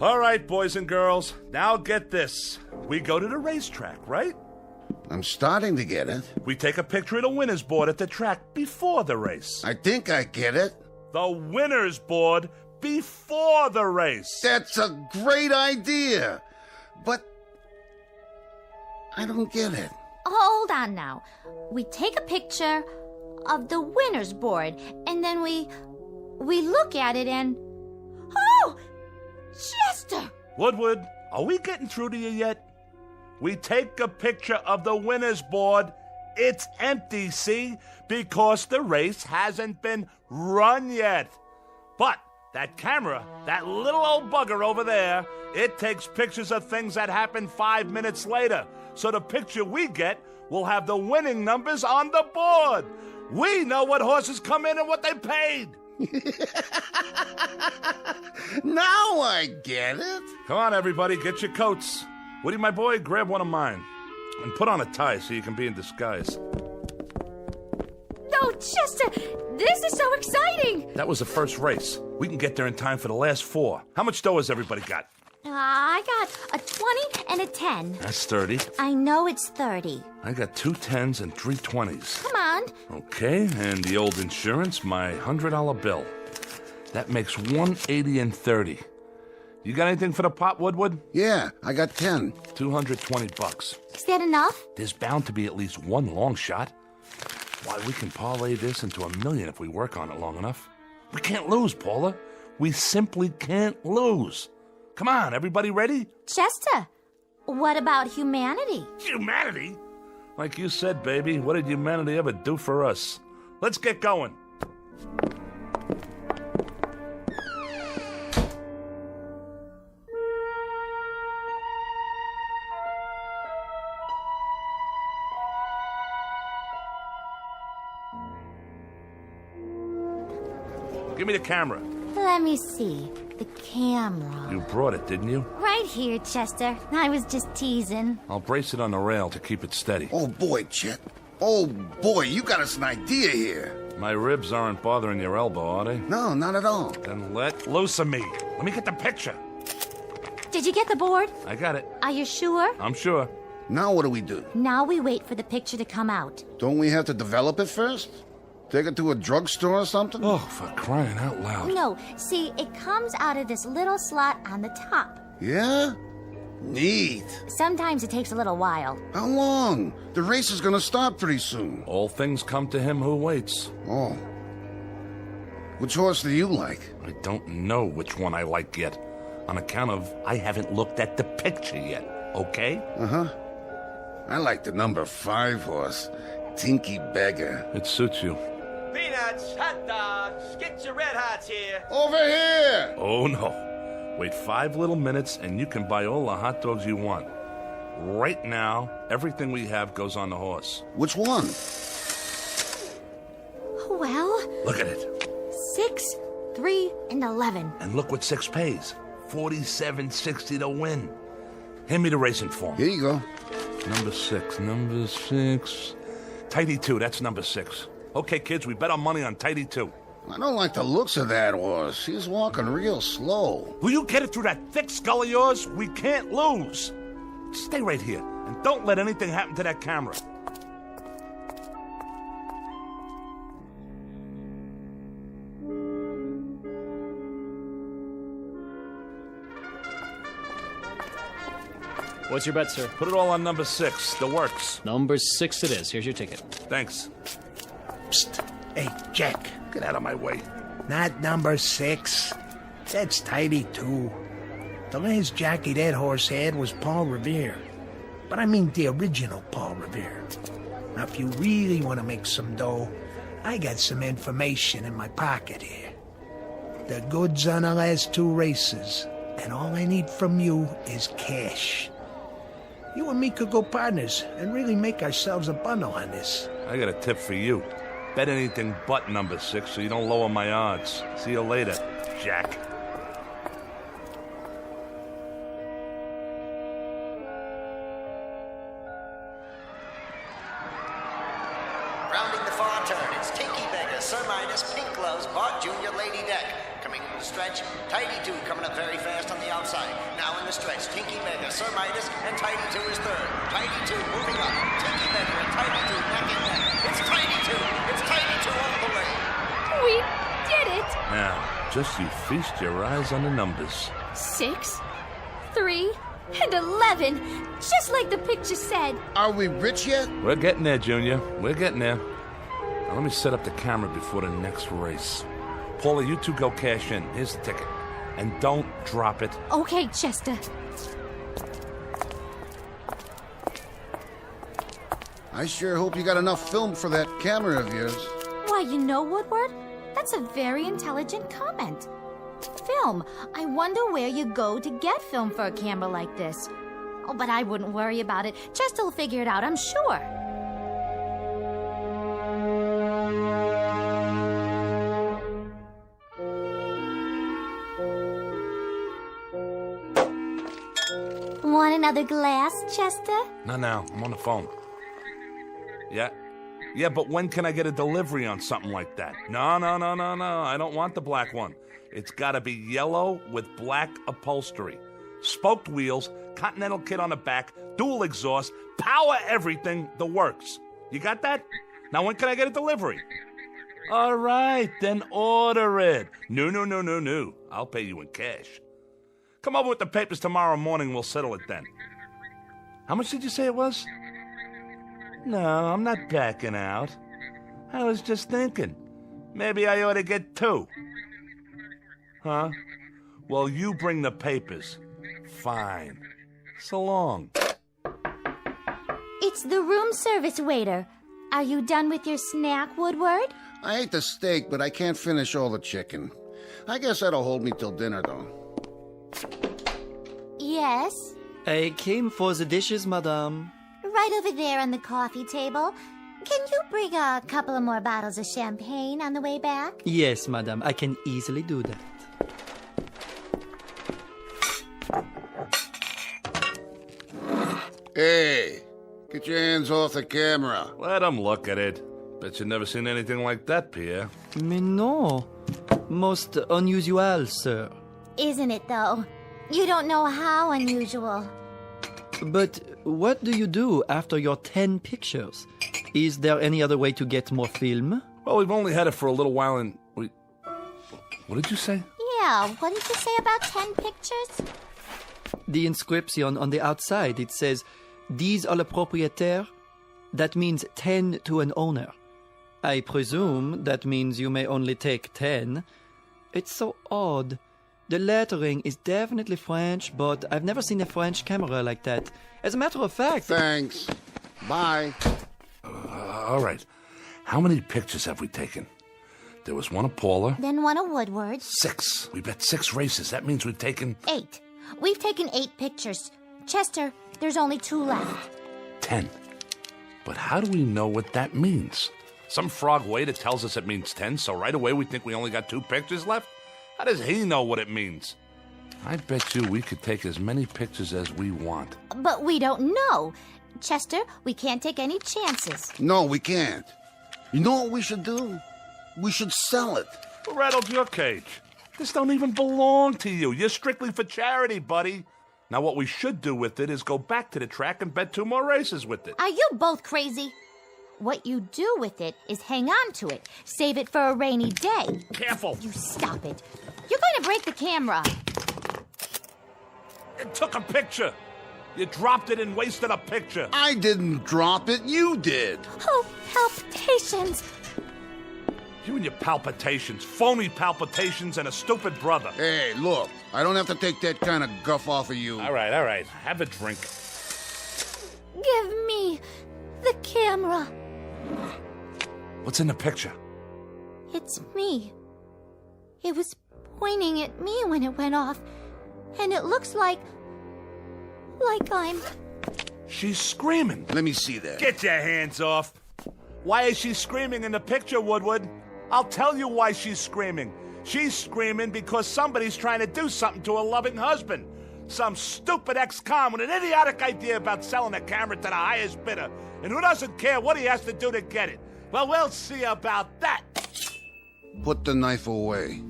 All right, boys and girls. Now get this. We go to the racetrack, right? I'm starting to get it. We take a picture of the winner's board at the track before the race. I think I get it. The winner's board before the race. That's a great idea. But I don't get it. Hold on now. We take a picture of the winner's board, and then we look at it and... Oh! Chester! Woodward, are we getting through to you yet? We take a picture of the winner's board. It's empty, see? Because the race hasn't been run yet. But that camera, that little old bugger over there, it takes pictures of things that happen 5 minutes later. So the picture we get will have the winning numbers on the board. We know what horses come in and what they paid. Now I get it. Come on, everybody, get your coats. Woody, my boy, grab one of mine. And put on a tie so you can be in disguise. No, Chester, this is so exciting. That was the first race. We can get there in time for the last 4. How much dough has everybody got? I got a 20 and a 10. That's 30. I know it's 30. I got 2 10s and 3 20s. Come on. Okay, and the old insurance, my $100 bill. That makes 180 and 30. You got anything for the pot, Woodward? Yeah, I got 10. $220. Is that enough? There's bound to be at least one long shot. Why, we can parlay this into $1 million if we work on it long enough. We can't lose, Paula. We simply can't lose. Come on, everybody ready? Chester, what about humanity? Humanity? Like you said, baby, what did humanity ever do for us? Let's get going. Give me the camera. Let me see. The camera. You brought it, didn't you? Right here, Chester. I was just teasing. I'll brace it on the rail to keep it steady. Oh, boy, Chet. Oh, boy, you got us an idea here. My ribs aren't bothering your elbow, are they? No, not at all. Then let loose of me. Let me get the picture. Did you get the board? I got it. Are you sure? I'm sure. Now what do we do? Now we wait for the picture to come out. Don't we have to develop it first? Take it to a drugstore or something? Oh, for crying out loud. No, see, it comes out of this little slot on the top. Yeah? Neat. Sometimes it takes a little while. How long? The race is gonna start pretty soon. All things come to him who waits. Oh. Which horse do you like? I don't know which one I like yet. On account of I haven't looked at the picture yet, okay? Uh-huh. I like the number 5 horse, Tinky Beggar. It suits you. Peanuts, hot dogs, get your red hots here. Over here! Oh, no. Wait 5 little minutes and you can buy all the hot dogs you want. Right now, everything we have goes on the horse. Which one? Well... Look at it. 6, 3, and 11. And look what 6 pays. $47.60 to win. Hand me the racing form. Here you go. Number 6. Tidy 2, that's number 6. Okay, kids, we bet our money on Tidy 2. I don't like the looks of that horse. He's walking real slow. Will you get it through that thick skull of yours? We can't lose. Stay right here, and don't let anything happen to that camera. What's your bet, sir? Put it all on number 6, the works. Number 6 it is. Here's your ticket. Thanks. Psst. Hey, Jack. Get out of my way. Not number 6. That's Tidy 2. The last jockey that horse had was Paul Revere. But I mean the original Paul Revere. Now, if you really want to make some dough, I got some information in my pocket here. The goods on the last 2 races, and all I need from you is cash. You and me could go partners and really make ourselves a bundle on this. I got a tip for you. Bet anything but number 6 so you don't lower my odds. See you later, Jack. Rounding the far turn, it's Tinky Beggar, Sir Midas, Pink Gloves, Bart Jr., Lady Deck. Coming into the stretch, Tidy 2 coming up very fast on the outside. Now in the stretch, Tinky Beggar, Sir Midas, and Tidy 2 is third. Tidy 2 moving up. Tinky Beggar and Tidy 2 neck and neck. It's Tidy 2. It's Tidy 2 all the way. We did it! Now, just you feast your eyes on the numbers. 6, 3, and 11. Just like the picture said. Are we rich yet? We're getting there, Junior. We're getting there. Now let me set up the camera before the next race. Paula, you 2 go cash in. Here's the ticket. And don't drop it. Okay, Chester. I sure hope you got enough film for that camera of yours. Why, you know, Woodward? That's a very intelligent comment. Film. I wonder where you go to get film for a camera like this. Oh, but I wouldn't worry about it. Chester will figure it out, I'm sure. Want another glass, Chester? Not now. I'm on the phone. Yeah? Yeah, but when can I get a delivery on something like that? No. I don't want the black one. It's gotta be yellow with black upholstery. Spoked wheels, Continental kit on the back, dual exhaust, power everything, the works. You got that? Now when can I get a delivery? All right, then order it. No. I'll pay you in cash. Come over with the papers tomorrow morning, we'll settle it then. How much did you say it was? No, I'm not backing out. I was just thinking. Maybe I ought to get 2. Huh? Well, you bring the papers. Fine. So long. It's the room service waiter. Are you done with your snack, Woodward? I ate the steak, but I can't finish all the chicken. I guess that'll hold me till dinner, though. Yes? I came for the dishes, madame. Right over there on the coffee table. Can you bring a couple of more bottles of champagne on the way back? Yes, madame, I can easily do that. Hey, get your hands off the camera. Let him look at it. Bet you've never seen anything like that, Pierre. Mais non. Most unusual, sir. Isn't it, though? You don't know how unusual. But what do you do after your 10 pictures? Is there any other way to get more film? Well, we've only had it for a little while and What did you say? Yeah, what did you say about 10 pictures? The inscription on the outside, it says, "These are le propriétaire." That means 10 to an owner. I presume that means you may only take 10. It's so odd. The lettering is definitely French, but I've never seen a French camera like that. As a matter of fact... Thanks. Bye. All right. How many pictures have we taken? There was one of Paula. Then one of Woodward. 6. We bet 6 races. That means we've taken... 8. We've taken 8 pictures. Chester, there's only 2 left. 10. But how do we know what that means? Some frog waiter tells us it means 10, so right away we think we only got 2 pictures left? How does he know what it means? I bet you we could take as many pictures as we want. But we don't know. Chester, we can't take any chances. No, we can't. You know what we should do? We should sell it. Who rattled your cage? This don't even belong to you. You're strictly for charity, buddy. Now what we should do with it is go back to the track and bet 2 more races with it. Are you both crazy? What you do with it is hang on to it. Save it for a rainy day. Careful. You stop it. You're going to break the camera. It took a picture. You dropped it and wasted a picture. I didn't drop it. You did. Oh, palpitations. You and your palpitations. Phony palpitations and a stupid brother. Hey, look. I don't have to take that kind of guff off of you. All right. Have a drink. Give me the camera. What's in the picture? It's me. It was pointing at me when it went off. And it looks like I'm... She's screaming. Let me see that. Get your hands off. Why is she screaming in the picture, Woodward? I'll tell you why she's screaming. She's screaming because somebody's trying to do something to her loving husband. Some stupid ex-con with an idiotic idea about selling a camera to the highest bidder. And who doesn't care what he has to do to get it? Well, we'll see about that. Put the knife away.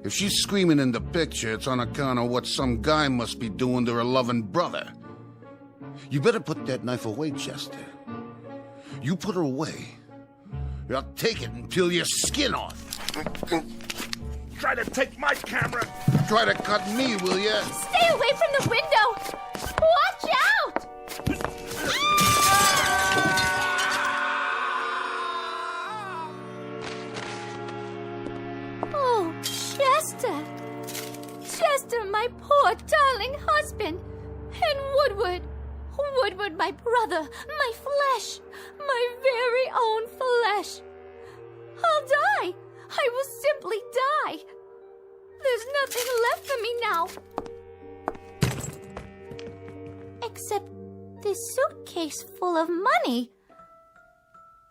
If she's screaming in the picture, it's on account of what some guy must be doing to her loving brother. You better put that knife away, Chester. You put her away. I'll take it and peel your skin off. Try to take my camera. Try to cut me, will ya? Stay away from the window! Watch out! Oh, Chester! Chester, my poor darling husband! And Woodward! Woodward, my brother, my flesh, my very own flesh. I'll die. I will simply die. There's nothing left for me now. Except this suitcase full of money.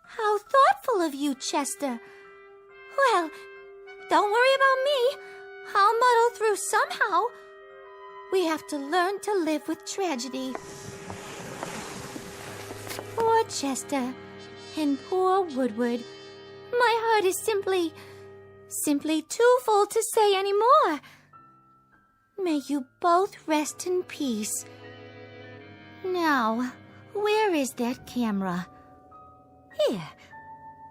How thoughtful of you, Chester. Well, don't worry about me. I'll muddle through somehow. We have to learn to live with tragedy. Poor Chester and poor Woodward. My heart is simply too full to say any more. May you both rest in peace. Now, where is that camera? Here.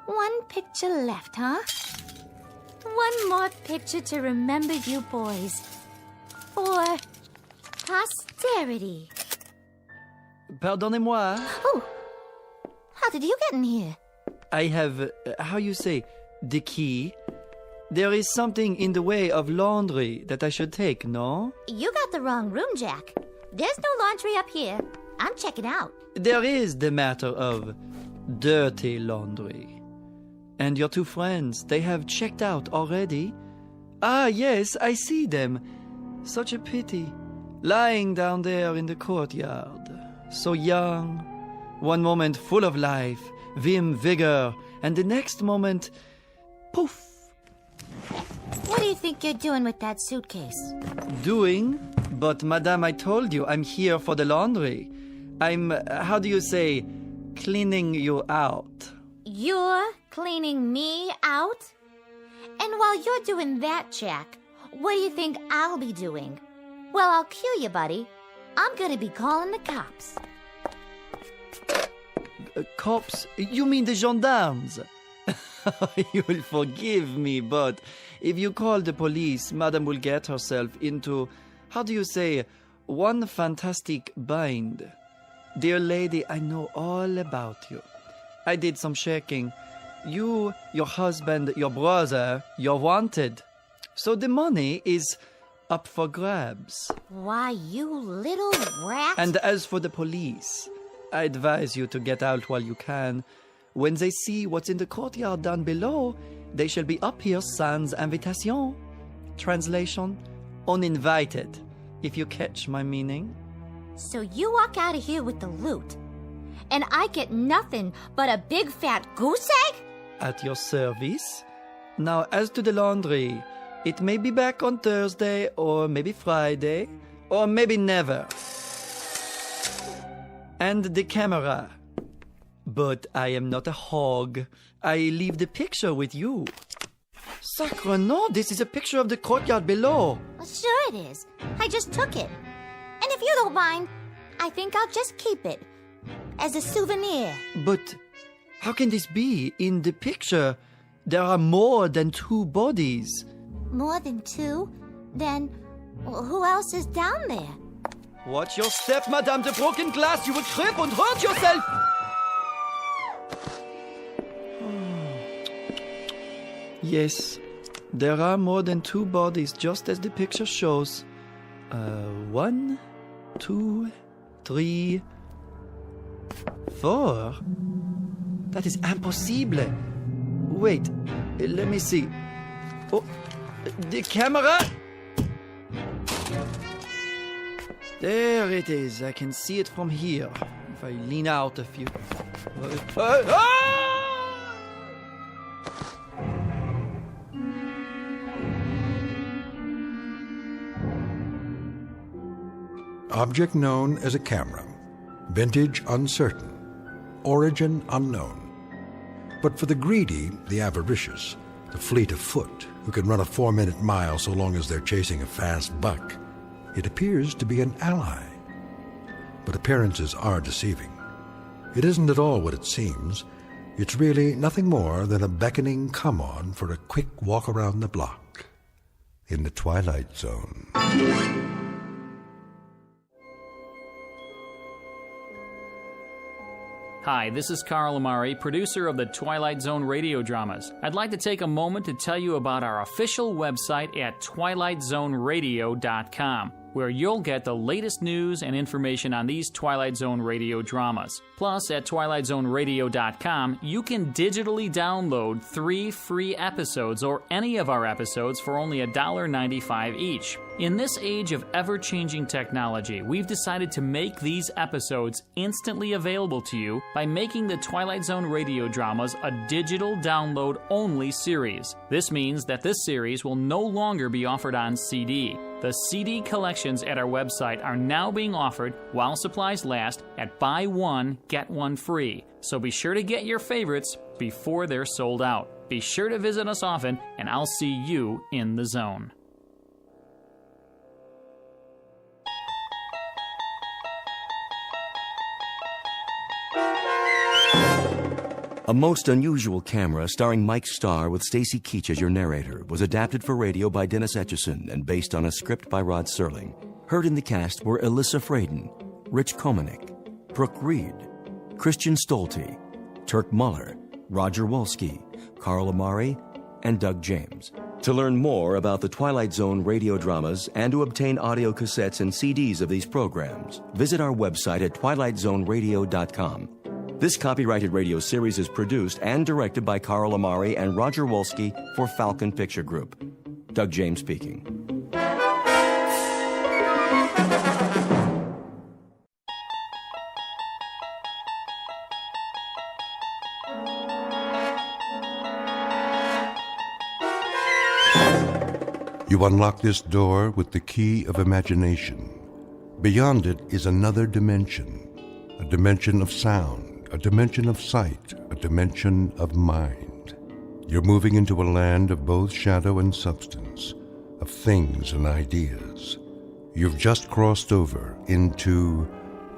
1 picture left, huh? 1 more picture to remember you boys. For posterity. Pardonnez-moi. Oh. How did you get in here? I have, how you say, the key. There is something in the way of laundry that I should take, no? You got the wrong room, Jack. There's no laundry up here. I'm checking out. There is the matter of dirty laundry. And your two friends, they have checked out already? Ah, yes, I see them. Such a pity. Lying down there in the courtyard. So young. One moment full of life, vim, vigor, and the next moment, poof. What do you think you're doing with that suitcase? Doing? But, madame, I told you, I'm here for the laundry. I'm, how do you say, cleaning you out. You're cleaning me out? And while you're doing that, Jack, what do you think I'll be doing? Well, I'll cue you, buddy. I'm gonna be calling the cops. Cops? You mean the gendarmes? You'll forgive me, but if you call the police, Madame will get herself into, how do you say, one fantastic bind. Dear lady, I know all about you. I did some checking. You, your husband, your brother, you're wanted. So the money is up for grabs. Why, you little rat. And as for the police, I advise you to get out while you can. When they see what's in the courtyard down below, they shall be up here sans invitation. Translation, uninvited, if you catch my meaning. So you walk out of here with the loot, and I get nothing but a big fat goose egg? At your service. Now, as to the laundry, it may be back on Thursday, or maybe Friday, or maybe never. And the camera. But I am not a hog. I leave the picture with you. Sacre nom, this is a picture of the courtyard below. Sure it is. I just took it. And if you don't mind, I think I'll just keep it as a souvenir. But how can this be? In the picture, there are more than 2 bodies. More than 2? Then who else is down there? Watch your step, madame. The broken glass. You will trip and hurt yourself. Yes, there are more than 2 bodies, just as the picture shows. 1, 2, 3, 4. That is impossible. Wait, let me see. Oh, the camera. There it is. I can see it from here. If I lean out a few. Object known as a camera. Vintage uncertain. Origin unknown. But for the greedy, the avaricious, the fleet of foot, who can run a 4-minute mile so long as they're chasing a fast buck, it appears to be an ally. But appearances are deceiving. It isn't at all what it seems. It's really nothing more than a beckoning come-on for a quick walk around the block in the Twilight Zone. Hi, this is Carl Amari, producer of the Twilight Zone Radio Dramas. I'd like to take a moment to tell you about our official website at twilightzoneradio.com, where you'll get the latest news and information on these Twilight Zone radio dramas. Plus, at twilightzoneradio.com, you can digitally download 3 free episodes or any of our episodes for only $1.95 each. In this age of ever-changing technology, we've decided to make these episodes instantly available to you by making the Twilight Zone radio dramas a digital download-only series. This means that this series will no longer be offered on CD. The CD collections at our website are now being offered while supplies last at buy one, get one free. So be sure to get your favorites before they're sold out. Be sure to visit us often, and I'll see you in the zone. A Most Unusual Camera, starring Mike Starr with Stacy Keach as your narrator, was adapted for radio by Dennis Etchison and based on a script by Rod Serling. Heard in the cast were Alyssa Fraden, Rich Komanek, Brooke Reed, Christian Stolte, Turk Muller, Roger Wolski, Carl Amari, and Doug James. To learn more about the Twilight Zone radio dramas and to obtain audio cassettes and CDs of these programs, visit our website at twilightzoneradio.com. This copyrighted radio series is produced and directed by Carl Amari and Roger Wolski for Falcon Picture Group. Doug James speaking. You unlock this door with the key of imagination. Beyond it is another dimension, a dimension of sound, a dimension of sight, a dimension of mind. You're moving into a land of both shadow and substance, of things and ideas. You've just crossed over into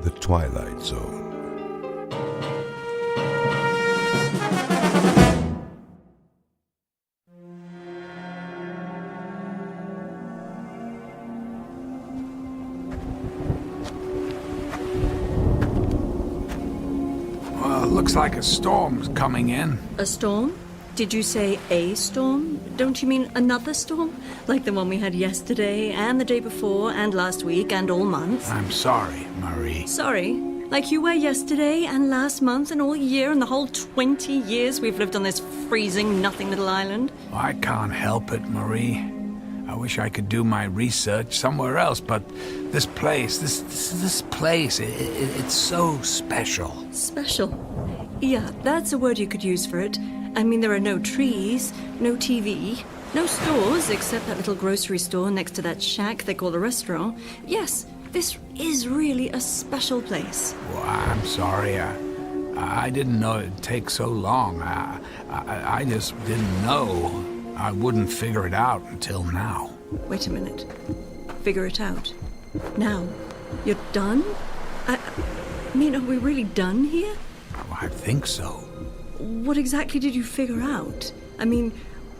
the Twilight Zone. Looks like a storm's coming in. A storm? Did you say a storm? Don't you mean another storm? Like the one we had yesterday, and the day before, and last week, and all month? I'm sorry, Marie. Sorry? Like you were yesterday, and last month, and all year, and the whole 20 years we've lived on this freezing, nothing little island? I can't help it, Marie. I wish I could do my research somewhere else, but this place, this place, it's so special. Special? Yeah, that's a word you could use for it. I mean, there are no trees, no TV, no stores, except that little grocery store next to that shack they call a restaurant. Yes, this is really a special place. Well, I'm sorry. I didn't know it'd take so long. I just didn't know. I wouldn't figure it out until now. Wait a minute. Figure it out? Now? You're done? I mean, are we really done here? Oh, I think so. What exactly did you figure out? I mean,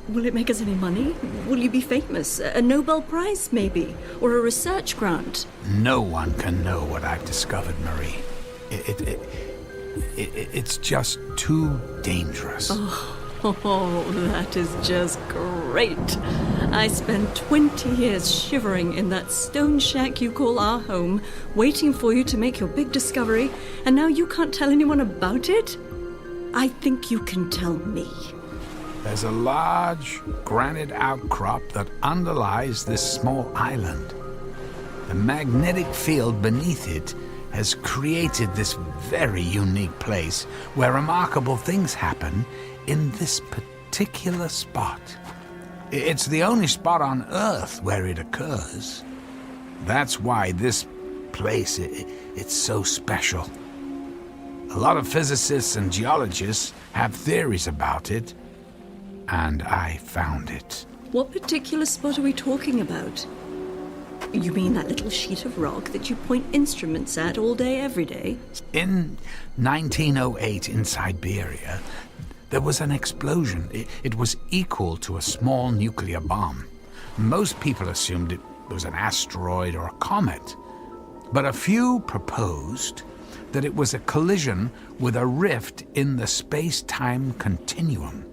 will it make us any money? Will you be famous? A Nobel Prize, maybe? Or a research grant? No one can know what I've discovered, Marie. It's just too dangerous. Oh, that is just great. I spent 20 years shivering in that stone shack you call our home, waiting for you to make your big discovery, and now you can't tell anyone about it? I think you can tell me. There's a large granite outcrop that underlies this small island. The magnetic field beneath it has created this very unique place where remarkable things happen in this particular spot. It's the only spot on Earth where it occurs. That's why this place, it's so special. A lot of physicists and geologists have theories about it, and I found it. What particular spot are we talking about? You mean that little sheet of rock that you point instruments at all day, every day? In 1908 in Siberia, there was an explosion. It was equal to a small nuclear bomb. Most people assumed it was an asteroid or a comet, but a few proposed that it was a collision with a rift in the space-time continuum,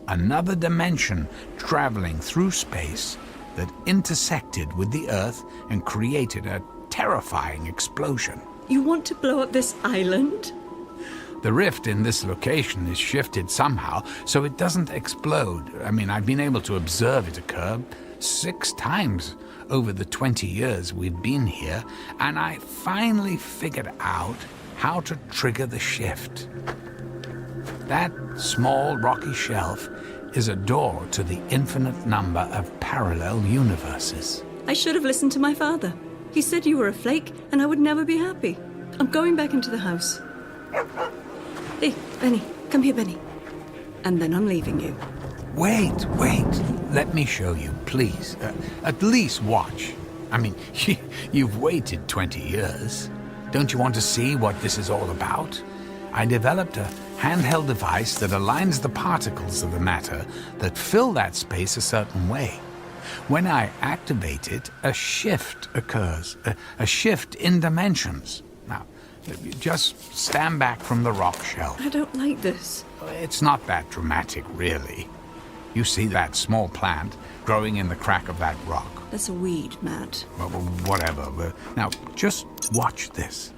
another dimension traveling through space that intersected with the Earth and created a terrifying explosion. You want to blow up this island? The rift in this location is shifted somehow so it doesn't explode. I mean, I've been able to observe it occur 6 times over the 20 years we've been here, and I finally figured out how to trigger the shift. That small rocky shelf is a door to the infinite number of parallel universes. I should have listened to my father. He said you were a flake and I would never be happy. I'm going back into the house. Hey, Benny, come here, Benny. And then I'm leaving you. Wait. Let me show you, please. At least watch. I mean, you've waited 20 years. Don't you want to see what this is all about? I developed a handheld device that aligns the particles of the matter that fill that space a certain way. When I activate it, a shift occurs, a shift in dimensions. Now, just stand back from the rock shelf. I don't like this. It's not that dramatic, really. You see that small plant growing in the crack of that rock? That's a weed, Matt. Well, whatever. Now, just watch this.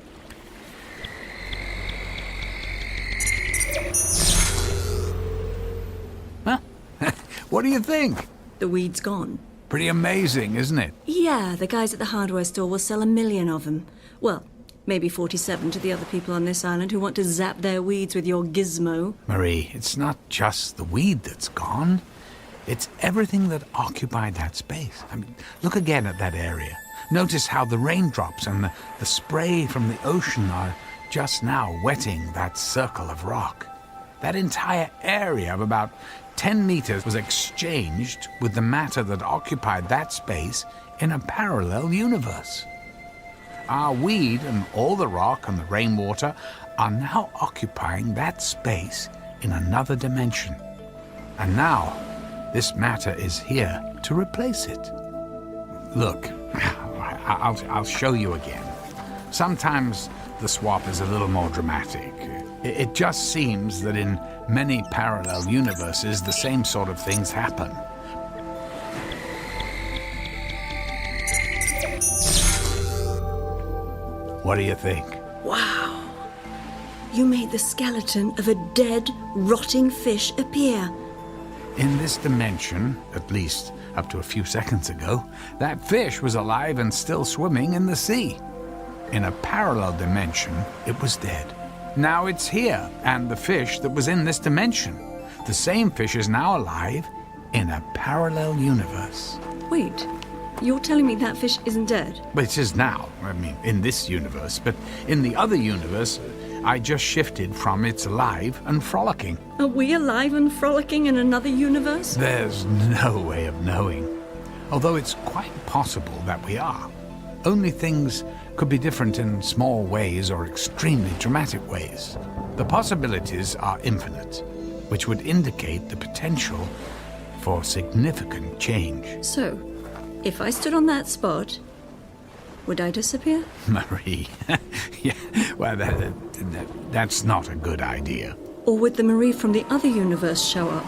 What do you think? The weed's gone. Pretty amazing, isn't it? Yeah, the guys at the hardware store will sell 1 million of them. Well, maybe 47 to the other people on this island who want to zap their weeds with your gizmo. Marie, it's not just the weed that's gone. It's everything that occupied that space. I mean, look again at that area. Notice how the raindrops and the spray from the ocean are just now wetting that circle of rock. That entire area of about 10 meters was exchanged with the matter that occupied that space in a parallel universe. Our weed and all the rock and the rainwater are now occupying that space in another dimension. And now, this matter is here to replace it. Look, I'll show you again. Sometimes the swap is a little more dramatic. It just seems that in many parallel universes, the same sort of things happen. What do you think? Wow. You made the skeleton of a dead, rotting fish appear. In this dimension, at least up to a few seconds ago, that fish was alive and still swimming in the sea. In a parallel dimension, it was dead. Now it's here, and the fish that was in this dimension. The same fish is now alive in a parallel universe. Wait, you're telling me that fish isn't dead? But it is now, in this universe. But in the other universe, I just shifted from it's alive and frolicking. Are we alive and frolicking in another universe? There's no way of knowing. Although it's quite possible that we are. Only things could be different in small ways or extremely dramatic ways. The possibilities are infinite, which would indicate the potential for significant change. So, if I stood on that spot, would I disappear? Marie, yeah, well, that's not a good idea. Or would the Marie from the other universe show up?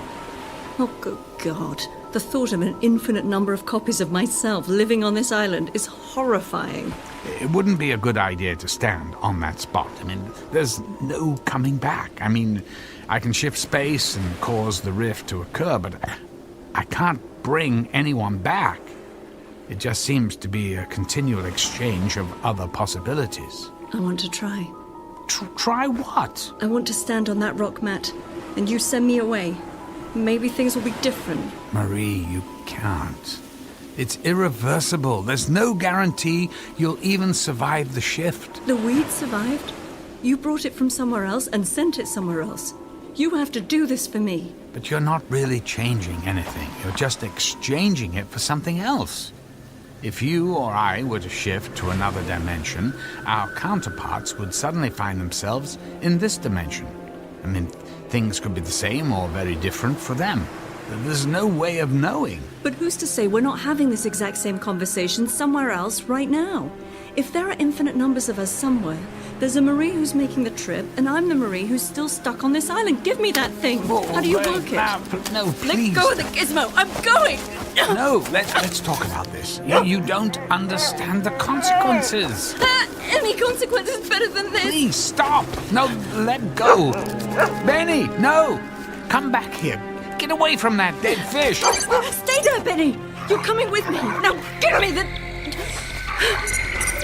Oh, good God. The thought of an infinite number of copies of myself living on this island is horrifying. It wouldn't be a good idea to stand on that spot. There's no coming back. I can shift space and cause the rift to occur, but I can't bring anyone back. It just seems to be a continual exchange of other possibilities. I want to try. Try what? I want to stand on that rock mat, and you send me away. Maybe things will be different. Marie, you can't. It's irreversible. There's no guarantee you'll even survive the shift. The weed survived. You brought it from somewhere else and sent it somewhere else. You have to do this for me. But you're not really changing anything. You're just exchanging it for something else. If you or I were to shift to another dimension, our counterparts would suddenly find themselves in this dimension. Things could be the same or very different for them. There's no way of knowing. But who's to say we're not having this exact same conversation somewhere else right now? If there are infinite numbers of us somewhere, there's a Marie who's making the trip, and I'm the Marie who's still stuck on this island. Give me that thing. How do you work it? No, please. Let go of the gizmo. I'm going. No, let's talk about this. You don't understand the consequences. Any consequence is better than this. Please, stop. No, let go. Benny, no. Come back here. Get away from that dead fish. Stay there, Benny. You're coming with me. Now, give me the...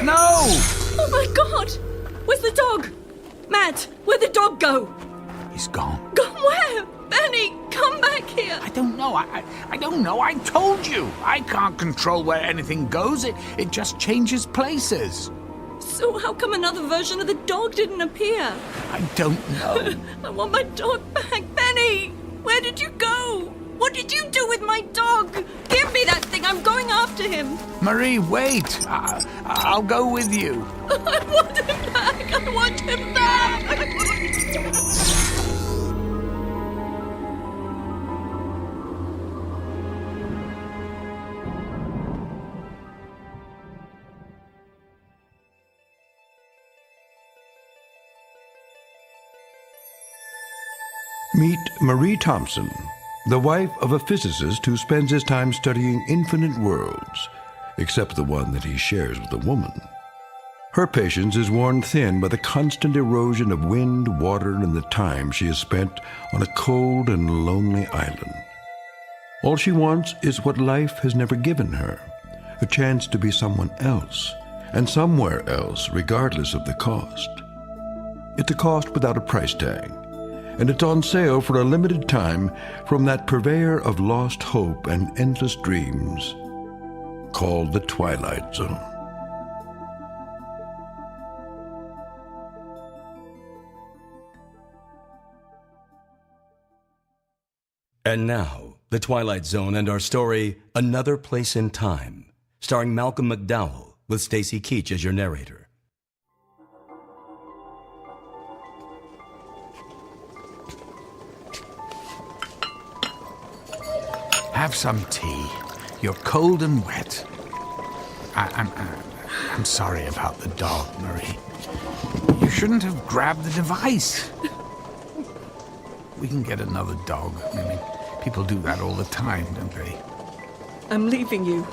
No! Oh, my God. Where's the dog? Matt, where'd the dog go? He's gone. Gone where? Benny, come back here. I don't know. I don't know. I told you. I can't control where anything goes. It just changes places. So how come another version of the dog didn't appear? I don't know. I want my dog back. Benny, where did you go? What did you do with my dog? Give me that thing. I'm going after him. Marie, wait. I'll go with you. I want him back. I want him back. Meet Marie Thompson, the wife of a physicist who spends his time studying infinite worlds, except the one that he shares with a woman. Her patience is worn thin by the constant erosion of wind, water, and the time she has spent on a cold and lonely island. All she wants is what life has never given her, a chance to be someone else, and somewhere else, regardless of the cost. It's a cost without a price tag, and it's on sale for a limited time from that purveyor of lost hope and endless dreams called the Twilight Zone. And now, The Twilight Zone and our story, Another Place in Time, starring Malcolm McDowell, with Stacy Keach as your narrator. Have some tea. You're cold and wet. I'm sorry about the dog, Marie. You shouldn't have grabbed the device. We can get another dog. I mean, people do that all the time, don't they? I'm leaving you.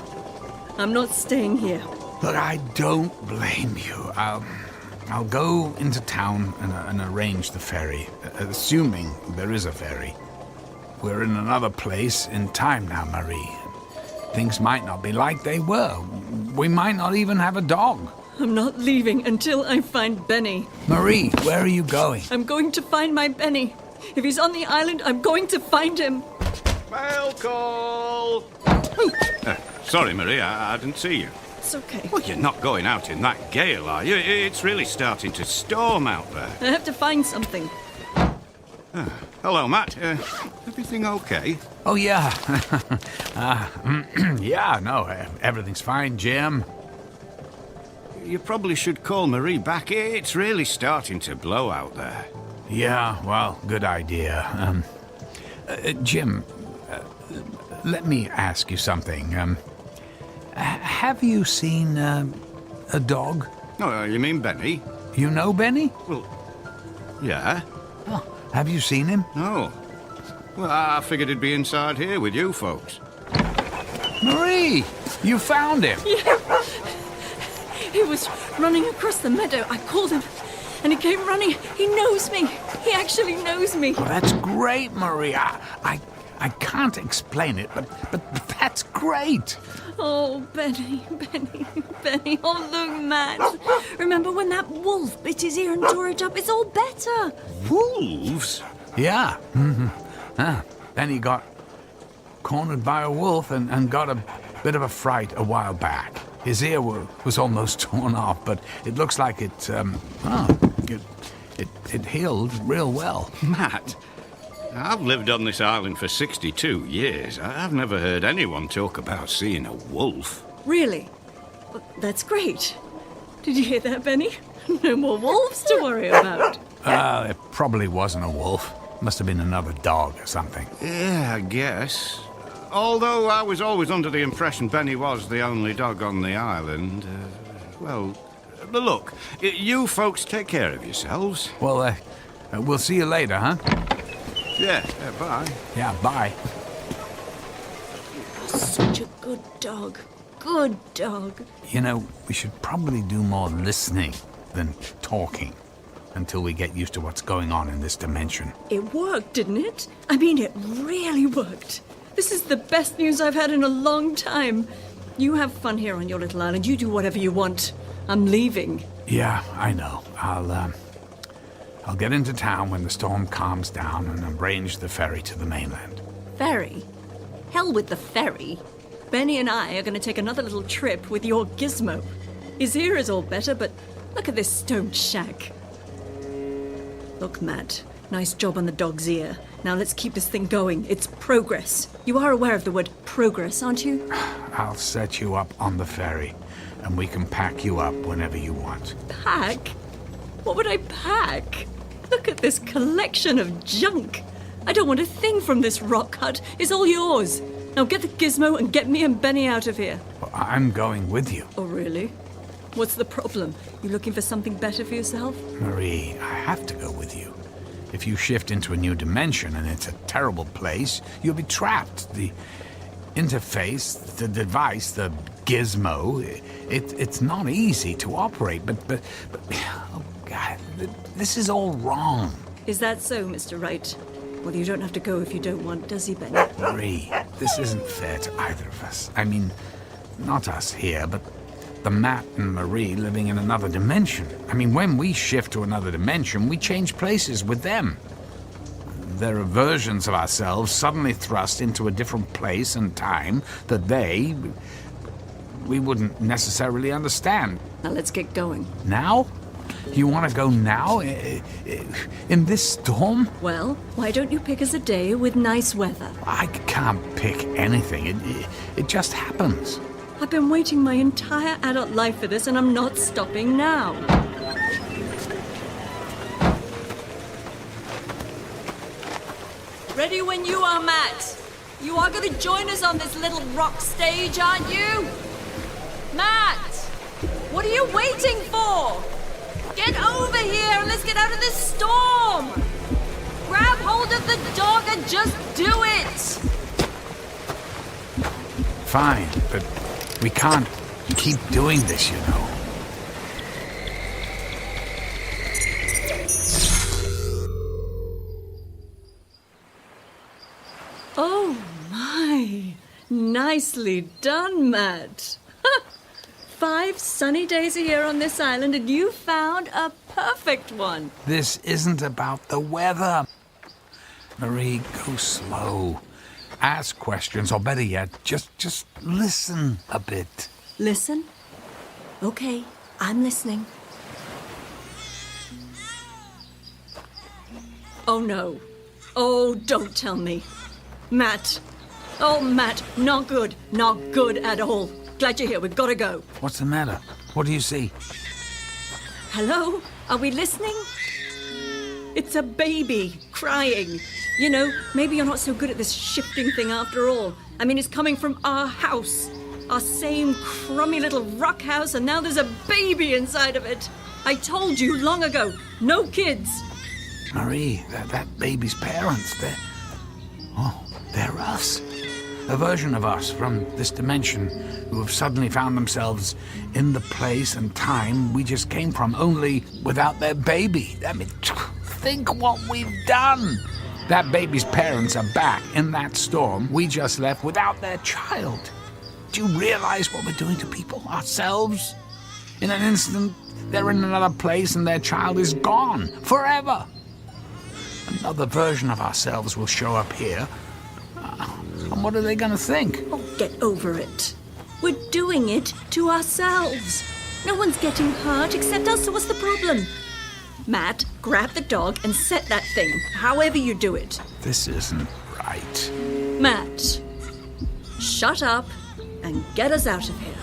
I'm not staying here. Look, I don't blame you. I'll go into town and arrange the ferry, assuming there is a ferry. We're in another place in time now, Marie. Things might not be like they were. We might not even have a dog. I'm not leaving until I find Benny. Marie, where are you going? I'm going to find my Benny. If he's on the island, I'm going to find him. Mail call! Sorry, Marie, I didn't see you. It's okay. Well, you're not going out in that gale, are you? It's really starting to storm out there. I have to find something. Hello, Matt. Everything okay? Oh, yeah. Yeah, no, everything's fine, Jim. You probably should call Marie back. It's really starting to blow out there. Yeah, well, good idea. Jim, let me ask you something. Have you seen a dog? Oh, you mean Benny? You know Benny? Well, yeah. Oh, have you seen him? No. Well, I figured he'd be inside here with you folks. Marie, you found him. Yeah. He was running across the meadow. I called him, and he came running. He knows me. He actually knows me. Oh, that's great, Marie. I can't explain it, but that's great. Oh, Benny. Oh, look, Matt. Remember when that wolf bit his ear and tore it up? It's all better. Wolves? Yeah. Then he got cornered by a wolf and got a bit of a fright a while back. His ear was almost torn off, but it looks like it healed real well. Matt, I've lived on this island for 62 years. I've never heard anyone talk about seeing a wolf. Really? Well, that's great. Did you hear that, Benny? No more wolves to worry about. It probably wasn't a wolf. Must have been another dog or something. Yeah, I guess. Although I was always under the impression Benny was the only dog on the island. But look, you folks take care of yourselves. Well, we'll see you later, huh? Yeah, bye. Yeah, bye. Such a good dog. Good dog. You know, we should probably do more listening than talking until we get used to what's going on in this dimension. It worked, didn't it? I mean, it really worked. This is the best news I've had in a long time. You have fun here on your little island. You do whatever you want. I'm leaving. Yeah, I know. I'll get into town when the storm calms down and arrange the ferry to the mainland. Ferry? Hell with the ferry. Benny and I are going to take another little trip with your gizmo. His ear is all better, but look at this stone shack. Look, Matt, nice job on the dog's ear. Now let's keep this thing going. It's progress. You are aware of the word progress, aren't you? I'll set you up on the ferry, and we can pack you up whenever you want. Pack? What would I pack? Look at this collection of junk. I don't want a thing from this rock hut. It's all yours. Now get the gizmo and get me and Benny out of here. Well, I'm going with you. Oh, really? What's the problem? You looking for something better for yourself? Marie, I have to go with you. If you shift into a new dimension and it's a terrible place, you'll be trapped. The interface, the device, the gizmo, it's not easy to operate, but oh God, this is all wrong. Is that so, Mr. Wright? Well, you don't have to go if you don't want, does he, Benny? Marie, this isn't fair to either of us. I mean, not us here, but the Matt and Marie living in another dimension. I mean, when we shift to another dimension, we change places with them. There are versions of ourselves suddenly thrust into a different place and time that we wouldn't necessarily understand. Now let's get going. Now? You want to go now? In this storm? Well, why don't you pick us a day with nice weather? I can't pick anything. It just happens. I've been waiting my entire adult life for this, and I'm not stopping now. Ready when you are, Matt. You are going to join us on this little rock stage, aren't you? Matt! What are you waiting for? Get over here and let's get out of this storm! Grab hold of the dog and just do it! Fine, but we can't keep doing this, you know. Oh my! Nicely done, Matt. 5 sunny days a year on this island, and you found a perfect one. This isn't about the weather. Marie, go slow. Ask questions, or better yet, just listen a bit. Listen? Okay, I'm listening. Oh no. Oh, don't tell me. Matt. Oh, Matt, not good. Not good at all. Glad you're here. We've got to go. What's the matter? What do you see? Hello? Are we listening? It's a baby crying. You know, maybe you're not so good at this shifting thing after all. I mean, it's coming from our house. Our same crummy little rock house, and now there's a baby inside of it. I told you long ago, no kids. Marie, that baby's parents, they're us. A version of us from this dimension who have suddenly found themselves in the place and time we just came from, only without their baby. I mean, think what we've done. That baby's parents are back in that storm we just left without their child. Do you realize what we're doing to people, ourselves? In an instant, they're in another place and their child is gone forever. Another version of ourselves will show up here. And what are they going to think? Oh, get over it. We're doing it to ourselves. No one's getting hurt except us, so what's the problem? Matt, grab the dog and set that thing, however you do it. This isn't right. Matt, shut up and get us out of here.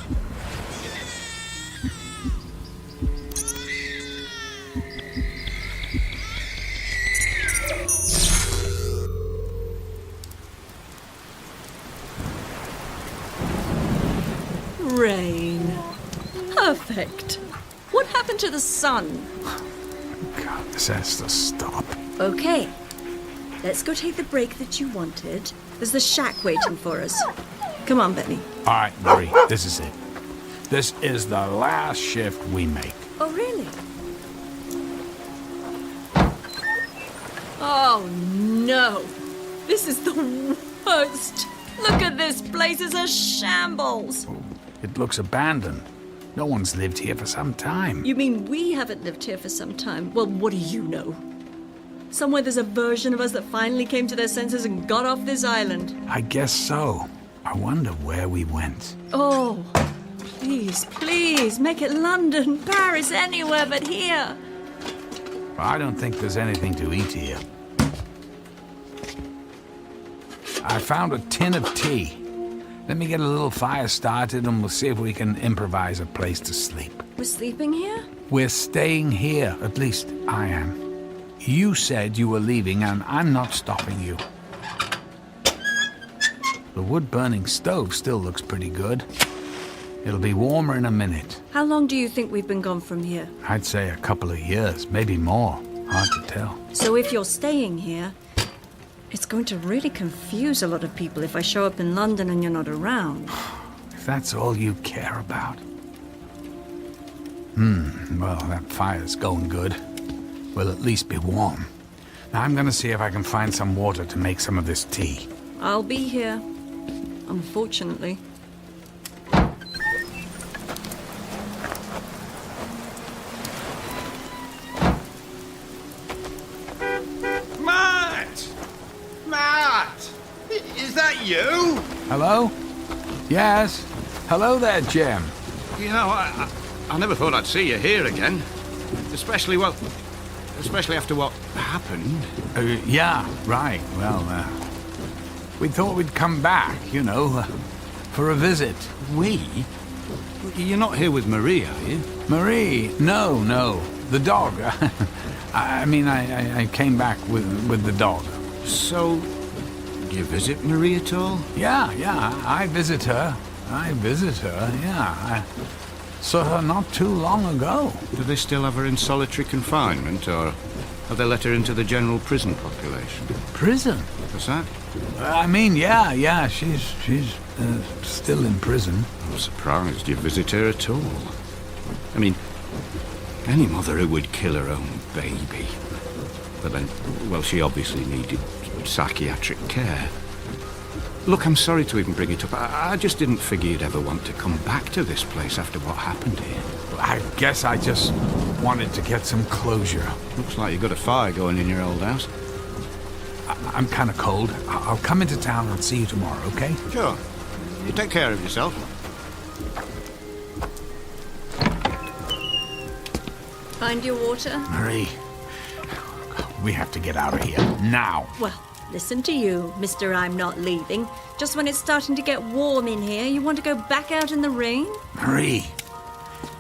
Rain. Perfect. What happened to the sun? God, this has to stop. Okay. Let's go take the break that you wanted. There's the shack waiting for us. Come on, Benny. All right, Marie, this is it. This is the last shift we make. Oh, really? Oh, no. This is the worst. Look at this place. It's a shambles. It looks abandoned. No one's lived here for some time. You mean we haven't lived here for some time? Well, what do you know? Somewhere there's a version of us that finally came to their senses and got off this island. I guess so. I wonder where we went. Oh, please, please, make it London, Paris, anywhere but here. I don't think there's anything to eat here. I found a tin of tea. Let me get a little fire started and we'll see if we can improvise a place to sleep. We're sleeping here? We're staying here, at least I am. You said you were leaving and I'm not stopping you. The wood-burning stove still looks pretty good. It'll be warmer in a minute. How long do you think we've been gone from here? I'd say a couple of years, maybe more. Hard to tell. So if you're staying here, it's going to really confuse a lot of people if I show up in London and you're not around. If that's all you care about. Well, that fire's going good. We'll at least be warm. I'm gonna see if I can find some water to make some of this tea. I'll be here. Unfortunately. Matt! Matt! Is that you? Hello? Yes. Hello there, Jem. You know, I never thought I'd see you here again. Especially after what happened. Yeah, right. Well, we thought we'd come back, for a visit. We? You're not here with Marie, are you? Marie? No. The dog. I came back with the dog. So, do you visit Marie at all? Yeah, I visit her, yeah. I saw her not too long ago. Do they still have her in solitary confinement, or have they let her into the general prison population? Prison? What's that? Yeah, she's still in prison. I'm surprised you visit her at all. I mean, any mother who would kill her own baby. But then, well, she obviously needed psychiatric care. Look, I'm sorry to even bring it up. I just didn't figure you'd ever want to come back to this place after what happened here. I guess I just wanted to get some closure. Looks like you've got a fire going in your old house. I'm kind of cold. I'll come into town and see you tomorrow, okay? Sure. You take care of yourself. Find your water? Marie, we have to get out of here now. Well, listen to you, Mr. I'm not leaving. Just when it's starting to get warm in here, you want to go back out in the rain? Marie,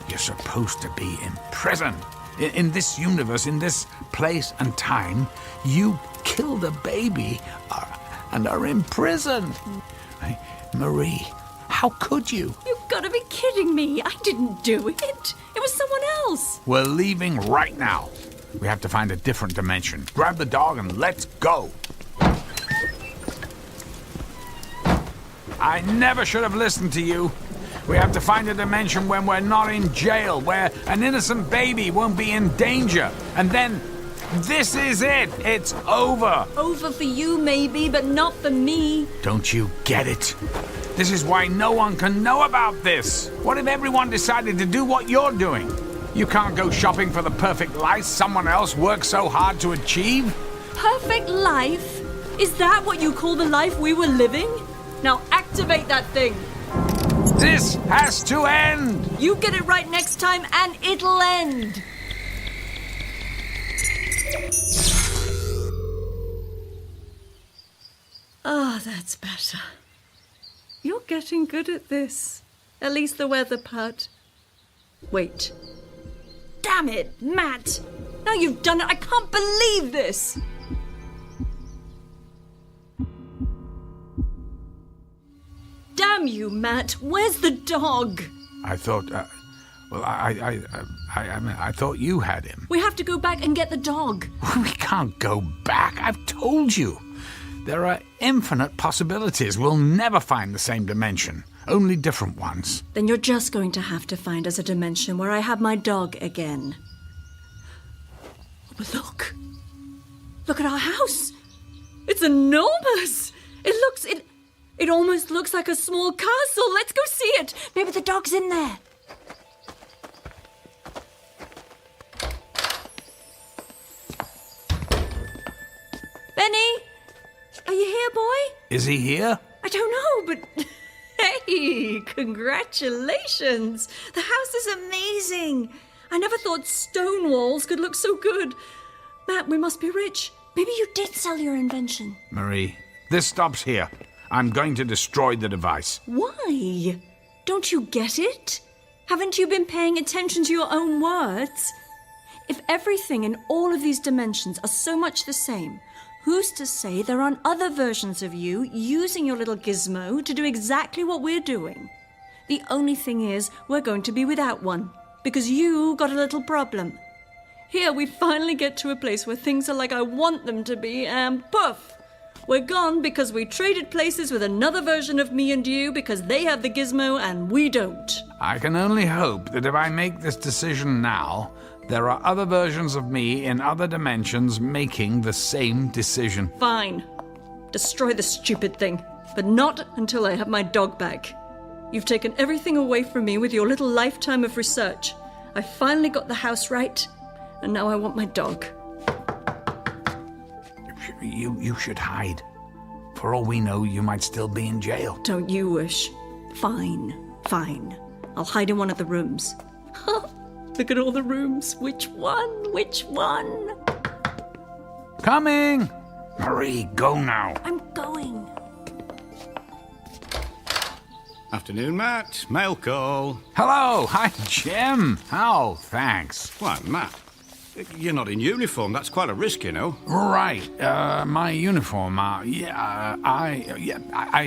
you're supposed to be in prison. In this universe, in this place and time, you killed a baby and are in prison. Marie, how could you? You've got to be kidding me. I didn't do it. It was someone else. We're leaving right now. We have to find a different dimension. Grab the dog and let's go. I never should have listened to you. We have to find a dimension when we're not in jail, where an innocent baby won't be in danger. And then, this is it. It's over. Over for you, maybe, but not for me. Don't you get it? This is why no one can know about this. What if everyone decided to do what you're doing? You can't go shopping for the perfect life someone else worked so hard to achieve. Perfect life? Is that what you call the life we were living? Now activate that thing. This has to end! You get it right next time and it'll end! Ah, that's better. You're getting good at this. At least the weather part. Wait. Damn it, Matt! Now you've done it! I can't believe this! Damn you, Matt! Where's the dog? I thought, I thought you had him. We have to go back and get the dog. We can't go back. I've told you. There are infinite possibilities. We'll never find the same dimension. Only different ones. Then you're just going to have to find us a dimension where I have my dog again. But look. Look at our house. It's enormous. It almost looks like a small castle. Let's go see it. Maybe the dog's in there. Benny? Are you here, boy? Is he here? I don't know, but... Hey, congratulations. The house is amazing. I never thought stone walls could look so good. Matt, we must be rich. Maybe you did sell your invention. Marie, this stops here. I'm going to destroy the device. Why? Don't you get it? Haven't you been paying attention to your own words? If everything in all of these dimensions are so much the same, who's to say there aren't other versions of you using your little gizmo to do exactly what we're doing? The only thing is, we're going to be without one, because you got a little problem. Here we finally get to a place where things are like I want them to be, and poof! We're gone because we traded places with another version of me and you because they have the gizmo and we don't. I can only hope that if I make this decision now, There are other versions of me in other dimensions making the same decision. Fine. Destroy the stupid thing, but not until I have my dog back. You've taken everything away from me with your little lifetime of research. I finally got the house right, and now I want my dog. You should hide. For all we know, you might still be in jail. Don't you wish? Fine. I'll hide in one of the rooms. Look at all the rooms. Which one? Coming! Marie, go now. I'm going. Afternoon, Matt. Mail call. Hello. Hi, Jim. Oh, thanks. Why, Matt, you're not in uniform. That's quite a risk, you know. Right. My uniform. I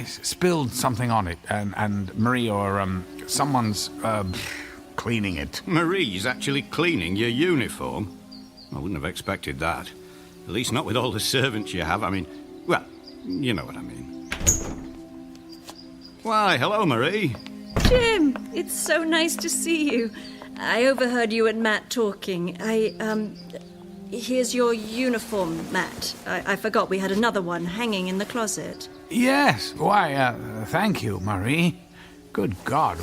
spilled something on it, and Marie or someone's cleaning it. Marie's actually cleaning your uniform? I wouldn't have expected that. At least not with all the servants you have. I mean, well, you know what I mean. Why, hello, Marie. Jim, it's so nice to see you. I overheard you and Matt talking. Here's your uniform, Matt. I forgot we had another one hanging in the closet. Yes. Why, thank you, Marie. Good God.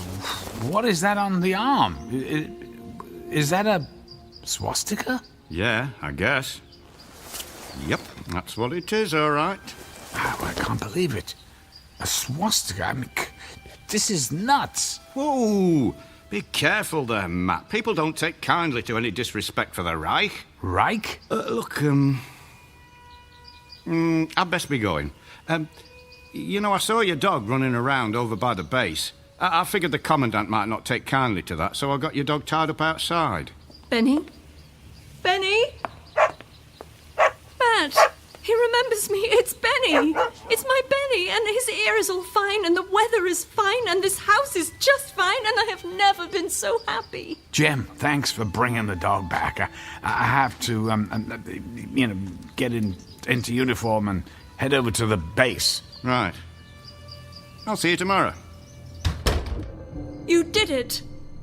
What is that on the arm? Is that a swastika? Yeah, I guess. Yep, that's what it is, all right. Oh, I can't believe it. A swastika? I mean, this is nuts. Whoa! Be careful there, Matt. People don't take kindly to any disrespect for the Reich. Reich? Look, I'd best be going. You know, I saw your dog running around over by the base. I figured the Commandant might not take kindly to that, so I got your dog tied up outside. Benny? Matt, he remembers me. It's Benny. It's my Benny, and his ear is all fine, and the weather is fine, and this house is just fine, and I have never been so happy. Jim, thanks for bringing the dog back. I have to, get into uniform and head over to the base. Right. I'll see you tomorrow. You did it.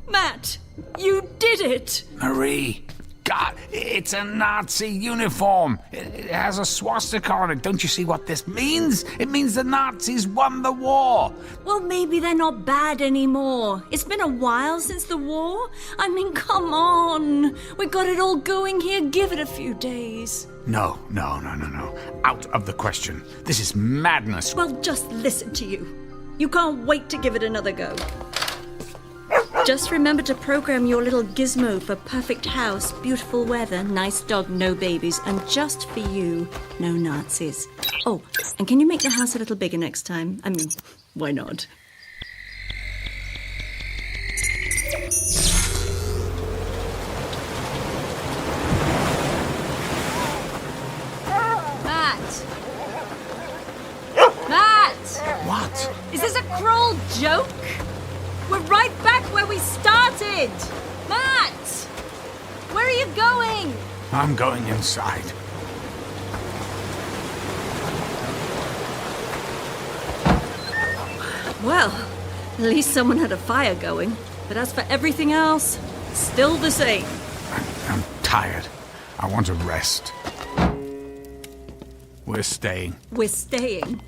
Matt, you did it. Marie, God, it's a Nazi uniform. It has a swastika on it. Don't you see what this means? It means the Nazis won the war. Well, maybe they're not bad anymore. It's been a while since the war. I mean, come on. We got it all going here. Give it a few days. No. Out of the question. This is madness. Well, just listen to you. You can't wait to give it another go. Just remember to program your little gizmo for perfect house, beautiful weather, nice dog, no babies, and just for you, no Nazis. Oh, and can you make the house a little bigger next time? I mean, why not? Matt! What? Is this a cruel joke? We're right back where we started! Matt! Where are you going? I'm going inside. Well, at least someone had a fire going. But as for everything else, still the same. I'm tired. I want to rest. We're staying. We're staying?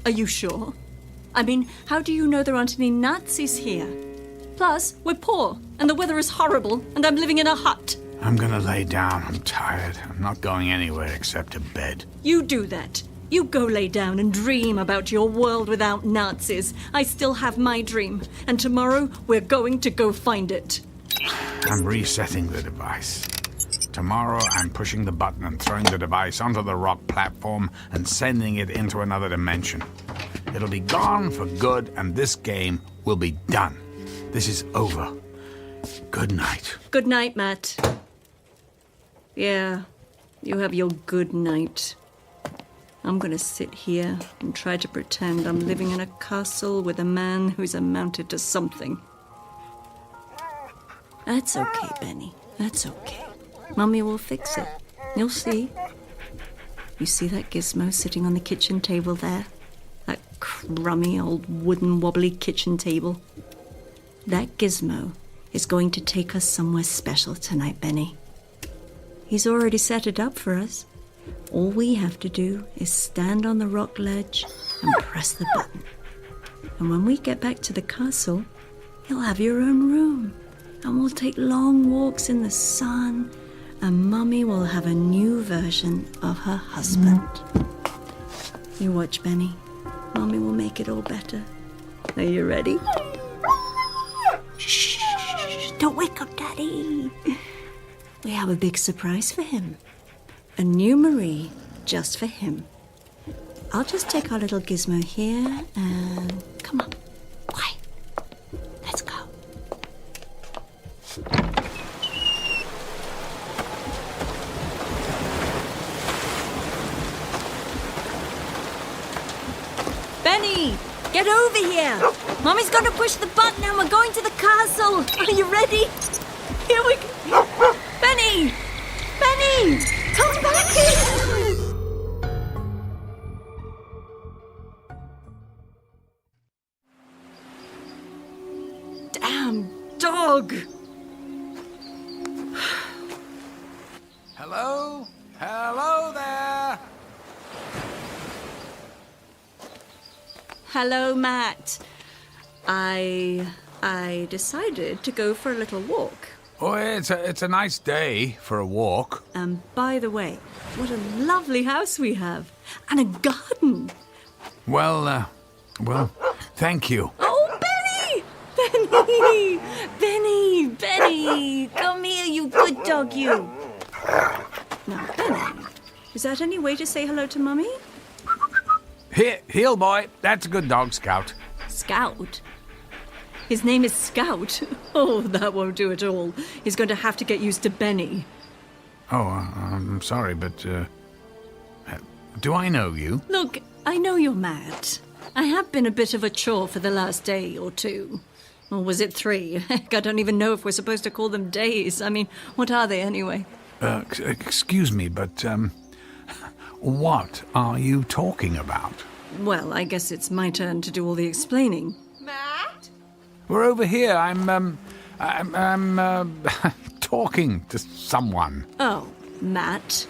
Are you sure? I mean, how do you know there aren't any Nazis here? Plus, we're poor, and the weather is horrible, and I'm living in a hut. I'm gonna lay down. I'm tired. I'm not going anywhere except to bed. You do that. You go lay down and dream about your world without Nazis. I still have my dream, and tomorrow we're going to go find it. I'm resetting the device. Tomorrow I'm pushing the button and throwing the device onto the rock platform and sending it into another dimension. It'll be gone for good, and this game will be done. This is over. Good night. Good night, Matt. Yeah, you have your good night. I'm gonna sit here and try to pretend I'm living in a castle with a man who's amounted to something. That's okay, Benny. That's okay. Mummy will fix it. You'll see. You see that gizmo sitting on the kitchen table there? That crummy old wooden wobbly kitchen table? That gizmo is going to take us somewhere special tonight, Benny. He's already set it up for us. All we have to do is stand on the rock ledge and press the button. And when we get back to the castle, you'll have your own room. And we'll take long walks in the sun. And Mummy will have a new version of her husband. You watch, Benny. Mummy will make it all better. Are you ready? Shh! Don't wake up, Daddy. We have a big surprise for him. A new Marie just for him. I'll just take our little gizmo here and... Come on. Quiet. Let's go. Benny! Get over here! Mommy's going to push the button and we're going to the castle! Are you ready? Here we go! Benny! Benny! Come back here! Damn dog! Hello? Hello there! Hello, Matt. I decided to go for a little walk. Oh, it's a nice day for a walk. And by the way, what a lovely house we have. And a garden. Well, thank you. Oh, Benny! Benny! Benny! Benny! Come here, you good dog, you. Now, Benny, is that any way to say hello to Mummy? Here, heel boy. That's a good dog, Scout. Scout? His name is Scout? Oh, that won't do at all. He's going to have to get used to Benny. Oh, I'm sorry, but, do I know you? Look, I know you're Matt. I have been a bit of a chore for the last day or two. Or was it 3? Heck, I don't even know if we're supposed to call them days. I mean, what are they anyway? Excuse me, but, what are you talking about? Well, I guess it's my turn to do all the explaining. Matt? We're over here. I'm talking to someone. Oh, Matt.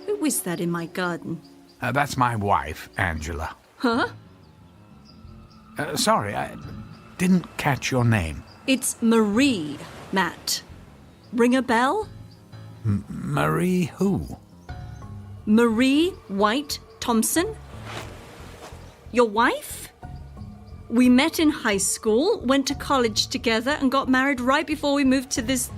Who is that in my garden? That's my wife, Angela. Huh? Sorry, I didn't catch your name. It's Marie, Matt. Ring a bell? Marie who? Marie White Thompson? Your wife? We met in high school, went to college together, and got married right before we moved to this,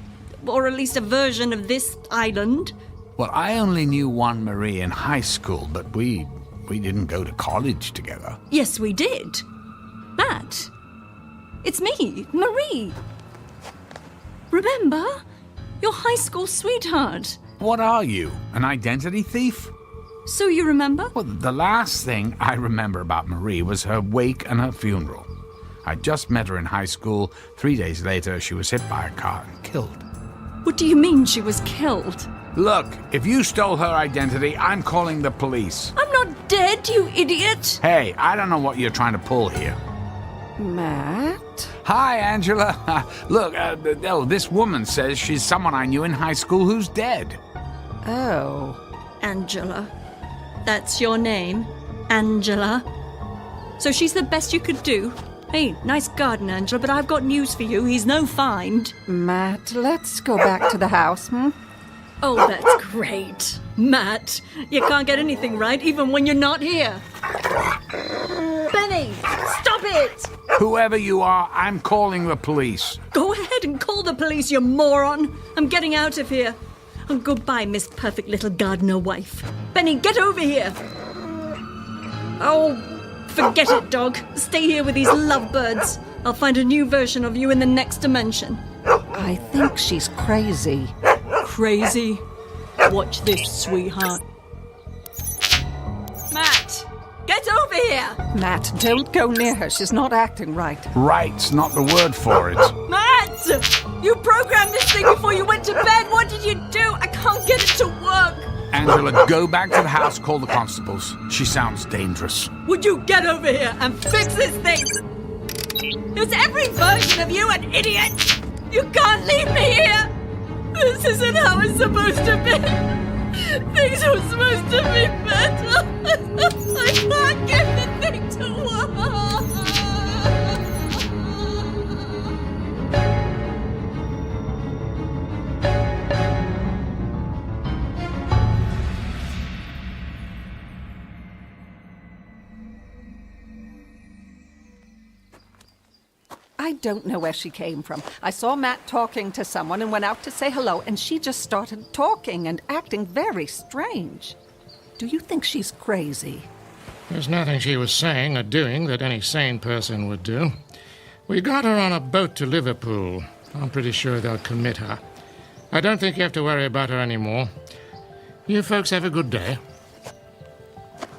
or at least a version of this island. Well, I only knew one Marie in high school, but we didn't go to college together. Yes, we did. Matt, it's me, Marie. Remember? Your high school sweetheart. What are you, an identity thief? So you remember? Well, the last thing I remember about Marie was her wake and her funeral. I just met her in high school. 3 days later, she was hit by a car and killed. What do you mean she was killed? Look, if you stole her identity, I'm calling the police. I'm not dead, you idiot! Hey, I don't know what you're trying to pull here. Matt? Hi, Angela. Look, this woman says she's someone I knew in high school who's dead. Oh. Angela. That's your name? Angela? So she's the best you could do? Hey, nice garden, Angela, but I've got news for you. He's no find. Matt, let's go back to the house, Oh, that's great. Matt, you can't get anything right even when you're not here. Benny, stop it! Whoever you are, I'm calling the police. Go ahead and call the police, you moron. I'm getting out of here. And goodbye, Miss Perfect Little Gardener Wife. Benny, get over here. Oh, forget it, dog. Stay here with these lovebirds. I'll find a new version of you in the next dimension. I think she's crazy. Crazy? Watch this, sweetheart. Matt, get over here! Matt, don't go near her. She's not acting right. Right's not the word for it. Matt! You programmed this thing before you went to bed. What did you do? I can't get it to work. Angela, go back to the house, call the constables. She sounds dangerous. Would you get over here and fix this thing? It's every version of you an idiot! You can't leave me here! This isn't how it's supposed to be. Things were supposed to be better. I can't get the thing to work. I don't know where she came from. I saw Matt talking to someone and went out to say hello, and she just started talking and acting very strange. Do you think she's crazy? There's nothing she was saying or doing that any sane person would do. We got her on a boat to Liverpool. I'm pretty sure they'll commit her. I don't think you have to worry about her anymore. You folks have a good day.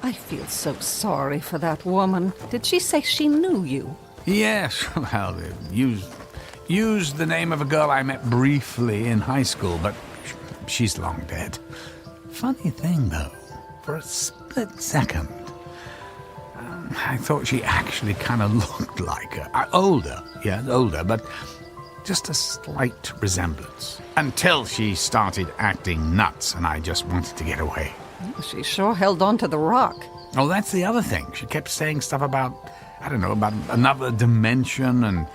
I feel so sorry for that woman. Did she say she knew you? Yes, well, used the name of a girl I met briefly in high school, but she's long dead. Funny thing, though, for a split second, I thought she actually kind of looked like her. Older, but just a slight resemblance. Until she started acting nuts, and I just wanted to get away. She sure held on to the rock. Oh, that's the other thing. She kept saying stuff about, about another dimension and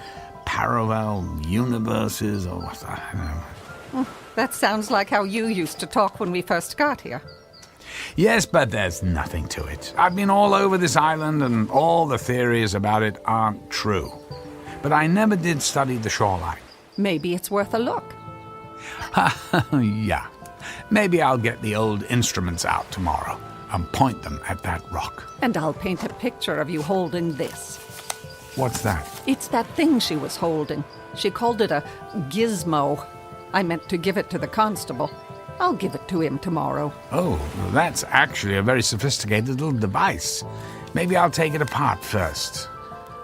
parallel universes or what, I don't know. That sounds like how you used to talk when we first got here. Yes, but there's nothing to it. I've been all over this island and all the theories about it aren't true. But I never did study the shoreline. Maybe it's worth a look. Yeah. Maybe I'll get the old instruments out tomorrow and point them at that rock. And I'll paint a picture of you holding this. What's that? It's that thing she was holding. She called it a gizmo. I meant to give it to the constable. I'll give it to him tomorrow. Oh, well, that's actually a very sophisticated little device. Maybe I'll take it apart first.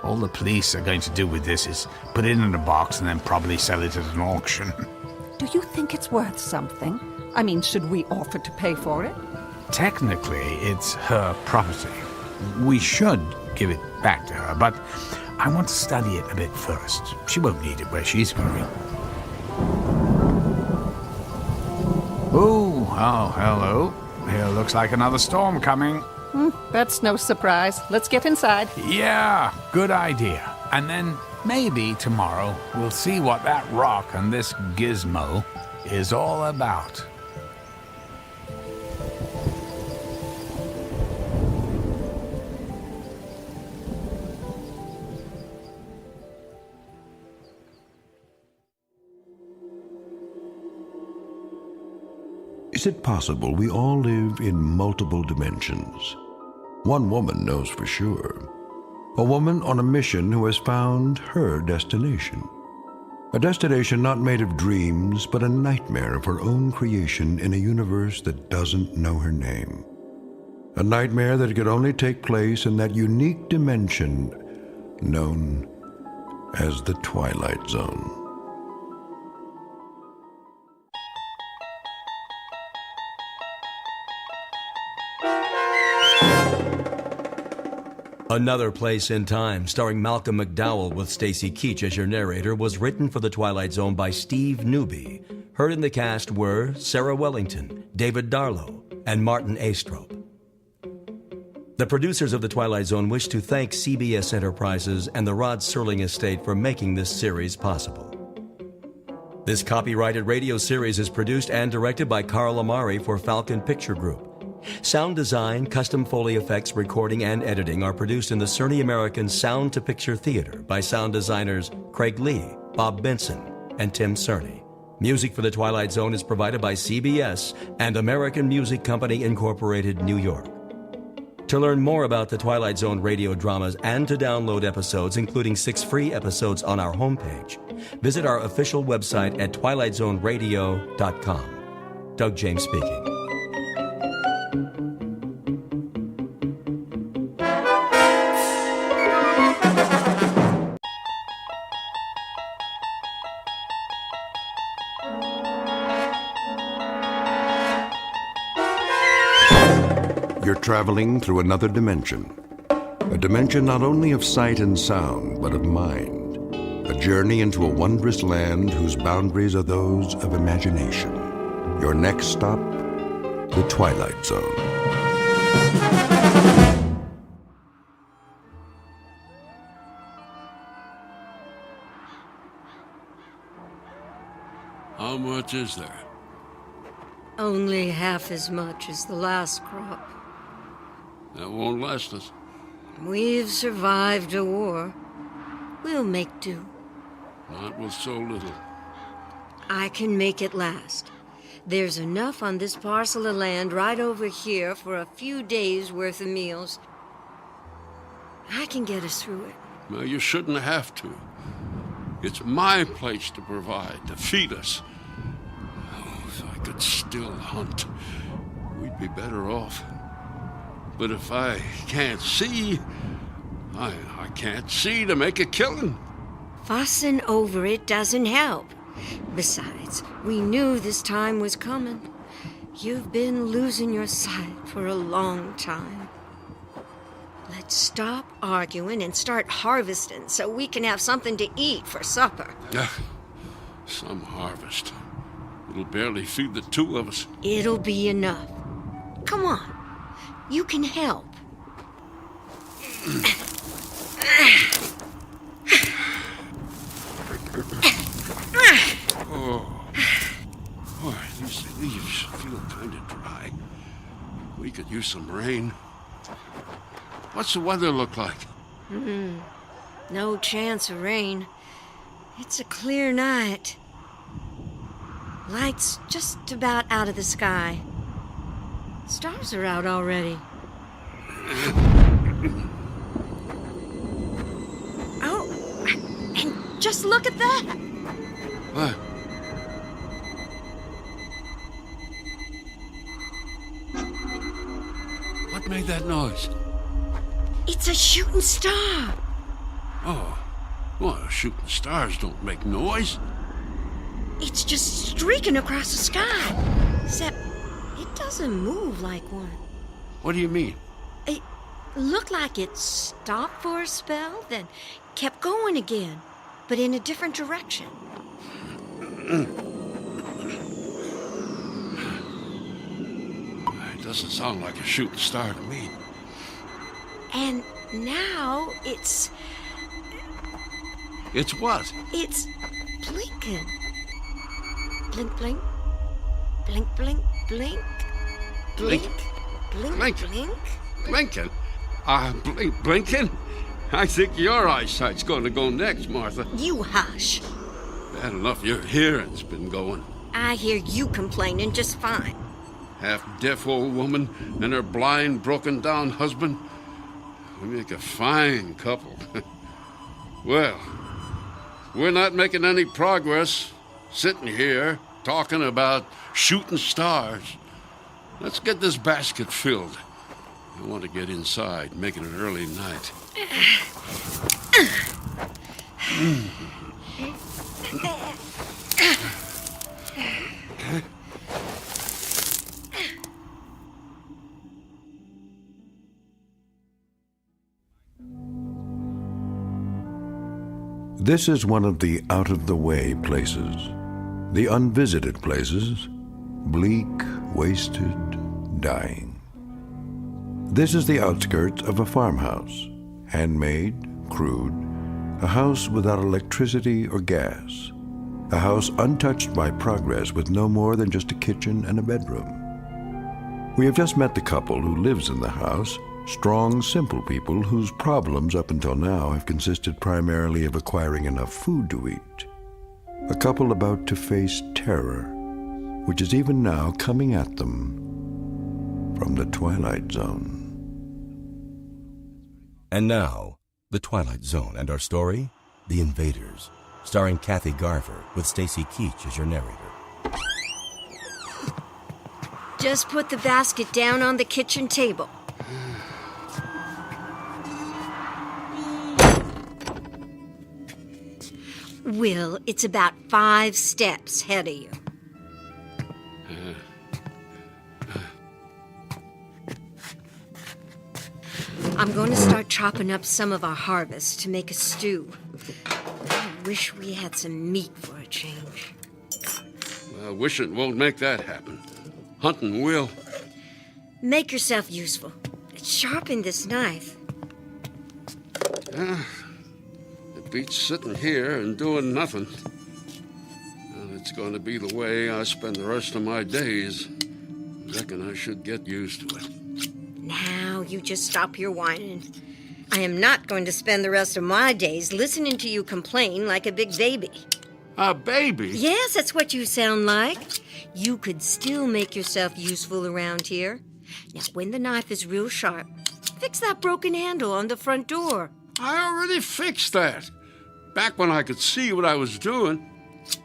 All the police are going to do with this is put it in a box and then probably sell it at an auction. Do you think it's worth something? I mean, should we offer to pay for it? Technically, it's her property. We should give it back to her, but I want to study it a bit first. She won't need it where she's going. Oh, hello. Here looks like another storm coming. That's no surprise. Let's get inside. Yeah, good idea. And then maybe tomorrow we'll see what that rock and this gizmo is all about. Is it possible we all live in multiple dimensions? One woman knows for sure. A woman on a mission who has found her destination. A destination not made of dreams, but a nightmare of her own creation in a universe that doesn't know her name. A nightmare that could only take place in that unique dimension known as the Twilight Zone. Another Place in Time, starring Malcolm McDowell with Stacy Keach as your narrator, was written for The Twilight Zone by Steve Newby. Heard in the cast were Sarah Wellington, David Darlow, and Martin Astrop. The producers of The Twilight Zone wish to thank CBS Enterprises and the Rod Serling estate for making this series possible. This copyrighted radio series is produced and directed by Carl Amari for Falcon Picture Group. Sound design, custom Foley effects, recording, and editing are produced in the Cerny American Sound to Picture Theater by sound designers Craig Lee, Bob Benson, and Tim Cerny. Music for The Twilight Zone is provided by CBS and American Music Company Incorporated, New York. To learn more about the Twilight Zone radio dramas and to download episodes, including 6 free episodes on our homepage, visit our official website at twilightzoneradio.com. Doug James speaking. You're traveling through another dimension. A dimension not only of sight and sound, but of mind. A journey into a wondrous land whose boundaries are those of imagination. Your next stop, the Twilight Zone. How much is there? Only half as much as the last crop. That won't last us. We've survived a war. We'll make do. Not with so little. I can make it last. There's enough on this parcel of land right over here for a few days' worth of meals. I can get us through it. Well, you shouldn't have to. It's my place to provide, to feed us. Oh, if I could still hunt, we'd be better off. But if I can't see, I can't see to make a killing. Fussing over it doesn't help. Besides, we knew this time was coming. You've been losing your sight for a long time. Let's stop arguing and start harvesting so we can have something to eat for supper. Some harvest. It'll barely feed the two of us. It'll be enough. Come on. You can help. Oh. Boy, these leaves feel kind of dry. We could use some rain. What's the weather look like? No chance of rain. It's a clear night. Light's just about out of the sky. Stars are out already. Oh, and just look at that. What? What made that noise? It's a shooting star. Oh, well, shooting stars don't make noise. It's just streaking across the sky. Except it doesn't move like one. What do you mean? It looked like it stopped for a spell, then kept going again, but in a different direction. It doesn't sound like a shooting star to me. And now it's... It's what? It's blinking. Blink, blink. Blink, blink, blink. Blink. Blink, blink. Blink. Blinking? Blinking? I think your eyesight's going to go next, Martha. You hush. Bad enough your hearing's been going. I hear you complaining just fine. Half-deaf old woman and her blind, broken-down husband. We make a fine couple. Well, we're not making any progress sitting here talking about shooting stars. Let's get this basket filled. I want to get inside, make it an early night. This is one of the out-of-the-way places, the unvisited places, bleak, wasted, dying. This is the outskirts of a farmhouse, handmade, crude, a house without electricity or gas, a house untouched by progress with no more than just a kitchen and a bedroom. We have just met the couple who lives in the house, strong, simple people whose problems up until now have consisted primarily of acquiring enough food to eat. A couple about to face terror, which is even now coming at them from the Twilight Zone. And now, The Twilight Zone and our story, The Invaders, starring Kathy Garver with Stacy Keach as your narrator. Just put the basket down on the kitchen table. Will, it's about 5 steps ahead of you. I'm going to start chopping up some of our harvest to make a stew. wish we had some meat for a change. Well, wishing won't make that happen. Hunting will. Make yourself useful. Sharpen this knife. It beats sitting here and doing nothing. And it's going to be the way I spend the rest of my days. Reckon I should get used to it. Now, you just stop your whining. I am not going to spend the rest of my days listening to you complain like a big baby. A baby? Yes, that's what you sound like. You could still make yourself useful around here. Now, when the knife is real sharp, fix that broken handle on the front door. I already fixed that. Back when I could see what I was doing.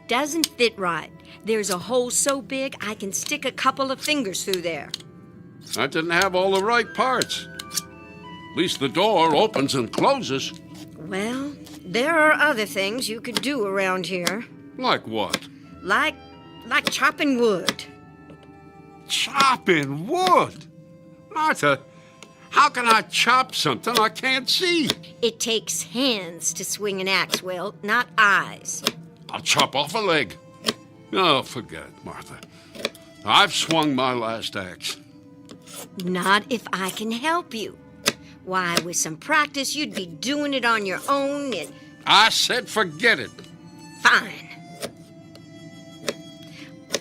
Doesn't fit right. There's a hole so big I can stick a couple of fingers through there. I didn't have all the right parts. At least the door opens and closes. Well, there are other things you could do around here. Like what? Like chopping wood. Chopping wood? Martha, how can I chop something I can't see? It takes hands to swing an axe, Will, not eyes. I'll chop off a leg. Oh, forget it, Martha. I've swung my last axe. Not if I can help you. Why, with some practice, you'd be doing it on your own and... I said forget it. Fine.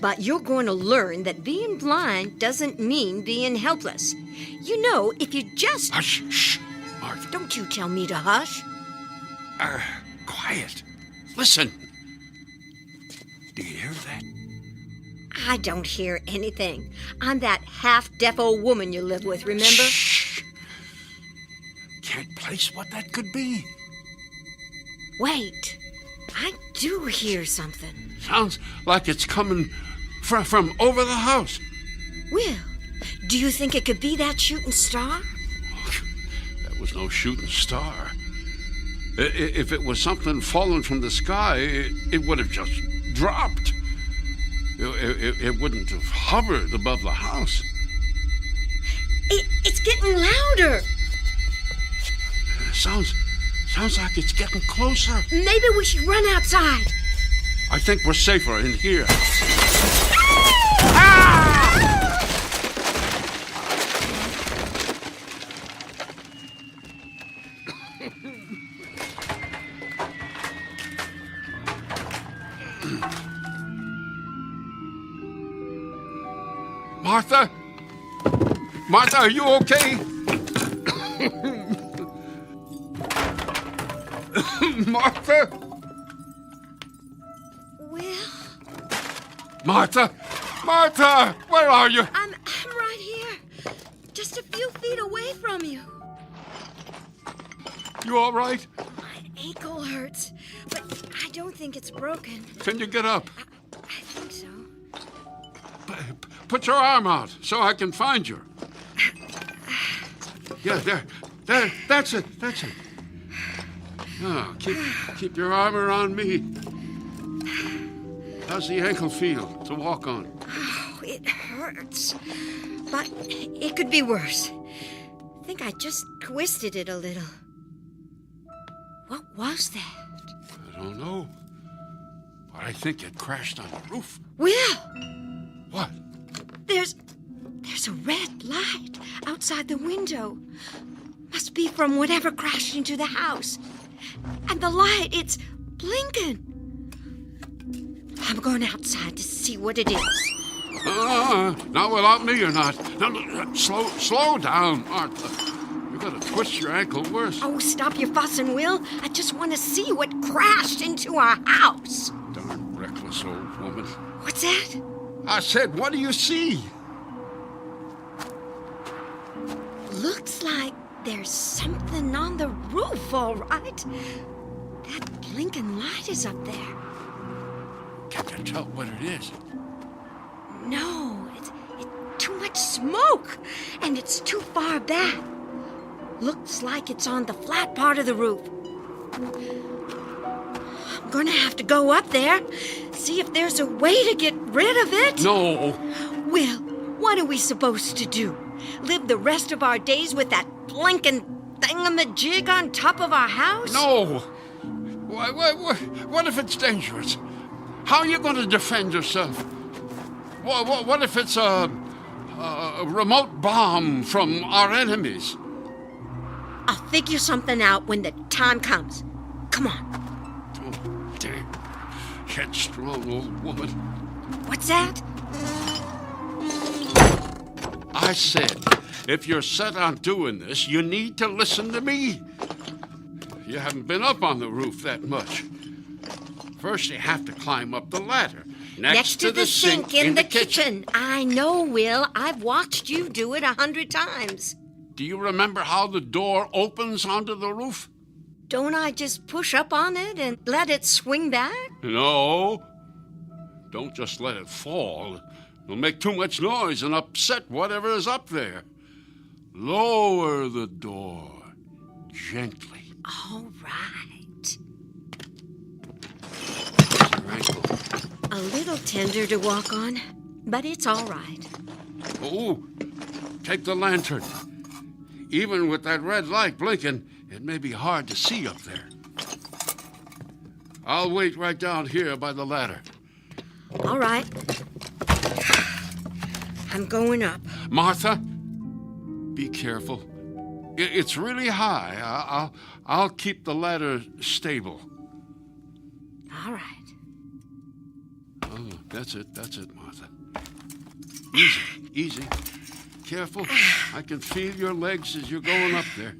But you're going to learn that being blind doesn't mean being helpless. You know, if you just... Hush, shh, Martha. Don't you tell me to hush. Quiet. Listen. Do you hear that? I don't hear anything. I'm that half-deaf old woman you live with, remember? Shh. Can't place what that could be. Wait. I do hear something. Sounds like it's coming from over the house. Will, do you think it could be that shooting star? That was no shooting star. If it was something falling from the sky, it would have just dropped. It wouldn't have hovered above the house. It's getting louder. Sounds like it's getting closer. Maybe we should run outside. I think we're safer in here. Martha? Martha, are you okay? Martha? Will? Martha? Martha! Where are you? I'm right here. Just a few feet away from you. You all right? My ankle hurts, but I don't think it's broken. Can you get up? I think so. Put your arm out so I can find you. Yeah, there. That's it. Oh, keep your arm around me. How's the ankle feel to walk on? Oh, it hurts. But it could be worse. I think I just twisted it a little. What was that? I don't know. But I think it crashed on the roof. Will! What? There's a red light outside the window. Must be from whatever crashed into the house. And the light, it's blinking. I'm going outside to see what it is. Not without me, you're not. No, slow down, Martha. You're going to twist your ankle worse. Oh, stop your fussing, Will. I just want to see what crashed into our house. Darn reckless old woman. What's that? I said, what do you see? Looks like there's something on the roof, all right. That blinking light is up there. Can't you tell what it is? No, it's too much smoke, and it's too far back. Looks like it's on the flat part of the roof. I'm gonna have to go up there, see if there's a way to get rid of it. No. Will, what are we supposed to do? Live the rest of our days with that blinking thingamajig on top of our house? No. What if it's dangerous? How are you going to defend yourself? What if it's a remote bomb from our enemies? I'll figure something out when the time comes. Come on. Oh, damn. Headstrong old woman. What's that? I said, if you're set on doing this, you need to listen to me. You haven't been up on the roof that much. First, you have to climb up the ladder. Next to the sink in the kitchen. I know, Will. I've watched you do it 100 times. Do you remember how the door opens onto the roof? Don't I just push up on it and let it swing back? No. Don't just let it fall. It'll make too much noise and upset whatever is up there. Lower the door gently. All right. Your ankle. A little tender to walk on, but it's all right. Oh, take the lantern. Even with that red light blinking, it may be hard to see up there. I'll wait right down here by the ladder. All right. I'm going up. Martha, be careful. It's really high. I'll keep the ladder stable. All right. Oh, that's it, Martha. Easy. Careful. I can feel your legs as you're going up there.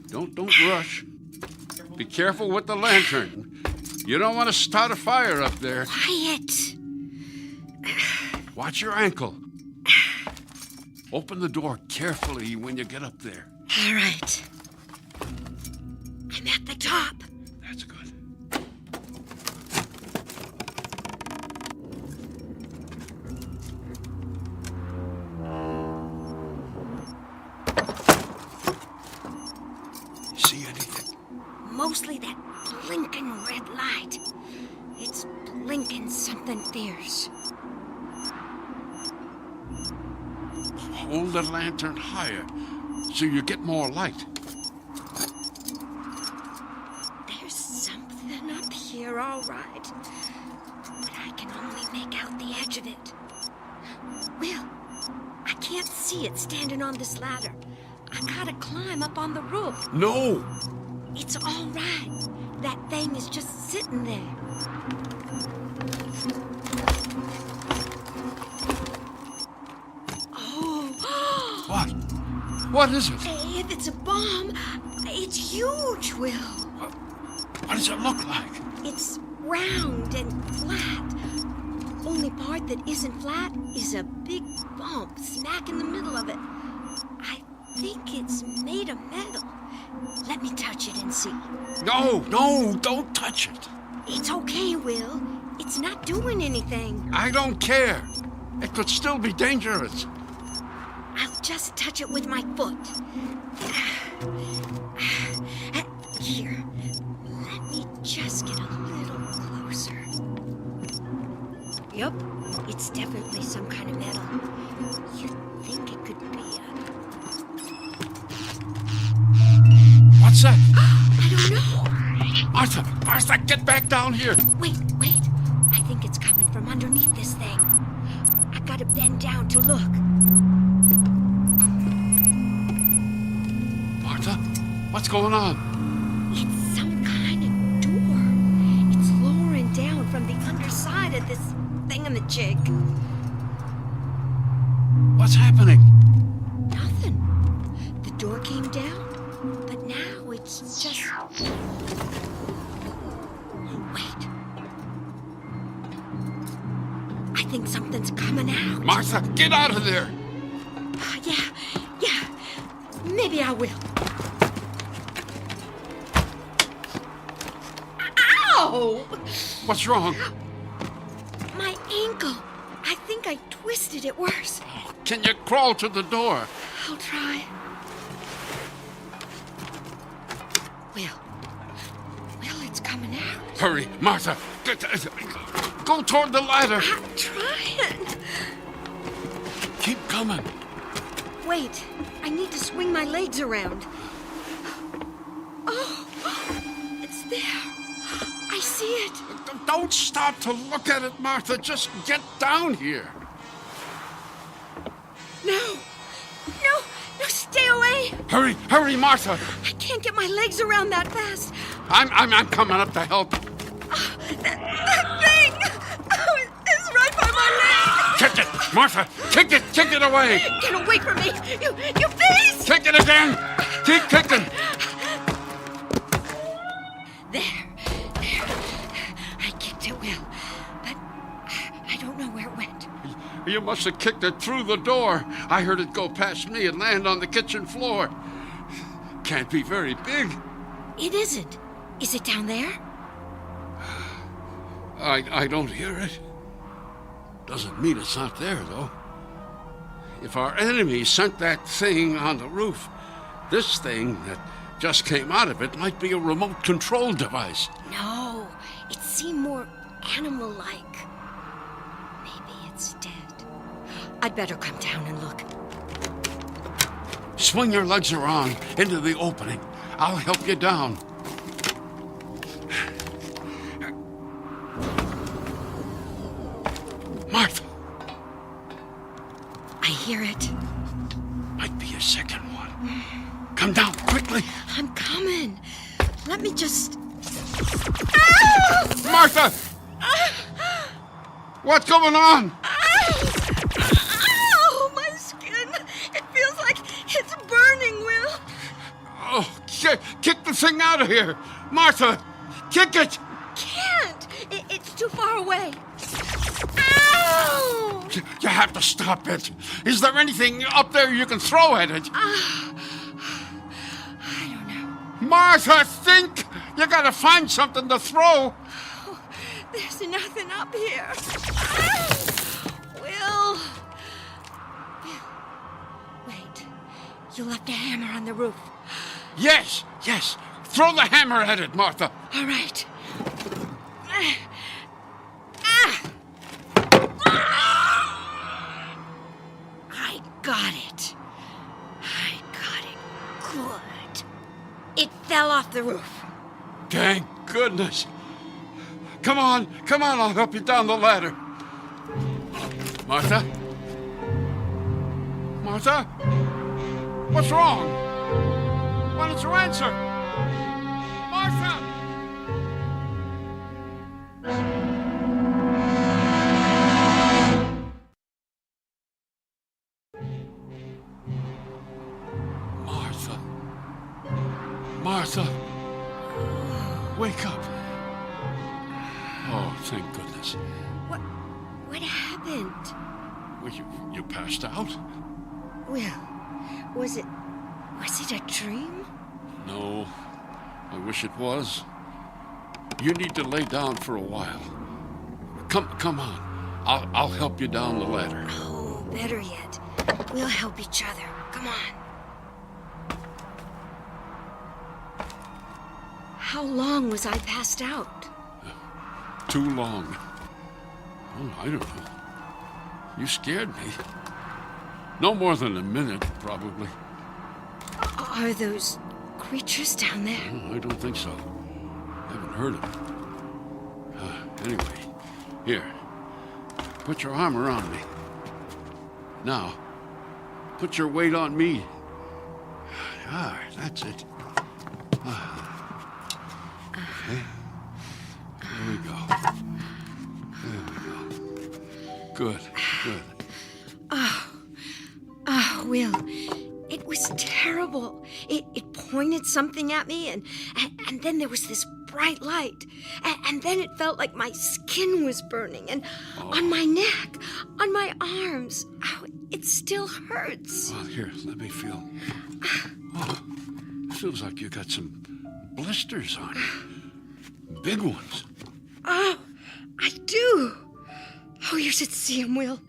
Don't rush. Be careful with the lantern. You don't want to start a fire up there. Quiet. Watch your ankle. Open the door carefully when you get up there. All right. I'm at the top. That's good. See anything? Mostly that blinking red light. It's blinking something fierce. Hold the lantern higher so you get more light. There's something up here, all right. But I can only make out the edge of it. Will, I can't see it standing on this ladder. I gotta climb up on the roof. No! It's all right. That thing is just sitting there. What? What is it? If it's a bomb, it's huge, Will. What does it look like? It's round and flat. Only part that isn't flat is a big bump smack in the middle of it. I think it's made of metal. Let me touch it and see. No, don't touch it. It's okay, Will. It's not doing anything. I don't care. It could still be dangerous. I'll just touch it with my foot. Here, let me just get a little closer. Yup, it's definitely some kind of metal. You'd think it could be a... What's that? I don't know. Martha, get back down here. Wait. I think it's coming from underneath this thing. I gotta bend down to look. Martha, what's going on? It's some kind of door. It's lowering down from the underside of this thingamajig. What's happening? Nothing. The door came down, but now it's just... Wait. I think something's coming out. Martha, get out of there! Yeah. Maybe I will. Ow! What's wrong? My ankle. I think I twisted it worse. Can you crawl to the door? I'll try. Will, it's coming out. Hurry, Martha. Go toward the ladder. I'm trying. Keep coming. Wait, I need to swing my legs around. Oh, it's there. I see it. Don't stop to look at it, Martha. Just get down here. No, stay away. Hurry, Martha. I can't get my legs around that fast. I'm coming up to help. That thing! It's right by my leg! Kick it, Martha! Kick it away! Get away from me! You beast! Kick it again! Keep kicking! There. I kicked it, Will, but I don't know where it went. You must have kicked it through the door. I heard it go past me and land on the kitchen floor. Can't be very big. It isn't. Is it down there? I don't hear it. Doesn't mean it's not there, though. If our enemy sent that thing on the roof, this thing that just came out of it might be a remote control device. No, it seemed more animal-like. Maybe it's dead. I'd better come down and look. Swing your legs around into the opening. I'll help you down. Martha! I hear it. Might be a second one. Come down, quickly! I'm coming. Let me just... Martha! What's going on? Ow! My skin! It feels like it's burning, Will. Oh, kick the thing out of here! Martha, kick it! Can't! It's too far away. Ow! You have to stop it. Is there anything up there you can throw at it? I don't know. Martha, think! You gotta find something to throw. Oh, there's nothing up here. Will. Wait. You left a hammer on the roof. Yes. Throw the hammer at it, Martha. All right. I got it. Good. It fell off the roof. Thank goodness. Come on, I'll help you down the ladder. Martha? What's wrong? Why don't you answer? Martha! Martha! Wake up! Oh, thank goodness. What happened? Well, you passed out? Will, was it a dream? No, I wish it was. You need to lay down for a while. Come on. I'll help you down the ladder. Oh, better yet. We'll help each other. Come on. How long was I passed out? Too long. Oh, I don't know. You scared me. No more than a minute, probably. Are those creatures down there? No, I don't think so. Haven't heard of them. Anyway, here. Put your arm around me. Now, put your weight on me. Ah, that's it. Okay. There we go. Good. Oh, Will, it was terrible. It pointed something at me, and then there was this bright light. And then it felt like my skin was burning, and on my neck, on my arms. Oh, it still hurts. Well, here, let me feel. Oh, feels like you got some blisters on you. Big ones. Oh, I do. Oh, you should see them, Will.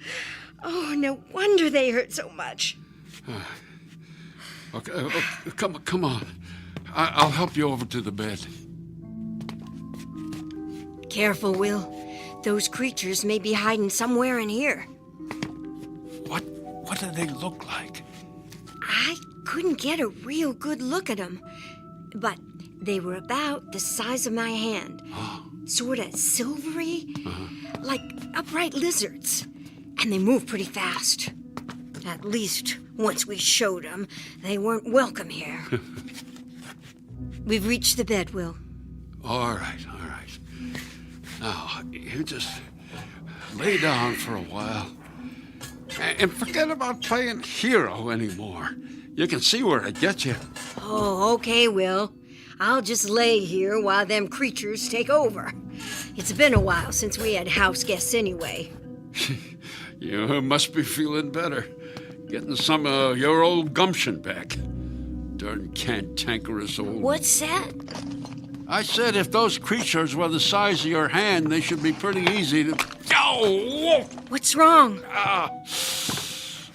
Oh, no wonder they hurt so much. Okay, come on. I'll help you over to the bed. Careful, Will. Those creatures may be hiding somewhere in here. What do they look like? I couldn't get a real good look at them, but they were about the size of my hand. sort of silvery, like upright lizards. And they move pretty fast. At least once we showed them, they weren't welcome here. We've reached the bed, Will. All right. Now, you just lay down for a while. And forget about playing hero anymore. You can see where it gets you. Oh, okay, Will. I'll just lay here while them creatures take over. It's been a while since we had house guests anyway. You must be feeling better. Getting some of your old gumption back. Darn cantankerous old... What's that? I said if those creatures were the size of your hand, they should be pretty easy to... Oh! What's wrong?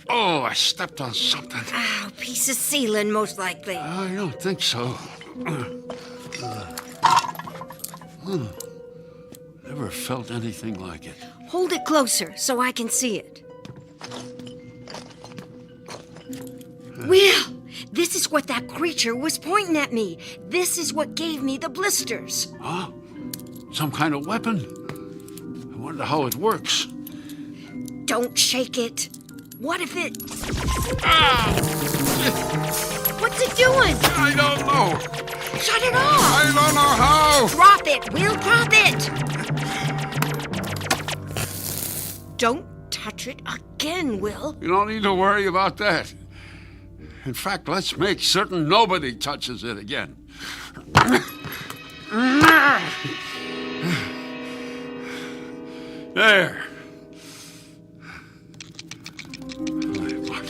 Oh, I stepped on something. Oh, piece of ceiling, most likely. I don't think so. Never felt anything like it. Hold it closer so I can see it. Will, this is what that creature was pointing at me. This is what gave me the blisters. Huh? Some kind of weapon? I wonder how it works. Don't shake it. What if it... What's it doing? I don't know. Shut it off. I don't know how. Drop it, Will, drop it. Don't touch it again, Will. You don't need to worry about that. In fact, let's make certain nobody touches it again. There.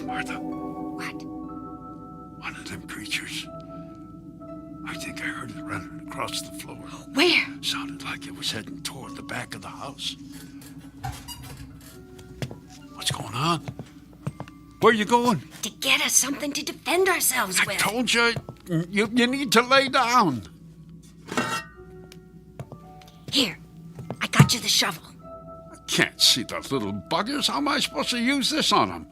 Martha. What? One of them creatures. I think I heard it running across the floor. Where? Sounded like it was heading toward the back of the house. What's going on? Where are you going? To get us something to defend ourselves with. I told you, you need to lay down. Here, I got you the shovel. I can't see the little buggers. How am I supposed to use this on them?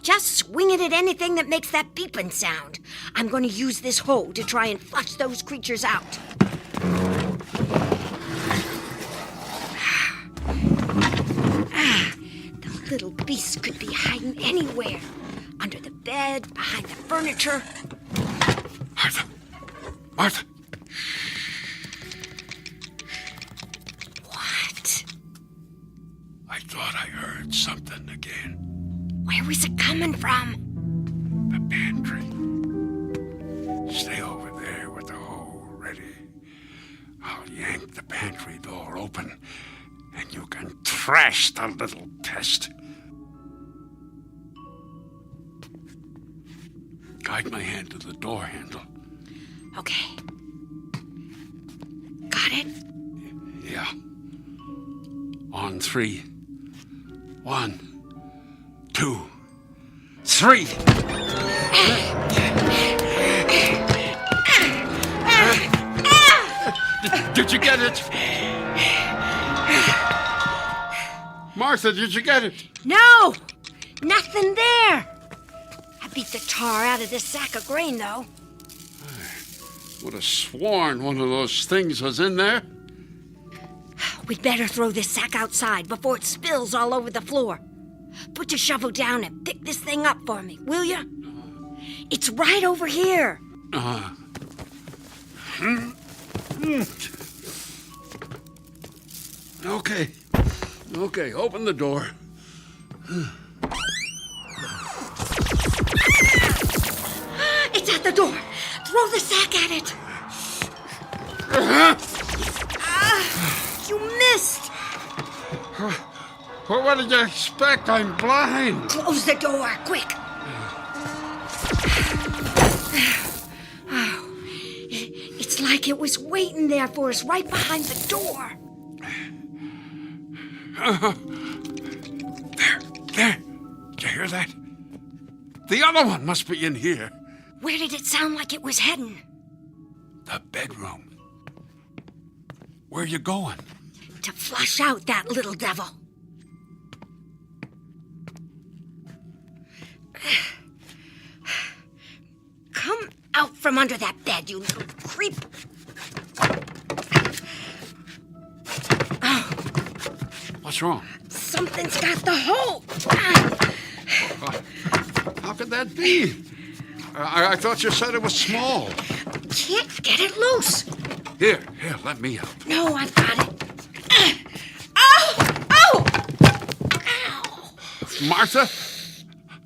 Just swing it at anything that makes that beeping sound. I'm going to use this hoe to try and flush those creatures out. The little beasts could be hiding anywhere. Under the bed, behind the furniture. Martha! What? I thought I heard something again. Where was it coming from? The pantry. Stay over there with the hoe ready. I'll yank the pantry door open, and you can thrash the little pest. Guide my hand to the door handle. Okay. Got it? Yeah. On 3. 1, 2, 3. Did you get it? Martha, did you get it? No! Nothing there! I beat the tar out of this sack of grain, though. Would have sworn one of those things was in there. We'd better throw this sack outside before it spills all over the floor. Put your shovel down and pick this thing up for me, will you? It's right over here. Okay, open the door. It's at the door. Throw the sack at it. You missed. What did you expect? I'm blind. Close the door, quick. Oh, it's like it was waiting there for us right behind the door. There. Did you hear that? The other one must be in here. Where did it sound like it was heading? The bedroom. Where are you going? To flush out that little devil. Come out from under that bed, you little creep. What's wrong? Something's got the hole. How could that be? I thought you said it was small. Can't get it loose. Here, let me help. No, I've got it. Ow! Martha,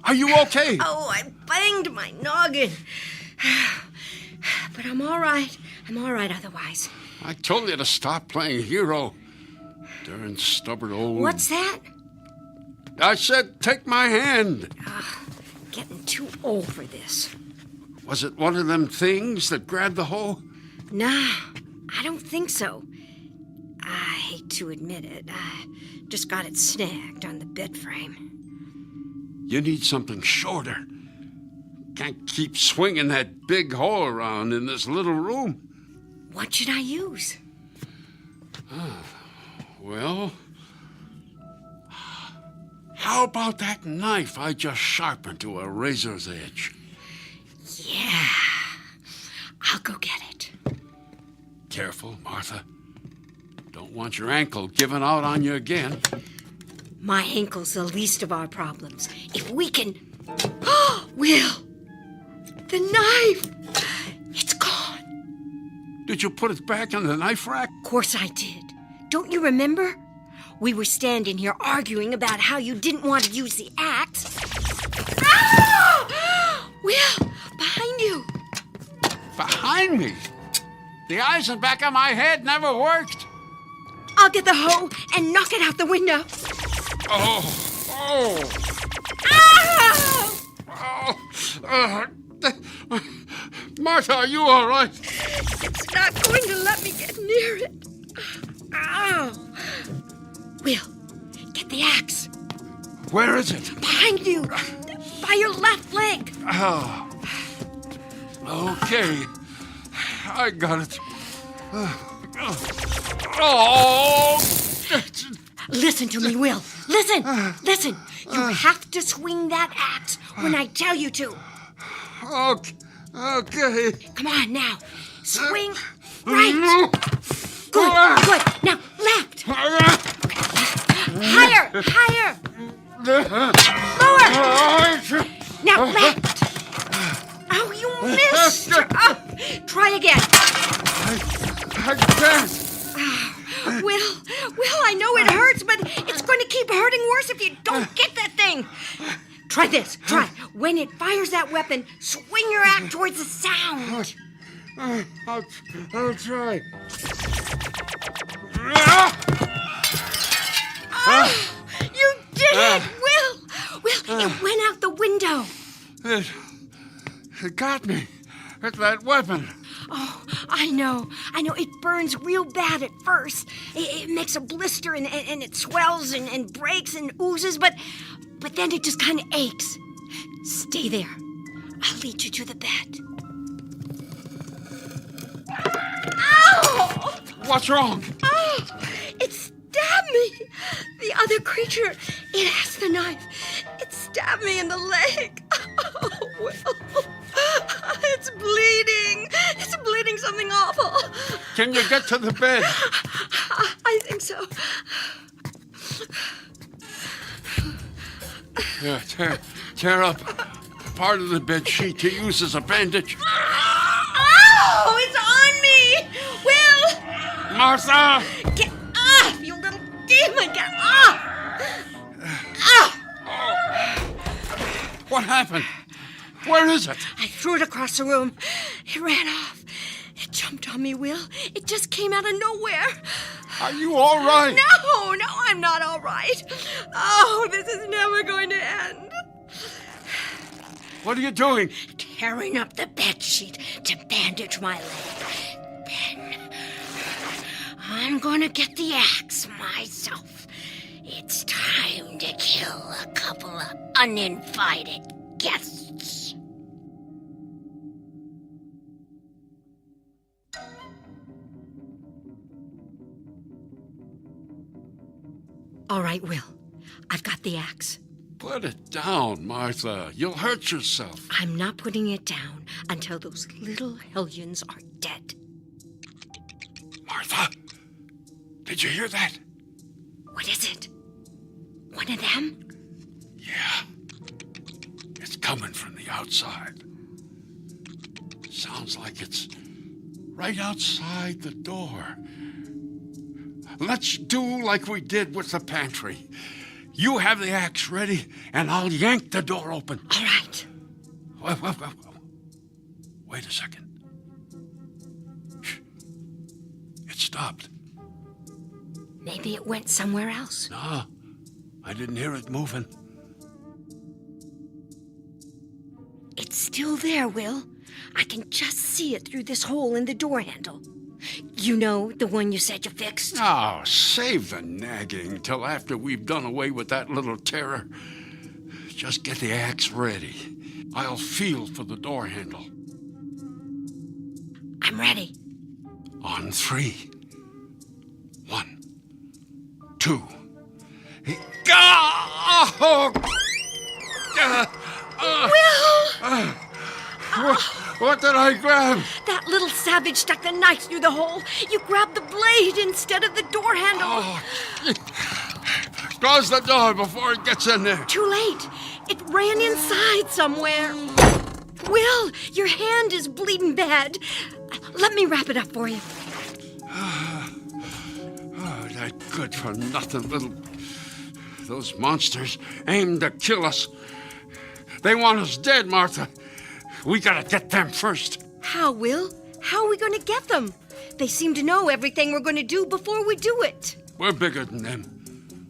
are you okay? Oh, I banged my noggin. But I'm all right. I'm all right otherwise. I told you to stop playing hero. Darn stubborn old... What's that? I said, take my hand. Getting too old for this. Was it one of them things that grabbed the hole? Nah, I don't think so. I hate to admit it. I just got it snagged on the bed frame. You need something shorter. Can't keep swinging that big hole around in this little room. What should I use? Well, how about that knife I just sharpened to a razor's edge? Yeah, I'll go get it. Careful, Martha. Don't want your ankle giving out on you again. My ankle's the least of our problems. If we can... Will! The knife! It's gone. Did you put it back in the knife rack? Of course I did. Don't you remember? We were standing here arguing about how you didn't want to use the axe. Ah! Will, behind you. Behind me? The eyes and back of my head never worked. I'll get the hoe and knock it out the window. Martha, are you all right? It's not going to let me get near it. Ow! Will, get the axe. Where is it? Behind you, by your left leg. Oh. Okay. I got it. Oh! Listen to me, Will. Listen. You have to swing that axe when I tell you to. Okay. Come on now. Swing right. Good. Now left. Higher. Lower. Now left. Oh, you missed. Try again. I can't. Will, I know it hurts, but it's going to keep hurting worse if you don't get that thing. Try this. Try. When it fires that weapon, swing your axe towards the sound. I'll try. Oh, you did it, Will, it went out the window. It got me. It's that weapon. Oh, I know. It burns real bad at first. It makes a blister and it swells and breaks and oozes, but then it just kind of aches. Stay there. I'll lead you to the bed. Ow! What's wrong? Oh, it stabbed me. The other creature, it has the knife. It stabbed me in the leg. Oh, Will. It's bleeding. It's bleeding something awful. Can you get to the bed? I think so. Yeah, tear up part of the bed sheet to use as a bandage. Oh, it's on me! Will! Martha! Get off, you little demon! Get off! What happened? Where is it? I threw it across the room. It ran off. It jumped on me, Will. It just came out of nowhere. Are you all right? No, I'm not all right. Oh, this is never going to end. What are you doing? Tearing up the bed sheet to bandage my leg. Then I'm going to get the axe myself. It's time to kill a couple of uninvited guests. All right, Will. I've got the axe. Put it down, Martha. You'll hurt yourself. I'm not putting it down until those little hellions are dead. Martha, did you hear that? What is it? one of them? Yeah. It's coming from the outside. Sounds like it's right outside the door. Let's do like we did with the pantry. You have the axe ready, and I'll yank the door open. All right. Wait a second. Shh. It stopped. Maybe it went somewhere else. No, I didn't hear it moving. It's still there, Will. I can just see it through this hole in the door handle. You know, the one you said you fixed? Oh, save the nagging till after we've done away with that little terror. Just get the axe ready. I'll feel for the door handle. I'm ready. On 3. 1, 2. Will! What did I grab? That little savage stuck the knife through the hole. You grabbed the blade instead of the door handle. Oh, close the door before it gets in there. Too late. It ran inside somewhere. Will, your hand is bleeding bad. Let me wrap it up for you. Oh, that good-for-nothing little... Those monsters aim to kill us. They want us dead, Martha. We gotta get them first. How, Will? How are we going to get them? They seem to know everything we're going to do before we do it. We're bigger than them.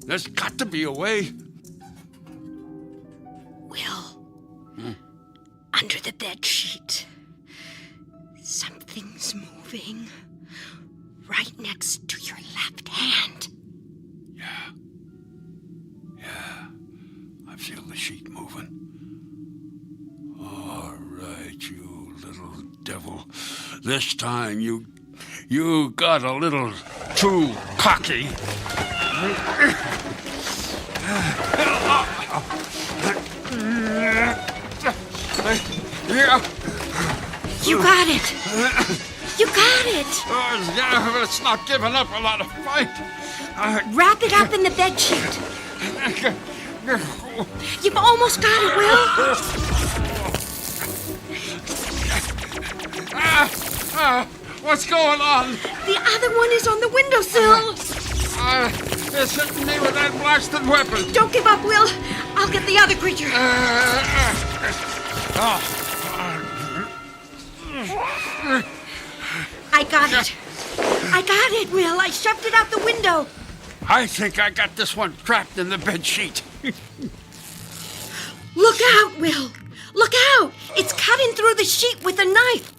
There's got to be a way. Will, under the bed sheet, something's moving right next to your left hand. Yeah, I feel the sheet moving. All right, you little devil. This time you got a little too cocky. You got it. You got it. Yeah, it's not giving up a lot of fight. Wrap it up in the bed sheet. You've almost got it, Will. What's going on? The other one is on the windowsill. It's hitting me with that blasted weapon. Don't give up, Will. I'll get the other creature. I got it. I got it, Will. I shoved it out the window. I think I got this one trapped in the bed sheet. Look out, Will. Look out. It's cutting through the sheet with a knife.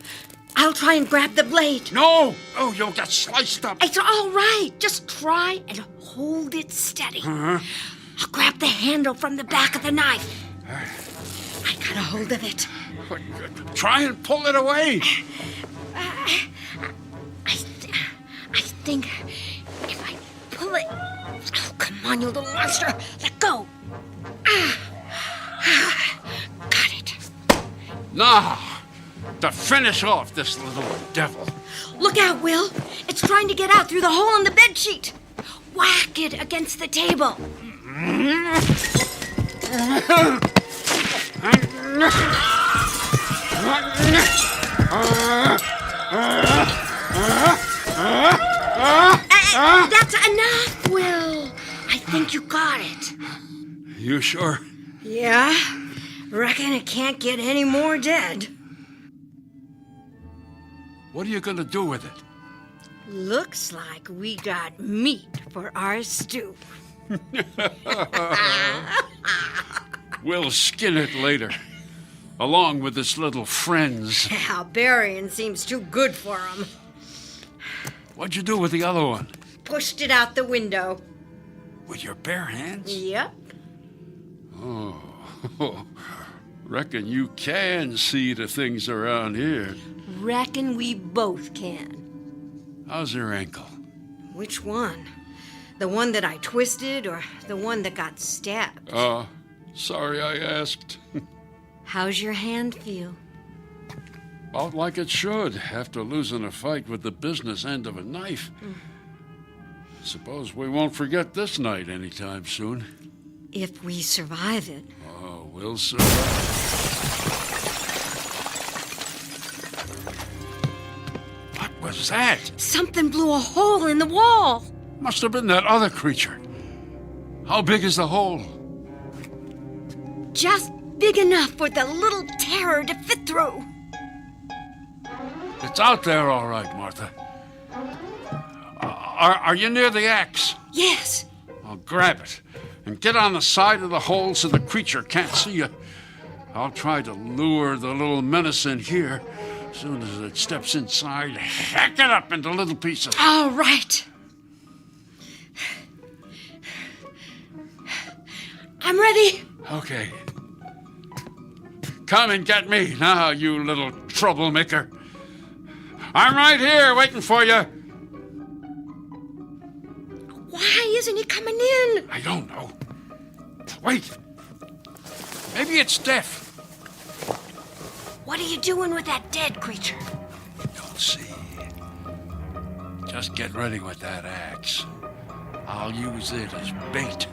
I'll try and grab the blade. No! Oh, you'll get sliced up. It's all right. Just try and hold it steady. I'll grab the handle from the back of the knife. I got a hold of it. Try and pull it away. I think if I pull it... Oh, come on, you little monster. Let go. Got it. Now, to finish off this little devil. Look out, Will. It's trying to get out through the hole in the bedsheet. Whack it against the table. That's enough, Will. I think you got it. You sure? Yeah. Reckon it can't get any more dead. What are you gonna do with it? Looks like we got meat for our stew. We'll skin it later, along with its little friends. Now, burying seems too good for him. What'd you do with the other one? Pushed it out the window. With your bare hands? Yep. Oh, reckon you can see the things around here. Reckon we both can. How's your ankle? Which one? The one that I twisted or the one that got stabbed? Sorry I asked. How's your hand feel? About like it should, after losing a fight with the business end of a knife. Suppose we won't forget this night anytime soon. If we survive it. Oh, we'll survive. What was that? Something blew a hole in the wall. Must have been that other creature. How big is the hole? Just big enough for the little terror to fit through. It's out there, all right, Martha. Are you near the axe? Yes. I'll grab it and get on the side of the hole so the creature can't see you. I'll try to lure the little menace in here. As soon as it steps inside, hack it up into little pieces. All right. I'm ready. Okay. Come and get me now, you little troublemaker. I'm right here waiting for you. Why isn't he coming in? I don't know. Wait. Maybe it's deaf. What are you doing with that dead creature? You'll see. Just get ready with that axe. I'll use it as bait.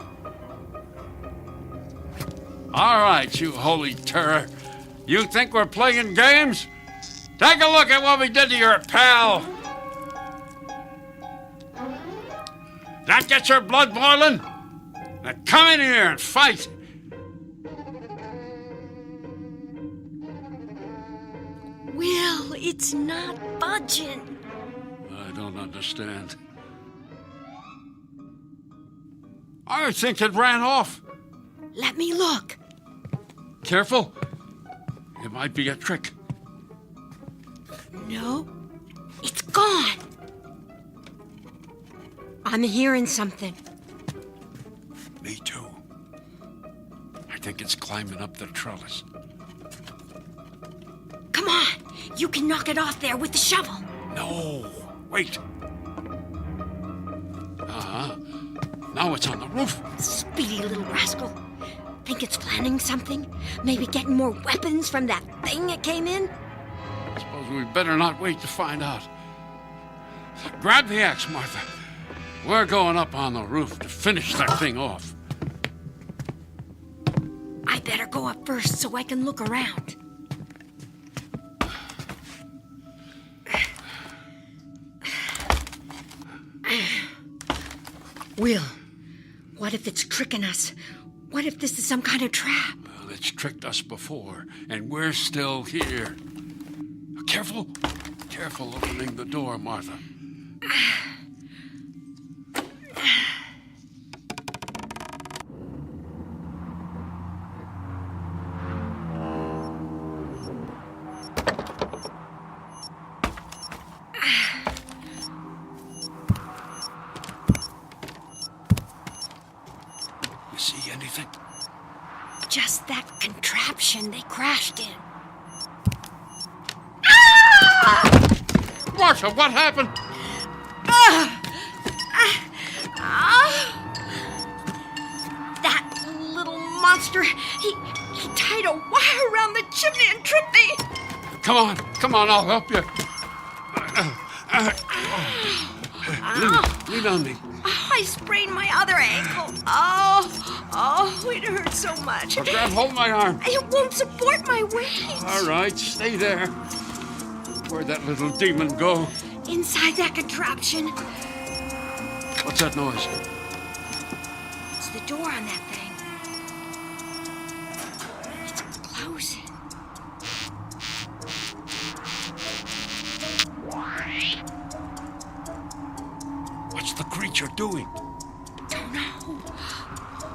All right, you holy terror. You think we're playing games? Take a look at what we did to your pal. That gets your blood boiling? Now come in here and fight. Will, it's not budging. I don't understand. I think it ran off. Let me look. Careful. It might be a trick. No, it's gone. I'm hearing something. Me too. I think it's climbing up the trellis. Come on, you can knock it off there with the shovel. No, wait. Now it's on the roof. Speedy little rascal. Think it's planning something? Maybe getting more weapons from that thing that came in? I suppose we better not wait to find out. Grab the axe, Martha. We're going up on the roof to finish that thing off. I better go up first so I can look around. Will, what if it's tricking us? What if this is some kind of trap? Well, it's tricked us before, and we're still here. Careful. Careful opening the door, Martha. You see anything? Just that contraption they crashed in. Martha, what happened? That little monster, he tied a wire around the chimney and tripped me. Come on, I'll help you. Lean on me. I sprained my other ankle. Oh, it hurts so much. Grab hold of my arm. It won't support my weight. All right, stay there. Where'd that little demon go? Inside that contraption. What's that noise? It's the door on that thing. It's closing. What's the creature doing? Don't know.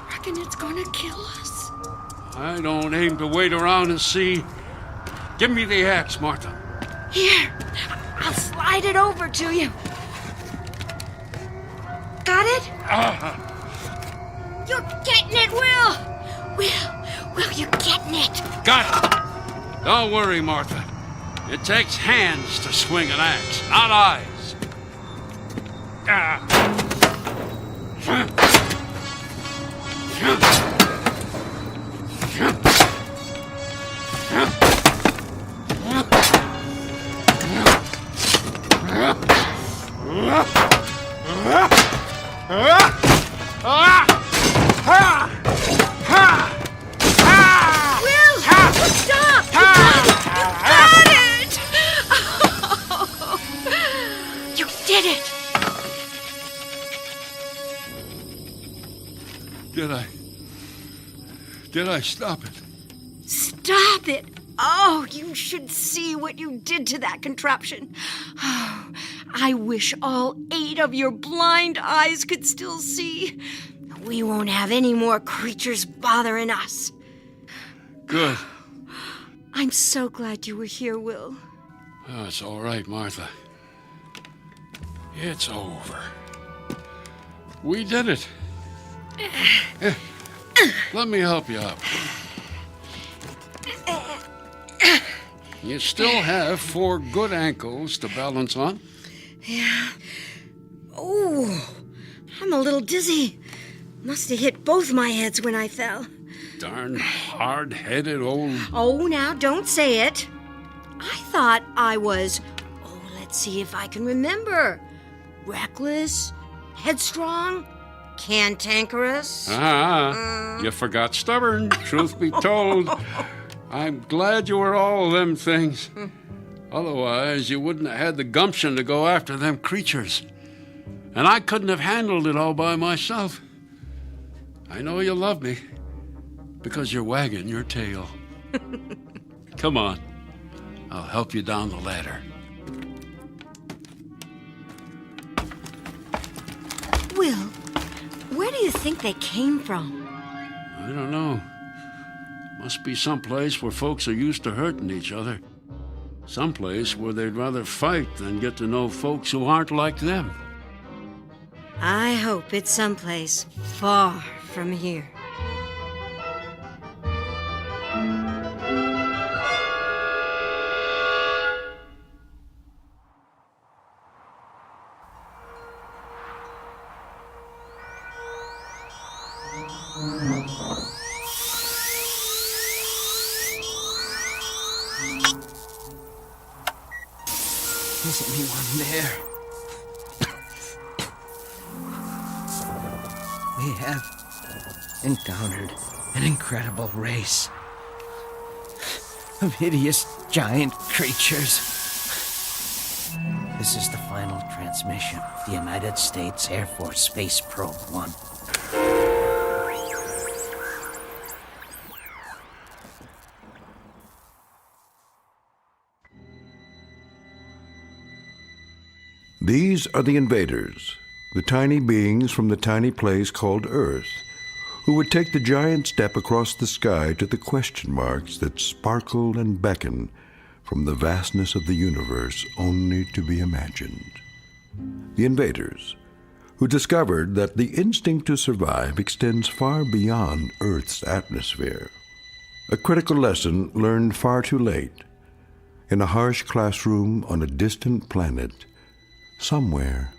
Reckon it's gonna kill us. I don't aim to wait around and see. Give me the axe, Martha. Here, I'll slide it over to you. Got it? You're getting it, Will. Will, you're getting it. Got it. Don't worry, Martha. It takes hands to swing an axe, not eyes. Did I stop it? Stop it! Oh, you should see what you did to that contraption. Oh, I wish all 8 of your blind eyes could still see. We won't have any more creatures bothering us. Good. I'm so glad you were here, Will. Oh, it's all right, Martha. It's over. We did it. Here, let me help you up. You still have 4 good ankles to balance on. Yeah. Oh, I'm a little dizzy. Must have hit both my heads when I fell. Darn hard-headed old... Oh, now don't say it. I thought I was, let's see if I can remember. Reckless, headstrong, cantankerous. You forgot stubborn, truth be told. I'm glad you were all of them things. Otherwise, you wouldn't have had the gumption to go after them creatures. And I couldn't have handled it all by myself. I know you love me because you're wagging your tail. Come on. I'll help you down the ladder. Will, where do you think they came from? I don't know. Must be someplace where folks are used to hurting each other. Someplace where they'd rather fight than get to know folks who aren't like them. I hope it's someplace far from here. Is anyone there? We have encountered an incredible race of hideous giant creatures. This is the final transmission of the United States Air Force Space Probe 1. These are the invaders, the tiny beings from the tiny place called Earth, who would take the giant step across the sky to the question marks that sparkle and beckon from the vastness of the universe only to be imagined. The invaders, who discovered that the instinct to survive extends far beyond Earth's atmosphere. A critical lesson learned far too late, in a harsh classroom on a distant planet, somewhere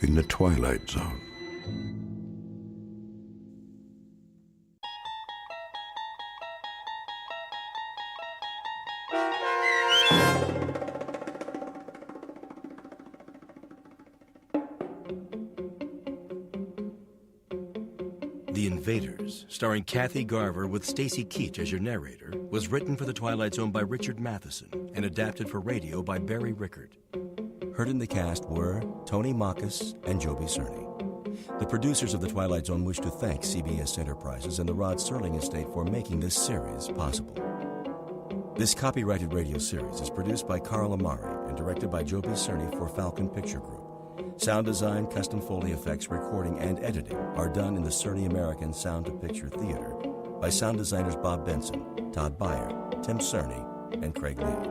in the Twilight Zone. The Invaders, starring Kathy Garver with Stacy Keach as your narrator, was written for The Twilight Zone by Richard Matheson and adapted for radio by Barry Rickard. Heard in the cast were Tony Makis and Joby Cerny. The producers of The Twilight Zone wish to thank CBS Enterprises and the Rod Serling estate for making this series possible. This copyrighted radio series is produced by Carl Amari and directed by Joby Cerny for Falcon Picture Group. Sound design, custom Foley effects, recording, and editing are done in the Cerny American Sound to Picture Theater by sound designers Bob Benson, Todd Beyer, Tim Cerny, and Craig Lee.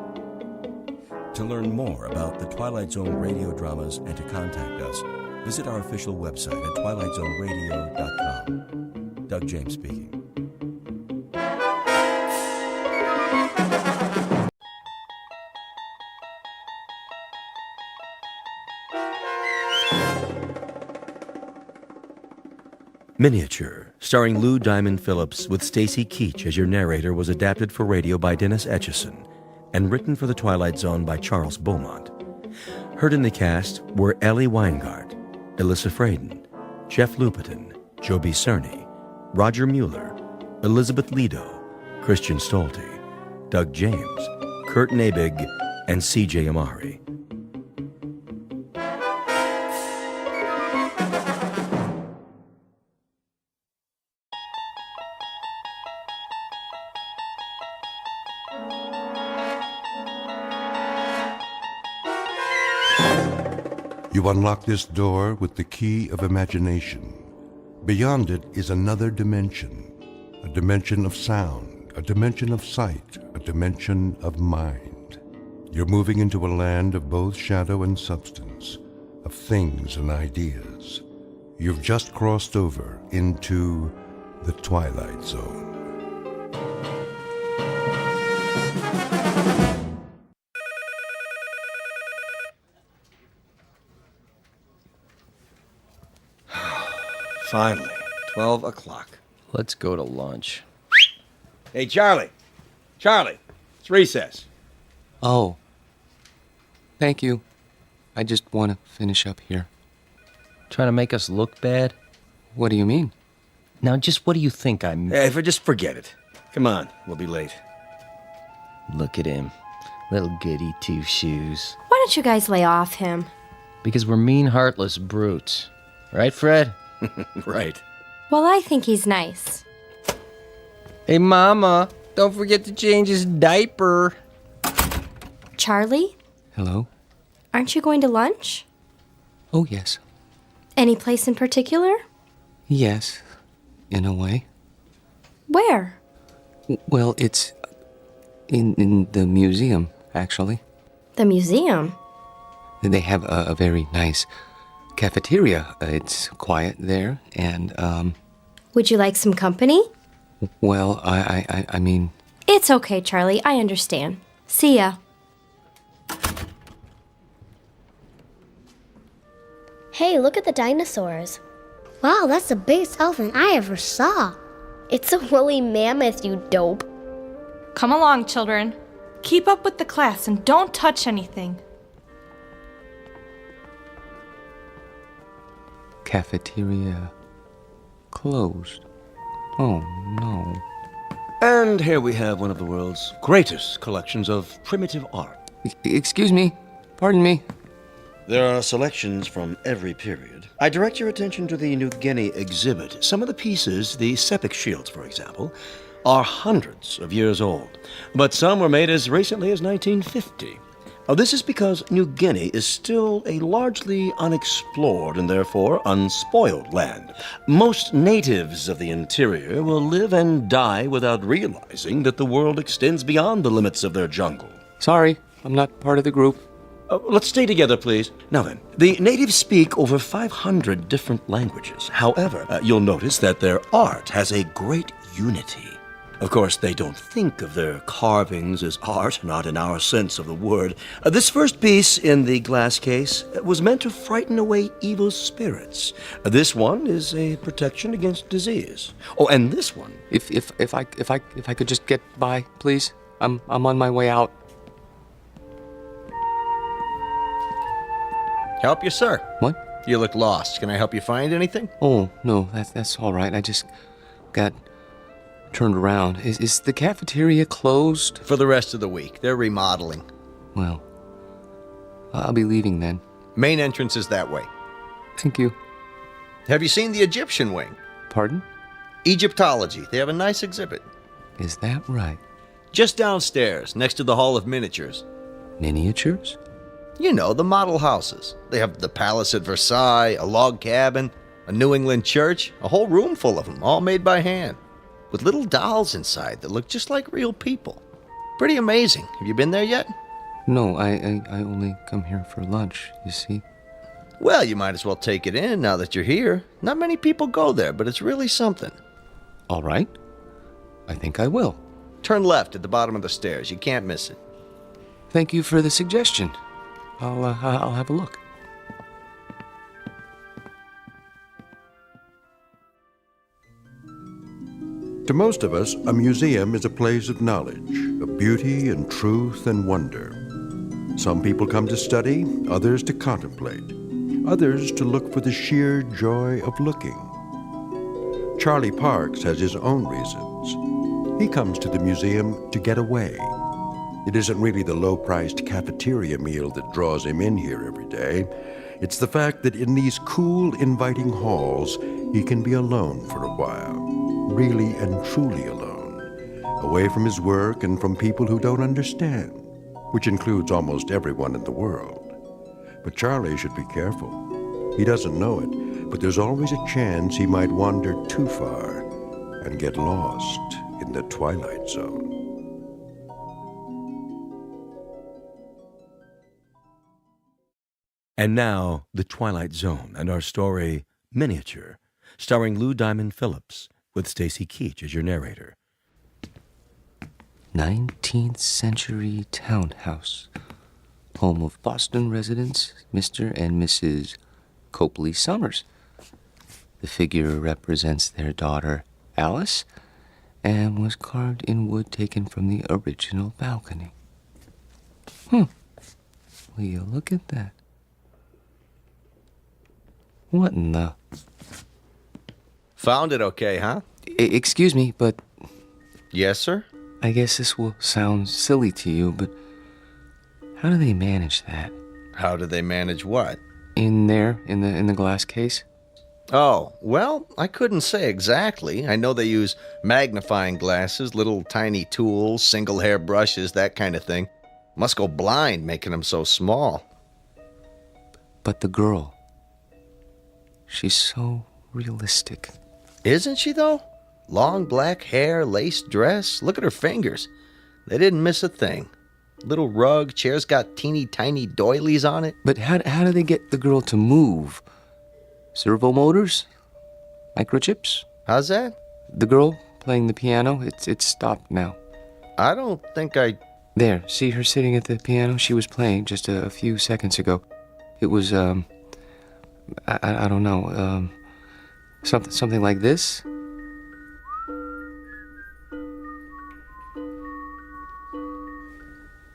To learn more about the Twilight Zone radio dramas and to contact us, visit our official website at twilightzoneradio.com. Doug James speaking. Miniature, starring Lou Diamond Phillips with Stacy Keach as your narrator, was adapted for radio by Dennis Etchison and written for The Twilight Zone by Charles Beaumont. Heard in the cast were Ellie Weingart, Alyssa Fraden, Jeff Lupetin, Joby Cerny, Roger Mueller, Elizabeth Lido, Christian Stolte, Doug James, Kurt Nabig, and C.J. Amari. You unlock this door with the key of imagination. Beyond it is another dimension, a dimension of sound, a dimension of sight, a dimension of mind. You're moving into a land of both shadow and substance, of things and ideas. You've just crossed over into the Twilight Zone. Finally, 12 o'clock. Let's go to lunch. Hey, Charlie! Charlie! It's recess. Oh. Thank you. I just want to finish up here. Trying to make us look bad? What do you mean? Now, just what do you think I'm... Hey, just forget it. Come on, we'll be late. Look at him. Little goody two-shoes. Why don't you guys lay off him? Because we're mean, heartless brutes. Right, Fred? Right. Well, I think he's nice. Hey, Mama, don't forget to change his diaper. Charlie? Hello? Aren't you going to lunch? Oh, yes. Any place in particular? Yes, in a way. Where? Well, it's in the museum, actually. The museum? They have a very nice cafeteria. It's quiet there, and, Would you like some company? well, I mean... It's okay, Charlie. I understand. See ya. Hey, look at the dinosaurs. Wow, that's the biggest elephant I ever saw. It's a woolly mammoth, you dope. Come along, children. Keep up with the class and don't touch anything. Cafeteria closed. Oh, no. And here we have one of the world's greatest collections of primitive art. Excuse me. Pardon me. There are selections from every period. I direct your attention to the New Guinea exhibit. Some of the pieces, the sepik shields, for example, are hundreds of years old, but some were made as recently as 1950. This is because New Guinea is still a largely unexplored and therefore unspoiled land. Most natives of the interior will live and die without realizing that the world extends beyond the limits of their jungle. Sorry, I'm not part of the group. Let's stay together, please. Now then, the natives speak over 500 different languages. However, you'll notice that their art has a great unity. Of course, they don't think of their carvings as art, not in our sense of the word. This first piece in the glass case was meant to frighten away evil spirits. This one is a protection against disease. Oh, and this one. If I could just get by, please. I'm on my way out. Help you, sir. What? You look lost. Can I help you find anything? Oh, no, that's all right. I just got turned around. Is the cafeteria closed? For the rest of the week. They're remodeling. Well, I'll be leaving then. Main entrance is that way. Thank you. Have you seen the Egyptian wing? Pardon? Egyptology. They have a nice exhibit. Is that right? Just downstairs, next to the Hall of Miniatures. Miniatures? You know, the model houses. They have the palace at Versailles, a log cabin, a New England church, a whole room full of them, all made by hand, with little dolls inside that look just like real people. Pretty amazing. Have you been there yet? No, I only come here for lunch, you see. Well, you might as well take it in now that you're here. Not many people go there, but it's really something. All right. I think I will. Turn left at the bottom of the stairs. You can't miss it. Thank you for the suggestion. I'll have a look. To most of us, a museum is a place of knowledge, of beauty and truth and wonder. Some people come to study, others to contemplate, others to look for the sheer joy of looking. Charlie Parks has his own reasons. He comes to the museum to get away. It isn't really the low-priced cafeteria meal that draws him in here every day. It's the fact that in these cool, inviting halls, he can be alone for a while, really and truly alone, away from his work and from people who don't understand, which includes almost everyone in the world. But Charlie should be careful. He doesn't know it, but there's always a chance he might wander too far and get lost in the Twilight Zone. And now, The Twilight Zone and our story, Miniature, starring Lou Diamond Phillips, with Stacy Keach as your narrator. 19th century townhouse. Home of Boston residents, Mr. and Mrs. Copley Summers. The figure represents their daughter, Alice, and was carved in wood taken from the original balcony. Will you look at that? What in the... Found it okay, huh? Excuse me, but... Yes, sir? I guess this will sound silly to you, but how do they manage that? How do they manage what? In there, in the glass case? Oh, well, I couldn't say exactly. I know they use magnifying glasses, little tiny tools, single hair brushes, that kind of thing. Must go blind making them so small. But the girl... she's so realistic. Isn't she, though? Long black hair, lace dress. Look at her fingers. They didn't miss a thing. Little rug, chair's got teeny tiny doilies on it. But how do they get the girl to move? Servo motors? Microchips? How's that? The girl playing the piano, it's stopped now. I don't think I... There, see her sitting at the piano? She was playing just a few seconds ago. It was, I don't know, something like this?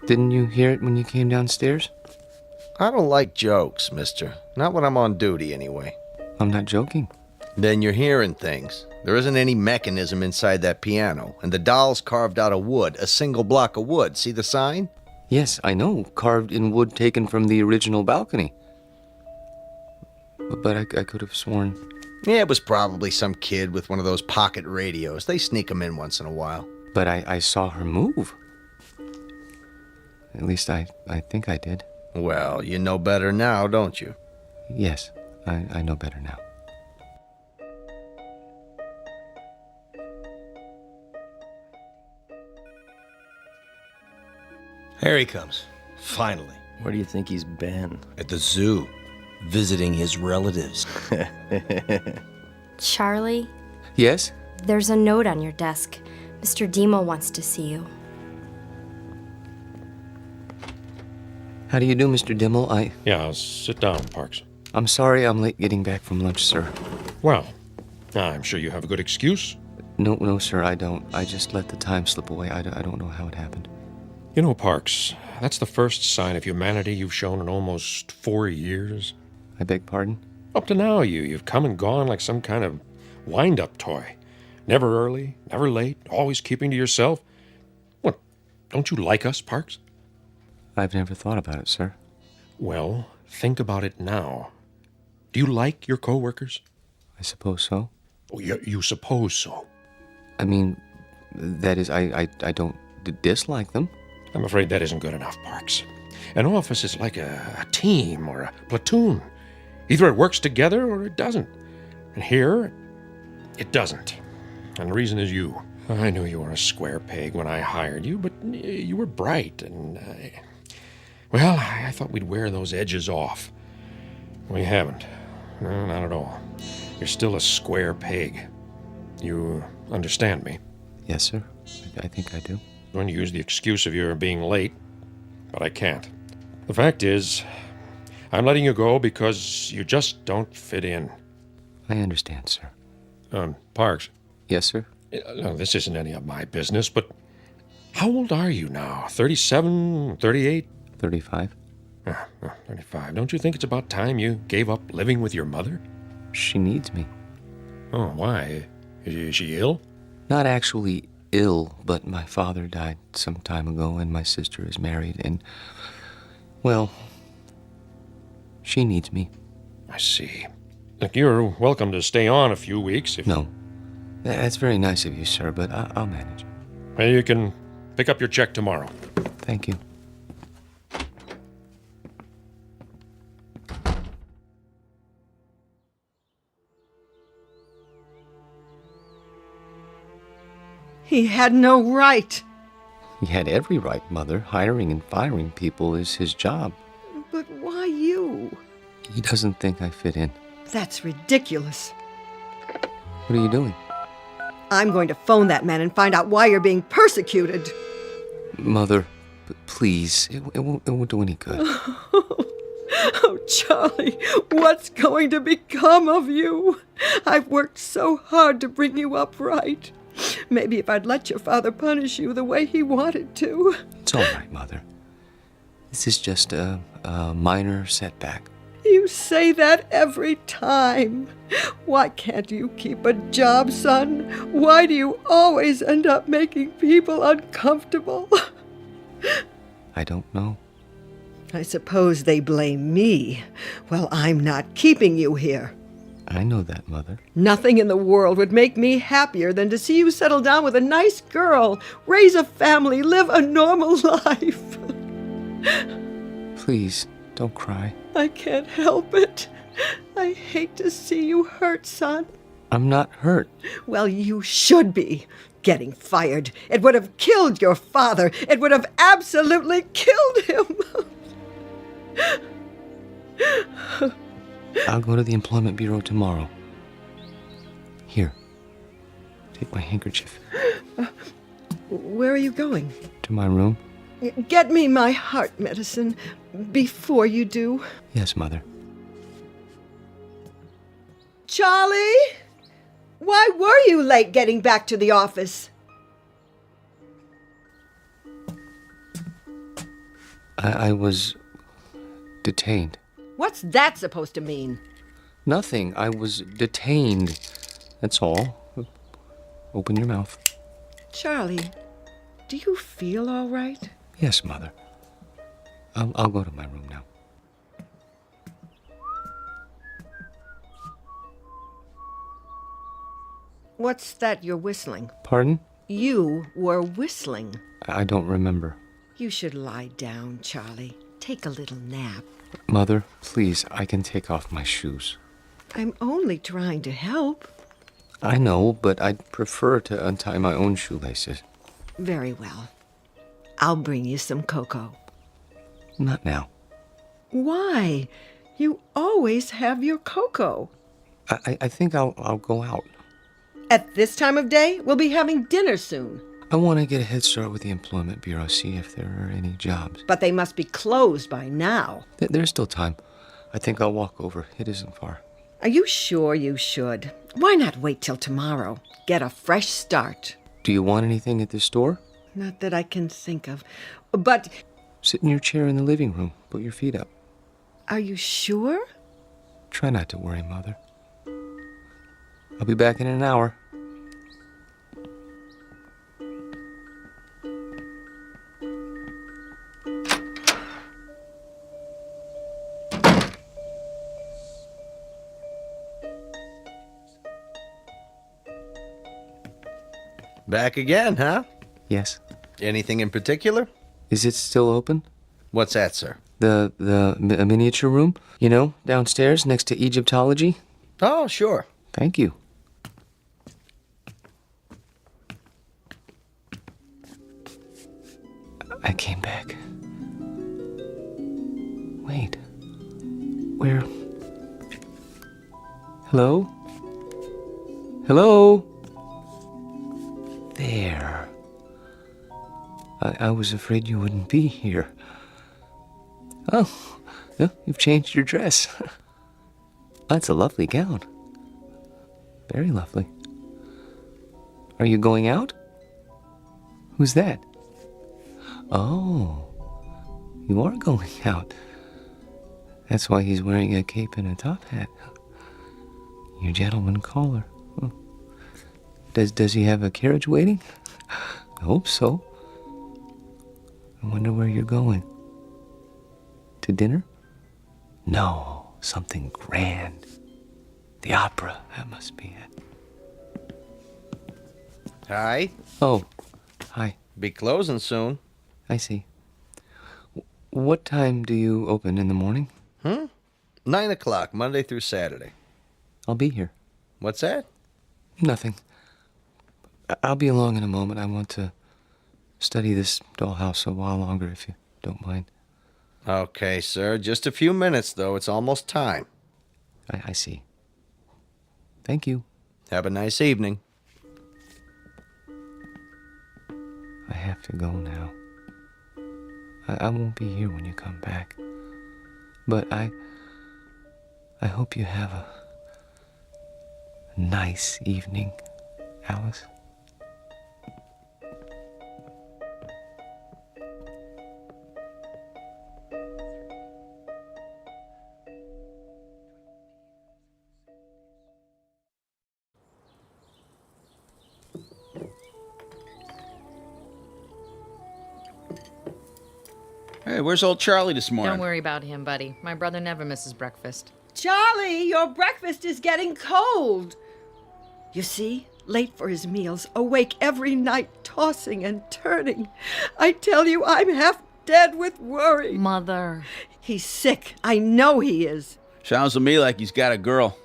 Didn't you hear it when you came downstairs? I don't like jokes, mister. Not when I'm on duty, anyway. I'm not joking. Then you're hearing things. There isn't any mechanism inside that piano, and the doll's carved out of wood, a single block of wood. See the sign? Yes, I know. Carved in wood taken from the original balcony. But I could have sworn... Yeah, it was probably some kid with one of those pocket radios. They sneak them in once in a while. But I saw her move. At least I think I did. Well, you know better now, don't you? Yes, I know better now. Here he comes. Finally. Where do you think he's been? At the zoo. Visiting his relatives. Charlie? Yes? There's a note on your desk. Mr. Demo wants to see you. How do you do, Mr. Dimmel? Yeah, sit down, Parks. I'm sorry I'm late getting back from lunch, sir. Well, I'm sure you have a good excuse. No, sir, I don't. I just let the time slip away. I don't know how it happened. You know, Parks, that's the first sign of humanity you've shown in almost 4 years. I beg pardon? Up to now, you've come and gone like some kind of wind-up toy. Never early, never late, always keeping to yourself. What, don't you like us, Parks? I've never thought about it, sir. Well, think about it now. Do you like your co-workers? I suppose so. Oh, you suppose so? I mean, that is, I don't dislike them. I'm afraid that isn't good enough, Parks. An office is like a team or a platoon. Either it works together or it doesn't. And here, it doesn't. And the reason is you. I knew you were a square peg when I hired you, but you were bright, and well, I thought we'd wear those edges off. We haven't. No, not at all. You're still a square peg. You understand me? Yes, sir. I think I do. I'm going to use the excuse of your being late, but I can't. The fact is, I'm letting you go because you just don't fit in. I understand, sir. Parks. Yes, sir? No, this isn't any of my business, but how old are you now? 37, 38? 35. 35. Don't you think it's about time you gave up living with your mother? She needs me. Oh, why? Is she ill? Not actually ill, but my father died some time ago, and my sister is married, and, well, she needs me. I see. Look, you're welcome to stay on a few weeks if... No. That's very nice of you, sir, but I'll manage. Well, you can pick up your check tomorrow. Thank you. He had no right. He had every right, Mother. Hiring and firing people is his job. But why you? He doesn't think I fit in. That's ridiculous. What are you doing? I'm going to phone that man and find out why you're being persecuted. Mother, please, it won't do any good. Oh, Charlie, what's going to become of you? I've worked so hard to bring you up right. Maybe if I'd let your father punish you the way he wanted to. It's all right, Mother. This is just a minor setback. You say that every time. Why can't you keep a job, son? Why do you always end up making people uncomfortable? I don't know. I suppose they blame me. Well, I'm not keeping you here. I know that, Mother. Nothing in the world would make me happier than to see you settle down with a nice girl, raise a family, live a normal life. Please, don't cry. I can't help it. I hate to see you hurt, son. I'm not hurt. Well, you should be. Getting fired. It would have killed your father. It would have absolutely killed him. I'll go to the Employment Bureau tomorrow. Here, take my handkerchief. Where are you going? To my room? Get me my heart medicine before you do. Yes, Mother. Charlie? Why were you late getting back to the office? I was detained. What's that supposed to mean? Nothing. I was detained. That's all. Open your mouth. Charlie, do you feel all right? Yes, Mother. I'll go to my room now. What's that you're whistling? Pardon? You were whistling. I don't remember. You should lie down, Charlie. Take a little nap. Mother, please, I can take off my shoes. I'm only trying to help. I know, but I'd prefer to untie my own shoelaces. Very well. I'll bring you some cocoa. Not now. Why? You always have your cocoa. I think I'll go out. At this time of day, we'll be having dinner soon. I want to get a head start with the Employment Bureau, see if there are any jobs. But they must be closed by now. There's still time. I think I'll walk over. It isn't far. Are you sure you should? Why not wait till tomorrow? Get a fresh start. Do you want anything at the store? Not that I can think of. But... Sit in your chair in the living room. Put your feet up. Are you sure? Try not to worry, Mother. I'll be back in an hour. Back again, huh? Yes. Anything in particular? Is it still open? What's that, sir? The miniature room? You know, downstairs next to Egyptology? Oh, sure. Thank you. I came back. Wait. Where? Hello? Hello? There. I was afraid you wouldn't be here. Oh, you've changed your dress. That's a lovely gown. Very lovely. Are you going out? Who's that? Oh, you are going out. That's why he's wearing a cape and a top hat. Your gentleman caller. Oh. Does he have a carriage waiting? I hope so. I wonder where you're going. To dinner? No, something grand. The opera, that must be it. Hi. Oh, hi. Be closing soon. I see. What time do you open in the morning? 9 o'clock, Monday through Saturday. I'll be here. What's that? Nothing. I'll be along in a moment. I want to study this dollhouse a while longer, if you don't mind. Okay, sir. Just a few minutes, though. It's almost time. I see. Thank you. Have a nice evening. I have to go now. I won't be here when you come back. But I hope you have a nice evening, Alice. Hey, where's old Charlie this morning? Don't worry about him, buddy. My brother never misses breakfast. Charlie, your breakfast is getting cold. You see, late for his meals, awake every night, tossing and turning. I tell you, I'm half dead with worry. Mother. He's sick. I know he is. Sounds to me like he's got a girl.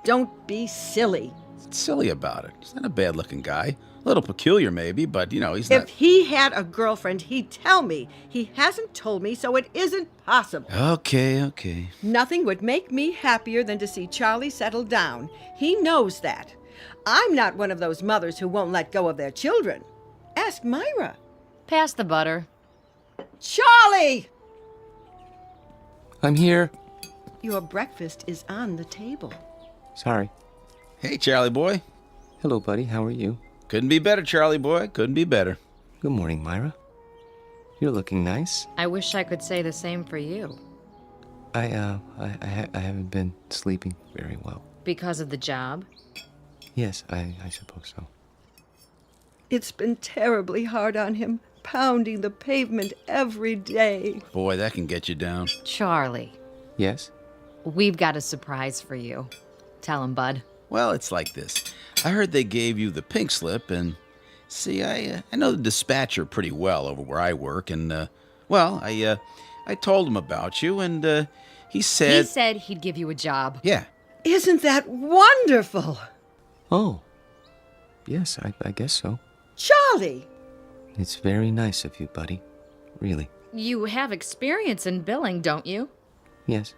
Don't be silly. What's silly about it? He's not a bad-looking guy. A little peculiar, maybe, but, he's not... If he had a girlfriend, he'd tell me. He hasn't told me, so it isn't possible. Okay. Nothing would make me happier than to see Charlie settle down. He knows that. I'm not one of those mothers who won't let go of their children. Ask Myra. Pass the butter. Charlie! I'm here. Your breakfast is on the table. Sorry. Hey, Charlie boy. Hello, buddy. How are you? Couldn't be better, Charlie boy. Couldn't be better. Good morning, Myra. You're looking nice. I wish I could say the same for you. I haven't been sleeping very well. Because of the job? Yes, I suppose so. It's been terribly hard on him, pounding the pavement every day. Boy, that can get you down. Charlie. Yes? We've got a surprise for you. Tell him, bud. Well, it's like this. I heard they gave you the pink slip, and see, I know the dispatcher pretty well over where I work, and I told him about you, and he said... He said he'd give you a job. Yeah. Isn't that wonderful? Oh, yes, I guess so. Charlie! It's very nice of you, buddy. Really. You have experience in billing, don't you? Yes.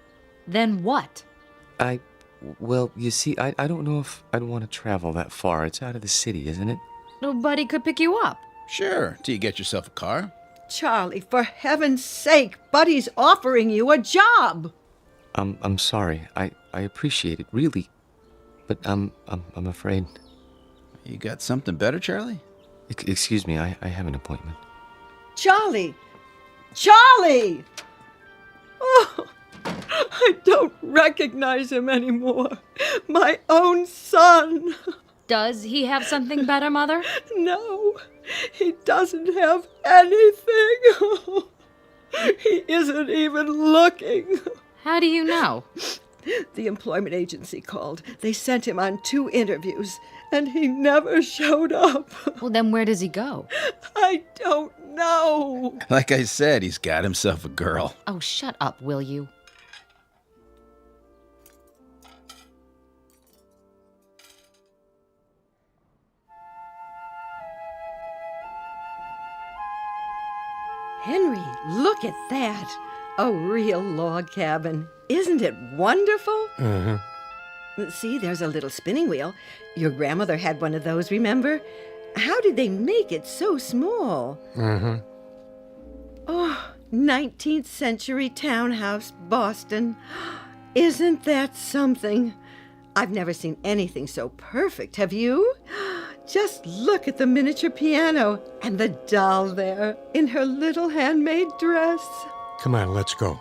Then what? Well, you see, I don't know if I'd want to travel that far. It's out of the city, isn't it? Nobody could pick you up. Sure, till you get yourself a car. Charlie, for heaven's sake, Buddy's offering you a job. I'm sorry. I appreciate it, really. But I'm afraid. You got something better, Charlie? Excuse me, I have an appointment. Charlie! Charlie! Oh, I don't recognize him anymore. My own son. Does he have something better, Mother? No, he doesn't have anything. He isn't even looking. How do you know? The employment agency called. They sent him on 2 interviews, and he never showed up. Well, then where does he go? I don't know. Like I said, he's got himself a girl. Oh, shut up, will you? Henry, look at that. A real log cabin. Isn't it wonderful? Mm-hmm. See, there's a little spinning wheel. Your grandmother had one of those, remember? How did they make it so small? Mm-hmm. Oh, 19th century townhouse, Boston. Isn't that something? I've never seen anything so perfect, have you? Just look at the miniature piano and the doll there in her little handmade dress. Come on, let's go.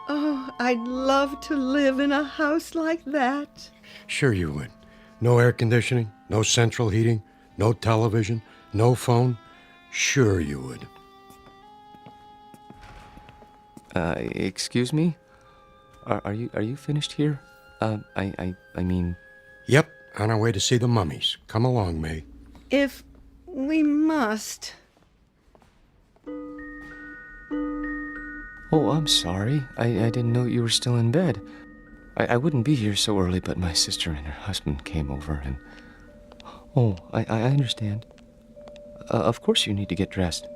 Oh, I'd love to live in a house like that. Sure you would. No air conditioning, no central heating, no television, no phone. Sure you would. Excuse me? Are you finished here? I mean... Yep, on our way to see the mummies. Come along, May. If we must. Oh, I'm sorry. I didn't know you were still in bed. I wouldn't be here so early, but my sister and her husband came over and... Oh, I understand. Of course you need to get dressed.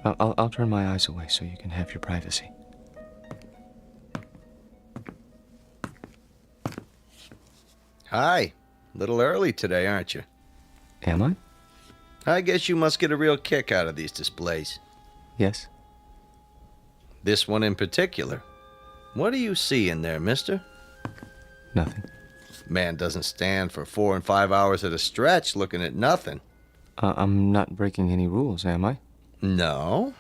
I'll turn my eyes away so you can have your privacy. Hi. A little early today, aren't you? Am I? I guess you must get a real kick out of these displays. Yes. This one in particular. What do you see in there, mister? Nothing. Man doesn't stand for 4 and 5 hours at a stretch looking at nothing. I'm not breaking any rules, am I? No.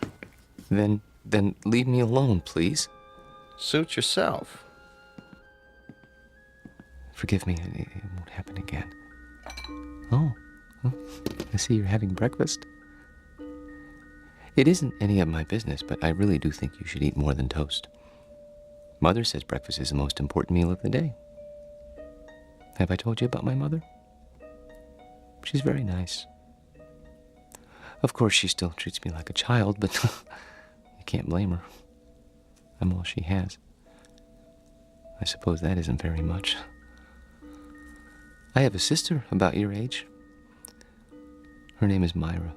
Then leave me alone, please. Suit yourself. Forgive me, it won't happen again. Oh, I see you're having breakfast. It isn't any of my business, but I really do think you should eat more than toast. Mother says breakfast is the most important meal of the day. Have I told you about my mother? She's very nice. Of course, she still treats me like a child, but you can't blame her. I'm all she has. I suppose that isn't very much. I have a sister about your age. Her name is Myra.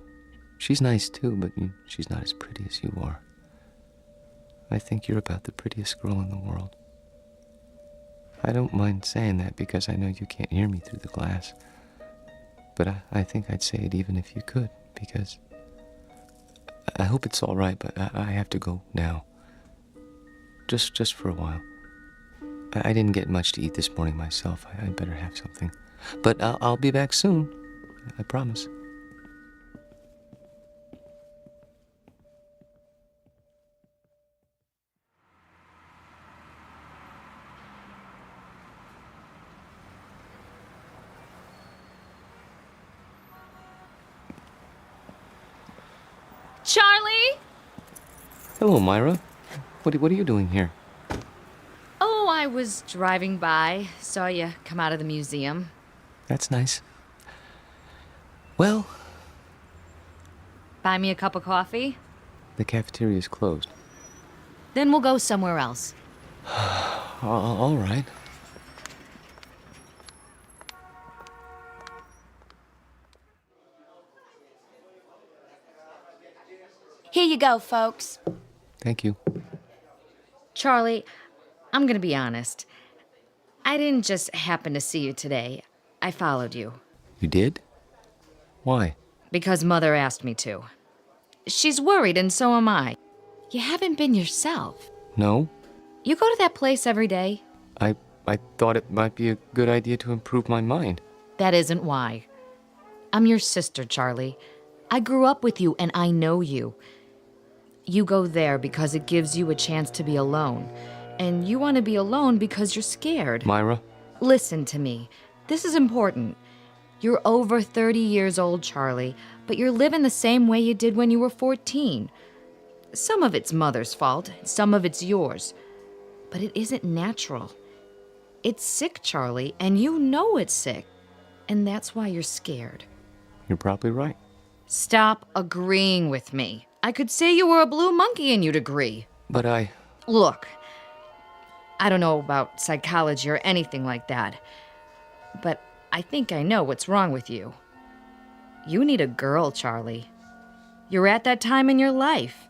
She's nice too, but she's not as pretty as you are. I think you're about the prettiest girl in the world. I don't mind saying that because I know you can't hear me through the glass. But I think I'd say it even if you could, because I hope it's all right, but I have to go now. Just for a while. I didn't get much to eat this morning myself. I'd better have something. But I'll be back soon. I promise. Charlie? Hello, Myra. What are you doing here? Oh, I was driving by. Saw you come out of the museum. That's nice. Well, Buy me a cup of coffee? the cafeteria's closed. Then we'll go somewhere else. All right. Here you go, folks. Thank you. Charlie, I'm gonna be honest. I didn't just happen to see you today. I followed you. You did? Why? Because Mother asked me to. She's worried, and so am I. You haven't been yourself. No? You go to that place every day? I thought it might be a good idea to improve my mind. That isn't why. I'm your sister, Charlie. I grew up with you, and I know you. You go there because it gives you a chance to be alone. And you want to be alone because you're scared. Myra? Listen to me. This is important. You're over 30 years old, Charlie, but you're living the same way you did when you were 14. Some of it's Mother's fault, some of it's yours. But it isn't natural. It's sick, Charlie, and you know it's sick. And that's why you're scared. You're probably right. Stop agreeing with me. I could say you were a blue monkey and you'd agree. But Look, I don't know about psychology or anything like that, but I think I know what's wrong with you. You need a girl, Charlie. You're at that time in your life.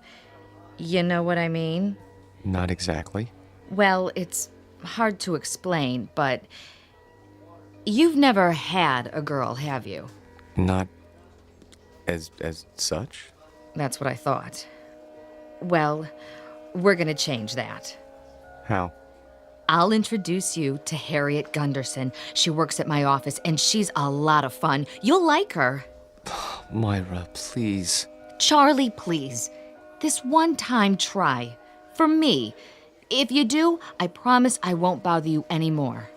You know what I mean? Not exactly. Well, it's hard to explain, but you've never had a girl, have you? Not as such? That's what I thought. Well, we're gonna change that. How? I'll introduce you to Harriet Gunderson. She works at my office, and she's a lot of fun. You'll like her. Myra, please. Charlie, please. This one time try. For me. If you do, I promise I won't bother you anymore.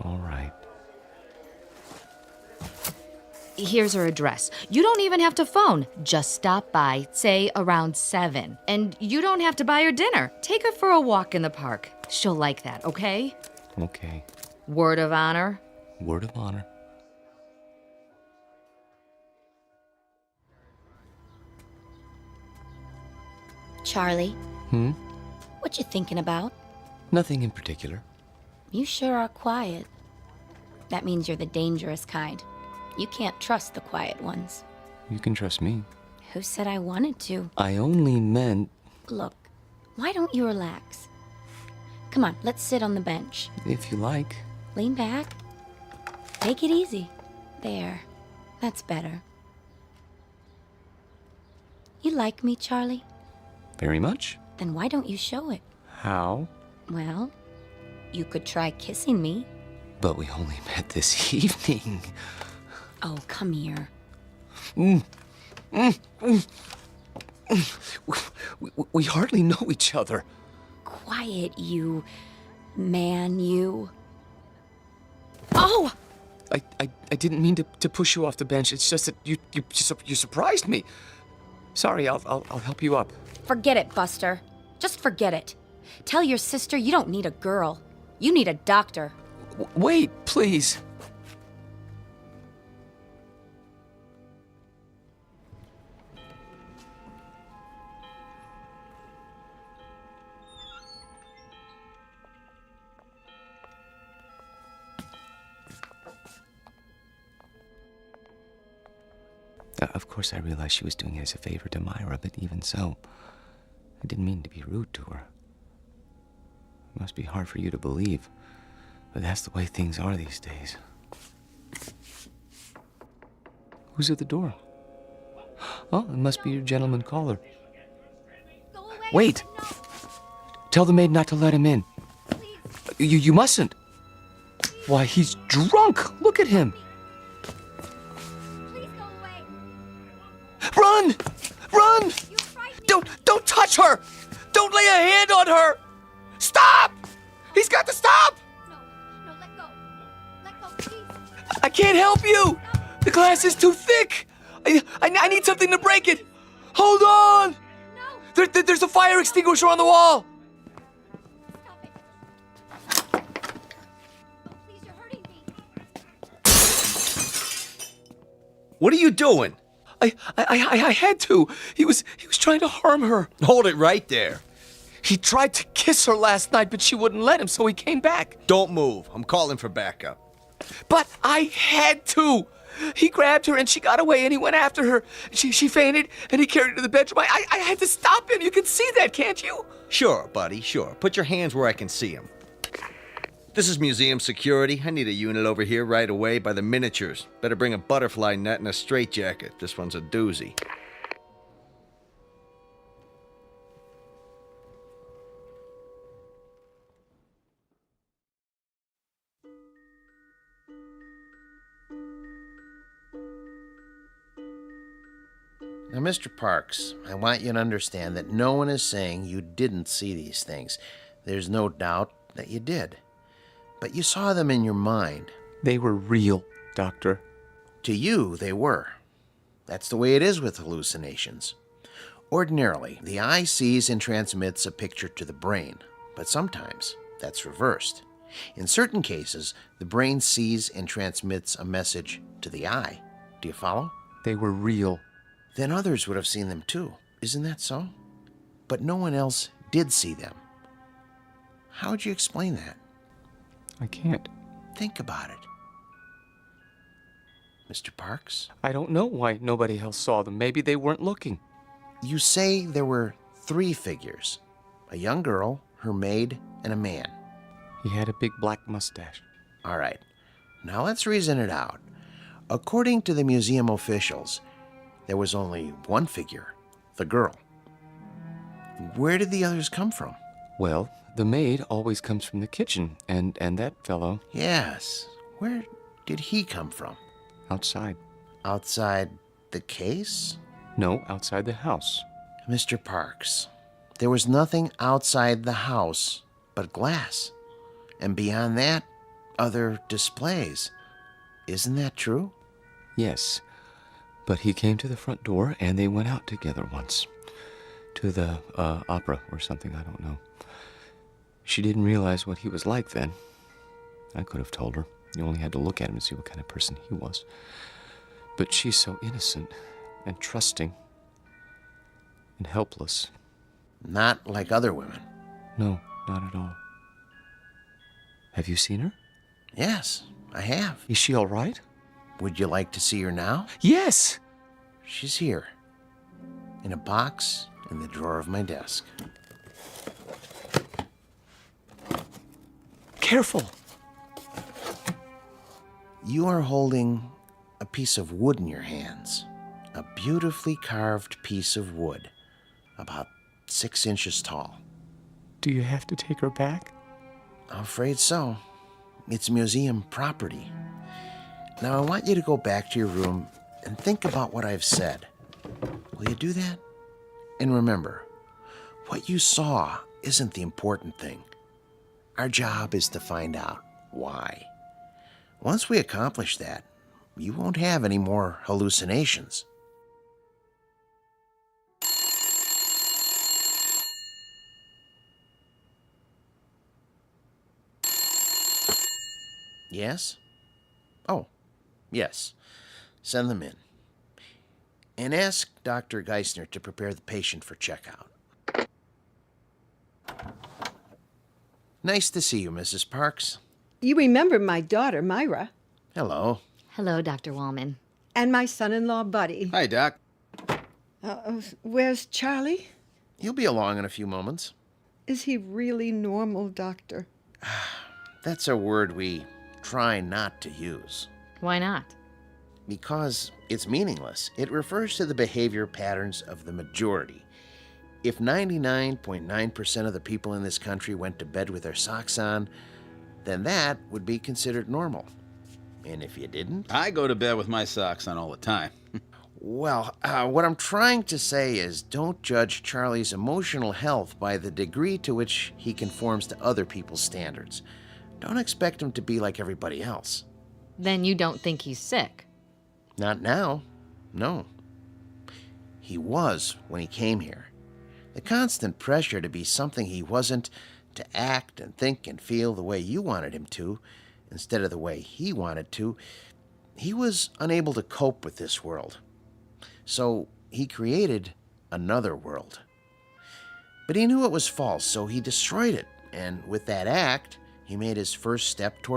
All right. Here's her address. You don't even have to phone. Just stop by, say around 7. And you don't have to buy her dinner. Take her for a walk in the park. She'll like that, okay? Okay. Word of honor? Word of honor. Charlie, Hmm? what you thinking about? Nothing in particular. You sure are quiet. That means you're the dangerous kind. You can't trust the quiet ones. You can trust me. Who said I wanted to? I only meant... Look, why don't you relax? Come on, let's sit on the bench. If you like. Lean back. Take it easy. There. That's better. You like me, Charlie? Very much. Then why don't you show it? How? Well, you could try kissing me. But we only met this evening. Oh, come here. We hardly know each other. Quiet, you man, you. Oh! I didn't mean to push you off the bench. It's just that you surprised me. Sorry, I'll help you up. Forget it, Buster. Just forget it. Tell your sister you don't need a girl. You need a doctor. Wait, please. Of course, I realized she was doing it as a favor to Myra, but even so, I didn't mean to be rude to her. It must be hard for you to believe, but that's the way things are these days. Who's at the door? Oh, it must be your gentleman caller. Wait! Tell the maid not to let him in. You mustn't. Why, he's drunk! Look at him! Run! Run! Don't touch her! Don't lay a hand on her! Stop! He's got to stop! No, let go. Let go, please. I can't help you! The glass is too thick! I need something to break it! Hold on! No! There's a fire extinguisher on the wall! Stop it. Oh, please, you're hurting me. What are you doing? I had to. He was trying to harm her. Hold it right there. He tried to kiss her last night, but she wouldn't let him, so he came back. Don't move. I'm calling for backup. But I had to. He grabbed her and she got away and he went after her. She fainted and he carried her to the bedroom. I had to stop him. You can see that, can't you? Sure, buddy, sure. Put your hands where I can see them. This is museum security. I need a unit over here right away by the miniatures. Better bring a butterfly net and a straitjacket. This one's a doozy. Now, Mr. Parks, I want you to understand that no one is saying you didn't see these things. There's no doubt that you did. But you saw them in your mind. They were real, Doctor. To you, they were. That's the way it is with hallucinations. Ordinarily, the eye sees and transmits a picture to the brain, but sometimes that's reversed. In certain cases, the brain sees and transmits a message to the eye. Do you follow? They were real. Then others would have seen them too. Isn't that so? But no one else did see them. How would you explain that? I can't. Think about it. Mr. Parks? I don't know why nobody else saw them. Maybe they weren't looking. You say there were 3 figures. A young girl, her maid, and a man. He had a big black mustache. All right. Now let's reason it out. According to the museum officials, there was only one figure, the girl. Where did the others come from? Well, the maid always comes from the kitchen, and that fellow... Yes. Where did he come from? Outside. Outside the case? No, outside the house. Mr. Parks, there was nothing outside the house but glass. And beyond that, other displays. Isn't that true? Yes. But he came to the front door, and they went out together once. To the opera or something, I don't know. She didn't realize what he was like then. I could have told her. You only had to look at him to see what kind of person he was. But she's so innocent and trusting and helpless. Not like other women. No, not at all. Have you seen her? Yes, I have. Is she all right? Would you like to see her now? Yes. She's here, in a box in the drawer of my desk. Careful. You are holding a piece of wood in your hands. A beautifully carved piece of wood, about 6 inches tall. Do you have to take her back? I'm afraid so. It's museum property. Now I want you to go back to your room and think about what I've said. Will you do that? And remember, what you saw isn't the important thing. Our job is to find out why. Once we accomplish that, you won't have any more hallucinations. Yes? Oh, yes. Send them in. And ask Dr. Geisner to prepare the patient for checkout. Nice to see you, Mrs. Parks. You remember my daughter, Myra. Hello. Hello, Dr. Wallman. And my son-in-law, Buddy. Hi, Doc. Where's Charlie? He'll be along in a few moments. Is he really normal, Doctor? That's a word we try not to use. Why not? Because it's meaningless. It refers to the behavior patterns of the majority. If 99.9% of the people in this country went to bed with their socks on, then that would be considered normal. And if you didn't? I go to bed with my socks on all the time. Well, what I'm trying to say is don't judge Charlie's emotional health by the degree to which he conforms to other people's standards. Don't expect him to be like everybody else. Then you don't think he's sick? Not now. No. He was when he came here. The constant pressure to be something he wasn't, to act and think and feel the way you wanted him to, instead of the way he wanted to, he was unable to cope with this world. So he created another world. But he knew it was false, so he destroyed it. And with that act, he made his first step toward